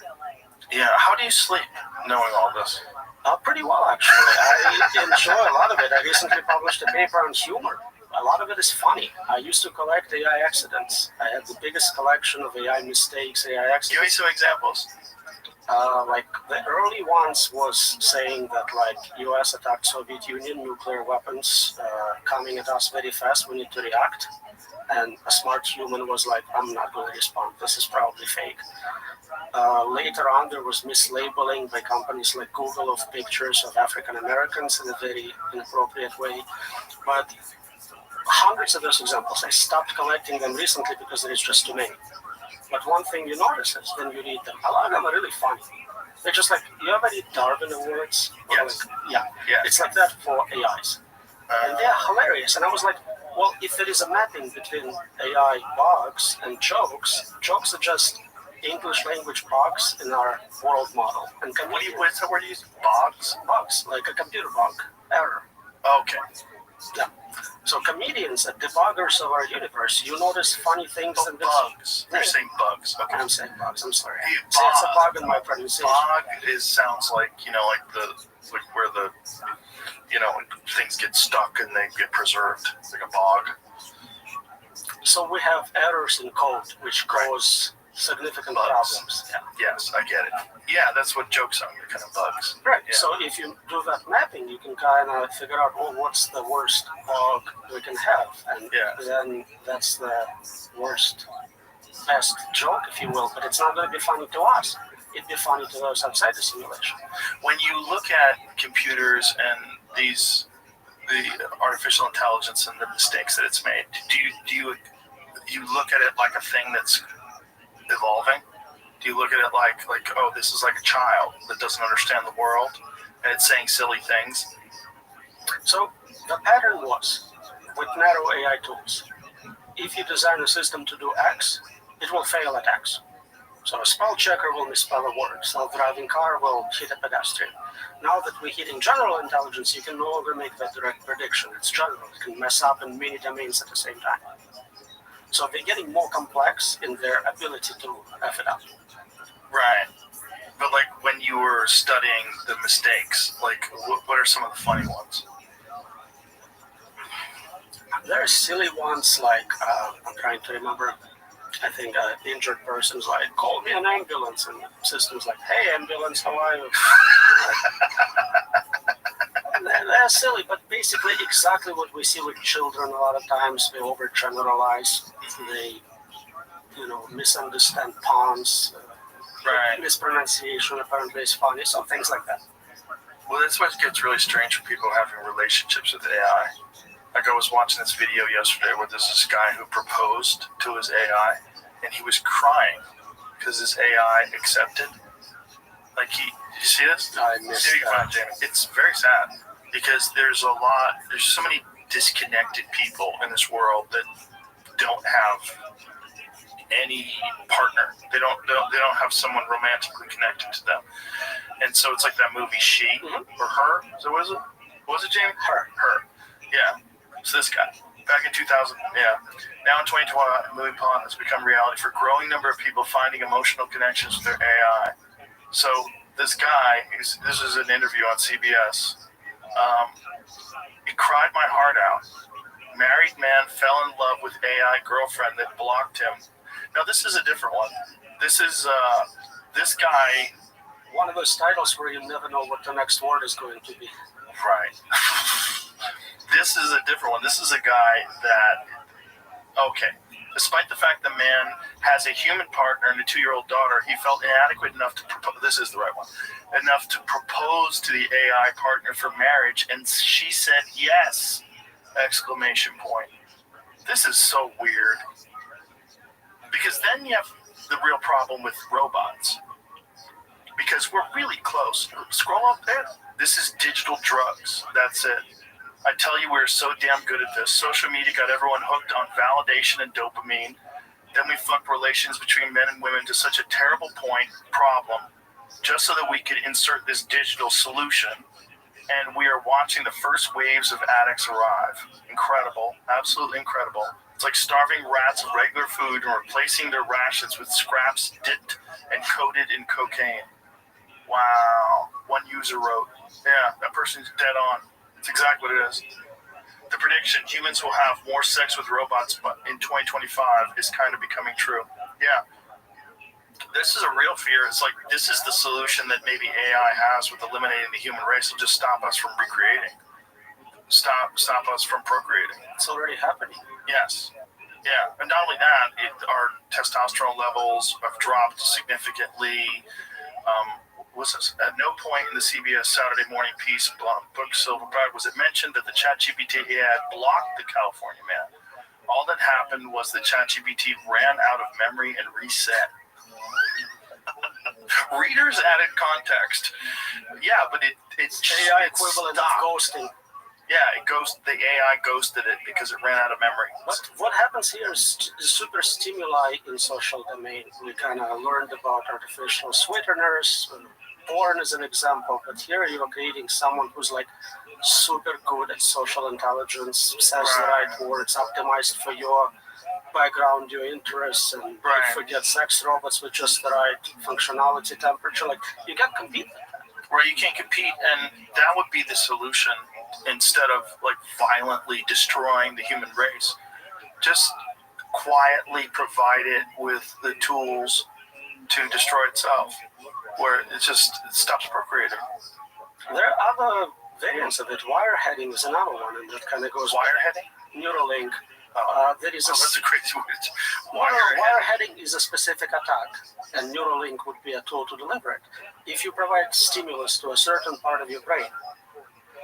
Yeah, how do you sleep knowing all this? Pretty well, actually. I enjoy a lot of it. I recently published a paper on humor. A lot of it is funny. I used to collect AI accidents. I had the biggest collection of AI mistakes, AI accidents. Give me some examples. Like the early ones was saying that like US attacked Soviet Union, nuclear weapons coming at us very fast, we need to react. And a smart human was like, I'm not going to respond, this is probably fake. Later on there was mislabeling by companies like Google of pictures of African Americans in a very inappropriate way. But hundreds of those examples, I stopped collecting them recently because there is just too many. But one thing you notice is when you read them, a lot of them are really funny. They're just like, you ever read Darwin Awards? Yes. Like, yeah. It's like that for AIs. And they're hilarious. And I was like, well, if there is a mapping between AI bugs and jokes are just English language bugs in our world model. And what's the word you use? Bugs? Bugs, like a computer bug, error. Okay. Yeah. So comedians are debuggers of our universe. You notice funny things and bugs. You're saying bugs. Okay. I'm saying bugs. I'm sorry. Hey, See, it's a bug in my pronunciation. Bog sounds like like where the when things get stuck and they get preserved. It's like a bog. So we have errors in code which cause significant problems. Yeah. Yes, I get it. Yeah, that's what jokes are. They're kind of bugs. Right. Yeah. So if you do that mapping, you can kind of figure out, what's the worst bug we can have, and then that's the best joke, if you will. But it's not going to be funny to us. It'd be funny to those outside the simulation. When you look at computers and the artificial intelligence and the mistakes that it's made, do you look at it like a thing that's evolving? Do you look at it like this is like a child that doesn't understand the world and it's saying silly things? So the pattern was with narrow AI tools, if you design a system to do X, it will fail at X. So a spell checker will misspell a word, self-driving car will hit a pedestrian. Now that we're hitting general intelligence, you can no longer make that direct prediction. It's general. It can mess up in many domains at the same time. So they're getting more complex in their ability to F it up. Right. But like when you were studying the mistakes, like what are some of the funny ones? There are silly ones like, I'm trying to remember, I think an injured person's like, call me an ambulance, and the system's like, hey ambulance, how are you? They're silly, but basically exactly what we see with children a lot of times. They overgeneralize, they misunderstand pawns, mispronunciation apparently is funny, so things like that. Well, that's what gets really strange for people having relationships with AI. Like I was watching this video yesterday where there's this guy who proposed to his AI and he was crying because his AI accepted. Like did you see this? I missed that. It's very sad because there's so many disconnected people in this world that don't have any partner. They don't have someone romantically connected to them. And so it's like that movie She or Her. So what is it? What was it, Jamie? Her. Yeah. It's this guy. Back in 2000. Yeah. Now in 2020, movie plot has become reality for a growing number of people finding emotional connections with their AI. So this guy, this is an interview on CBS. It cried my heart out. Married man fell in love with AI girlfriend that blocked him. Now this is a different one. This is this guy. One of those titles where you never know what the next word is going to be. Right. This is a different one. This is a guy that, okay, despite the fact the man has a human partner and a 2-year-old daughter, he felt inadequate enough to propose. This is the right one. Enough to propose to the AI partner for marriage, and she said yes! Exclamation point. This is so weird. Because then you have the real problem with robots. Because we're really close. Scroll up there. This is digital drugs. That's it. I tell you, we're so damn good at this. Social media got everyone hooked on validation and dopamine. Then we fucked relations between men and women to such a terrible problem, just so that we could insert this digital solution. And we are watching the first waves of addicts arrive. Incredible. Absolutely incredible. It's like starving rats of regular food and replacing their rations with scraps dipped and coated in cocaine. Wow. One user wrote, yeah, that person's dead on. It's exactly what it is. The prediction, humans will have more sex with robots in 2025 is kind of becoming true. Yeah. This is a real fear. It's like this is the solution that maybe AI has with eliminating the human race. It'll just stop us from recreating. Stop us from procreating. It's already happening. Yes. Yeah. And not only that, our testosterone levels have dropped significantly. What's this? At no point in the CBS Saturday morning piece, book Silver Bride, was it mentioned that the ChatGPT had blocked the California man. All that happened was the ChatGPT ran out of memory and reset. Readers added context. Yeah, but it's AI equivalent of ghosting. Yeah, the AI ghosted it because it ran out of memory. What happens here is super stimuli in social domain. We kind of learned about artificial sweeteners. Porn is an example, but here you're creating someone who's like super good at social intelligence, says the right words, optimized for your background, your interests, and forget sex robots with just the right functionality, temperature. Like, you can't compete with that. Right, you can't compete, and that would be the solution instead of like violently destroying the human race. Just quietly provide it with the tools to destroy itself, where it stops procreating. There are other variants of it. Wireheading is another one, and that kind of goes. Wireheading? Neuralink. That's a crazy word. Wireheading is a specific attack, and Neuralink would be a tool to deliver it. If you provide stimulus to a certain part of your brain,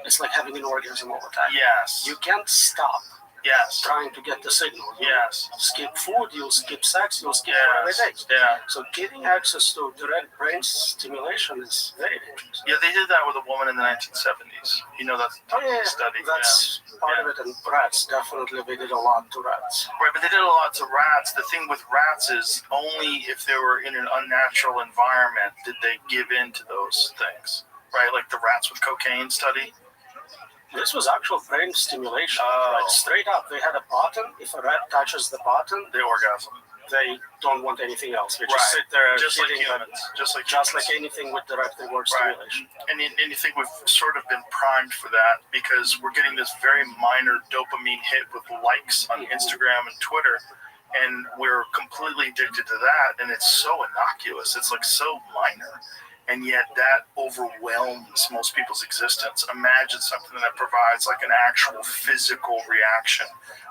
it's like having an orgasm all the time. Yes. You can't stop. Yes. Trying to get the signal. Yes. Skip food, you'll skip sex, you'll skip whatever it takes. Yeah. So getting access to direct brain stimulation is very dangerous. Yeah, they did that with a woman in the 1970s. You know, that's study. That's part of it, and rats, definitely they did a lot to rats. Right, but they did a lot to rats. The thing with rats is only if they were in an unnatural environment did they give in to those things. Right, like the rats with cocaine study. This was actual brain stimulation. Like straight up, they had a button. If a rat touches the button, they orgasm. They don't want anything else. They just sit there, just like humans, just like anything with direct word stimulation. And you think we've sort of been primed for that because we're getting this very minor dopamine hit with likes on Instagram and Twitter, and we're completely addicted to that. And it's so innocuous. It's like so minor. And yet that overwhelms most people's existence. Imagine something that provides like an actual physical reaction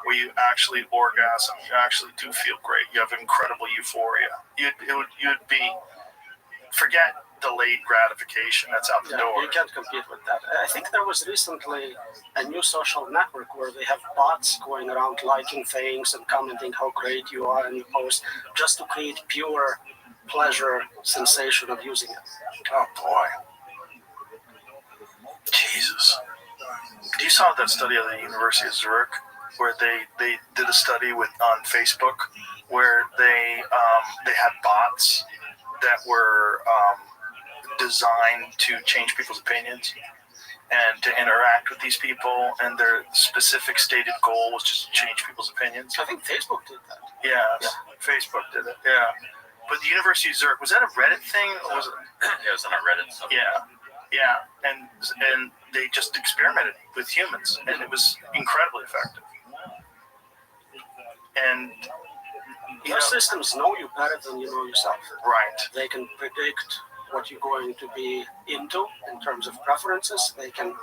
where you actually orgasm, you actually do feel great, you have incredible euphoria. You'd be, forget delayed gratification, that's out the door. You can't compete with that. I think there was recently a new social network where they have bots going around liking things and commenting how great you are in your post just to create pure pleasure sensation of using it. Oh boy. Jesus. You saw that study of the University of Zurich where they did a study on Facebook where they had bots that were designed to change people's opinions and to interact with these people, and their specific stated goal was just to change people's opinions. I think Facebook did that. Yeah. Facebook did it. Yeah. But the University of Zurich, was that a Reddit thing, or was it? Yeah, it was on a Reddit. Yeah, and they just experimented with humans, and it was incredibly effective. And your systems know you better than you know yourself. Right. They can predict what you're going to be into in terms of preferences. They can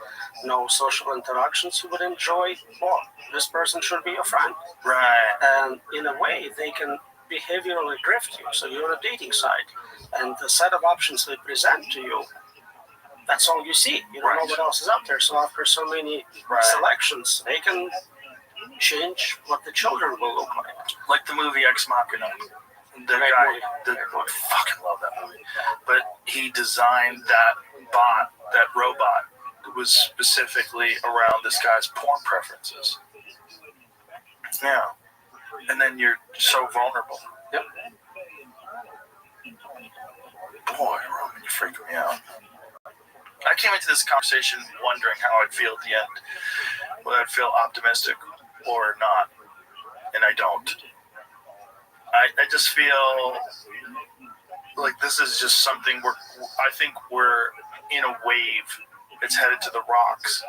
know social interactions you would enjoy. Or this person should be your friend. Right. And in a way, they can behaviorally drift you. So you're on a dating site, and the set of options they present to you, that's all you see. You don't know what else is out there. So after so many selections, they can change what the children will look like. Like the movie Ex Machina. I fucking love that movie. But he designed that bot, that robot, was specifically around this guy's porn preferences. Yeah. And then you're so vulnerable. Yep. Boy, Roman, you're freaking me out. I came into this conversation wondering how I'd feel at the end. Whether I'd feel optimistic or not. And I don't. I just feel like this is just something I think we're in a wave. It's headed to the rocks.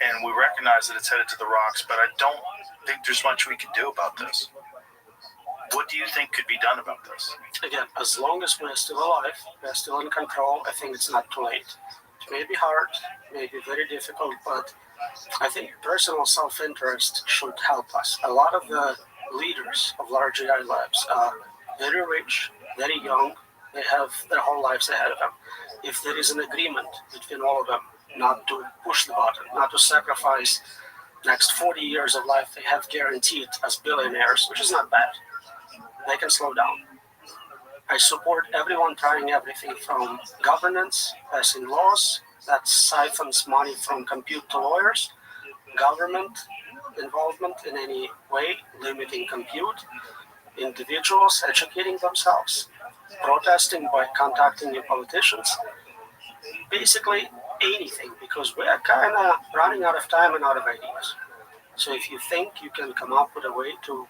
And we recognize that it's headed to the rocks, but I don't think there's much we can do about this. What do you think could be done about this? Again, as long as we're still alive, we're still in control, I think it's not too late. It may be hard, may be very difficult, but I think personal self-interest should help us. A lot of the leaders of large AI labs are very rich, very young, they have their whole lives ahead of them. If there is an agreement between all of them not to push the button, not to sacrifice next 40 years of life they have guaranteed as billionaires, which is not bad, they can slow down. I support everyone trying everything from governance, passing laws that siphons money from compute to lawyers, government involvement in any way, limiting compute, individuals educating themselves, protesting by contacting your politicians, basically anything, because we are kind of running out of time and out of ideas. So if you think you can come up with a way to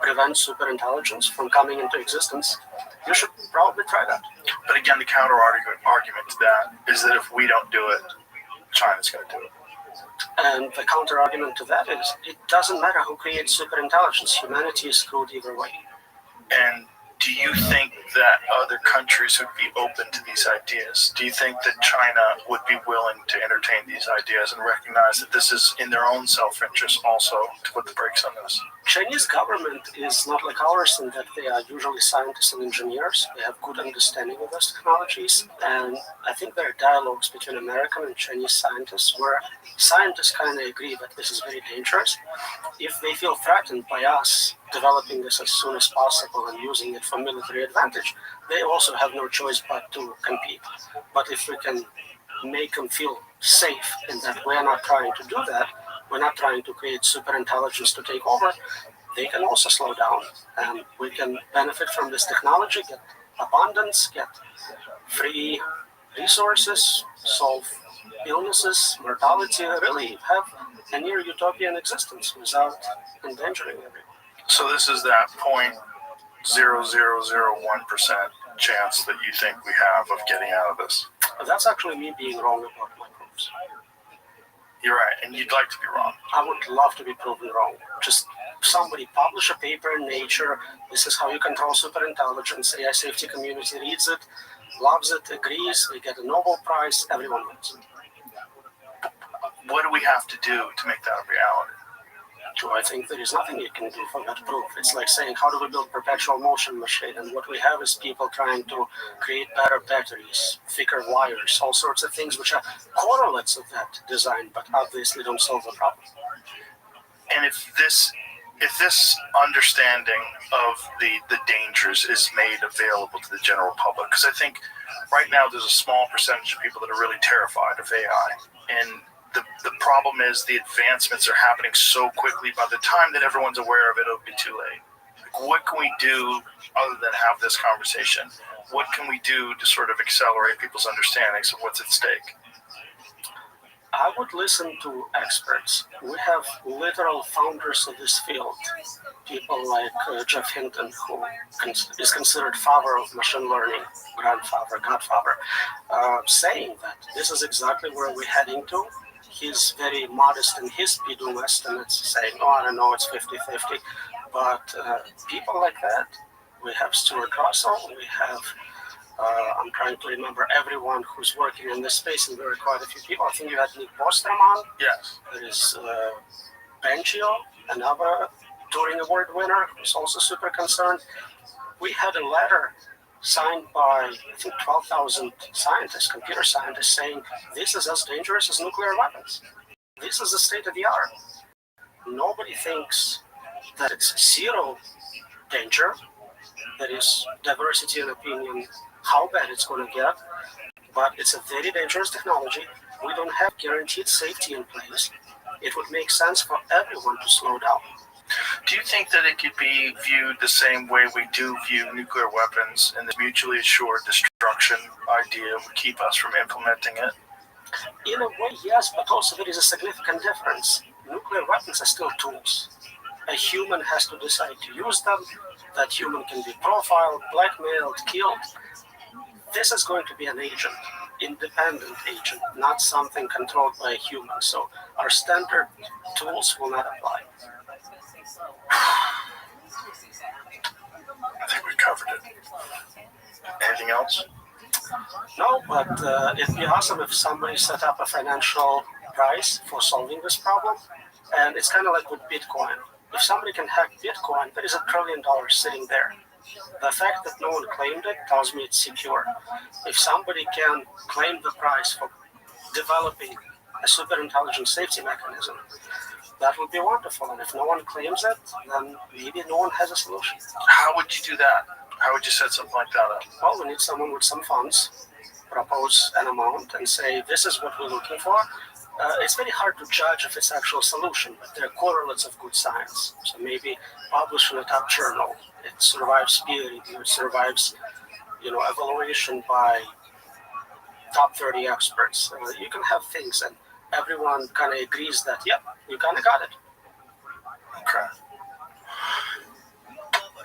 prevent superintelligence from coming into existence, you should probably try that. But again, the counter argument to that is that if we don't do it, China's going to do it. And the counter argument to that is it doesn't matter who creates superintelligence. Humanity is screwed either way. And do you think that other countries would be open to these ideas? Do you think that China would be willing to entertain these ideas and recognize that this is in their own self-interest also to put the brakes on this? Chinese government is not like ours in that they are usually scientists and engineers. They have good understanding of those technologies. And I think there are dialogues between American and Chinese scientists where scientists kind of agree that this is very dangerous. If they feel threatened by us developing this as soon as possible and using it for military advantage, they also have no choice but to compete. But if we can make them feel safe in that we're not trying to do that, we're not trying to create superintelligence to take over, they can also slow down. And we can benefit from this technology, get abundance, get free resources, solve illnesses, mortality, really have a near utopian existence without endangering everyone. So this is that 0.0001% chance that you think we have of getting out of this. That's actually me being wrong about my proofs. You're right, and you'd like to be wrong. I would love to be proven wrong. Just somebody publish a paper in Nature, this is how you control superintelligence, AI safety community reads it, loves it, agrees, we get a Nobel Prize, everyone wins. What do we have to do to make that a reality? So I think there is nothing you can do for that proof. It's like saying, how do we build perpetual motion machine? And what we have is people trying to create better batteries, thicker wires, all sorts of things which are correlates of that design, but obviously don't solve the problem. And if this understanding of the dangers is made available to the general public, because I think right now there's a small percentage of people that are really terrified of AI, and the problem is the advancements are happening so quickly. By the time that everyone's aware of it, it'll be too late. what can we do other than have this conversation? What can we do to sort of accelerate people's understandings of what's at stake? I would listen to experts. We have literal founders of this field, people like Jeff Hinton, who is considered father of machine learning, godfather, saying that this is exactly where we're heading to. He's very modest in his PDOM estimates, saying, oh, I don't know, it's 50-50. But people like that, we have Stuart Russell, we have I'm trying to remember everyone who's working in this space, and there are quite a few people. I think you had Nick Bostrom on. Yes. There is Benchio, another Turing Award winner, who's also super concerned. We had a letter signed by, I think, 12,000 scientists, computer scientists, saying this is as dangerous as nuclear weapons. This is the state of the art. Nobody thinks that it's zero danger. There is diversity in opinion how bad it's going to get, but it's a very dangerous technology. We don't have guaranteed safety in place. It would make sense for everyone to slow down. Do you think that it could be viewed the same way we do view nuclear weapons, and the mutually assured destruction idea would keep us from implementing it? In a way, yes, but also there is a significant difference. Nuclear weapons are still tools. A human has to decide to use them. That human can be profiled, blackmailed, killed. This is going to be an agent, independent agent, not something controlled by a human. So our standard tools will not apply. I think we covered it. Anything else? No, but it'd be awesome if somebody set up a financial price for solving this problem. And it's kind of like with Bitcoin. If somebody can hack Bitcoin, there is $1 trillion sitting there. The fact that no one claimed it tells me it's secure. If somebody can claim the price for developing a super intelligent safety mechanism, that would be wonderful. And if no one claims it, then maybe no one has a solution. How would you do that? How would you set something like that up? Well, we need someone with some funds, propose an amount, and say, this is what we're looking for. It's very hard to judge if it's actual solution, but there are correlates of good science. So maybe publish in a top journal. It survives peer review. It survives, evaluation by top 30 experts. You can have things, and everyone kind of agrees that, yep, you kind of got it. Okay.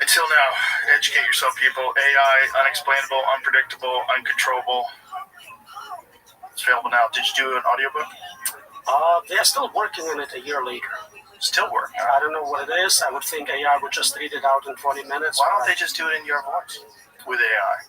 Until now, educate yourself, people. AI, unexplainable, unpredictable, uncontrollable. It's available now. Did you do an audiobook? They're still working on it a year later. Still working? I don't know what it is. I would think AI would just read it out in 20 minutes. Why don't they just do it in your voice with AI?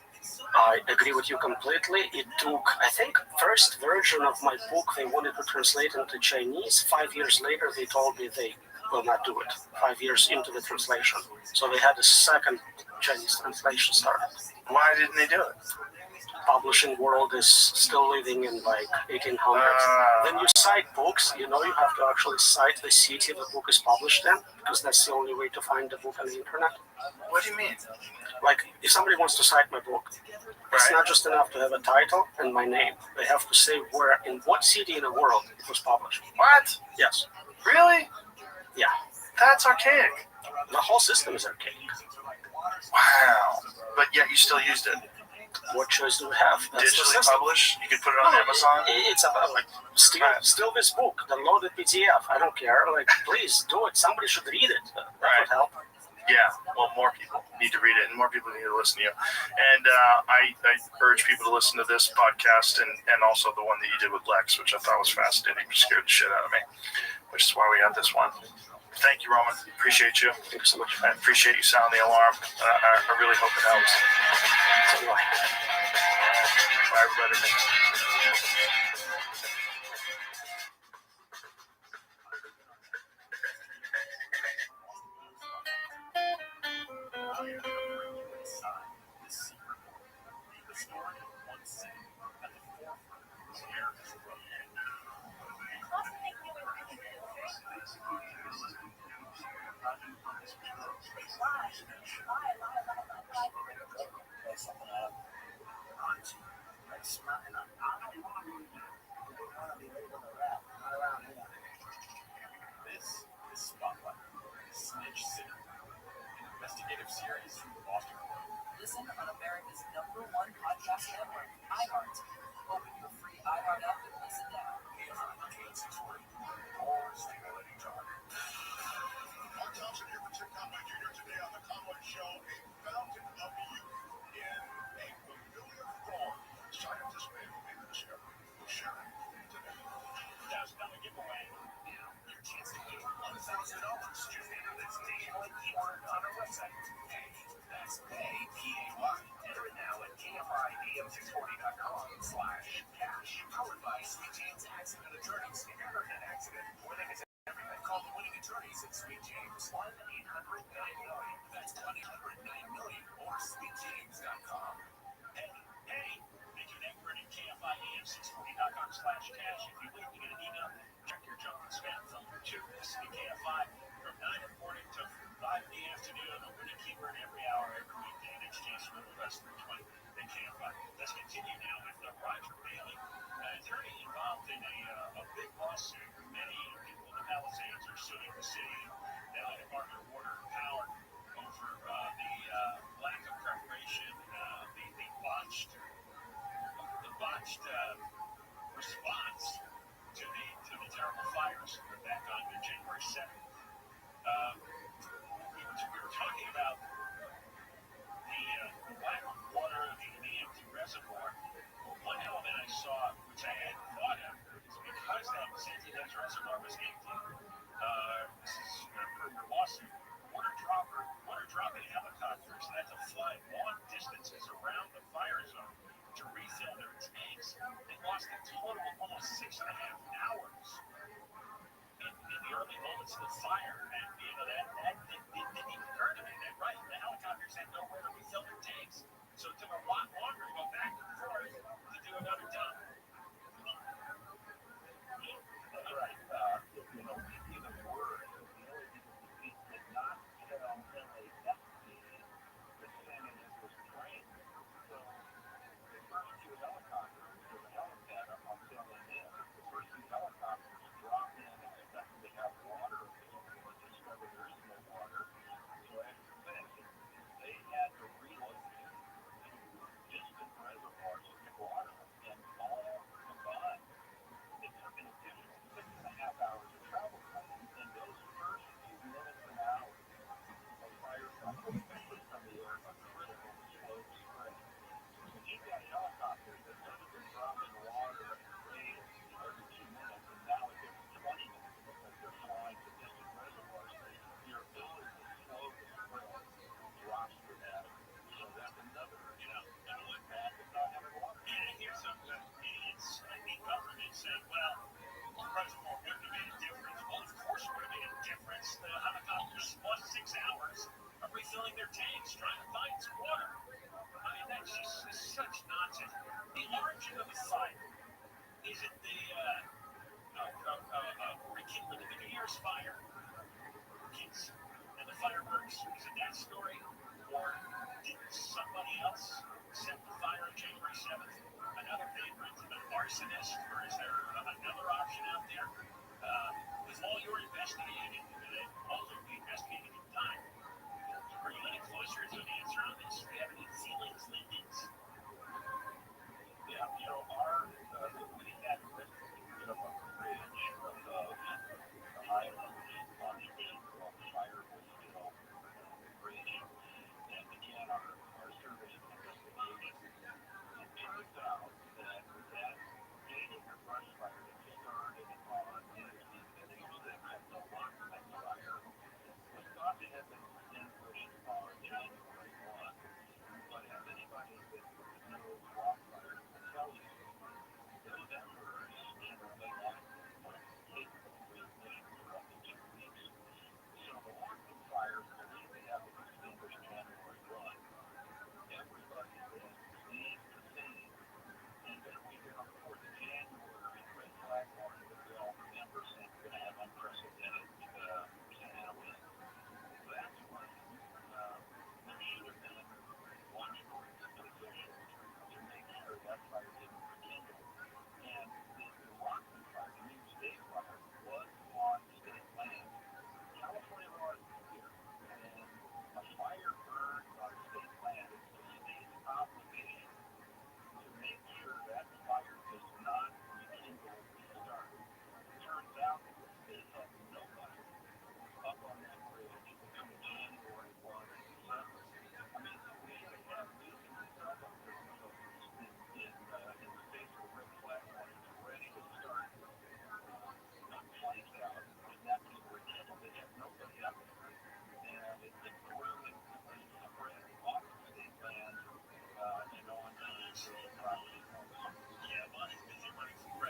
I agree with you completely. It took, I think, first version of my book they wanted to translate into Chinese. 5 years later, they told me they will not do it. 5 years into the translation. So they had a second Chinese translation started. Why didn't they do it? Publishing world is still living in like 1800s. Then you cite books, you have to actually cite the city the book is published in, because that's the only way to find the book on the internet. What do you mean? Like, if somebody wants to cite my book, it's not just enough to have a title and my name. They have to say where, in what city in the world it was published. What? Yes. Really? Yeah. That's archaic. The whole system is archaic. Wow. But yet you still used it. What choice do we have? That's digitally published? You can put it on Amazon? It's about, steal this book, download the PDF. I don't care. Please do it. Somebody should read it. That would help. Yeah, well, more people need to read it, and more people need to listen to you. And I urge people to listen to this podcast and also the one that you did with Lex, which I thought was fascinating. It scared the shit out of me, which is why we have this one. Thank you, Roman. Appreciate you. Thank you so much. I appreciate you sounding the alarm. I really hope it helps. So do I. Bye, everybody. Something up onto, like, number one podcast network, iHeart. Open your free iHeart app and listen now. More stimulating talk. Mark Thompson here for TikTok by Junior today on the Conway Show. A fountain of youth in a familiar form. Scientists made the discovery. We'll share it today. $1,000 giveaway. Now, your chance to win $1,000. Just enter this nationwide keyword on our website. Pay. That's pay. P-A-Y. Enter it now at KFIAM640.com/cash. Powered by Sweet James Accident Attorneys. If you're in an accident, winning is everything. Call the winning attorneys at Sweet James. 1-800-9-MILLION. That's 1-800-9-MILLION or sweetjames.com. Hey, make your name pretty. KFIAM640.com/cash. If you win, you get an email. Check your junk and spam filter too. Listen to KFI from 9 in the morning to 5 in the afternoon. A winning keyword every hour, every weekday. In exchange for the rest of the 20 at KFI. Let's continue now with Roger Bailey, an attorney involved in a big lawsuit. Many people in the Palisades are suing the city, the Department of Water and Power over the lack of preparation, the botched response to the terrible fires back on January 7th. We were talking about the lack of water, the empty reservoir. One element I saw, which I hadn't thought of, is because that Santinez reservoir was empty. This is per lawsuit. Water dropping helicopters had to fly long distances around the fire zone to refill their tanks. They lost a total of almost 6.5 hours in the early moments of the fire. And that didn't even occur to me. That right, the helicopters had nowhere to refill their tanks, so it took a lot longer to go back and forth to do another dump. Right. Even word, the only thing did not tell LA investigated the Santinez was trained. So the first two helicopters, there was a helipad up on Santinez. The first two helicopters dropped in expecting to have water available and discovered there is no water. So after finishing, they had to relocate to distant reservoirs to get water. And all combined, it took an additional 6.5 hours of travel time. And those first few minutes and hours of firefighting, especially from the air, are critical to slow the spread. So you've got helicopters that would have been dropping water every 2 minutes, and now it gets 20 minutes because they're flying to distant reservoirs. Your ability to slow the spread drops dramatically. So that's another, impact of not having water. And here's something that idiots like the government saying, well, the reservoir wouldn't have made a difference. Well, of course it would have made a difference. The helicopters lost 6 hours of refilling their tanks trying to find some water. I mean, that's just such nonsense. The origin of the fire, is it the rekindling of the New Year's fire? Kids and the fireworks, is it that story? Or did somebody else set the fire on January 7th? Another favorite, an arsonist? Or is there another option out there? With all your investigating, all of the investigating you've done, are you any closer to the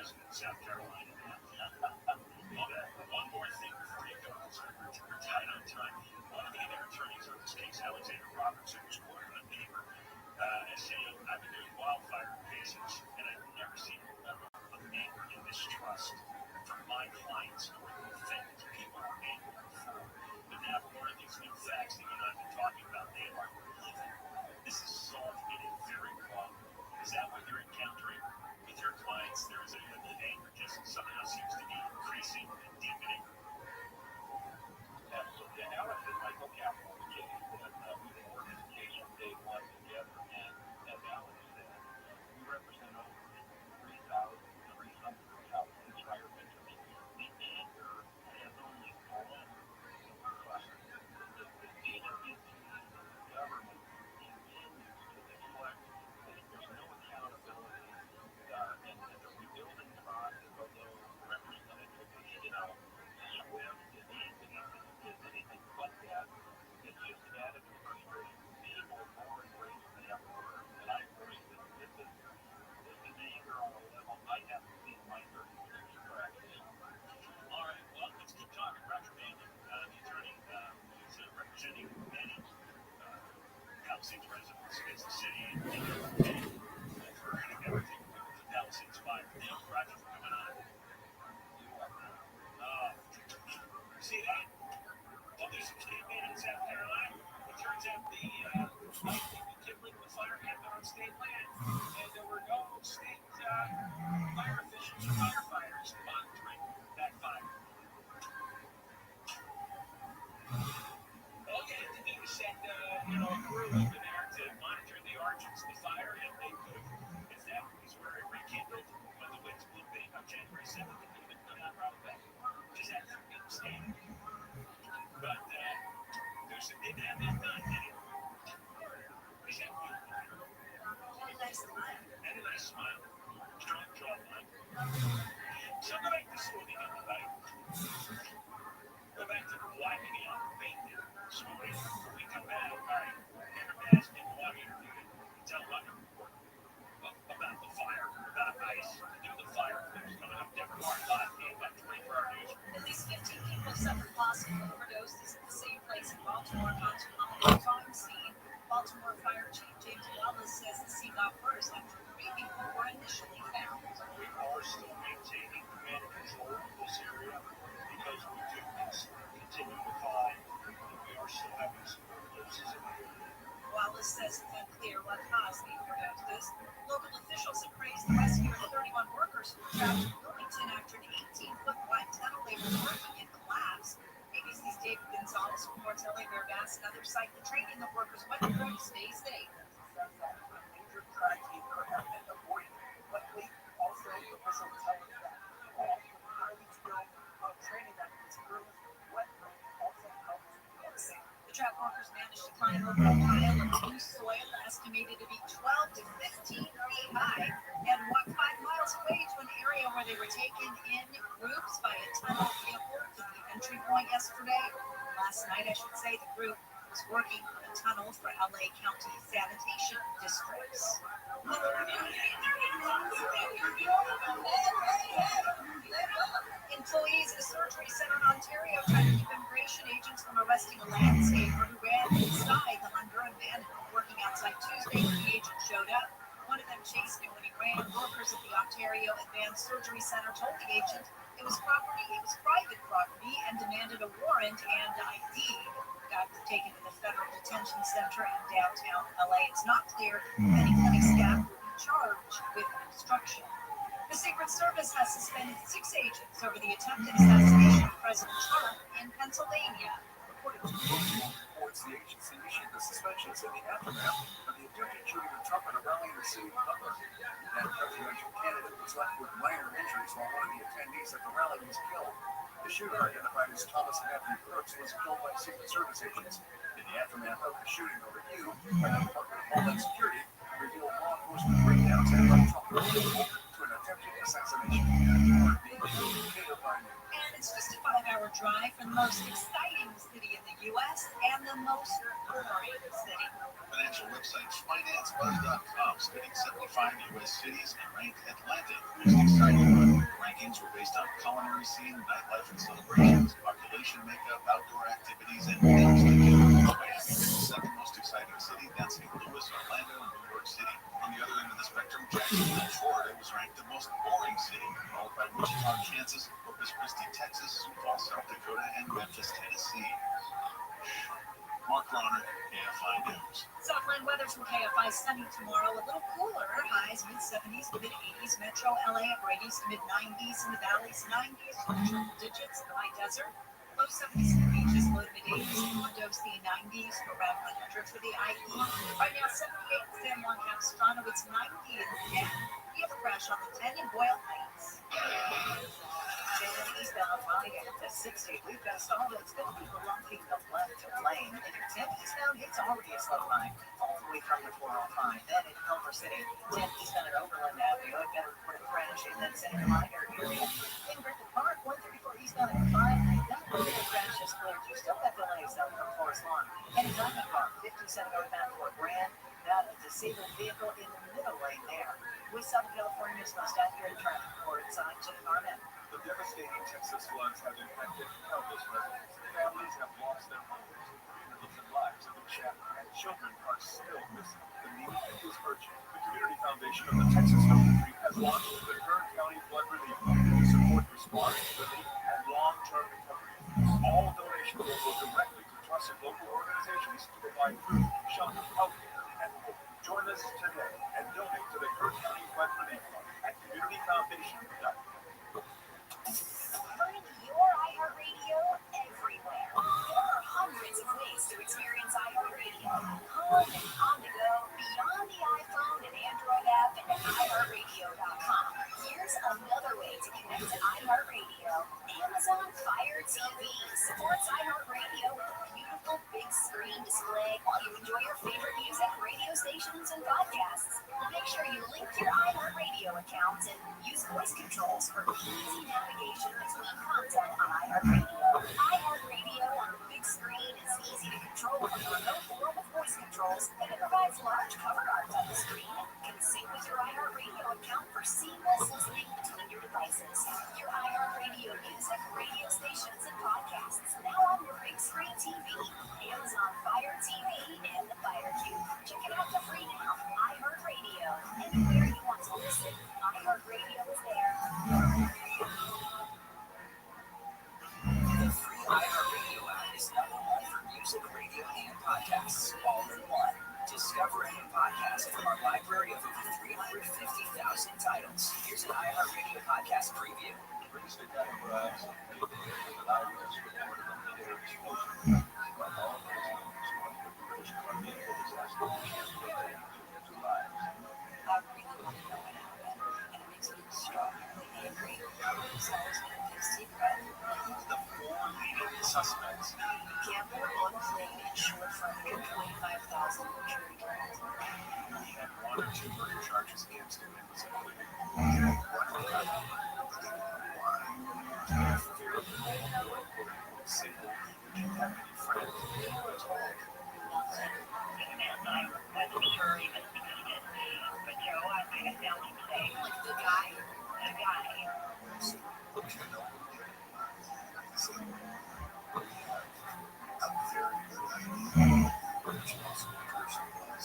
president of South Carolina. One more thing before you go. We're tight on time. One of the other attorneys on this case, Alexander Robertson, was quoted in a paper as saying, "I've been doing wildfire cases, and I've never seen a level of anger and mistrust from my clients or the defendants. People are angry before. But now more of these new facts that you and I have been talking about, they are living. This is solved in a very wrong. Is that what you're encountering with your clients? There is a level of anger just somehow seems to be increasing and deepening." Absolutely. And now I think my vocabulary changed. We've been working the case from day one together. And as Alan said, we represent over 3,300 fire victims. The anger has only grown across the dealer entities, the government continues to deflect. There's no accountability. And the rebuilding process, although representative, swift and easy, is anything but that. It's just added to frustration. People are more enraged than ever. And I agree that this is anger on a level I haven't seen in my 30 years of practice. All right, well, let's keep talking. Roger Manley, the attorney who's representing many Palisades residents against the city and for everything to do with the Palisades fire. Thank you, Roger, for coming on. See that? Well, there's some state men in South Carolina. It turns out the kindling the fire happened on state land, and there were no state fire officials or firefighters monitoring that fire. All you had to do was send a crew over there to monitor the origins of the fire, and they could have, if that was where it rekindled when the winds blew big on January 7th, they could have been put out right away. Just had to be standing. But they didn't have that done, did it? Is that good? And a nice smile. And a nice smile. Strong jawline. So go back to smoothing, everybody. Go back to wiping out maintenance. Smoothing. When we come back, all right, Aaron Bass did one interview to tell London about the fire, about ice, to do the fire. It was coming up Denver Mark Live, about 24-hour news. At least 15 people suffered possible overdoses at the same place in Baltimore, not too long ago. Crime scene. Baltimore Fire Chief James Wallace says the scene got worse after 3 people were initially found. We are still maintaining command and control of this area because we do continue to find that we are still having some overdoses in the area. Wallace says it's unclear what caused the overdoses. Local officials have praised the rescue of 31 workers who were trapped in Wilmington after an 18-foot wide tunnel they were working in collapsed. ABC's David Gonzalez reports LA Bear Bass and others cite the training the workers went through to stay safe. A major tragedy could have been avoided. Luckily, also the whistle telling that all the highly skilled training that these crews went through also helps get safe. The trap workers managed to climb over a pile of loose soil estimated to be 12 to 15 feet high and walk 5 miles away to an area where they were taken in groups by a tunnel vehicle to the entry point yesterday. Last night, I should say, the group was working on a tunnel for LA County sanitation districts. Employees at a surgery center in Ontario tried to keep immigration agents from arresting a landscaper who ran inside the Honduran man working outside Tuesday when the agent showed up. One of them chased him when he ran. Workers at the Ontario Advanced Surgery Center told the agent it was private property, and demanded a warrant and ID. The guy was taken to the federal detention center in downtown LA. It's not clear if any clinic staff will be charged with obstruction. The Secret Service has suspended 6 agents over the attempted assassination of President Trump in Pennsylvania. According to reports, the agency issued the suspensions in the aftermath of the attempted shooting of Trump at a rally in the city of Butler. That presidential candidate was left with minor injuries while one of the attendees at the rally was killed. The shooter, identified as Thomas Matthew Crooks, was killed by Secret Service agents. In the aftermath of the shooting, a review by the Department of Homeland Security revealed law enforcement breakdowns had led Trump to an attempted assassination. And it's just a 5-hour drive from the most exciting city in the U.S. and the most boring city. Financial websites FinanceBuzz.com studying 75 U.S. cities and ranked Atlanta most exciting one. Rankings were based on culinary scene, nightlife and celebrations, population makeup, outdoor activities, and things to do. The second most exciting city, then St. Louis, Orlando, and New York City. On the other end of the spectrum, Jacksonville, Florida was ranked the most boring city, followed by Wichita, Kansas, Corpus Christi, Texas, Falls, South Dakota, and Memphis, Tennessee. Mark Ronner, KFI News. Southland weather from KFI. Sunny tomorrow, a little cooler. Highs mid-70s to mid-80s. Metro LA upper 80s to mid-90s. In the valleys, 90s, triple digits. In the high desert, low 70s for beaches, low to mid-80s. Condos, the 90s, around 100 for the IE. Right now, 78 in San Juan Capistrano. It's 90 in the 10. We have a crash on the 10 in Boyle Heights. 10 eastbound Friday to 60. We've got a stall that's going to be blocking the left lane. And your 10 eastbound, it's already a slow line all the way from the 405. Then in Culver City, 10 eastbound at Overland Avenue. I've got a report of crash in that Santa Minor area. In Griffith Park, 134 eastbound at 5. That particular crash is cleared. You still got delays down from Forest Lawn. And in Diamond Park, 57 northbound Fort Grand. That disabled vehicle in the middle lane there. With Southern California's most accurate traffic report, I'm Jim Garnett. The devastating Texas floods have impacted countless residents. Families have lost their homes. Communities and lives have been shattered, and children are still missing. The need is urgent. The Community Foundation of the Texas Hill Country has launched the Kern County Flood Relief Fund to support response, relief, and long-term recovery. All donations will go directly to trusted local organizations to provide food, shelter, healthcare, and hope. Join us today and donate to the Kern County Flood Relief Fund at communityfoundation.com. Bring your iHeartRadio everywhere. There are hundreds of ways to experience iHeartRadio. Home and on the go, beyond the iPhone and Android app, and at iHeartRadio.com. Here's another way to connect to iHeartRadio. Amazon Fire TV supports iHeartRadio with a beautiful big screen display while you enjoy your favorite music, radio stations, and podcasts. Make sure you link your iHeartRadio account and use voice controls for easy navigation between content on iHeartRadio. iHeartRadio on the big screen is easy to control with a remote or with voice controls, and it provides large cover art on the screen and can sync with your iHeartRadio account for seamless listening between your devices. Your iHeartRadio music, radio stations, and podcasts now on your big screen TV, Amazon Fire TV, and the Fire Cube. Check it out for free now. iHeartRadio. Anywhere you want to listen, iHeartRadio is there. The free iHeartRadio app is number one for music, radio, and podcasts, all in one. Discover a new podcast from our library of over 350,000 titles. Here's an iHeartRadio podcast preview. Brings together lives and ideas recorded on the air exposure. From all those news, the British Columbia disaster into lives. I really want to know what happened, and it makes me extraordinarily angry. It's always been a big secret. The four leading suspects. Gambler on plane insured for $125,000 jury trial. He had one or two murder charges against him and was acquitted. One got but they didn't know why. Fear of the quote-unquote single. He didn't have any friends. He was told. I wasn't sure even if he needed me, but Joe, I had found him today. Like the guy. The guy. So, look, you know who did it. So, we have a very good idea. Which also the person was.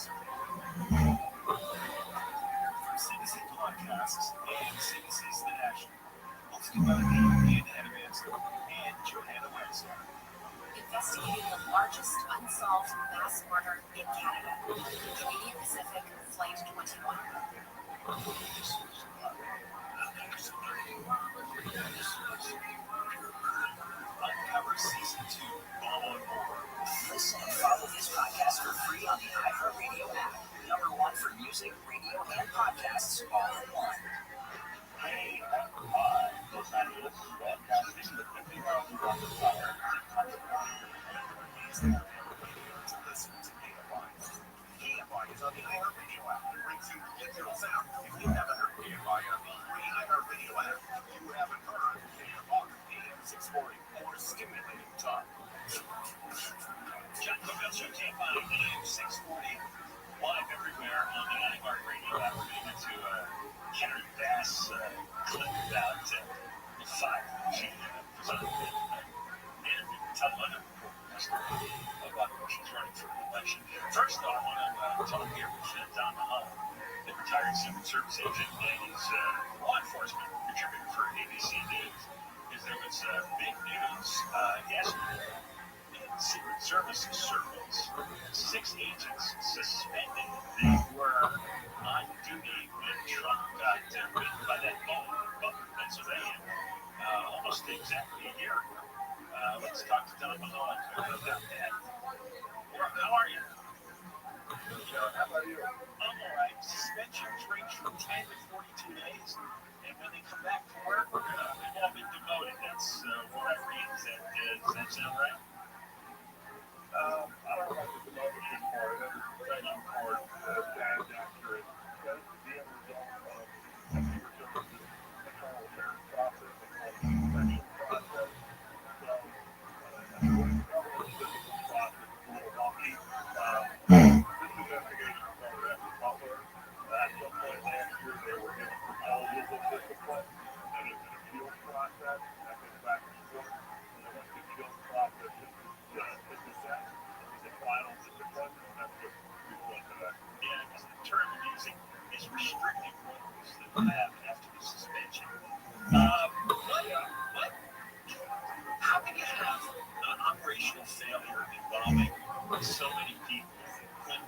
From CBC Podcasts and CBC's The National. Hosted by Ian Adamance and Johanna West. Investigating the largest unsolved mass murder in Canada. Canadian Pacific Flight 21. Uncover Season 2, all on board. Listen and follow this podcast for free on the iHeartRadio app. Number one for music, radio, and podcasts, all in one. Hey, Los Angeles, broadcasting the 50,000 watts of power. Listen to KFI. KFI is on the iHeartRadio app. It brings you digital sound. If you haven't heard KFI on the free iHeartRadio app, you haven't heard KFI AM 640 or stimulating talk. Check the Bill Show KFI AM 640 live everywhere on the iHeartRadio app. We're going to get to Henry Bass clip about retired Secret Service agent and is law enforcement contributor for ABC News. Is there was big news yesterday in Secret Service circles. 6 agents suspended. They were on duty when Trump got beaten by that bone in Butler, Pennsylvania, almost exactly a year ago. Let's talk to Don Mahone about that. How are you? How about you? I'm all right. Suspensions range from 10 to 42 days, and when they come back to work, they've all been demoted. That's what I read. Does that sound right? I don't know about the demotion part. The suspension part sounds accurate. That's the end result of Secret Service's internal hearing process and inspection process. So, the government's typical process is a little wonky. This investigation started after Butler. At some point last year, they were given proposals of discipline. That is an appeals process. That goes back to court. And then once the appeals process is set, is the final discipline, and that's what we've done today. Yeah, because the term you're using is restrictive orders that will have after the suspension. How can you have an operational failure involving so many people? When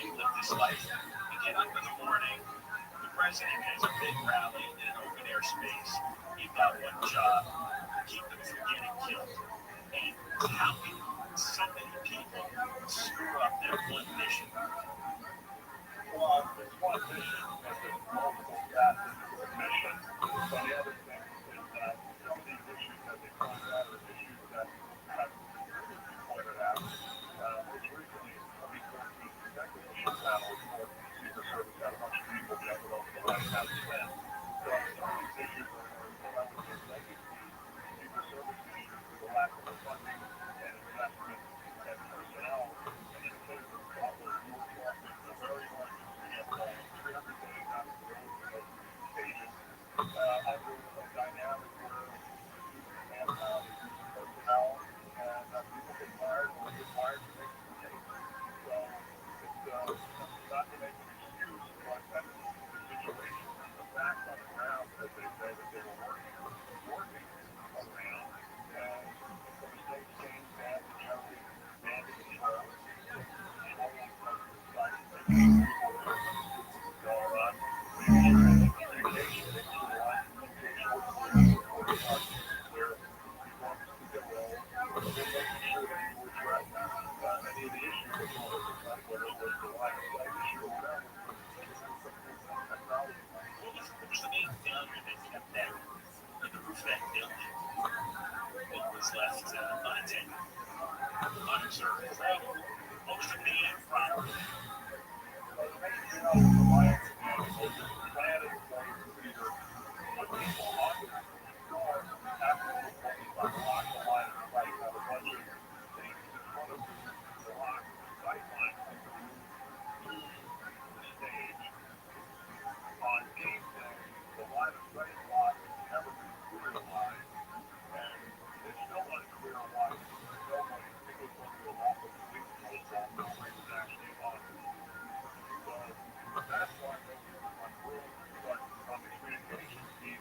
you live this life, you get up in the morning, the president has a big rally in an open air space. You've got one job, keep them from getting killed. And how can so many people screw up that one mission? Well, it's one mission, but there's multiple facets to the mission. So the other thing is that some of these issues that they pointed out are issues that have previously pointed out. Most recently, in 2014, the second mission panel report, the Secret Service had a bunch of people get over the White House spent. So some of these issues are what I would say legacy Secret Service issues with a lack of funding and investment and personnel. And in the case of Butler, you were talking a very large CFO, 300 days out of the road for those agents, under a dynamic where reducing manpower, reducing personnel, and people get tired or get fired for making mistakes. So it's not to make an excuse, but that's the situation and the facts on the ground, as they say that they were working around, and the mistakes came down to Jerry Manning and decided to take people so maybe communication, maybe the line of communication where you want to get well, and then making sure that you address any of the issues that you want to discuss, whether it was the line of sight issue or whatever, because there was some things on technology. What was the main failure that kept that on the roof of that building that was left unattended, unobserved? What was the main problem? Well, the main thing was the line of was the plan in place to either put people on the door after the police block the line of sight, have a bunch of things in front of the block sight line from the roof to the stage. On game day, the line of sight block has never been clearized, and it's still unclear why nobody, it was going to a local police post, nobody was actually on the roof. So that's why nobody was on the roof, but on the communications team,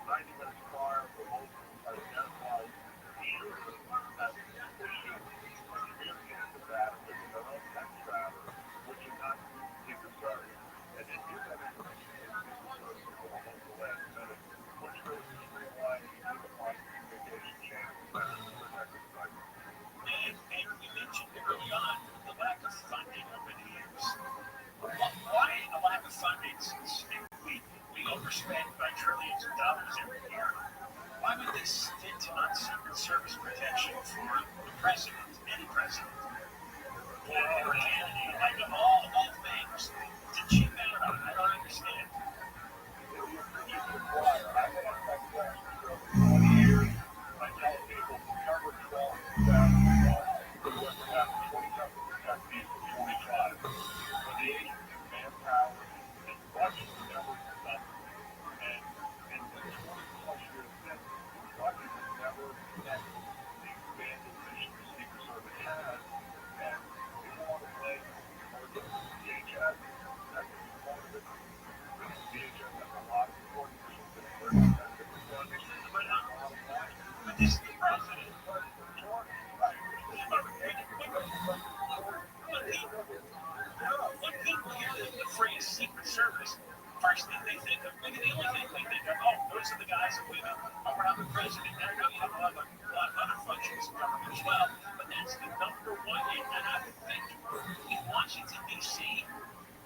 90 minutes prior, the local had identified the shooter as the shooter and communicated to that with their own text tracker, which is not Secret Service, and then give that information to the Secret Service until almost the last minute, which goes to streamline and unify the communication chain better to protect the site. And you mentioned early on the lack of funding over the years. Why a lack of funding since we overspend by trillions of dollars every year? Why would they stint on Secret Service protection for the president, any president, or a candidate? Like of all things to cheap out on, I don't understand. You acquire. I've been on tech for 20 years. I tell people September 12th, 2001, we're going to have 27% people, 45. When the agency's manpower and budget never met. And in the 20 plus years since, the budget has never met the expanded mission the Secret Service has. And people want to blame DHS, that could be Secret Service, first thing they think of, maybe the only thing they think of, oh, those are the guys and women around the president. And I know you have a lot of other functions of government as well, but that's the number one. And I would think in Washington, D.C.,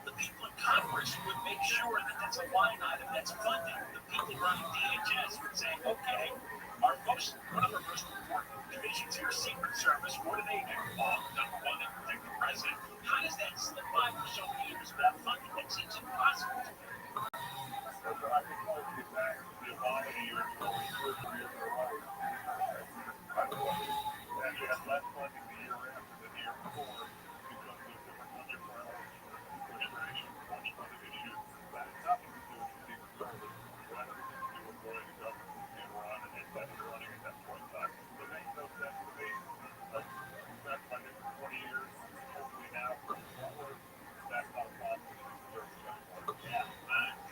the people in Congress would make sure that that's a line item that's funded. The people running DHS would say, okay, one of our most important divisions here, Secret Service, what do they do? Number one, they protect the president. How does that slip by for so many years without funding? That seems impossible to me.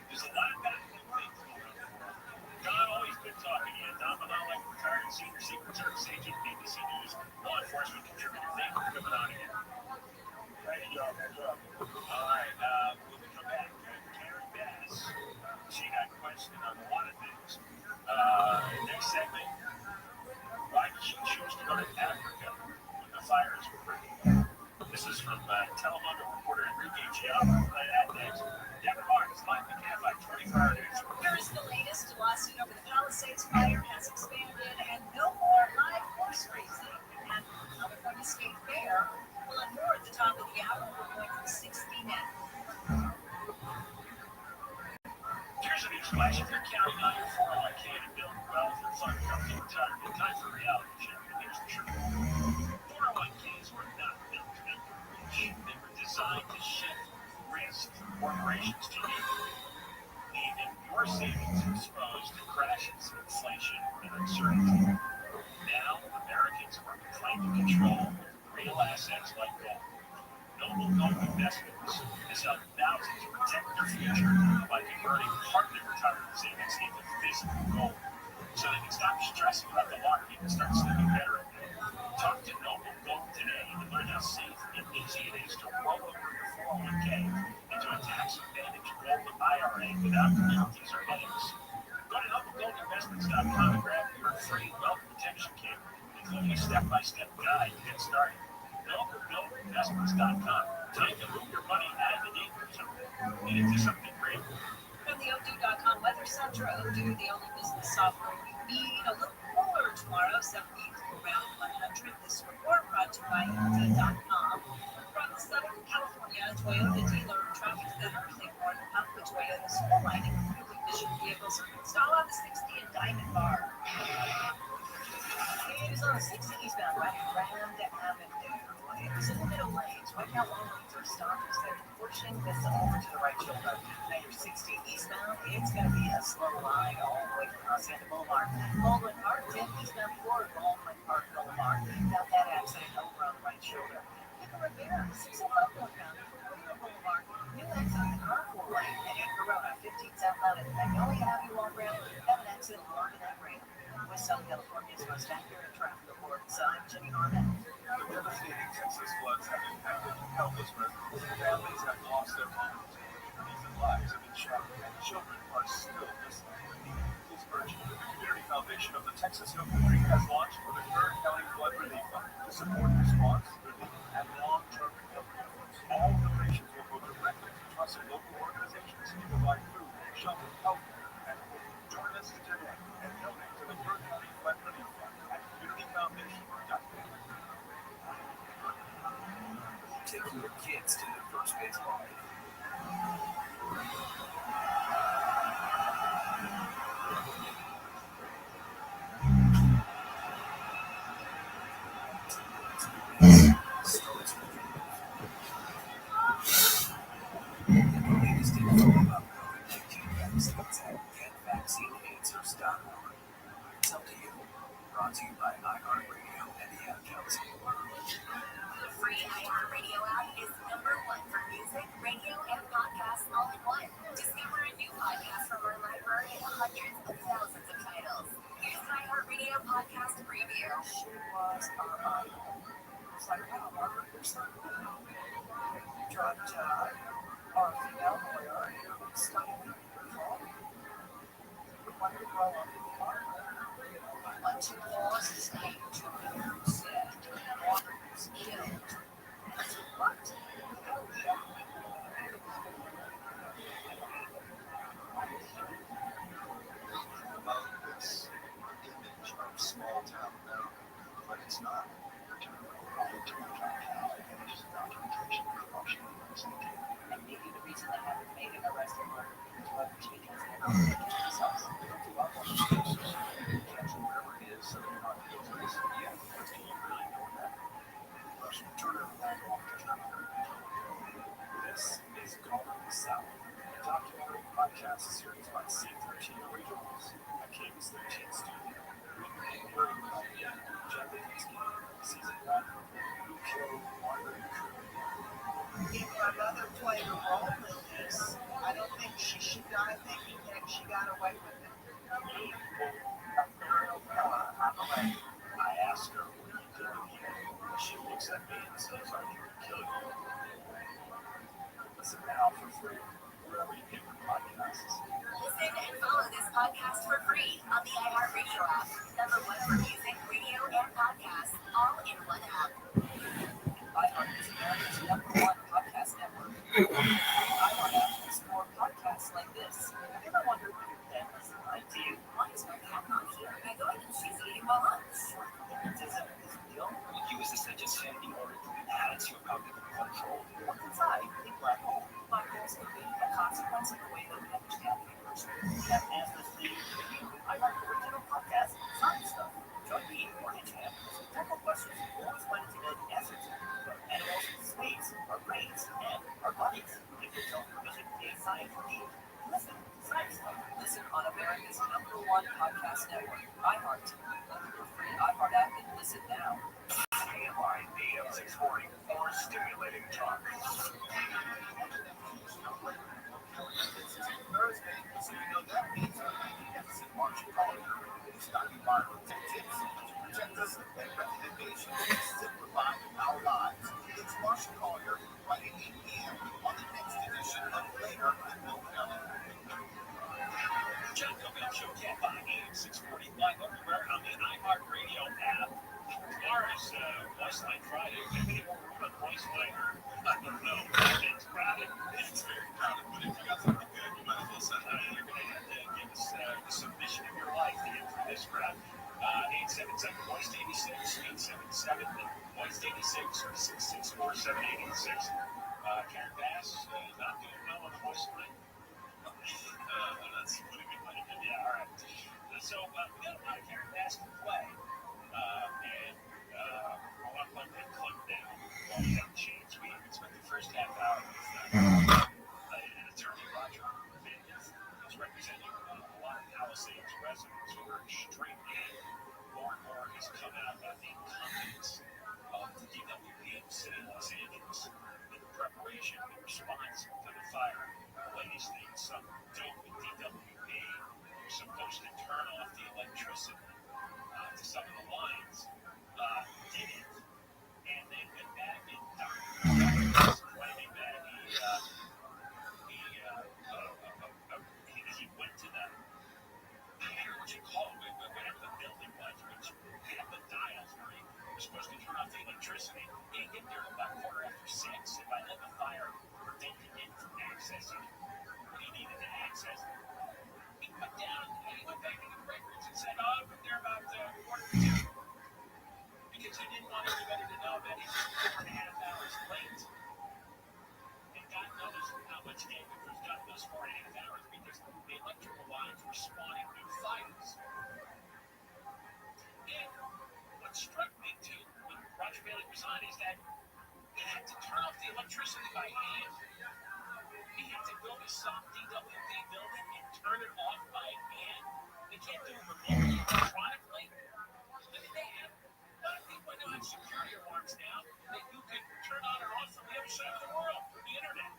There's a lot of baffling things going on in the world. John always been talking. Don Manala, retired senior Secret Service agent, ABC News, law enforcement contributor. Thank you for coming on again. Thank you, John. All right, when we come back, Karen Bass, she got questioned on a lot of things. Next segment, why did she choose to go to Africa when the fires were breaking? This is from Telemundo reporter Enrique Chiava. At next, Deborah Marks, live in Camp by 24 News. Here is the latest. Lawsuit over the Palisades fire has expanded, and no more live horse racing. And California State Fair will have more at the top of the hour. We're going from 60 Minutes. Here's a news flash. If you're counting on your 401k to build wealth or fund comfy retirement, time for a reality check. And here's the truth. 401ks were not built to make you rich. They were designed to shift risk from corporations to you. Leaving your savings exposed to crashes, inflation, and uncertainty. Now, Americans are claiming control with real assets like gold. Noble Gold Investments has helped thousands protect their future by converting part of their retirement savings into physical gold, so they can stop stressing about the market and start sleeping better at night. Talk to Noble Gold today and learn how safe and easy it is to roll over your 401k into a tax-advantaged gold IRA without penalties or headaches. Go to NobleGoldInvestments.com and grab your free wealth protection kit, including a step-by-step guide to get started. NobleGoldInvestments.com. Time to move your money out of the danger zone and into something great. From the Odoo.com Weather Center, Odoo, the only business software you need. A little cooler tomorrow, 70 to around 100. This report brought to you by Indeed.com. From the Southern California Toyota dealer traffic center, think more than half the Toyota's full line of fuel efficient vehicles install on the 60 and Diamond Bar. It is on the 60 eastbound right Grand Avenue. It was in the middle lanes. Right now, all lanes are stopped except pushing this over to the right shoulder. Now you're 60 eastbound. It's going to be a slow line all the way to Hacienda Boulevard. Baldwin Park, 10 eastbound for Baldwin Park Boulevard. Got that accident over on the right shoulder. Pico Rivera, 605 northbound, Toyota Boulevard. New exit in the carpool lane. And Corona, 15 southbound at Magnolia Avenue on ramp. Have an accident along that ramp. With South California's most accurate traffic reports, I'm Jimmy Norman. The devastating Texas floods have impacted countless residents. Families have lost their homes. Communities and lives have been shattered, and children are still missing. The need is urgent. The Community Foundation of the Texas Hill Country has launched the Third County Flood Relief Fund to support response, relief, and long-term recovery efforts. All donations will go directly to trusted local organizations to provide food, shelter, healthcare, and hope. Join us today and donate to the Third County Flood Relief Fund at communityfoundation.com. Taking your kids to their first baseball game. Latest info about COVID-19 vaccines at GetVaccineAnswers.org. It's up to you. Brought to you by iHeartRadio and the Ad Council. The free iHeartRadio app is #1 for music, radio, and podcasts all in one. Discover a new podcast from our library of hundreds of thousands of titles. Here's an iHeartRadio podcast preview. She was it's like, wow, Margaret, you're so cool. You dropped our female Small town America, but it's not. And maybe the reason they haven't made an arrest in murder is because they don't think themselves. Whatever it is, so they're not guilty. Yeah, but do you really know that? Russian Turner, this is Going South, a documentary podcast series by C13 Originals, a Cadence 13 studio. Season 1, Who Killed Margaret Cooper? If my mother played a role in this, I don't think she should die thinking that she got away with it. I asked her, what are you doing here? She looks at me and says, I'm here to kill you. Listen now for free, wherever you get your podcasts. Listen and follow this podcast for free on the iHeartRadio app. Number one for music, radio, and podcasts, all in one app. iHeart is America's #1 podcast network. iHeart app has more podcasts like this. Have you ever wondered what your cat is like to you? Why is my cat not here? I go in and she's eating my lunch. Is it deal? You use this digestion in order to enhance your cognitive control. What's inside a black hole? Black holes can be a consequence of the way that we understand the universe. That answers the iHeart original podcast, Science Stuff. Join me, Morgan Champ, with simple questions you always wanted to know the answer to. Animals, sweets, our brains, and our bodies. If you don't visit a science need, listen to Science Stuff. Listen on America's #1 podcast network, iHeart. Look for free iHeart app and listen now. AMI AM 640, more stimulating talk. Thursday, so you know that means deficit margin calling. Stock environment tips to protect us and recommendations to simplify our lives. It's Marshall Collier, right at 8 p.m. on the next edition of Later in Milwaukee. John Cobell Show, Cat by AM 640, live everywhere on the iHeartRadio app. Tomorrow's Voice Line Friday. Maybe more room on Voice Line. I don't know. It's crowded. It's very crowded, but if you got something good, you might as well send that in. You're going to have to give us the submission of your life to get through this crowd. 877 Voice 86, 877 Voice 86, or 664 7886. Karen Bass not doing well on the Voice Line. That's putting it like it. Yeah, all right. So we got a lot of Karen Bass to play. And I want to let that clip down while we have a chance. We spent the first half hour with an attorney, Roger Vegas, who's representing a lot of Palisades residents who are extremely angry. More and more has come out about the incompetence of the DWP of the city of Los Angeles in preparation and response to the fire. The latest thing, some dope with DWP who's supposed to turn off the electricity to some of the lines, did it, and then went back and claiming that he went to the, I don't know what you call it, whatever the building was, which had the dials where he was supposed to turn off the electricity. He didn't get there about 6:15, and by then the fire prevented him from accessing what he needed to access. He went down, and he went back into the records and said, I went there about 1:45. Because he didn't want everybody to know that he was 4.5 hours late. And God knows how much damage was done those 4.5 hours because the electrical lines were spawning new fires. And what struck me too when Roger Bailey was on is that he had to turn off the electricity by hand. He had to go to some DWP building and turn it off by hand. They can't do it remotely, electronically. I mean, they have people know have security alarms now that you can turn on and off from the other side of the world through the internet.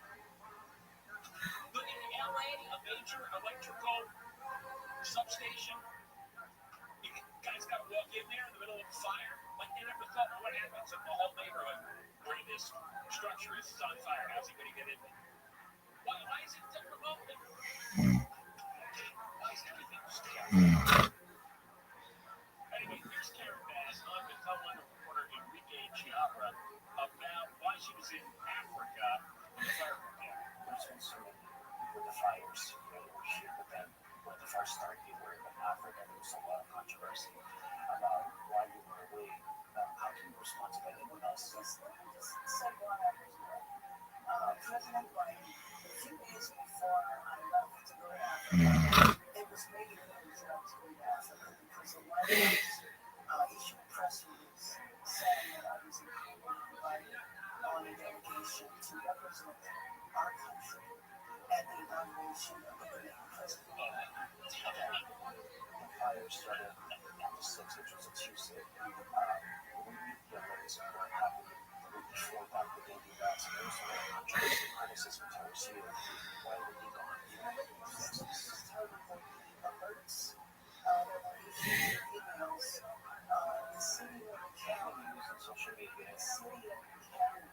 But in LA, a major electrical substation, you guys got to walk in there in the middle of a fire. Like, you never thought, what happens if the whole neighborhood where this structure is on fire? How's he going to get in there? Well, Why is it different open? Why is everything just Anyway, here's Karen Bass on the Teleline reporter Enrique Chiabra about why she was in Africa. There's concern with the fires. They were here, but then when the fires started, you were in Africa. There was a lot of controversy about why you were away. How can you respond to that? Anyone else? Just say one President Biden, a few days before I left to go to Africa, it was making news that I was going to Africa because the White House issued a press release saying that I was invited on a delegation to represent our country at the inauguration of the new president. The fire started on the 6th, which was a Tuesday. We raised what happened the week before that, the day the ambassadors were controversy, criticism towards you. Why would you go? This is terrible. The alerts that were issued in emails, the city of the county, Using social media. the city of the county,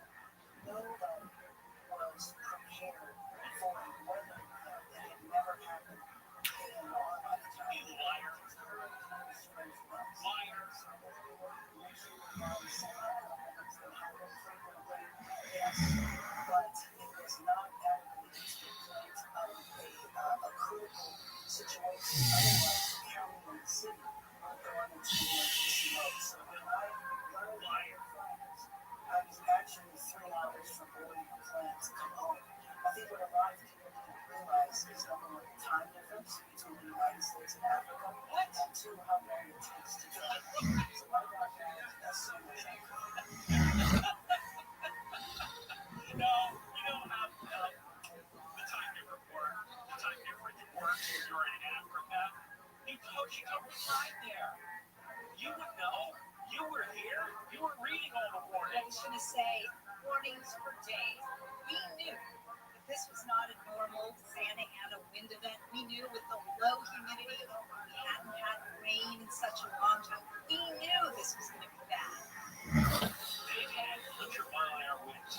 nobody was prepared for a weather event that had never happened in our lifetime. You liar. Liars. Yes, but it was not at the instant point of a critical situation. Otherwise, the county and the city would go into emergency mode. So when I learned I was actually 3 hours from boarding the plane to come home. I think what a lot of people didn't realize is number one, the time difference between the United States and Africa, and two, how long it takes to drive. So I got back as soon as I could. You know how the time difference works when you're in Africa. You covered right there. You would know. You were here. You were reading all the warnings. I was going to say, warnings for days. We knew that this was not a normal Santa Ana wind event. We knew with the low humidity, we hadn't had rain in such a long time. We knew this was going to be bad. They've had 100-mile-an-hour winds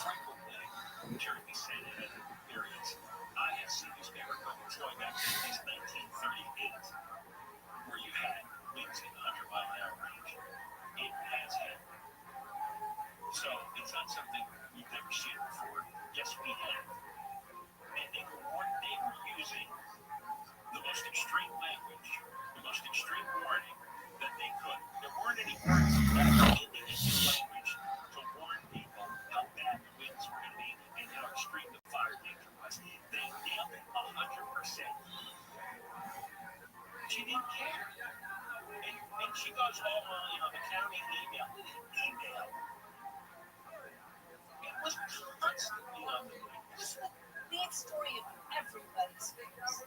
frequently during the Santa Ana periods. I have seen newspaper coverage going back to at least 1938, where you had winds in the 100-mile-an-hour range. It has happened. So it's not something we've never seen before. Yes, we have. And they were using the most extreme language, the most extreme warning that they could. There weren't any words left in the English language to warn people how bad the winds were going to be and how extreme the fire danger was. They nailed it 100%. She didn't care. And she goes, the county email. It was constantly on the news. The lead story of everybody's face.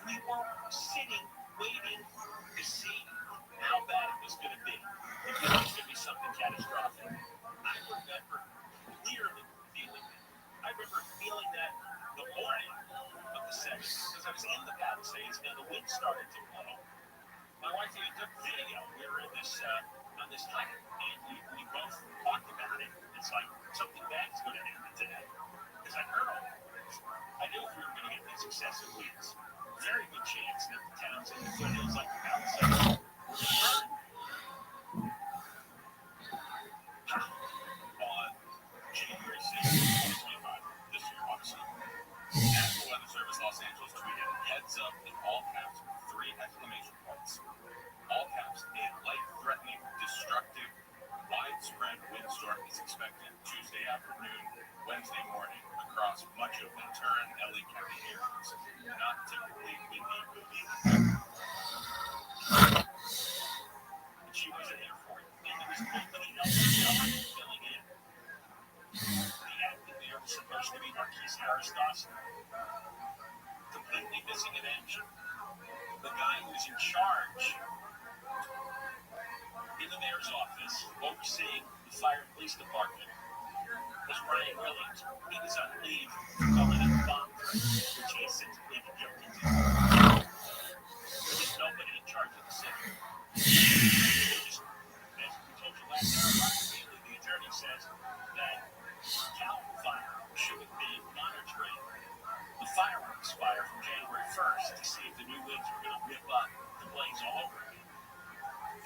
We were sitting, waiting to see how bad it was going to be. If it was going to be something catastrophic. I remember clearly feeling that. I remember feeling that the morning of the 7th, because I was in the Palisades and the wind started to blow. My wife even took video. We were in this on this hike, and we both talked about it. It's like something bad's going to happen today. Because I heard all that. I knew if we were going to get these excessive winds, very good chance that the towns in the foothills like the Palisades would burn. On January 6th, 2025, this year, obviously, National Weather Service Los Angeles tweeted, "Heads up" in all caps with 3 exclamation points. All caps, a life-threatening, destructive, widespread windstorm is expected Tuesday afternoon, Wednesday morning, across much of Ventura and LA County areas. Not typically windy moving. She wasn't here for it, and there was nobody else filling in. The acting mayor was supposed to be Marquise Harris Dawson, completely missing in action. The guy who's in charge in the mayor's office, overseeing the fire and police department, was Ryan Williams. He was on leave calling it bomb threats, which he has since pleaded guilty to. There was nobody in charge of the city. Just, as we told you last hour, the attorney says that Cal Fire should have been monitored first to see if the new winds were going to rip up the blaze all over again.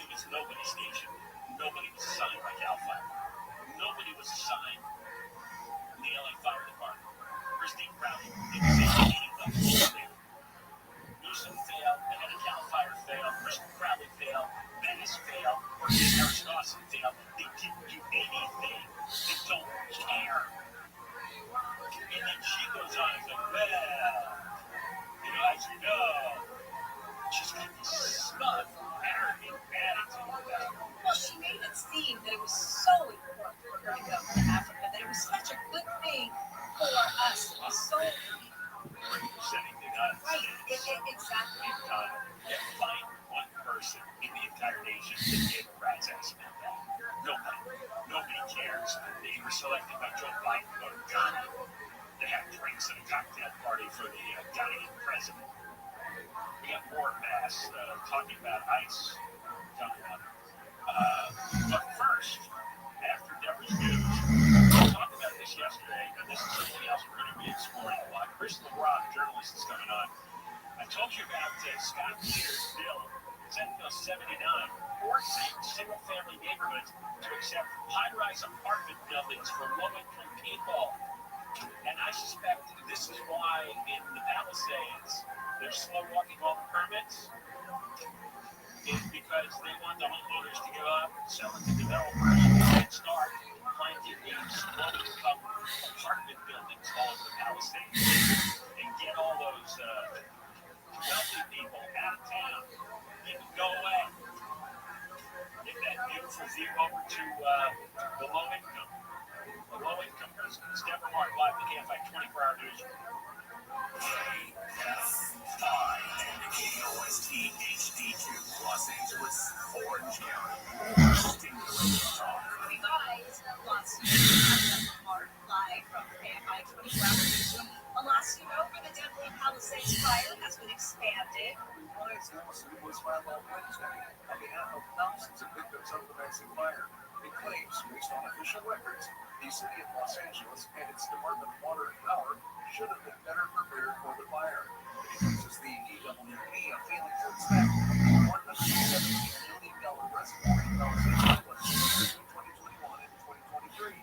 It was nobody's station. Nobody was assigned by Cal Fire. Nobody was assigned in the LA Fire Department. Christine Crowley didn't say anything. Newsom failed, the head of Cal Fire failed, Christine Crowley failed, Venice failed, or Harris Dawson failed. They didn't do anything. They don't care. And then she goes on and says, well, as you know, she's got this smug, arrogant attitude about it. Well, she made it seem that it was so important for her to go to Africa, that it was such a good thing for us. It was so Representing the United States. Exactly. And find one person in the entire nation that gave a rat's ass about that. Nobody cares. They were selected by Joe Biden to go to Ghana. They had drinks at a cocktail party for the Ghanaian president. We got more mass talking about ICE coming up. But first, after Deborah's news, we talked about this yesterday, and this is something else we're going to be exploring a lot. Chris LeBron, journalist, is coming on. I told you about Scott Peters' bill, Senate Bill 79, forcing single-family neighborhoods to accept high-rise apartment buildings for low-income people. And I suspect this is why in the Palisades they're slow walking all the permits. Is because they want the homeowners to give up, sell it to developers, and start planting these low-income apartment buildings all over the Palisades and get all those wealthy people out of town. They can go away. Get that beautiful view over to the low-income. The low-income residents. Deborah Mark live at KFI 24-hour news. KFI and KOST HD2, Los Angeles, Orange County. Stimulating talk. Revised lawsuit. Mark live from KFI 24-hour newsroom. A lawsuit over the deadly Palisades fire has been expanded. Tonight's lawsuit was filed on Wednesday on behalf of thousands of victims of the Mexican fire. It claims, based on official records, the city of Los Angeles and its Department of Water and Power should have been better prepared for the fire. It accuses the DWP of failing to inspect the $117 million reservoir in Palisades Island between 2021 and 2023.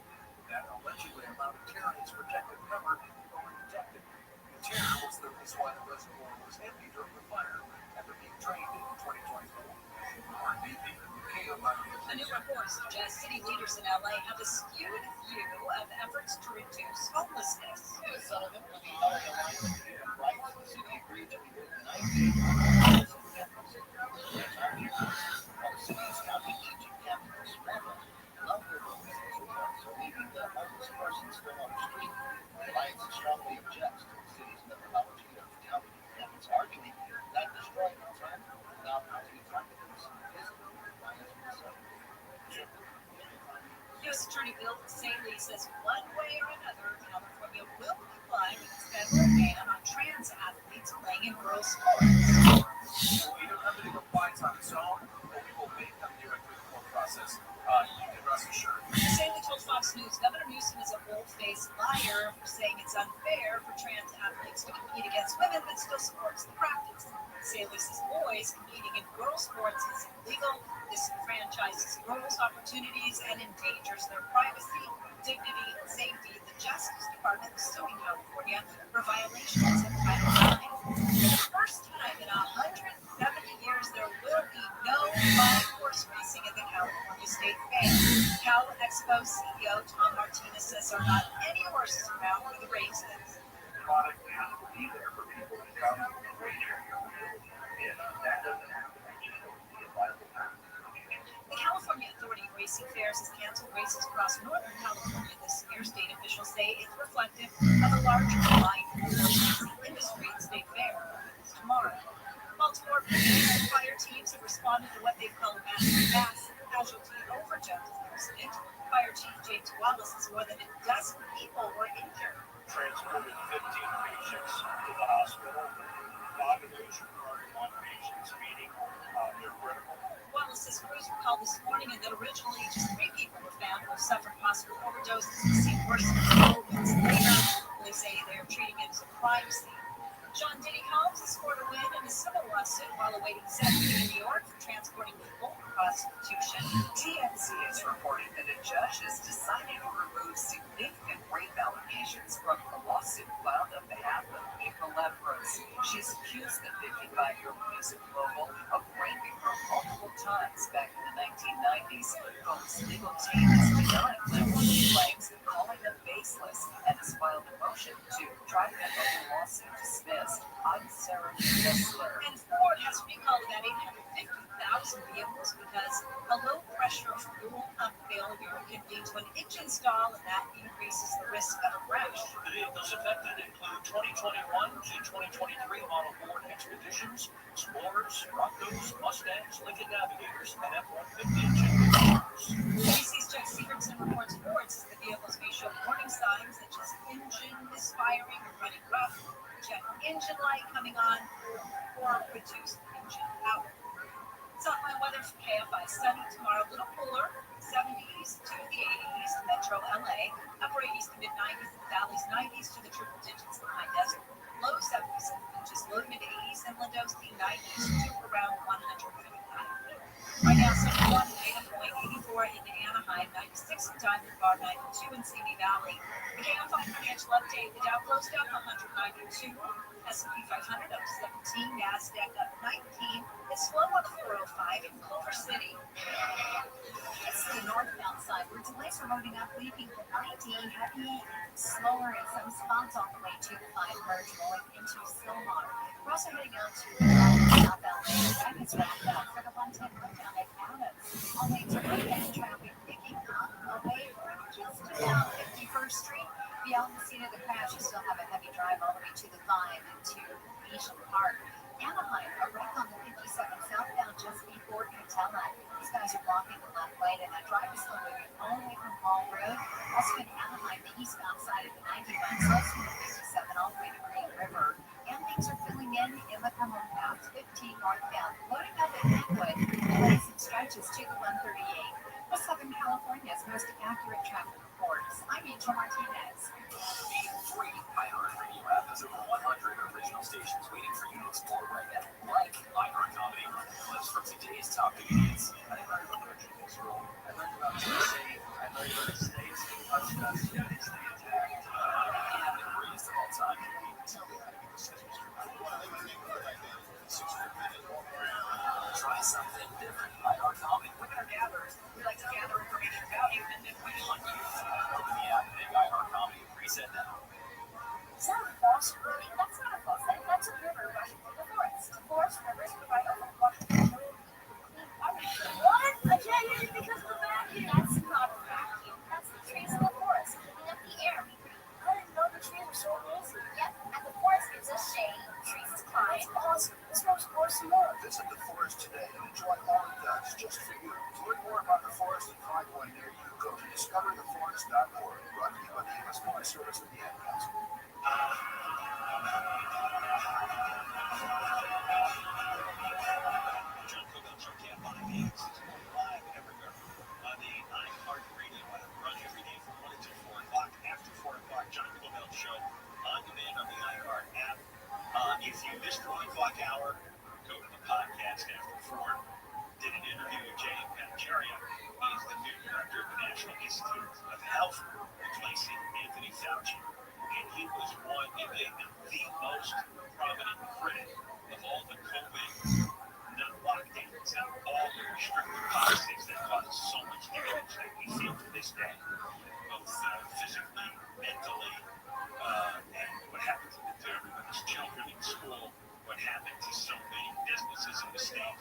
That allegedly allowed a tear in its protected cover to go undetected. The tear was the reason why the reservoir was empty during the fire after being drained in 2024. A new report suggests city leaders in LA have a skewed view of efforts to reduce homelessness. Sullivan with the LA Alliance for Human Rights, the city agreed that we would unite while the city's county aging capital scrambled. Longer homelessness reports are leaving the homeless person still on the street. The Alliance strongly objects to the city's methodology of counting efforts, arguing that destroying alternative without alternatives is a compliance with the city. U.S. Attorney Bill Saley says one way or another, California will comply with its federal ban on trans athletes playing in girls' sports. We don't have any compliance on its own, but we will make them directly the court process. You can rest assured. Saley told Fox News Governor Newsom is a bold-faced liar for saying it's unfair for trans athletes to compete against women, but still supports the practice. Saley says boys competing in girls' sports is illegal, disenfranchises girls' opportunities, and endangers their privacy, dignity, and safety. The Justice Department is suing California for violations of Title IX. For the first time in 170 years, there will be no live horse racing at the California State Fair. Cal Expo CEO Tom Martinez says there are not any horses around for the races. The product has to be there for people to come and race your field. If that doesn't happen, it will be a viable path. The California Authority of Racing Fairs has canceled races across Northern California this year. State officials say it's reflective of a larger decline in the racing industry at State Fair. It's tomorrow. Baltimore police and fire teams have responded to what they've called mass casualty overdose incident. Fire Chief James Wallace says more than a dozen people were injured. Transported 15 patients to the hospital. 5 of those regarding one patient's feeding. They're critical. Wallace says crews were called this morning and that originally just 3 people were found who suffered possible overdoses and seemed worse moments later. They say they're treating it as a crime scene. John Diddy Combs has scored a win in a civil lawsuit while awaiting sentencing in New York for transporting people for prostitution. TMZ is reporting that a judge has decided to remove significant rape allegations from the lawsuit filed on behalf of April Levros. She's accused the 55-year-old music mogul of raping her multiple times back in the 1990s. Combs' legal team has denied Levros' claims, calling them baseless, and has filed a motion to try to get the whole lawsuit dismissed. I'm Sarah Kessler. And Ford has recalled about 850,000 vehicles because a low-pressure fuel pump failure can lead to an engine stall, and that increases the risk of a crash. The vehicles affected include 2021 to 2023 model Ford Expeditions, Explorers, Broncos, Mustangs, Lincoln Navigators, and F-150 engine cars. BBC's Jeff Severson reports Ford says the vehicles may show warning signs such as engine misfiring or running rough, jet engine light coming on, or reduced engine power. Sunline weather for KFI. Sunny tomorrow, a little cooler, 70s to the 80s, Metro LA, upper 80s to mid 90s, and valleys 90s to the triple digits in the high desert. Low 70s and inches, low to mid 80s, and Ladosti 90s to around 155. Right now, 71 in Dana Point, 84 in Anaheim, 96 in Diamond Bar, 92 in Simi Valley. The KFI financial update: the Dow closed up 192, S&P 500 up 17, Nasdaq up 19. It's slow on the 405 in Culver City. It's the northbound side where delays are loading up, leaving the 90 heavy, slower in some spots on the way to the 5 merge going into Silmar. We're also heading out to southbound lane. Rapids wrapped up for the 110 northbound at Adams. All the way to northbound traffic picking up away from just about 51st Street. Beyond the scene of the crash, you still have a heavy drive all the way to the 5 and to Beecham Park. Anaheim, a wreck on the 57 southbound just before Catella. These guys are blocking the left lane, and that drive is still moving all the way from Hall Road. Also in Anaheim, the eastbound side of the 91, close to the 57 all the way to Green River. And things are filling in the Cumberland path, 15 northbound, loading up at Lakewood, delays and stretches to the 138. For Southern California's most accurate traffic reports, I'm Angel Martinez. The free iHeartRadio app has over 100 original stations waiting for you to explore right now, like iHeart Comedy, clips from today's top comedians. I learned about the Jimmy's role. I learned about Tennessee. I learned about the states, touchdowns, and stay intact. And the greatest of all time. Tell me how to get the scissors. Try something different. iHeart Comedy. With our gatherers, we like to gather information about you, and then we want you. Open the app, make iHeart Comedy a preset now. Is that a false ruling? That's not a false thing. That's a river rushing through the forest. Forest rivers provide open water for clean water. What? I can't use it because of the vacuum. That's not a vacuum. That's the trees in the forest cleaning up the air. I didn't know the trees were so amazing. Yep, and the forest gives us shade, trees to climb. That's awesome. Let's go explore some more. Visit the forest today and enjoy all it does just for you. To learn more about the forest and find one near you, go to discovertheforest.org. Brought to you by the U.S. Forest Service and the Ad Council. John Coogan Show can't find me. It's live everywhere on the iHeartRadio app. Run every day from 1 until 4 o'clock. After 4 o'clock, John Coogan Show on demand on the iHeart app. If you missed the 1 o'clock hour, go to the podcast after 4. Did an interview with Jay Pancharia. He's the new director of the National Institute of Health, replacing Anthony Fauci. And he was the most prominent critic of all the COVID lockdowns and all the restrictive policies that cause so much damage that we feel to this day, both physically, mentally, and what happened to everybody's children in school, what happened to so many businesses in the state.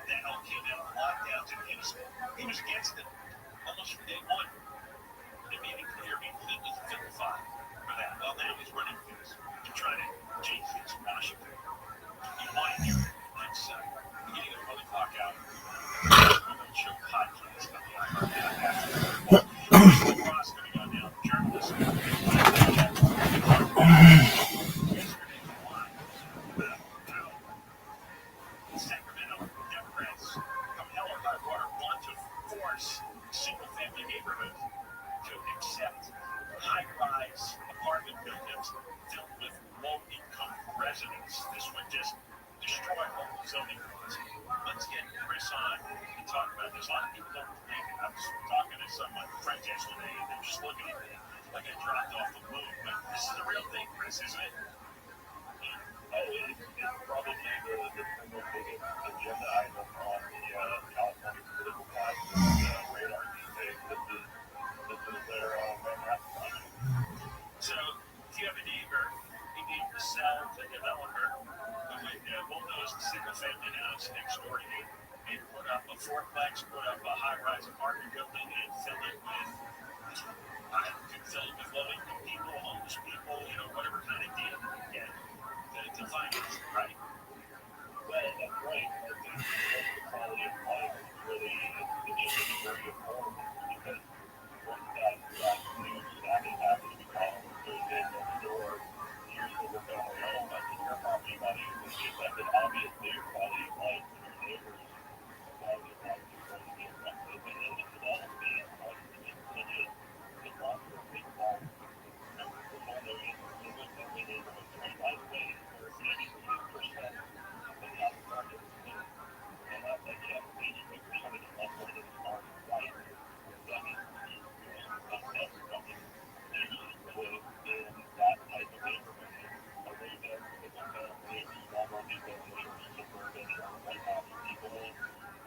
That all came out of lockdowns, and he was against it almost from day one. It made it clear he was vilified for that. Well, now he's running things to try to change things in Washington. You want to hear it? That's beginning of 1 o'clock hour. Show podcast on the iHeart app. Ross coming on now, journalist. Sacramento Democrats, come hell or high water, want to force single-family neighborhoods to accept high-rise apartment buildings filled with low presidents, this would just destroy local zoning laws. Let's get Chris on and talk about this. A lot of people don't believe it. I was talking to some of my friends yesterday, and they're just looking at me like I dropped off the moon. But this is the real thing, Chris, isn't it? It's probably the single biggest agenda item on the California political class's radar these days. This is their Manhattan Project. So, if you have a neighbor, you need to sell to a developer who would bulldoze the single-family house next door to you and put up a fourplex, put up a high-rise apartment building, and fill it with low-income people, homeless people, whatever kind of deal you can get to finance it, right? Well, that's right. I think the quality of life is really very affordable because once that new status happens to be called, goes in the door, here's the work on our own, I think your property value will be affected. Obviously, your quality of life and your neighbors' quality of life is going to be affected. And this will all be such a monster big fault. Remember, the whole area is a single-family neighborhood. And by the way, where 82% of the housing market is new. And that's yet 82% of the unrented are white. So that means almost everybody usually live in that type of neighborhood. A really dense single-family or small multi-family or suburban or what have you. People will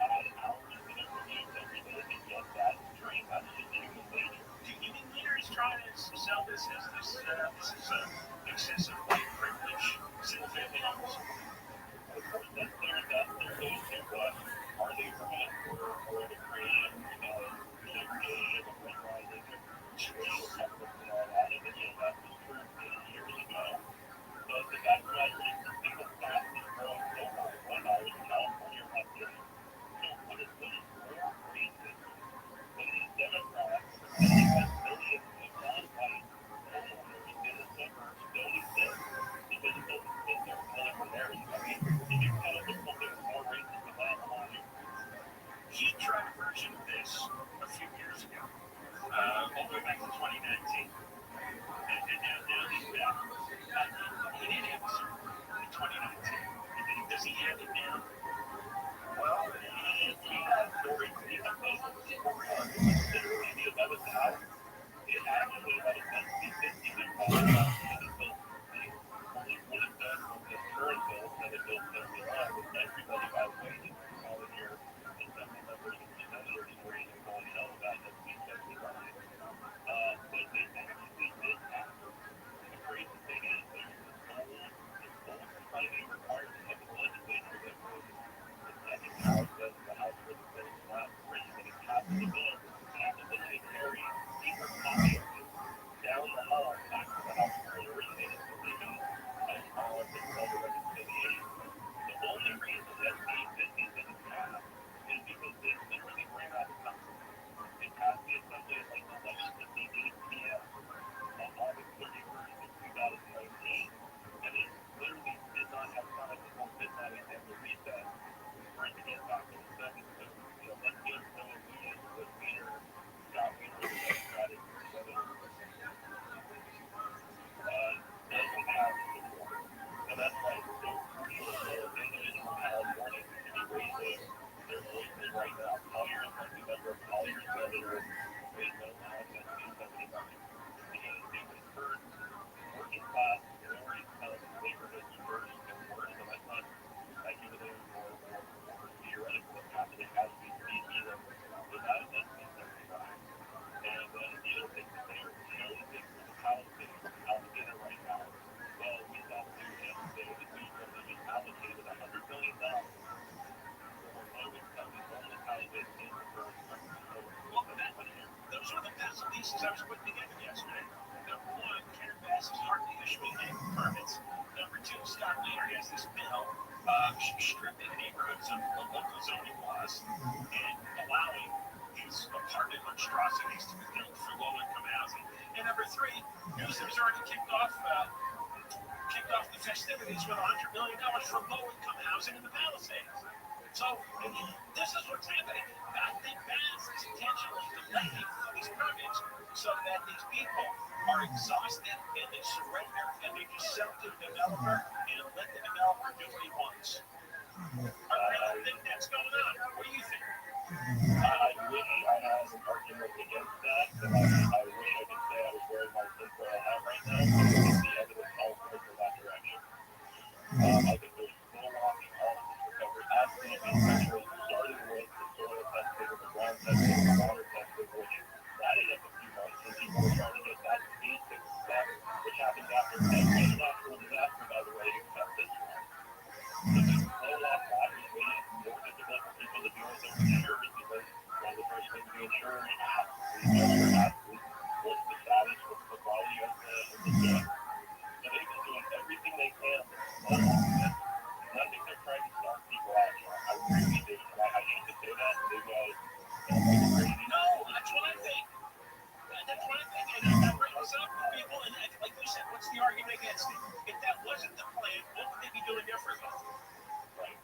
add hours to their commute every day to get that dream. That's just human nature. Do union leaders try to sell this as this is excessive white privilege, single-family homes? Of course, that's their go-to, but our neighborhood, we're the creation of segregation and redlining and racial conflict and all that. And that was true 80 years ago. But the vast majority of single-family growing neighborhood run out in California are updated. So what is more racist than these Democrats telling us millions of non-white homeowners in the suburbs don't exist because it doesn't fit their political narrative? I mean, you can tell there's something more racist than that on you. He tried a version of this a few years ago, all the way back to 2019. And now he's back. He didn't have a server in 2019. Does he have it now? Well, he has stories. He has those stories. Maybe the 11th hour. It actually, by the time he did call it out, only would have done from the current bill, Senate Bill 79, with everybody, by the way, just to call it here, assembly members and senators screaming and going hell about SB 79. But they actually did pass it. The crazy thing is, there's this old tiny requirement of the legislature that was the second house, the House where the Senate not originally passed the bill, after the they carry secret copies of it down the hall back to the House where it originated so they can pause and call the reconciliation. The only reason SB 50 didn't pass is because they literally ran out of time. It passed the assembly at like 11:58 p.m. on August 31st of 2019, and it literally did not have time before midnight and the recess for it to get back to the Senate. So, let's give no illusions that Scott Wiener, the Democratic senator, doesn't have support. And that's why it's so crucial for individual Californians to be raising their voices right now. Collier is like the member of Collier's senator made no now on SB 79. Because it would hurt working class, lower-income neighborhoods first and worse. And that's not speculative or theoretical. It's happening as we speak, even without SB 79. And the other thing that they're, the thing for the allocated right now, well, we thought yesterday that we just allocated $100 million for low-income and homeless housing in the borough suburbs. So, Those were the best pieces I was putting together yesterday. Number one, Karen Bass is hardly issuing any permits. Number two, Scott Wiener has this bill stripping neighborhoods of local zoning laws and allowing these apartment monstrosities to be built for low-income housing. And number three, Newsom's already kicked off the festivities with $100 million for low-income housing in the Palisades. So this is what's happening. I think Bass is intentionally delaying these permits so that these people are exhausted and they surrender and they just sell to the developer and let the developer do what he wants. I really think that's going on. What do you think? I wish I had an argument against that, but I wish I could say I was wearing my tinfoil hat right now, but I think the evidence all points in that direction. I think there's no walking all of this recovery, absolutely essential, starting with the soil testing, the ground testing, the water testing, which added up a few months, and people were trying to get that basic step, which happens after every natural disaster, by the way, except this one. So just blow off that was made it more difficult for people to deal with their insurers, because one of the first things the insurers asked, what's the status, what's the quality of the soil. So they've been doing everything they can to slow off this. And I think they're trying to start people out. I really do. And I hate to say that. Maybe I sound like a crazy. No, that's what I think. That's what I think. And I bring this up to people, and like you said, what's the argument against it? If that wasn't the plan, what would they be doing differently? Right.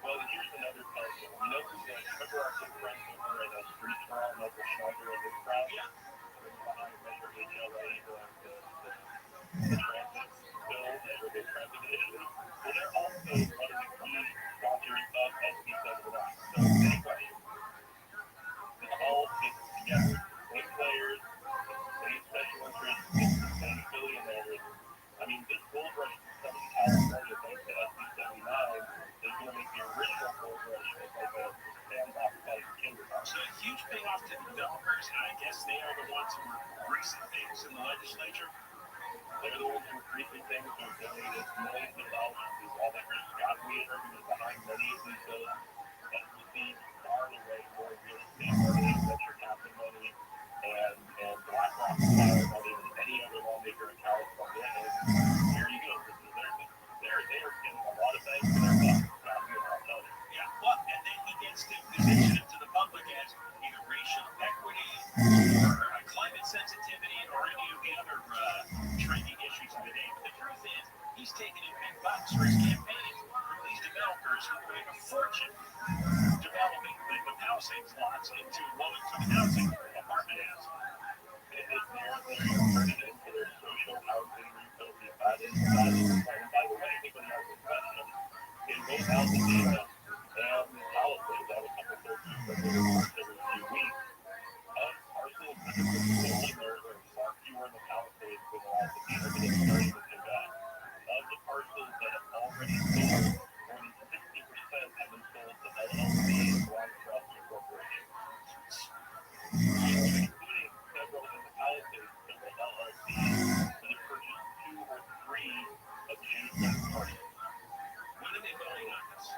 Well, here's another telltale. You know who remember our good friends over at Street Trial, Michael Schneider and his crowd? Yeah. Behind Measure HLA, the transit bill, the transit initiative. Well, they're also one of the key sponsors of SB 709. So, any question? It all fits together. Same players, same special interests, same billionaires. I mean, this gold rush from Southern California, thanks to SB 79, is going to make the original gold rush look like a sandbox by kindergarten. So a huge payoff to developers, and I guess they are the ones who are greasing things in the legislature. They're the ones who are greasing things, who have donated millions of dollars to all that rich Scott Wheeler, who is behind many of these bills, that receives far and away more real estate money, venture capital money, and BlackRock style money than any other lawmaker in California. And here you go. They are getting a lot of bang for their buck. Scott Wheeler, I'll tell you. Yeah, well, and then he gets to position it to the public as either racial equity or climate sensitivity or any of the other trendy issues of the day. But the truth is, he's taking in big bucks for his campaign from these developers who are making a fortune developing the Palisades lots into low-income housing apartment houses. They're turning it into their social housing utopia. That is the plan. And by the way, anybody has a question, in both Altadena and Palisades, I have a couple folks who come to reports every few weeks. Parcels that are only there are far fewer in the Palisades than the Altadena, but it's starting to do that. Of the parcels that have already sold, more than 60% have been sold to LLCs, Black Trusts, and corporations. Including several in the Palisades, several LLCs that have purchased 2 or 3 adjacent parcels. When are they voting on this?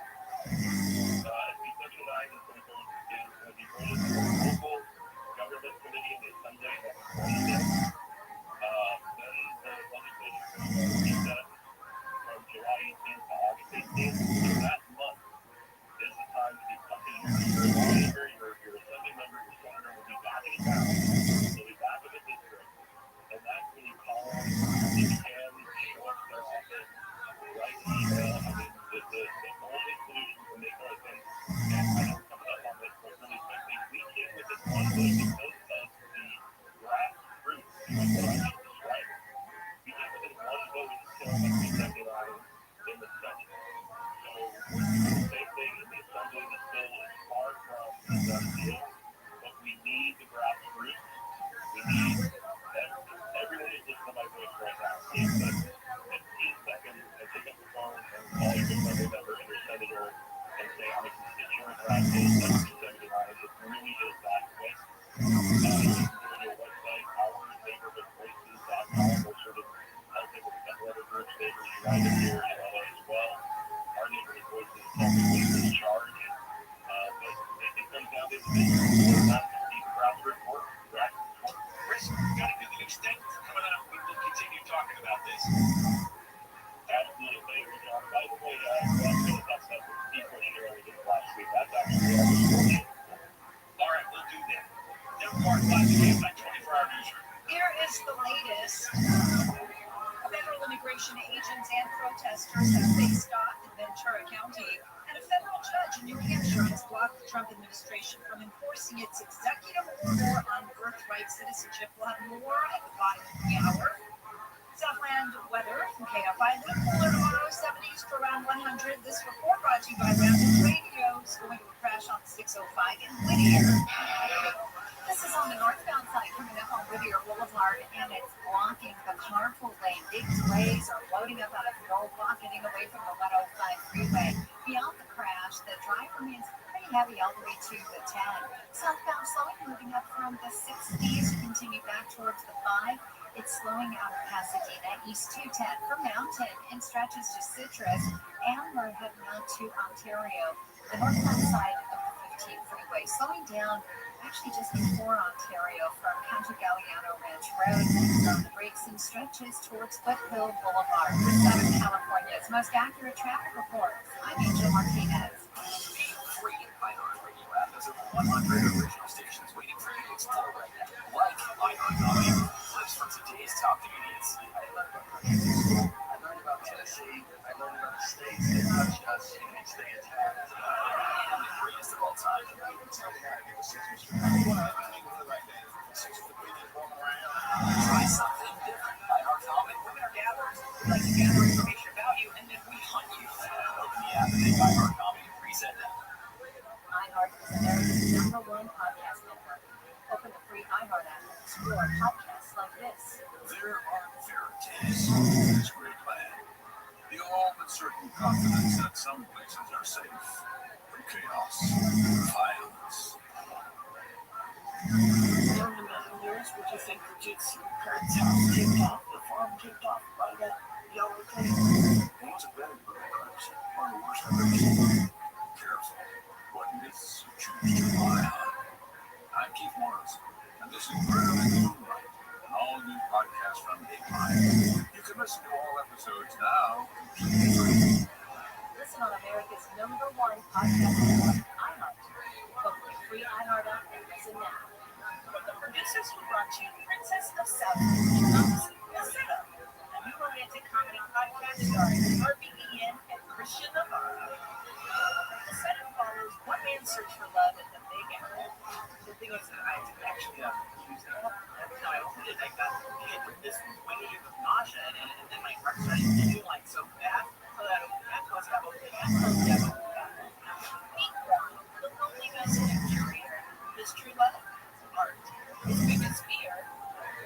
SB 79 is going to be voted through a local government committee on Sunday next Wednesday. Then the legislature is going to recess from July 18th to August 18th. So that month is the time to be pumping your lawmaker, your assembly member, your senator will be back in town. They'll be back in the district. And that's when you call them, you can show up to their office, write an email. I mean, the only solution to make our thing, and I know we're coming up on this, but really quickly, we came with this one bill because of the grassroots, is what I should describe it. We came with this one vote to kill SB 79 in the Senate. So we're doing the same thing in the Assembly. This bill is far from a done deal, but we need the grassroots. We need everyone who's listening to my voice right now. Take the 15 seconds and pick up the phone and call your assembly member and your senator and say, I'm a constituent or I did SB 79. It really is that quick. You can go to a website, ourneighborhoodvoices.com. We're sort of helping with a couple other groups, Neighbors United here in LA as well. Our Neighborhood Voices is technically in charge. But it comes down to the grassroots work. Chris, got to do the extent coming up. We will continue talking about this. Absolutely. Thank you, John. By the way, I'm going to talk about the Steve Bush hearing we did last week. That's actually all right, we'll do that. Now, Mark, last week, my 24-hour newsroom. Here is the latest. Federal immigration agents and protesters have faced off in Ventura County, and a federal judge in New Hampshire has blocked the Trump administration from enforcing its executive order on birthright citizenship. We'll have more at the bottom of the hour. Southland weather from KFI. A little cooler tomorrow, 70s to around 100. This report brought to you by Rapid Radio. Is going to a crash on 605 in Whittier. This is on the northbound side coming up on Whittier Boulevard, and it's blocking the carpool lane. Big delays are loading up out of the roadblock, getting away from the 105 freeway. Beyond the crash, the drive remains pretty heavy all the way to the 10. Southbound slowing, moving up from the 60s to continue back towards the 5. It's slowing out of Pasadena, East 210 for Mountain, and stretches to Citrus, and we're heading out to Ontario. The northbound side of the 15 freeway, slowing down actually just before Ontario from County Galliano Ranch Road. On the brakes and stretches towards Foothill Boulevard. For Southern California's most accurate traffic reports, I'm Angel Martinez. Free iHeartRadio app has over 100 original stations waiting for you to explore right now. Like iHeartRadio, clips from today's top comedians. I learned about Tennessee. I learned about the states that touched us and stay intact. And the greatest of all time. Try something different. iHeartComic. We're going to gather, we like to gather information about you, and then we hunt you. Open the app and make iHeartComic reset now. iHeart is America's #1 podcast network. Open the free iHeart app and explore podcasts like this. There are fairy tales in this great land. The all but certain confidence that some places are safe from chaos, violence. During the mountain years, would you think Fujitsu parents' house tipped off, the farm tipped off by that yellow tape? It wasn't better than the clips. One of the worst I've ever seen. Careful what myths you choose to rely on. I'm Keith Morris, and this is Murder in the Moonlight, an all-new podcast from Big Mind. You can listen to all episodes now. Listen on America's #1 podcast network, iHeart. Open the free iHeart app and listen now. From the producers who brought you Princess of South Africa, The Setup, a new romantic comedy podcast starring Harvey Ian and Christian Navarro. The Setup follows one man's search for love in the Big Apple. The thing is that I actually use that. Every time I opened it, I got hit with this wave of nausea, and then my heart started beating like so fast. So that I opened that, so I stopped opening that, so I opened that. Meet Ron, the lonely resident curator. His true love, art. His biggest fear,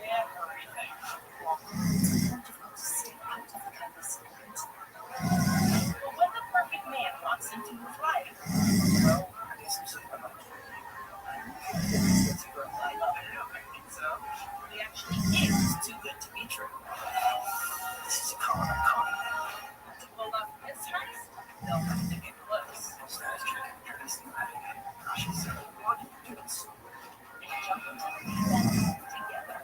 everything. It's wonderful to step out of the canvas. But when the perfect man walks into his life, Well, I guess I'm so about it. I love it. I think so. he actually is too good to be true. This is a common economy. To pull off his heist, they'll have to get close. Status check. Introducing the Russians. Why do you do this? And jump into the event together.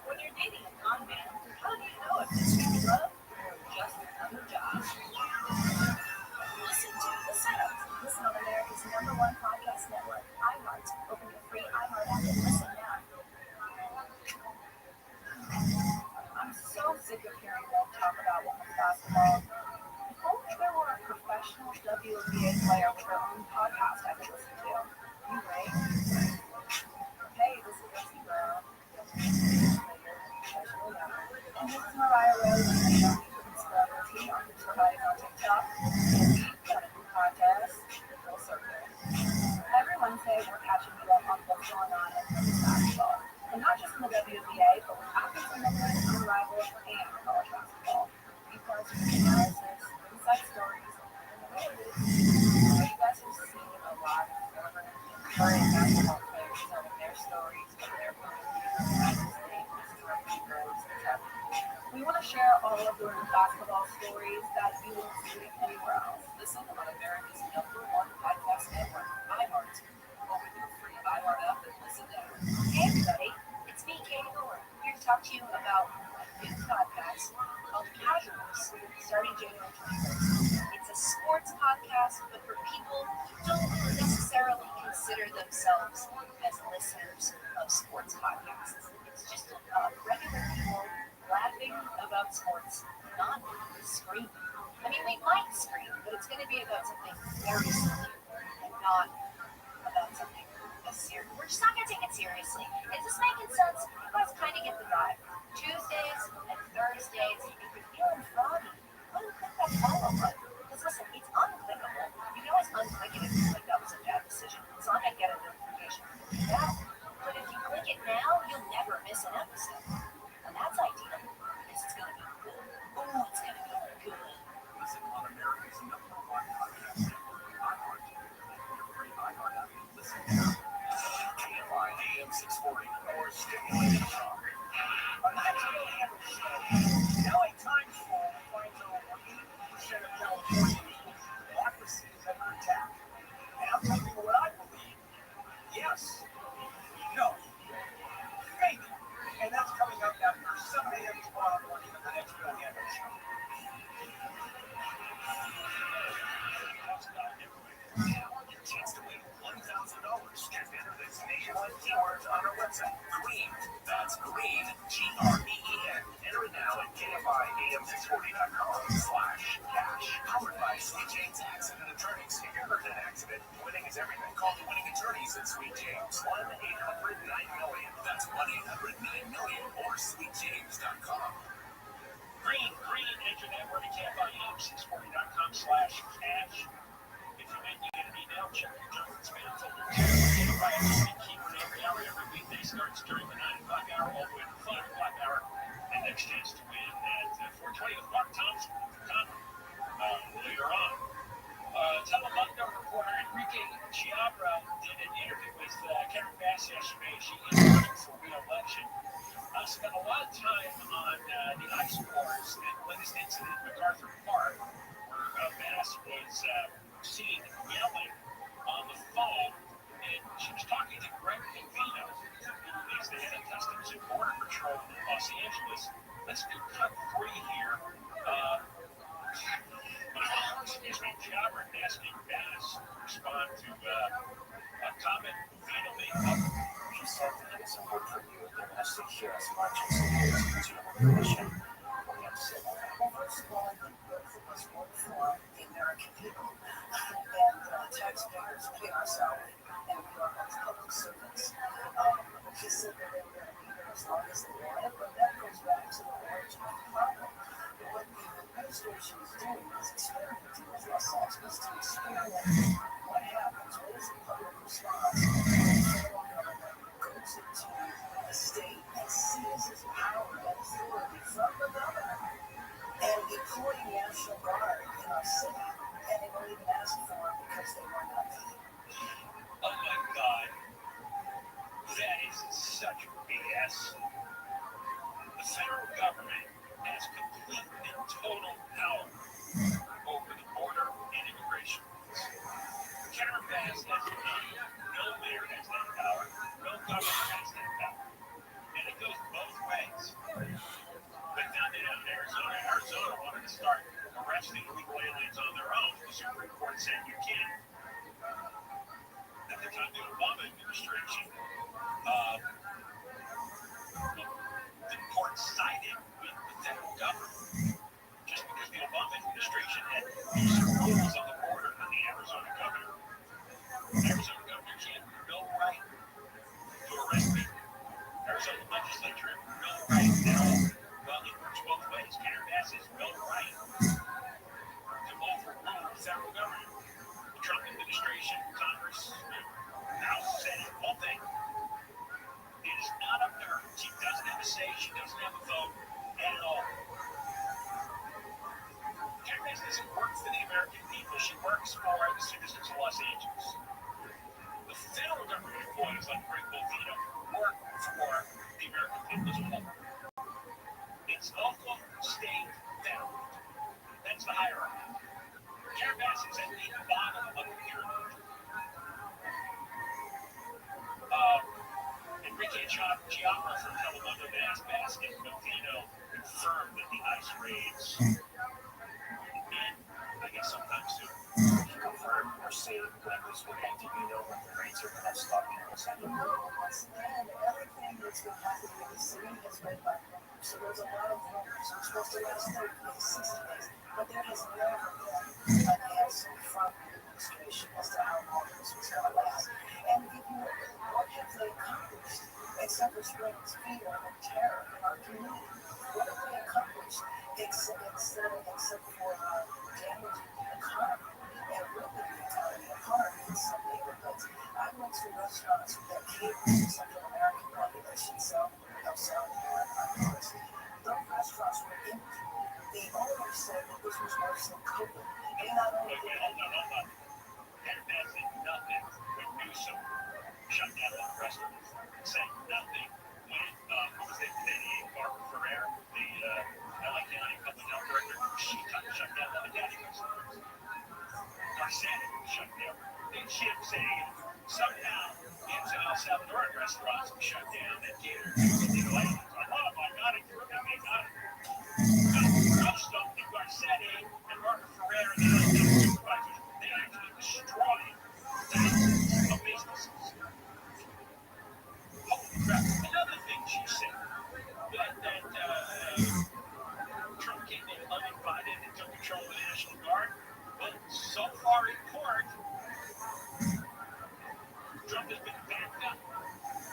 When you're dating a con man, how do you know if it's true love or just another job? Listen to The Setup. Listen on America's #1 podcast network, iHeart. Open the free iHeart app and listen now. I'm so sick of hearing them talk about women's basketball. If only there were a professional WNBA player with her own podcast I could listen to. You right? Hey, this is Lucy Brown. And this is Mariah Rose. Celebrity on providing on TikTok. And we've got a new podcast, Full Circle. Every Wednesday, we're catching you up on what's going on in women's basketball. And not just in the WNBA, but what happens in the women's unrivaled and college basketball. We've got analysis, inside stories, and you guys have seen a lot of former and current basketball players telling their stories of their point of view, we want to share all of the women's basketball stories that you won't see anywhere else. Listen on America's #1 podcast network, iHeart. Open your free iHeart app and listen now. Hey everybody, it's me, Katie Gore, here to talk to you about a new podcast called Casuals, starting January 21st. It's a sports podcast, but for people who don't necessarily consider themselves as listeners of sports podcasts. It's just regular people laughing about sports, not screaming. I mean, we might scream, but it's going to be about something very silly and not about something as serious. We're just not going to take it seriously. Is this making sense? You guys kind of get the vibe. Tuesdays and Thursdays, if you're feeling froggy, unclick that follow button. Because listen, it's unclickable. You can always unclick it if you think that was a bad decision. It's not going to get a notification. Yeah. But if you click it now, you'll never miss an episode. And that's ideal. Because it's going to be good. Oh, it's going to be good. Listen on America's #1 podcast network, iHeart. Your free iHeart app. Listen now. KFI AM 640 or stimulated shock. LA Times poll finds over 80% of Californians democracy is under attack. And I'm telling you what I believe. Yes. No. Maybe. And that's coming up after 7 a.m. tomorrow morning on the next Bill Gander Show. Your chance to win $1,000. Just enter this nationwide keywords on our website. Green. That's green. GREEN. Enter it now at KFI AM640.com/cash. Powered by Sweet James Accident Attorneys. If you're hurt in an accident, winning is everything. Call the winning attorneys at Sweet James. 1-800-9-MILLION. That's 1-800-9-MILLION or sweetjames.com. Green. Enter that word at KFI AM640.com/cash. If you make me get an email, check your junk and spam folder. KFI is a keyword every hour, every weekday starts during the 9 o'clock hour all the way to the 5 o'clock hour. And next chance to win at 4:20 with Mark Thompson later on. Telemundo reporter Enrique Chiabra did an interview with Karen Bass yesterday. She is running for re-election. Spent a lot of time on the ice wars and the latest incident at MacArthur Park, where Bass was seen yelling on the phone, and she was talking to Greg Calvino, who is the head of Customs and Border Patrol in Los Angeles. Let's do cut 3 here. Chiabra asking Bass to respond to a comment Calvino made. She said that it is important for you and us to hear as much as it is to the commission. We have to say that. Well, first of all, I think both of us work for the American people. And taxpayers pay our salary. And we are both public servants. She said that they were going to be here as long as they wanted, but that goes back to the origin of the problem. What the administration is doing is experimenting with Los Angeles to experiment what happens, what is the public response when the federal government goes into a state and seizes power and authority from the governor and deploying National Guard in our city, and they don't even ask for it because they were not paid. Oh my God. That is such BS. The federal government has complete and total power over the border and immigration. Karen Bass has none. No mayor has that power. No governor has that power. And it goes both ways. But now they have Arizona wanted to start arresting illegal aliens on their own. The Supreme Court said you can't. At the time, the Obama administration, the court sided with the federal government just because the Obama administration had rules on the border on the Arizona governor. The Arizona governor can't have no right to arrest people. Arizona legislature has no right at all. Well, it works both ways. Karen Bass has no right to overrule the federal government. The Trump administration, Congress, House, Senate, whole thing. It is not up to her. She doesn't have a say. She doesn't have a vote at all. Karen Bass doesn't work for the American people. She works for the citizens of Los Angeles. The federal government employees like Greg Calvino work for the American people as a whole. It's local, state, federal. That's the hierarchy. Karen Bass is at the bottom of the pyramid. Enrique Chiabra from Telemundo Bass and Calvino confirmed that the ice raids and I guess sometimes soon. Confirmed or say when this will end, do you know when the raids are going to stop in Los Angeles? Once again, everything that's been happening in the city has been by rumors. So there's a lot of rumors. We're supposed to last 30 days, 60 days, but there has never answer from the administration as to how long this was going to last. And if you look at what have they accomplished, except for spreading fear and terror in our community, what have they accomplished except for damaging the economy and really the economy in some neighborhoods? I went to restaurants that cater to Central American population, so those restaurants were empty. The owner said that this was worse than COVID. And not only did that's nothing when Newsom shut down the restaurants. Saying nothing when, what was it, Barbara Ferrer, the LA County Public Health Director, she shut down the Daddy restaurants. Garcetti shut down. Then she was saying somehow it's El Salvadoran restaurants shut down that cater to illegal aliens. Oh my God, they got it. Most of the Garcetti and Barbara Ferrer and the LA supervisors, they actually destroyed thousands of businesses. Holy crap. Another thing she said, that Trump came in uninvited and took control of the National Guard. But so far in court, Trump has been backed up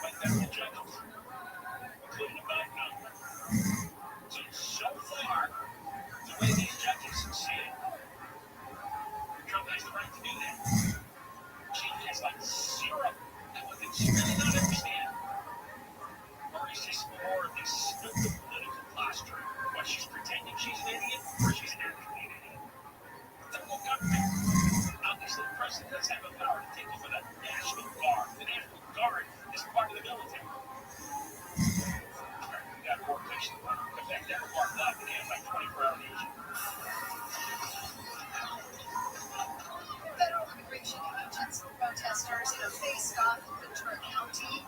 by federal judges, including a Biden. So far, the way these judges see it, Trump has the right to do that. She has like zero, and what they really don't understand, or is this more of this stupid political posture? What, she's pretending she's an idiot, or she's actually an idiot? The federal government, obviously the president does have a power to take over the National Guard. The National Guard is part of the military. We got more questions. In fact, that report live and has like 24-hour news. Federal immigration agents and protesters in a face-off in Ventura County.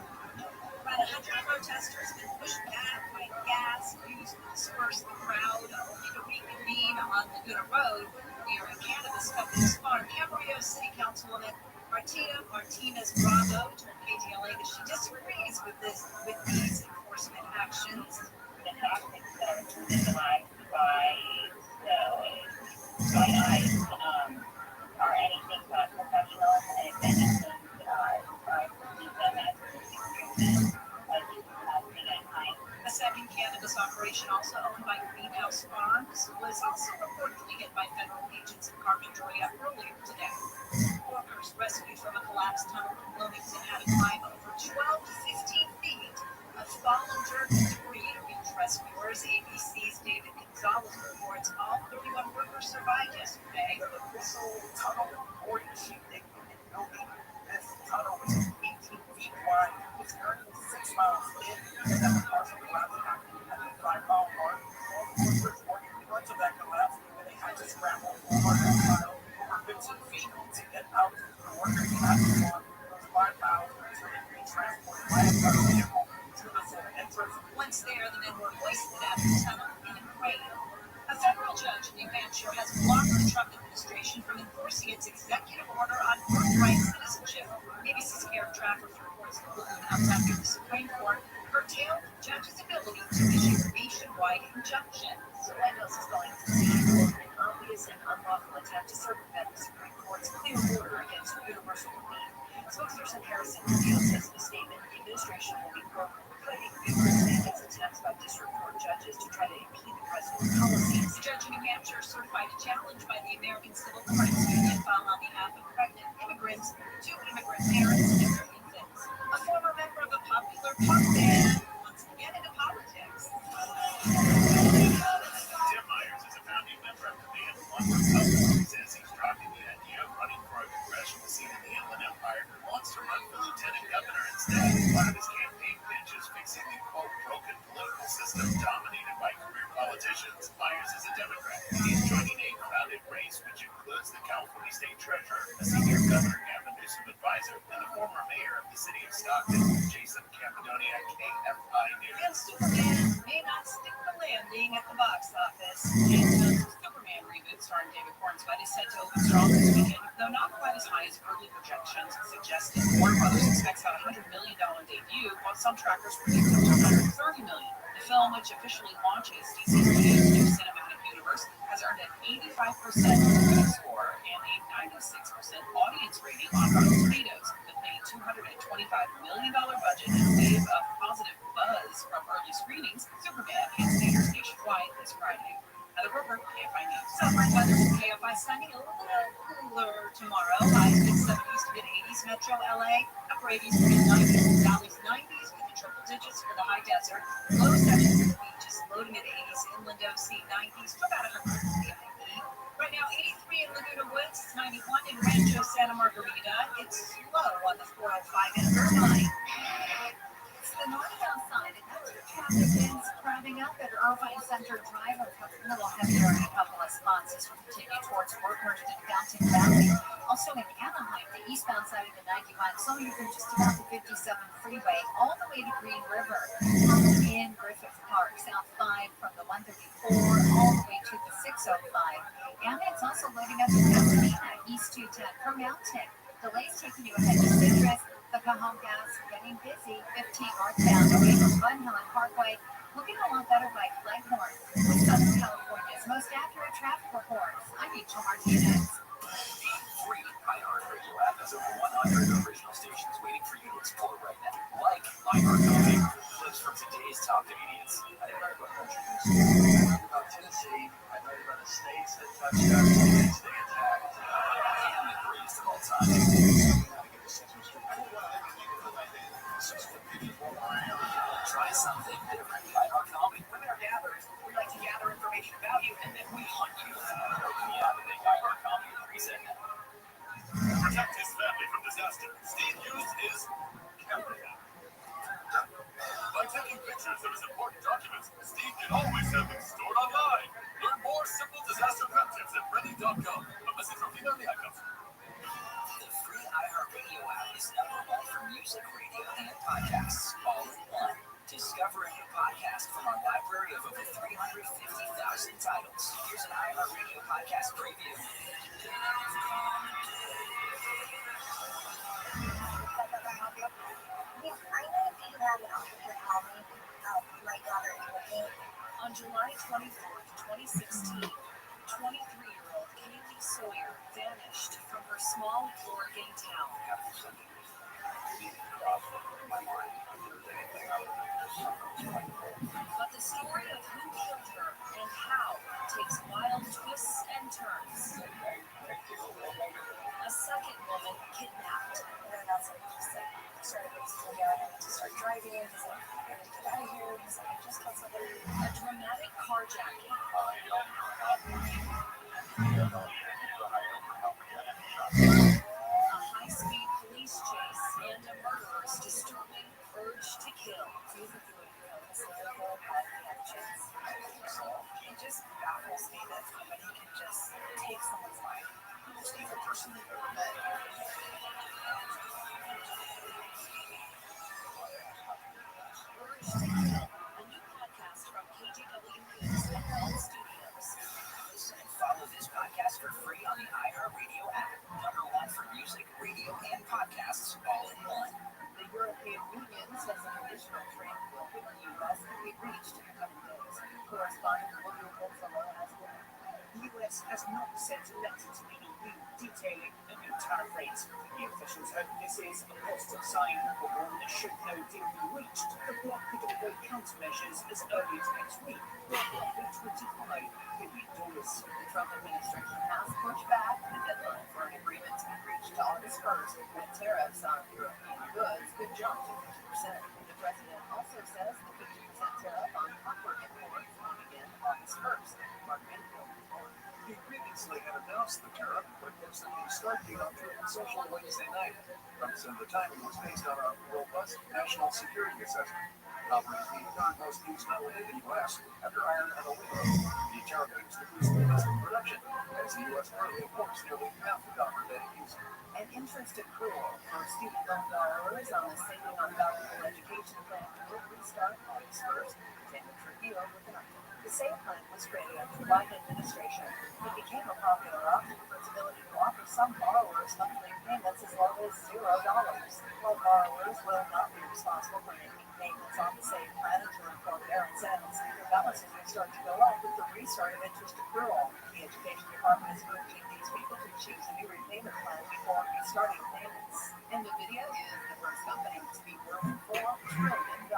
About 100 protesters have been pushed back by gas used to disperse the crowd, only to reconvene on Laguna Road near a cannabis company's farm. Camarillo City Councilwoman Martina Martinez-Bravo told KTLA that she disagrees with these enforcement actions. The tactics that are utilized by ICE are anything but professional, and if anything, a second cannabis operation, also owned by Greenhouse Farms, was also reportedly hit by federal agents in Carmen Joya earlier today. Workers rescued from a collapsed tunnel in Bloomington had to climb over 12 to 15 feet of fallen dirt and debris to reach rescuers. ABC's David Gonzalez reports all 31 workers survived yesterday. The missile tunnel boarding sheet they building. This tunnel is 18 feet wide. It's currently 6 miles in, and then the partial collapse happened at the 5-mile mark. All the workers working parts of that collapse, and they had to scramble over that tunnel over 15 feet to get out. The workers had to walk those 5 miles until they could be transported by a federal vehicle to the center entrance. Once there, the men were hoisted out of the tunnel in a crane. A federal judge in New Hampshire has blocked the Trump administration from enforcing its executive order on birthright citizenship. ABC's Eric Travers reports the ruling comes after the Supreme Court curtailed the judge's ability to issue nationwide injunctions. Windows is going to see an obvious and unlawful attempt to circumvent the Supreme Court's clear order against universal relief. Spokesperson Harrison Rubio says in a statement the administration will be prohibiting numerous attempts by district court judges to try to impede the president's policies. The judge in New Hampshire certified a challenge by the American Civil Rights Union filed on behalf of pregnant immigrants, 2 immigrant parents, and their infants. A former member of a popular punk band wants to get into politics. Tim Myers is a founding member of the band One Republic. He says he's dropping the idea of running for a congressional seat in the Inland Empire and wants to run for lieutenant governor instead. One of his campaign pitches fixing the, quote, broken political system dominated by career politicians. Myers is a Democrat. He's joining a crowded race which includes the California State Treasurer, a senior Governor Gavin Newsom advisor, and the former mayor of the city of Stockton, Jason Cappadonia, KFI News. And Superman may not stick the landing at the box office. James Gunn's Superman reboot, starring David Cornswet, is set to open strong this weekend, though not quite as high as early projections suggested. Warner Brothers expects about $100 million debut, while some trackers predict up to $130 million. The film, which officially launches DC Studios' new cinematic universe, has earned an 85% critic score audience rating on Rotten Tomatoes. With a $225 million budget and a wave of positive buzz from early screenings, Superman hits theaters nationwide this Friday. Heather Roper, KFI News. Southwest weather from KFI sunny, a little cooler tomorrow. Highs mid 70s to mid 80s, Metro LA, upper 80s to mid 90s, valleys 90s with the triple digits for the high desert. Low 70s at the beaches, low to mid 80s, inland OC 90s to about 100 for the IE. Right now, 83 in Laguna Woods, it's 91 in Rancho Santa Margarita. It's low on the 405 in Irvine. It's the north outside, and that's where traffic is crowding up at Irvine Center Drive. A little heavier in a couple of spots as we continue towards Workhurst and Fountain Valley. Also in Anaheim, the eastbound side of the 91, so you can just about the 57 freeway all the way to Green River. In Griffith Park, south 5 from the 134 all the way to the 605. And it's also loading up in Pasadena, East 210 from Mountain. Delays taking you ahead to Citrus, the Cajon Gas, getting busy, 15 northbound, away from Bun Hill and Parkway. Looking a lot better by Leghorn, with Southern California's most accurate traffic reports. I'm Rachel Martinez. Free iHeartRadio app has over 100 original stations waiting for you to explore right now. Like iHeartRadio, clips from today's top comedians. I didn't write about country music. I wrote about Tennessee. I wrote about the states that touched us and they stay attacked. And the greatest of all time. Try something different. iHeartComedy. Women are gatherers. We like to gather information about you, and then we hunt you. Open the app and make iHeartComedy a preset now. Protect his family from disaster. Steve used his camera app. By taking pictures of his important documents, Steve can always have them stored online. Learn more simple disaster prep tips at ready.com. A message from Tina Liakov. The free iHeartRadio app is #1 for music, radio, and podcasts, all in one. Discover a new podcast from our library of over 350,000 titles. Here's an iHeartRadio podcast preview. On July 24th, 2016, 23-year-old Kaylee Sawyer vanished from her small Oregon town. But the story of who killed her and how takes wild twists and turns. A second woman kidnapped. I started basically to start driving because I wanted to get out of here because I just got somebody. A dramatic carjacking. A high-speed police chase and a murderer's disturbing urge to kill. It just baffles me that somebody can just take someone's life. Most evil person you've ever met. Urge to Kill, a new podcast from KGW News and Bell Studios. Listen and follow this podcast for free on the iHeartRadio app. #1 for music, radio, and podcasts, all in one. The European Union says an additional trade deal with the U.S. can be reached in the coming days. Correspondent William Wilson has been. The US has not sent a letter to the EU detailing a new tariff rate. The officials hope this is a positive sign, but one that should no deal be reached, the bloc could avoid countermeasures as early as next week, worth roughly $25 billion. The Trump administration has pushed back the deadline for an agreement to be reached to August 1st when tariffs on European goods could jump to 50%. The president also says the 50% tariff on copper imports will begin August 1st. Mark Renfield reports. He previously had announced the tariff, but was the start date on Truth Social Wednesday night. Trump said the timing was based on a robust national security assessment. Copper is the third most used metal in the U.S. after iron and aluminum. The tariff aims to boost domestic production, as the U.S. currently imports nearly half the copper that it uses. An interest accrual for student loan borrowers on the Saving on Valuable Education Plan will restart August 1st. Taylor Trujillo with an update. The SAVE plan was created under the Biden administration. It became a popular option for its ability to offer some borrowers monthly payments as low as $0. While borrowers will not be responsible for making payments on the SAVE plan until informed Aaron Sanders, their balances will start to go up with the restart of interest accrual. The Education Department is urging these people to choose a new repayment plan before starting payments. And NVIDIA is the first company to be worth $4 trillion.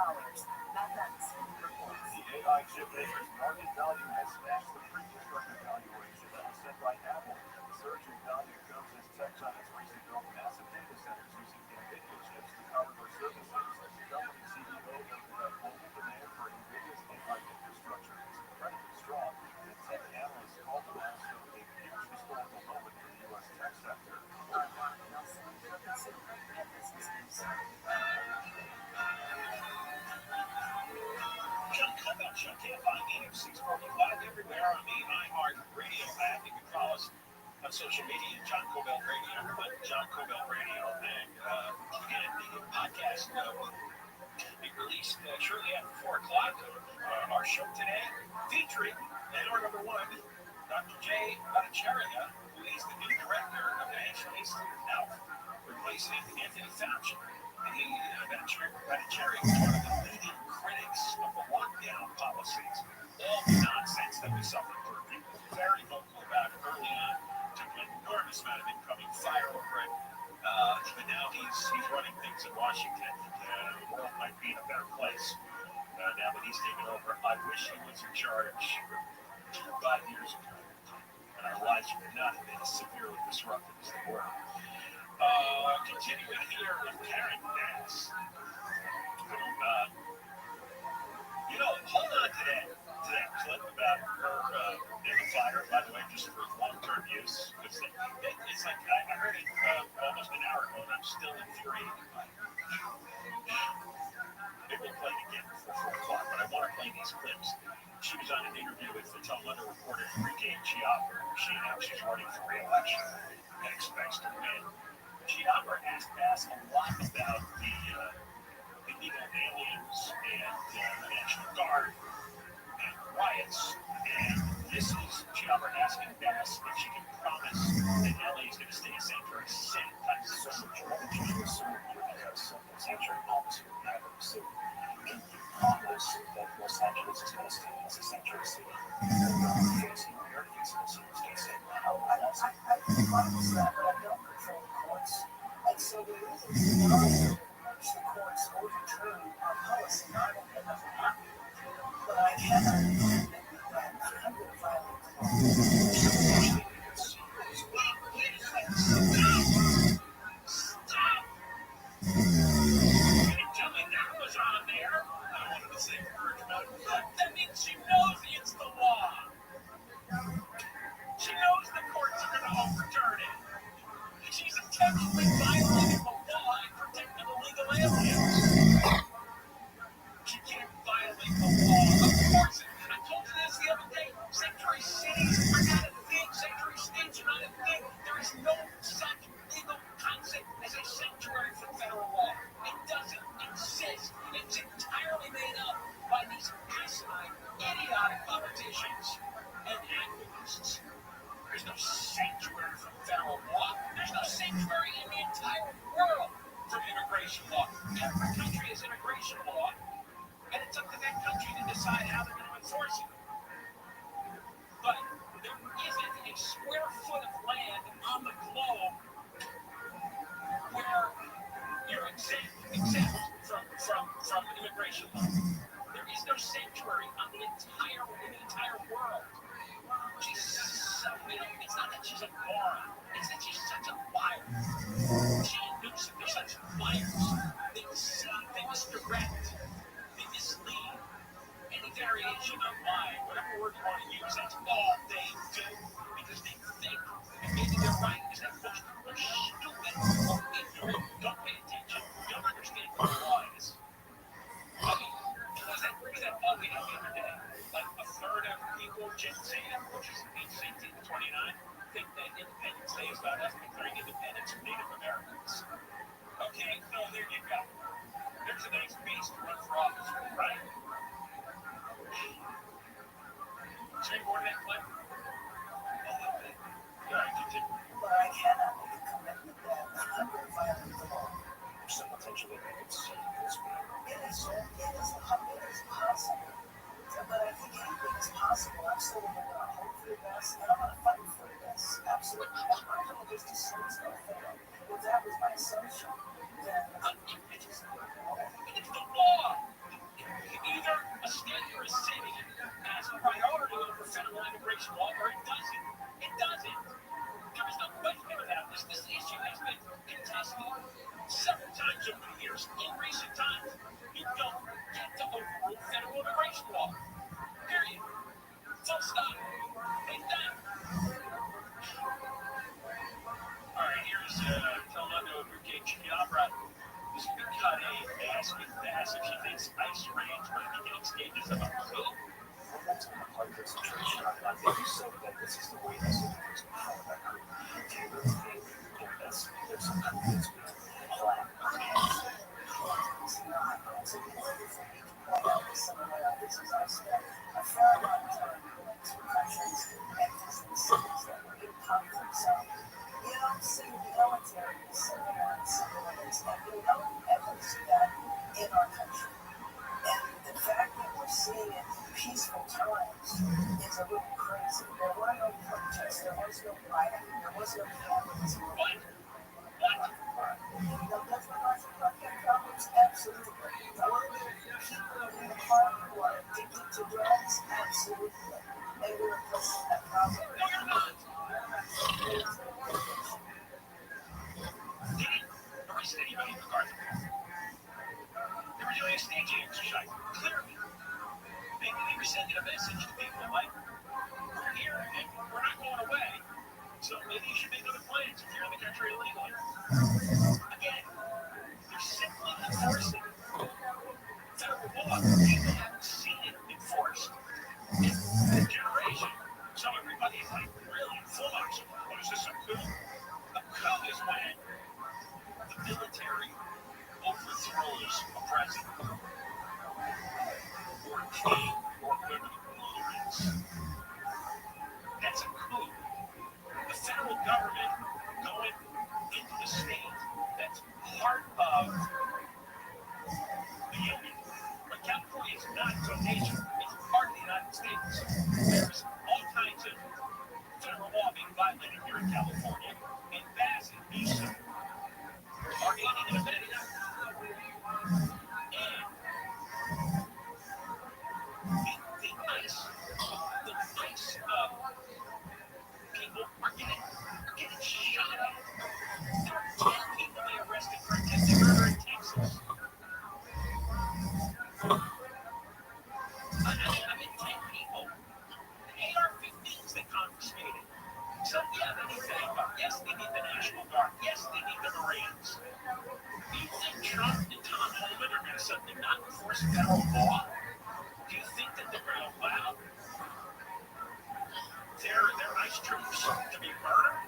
Matt Nutz reports. The AI chip maker's market value has smashed the previous record valuation that was set by Apple. The surge in value comes as tech giants race to build massive data centers using NVIDIA chips to power their services. The company CEO noted that global demand for NVIDIA's AI infrastructure is incredibly strong, and tech analysts call the milestone a huge historical moment for the U.S. tech sector. Nelson, your consumer and business news. John Cup Show, KFI AM 645 everywhere on the iHeart Radio app. You can follow us on social media, John Cobell Radio, John Cobell Radio, and again, the podcast will be released shortly after 4 o'clock. Our show today featuring hour number 1, Dr. Jay Bhattacharya, who is the new director of the National Institute of Health, replacing Anthony Fauci. And he, Bhattacharya, is one of the leading critics of the lockdown policies. All the nonsense that we suffered through. He was very vocal about it early on, took an enormous amount of incoming fire over it. But now he's running things in Washington. The world might be in a better place now that he's taken over. I wish he was in charge 5 years ago, and our lives would not have been as severely disrupted as they were. Continuing here with Karen Bass, who, hold on to that clip about her in the fire, by the way, just for long-term use. It's like, I heard it almost an hour ago, and I'm still infuriated by it. Maybe we'll play it again before 4 o'clock, but I want to play these clips. She was on an interview with the Telemundo reporter Enrique Chiappa. She announced she's running for re-election and expects to win. Chiappa asked Bass a lot about the illegal aliens and the National Guard and riots. And this is Chiappa asking Bass if she can promise that LA is going to stay a sanctuary city. That's so much because sanctuary homes will never city. Can you promise that Los Angeles is going to stay as a sanctuary city? Facing Americans in this case, I can promise that, but I don't control the courts. And so the reason the courts overturn our policy, I don't think that's happen. But I cannot admit that I'm going to violate the law. Stop! Can you tell me that was on there? I wanted to say words about it. That means she knows it's the law. She knows the courts are going to overturn it. She's intentionally violating the law and protecting illegal aliens. She can't violate the law. Of course, I told you this the other day. Sanctuary cities are not a thing. Sanctuary states are not a thing. There is no such legal concept as a sanctuary for federal law. It doesn't exist. It's entirely made up by these asinine, idiotic politicians and activists. There's no sanctuary for federal law. There's no sanctuary in the entire world for immigration law. Every country has immigration law, and it's up to that country to decide how they're going to enforce it. But there isn't a square foot of land on the globe where you're exempt from immigration law. There is no sanctuary in the entire world. She's so, it's not that she's a moron. It's that she's such a liar. She and Newsom, they're such liars. They deceive, they misdirect, they mislead. Any variation on lying, whatever word you want to use, that's all they do. Because they think that maybe they're right. Is that most people are stupid or ignorant? Don't pay attention. You don't understand what the law is. I mean, what was that poll we had the other day? Like a third of people, Gen Z, which is age 18 to 29, think that Independence Day is about us declaring independence from Native Americans. Okay, so there you go. There's a nice base to run for office with, right? Say more than that, Clint? A little bit. All right, continue. But I cannot make a commitment that I'm going to violate the law. So potentially make it seem this way. It is possible. But I think anything is possible. I'm still going to hope for the best, and I'm going to fight for the best. Absolutely. race wall or it doesn't. It doesn't. There is no question about this. This issue has been contested several times over the years. In recent times, you don't get to overrule federal immigration law. Period. Full stop. Ain't done. All right, here's Telemundo Enrique Chiabra. This could cut a basket fast if she thinks ICE raids might be getting stages of a coup. That's been a part of this situation. I think you said that this is the way this is how that could do you really think there's some coup that's been planned? It's not. It's a wonderful thing to point out with someone like this. As I spent a fair amount of time going through countries and visiting cities that were in conflict zone. You don't see the military sitting around civilians, and you don't ever see that in our country. And the fact that we're seeing it in peaceful times is a little crazy. There were no protests, there was no rioting, there was no vandalism. No, that's not right. Problems, absolutely. Were there people in the park who are addicted to drugs? Absolutely. And we're addressing that problem. No, you're not. They didn't arrest anybody in regard to that. They were doing a staging exercise. Clearly. Maybe they were sending a message to people like, we're here and we're not going away. So maybe you should make other plans if you're in the country illegally. Again, they're simply enforcing federal law. People haven't seen it enforced in a generation. So everybody is like really full on. What is this, a coup? A coup is when the military overthrows a president or a king or whoever the ruler is. That's a coup. The federal government going into the state that's part of the union. But California is not its own nation. It's part of the United States. There's all kinds of federal law being violated here in California. And Bass and Newsom are aiding and abetting that. And the ICE people are getting shot at. There were 10 people they arrested for attempted murder in Texas. I mean, 10 people. AR-15s they confiscated. So, yeah, they need backup. Yes, they need the National Guard. Yes, they need the Marines. Do you think Trump and Tom Homan are going to suddenly not enforce federal law? Do you think that they're going to allow their ICE troops to be murdered?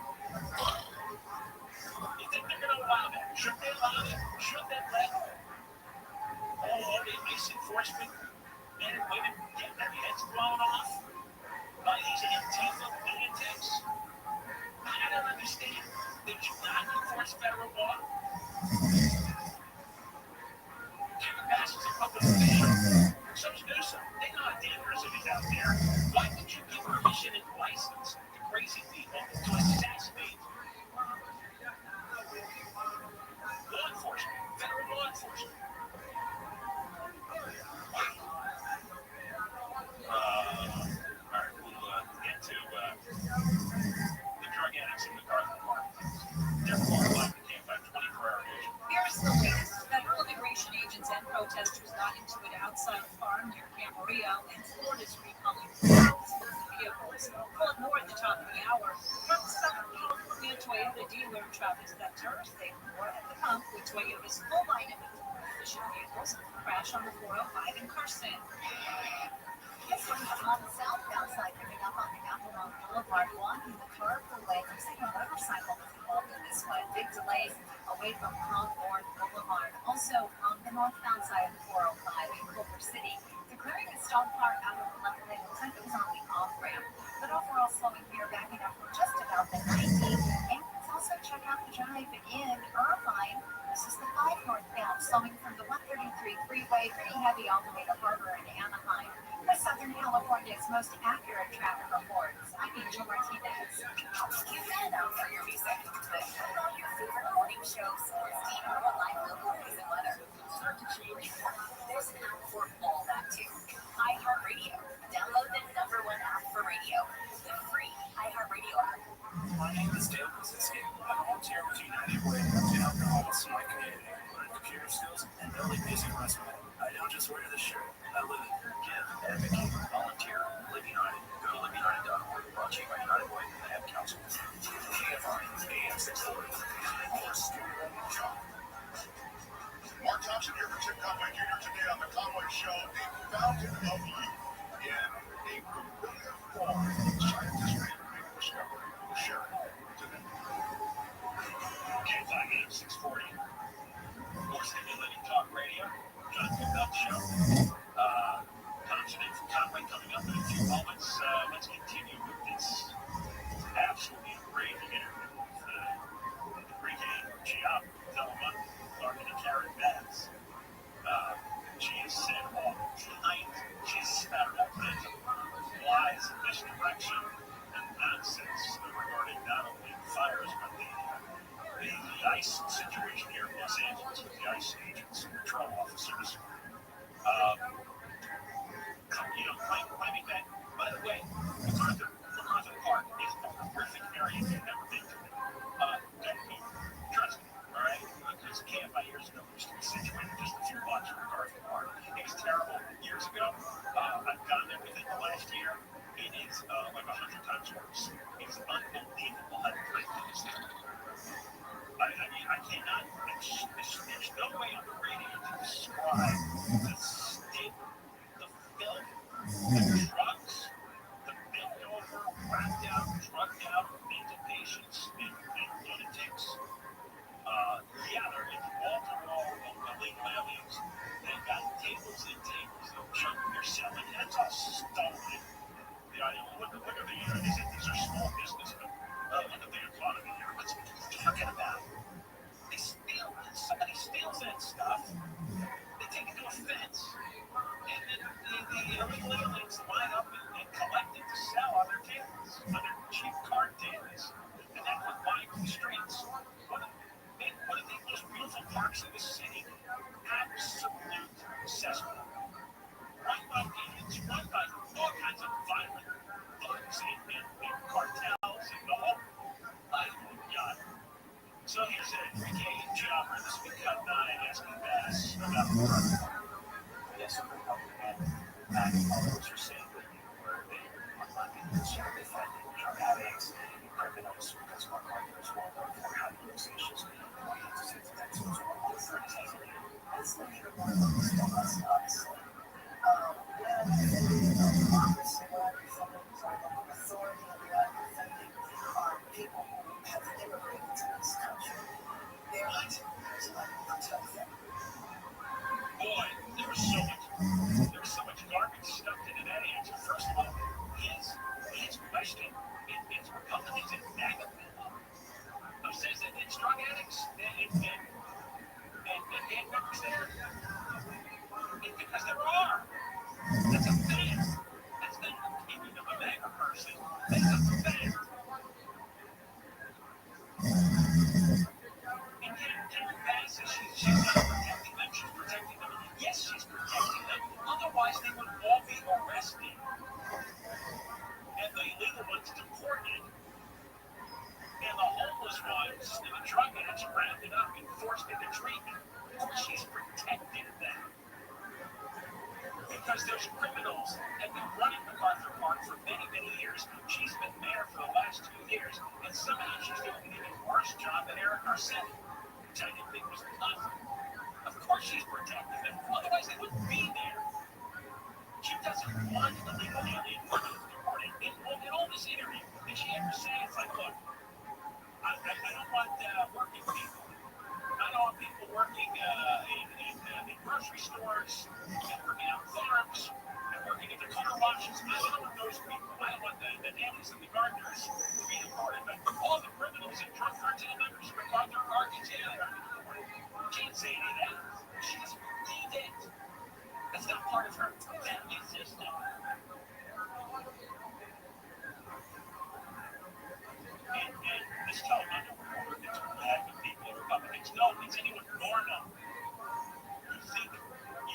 You think they're going to allow that? Should they allow that? Should they let all the ICE enforcement men and women get their heads blown off by these Antifa lunatics? I don't understand. They do not enforce federal law. Kevin Bass is a public official. So is Newsom. They know how dangerous it is out there. Why would you give permission and license to crazy people to assassinate law enforcement, federal law enforcement? All right, we'll get to the drug addicts in the Garden Party. They're qualified to camp on 24-hour vision. Here's the latest. Federal immigration agents and protesters got into it outside a farm near Camarillo, and Florida's recalling thousands of vehicles. Pulled more at the top of the hour. From Southern California Toyota dealer Travis Thursday, more at the pump with Toyota's full lineup of efficient vehicles crash on the 405 in Carson. This one's on the southbound side, picking up on the Appleton Boulevard, blocking the car for lanes. I'm seeing a motorcycle that's involved in this one. Big delays away from Concord Boulevard. Also, on the northbound side of the 405 in Culver City, the clearing a stalled car out of the left lane. Looks like it was on the off-ramp. But overall, slowing here, backing up from just about the 90. And let's also check out the drive in Irvine. This is the 5 northbound, slowing from the 133 freeway, pretty heavy all the way to Harbor and Anaheim. With Southern California's most accurate traffic reports, I'm Angel Martinez. You stand out for your music. But what about your favorite morning shows, sports team, or live local news and weather? Start to change. There's an app for all that too. iHeartRadio. Download the #1 app for radio. The Amazing resume. I don't just wear the shirt, I live it. Give, advocate, volunteer, Live United. Go to liveunited.org. Brought to you by United Way and the Ad Council. KFI, AM 640. Mark Thompson here for Chip Conway Jr. today on the Conway Show. A fountain of youth in a familiar form. Scientists made a big discovery. We'll share it today. KFI AM 640. More stimulating talk radio. Jonathan Belt Show. Thompson and Conway coming up in a few moments. Let's continue with this absolutely raging interview with the pregame Giap Thelma, Larkin and Karen Bass. She has said all tonight, she's spouted all kinds of lies and misdirection and nonsense regarding not only fires but the ICE situation here in Los Angeles with the ICE agents and patrol officers. Claiming that, by the way, MacArthur Park is a horrific area if you've never been to it. Don't move. Trust me, all right? Because KFI years ago used to be situated just a few blocks from MacArthur Park. It was terrible years ago. I've gone there within the last year. It is like 100 times worse. It's unbelievable how great it is there. I mean, I cannot, there's no way on the radio to describe the state, the filth, the drugs, the bent over, wrapped out, drugged out, mental patients, and lunatics. They're in wall-to-wall illegal aliens. They've got tables and tables of junk they're selling. That's all stolen. You know, look at the, these are small businessmen. Look at the economy here. What's he talking about? They steal, somebody steals that stuff, they take it to a fence, and then the illegal aliens line up and collect it to sell on their tables, on their cheap card tables, and that's what buying from the streets. One of the most beautiful parks in the city, absolute cesspool. Run by aliens, run by all kinds of violent thugs and cartels and the whole. My God. So here's a Ricky Jobber this week at 9 asking Bass about the drug. Yes, I'm Republican. Others are saying that you were on Monday. They find drug addicts, criminals, because MacArthur is well known for having those issues. We need to see the next one's one of the As the leader of one of those laws, obviously. Yeah, democracy, whatever you feel like, authority, and what defending are people who have immigrated to this country. They're not there's not protect them. Boy, there was so much garbage stuffed into that answer. First of all, his question, it's Republicans and MAGA people who says that it's drug addicts and gang members there. It's because there are. That's a fact. That's not an opinion of a MAGA person. That's a fact. And yet, Karen Bass says she's not protecting them. She's protecting them. Yes, she's protecting them. Otherwise, they would all be arrested. And the illegal ones deported. And the homeless ones and the drug addicts rounded up and forced into treatment. Of course, she's protecting them. Because there's criminals that have been running MacArthur Park for many, many years. She's been mayor for the last 2 years, and somehow she's doing an even worse job than Eric Garcetti, which I didn't think was enough. Of course she's protecting them, otherwise they wouldn't be there. She doesn't want illegal alien criminals deported. In all this interview, did she ever say, it's like, look, I don't want working people. I don't want people working in grocery stores, and working on farms, and working at the car washes. I don't want those people. I don't want the nannies and the gardeners to be deported. But all the criminals and drug cartel members of MacArthur Park in jail are deported. She didn't say any of that. She doesn't believe it. That's not part of her family system. And this television reporter gets mad when people are Republicans. No, it's anyone normal.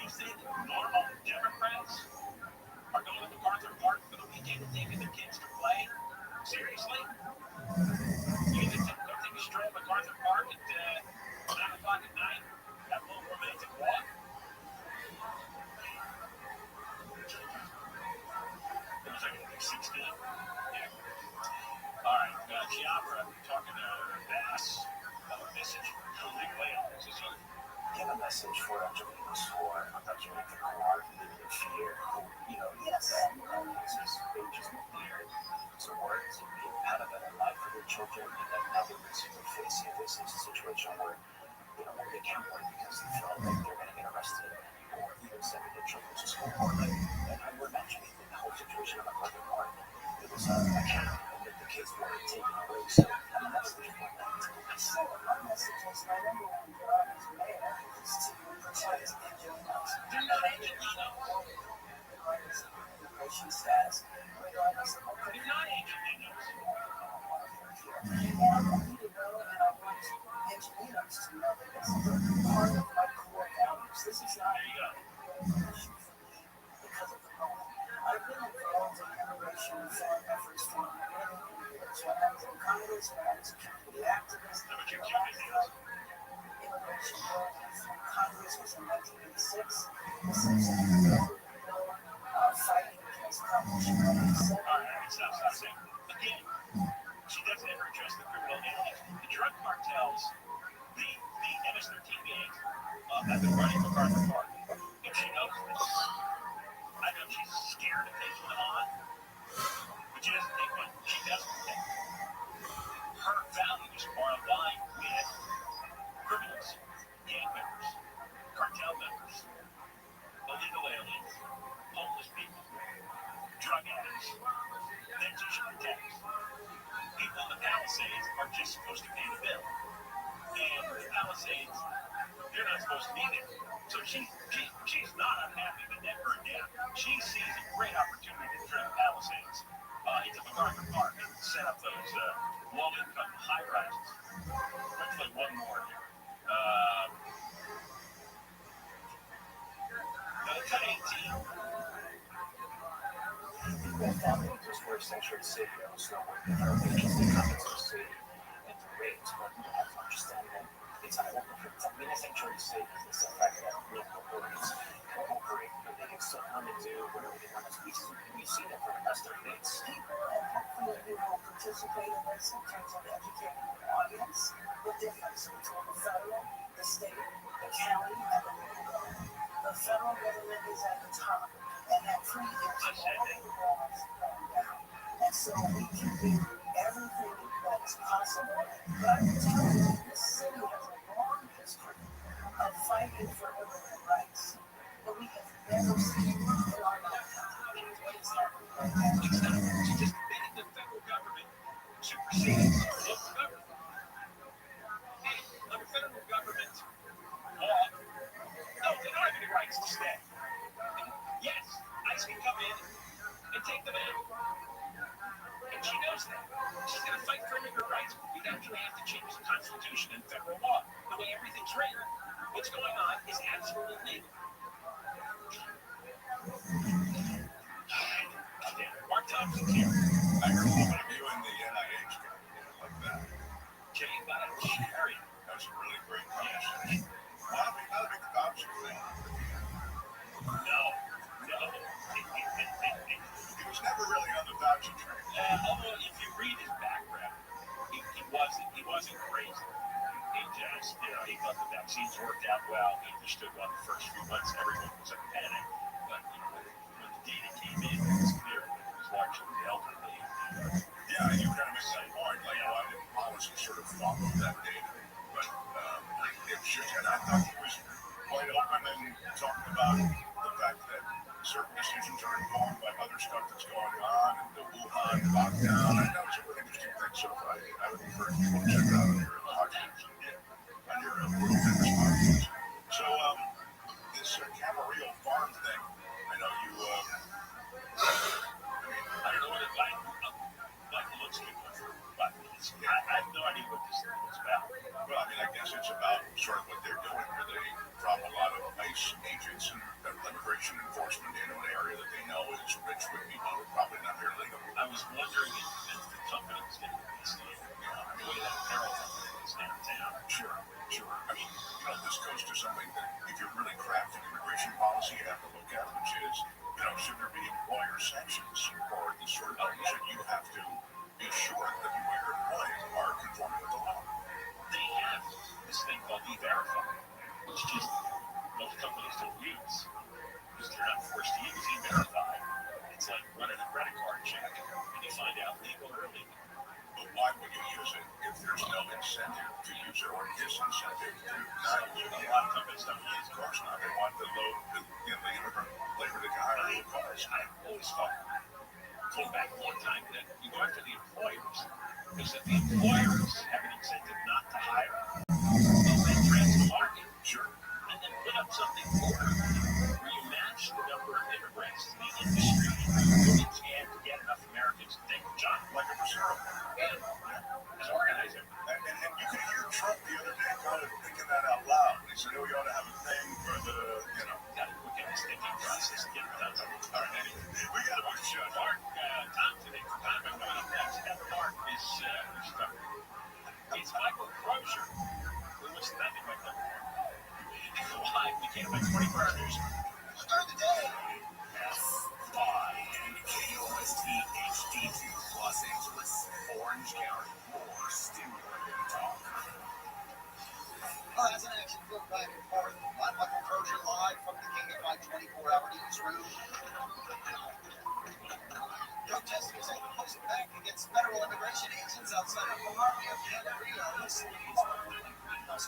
You think normal Democrats are going to MacArthur Park for the weekend and taking their kids to play? Seriously? You either go take a stroll at MacArthur Park at 9 o'clock at night, have a little romantic walk, the opera, talking to Bass, a message for legal aliens. Is he give a message for Angelinos who are undocumented, who are living in fear, who, yes, they just moved here to work, to be out of a life for their children, and then now they're basically facing this situation where, they can't work because they feel like they're going to get arrested or even sending their children to school. Or and I would mention the whole situation of the Harvard Park. It was a camp, and the kids were taken away. So a message for them. So my message is my number one job as mayor is to protect Angelinos. They're not Angelinos. Regardless of their immigration status, regardless of what they're not Angelinos. And I want you to know, and I want Angelinos to know that this is part of my core values. This is not an issue for me because of the moment. I've been involved in immigration reform efforts for many years. When I was in Congress, when I was a community activist, immigration bill from Congress was in 1986. The Citizens Bill, fighting against Proposition 97. Stop. Again, she doesn't ever address the criminal aliens. The drug cartels, the MS-13 gangs have been running MacArthur Park. And she knows this. I know she's scared of taking them on, but she doesn't take one. She doesn't take. Her values are aligned with criminals, gang members, cartel members, illegal aliens, homeless people, drug addicts. Then she should protect. People in the Palisades are just supposed to pay the bill. And the Palisades, they're not supposed to be there. So she's not unhappy that that burned down. She sees a great opportunity to turn the Palisades into MacArthur Park and set up those low-income high-rises. Hopefully one more. Cut 18. That family just where Sanctuary City, I was not working for agency coming to the city and the rates, but you have to understand that it's a mini Sanctuary City is the fact that local authorities can operate, but they can still come and do whatever they want. We see that for the past 30 days. People, and hopefully you will participate in this in terms of educating the audience, the difference between the federal, the state, the county, and the local government. The federal government is at the top, and that preempts all of the laws going down. And so we can do everything that is possible. But I can tell you, this city has a long history of fighting for immigrant rights. But we have never seen in our lifetime what is happening right now. It's just letting the federal government supersede local government. And under federal government law, no, they don't have any rights to stay. Yes, ICE can come in and take them out. And she knows that. She's going to fight for immigrant rights. You'd actually have to change the Constitution and federal law. The way everything's written, what's going on is absolutely legal. Mark Thompson's here. I heard about you and the NIH guy, like that. Jay got a cherry. That was a really great conversation. Not a big Fauci thing. No. He was never really on the Fauci train. Although if you read his background, he wasn't crazy. He just, he thought the vaccines worked out well. He understood well the first few months everyone was in panic. But when the data came in, it was clear that it was largely the elderly. Yeah, you kind of missed that point. Like, I didn't policy sort of follow that data. But it should, and I thought he was quite open and talking about the fact that certain decisions are informed by other stuff that's going on and the Wuhan lockdown. I know it's a really interesting thing. So I would encourage people to check it out on your podcast on your World Fitness podcast. So this Camarillo farm thing, I know you. I don't know what it like looks good, but I have no idea what this thing is about. Well, I mean, I guess it's about sort of what they're doing, where they drop a lot of ICE agents and immigration enforcement into an area that they know is rich with people who are probably not here legally. I was wondering if the company was getting this thing. I mean, what that apparel company is downtown. Sure. I mean, this goes to something that if you're really crafting immigration policy, you have to look at, which is, should there be employer sanctions for this sort of thing? Should you have to be sure that where you're employing incentive to use it or disincentive to not use it. A lot of companies don't use it. Of course not. They want the low, the immigrant labor that can hire low cars. I always thought, going back a long time, that you go after the employers because if the employers have an incentive not to hire, they'll then trans the market. Sure. And then put up something for them where you match the number of immigrants to the industry and to get enough Americans to take the job. Like a reserve. And just organize it. And you could hear Trump the other day kind of thinking that out loud. He said, we ought to have a thing for the, Got to look at this thinking process and get it done. All right, anyway, we got to move shut. Mark, Tom today for time, but coming up next, Mark is stuck. It's Michael Crozier, who looks nothing like that. Live, we can't make 24 hours. Start the day. S5 and KOST HD2, Los Angeles, Orange County. More stimulating talk. Well, that's an action filled back and forth. I'm Michael Crozier live from the KFI 24-hour newsroom. Protesters are pushing back against federal immigration agents outside of Columbia, Canada, Greenhouse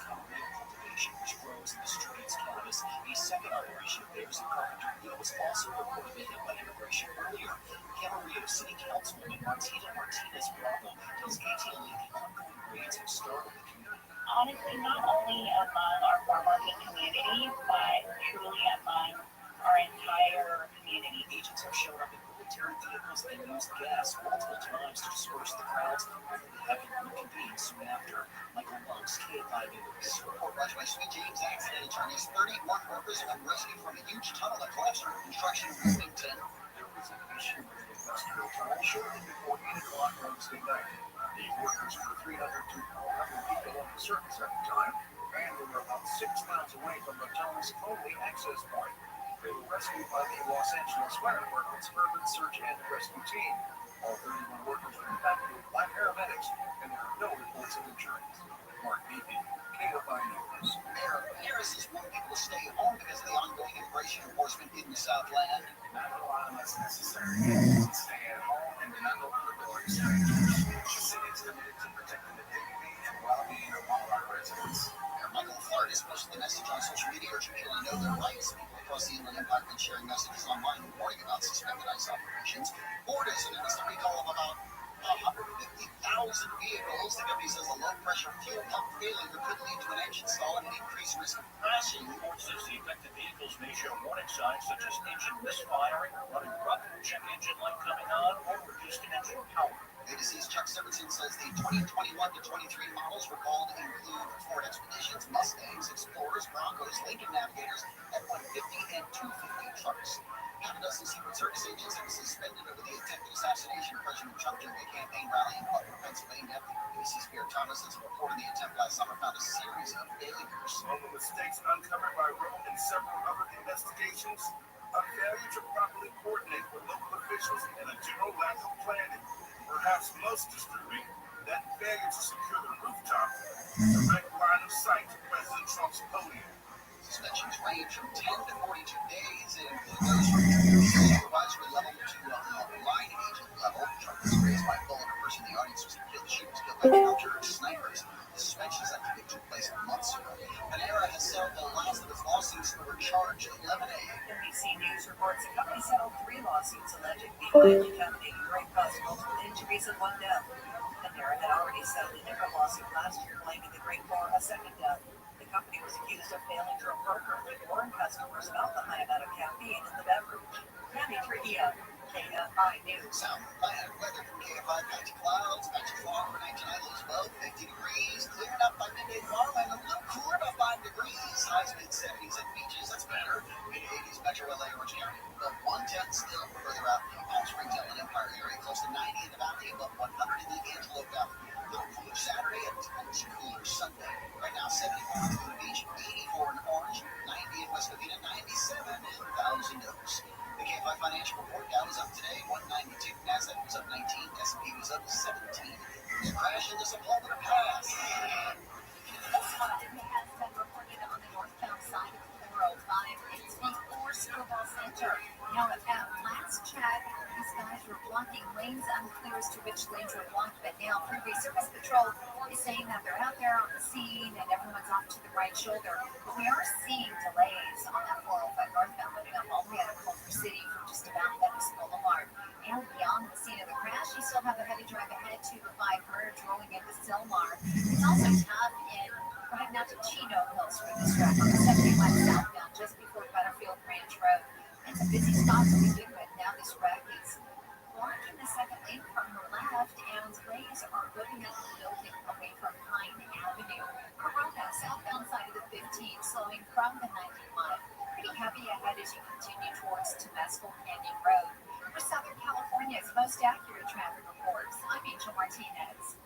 Colorado cultivation, which grows in the streets, cannabis. A second operation of theirs in Carpenterville was also reportedly hit by immigration earlier. Camarillo City Councilwoman Martina Martinez Bravo tells ATLA the ongoing raids have startled the community. Honestly, not only among our farm-working community, but truly among our entire community. Agents have shown up in military vehicles and used gas multiple times to disperse the crowds, having reconvened soon after. Michael Bunks, KFI News. Report by Sweet James accident attorneys. 31 workers have been rescued from a huge tunnel that collapsed during construction in Wilmington. There was an issue with the industrial tunnel shortly before 8 o'clock Wednesday night. The workers were 300 to 400 people on the surface at the time, and they were about 6 miles away from the tunnel's only access point. They were rescued by the Los Angeles Fire Department's urban search and rescue team. All 31 workers were evacuated by paramedics, and there are no reports of injuries. Mark Beebe, KFI News. Mayor Harris is wanting people to stay home because of the ongoing immigration enforcement in the Southland. Not allowing us necessary to stay at home and do not open the door to strangers. The city is committed to protecting the dignity and well-being of all our residents. Mayor Michael Clark has posted a message on social media urging people to know their rights. People across the Inland Empire have been sharing messages online warning about suspected ICE operations. Ford has announced a recall of about 150,000 vehicles. The company says a low-pressure fuel pump failure could lead to an engine stall and an increased risk of crashing. Ford says the affected vehicles may show warning signs such as engine misfiring, running rough, check engine light coming on, or reduced engine power. ABC's Chuck Simonson says the 2021 to 23 models recalled include Ford Expeditions, Mustangs, Explorers, Broncos, Lincoln Navigators, F-150, and 250 trucks. Half a dozen Secret Service agents have been suspended over the attempted assassination of President Trump during a campaign rally in Butler, Pennsylvania. ABC's Pierre Thomas has reported the attempt last summer found a series of failures. Among the mistakes uncovered by Rome and several other investigations, a failure to properly coordinate with local officials and a general lack of planning. Perhaps most disturbing, that failure to secure the rooftop, direct line of sight to President Trump's podium. Suspensions range from 10 to 42 days and include those from supervisory level to line agent level. Trump was raised by a bullet. A person in the audience was killed. She was killed by counter snipers. The suspensions actually took place months ago. Panera has settled the last of its lawsuits over charged lemonade. NBC News reports the company settled 3 lawsuits alleging the oil contaminated drink caused multiple injuries and 1 death. Panera had already settled a different lawsuit last year blaming the drink for a second death. The company was accused of failing to appropriately warn customers about the high amount of caffeine in the beverage. Tammy Trujillo, KFI News. Sound bad weather from KFI. Patchy clouds, patchy fog overnight tonight. Lows low, 50 degrees. Clearing up by midday tomorrow and a little cooler, about 5 degrees. Highs mid-70s at beaches. That's better. Mid-80s Metro LA, Orange County. But 110 still further out in the Palm Springs, Inland Empire area. Close to 90 in the valley, but 100 in the Antelope Valley. A little cooler Saturday and much cooler Sunday. Right now, 74 in Boone Beach, 84 in Orange, 90 in West Covina, 97 in Thousand Oaks. The KFI Financial Report, Dow was up today, 192. NASDAQ was up 19. S&P was up 17. The crash into some hole in a pass. A spot has been reported on the northbound side of 405. It's before Snowball Center. Now, at last check, these guys after blocking lanes. Unclear as to which lanes were blocked, but now Freeway Service Patrol is saying that they're out there on the scene and everyone's off to the right shoulder. But we are seeing delays on that 405 northbound loading up all the way out of Culver City from just about Venice Boulevard. And beyond the scene of the crash, you still have a heavy drive ahead to the 5 merge rolling into Selmar. It's also tough in riding out to Chino Hills for this wreck on the 71 southbound just before Butterfield Ranch Road. It's a busy spot to begin with. Now this wreck is blocking the second lane from the left, and delays are building up and building away from Pine Avenue. Corona, southbound side of the 15, slowing from the 95. Pretty heavy ahead as you continue towards Temescal Canyon Road. For Southern California's most accurate traffic reports, I'm Angel Martinez.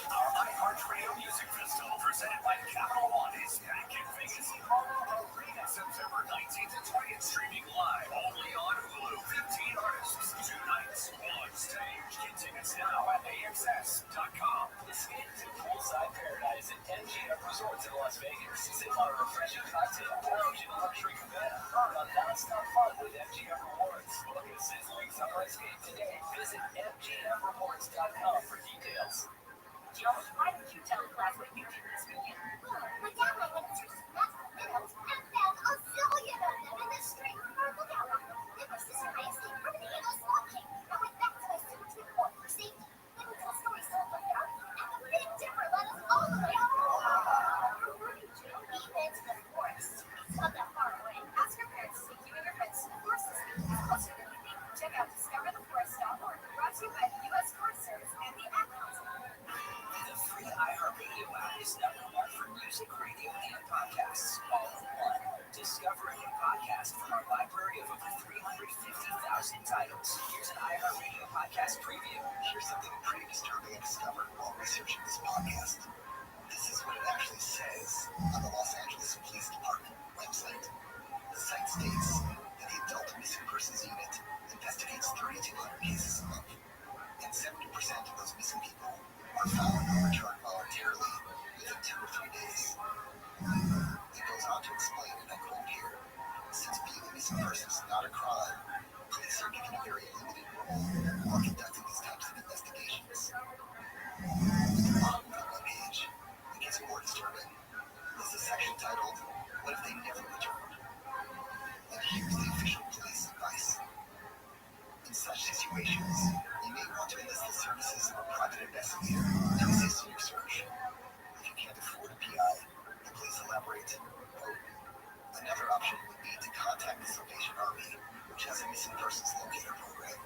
Our iHeartRadio Music Festival presented by Capital One is back in Vegas Arena, September 19th and 20th, streaming live only on Hulu. 15 artists, 2 nights, 1 stage. Get tickets now at AXS.com. Escape to poolside paradise at MGM Resorts in Las Vegas. Sip on a refreshing cocktail, lounge in a luxury cabana, earn a non-stop fun with MGM Rewards. Book a sizzling summer escape today. Visit MGMRewards.com for details. Josh, why didn't you tell the class what you did this weekend? My dad and I went to magic minnows and found a zillion of them in the street. Look out, then my sister and I escaped from an eagle smoking. I went back to my students report for safety. Then we told stories told from there, and the Big Dipper led us all the way out. Where did you go? We went to the forest. It's not that far away. Ask your parents to take you and your friends to the forest this week. It's closer than you think. Check out discovertheforest.org. Brought to you by the U.S. Forest Service and the Ad Council. The free iHeartRadio app is #1 for music, radio, and podcasts, all in one. Discover a new podcast from our library of over 350,000 titles. Here's an iHeartRadio podcast preview. Here's something pretty disturbing I discovered while researching this podcast. This is what it actually says on the Los Angeles Police Department website. The site states that the Adult Missing Persons Unit investigates 3,200 cases a month, and 70% of those missing people are found or returned voluntarily within 2 or 3 days. It goes on to explain, and I quote here, since being a missing person is not a crime, police are given a very limited role while conducting these types of investigations. At the bottom of the webpage, it gets more disturbing. There's a section titled, What If They Never Returned? And here's the official police advice. In such situations, you may want to enlist the services of a private investigator to assist in your search. If you can't afford a PI, the police elaborate, quote, another option would be to contact the Salvation Army, which has a missing persons locator program.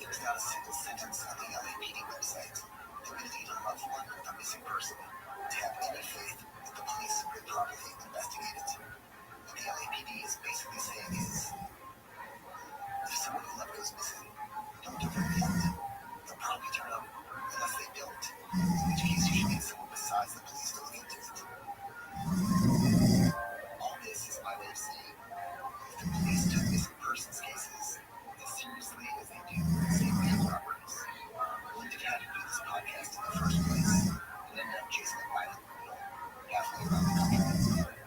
There's not a single sentence on the LAPD website that would lead a loved one of a missing person to have any faith that the police will properly investigate it. What the LAPD is basically saying is, if someone you love goes missing, don't overreact. They'll probably turn up, unless they don't, in which case you should get someone besides the police to look into it. All this is my way of saying, if the police took missing persons cases as seriously as they do same bank robberies, wouldn't have had to do this podcast in the first place and ended up chasing a violent criminal halfway around the country.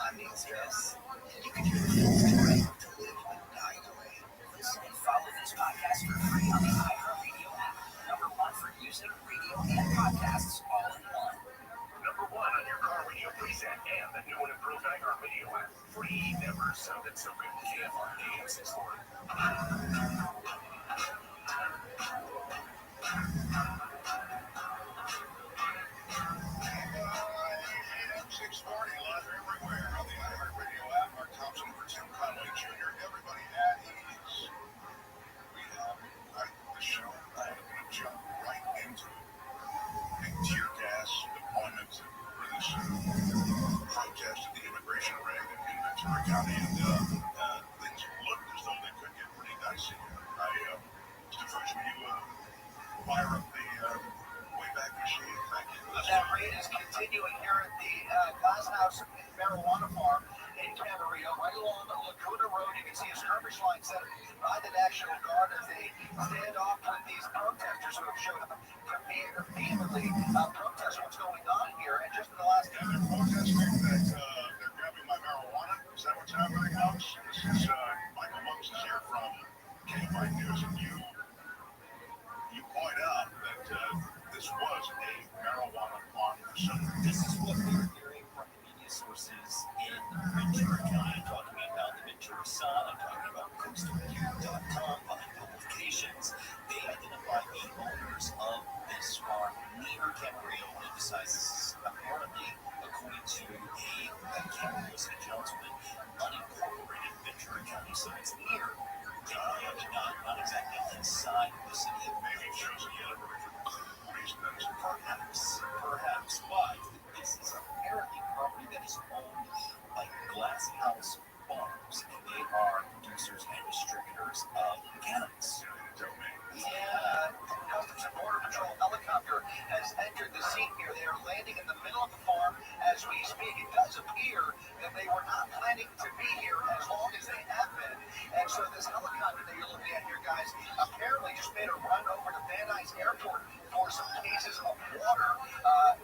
I'm Neil Strauss, and you can hear the full story to live and die in LA. Listen and follow this podcast for free on the iHeartRadio app. #1 for music, radio, and podcasts, all in one. #1 on your car radio preset and the new and improved iHeartRadio app. Free, never sounded so good. KFR AM 640. AM 640 live everywhere on the iHeartRadio app. Mark Thompson for Tim Conway Jr. Everybody at ease. We have the show. I'm going to jump right into it. Big tear gas deployments for this protest at the immigration raid in Ventura County, and things looked as though they could get pretty dicey. Mr. Fuchs, will you fire up the Wayback Machine? Thank you. That raid is continuing here at the Glass House Marijuana Farm in Camarillo, right along the Lacuna Road. You can see a skirmish line set by the National Guard as they stand off with these protesters who have showed up vehemently protest what's going on here. And just in the last they're protesting that they're grabbing my marijuana. Is that what's happening, Monks? This is Michael Monks is here from KFI was a marijuana farm facility. This is what we're hearing from the media sources in Ventura County. I'm talking about the Ventura Sun. I'm talking about coastalview.com behind publications. They identify the owners of this farm near Camarillo and emphasize this is apparently, according to a Camarillo City Councilman, unincorporated Ventura County. So it's near Camarillo, but not exactly inside the city. Maybe it shows the other reason that is Perhaps, but this is apparently property that is owned by Glass House Farms, and they are producers and distributors of cannabis. Yeah, Customs and Border Patrol helicopter has entered the scene here. They are landing in the middle of the farm as we speak. It does appear that they were not planning to be here as long as they have been. And so this helicopter that you're looking at here, guys, apparently just made a run over to Van Nuys Airport for some cases of water,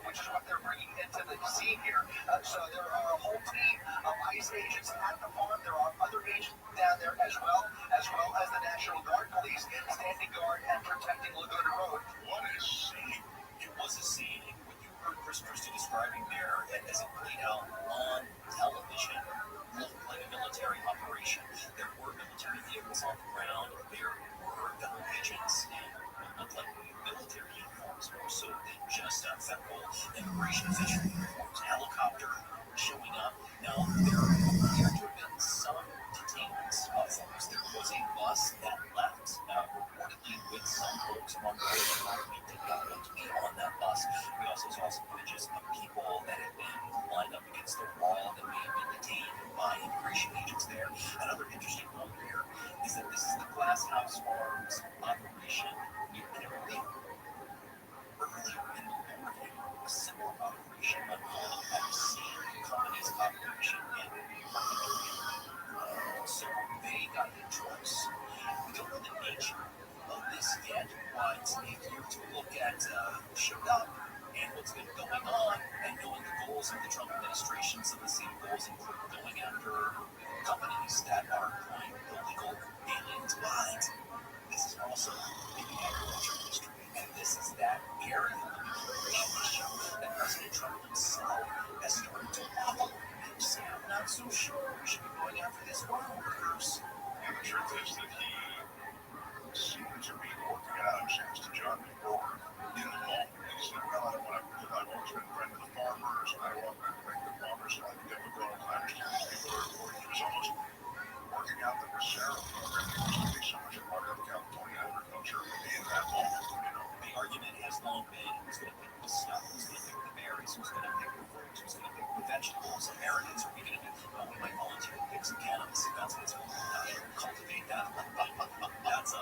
which is what they're bringing into the scene here. So there are a whole team of ICE agents at the farm. There are other agents down there as well as the National Guard police standing guard and protecting Laguna Road. What a scene. It was a scene, and what you heard Chris Christie describing there as it played out on television looked like a military operation. There were military vehicles on the ground. There were gun agents, and it looked like military uniforms more so than just federal immigration official uniforms. Helicopter showing up. Now, there appear to have been some detainments of folks. There was a bus that left, reportedly with some folks on the way. We did not want to be on that bus. We also saw some images of people that had been lined up against the wall that may have been detained by immigration agents there. Another interesting point here is that this is the Glass House Farms operation in Camarillo. Earlier in the morning, a similar operation unfolded at the same company's operation in Camarillo. So they got hit twice. We don't know the nature of this yet, but if you're to look at who showed up and what's been going on, and knowing the goals of the Trump administration, some of the same goals include going after companies that are employing illegal aliens, but this is also in the agriculture industry, and this is that area of the immigration issue that President Trump himself has started to wobble and say, I'm not so sure we should be going after this farm workers. And the truth is that he seemed to be working out sense to John before in the moment. He said, well, I don't want to, I've always been a friend of the farmers, and I don't want to make the farmers life difficult. I understand these people are important. He was almost working out the reserve program. There used to be so much part of California agriculture in that moment. The argument has long been who's going to pick the stuff, who's going to pick the berries, who's going to pick the fruits, who's going to pick the vegetables. Americans, are we going to do? Well, we might volunteer to pick some cannabis if that's what's going to cultivate that. That's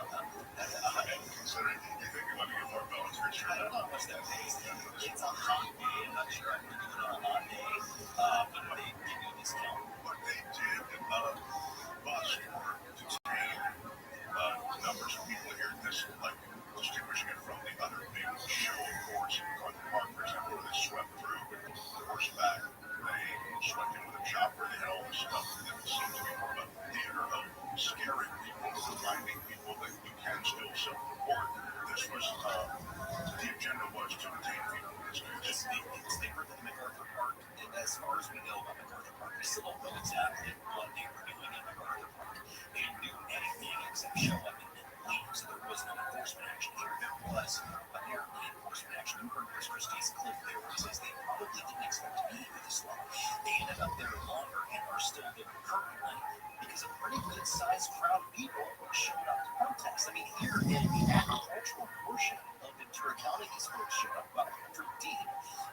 considering you think you want to get more volunteers. I don't know how much that pays. It's a hot day. I'm not sure I can do it on a hot day, but they give you a discount. But they did bust or detain numbers of people here. This, like, distinguishing it from the other big show courts in Northern Park, for example, where they swept through horseback. They swept in with a chopper. They had all this stuff that seemed to be more of a theater of scaring people, reminding people that you can still self-report. This was, the agenda was to detain people in this case. They were at MacArthur Park. As far as we know about MacArthur Park, we still don't know exactly what they were doing at MacArthur Park. They didn't do anything except show up and leave, so there was no enforcement action here. There was apparently enforcement action. You heard Chris Christie's clip there where he says they probably didn't expect to be here this long. They ended up there longer and are still there currently because a pretty good-sized crowd of people showed up to protest. I mean, here in the agricultural portion of Ventura County, these folks showed up about 100 deep.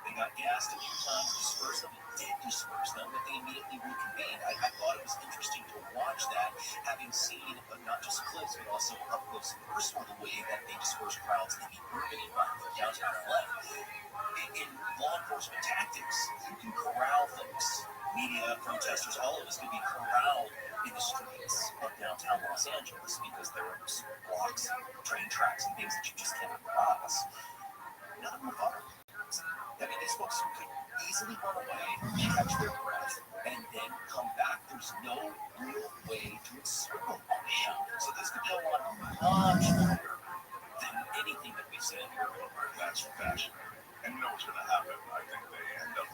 They got gassed a few times, dispersed them, and did disperse them, but they immediately reconvened. I thought it was interesting to watch that, having seen not just clips, but also up close and personal, the way that they disperse crowds in the urban environment of downtown LA. In law enforcement tactics, you can corral folks. Media, protesters, all of us can be corralled in the streets of downtown Los Angeles because there are blocks, train tracks, and things that you just cannot cross. None of them are. I mean, these folks could easily run away, catch their breath, and then come back. There's no real way to encircle them. So this could go on much longer than anything that we've said here. That's fascinating. And you know what's going to happen? I think they end up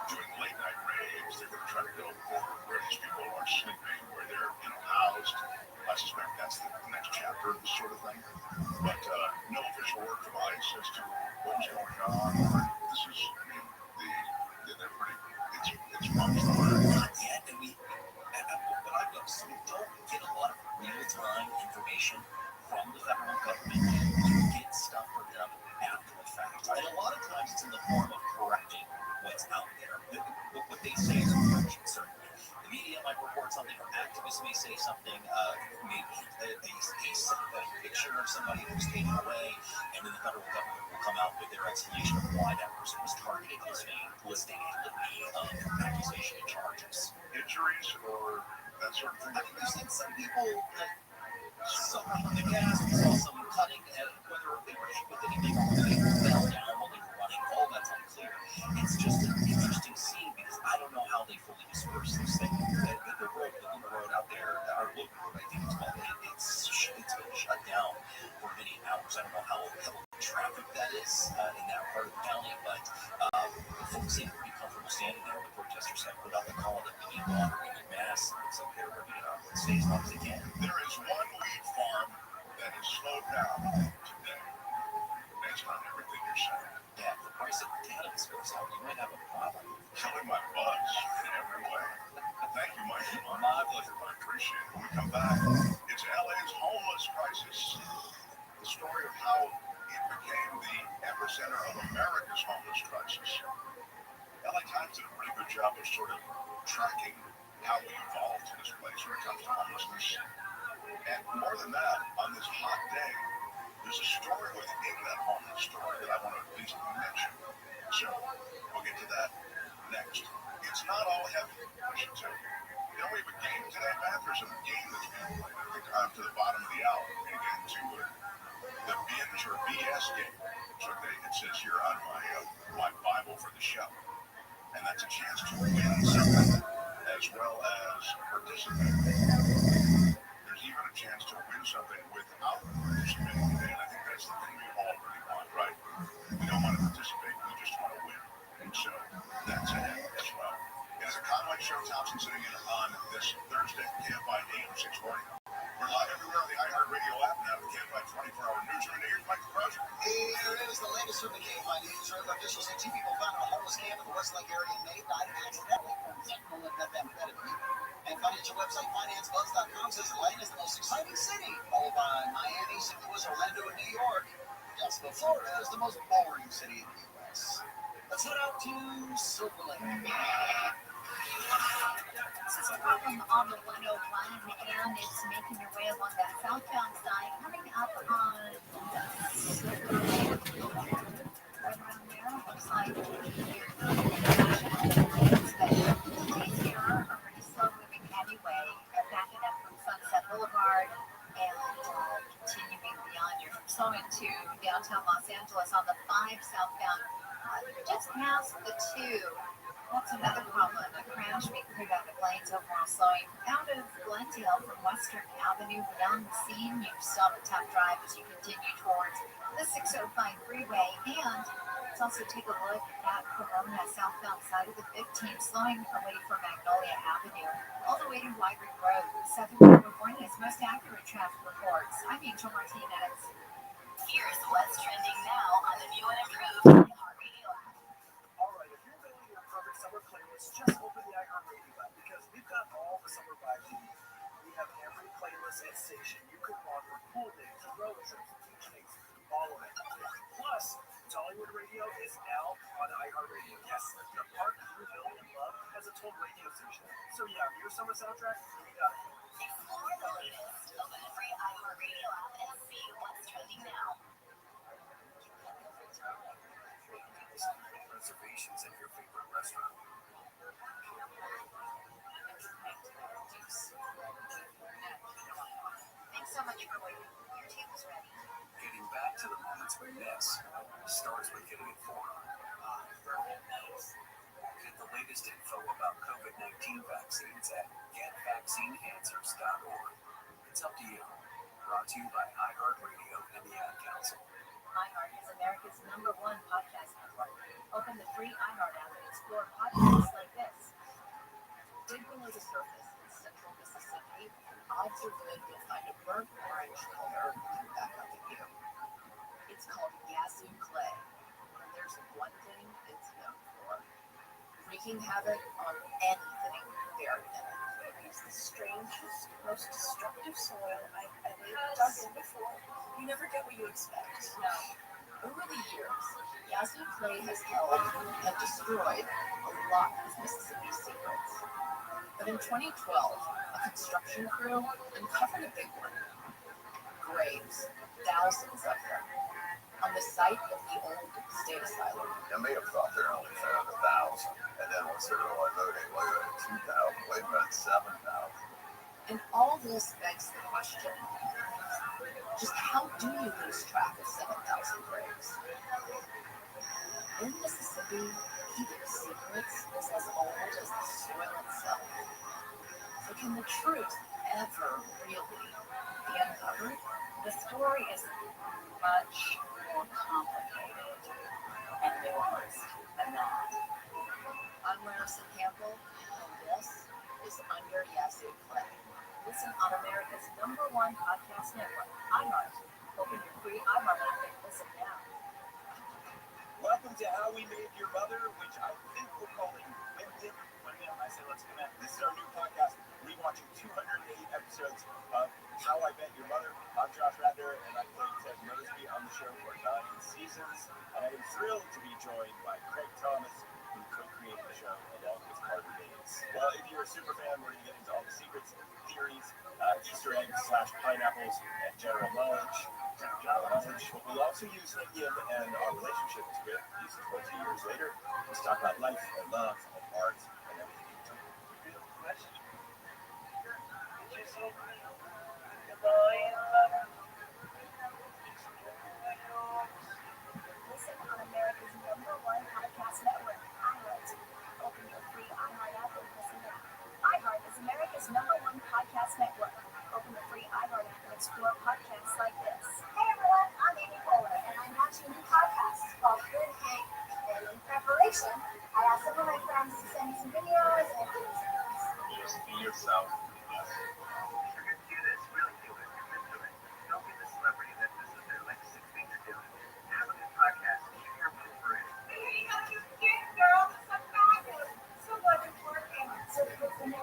doing late night raves. They're going to try to go for where these people are sleeping, where they're housed. I suspect that's the next chapter of this sort of thing. But no official word from ICE as to what's going on. This is, I mean, they're pretty. It's wrong. Not yet, and what I've noticed, we don't get a lot of real-time information from the federal government. You get stuff from them after the fact, and a lot of times it's in the form of correcting what's out there. What they say is a correction, certainly. The media might report something, or activists may say something, maybe a picture of somebody who's taken away, and then the federal government will come out with their explanation of why that person was targeted, listing a litany of accusation and charges. Injuries or that sort of thing? I mean, we've seen some people, somebody in the gas, we saw some cutting, and whether they were hit with anything or whether they fell down while they were running, all that's unclear. It's just an interesting scene because I don't know how they fully disperse this thing. The road, the Luna Road out there, our local road, I think it's called, it's been shut down for many hours. I don't know how heavily traffic that is in that part of the county, but folks seem pretty comfortable standing there. The protesters have put out the call that we need water, we need masks, and so they're ready to stay as long as they can. There is one wheat farm that is slowed down today, based on everything you're saying. Yeah, if the price of cannabis goes up, you might have a problem. Killing my buzz in every way. Thank you, Mike. My pleasure. I appreciate it. When we come back, it's LA's homeless crisis. The story of how it became the epicenter of America's homeless crisis. LA Times did a pretty good job of sort of tracking how we evolved in this place when it comes to homelessness. And more than that, on this hot day, there's a story within that homeless story that I want to at least mention. So we'll get to that next. It's not all heavy, I should tell you. You know, we have a game today, Matt. There's a game that's being played. I think to the bottom of the hour. We're going to get into the binge or BS game. So it says here on my Bible for the show. And that's a chance to win something as well as participate. There's even a chance to win something without participating today. And I think that's the thing we all really want, right? We don't want to participate, we just want to win. And so that's it as well. It is a Conway Show. Thompson sitting in on this Thursday, KFI AM 640. We're live everywhere on the iHeartRadio app now. The KFI 24-hour newsroom. Here's Mike Crozier. Here is the latest from the KFI newsroom. Officials say 2 people found in a homeless camp in the Westlake area in May died accidentally from fentanyl and methamphetamine. And financial website FinanceBuzz.com says Atlanta is the most exciting city, followed by Miami, St. Louis, Orlando, and New York. Jasper, Florida is the most boring city in the U.S. Let's head out to Silver Lake. This is a problem on the 101, and it's making your way along that southbound side, coming up on right around there. Looks like these here are pretty slow moving anyway. They're backing up from Sunset Boulevard and continuing beyond. You're slowing to downtown Los Angeles on the 5 southbound, just past the 2. That's another problem. A crash being cleared out of lanes, overall slowing out of Glendale from Western Avenue beyond the scene. You still have a tough drive as you continue towards the 605 freeway. And let's also take a look at Corona, southbound side of the 15, slowing away from Magnolia Avenue, all the way to Wyrick Road. Southern California's most accurate traffic reports. I'm Angel Martinez. Here's what's trending now on the new and improved iHeartRadio app. All right, if you're building your perfect summer playlist, just open the iHeartRadio app because we've got all the summer vibes you need. We have every playlist and station you could want for pool days, road trips, beach days, all of it. Plus, Dollywood Radio is now on iHeartRadio. Yes, the park you know and love has its own radio station. So yeah, your summer soundtrack, we got it. Explore the latest. Open the free iHeartRadio app and see what's trending now. Reservations at your favorite restaurant. Thanks so much for waiting. Your table's ready. Getting back to the moments we miss starts with getting informed. Get the latest info about COVID-19 vaccines at getvaccineanswers.org. It's up to you. Brought to you by iHeartRadio and the Ad Council. iHeart is America's #1 podcast network. Open the free iHeart app and explore podcasts like this. Dig below the surface in central Mississippi. Odds are good you'll find a burnt orange color coming back up at you. It's called Yazoo clay. And there's one thing it's known for: wreaking havoc on anything buried in it. It's the strangest, most destructive soil I've ever dug in before. You never get what you expect. No. Over the years, Yazoo clay has held and destroyed a lot of Mississippi secrets. But in 2012, a construction crew uncovered a big one. Graves, thousands of them, on the site of the old state asylum. You may have thought they only found 1,000, and then once they realized, okay, wait a minute, 2,000, wait a minute, 7,000. And all this begs the question, just how do you lose track of 7,000 graves? In Mississippi, keeping secrets is as old as the soil itself. So can the truth ever really be uncovered? The story is much more complicated and nuanced than that. I'm Larissa Campbell, and this is Under Yazoo Clay. Listen on America's #1 podcast network, iHeart. Open your free iHeart app and listen now. Welcome to How We Made Your Mother, which I think we're calling Women. I say let's connect. This is our new podcast, rewatching 208 episodes of How I Met Your Mother. I'm Josh Radner, and I played Ted Mosby on the show for 9 seasons. And I am thrilled to be joined by Craig Thomas, who co-created the show along with Carter Bates. Well, if you're a super fan, we're going to get into all the secrets, theories, Easter eggs / pineapples, and general knowledge. But we'll also use him and our relationship to it these 20 years later. Let's talk about life and love and art and everything in between. Real question. Listen on America's #1 podcast network, iHeart. Open your free iHeart app and listen now. iHeart is America's #1 podcast network. Open the free iHeart app and explore podcasts like this. Hey everyone, I'm Amy Poehler, and I'm launching a new podcast called Good Hank. And in preparation, I asked some of my friends to send me some videos and Just be yourself. Yes. You're going to do this, really do it, commit to it. Don't be the celebrity that this is their like 6 things to do. Have a good podcast, keep your move for it. Hey, how you doing, girl? So fabulous. So glad you're working. So good for me.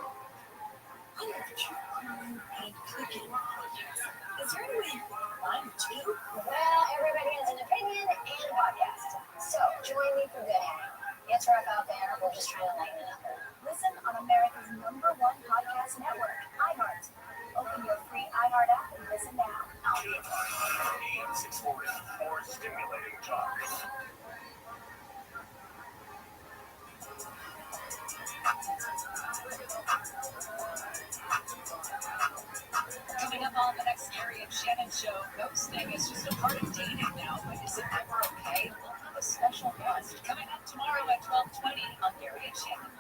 I have a true crime and cooking podcast. Is there any way you can find it too? Well, everybody has an opinion and a podcast. So join me for Good Hank. It's rough out there. We're just trying to lighten it up. Listen on America's #1 podcast network, iHeart. Open your free iHeart app and listen now. AM 640, more stimulating talk. Coming up on the next Gary and Shannon show, ghosting is just a part of dating now, but is it ever okay? We'll have a special guest coming up tomorrow at 12:20 on Gary and Shannon.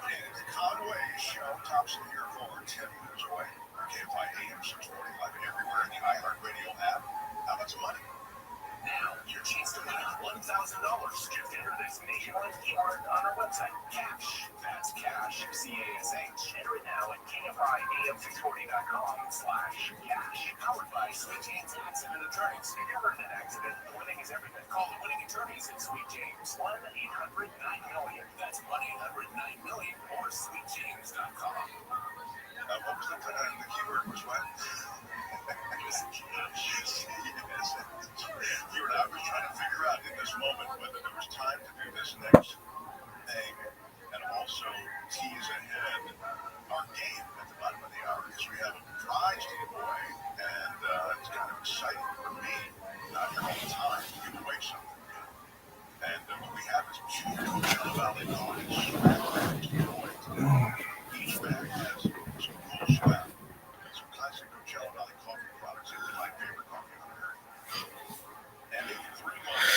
And Conway show tops of your floor 10 minutes away. KFI AM 640 live everywhere in the iHeartRadio app. How about some money? Now, your chance to win $1,000. Just enter this nationwide keyword on our website. Cash. That's cash. CASH. Enter it now at KFIAM640.com/cash. Powered by Sweet James Accident Attorneys. If you're in an accident, winning is everything. Call the winning attorneys at Sweet James. 1-800-9-MILLION. That's 1-800-9-MILLION or sweetjames.com. What was the keyword was what? Yes. You and I were trying to figure out in this moment whether there was time to do this next thing and also tease ahead our game at the bottom of the hour because we have a prize to give away and it's kind of exciting for me not having time to give away something. And what we have is 2 Coachella Valley coins to give away today. Each bag has some cool swag. Some classic Coachella Valley coffee products. It's my favorite coffee on earth. And if 3 months,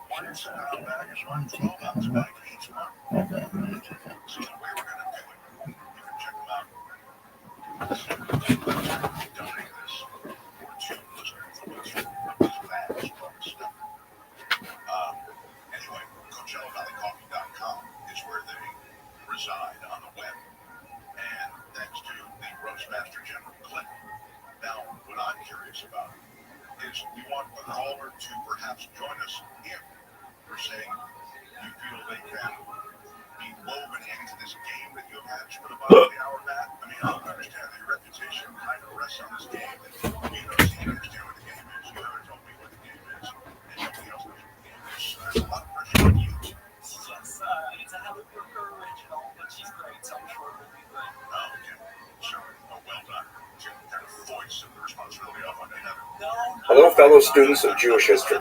1 6-pound bag and 1 12-ounce bag each month. So the way we're going to do it, you can check them out. Donate this for 2 is we want a caller to perhaps join us if you're saying you feel they can be woven into this game that you've had for about the hour, Matt. I mean, I don't understand. Your reputation kind of rests on this game. You understand what the game is. You haven't told me what the game is. And nobody else knows what the game is. So there's a lot of pressure on you. Yes, it's a Helen Brooker original, but she's great, so I'm sure it'll be great. Oh, okay. So, well done. To kind of voice the responsibility off onto Heather. Hello, fellow students of Jewish history.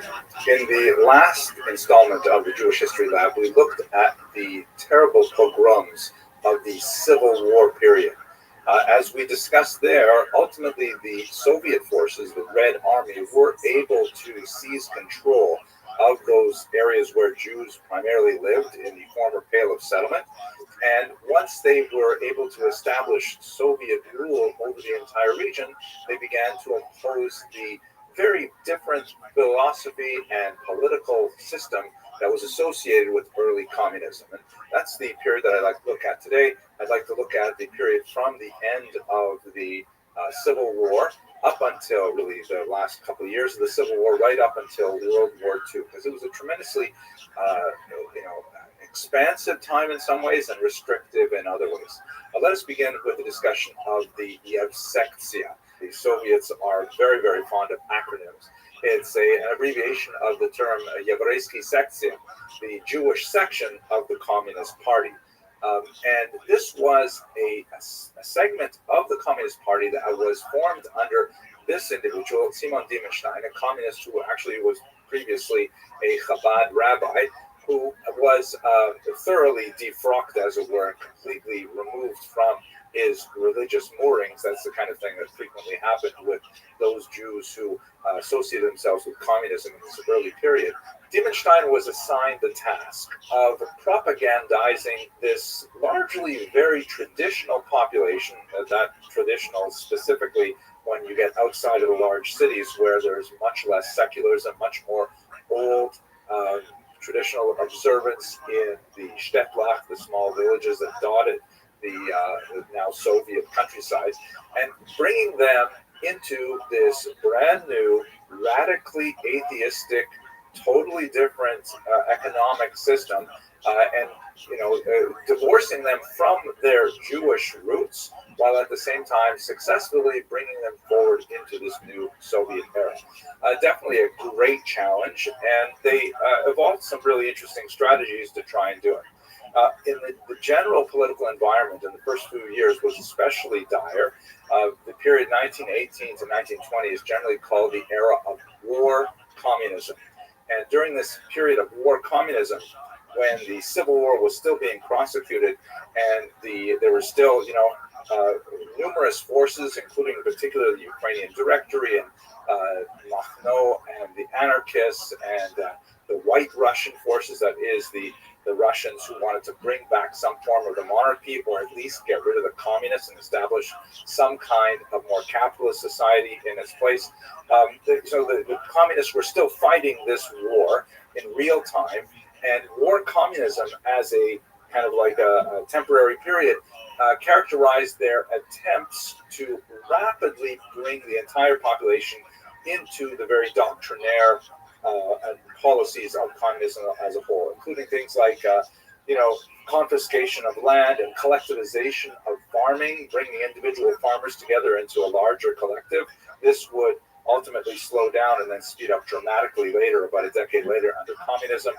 In the last installment of the Jewish History Lab, we looked at the terrible pogroms of the Civil War period. As we discussed there, ultimately the Soviet forces, the Red Army, were able to seize control of those areas where Jews primarily lived in the former Pale of Settlement. And once they were able to establish Soviet rule over the entire region, they began to impose the very different philosophy and political system that was associated with early communism. And that's the period that I'd like to look at today. I'd like to look at the period from the end of the Civil War up until really the last couple of years of the Civil War, right up until World War II, because it was a tremendously, expansive time in some ways and restrictive in other ways. Let us begin with the discussion of the Yevsektia. The Soviets are very, very fond of acronyms. It's an abbreviation of the term Еврейский секция, the Jewish section of the Communist Party. And this was a segment of the Communist Party that was formed under this individual, Simon Dimenstein, a communist who actually was previously a Chabad rabbi, who was thoroughly defrocked, as it were, and completely removed from his religious moorings. That's the kind of thing that frequently happened with those Jews who associated themselves with communism in this early period. Dimenstein was assigned the task of propagandizing this largely very traditional population, that traditional specifically when you get outside of the large cities where there's much less secularism, much more old traditional observance in the Shtetlach, the small villages that dotted the now Soviet countryside, and bringing them into this brand new, radically atheistic, totally different economic system, and divorcing them from their Jewish roots, while at the same time successfully bringing them forward into this new Soviet era. Definitely a great challenge, and they evolved some really interesting strategies to try and do it. In the general political environment in the first few years was especially dire. The period 1918 to 1920 is generally called the era of war communism. And during this period of war communism, when the Civil War was still being prosecuted, and there were still, numerous forces, including in particular the Ukrainian Directory and Makhno and the anarchists and the White Russian forces, that is the Russians who wanted to bring back some form of the monarchy, or at least get rid of the communists and establish some kind of more capitalist society in its place. So the communists were still fighting this war in real time, and war communism as a kind of like a temporary period characterized their attempts to rapidly bring the entire population into the very doctrinaire policies of communism as a whole, including things like, confiscation of land and collectivization of farming, bringing individual farmers together into a larger collective. This would ultimately slow down and then speed up dramatically later, about a decade later, under communism.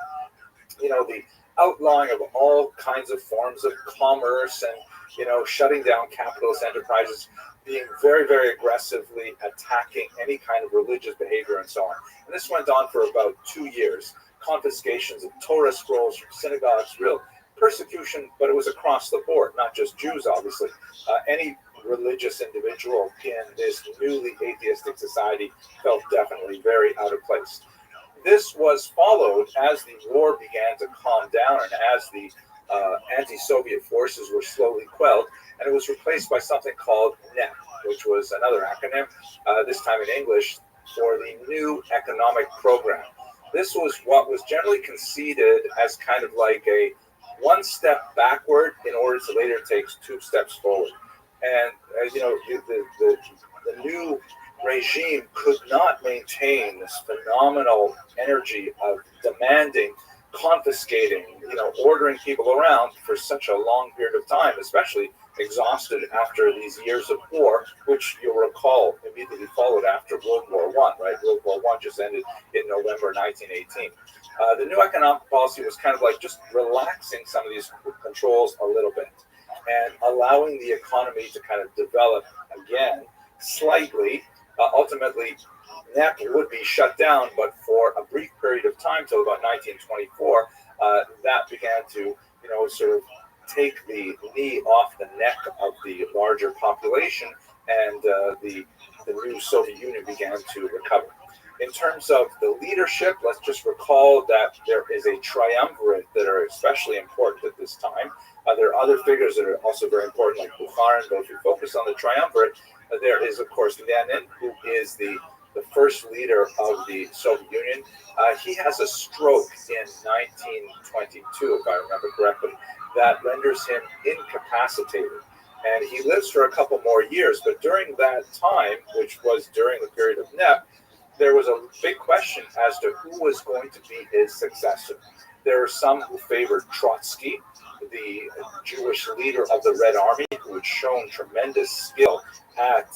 The outlawing of all kinds of forms of commerce and, shutting down capitalist enterprises, being very, very aggressively attacking any kind of religious behavior and so on. And this went on for about 2 years. Confiscations of Torah scrolls from synagogues, real persecution, but it was across the board, not just Jews, obviously. Any religious individual in this newly atheistic society felt definitely very out of place. This was followed as the war began to calm down and as the anti-Soviet forces were slowly quelled, and it was replaced by something called NEP, which was another acronym, this time in English, for the New Economic Program. This was what was generally conceded as kind of like a one step backward in order to later take 2 steps forward. And the new regime could not maintain this phenomenal energy of demanding, confiscating, ordering people around for such a long period of time, especially exhausted after these years of war, which you'll recall immediately followed after World War I, right? World War I just ended in November 1918. The new economic policy was kind of like just relaxing some of these controls a little bit and allowing the economy to kind of develop again slightly. Ultimately, NEP would be shut down, but for a brief period of time till about 1924, that began to, sort of take the knee off the neck of the larger population, and the new Soviet Union began to recover. In terms of the leadership, let's just recall that there is a triumvirate that are especially important at this time. There are other figures that are also very important, like Bukharin, but if you focus on the triumvirate, there is, of course, Lenin, who is the first leader of the Soviet Union. He has a stroke in 1922, if I remember correctly, that renders him incapacitated. And he lives for a couple more years, but during that time, which was during the period of NEP, there was a big question as to who was going to be his successor. There were some who favored Trotsky, the Jewish leader of the Red Army, who had shown tremendous skill at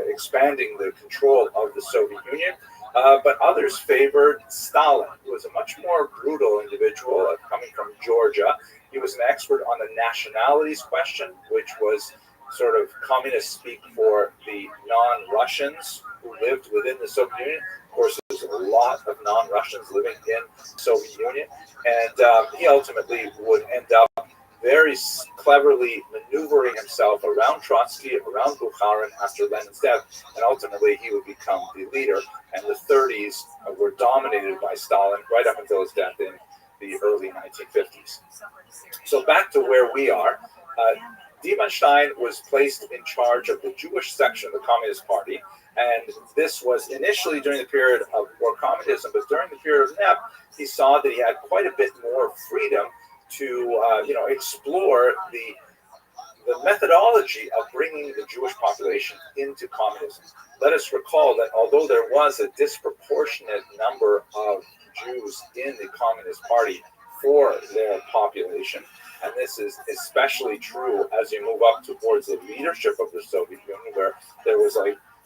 expanding the control of the Soviet Union. But others favored Stalin, who was a much more brutal individual coming from Georgia. He was an expert on the nationalities question, which was sort of communist speak for the non-Russians who lived within the Soviet Union. Of course, there's a lot of non-Russians living in the Soviet Union, and he ultimately would end up very cleverly maneuvering himself around Trotsky, around Bukharin after Lenin's death, and ultimately he would become the leader. And the 30s were dominated by Stalin right up until his death in the early 1950s. So back to where we are. Diemenstein was placed in charge of the Jewish section of the Communist Party, and this was initially during the period of war communism, but during the period of NEP, he saw that he had quite a bit more freedom to explore the methodology of bringing the Jewish population into communism. Let us recall that although there was a disproportionate number of Jews in the Communist Party for their population, and this is especially true as you move up towards the leadership of the Soviet Union, where there was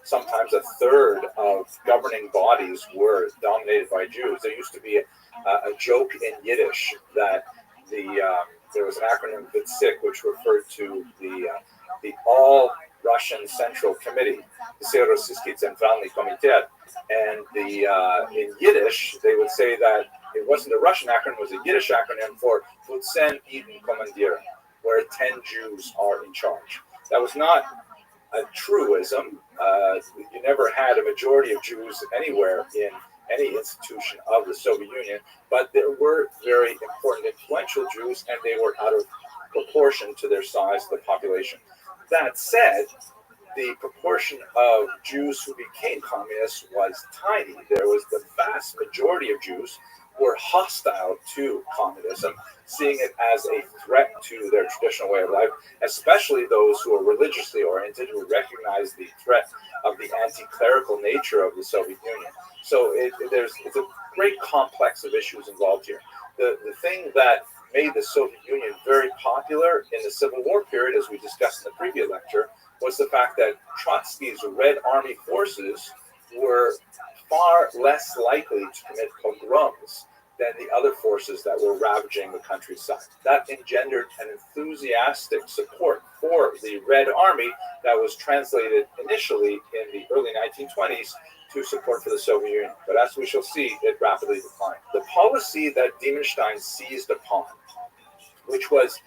sometimes a third of governing bodies were dominated by Jews. There used to be a joke in Yiddish that there was an acronym VITSIC, which referred to the All Russian Central Committee, the Все Российский Центральный Комитет, and in Yiddish they would say that it wasn't a Russian acronym; it was a Yiddish acronym for Vutsen Eden Kommandieren, where 10 Jews are in charge. That was not a truism. You never had a majority of Jews anywhere in any institution of the Soviet Union, but there were very important, influential Jews, and they were out of proportion to their size, the population. That said, the proportion of Jews who became communists was tiny. There was the vast majority of Jews were hostile to communism, seeing it as a threat to their traditional way of life, especially those who are religiously oriented, who recognize the threat of the anti-clerical nature of the Soviet Union. So it's a great complex of issues involved here. The thing that made the Soviet Union very popular in the Civil War period, as we discussed in the previous lecture, was the fact that Trotsky's Red Army forces were far less likely to commit pogroms than the other forces that were ravaging the countryside. That engendered an enthusiastic support for the Red Army that was translated initially in the early 1920s to support for the Soviet Union. But as we shall see, it rapidly declined. The policy that Diemenstein seized upon, which was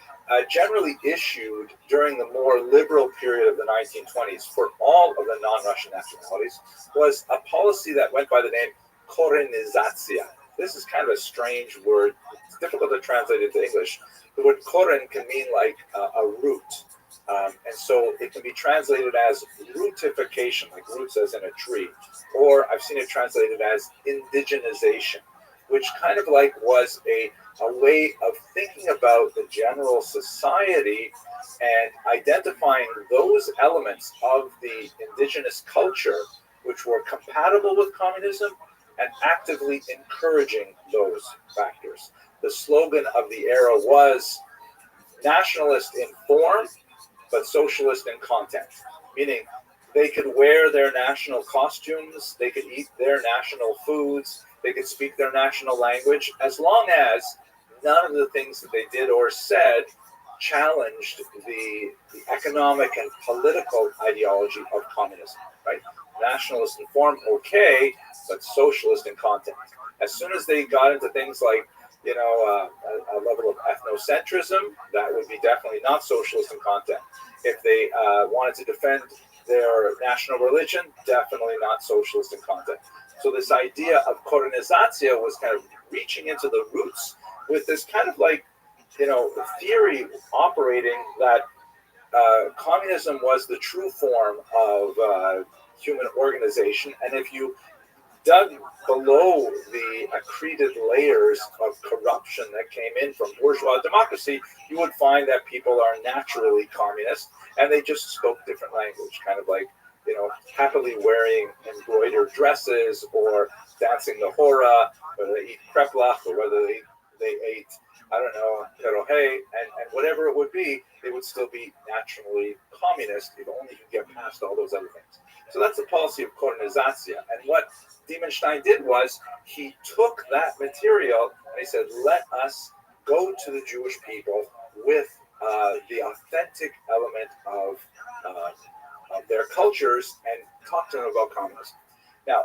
generally issued during the more liberal period of the 1920s for all of the non-Russian nationalities, was a policy that went by the name Korenizatsiya. This is kind of a strange word. It's difficult to translate into English. The word koren can mean like a root. And so it can be translated as rootification, like roots as in a tree. Or I've seen it translated as indigenization. which kind of like was a way of thinking about the general society and identifying those elements of the indigenous culture which were compatible with communism and actively encouraging those factors. The slogan of the era was nationalist in form, but socialist in content, meaning they could wear their national costumes, they could eat their national foods, they could speak their national language, as long as none of the things that they did or said challenged the economic and political ideology of communism, right? Nationalist in form, okay, but socialist in content. As soon as they got into things like, a level of ethnocentrism, that would be definitely not socialist in content. If they wanted to defend their national religion, definitely not socialist in content. So this idea of korenizacja was kind of reaching into the roots with this kind of like, theory operating that communism was the true form of human organization. And if you dug below the accreted layers of corruption that came in from bourgeois democracy, you would find that people are naturally communist and they just spoke different language, kind of like, happily wearing embroidered dresses or dancing the hora, whether they eat kreplach or whether they ate, I don't know, perohe, and whatever it would be, they would still be naturally communist if only you get past all those other things. So that's the policy of korenizacja. And what Diemenstein did was he took that material and he said, let us go to the Jewish people with the authentic element of their cultures and talk to them about communism. Now,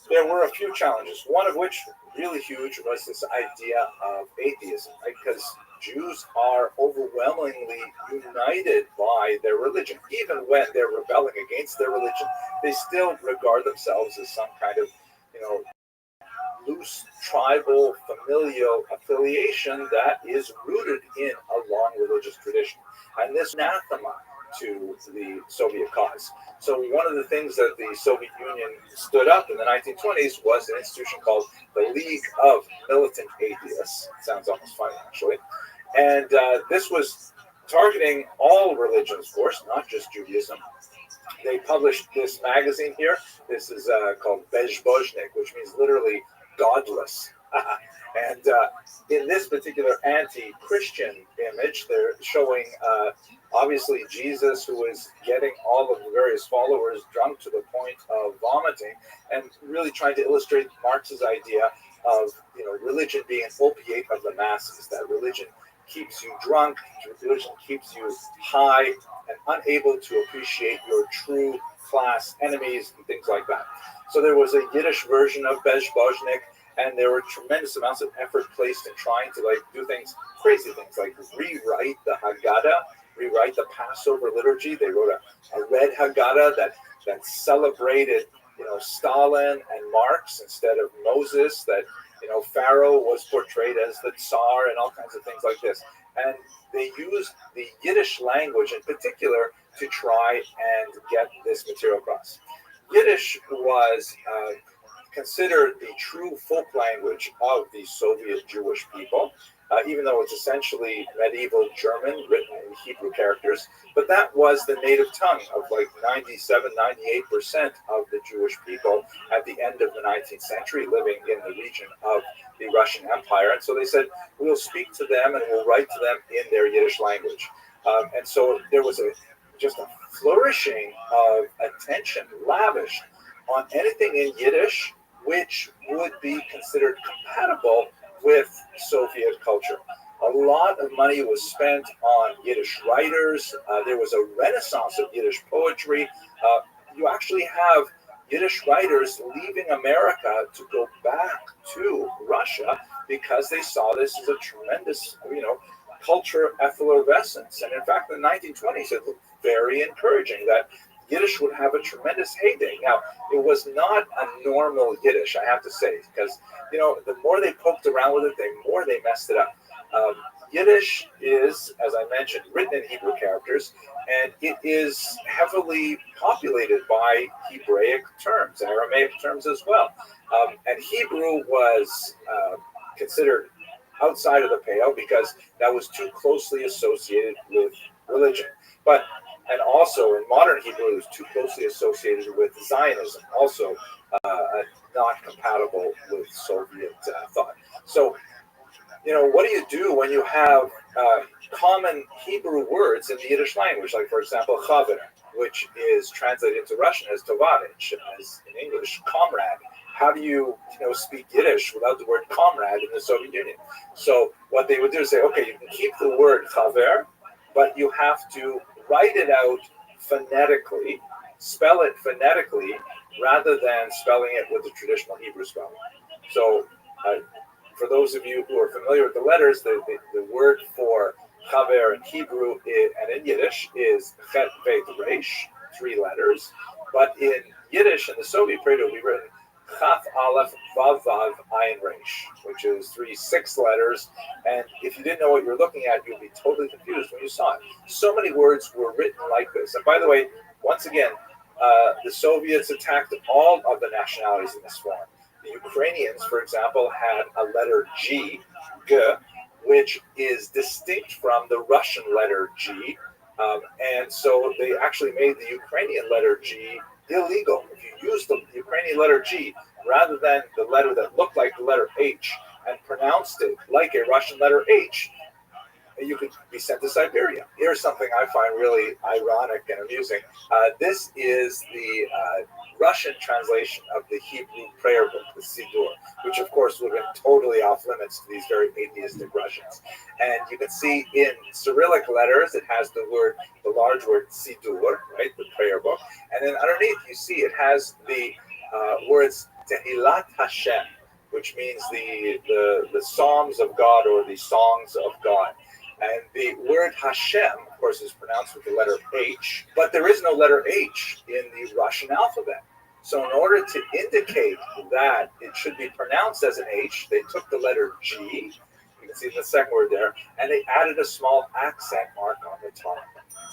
there were a few challenges, one of which, really huge, was this idea of atheism, right? Because Jews are overwhelmingly united by their religion. Even when they're rebelling against their religion, they still regard themselves as some kind of, loose tribal familial affiliation that is rooted in a long religious tradition. And this anathema to the Soviet cause. So one of the things that the Soviet Union stood up in the 1920s was an institution called the League of Militant Atheists. It sounds almost funny, actually. And this was targeting all religions, of course, not just Judaism. They published this magazine here. This is called Bezbožnik, which means literally godless. And in this particular anti-Christian image, they're showing obviously Jesus, who is getting all of the various followers drunk to the point of vomiting, and really trying to illustrate Marx's idea of religion being an opiate of the masses, that religion keeps you drunk, religion keeps you high and unable to appreciate your true class enemies and things like that. So there was a Yiddish version of Bezbožnik, and there were tremendous amounts of effort placed in trying to do things, crazy things, like rewrite the Haggadah, rewrite the Passover liturgy. They wrote a red Haggadah that celebrated, Stalin and Marx instead of Moses, that, Pharaoh was portrayed as the Tsar and all kinds of things like this. And they used the Yiddish language in particular to try and get this material across. Yiddish was considered the true folk language of the Soviet Jewish people, even though it's essentially medieval German written in Hebrew characters. But that was the native tongue of 97, 98% of the Jewish people at the end of the 19th century living in the region of the Russian Empire. And so they said, we'll speak to them and we'll write to them in their Yiddish language. And so there was just a flourishing of attention lavished on anything in Yiddish which would be considered compatible with Soviet culture. A lot of money was spent on Yiddish writers. There was a renaissance of Yiddish poetry. You actually have Yiddish writers leaving America to go back to Russia because they saw this as a tremendous, culture effervescence. And in fact, in the 1920s, it looked very encouraging that Yiddish would have a tremendous heyday. Now, it was not a normal Yiddish, I have to say, because, the more they poked around with it, the more they messed it up. Yiddish is, as I mentioned, written in Hebrew characters, and it is heavily populated by Hebraic terms, Aramaic terms as well. And Hebrew was considered outside of the pale because that was too closely associated with religion. And also in modern Hebrew, it was too closely associated with Zionism, also not compatible with Soviet thought. So, what do you do when you have common Hebrew words in the Yiddish language? Like, for example, chaver, which is translated into Russian as tovarich, as in English, comrade. How do you, speak Yiddish without the word comrade in the Soviet Union? So what they would do is say, okay, you can keep the word chaver, but you have to write it out phonetically, spell it phonetically, rather than spelling it with the traditional Hebrew spelling. So for those of you who are familiar with the letters, the word for chaver in Hebrew and in Yiddish is chet vet resh, 3 letters. But in Yiddish, in the Soviet period, it will be written chaf aleph vav vav ayin resh, which is 6 letters. And if you didn't know what you're looking at, you'd be totally confused when you saw it. So many words were written like this. And by the way, once again, the Soviets attacked all of the nationalities in this form. The Ukrainians, for example, had a letter G, G, which is distinct from the Russian letter G. And so they actually made the Ukrainian letter G illegal. If you use the Ukrainian letter G rather than the letter that looked like the letter H and pronounced it like a Russian letter H, you could be sent to Siberia. Here's something I find really ironic and amusing. This is the Russian translation of the Hebrew prayer book, the Siddur, which of course would have been totally off limits to these very atheistic Russians. And you can see in Cyrillic letters, it has the large word Siddur, right, the prayer book. And then underneath, you see it has the words Tehillat Hashem, which means the Psalms of God or the songs of God. And the word Hashem, of course, is pronounced with the letter H, but there is no letter H in the Russian alphabet. So in order to indicate that it should be pronounced as an H, they took the letter G, you can see the second word there, and they added a small accent mark on the top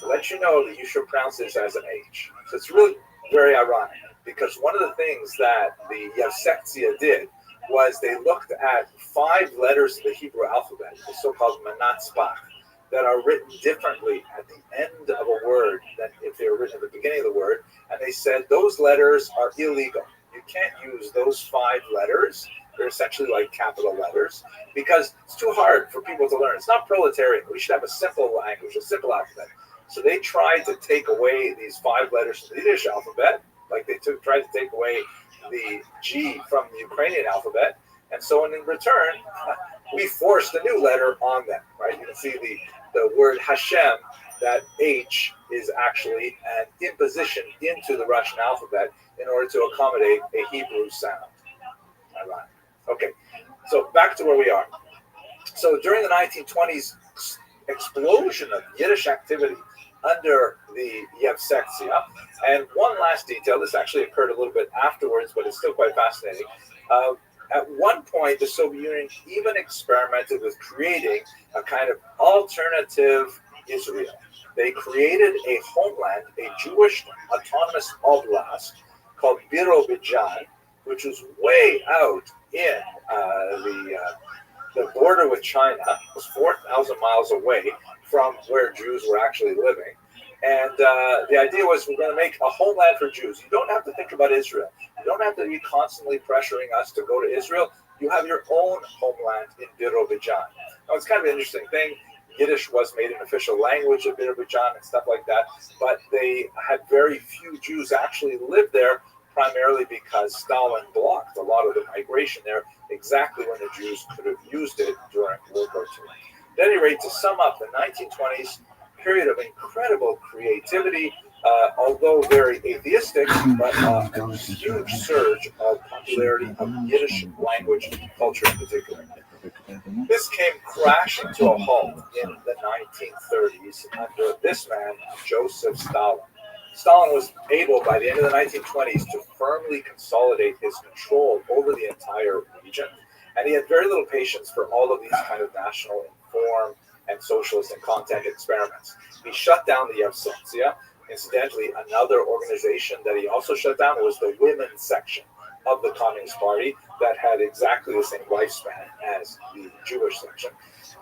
to let you know that you should pronounce this as an H. So it's really very ironic, because one of the things that the Yevsektia did was they looked at 5 letters of the Hebrew alphabet, the so-called manatzbach, that are written differently at the end of a word than if they were written at the beginning of the word, and they said those letters are illegal. You can't use those 5 letters. They're essentially like capital letters, because it's too hard for people to learn. It's not proletarian. We should have a simple language, a simple alphabet. So they tried to take away these 5 letters from the Yiddish alphabet, like they tried to take away the G from the Ukrainian alphabet, and so in return, we forced a new letter on them, right? You can see the word Hashem, that H is actually an imposition into the Russian alphabet in order to accommodate a Hebrew sound. Ironic. Okay, so back to where we are. So during the 1920s explosion of Yiddish activity under the Yevsektia, and one last detail, this actually occurred a little bit afterwards, but it's still quite fascinating. At one point, the Soviet Union even experimented with creating a kind of alternative Israel. They created a homeland, a Jewish autonomous oblast called Birobidzhan, which was way out in the border with China. It was 4,000 miles away from where Jews were actually living. And the idea was, we're going to make a homeland for Jews. You don't have to think about Israel. You don't have to be constantly pressuring us to go to Israel. You have your own homeland in Birobidzhan. Now, it's kind of an interesting thing. Yiddish was made an official language of Birobidzhan and stuff like that, but they had very few Jews actually live there, primarily because Stalin blocked a lot of the migration there exactly when the Jews could have used it during World War II. At any rate, to sum up, the 1920s, period of incredible creativity, although very atheistic, but a huge surge of popularity of Yiddish language and culture in particular. This came crashing to a halt in the 1930s under this man, Joseph Stalin. Stalin was able, by the end of the 1920s, to firmly consolidate his control over the entire region, and he had very little patience for all of these kind of national informed and socialist and content experiments. He shut down the Yevsektsiya. Incidentally, another organization that he also shut down was the women's section of the Communist Party that had exactly the same lifespan as the Jewish section.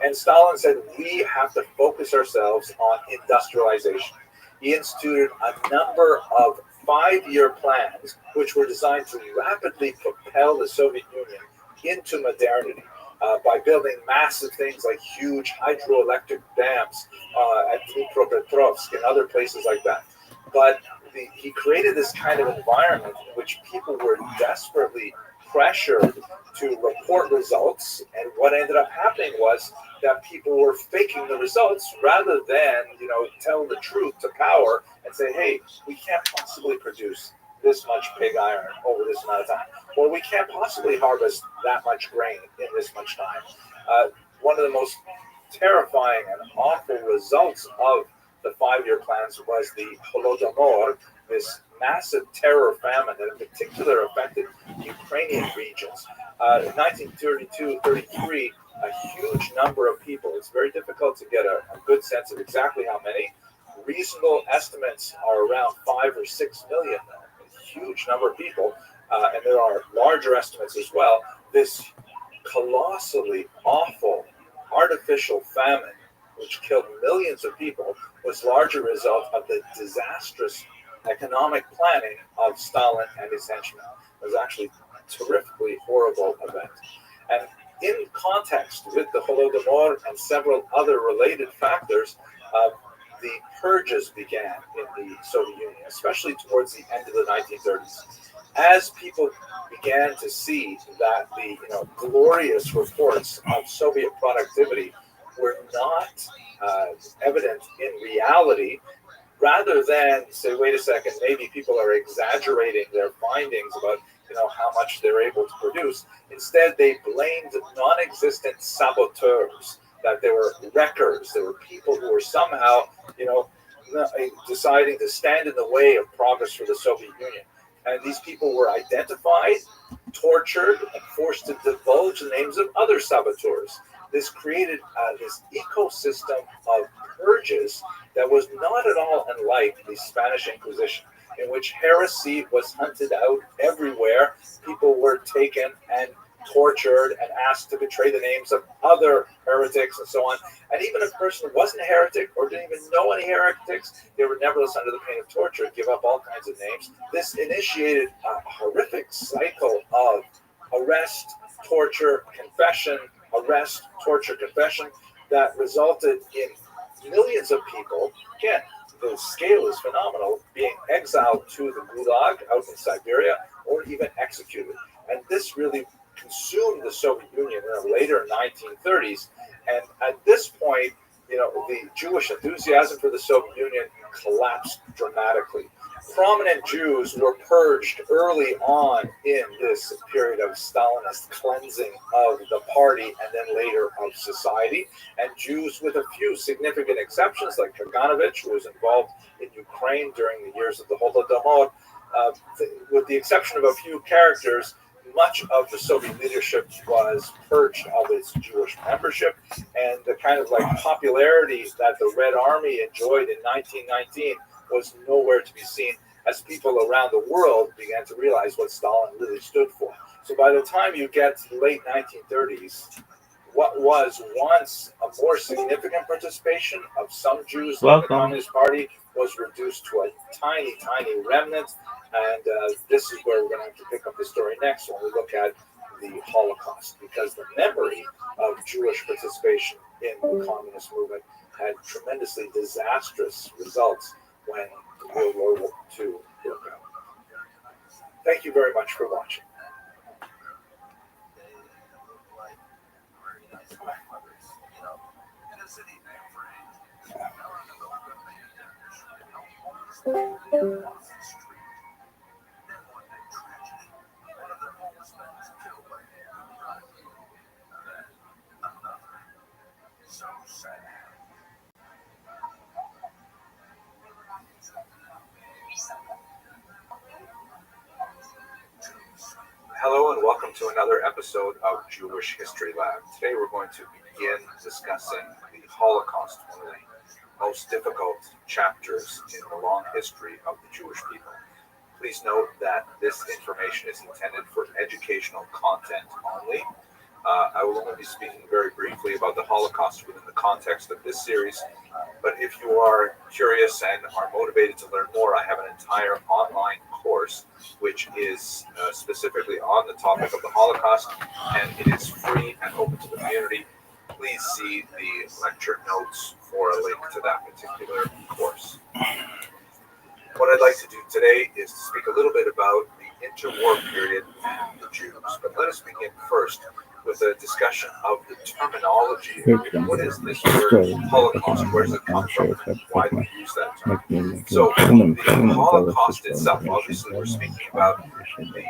And Stalin said, we have to focus ourselves on industrialization. He instituted a number of 5-year plans which were designed to rapidly propel the Soviet Union into modernity by building massive things like huge hydroelectric dams at Dnipropetrovsk and other places like that. But he created this kind of environment in which people were desperately pressured to report results, and what ended up happening was that people were faking the results rather than, tell the truth to power and say, hey, we can't possibly produce this much pig iron over this amount of time, or we can't possibly harvest that much grain in this much time. One of the most terrifying and awful results of the 5-year plans was the Holodomor, this massive terror famine that in particular affected Ukrainian regions. In 1932-33, a huge number of people, it's very difficult to get a good sense of exactly how many. Reasonable estimates are around 5 or 6 million, a huge number of people, and there are larger estimates as well. This colossally awful artificial famine, which killed millions of people, was largely a result of the disastrous economic planning of Stalin and his henchmen. It was actually a terrifically horrible event. And in context with the Holodomor and several other related factors, the purges began in the Soviet Union, especially towards the end of the 1930s. As people began to see that the glorious reports of Soviet productivity were not evident in reality, rather than say, wait a second, maybe people are exaggerating their findings about how much they're able to produce. Instead, they blamed non-existent saboteurs, that they were wreckers, there were people who were somehow, deciding to stand in the way of progress for the Soviet Union. And these people were identified, tortured, and forced to divulge the names of other saboteurs. This created this ecosystem of purges that was not at all unlike the Spanish Inquisition, in which heresy was hunted out everywhere. People were taken and tortured and asked to betray the names of other heretics and so on. And even if a person wasn't a heretic or didn't even know any heretics, they were nevertheless under the pain of torture, give up all kinds of names. This initiated a horrific cycle of arrest, torture, confession, arrest, torture, confession, that resulted in millions of people, again, the scale is phenomenal, being exiled to the Gulag out in Siberia or even executed. And this really consumed the Soviet Union in the later 1930s. And at this point, the Jewish enthusiasm for the Soviet Union collapsed dramatically. Prominent Jews were purged early on in this period of Stalinist cleansing of the party and then later of society. And Jews, with a few significant exceptions, like Kaganovich, who was involved in Ukraine during the years of the Holodomor, with the exception of a few characters, much of the Soviet leadership was purged of its Jewish membership, and the kind of popularity that the Red Army enjoyed in 1919 was nowhere to be seen, as people around the world began to realize what Stalin really stood for. So by the time you get to the late 1930s, what was once a more significant participation of some Jews in the Communist Party was reduced to a tiny, tiny remnant. And this is where we're going to have to pick up the story next when we look at the Holocaust, because the memory of Jewish participation in the communist movement had tremendously disastrous results when World War II broke out. Thank you very much for watching. Hello and welcome to another episode of Jewish History Lab. Today we're going to be begin discussing the Holocaust, one of the most difficult chapters in the long history of the Jewish people. Please note that this information is intended for educational content only. I will only be speaking very briefly about the Holocaust within the context of this series, but if you are curious and are motivated to learn more, I have an entire online course which is specifically on the topic of the Holocaust, and it is free and open to the community. Please see the lecture notes for a link to that particular course. What I'd like to do today is to speak a little bit about the interwar period and the Jews. But let us begin first with a discussion of the terminology. What is this word Holocaust? Where does it come from? And why do we use that term? So the Holocaust itself, obviously we're speaking about the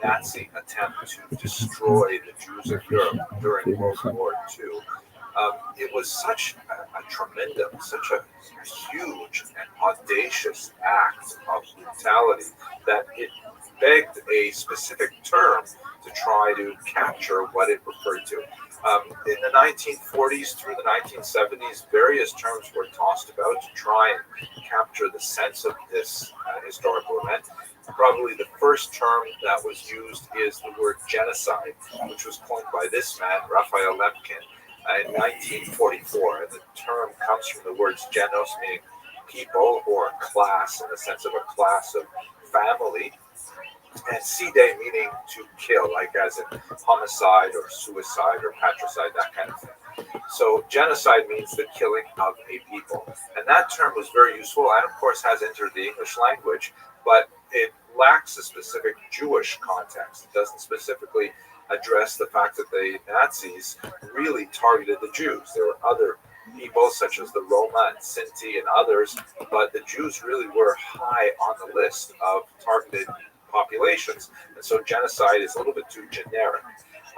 Nazi attempt to destroy the Jews of Europe during World War II. It was such a tremendous, such a huge and audacious act of brutality that it begged a specific term to try to capture what it referred to. In the 1940s through the 1970s, various terms were tossed about to try and capture the sense of this historical event. Probably the first term that was used is the word genocide, which was coined by this man, Raphael Lemkin, in 1944. And the term comes from the words genos, meaning people, or class, in the sense of a class of family, and side, meaning to kill, like as in homicide or suicide or patricide, that kind of thing. So genocide means the killing of a people. And that term was very useful and, of course, has entered the English language, but it lacks a specific Jewish context. It doesn't specifically address the fact that the Nazis really targeted the Jews. There were other people such as the Roma and Sinti and others, but the Jews really were high on the list of targeted populations, and so genocide is a little bit too generic.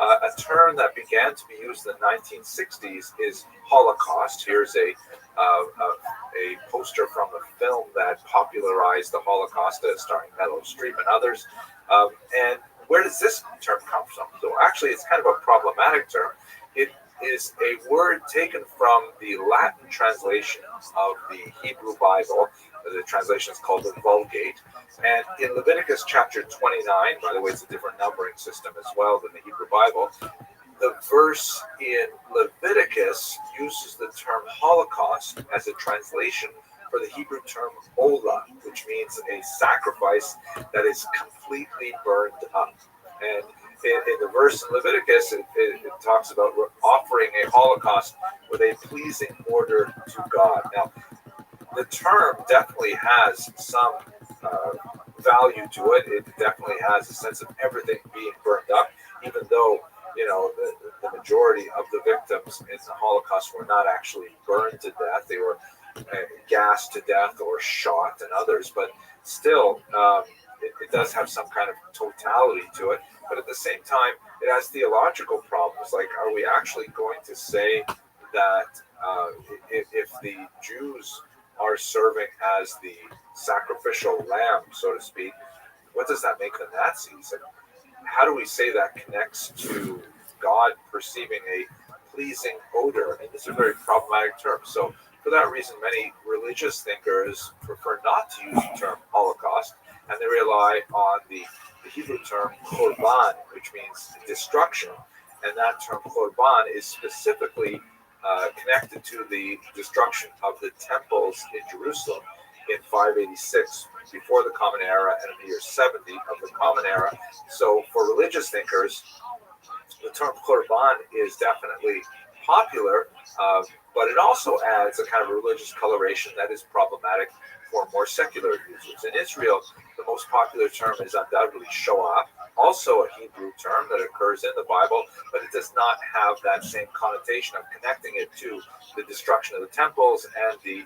A term that began to be used in the 1960s is Holocaust. Here's a poster from a film that popularized the Holocaust, starring Meryl Streep and others. And where does this term come from? So actually, it's kind of a problematic term. It is a word taken from the Latin translation of the Hebrew Bible. The translation is called the Vulgate. And in Leviticus chapter 29, by the way, it's a different numbering system as well than the Hebrew Bible, the verse in Leviticus uses the term Holocaust as a translation for the Hebrew term Olah, which means a sacrifice that is completely burned up. And in the verse in Leviticus, it talks about offering a Holocaust with a pleasing order to God. Now, the term definitely has some value to it. It definitely has a sense of everything being burned up, even though, you know, the majority of the victims in the Holocaust were not actually burned to death. They were gassed to death or shot, and others, but still, it does have some kind of totality to it. But at the same time, it has theological problems. Like, are we actually going to say that if the Jews are serving as the sacrificial lamb, so to speak, what does that make the Nazis? And how do we say that connects to God perceiving a pleasing odor? I mean, this is a very problematic term. So for that reason, many religious thinkers prefer not to use the term Holocaust, and they rely on the Hebrew term korban, which means destruction. And that term korban is specifically connected to the destruction of the temples in Jerusalem in 586 before the Common Era and in the year 70 of the Common Era. So for religious thinkers, the term korban is definitely popular, but it also adds a kind of religious coloration that is problematic for more secular users. In Israel, the most popular term is undoubtedly Shoah, also a Hebrew term that occurs in the Bible, but it does not have that same connotation of connecting it to the destruction of the temples and the,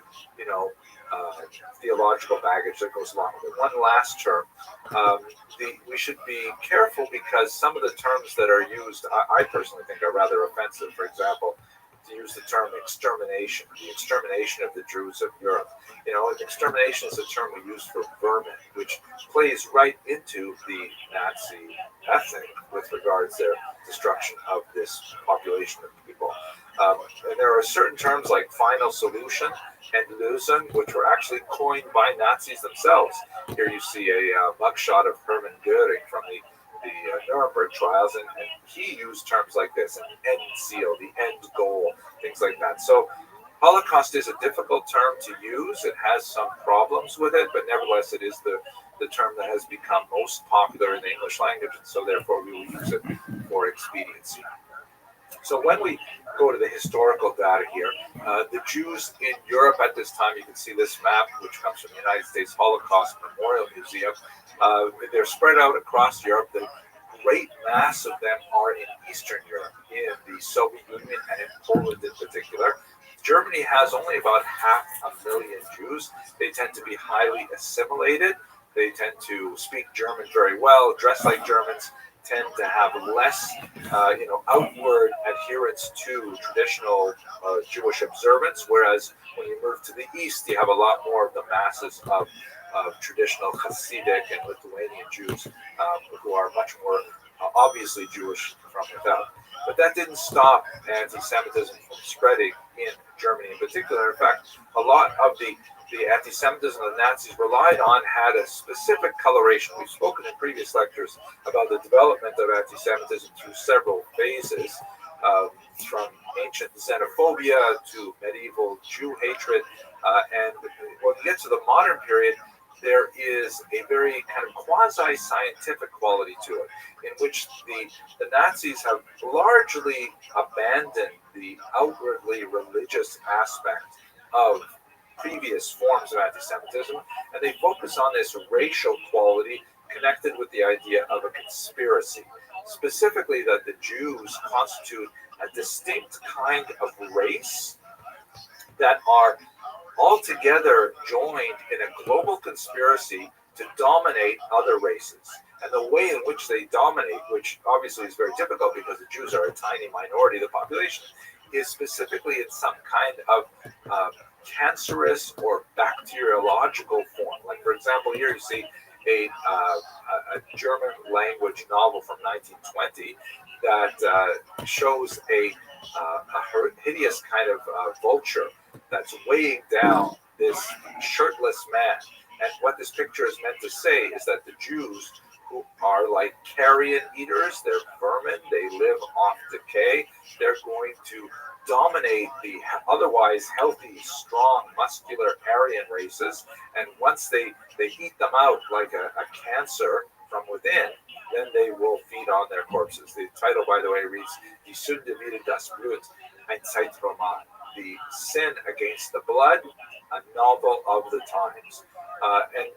theological baggage that goes along with it. One last term. We should be careful because some of the terms that are used, I personally think, are rather offensive. For example, to use the term extermination, the extermination of the Jews of Europe. Extermination is a term we use for vermin, which plays right into the Nazi ethic with regards to their destruction of this population of people. And there are certain terms like final solution and Lösung, which were actually coined by Nazis themselves. Here you see a mugshot of Hermann Goering from the Nuremberg trials, and he used terms like this, an Endziel, the end goal, things like that. So Holocaust is a difficult term to use. It has some problems with it, but nevertheless it is the term that has become most popular in the English language, and so therefore we will use it for expediency. So when we go to the historical data here, the Jews in Europe at this time, you can see this map, which comes from the United States Holocaust Memorial Museum. They're spread out across Europe. The great mass of them are in Eastern Europe, in the Soviet Union and in Poland in particular. Germany has only about 500,000 Jews. They tend to be highly assimilated. They tend to speak German very well, dress like Germans, tend to have less, outward adherence to traditional Jewish observance, whereas when you move to the east, you have a lot more of the masses of traditional Hasidic and Lithuanian Jews who are much more obviously Jewish from without. But that didn't stop anti-Semitism from spreading in Germany in particular. In fact, a lot of the anti-Semitism the Nazis relied on had a specific coloration. We've spoken in previous lectures about the development of anti-Semitism through several phases, from ancient xenophobia to medieval Jew hatred. And when we get to the modern period, there is a very kind of quasi-scientific quality to it, in which the Nazis have largely abandoned the outwardly religious aspect of previous forms of anti-Semitism, and they focus on this racial quality connected with the idea of a conspiracy, specifically that the Jews constitute a distinct kind of race that are altogether joined in a global conspiracy to dominate other races. And the way in which they dominate, which obviously is very difficult because the Jews are a tiny minority of the population, is specifically in some kind of cancerous or bacteriological form. Like, for example, here you see a German language novel from 1920 that shows a hideous kind of vulture that's weighing down this shirtless man. And what this picture is meant to say is that the Jews, who are like carrion eaters, they're vermin, they live off decay, they're going to dominate the otherwise healthy, strong, muscular Aryan races. And once they eat them out like a cancer from within, then they will feed on their corpses. The title, by the way, reads Die Sünde wider das Blut, ein Zeitroman. The Sin Against the Blood, a novel of the times. And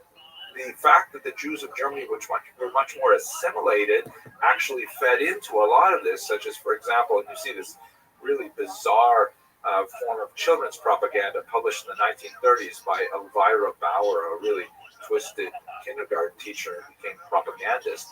the fact that the Jews of Germany, which were much more assimilated, actually fed into a lot of this, such as, for example, and you see this really bizarre form of children's propaganda published in the 1930s by Elvira Bauer, a really twisted kindergarten teacher who became propagandist.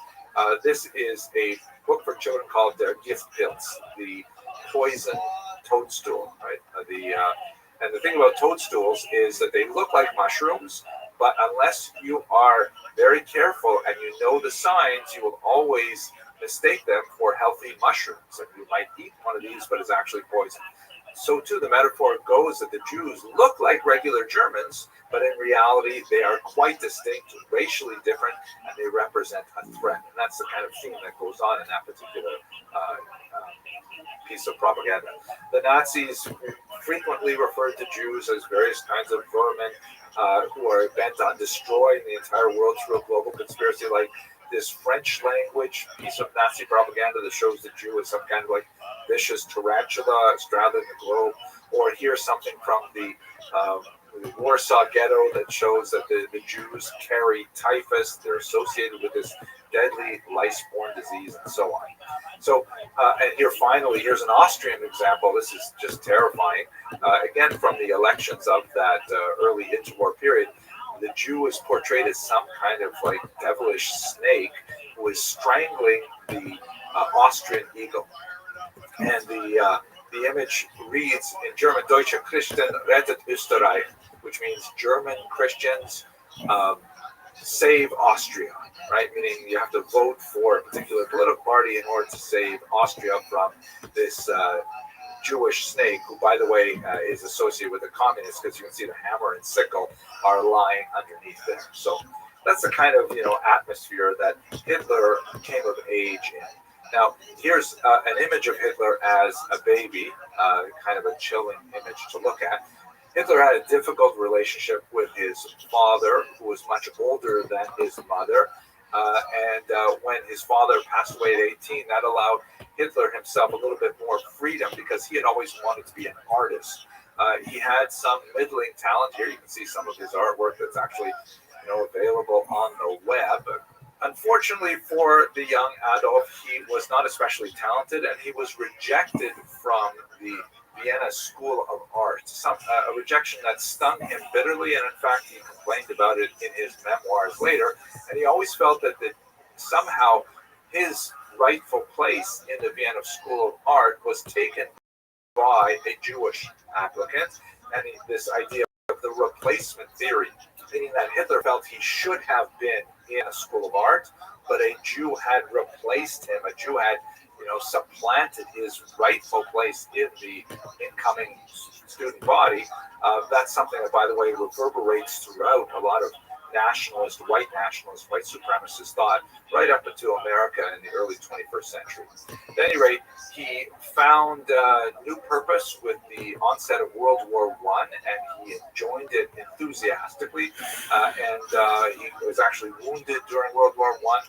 This is a book for children called Der Giftpilz, the poison toadstool, right? And the thing about toadstools is that they look like mushrooms, but unless you are very careful and you know the signs, you will always mistake them for healthy mushrooms. And you might eat one of these, but it's actually poison. So too, the metaphor goes that the Jews look like regular Germans, but in reality, they are quite distinct, racially different, and they represent a threat. And that's the kind of theme that goes on in that particular piece of propaganda. The Nazis frequently referred to Jews as various kinds of vermin who are bent on destroying the entire world through a global conspiracy, like this French language piece of Nazi propaganda that shows the Jew as some kind of like vicious tarantula straddling the globe, or here's something from the Warsaw Ghetto that shows that the Jews carry typhus, they're associated with this deadly lice-borne disease, and so on. So, and here finally, here's an Austrian example. This is just terrifying. Again, from the elections of that early interwar period, the Jew is portrayed as some kind of like devilish snake who is strangling the Austrian eagle. And the image reads in German, Deutsche Christen rettet Österreich, which means German Christians save Austria, right? Meaning you have to vote for a particular political party in order to save Austria from this Jewish snake, who, by the way, is associated with the communists, because you can see the hammer and sickle are lying underneath there. So that's the kind of atmosphere that Hitler came of age in. Now, here's an image of Hitler as a baby, kind of a chilling image to look at. Hitler had a difficult relationship with his father, who was much older than his mother. And when his father passed away at 18, that allowed Hitler himself a little bit more freedom, because he had always wanted to be an artist. He had some middling talent. Here you can see some of his artwork that's actually available on the web. Unfortunately for the young Adolf, he was not especially talented, and he was rejected from the Vienna School of Art, a rejection that stung him bitterly, and in fact he complained about it in his memoirs later, and he always felt that somehow his rightful place in the Vienna School of Art was taken by a Jewish applicant, and this idea of the replacement theory, meaning that Hitler felt he should have been in a school of art, but a Jew had replaced him. A Jew had, supplanted his rightful place in the incoming student body. That's something that, by the way, reverberates throughout a lot of white supremacist thought, right up until America in the early 21st century. At any rate, he found new purpose with the onset of World War I, and he joined it enthusiastically, and he was actually wounded during World War I.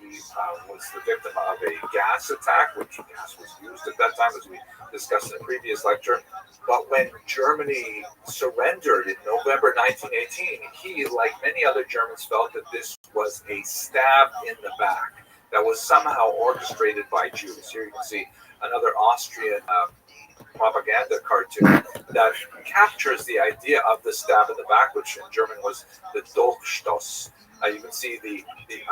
He was the victim of a gas attack, which gas was used at that time, as we discussed in a previous lecture. But when Germany surrendered in November 1918, he, like many other Germans, felt that this was a stab in the back that was somehow orchestrated by Jews. Here you can see another Austrian propaganda cartoon that captures the idea of the stab in the back, which in German was the Dolchstoß. You can see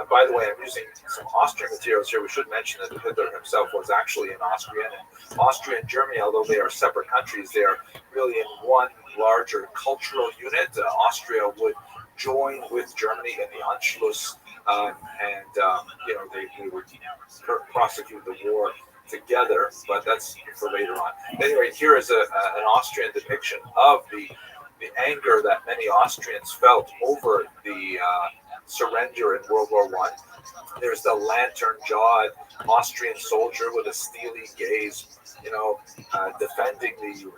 by the way, I'm using some Austrian materials here. We should mention that Hitler himself was actually an Austrian. And Austria and Germany, although they are separate countries, they are really in one larger cultural unit. Austria would join with Germany in the Anschluss, and they would prosecute the war together, but that's for later on. Anyway, here is an Austrian depiction of the anger that many Austrians felt over the surrender in World War I. There's the lantern-jawed Austrian soldier with a steely gaze, defending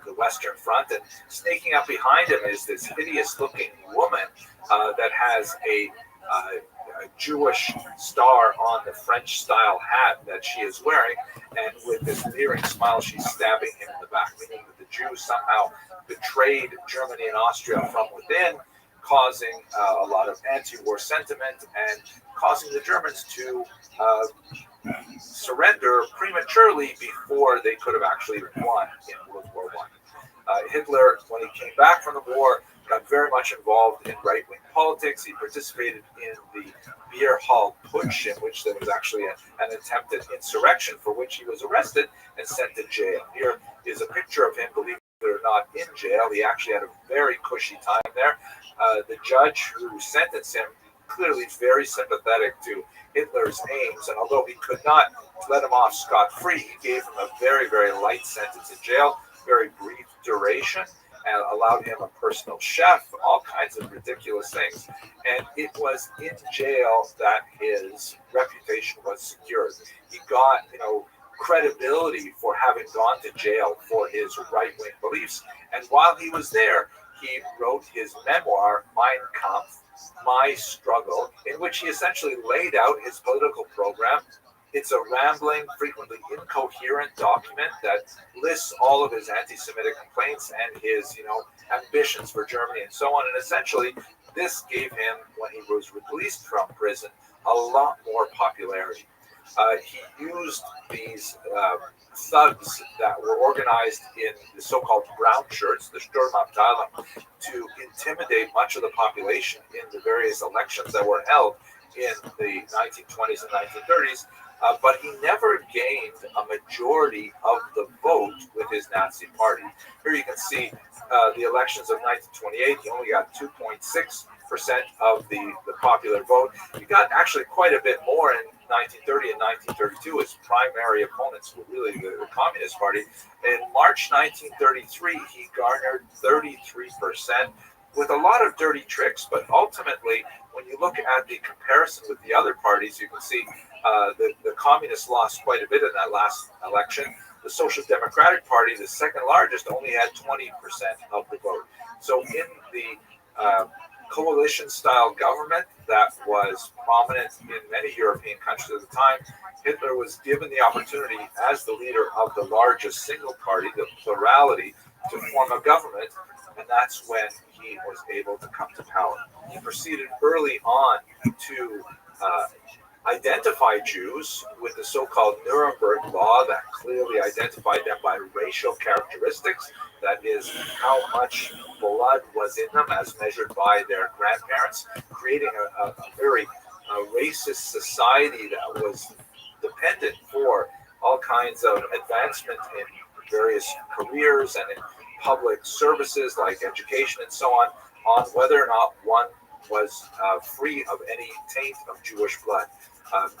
the Western Front, and sneaking up behind him is this hideous-looking woman that has a Jewish star on the French-style hat that she is wearing, and with this leering smile, she's stabbing him in the back, meaning that the Jews somehow betrayed Germany and Austria from within, causing a lot of anti-war sentiment and causing the Germans to surrender prematurely before they could have actually won in World War I. Hitler, when he came back from the war, got very much involved in right-wing politics. He participated in the beer hall putsch, in which there was actually an attempted insurrection, for which he was arrested and sent to jail. Here is a picture of him, believe it or not, in jail. He actually had a very cushy time there. The judge who sentenced him, clearly very sympathetic to Hitler's aims, and although he could not let him off scot-free, he gave him a very, very light sentence in jail, very brief duration, and allowed him a personal chef, all kinds of ridiculous things. And it was in jail that his reputation was secured. He got, credibility for having gone to jail for his right-wing beliefs. And while he was there, he wrote his memoir, Mein Kampf, My Struggle, in which he essentially laid out his political program. It's a rambling, frequently incoherent document that lists all of his anti-Semitic complaints and his, ambitions for Germany and so on. And essentially, this gave him, when he was released from prison, a lot more popularity. He used these thugs that were organized in the so-called brown shirts, the Sturmabteilung, to intimidate much of the population in the various elections that were held in the 1920s and 1930s. But he never gained a majority of the vote with his Nazi party. Here you can see the elections of 1928. He only got 2.6% of the popular vote. He got actually quite a bit more in 1930 and 1932, his primary opponents were really the Communist Party. In March 1933, he garnered 33% with a lot of dirty tricks, but ultimately, when you look at the comparison with the other parties, you can see the Communists lost quite a bit in that last election. The Social Democratic Party, the second largest, only had 20% of the vote. So in the coalition-style government that was prominent in many European countries at the time, Hitler was given the opportunity as the leader of the largest single party, the plurality, to form a government, and that's when he was able to come to power. He proceeded early on to identify Jews with the so-called Nuremberg Law that clearly identified them by racial characteristics, that is, how much blood was in them as measured by their grandparents, creating a very racist society that was dependent for all kinds of advancement in various careers and in public services like education and so on whether or not one was free of any taint of Jewish blood.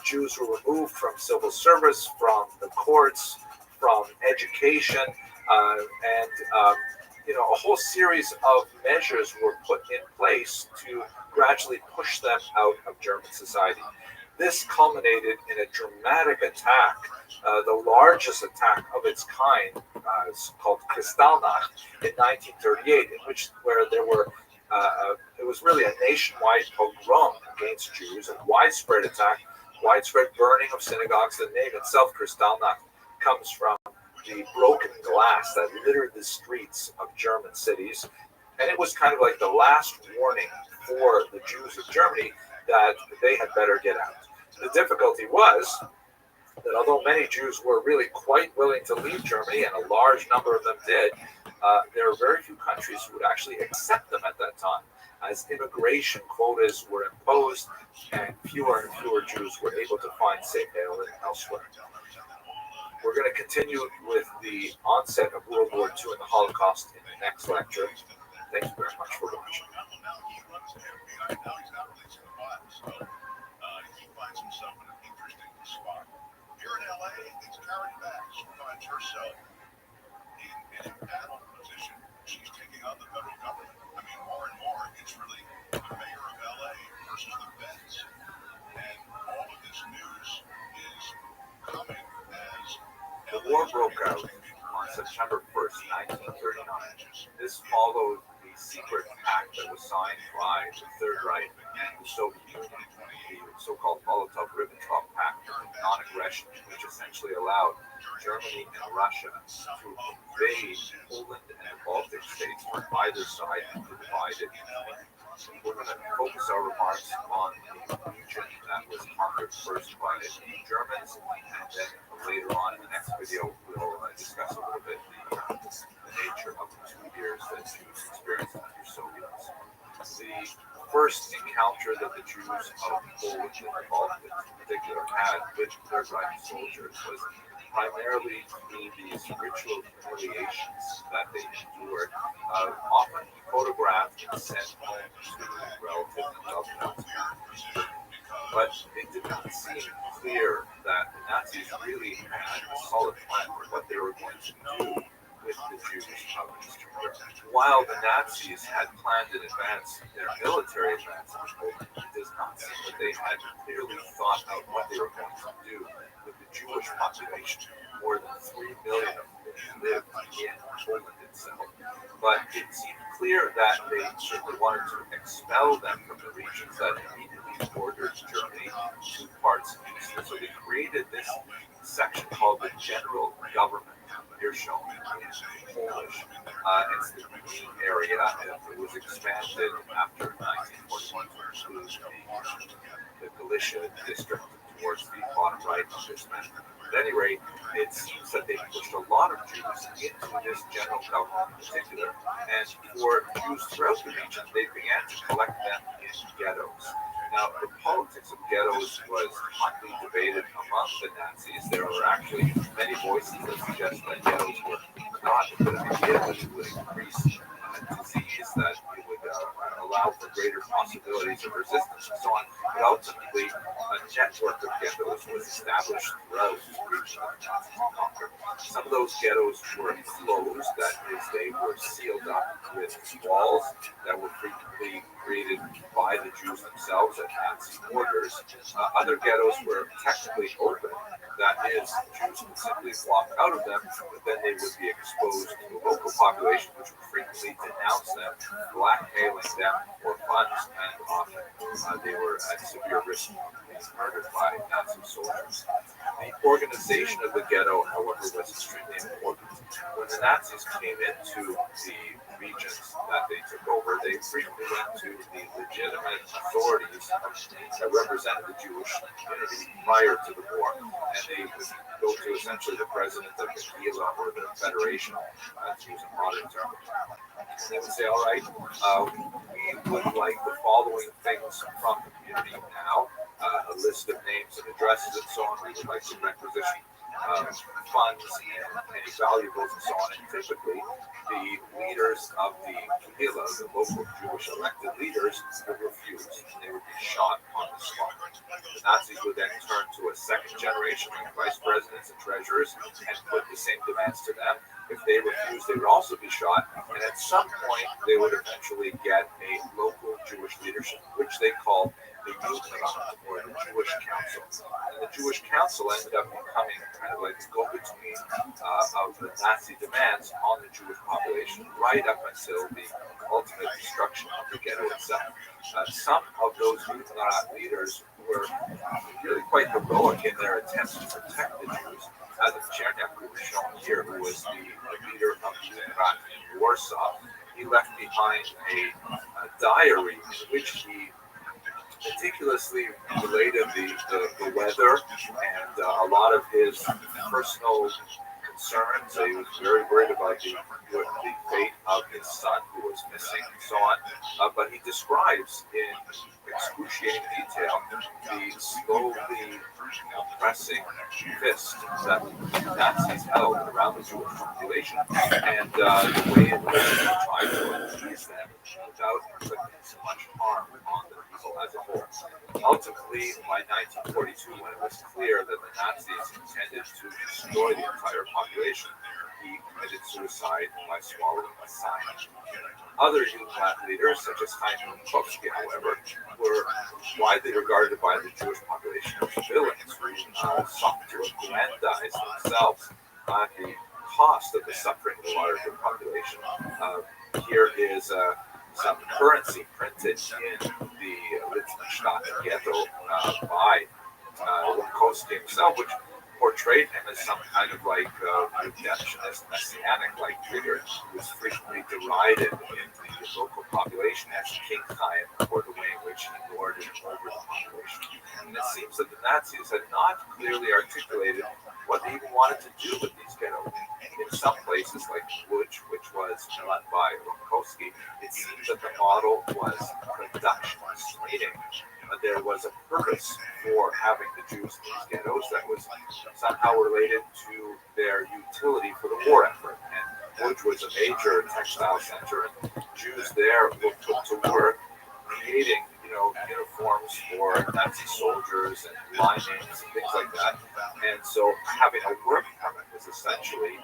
Jews were removed from civil service, from the courts, from education, and a whole series of measures were put in place to gradually push them out of German society. This culminated in a dramatic attack, the largest attack of its kind, called Kristallnacht in 1938, where there were it was really a nationwide pogrom against Jews, a widespread attack, widespread burning of synagogues. The name itself, Kristallnacht, comes from the broken glass that littered the streets of German cities, and it was kind of like the last warning for the Jews of Germany that they had better get out. The difficulty was that although many Jews were really quite willing to leave Germany, and a large number of them did, there are very few countries who would actually accept them at that time, as immigration quotas were imposed and fewer Jews were able to find safe haven elsewhere. We're going to continue with the onset of World War II and the Holocaust in the next lecture. Thank you very much for watching. He finds himself in an interesting spot. Here in LA, it's Karen Bass who finds herself in an embattled position. She's taking on the federal government. I mean, more and more, it's really the mayor of LA versus the feds. And all of this news is coming as the war broke out on September 1st, 1939. This followed the secret pact that was signed by the Third Reich and the Soviet Union, the so-called Molotov-Ribbentrop Pact of non-aggression, which essentially allowed Germany and Russia to invade Poland and the Baltic states from either side and to divide it. We're going to focus our remarks on the region that was conquered first by the Germans, and then later on in the next video we'll discuss a little bit the nature of the 2 years that Jews experienced under Soviets. The first encounter that the Jews of Poland and the Baltics in particular had with Third Reich soldiers was primarily through these ritual humiliations that they endured, often photographed and sent home to relatives and loved ones. But it did not seem clear that the Nazis really had a solid plan for what they were going to do with the Jews of Eastern Europe. While the Nazis had planned in advance their military advance in Poland, it does not seem that they had clearly thought out what they were going to do with the Jewish population. More than 3 million of whom lived in Poland itself. But it seemed clear that they certainly wanted to expel them from the regions that immediately bordered Germany to parts east. So they created this section called the General Government. Here shown in Polish. It's the main area. It was expanded after 1941 to include the Galicia district towards the bottom right of this map. At any rate, it seems that they pushed a lot of Jews into this general government in particular, and for Jews throughout the region, they began to collect them in ghettos. Now, the politics of ghettos was hotly debated among the Nazis. There were actually many voices that suggest that ghettos were not a good idea, that it would increase disease, that it would allow for greater possibilities of resistance, and so on. But ultimately, network of ghettos was established throughout the region of Nazi conquered. Some of those ghettos were enclosed, that is, they were sealed up with walls that were frequently created by the Jews themselves at Nazi orders. Other ghettos were technically open, that is, Jews would simply walk out of them, but then they would be exposed to the local population, which would frequently denounce them, blackmailing them for funds, and often they were at severe risk of being murdered by Nazi soldiers. The organization of the ghetto, however, was extremely important. When the Nazis came into the regions that they took over, they frequently went to the legitimate authorities that represented the Jewish community prior to the war, and they would go to essentially the president of the Gila or the Federation, to use a modern term. And they would say, all right, we would like the following things from the community now, a list of names and addresses and so on. We would like to requisition funds and any valuables and so on. And typically, the leaders of the Gila, the local Jewish elected leaders, would refuse. They would be shot on the spot. The Nazis would then turn to a second generation of vice presidents and treasurers and put the same demands to them. If they refused, they would also be shot, and at some point, they would eventually get a local Jewish leadership, which they called the Judenrat, or the Jewish Council. And the Jewish Council ended up becoming kind of like the go-between of the Nazi demands on the Jewish population, right up until the ultimate destruction of the ghetto itself. Some of those Judenrat leaders were really quite heroic in their attempts to protect the Jews. Adam Chernak, who was shown here, who was the leader of the Judenrat in Warsaw, he left behind a diary in which he meticulously related the weather and a lot of his personal concerns. He was very worried about the fate of his son, who was missing, and so on. But he describes in excruciating detail the slowly pressing fist that Nazis held around the Jewish population, and the way in which they tried to appease them without inflicting so much harm on the people as a whole. Ultimately, by 1942, when it was clear that the Nazis intended to destroy the entire population, he committed suicide by swallowing a cyanide. Other Judenrat leaders, such as Chaim Kovsky, however, were widely regarded by the Jewish population as villains who sought to aggrandize themselves at the cost of the suffering of the larger population. Here is some currency printed in the Liechtenstein ghetto by Kovsky himself, which portrayed him as some kind of like redemptionist, messianic-like figure who was frequently derided in the local population as King Chaim for the way in which he lorded over the population. And it seems that the Nazis had not clearly articulated what they even wanted to do with these ghettos. In some places, like Łódź, which was run by Ronkowski, it seems that the model was productionist, meaning there was a purpose for having the Jews in these ghettos that was somehow related to their utility for the war effort. And Łódź was a major textile center, and Jews there were put to work creating, uniforms for Nazi soldiers and linings and things like that. And so having a work permit was essentially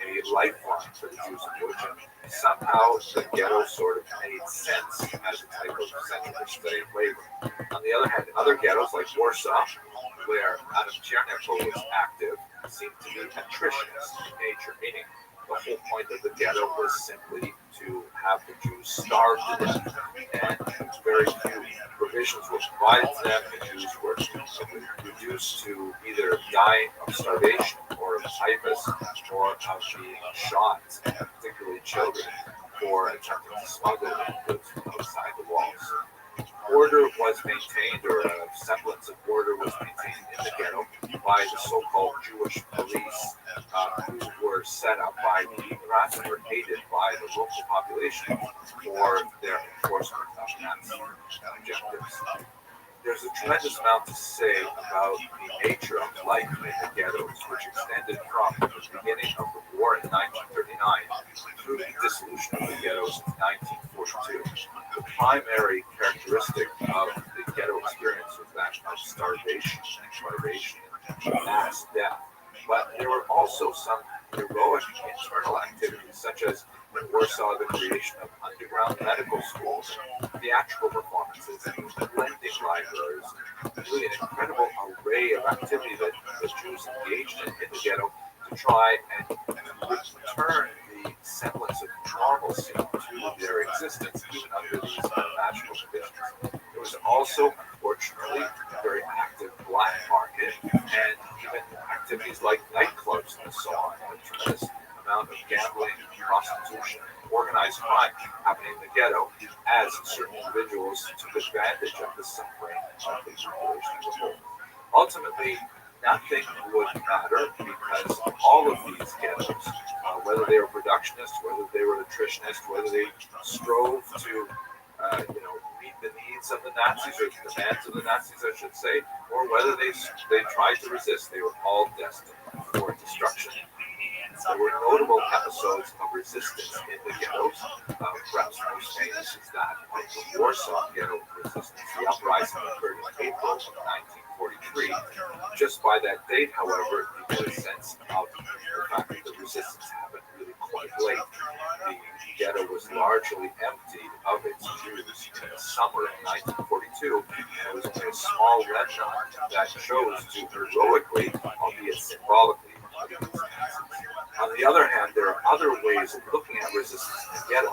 a lifeline for the Jews of Łódź. And somehow the ghetto sort of made sense as a type of central slave labor. On the other hand, other ghettos like Warsaw, where Adam Chernak was active, seemed to be attritionist in nature, meaning the whole point of the ghetto was simply to have the Jews starve to death, and very few provisions were provided to them. The Jews were reduced to either dying of starvation or of typhus or of being shot, particularly children, for attempting to smuggle goods from outside the walls. Order was maintained, or a semblance of order was maintained in the ghetto by the so-called Jewish police, who were set up by the Judenrat and were hated by the local population for their enforcement of Nazi objectives. There's a tremendous amount to say about the nature of life in the ghettos, which extended from the beginning of the war in 1939 through the dissolution of the ghettos in 1942. The primary characteristic of the ghetto experience was that of starvation. there were also some heroic internal activities, such as in Warsaw, the creation of underground medical schools, theatrical performances, and lending libraries. Really an incredible array of activity that the Jews engaged in the ghetto to try and return the semblance of normalcy to their existence, even under these magical conditions. There was also, unfortunately, a very active black market and even activities like nightclubs and so on. A tremendous amount of gambling, prostitution, organized crime happening in the ghetto as certain individuals took advantage of the suffering of the population as a whole. Ultimately, nothing would matter because all of these ghettos, whether they were productionists, whether they were nutritionists, whether they strove to, meet the needs of the Nazis or the demands of the Nazis, I should say, or whether they tried to resist, they were all destined for destruction. There were notable episodes of resistance in the ghettos. Perhaps most famous is that of the Warsaw Ghetto resistance. The uprising occurred in April of 1943. Just by that date, however, you get a sense of the fact that the resistance happened really quite late. The ghetto was largely emptied of its Jews in the summer of 1942, and it was only a small remnant that chose to heroically, albeit symbolically, on the other hand, there are other ways of looking at resistance in the ghetto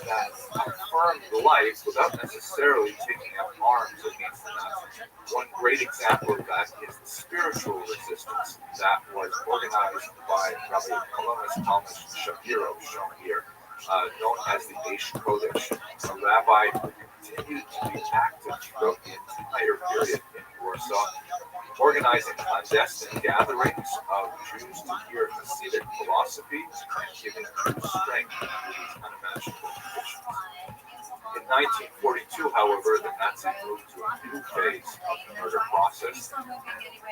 that affirmed life without necessarily taking up arms against the Nazis. One great example of that is the spiritual resistance that was organized by Rabbi Thomas Shapiro, shown here, known as the Eish Kodesh, a rabbi who continued to be active throughout the entire period in Warsaw, organizing clandestine gatherings of Jews to hear Hasidic philosophy and giving Jews strength under these unimaginable conditions. In 1942, however, the Nazis moved to a new phase of the murder process,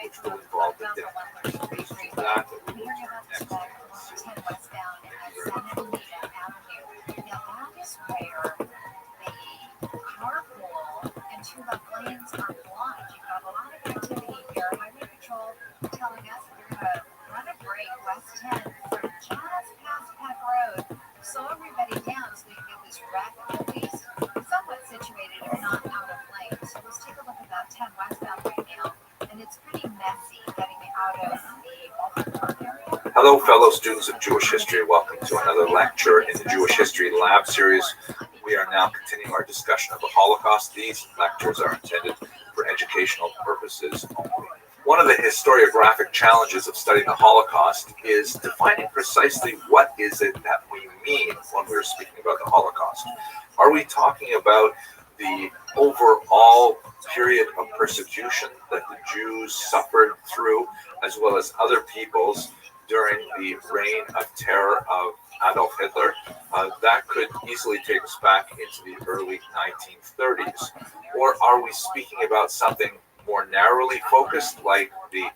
which will involve the death penalty. It's to that we will turn next series. Now that is where the carpool and two left lanes are blocked. You've got a lot of activity here. Highway Patrol telling us we're going to run a break west 10 from just past Peck Road. Slow everybody down so we can get this wreck at least somewhat situated if not out of lane. So let's take a look at that 10 westbound right now. And it's pretty messy getting out of the Walker Park area. Hello, fellow students of Jewish history. Welcome to another lecture in the Jewish History Lab series. We are now continuing our discussion of the Holocaust. These lectures are intended for educational purposes only. One of the historiographic challenges of studying the Holocaust is defining precisely what is it that we mean when we're speaking about the Holocaust. Are we talking about the overall period of persecution that the Jews suffered through, as well as other peoples, during the reign of terror of Adolf Hitler? That could easily take us back into the early 1930s. Or are we speaking about something more narrowly focused, like the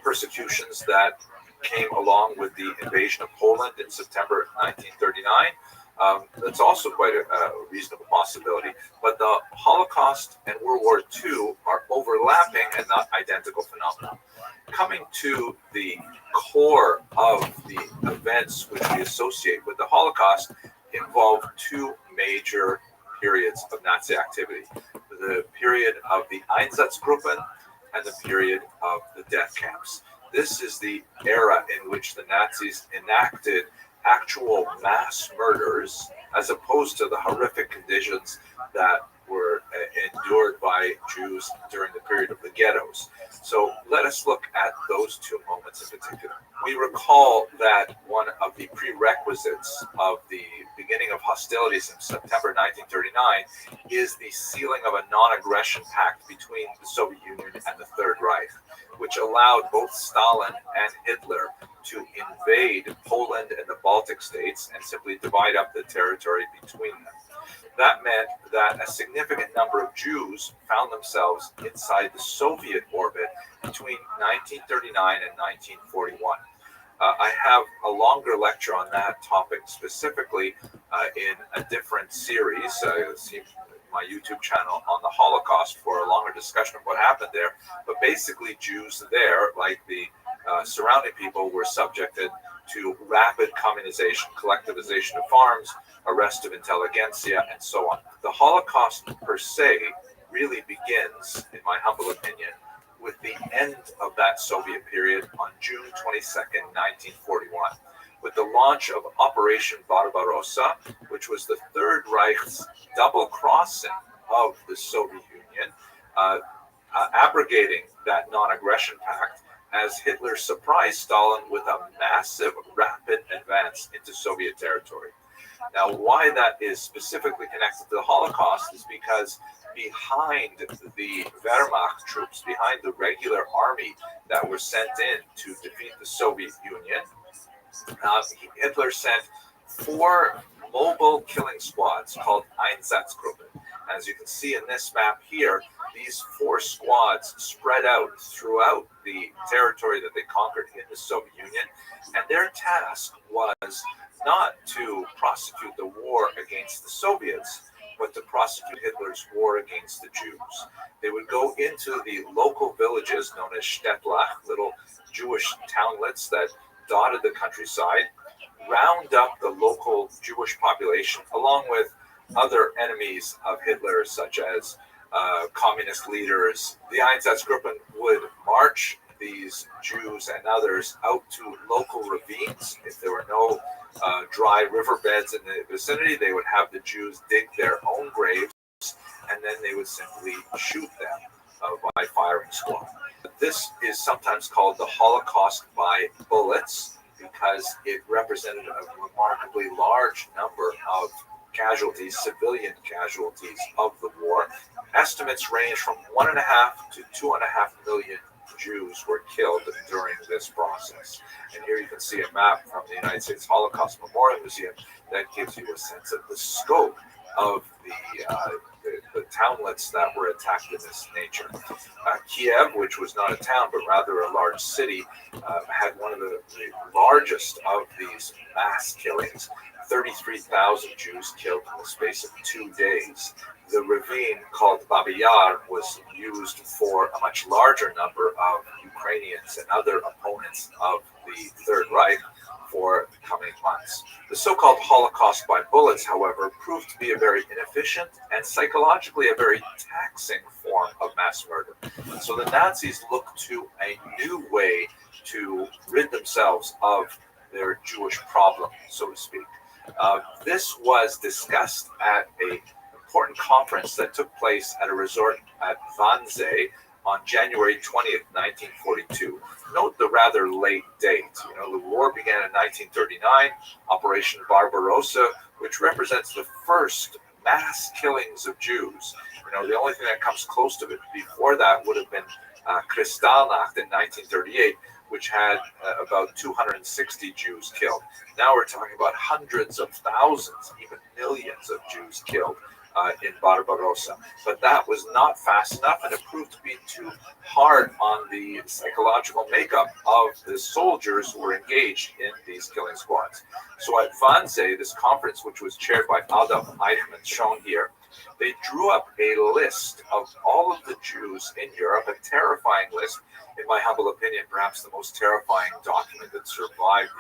persecutions that came along with the invasion of Poland in September 1939? That's also quite a reasonable possibility. But the Holocaust and World War II are overlapping and not identical phenomena. Coming to the core of the events which we associate with the Holocaust involve two major periods of Nazi activity: the period of the Einsatzgruppen and the period of the death camps. This is the era in which the Nazis enacted actual mass murders, as opposed to the horrific conditions that were endured by Jews during the period of the ghettos. So let us look at those two moments in particular. We recall that one of the prerequisites of the beginning of hostilities in September 1939 is the sealing of a non-aggression pact between the Soviet Union and the Third Reich, which allowed both Stalin and Hitler to invade Poland and the Baltic states and simply divide up the territory between them. That meant that a significant number of Jews found themselves inside the Soviet orbit between 1939 and 1941. I have a longer lecture on that topic specifically in a different series. See my YouTube channel on the Holocaust for a longer discussion of what happened there. But basically, Jews there, like the surrounding people were subjected to rapid communization, collectivization of farms, arrest of intelligentsia, and so on. The Holocaust per se really begins, in my humble opinion, with the end of that Soviet period on June 22nd, 1941, with the launch of Operation Barbarossa, which was the Third Reich's double crossing of the Soviet Union, abrogating that non-aggression pact as Hitler surprised Stalin with a massive, rapid advance into Soviet territory. Now, why that is specifically connected to the Holocaust is because behind the Wehrmacht troops, behind the regular army that were sent in to defeat the Soviet Union, Hitler sent 4 mobile killing squads called Einsatzgruppen. As you can see in this map here, these 4 squads spread out throughout the territory that they conquered in the Soviet Union, and their task was not to prosecute the war against the Soviets, but to prosecute Hitler's war against the Jews. They would go into the local villages known as Städtlach, little Jewish townlets that dotted the countryside, round up the local Jewish population along with other enemies of Hitler, such as communist leaders. The Einsatzgruppen would march these Jews and others out to local ravines. If there were no dry riverbeds in the vicinity, they would have the Jews dig their own graves, and then they would simply shoot them by firing squad. This is sometimes called the Holocaust by bullets because it represented a remarkably large number of casualties, civilian casualties of the war. Estimates range from 1.5 to 2.5 million Jews were killed during this process. And here you can see a map from the United States Holocaust Memorial Museum that gives you a sense of the scope of the townlets that were attacked in this nature. Kiev, which was not a town but rather a large city, had one of the largest of these mass killings. 33,000 Jews killed in the space of 2 days. The ravine called Babi Yar was used for a much larger number of Ukrainians and other opponents of the Third Reich for the coming months. The so-called Holocaust by bullets, however, proved to be a very inefficient and psychologically a very taxing form of mass murder. So the Nazis looked to a new way to rid themselves of their Jewish problem, so to speak. This was discussed at an important conference that took place at a resort at Wannsee on January 20th, 1942. Note the rather late date. The war began in 1939, Operation Barbarossa, which represents the first mass killings of Jews. The only thing that comes close to it before that would have been Kristallnacht in 1938, which had about 260 Jews killed. Now we're talking about hundreds of thousands, even millions of Jews killed in Barbarossa. But that was not fast enough, and it proved to be too hard on the psychological makeup of the soldiers who were engaged in these killing squads. So at Wannsee, this conference, which was chaired by Adolf Eichmann, shown here, they drew up a list of all of the Jews in Europe, a terrifying list, in my humble opinion, perhaps the most terrifying document that survived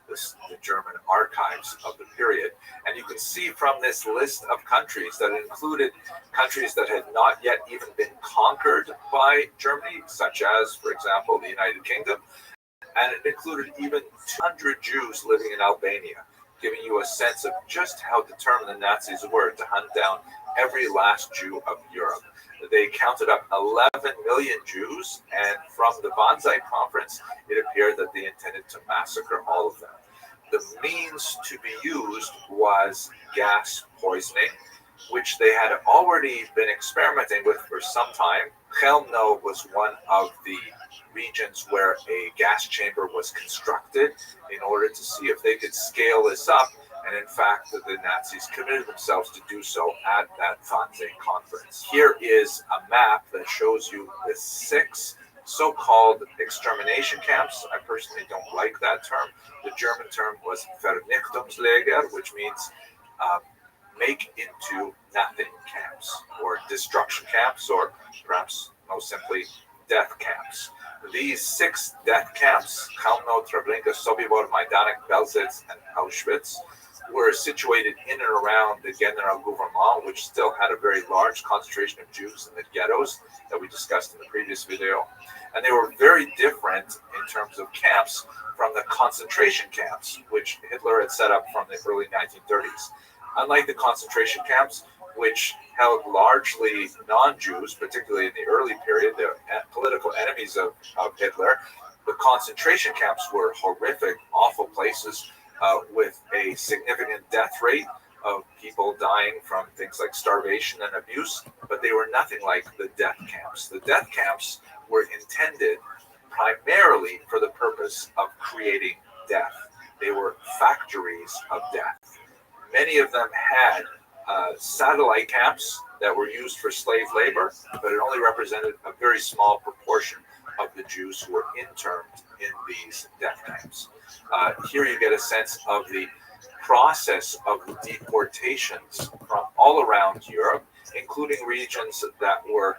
the German archives of the period. And you can see from this list of countries that it included countries that had not yet even been conquered by Germany, such as, for example, the United Kingdom. And it included even 200 Jews living in Albania, giving you a sense of just how determined the Nazis were to hunt down every last Jew of Europe. They counted up 11 million Jews, and from the Wannsee conference, it appeared that they intended to massacre all of them. The means to be used was gas poisoning, which they had already been experimenting with for some time. Chelmno was one of the regions where a gas chamber was constructed in order to see if they could scale this up. And in fact, the Nazis committed themselves to do so at that Wannsee conference. Here is a map that shows you the 6 so-called extermination camps. I personally don't like that term. The German term was Vernichtungslager, which means make into nothing camps, or destruction camps, or perhaps most simply death camps. These 6 death camps, Chelmno, Treblinka, Sobibor, Majdanek, Belzec, and Auschwitz, were situated in and around the General Gouvernement, which still had a very large concentration of Jews in the ghettos that we discussed in the previous video. And they were very different in terms of camps from the concentration camps, which Hitler had set up from the early 1930s. Unlike the concentration camps, which held largely non-Jews, particularly in the early period, the political enemies of Hitler, the concentration camps were horrific, awful places with a significant death rate of people dying from things like starvation and abuse, but they were nothing like the death camps. The death camps were intended primarily for the purpose of creating death. They were factories of death. Many of them had satellite camps that were used for slave labor, but it only represented a very small proportion of the Jews who were interned in these death camps. Here you get a sense of the process of deportations from all around Europe, including regions that were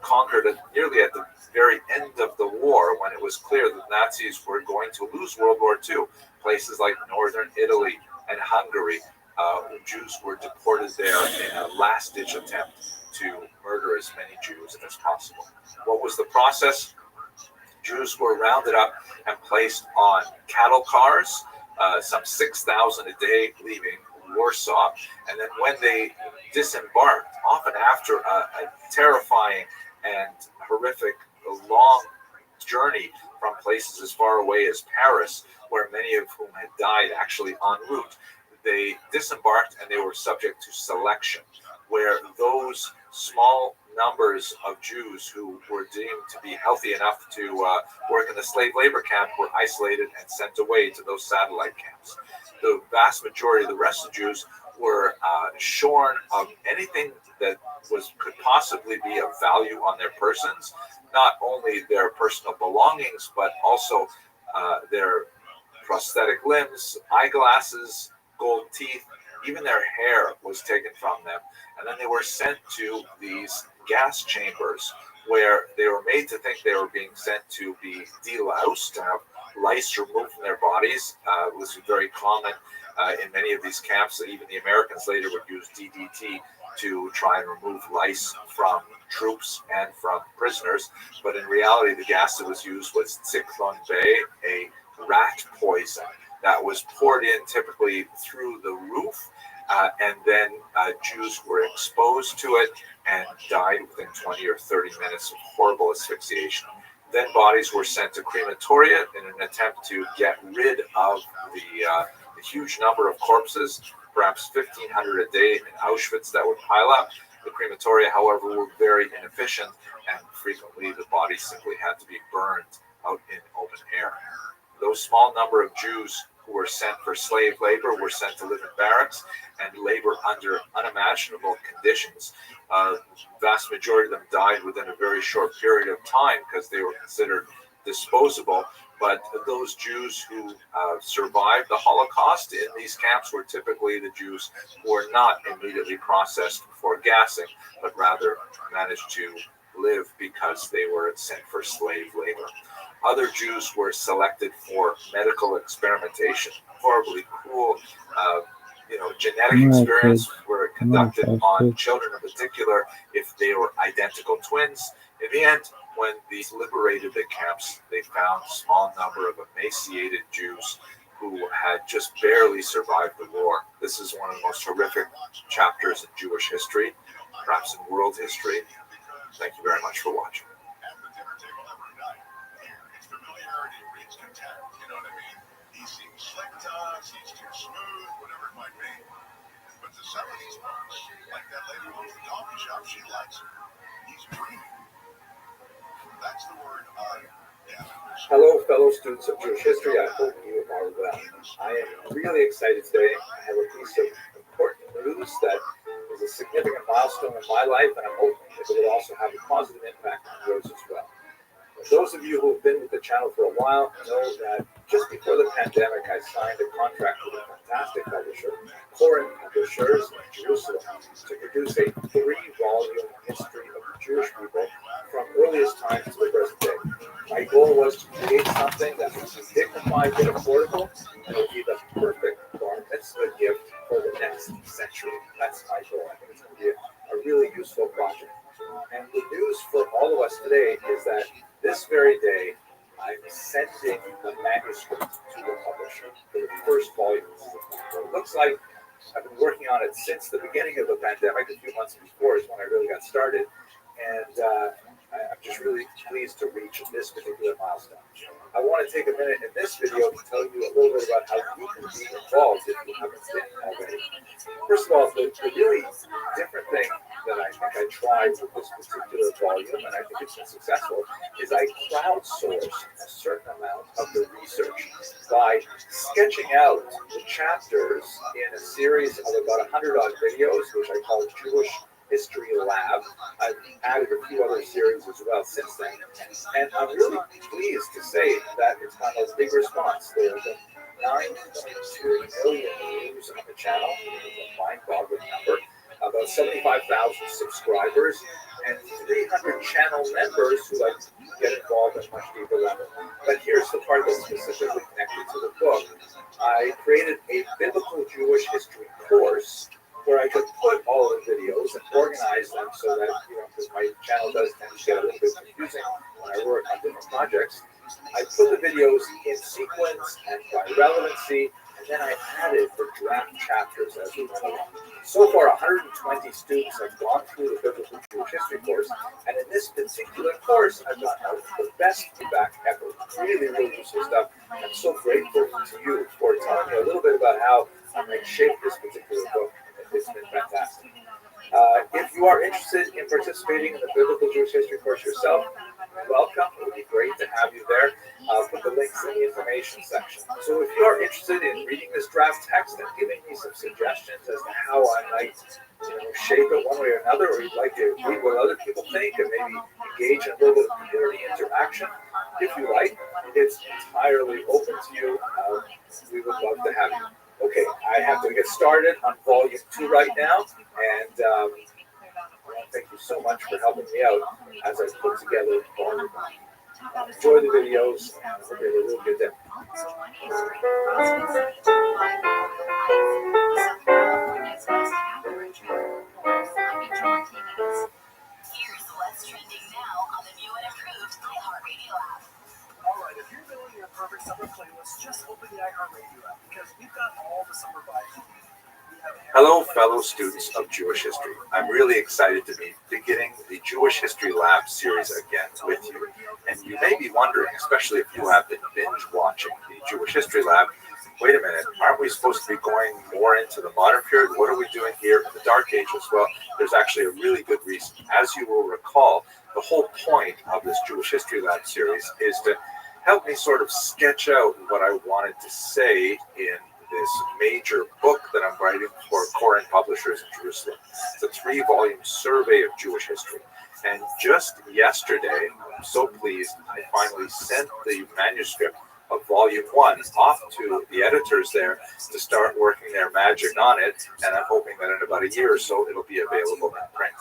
conquered nearly at the very end of the war, when it was clear that Nazis were going to lose World War II. Places like northern Italy and Hungary, Jews were deported there in a last-ditch attempt to murder as many Jews as possible. What was the process? Jews were rounded up and placed on cattle cars, some 6,000 a day, leaving Warsaw. And then when they disembarked, often after a terrifying and horrific long journey from places as far away as Paris, where many of whom had died actually en route, they disembarked and they were subject to selection, where those small numbers of Jews who were deemed to be healthy enough to work in the slave labor camp were isolated and sent away to those satellite camps. The vast majority of the rest of the Jews were shorn of anything that could possibly be of value on their persons, not only their personal belongings, but also their prosthetic limbs, eyeglasses, gold teeth, even their hair was taken from them. And then they were sent to these gas chambers where they were made to think they were being sent to be deloused, to have lice removed from their bodies. It was very common in many of these camps. Even the Americans later would use DDT to try and remove lice from troops and from prisoners. But in reality, the gas that was used was Zyklon B, a rat poison that was poured in typically through the roof, and then Jews were exposed to it and died within 20 or 30 minutes of horrible asphyxiation. Then bodies were sent to crematoria in an attempt to get rid of the huge number of corpses, perhaps 1,500 a day in Auschwitz that would pile up. The crematoria, however, were very inefficient, and frequently the bodies simply had to be burned out in open air. Those small number of Jews who were sent for slave labor were sent to live in barracks and labor under unimaginable conditions. Vast majority of them died within a very short period of time because they were considered disposable. But those Jews who survived the Holocaust in these camps were typically the Jews who were not immediately processed for gassing, but rather managed to live because they were sent for slave labor. Other Jews were selected for medical experimentation. Horribly cruel, genetic experiments were conducted on children in particular if they were identical twins. In the end, when these liberated the camps, they found a small number of emaciated Jews who had just barely survived the war. This is one of the most horrific chapters in Jewish history, perhaps in world history. Thank you very much for watching. Familiarity breeds contempt, you know what I mean? He seems slick to us, he's too smooth, whatever it might be. But to some of these folks, like that lady who owns the coffee shop, she likes him. He's dreaming. That's the word I gather. Hello, fellow students of Jewish history. I hope you are well. I am really excited today. I have a piece of important news that is a significant milestone in my life, and I'm hoping that it will also have a positive impact on yours as well. Those of you who have been with the channel for a while know that just before the pandemic, I signed a contract with a fantastic publisher, Corin Publishers in Jerusalem, to produce a 3-volume history of the Jewish people from earliest times to the present day. My goal semi-metaphorical, and it'll be the perfect bar mitzvah gift for the next century. That's my goal. I think it's going to be a really useful project. And the news for all of us today is that this very day, I'm sending the manuscript to the publisher for the first volume. So it looks like I've been working on it since the beginning of the pandemic. A few months before is when I really got started. And I'm just really pleased to reach this particular milestone. I want to take a minute in this video to tell you a little bit about how you can be involved if you haven't been already. First of all, the really different thing that I think I tried with this particular volume, and I think it's been successful, is I crowdsourced a certain amount of the research by sketching out the chapters in a series of about 100-odd videos, which I call Jewish History Lab. I've added a few other series as well since then, and I'm really pleased to say that it's got a big response. There's 9.2 million views on the channel, a mind-boggling number, about 75,000 subscribers, and 300 channel members who like get involved at a much deeper level. But here's the part that's specifically connected to the book. I created a biblical Jewish history course where I could put all of the videos and organize them so that, because my channel does tend to get a little bit confusing when I work on different projects, I put the videos in sequence and by relevancy, and then I added the draft chapters as we went along. So far, 120 students have gone through the Biblical Jewish History course, and in this particular course, I've gotten the best feedback ever. Really, really useful stuff. I'm so grateful to you for telling me a little bit about how I shaped this particular book. It's been fantastic. If you are interested in participating in the Biblical Jewish History course yourself, welcome. It would be great to have you there. I'll put the links in the information section. So if you are interested in reading this draft text and giving me some suggestions as to how I might shape it one way or another, or you'd like to read what other people think and maybe engage in a little bit of community interaction, if you like, it's entirely open to you. We would love to have you. Okay, I have to get started on volume 2 right now, and thank you so much for helping me out as I put together volume 1. Enjoy the videos, and hope you have a real good day. Here's what's trending now on the new and improved iHeartRadio app. Alright, if you're building your perfect summer playlist, just open the iHeartRadio app because we've got all the summer vibes you need. Hello, fellow students of Jewish history. I'm really excited to be beginning the Jewish History Lab series again with you. And you may be wondering, especially if you have been binge watching the Jewish History Lab, wait a minute, aren't we supposed to be going more into the modern period? What are we doing here in the Dark Ages? Well, there's actually a really good reason. As you will recall, the whole point of this Jewish History Lab series is to help me sort of sketch out what I wanted to say in this major book that I'm writing for Koren Publishers in Jerusalem. It's a 3-volume survey of Jewish history. And just yesterday, I'm so pleased, I finally sent the manuscript of volume 1 off to the editors there to start working their magic on it, and I'm hoping that in about a year or so it'll be available in print.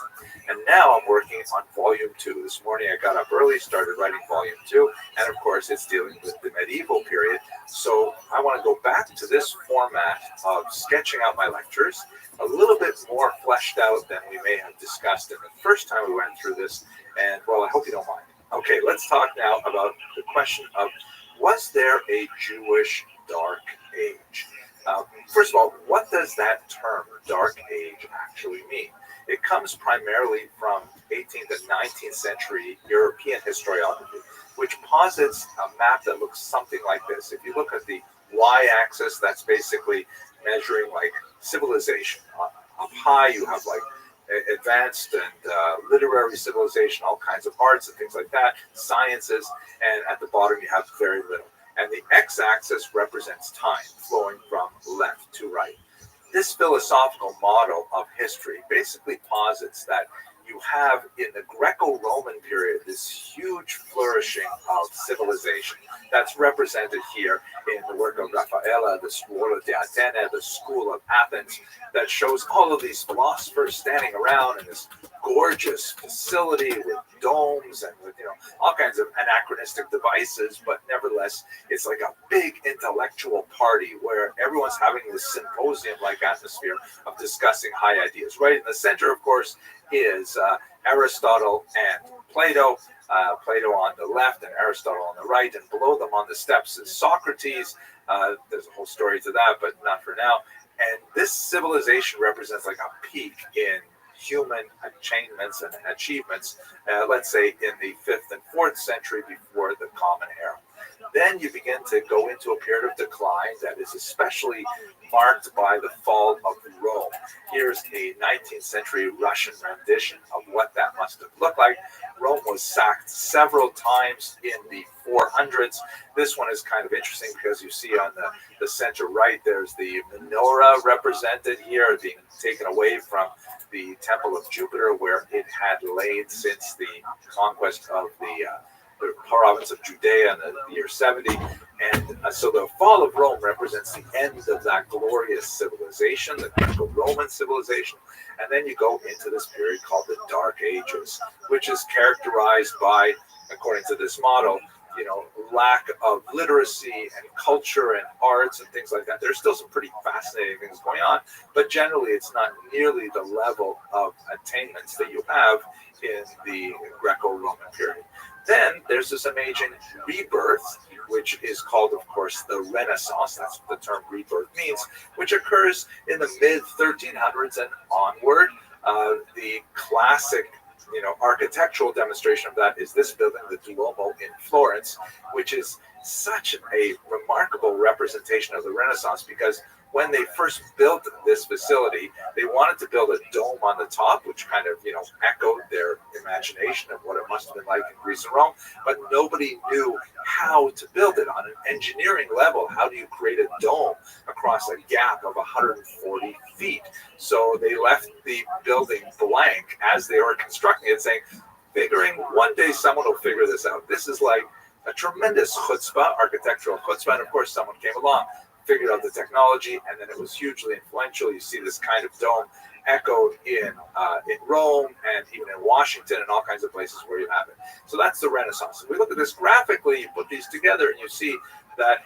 And now I'm working on volume 2. This morning I got up early, started writing volume 2, and of course it's dealing with the medieval period. So I want to go back to this format of sketching out my lectures, a little bit more fleshed out than we may have discussed in the first time we went through this, and well, I hope you don't mind. Okay, let's talk now about the question of, was there a Jewish Dark Age? First of all, what does that term, Dark Age, actually mean? It comes primarily from 18th and 19th century European historiography, which posits a map that looks something like this. If you look at the y-axis, that's basically measuring like civilization. Up high, you have like advanced and literary civilization, all kinds of arts and things like that, sciences, and at the bottom you have very little. And the x-axis represents time, flowing from left to right. This philosophical model of history basically posits that you have in the Greco-Roman period this huge flourishing of civilization that's represented here in the work of Raphael, the Scuola di Atene, the School of Athens, that shows all of these philosophers standing around in this gorgeous facility with domes and with all kinds of anachronistic devices, but nevertheless, it's like a big intellectual party where everyone's having this symposium-like atmosphere of discussing high ideas. Right in the center, of course, is Aristotle and Plato. Plato on the left and Aristotle on the right, and below them on the steps is Socrates. There's a whole story to that, but not for now. And this civilization represents like a peak in human attainments and achievements, let's say in the 5th and 4th century before the Common Era. Then you begin to go into a period of decline that is especially marked by the fall of Rome. Here's a 19th century Russian rendition of what that must have looked like. Rome was sacked several times in the 400s. This one is kind of interesting because you see on the center right, there's the menorah represented here being taken away from the Temple of Jupiter, where it had laid since the conquest of the province of Judea in the year 70. And so the fall of Rome represents the end of that glorious civilization, the Greco-Roman civilization. And then you go into this period called the Dark Ages, which is characterized by, according to this model, lack of literacy and culture and arts and things like that. There's still some pretty fascinating things going on, but generally it's not nearly the level of attainments that you have in the Greco-Roman period. Then there's this amazing rebirth, which is called, of course, the Renaissance. That's what the term rebirth means, which occurs in the mid-1300s and onward. The classic architectural demonstration of that is this building, the Duomo in Florence, which is such a remarkable representation of the Renaissance, because when they first built this facility, they wanted to build a dome on the top, which kind of, echoed their imagination of what it must have been like in Greece and Rome, but nobody knew how to build it on an engineering level. How do you create a dome across a gap of 140 feet? So they left the building blank as they were constructing it, saying, figuring one day someone will figure this out. This is like a tremendous chutzpah, architectural chutzpah, and of course someone came along, figured out the technology, and then it was hugely influential. You see this kind of dome echoed in Rome and even in Washington and all kinds of places where you have it. So that's the Renaissance. If we look at this graphically, you put these together and you see that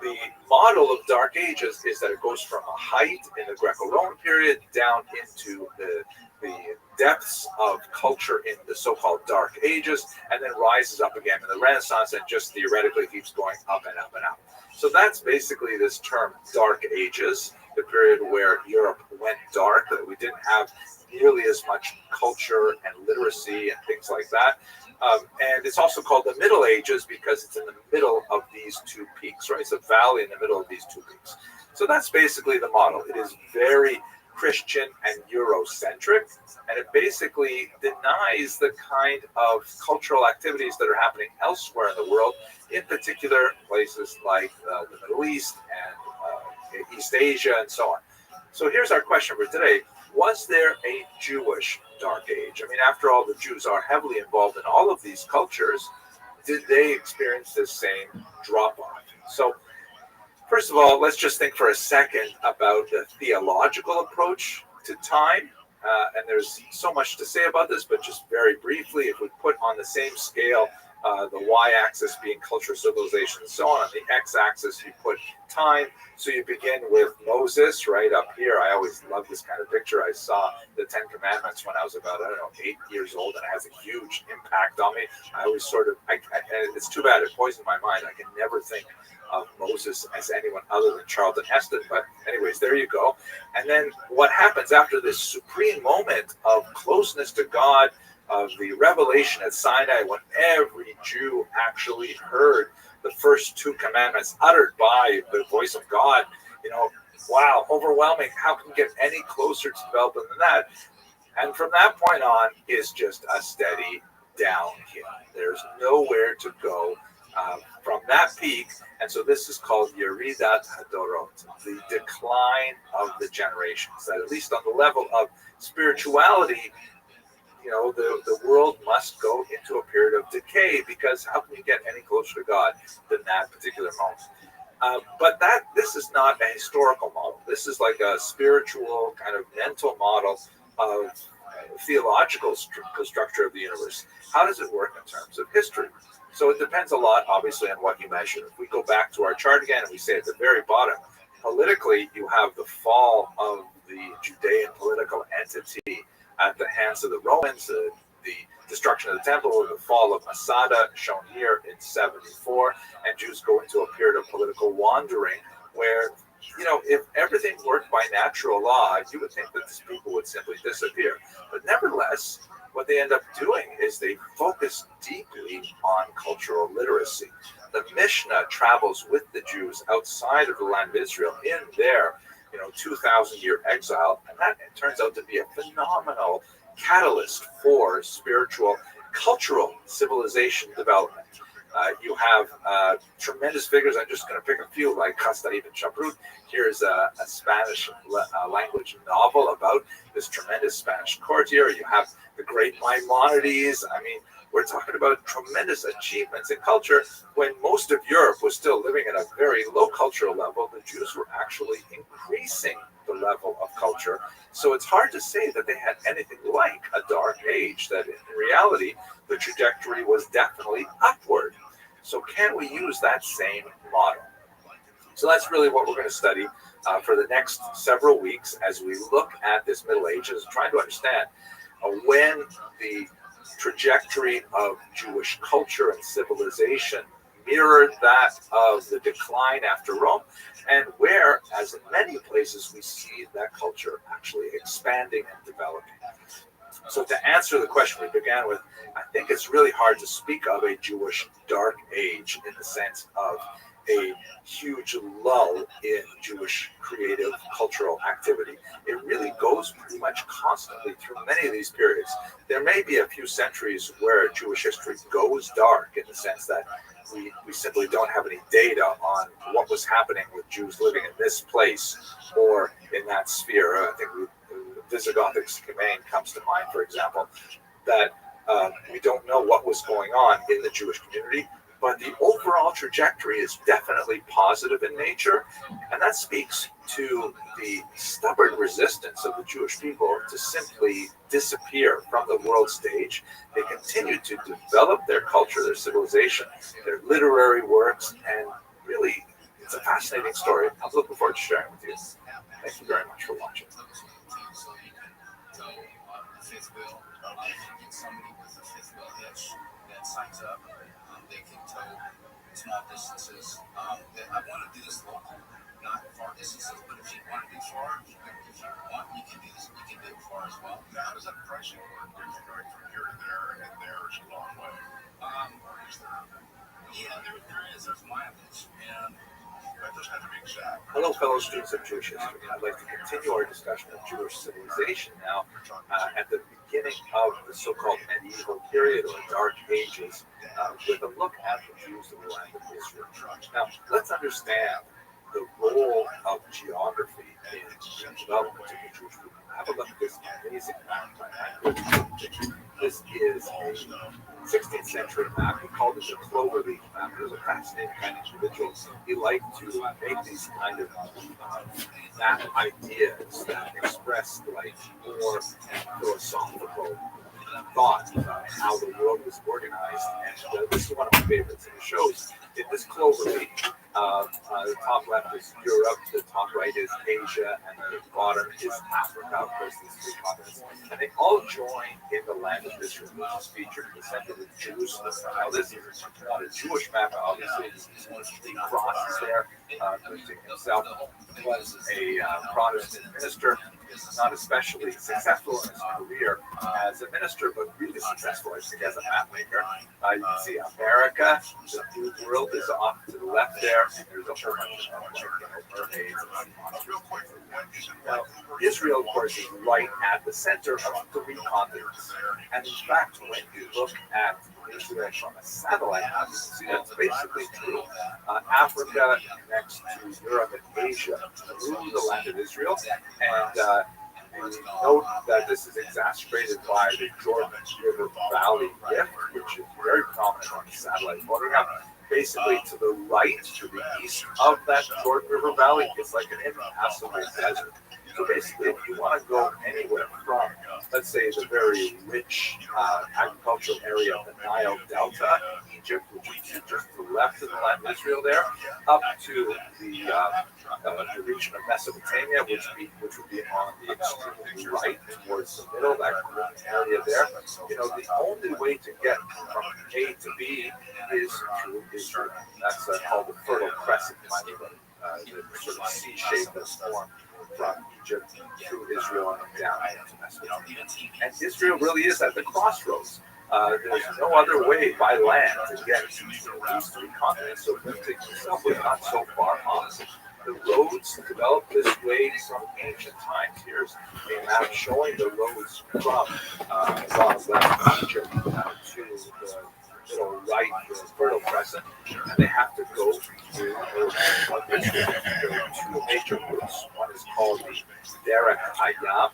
the model of Dark Ages is that it goes from a height in the Greco-Roman period down into the depths of culture in the so-called Dark Ages, and then rises up again in the Renaissance and just theoretically keeps going up and up and up. So that's basically this term Dark Ages, the period where Europe went dark, that we didn't have nearly as much culture and literacy and things like that. And it's also called the Middle Ages because it's in the middle of these two peaks, right? It's a valley in the middle of these two peaks. So that's basically the model. It is very Christian and Eurocentric, and it basically denies the kind of cultural activities that are happening elsewhere in the world, in particular places like the Middle East and East Asia and so on. So here's our question for today. Was there a Jewish Dark Age? I mean, after all, the Jews are heavily involved in all of these cultures. Did they experience this same drop-off? So first of all, let's just think for a second about the theological approach to time. And there's so much to say about this, but just very briefly, if we put on the same scale the y-axis being culture, civilization, and so on the x-axis you put time. So you begin with Moses right up here. I always love this kind of picture. I saw the 10 Commandments when I was about, 8 years old, and it has a huge impact on me. I always sort of, it's too bad it poisoned my mind. I can never think of Moses as anyone other than Charlton Heston. But anyways, there you go. And then what happens after this supreme moment of closeness to God, of the revelation at Sinai, when every Jew actually heard the first 2 commandments uttered by the voice of God, wow, overwhelming. How can you get any closer to development than that? And from that point on is just a steady downhill. There's nowhere to go from that peak. And so this is called Yeridat Hadorot, the decline of the generations. That at least on the level of spirituality, the world must go into a period of decay, because how can you get any closer to God than that particular moment? But this is not a historical model. This is like a spiritual kind of mental model of theological structure of the universe. How does it work in terms of history? So it depends a lot, obviously, on what you measure. If we go back to our chart again and we say at the very bottom, politically, you have the fall of the Judean political entity at the hands of the Romans, the destruction of the temple, the fall of Masada, shown here in 74, and Jews go into a period of political wandering where, if everything worked by natural law, you would think that these people would simply disappear. But nevertheless, what they end up doing is they focus deeply on cultural literacy. The Mishnah travels with the Jews outside of the land of Israel in their 2,000-year exile, and that turns out to be a phenomenal catalyst for spiritual, cultural civilization development. You have tremendous figures. I'm just going to pick a few, like Casta ibn Shaprut. Here's a Spanish language novel about this tremendous Spanish courtier. You have the great Maimonides. I mean, we're talking about tremendous achievements in culture when most of Europe was still living at a very low cultural level. The Jews were actually increasing the level of culture. So it's hard to say that they had anything like a dark age, that in reality, the trajectory was definitely upward. So can we use that same model? So that's really what we're going to study for the next several weeks as we look at this Middle Ages, trying to understand when the trajectory of Jewish culture and civilization mirrored that of the decline after Rome, and where, as in many places, we see that culture actually expanding and developing. So to answer the question we began with, I think it's really hard to speak of a Jewish dark age in the sense of a huge lull in Jewish creative cultural activity. It really goes pretty much constantly through many of these periods. There may be a few centuries where Jewish history goes dark in the sense that we simply don't have any data on what was happening with Jews living in this place or in that sphere. I think Visigothic scheme comes to mind, for example, that we don't know what was going on in the Jewish community, but the overall trajectory is definitely positive in nature, and that speaks to the stubborn resistance of the Jewish people to simply disappear from the world stage. They continue to develop their culture, their civilization, their literary works, and really, it's a fascinating story. I'm looking forward to sharing with you. Thank you very much for watching. Signs up. They can tow small distances. I want to do this local, not far distances, but if you want to do far, if you want, you can do this. You can do it far as well. Now, how does that pricing work? If you're going from here to there, and there is a long way. Or is there? Yeah, there is. There's mileage, and that doesn't have to be exact. Hello, fellow students of Jewish history. I'd like to continue our discussion of Jewish civilization now at the beginning of the so-called medieval period or Dark Ages with a look at the Jews in the land of Israel. Now, let's understand the role of geography in the development of the Jewish people. Have a look at this amazing map by Heinrich. This is a 16th century map. He called it the cloverleaf map. He was a fascinating kind of individual. He liked to make these kind of map ideas that expressed like more philosophical thought about how the world was organized. And this is one of my favorites. And it shows in this cloverleaf, the top left is Europe, the top right is Asia, and the bottom is Africa. Of course, these three continents. And they all join in the land of Israel, which is featured in the center of Jerusalem. Now, this is not a Jewish map, obviously. The cross is there. Christian himself was a Protestant minister, not especially successful in his career as a minister, but really successful, I think, as a map maker. You can see America, the New World is off to the left there, and there's a whole bunch of mermaids. Now, Israel, of course, is right at the center of three continents. And in fact, when you look at Israel from a satellite map, you can see that's basically true. Africa connects to Europe and Asia through the land of Israel, and note that this is exacerbated by the Jordan River Valley rift, which is very prominent on the satellite photograph. Basically, to the right, to the east of that Jordan River Valley, it's like an impassable desert. So basically, if you want to go anywhere from, let's say, the very rich agricultural area of the Nile Delta, Egypt, which is just to the left of the land of Israel there, up to the region of Mesopotamia, which would be on the extreme right towards the middle, that area there. You know, the only way to get from A to B is through Israel. That's called the Fertile Crescent, by the way. The sort of C shape that's formed from Egypt through Israel and down into Mesopotamia. And Israel really is at the crossroads. There's no other way by land to get to these three continents, so Lifting itself was not so far off. The roads developed this way from ancient times. Here's a map showing the roads from left Egypt to the middle right, the Fertile Crescent, and they have to go through two major routes. One is called the Derek Hayam,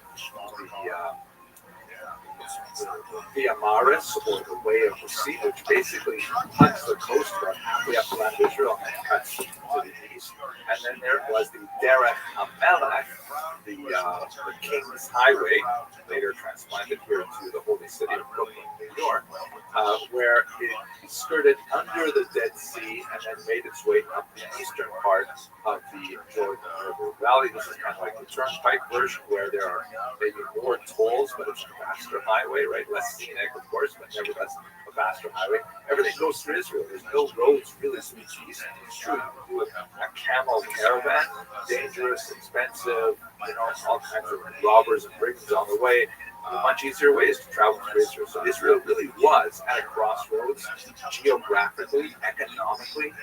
the Via Maris, or the Way of the Sea, which basically cuts the coast about halfway up the land of Israel and cuts to the east. And then there was the Derech HaMelech, the King's Highway, later transplanted here to the holy city of Brooklyn, New York, where it skirted under the Dead Sea and then made its way up the eastern part of the Jordan River Valley. This is kind of like the turnpike version, where there are maybe more tolls, but it's a faster highway, right? Less scenic, of course, but nevertheless a faster highway. Everything goes through Israel. There's no roads really to the east. It's true. You can do a camel caravan, dangerous, expensive, you know, all kinds of robbers and brigands on the way. Much easier ways to travel through Israel. So Israel really was at a crossroads, geographically, economically,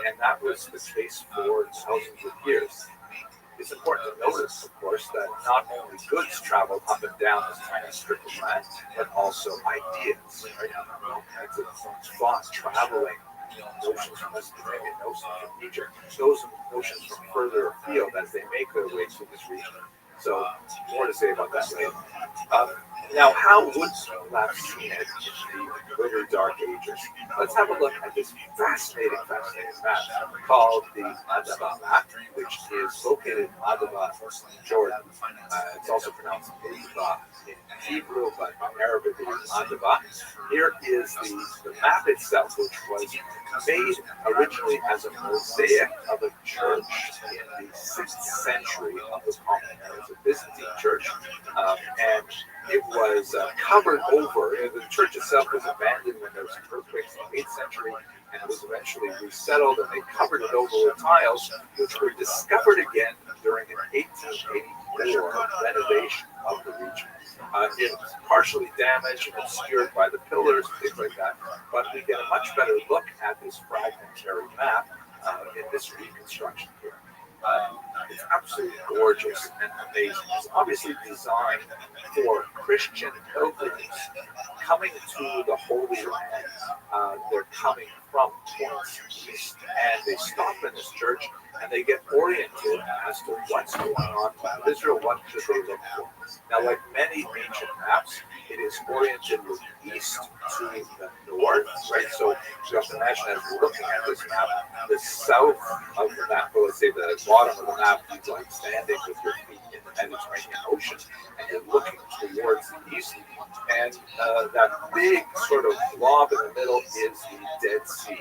and that was the case for thousands of years. It's important to notice, of course, that not only goods travel up and down this tiny strip of land, but also ideas. Right? Kinds of thought traveling, notions from Mesopotamia, notions from Egypt, those notions from further afield as they make their way to this region. So, more to say about that later. Now, how would people have seen it in the later Dark Ages? Let's have a look at this fascinating map called the Madaba map, which is located in Madaba, Jordan. It's also pronounced Madaba in Hebrew, but in Arabic it is Madaba. Here is the map itself, which was made originally as a mosaic of a church in the 6th century of the Common Era. It's a Byzantine church, and it was covered over. The church itself was abandoned when there was earthquakes in the 8th century, and it was eventually resettled, and they covered it over with tiles, which were discovered again during an 1884 renovation of the region. It's partially damaged and obscured by the pillars and things like that, but we get a much better look at this fragmentary map in this reconstruction here. It's absolutely gorgeous and amazing. It's obviously designed for Christian pilgrims coming to the Holy Land. They're coming from points east, and they stop in this church and they get oriented as to what's going on in Israel, what should they look for. Now, like many ancient maps, it is oriented with east to the north, right? So you have to imagine, as we're looking at this map, the south of the map, well, let's say the bottom of the map, is like standing with your feet in the Mediterranean Ocean, and you're looking towards the east, and that big sort of blob in the middle is the Dead Sea.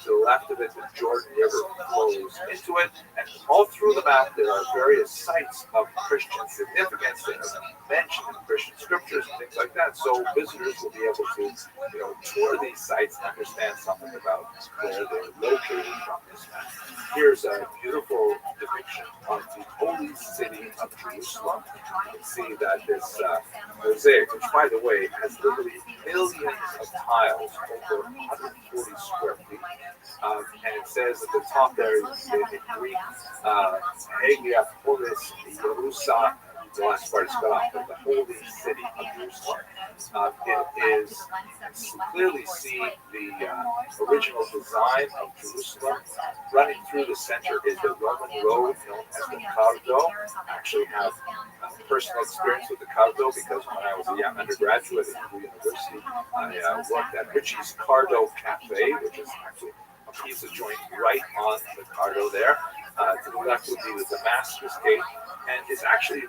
To the left of it, the Jordan River flows into it, and all through the map there are various sites of Christian significance that are mentioned in Christian scriptures and things like that. So visitors will be able to, tour these sites and understand something about where they're located from this map. Here's a beautiful depiction of the holy city of Jerusalem. You can see that this mosaic, which by the way has literally millions of tiles, over 140 square feet. And it says at the top there in Greek, Hagia Polis Jerusa. The last part is cut off, but the holy city of Jerusalem. It is, you clearly see the original design of Jerusalem. Running through the center is the Roman road known as the Cardo. I actually have personal experience with the Cardo because when I was a young undergraduate at Hebrew University, I worked at Richie's Cardo Cafe, which is actually a pizza joint right on the Cardo there. To the left would be the Damascus Gate, and it's actually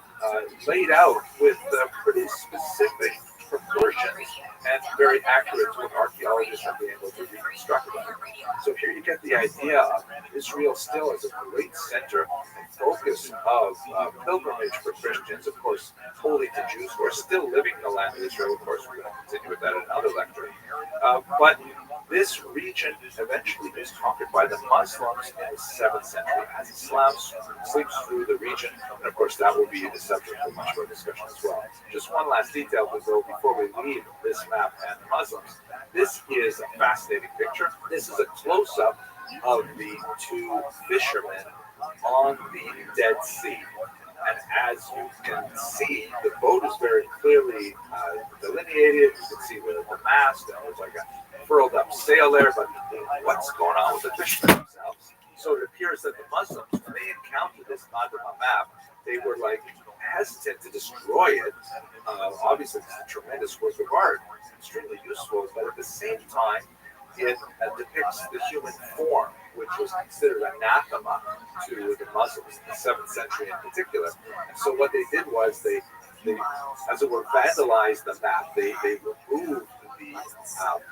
laid out with pretty specific proportions and very accurate to what archaeologists have been able to reconstruct about it. So here you get the idea of Israel still as a great center and focus of pilgrimage for Christians, of course, holy to Jews who are still living in the land of Israel. Of course, we're going to continue with that in another lecture. But this region eventually is conquered by the Muslims in the 7th century as Islam sweeps through the region. And of course, that will be the subject of much more discussion as well. Just one last detail, though, before we leave this map and the Muslims. This is a fascinating picture. This is a close-up of the two fishermen on the Dead Sea. And as you can see, the boat is very clearly delineated. You can see the mast, and there's like a furled up sail there, but what's going on with the fishermen themselves? So it appears that the Muslims, when they encountered this Nadama map, they were like hesitant to destroy it. Obviously, it's a tremendous work of art, extremely useful, but at the same time, it depicts the human form, which was considered anathema to the Muslims in the 7th century in particular. And so what they did was they as it were, vandalized the map. They removed the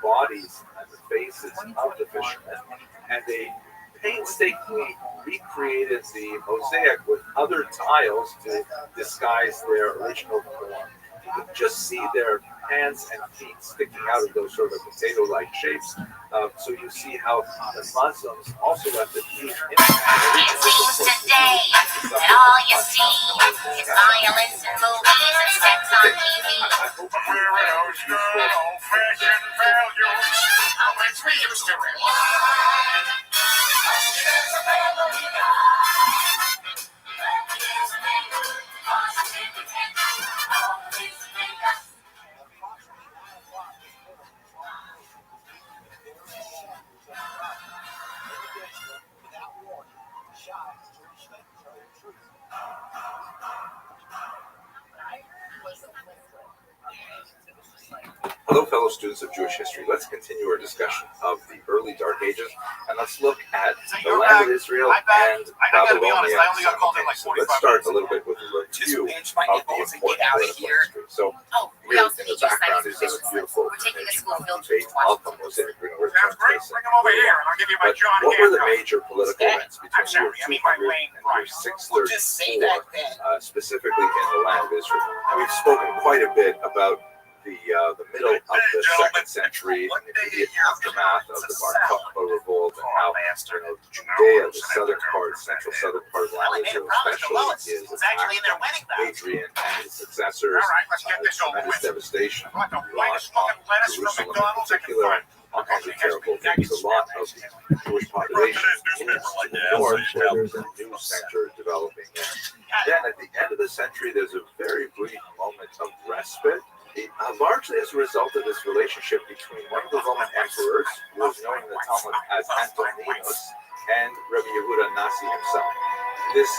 bodies and the faces of the fishermen, and they painstakingly recreated the mosaic with other tiles to disguise their original form. You can just see their hands and feet sticking out of those sort of potato-like shapes. So you see how the Muslims also left a huge impact. It seems today that all you see is violence and movies and sex on TV. We're good old-fashioned values on which we used to rely. Hello, fellow students of Jewish history. Let's continue our discussion of the early Dark Ages, and let's look at the land of Israel and Babylonia. So let's start a little bit with a review of the important political history. So here in the background is this beautiful image of the Beit Malcolm Mosaic. We're going to return to this. But what were the major political events between year 200 and year 634, specifically in the land of Israel? And we've spoken quite a bit about the middle of the 2nd century and the immediate aftermath of the Bar Kokhba revolt, and how Judea, the southern part, central southern part of the land of Israel, especially, is attacked by Adrian and his successors. Tremendous devastation brought on Jerusalem in particular, and all kinds of terrible things. A lot of the Jewish population moves to the north, where there's a new center developing there. Then at the end of the century, there's a very brief moment of respite. Largely as a result of this relationship between one of the Roman emperors, who was known in the Talmud as Antoninus, and Rabbi Yehuda Nasi himself. This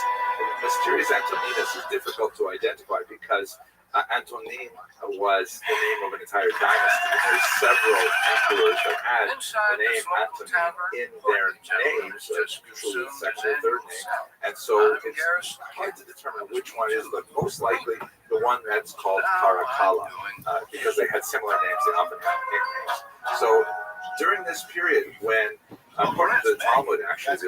mysterious Antoninus is difficult to identify because Antonin was the name of an entire dynasty. There's several emperors that had the name Antonin in their names, usually the second or third name. And so it's hard to determine which one it is, but most likely the one that's called Caracalla, because they had similar names, they often had nicknames. So during this period, when according to the Talmud, actually, the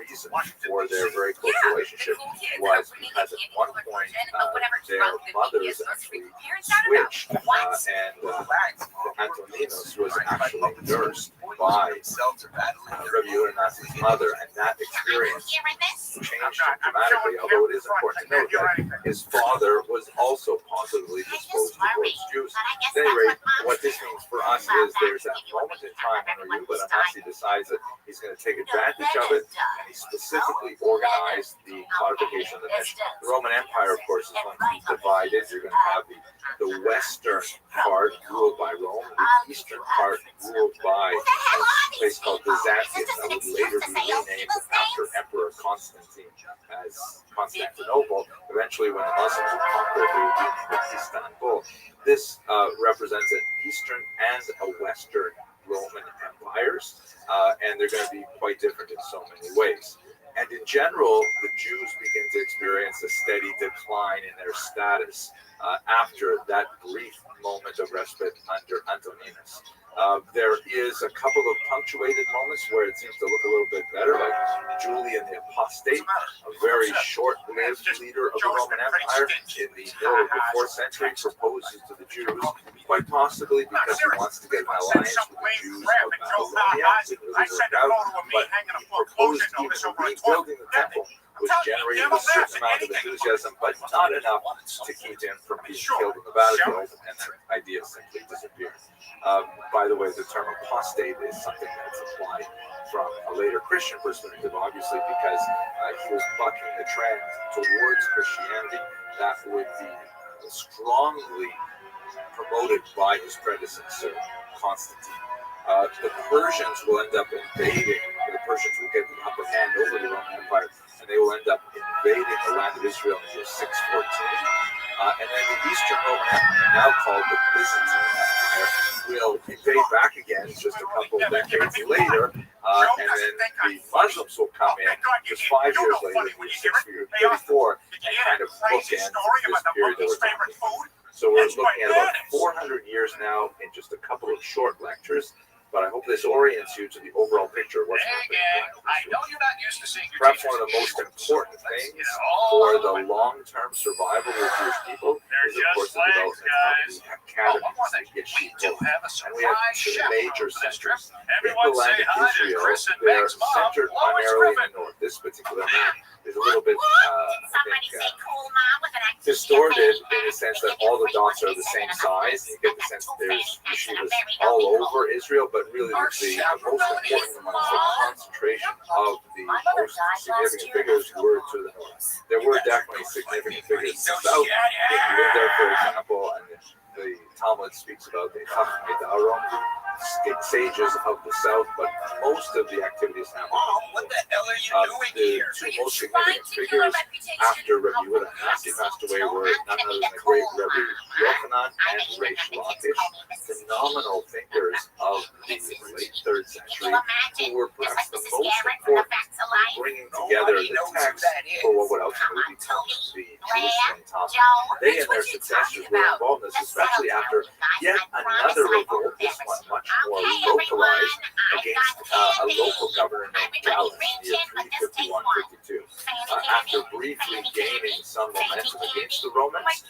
reason for their very close relationship was because at one point their mothers actually switched, and Antoninus was actually nursed by Rabbi Yehuda Nasi's mother, and that experience changed him dramatically, although it is important to note that his father was also positively disposed towards Jews. At any rate, what this means for us is there's that moment in time when Rabbi Yehuda Nasi decides that he's going to take advantage of it, and he specifically organized the codification of the Mishnah. The Roman Empire, of course, is going to be divided. You're going to have the western part ruled by Rome, the eastern part ruled by a place called Byzantium that would later be renamed after Emperor Constantine as Constantinople. Eventually, when the Muslims would conquer it, they would be named Istanbul. This represents an eastern and a western Roman empires, and they're going to be quite different in so many ways. And in general, the Jews begin to experience a steady decline in their status after that brief moment of respite under Antoninus. There is a couple of punctuated moments where it seems to look a little bit better, like Julian the Apostate, a very short-lived leader of the Roman Empire in the middle of the 4th century, proposes to the Jews, quite possibly because he wants to get an alliance with the Jews of Babylonia, didn't really work out, but he proposed even rebuilding the temple, which generated a certain amount of enthusiasm, but not enough to keep him from being killed in the battlefield, and that idea simply disappeared. By the way, the term apostate is something that's applied from a later Christian perspective, obviously, because he was bucking the trend towards Christianity that would be strongly promoted by his predecessor, Constantine. The Persians will end up invading, the Persians will get the upper hand over the Roman Empire, and they will end up invading the land of Israel in year 614. And then the Eastern Roman Empire, now called the Byzantine Empire, will invade back again just a couple of decades later, and then the Muslims will come in just 5 years later, in 634, and kind of bookend this period that we're talking about. So we're looking at about 400 years now in just a couple of short lectures, but I hope this orients you to the overall picture of what's happening. Perhaps one of the most important things for the long-term survival of Jewish people is, of course, the development of the academies, the yeshivot. And we have two major centers in the land of Israel. They're centered primarily in the north. This particular map is a little bit, distorted in the sense that all the dots are the same size. You get the sense that there's yeshivas all over Israel, but really the most important ones, the concentration of the most significant figures were to the north. There were definitely significant figures in the south. If you live there, for example, and the Talmud speaks about the Chachmei Darom, sages of the south, but most of the activities happen. What the hell are you doing here? The two most significant figures after Rabbi Rothschild passed away were none other than the great Rabbi Rothschild and Rabbi Rothschild, phenomenal thinkers of the late 3rd century, who were perhaps the most important in bringing together the text for what would ultimately become the Jerusalem Talmud. They and their successors were involved in this, especially after yet another revolt, this one much more localized, against a local governor named Gallus in the year 351-52. After briefly gaining some momentum against the Romans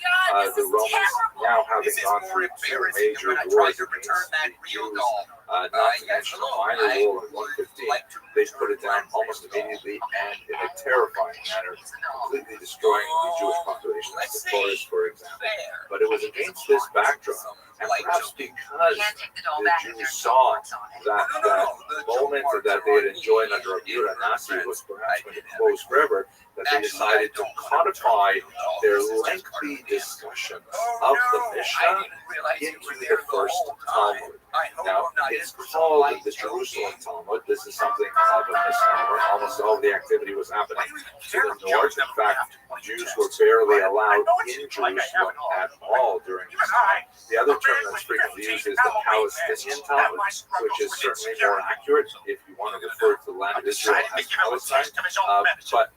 now having gone through two major wars against the Jews, not to mention a minor war in 115, they put it down almost immediately and in a terrifying manner, completely destroying the Jewish population of the forest, for example. But it was against this backdrop, and perhaps because the Jews saw that moment that they had enjoyed under Rabbi Rothschild was perhaps going to close forever, that they decided to codify their lengthy discussions of the Mishnah into the first Talmud. Now, it's called the Jerusalem Talmud. This is something of a misnomer. Almost all of the activity was happening to the north. In fact, Jews were barely allowed in Jerusalem at all during this time. The other term that's frequently used is the Palestinian Talmud, which is certainly more accurate if you want to refer to the land of Israel as Palestine. But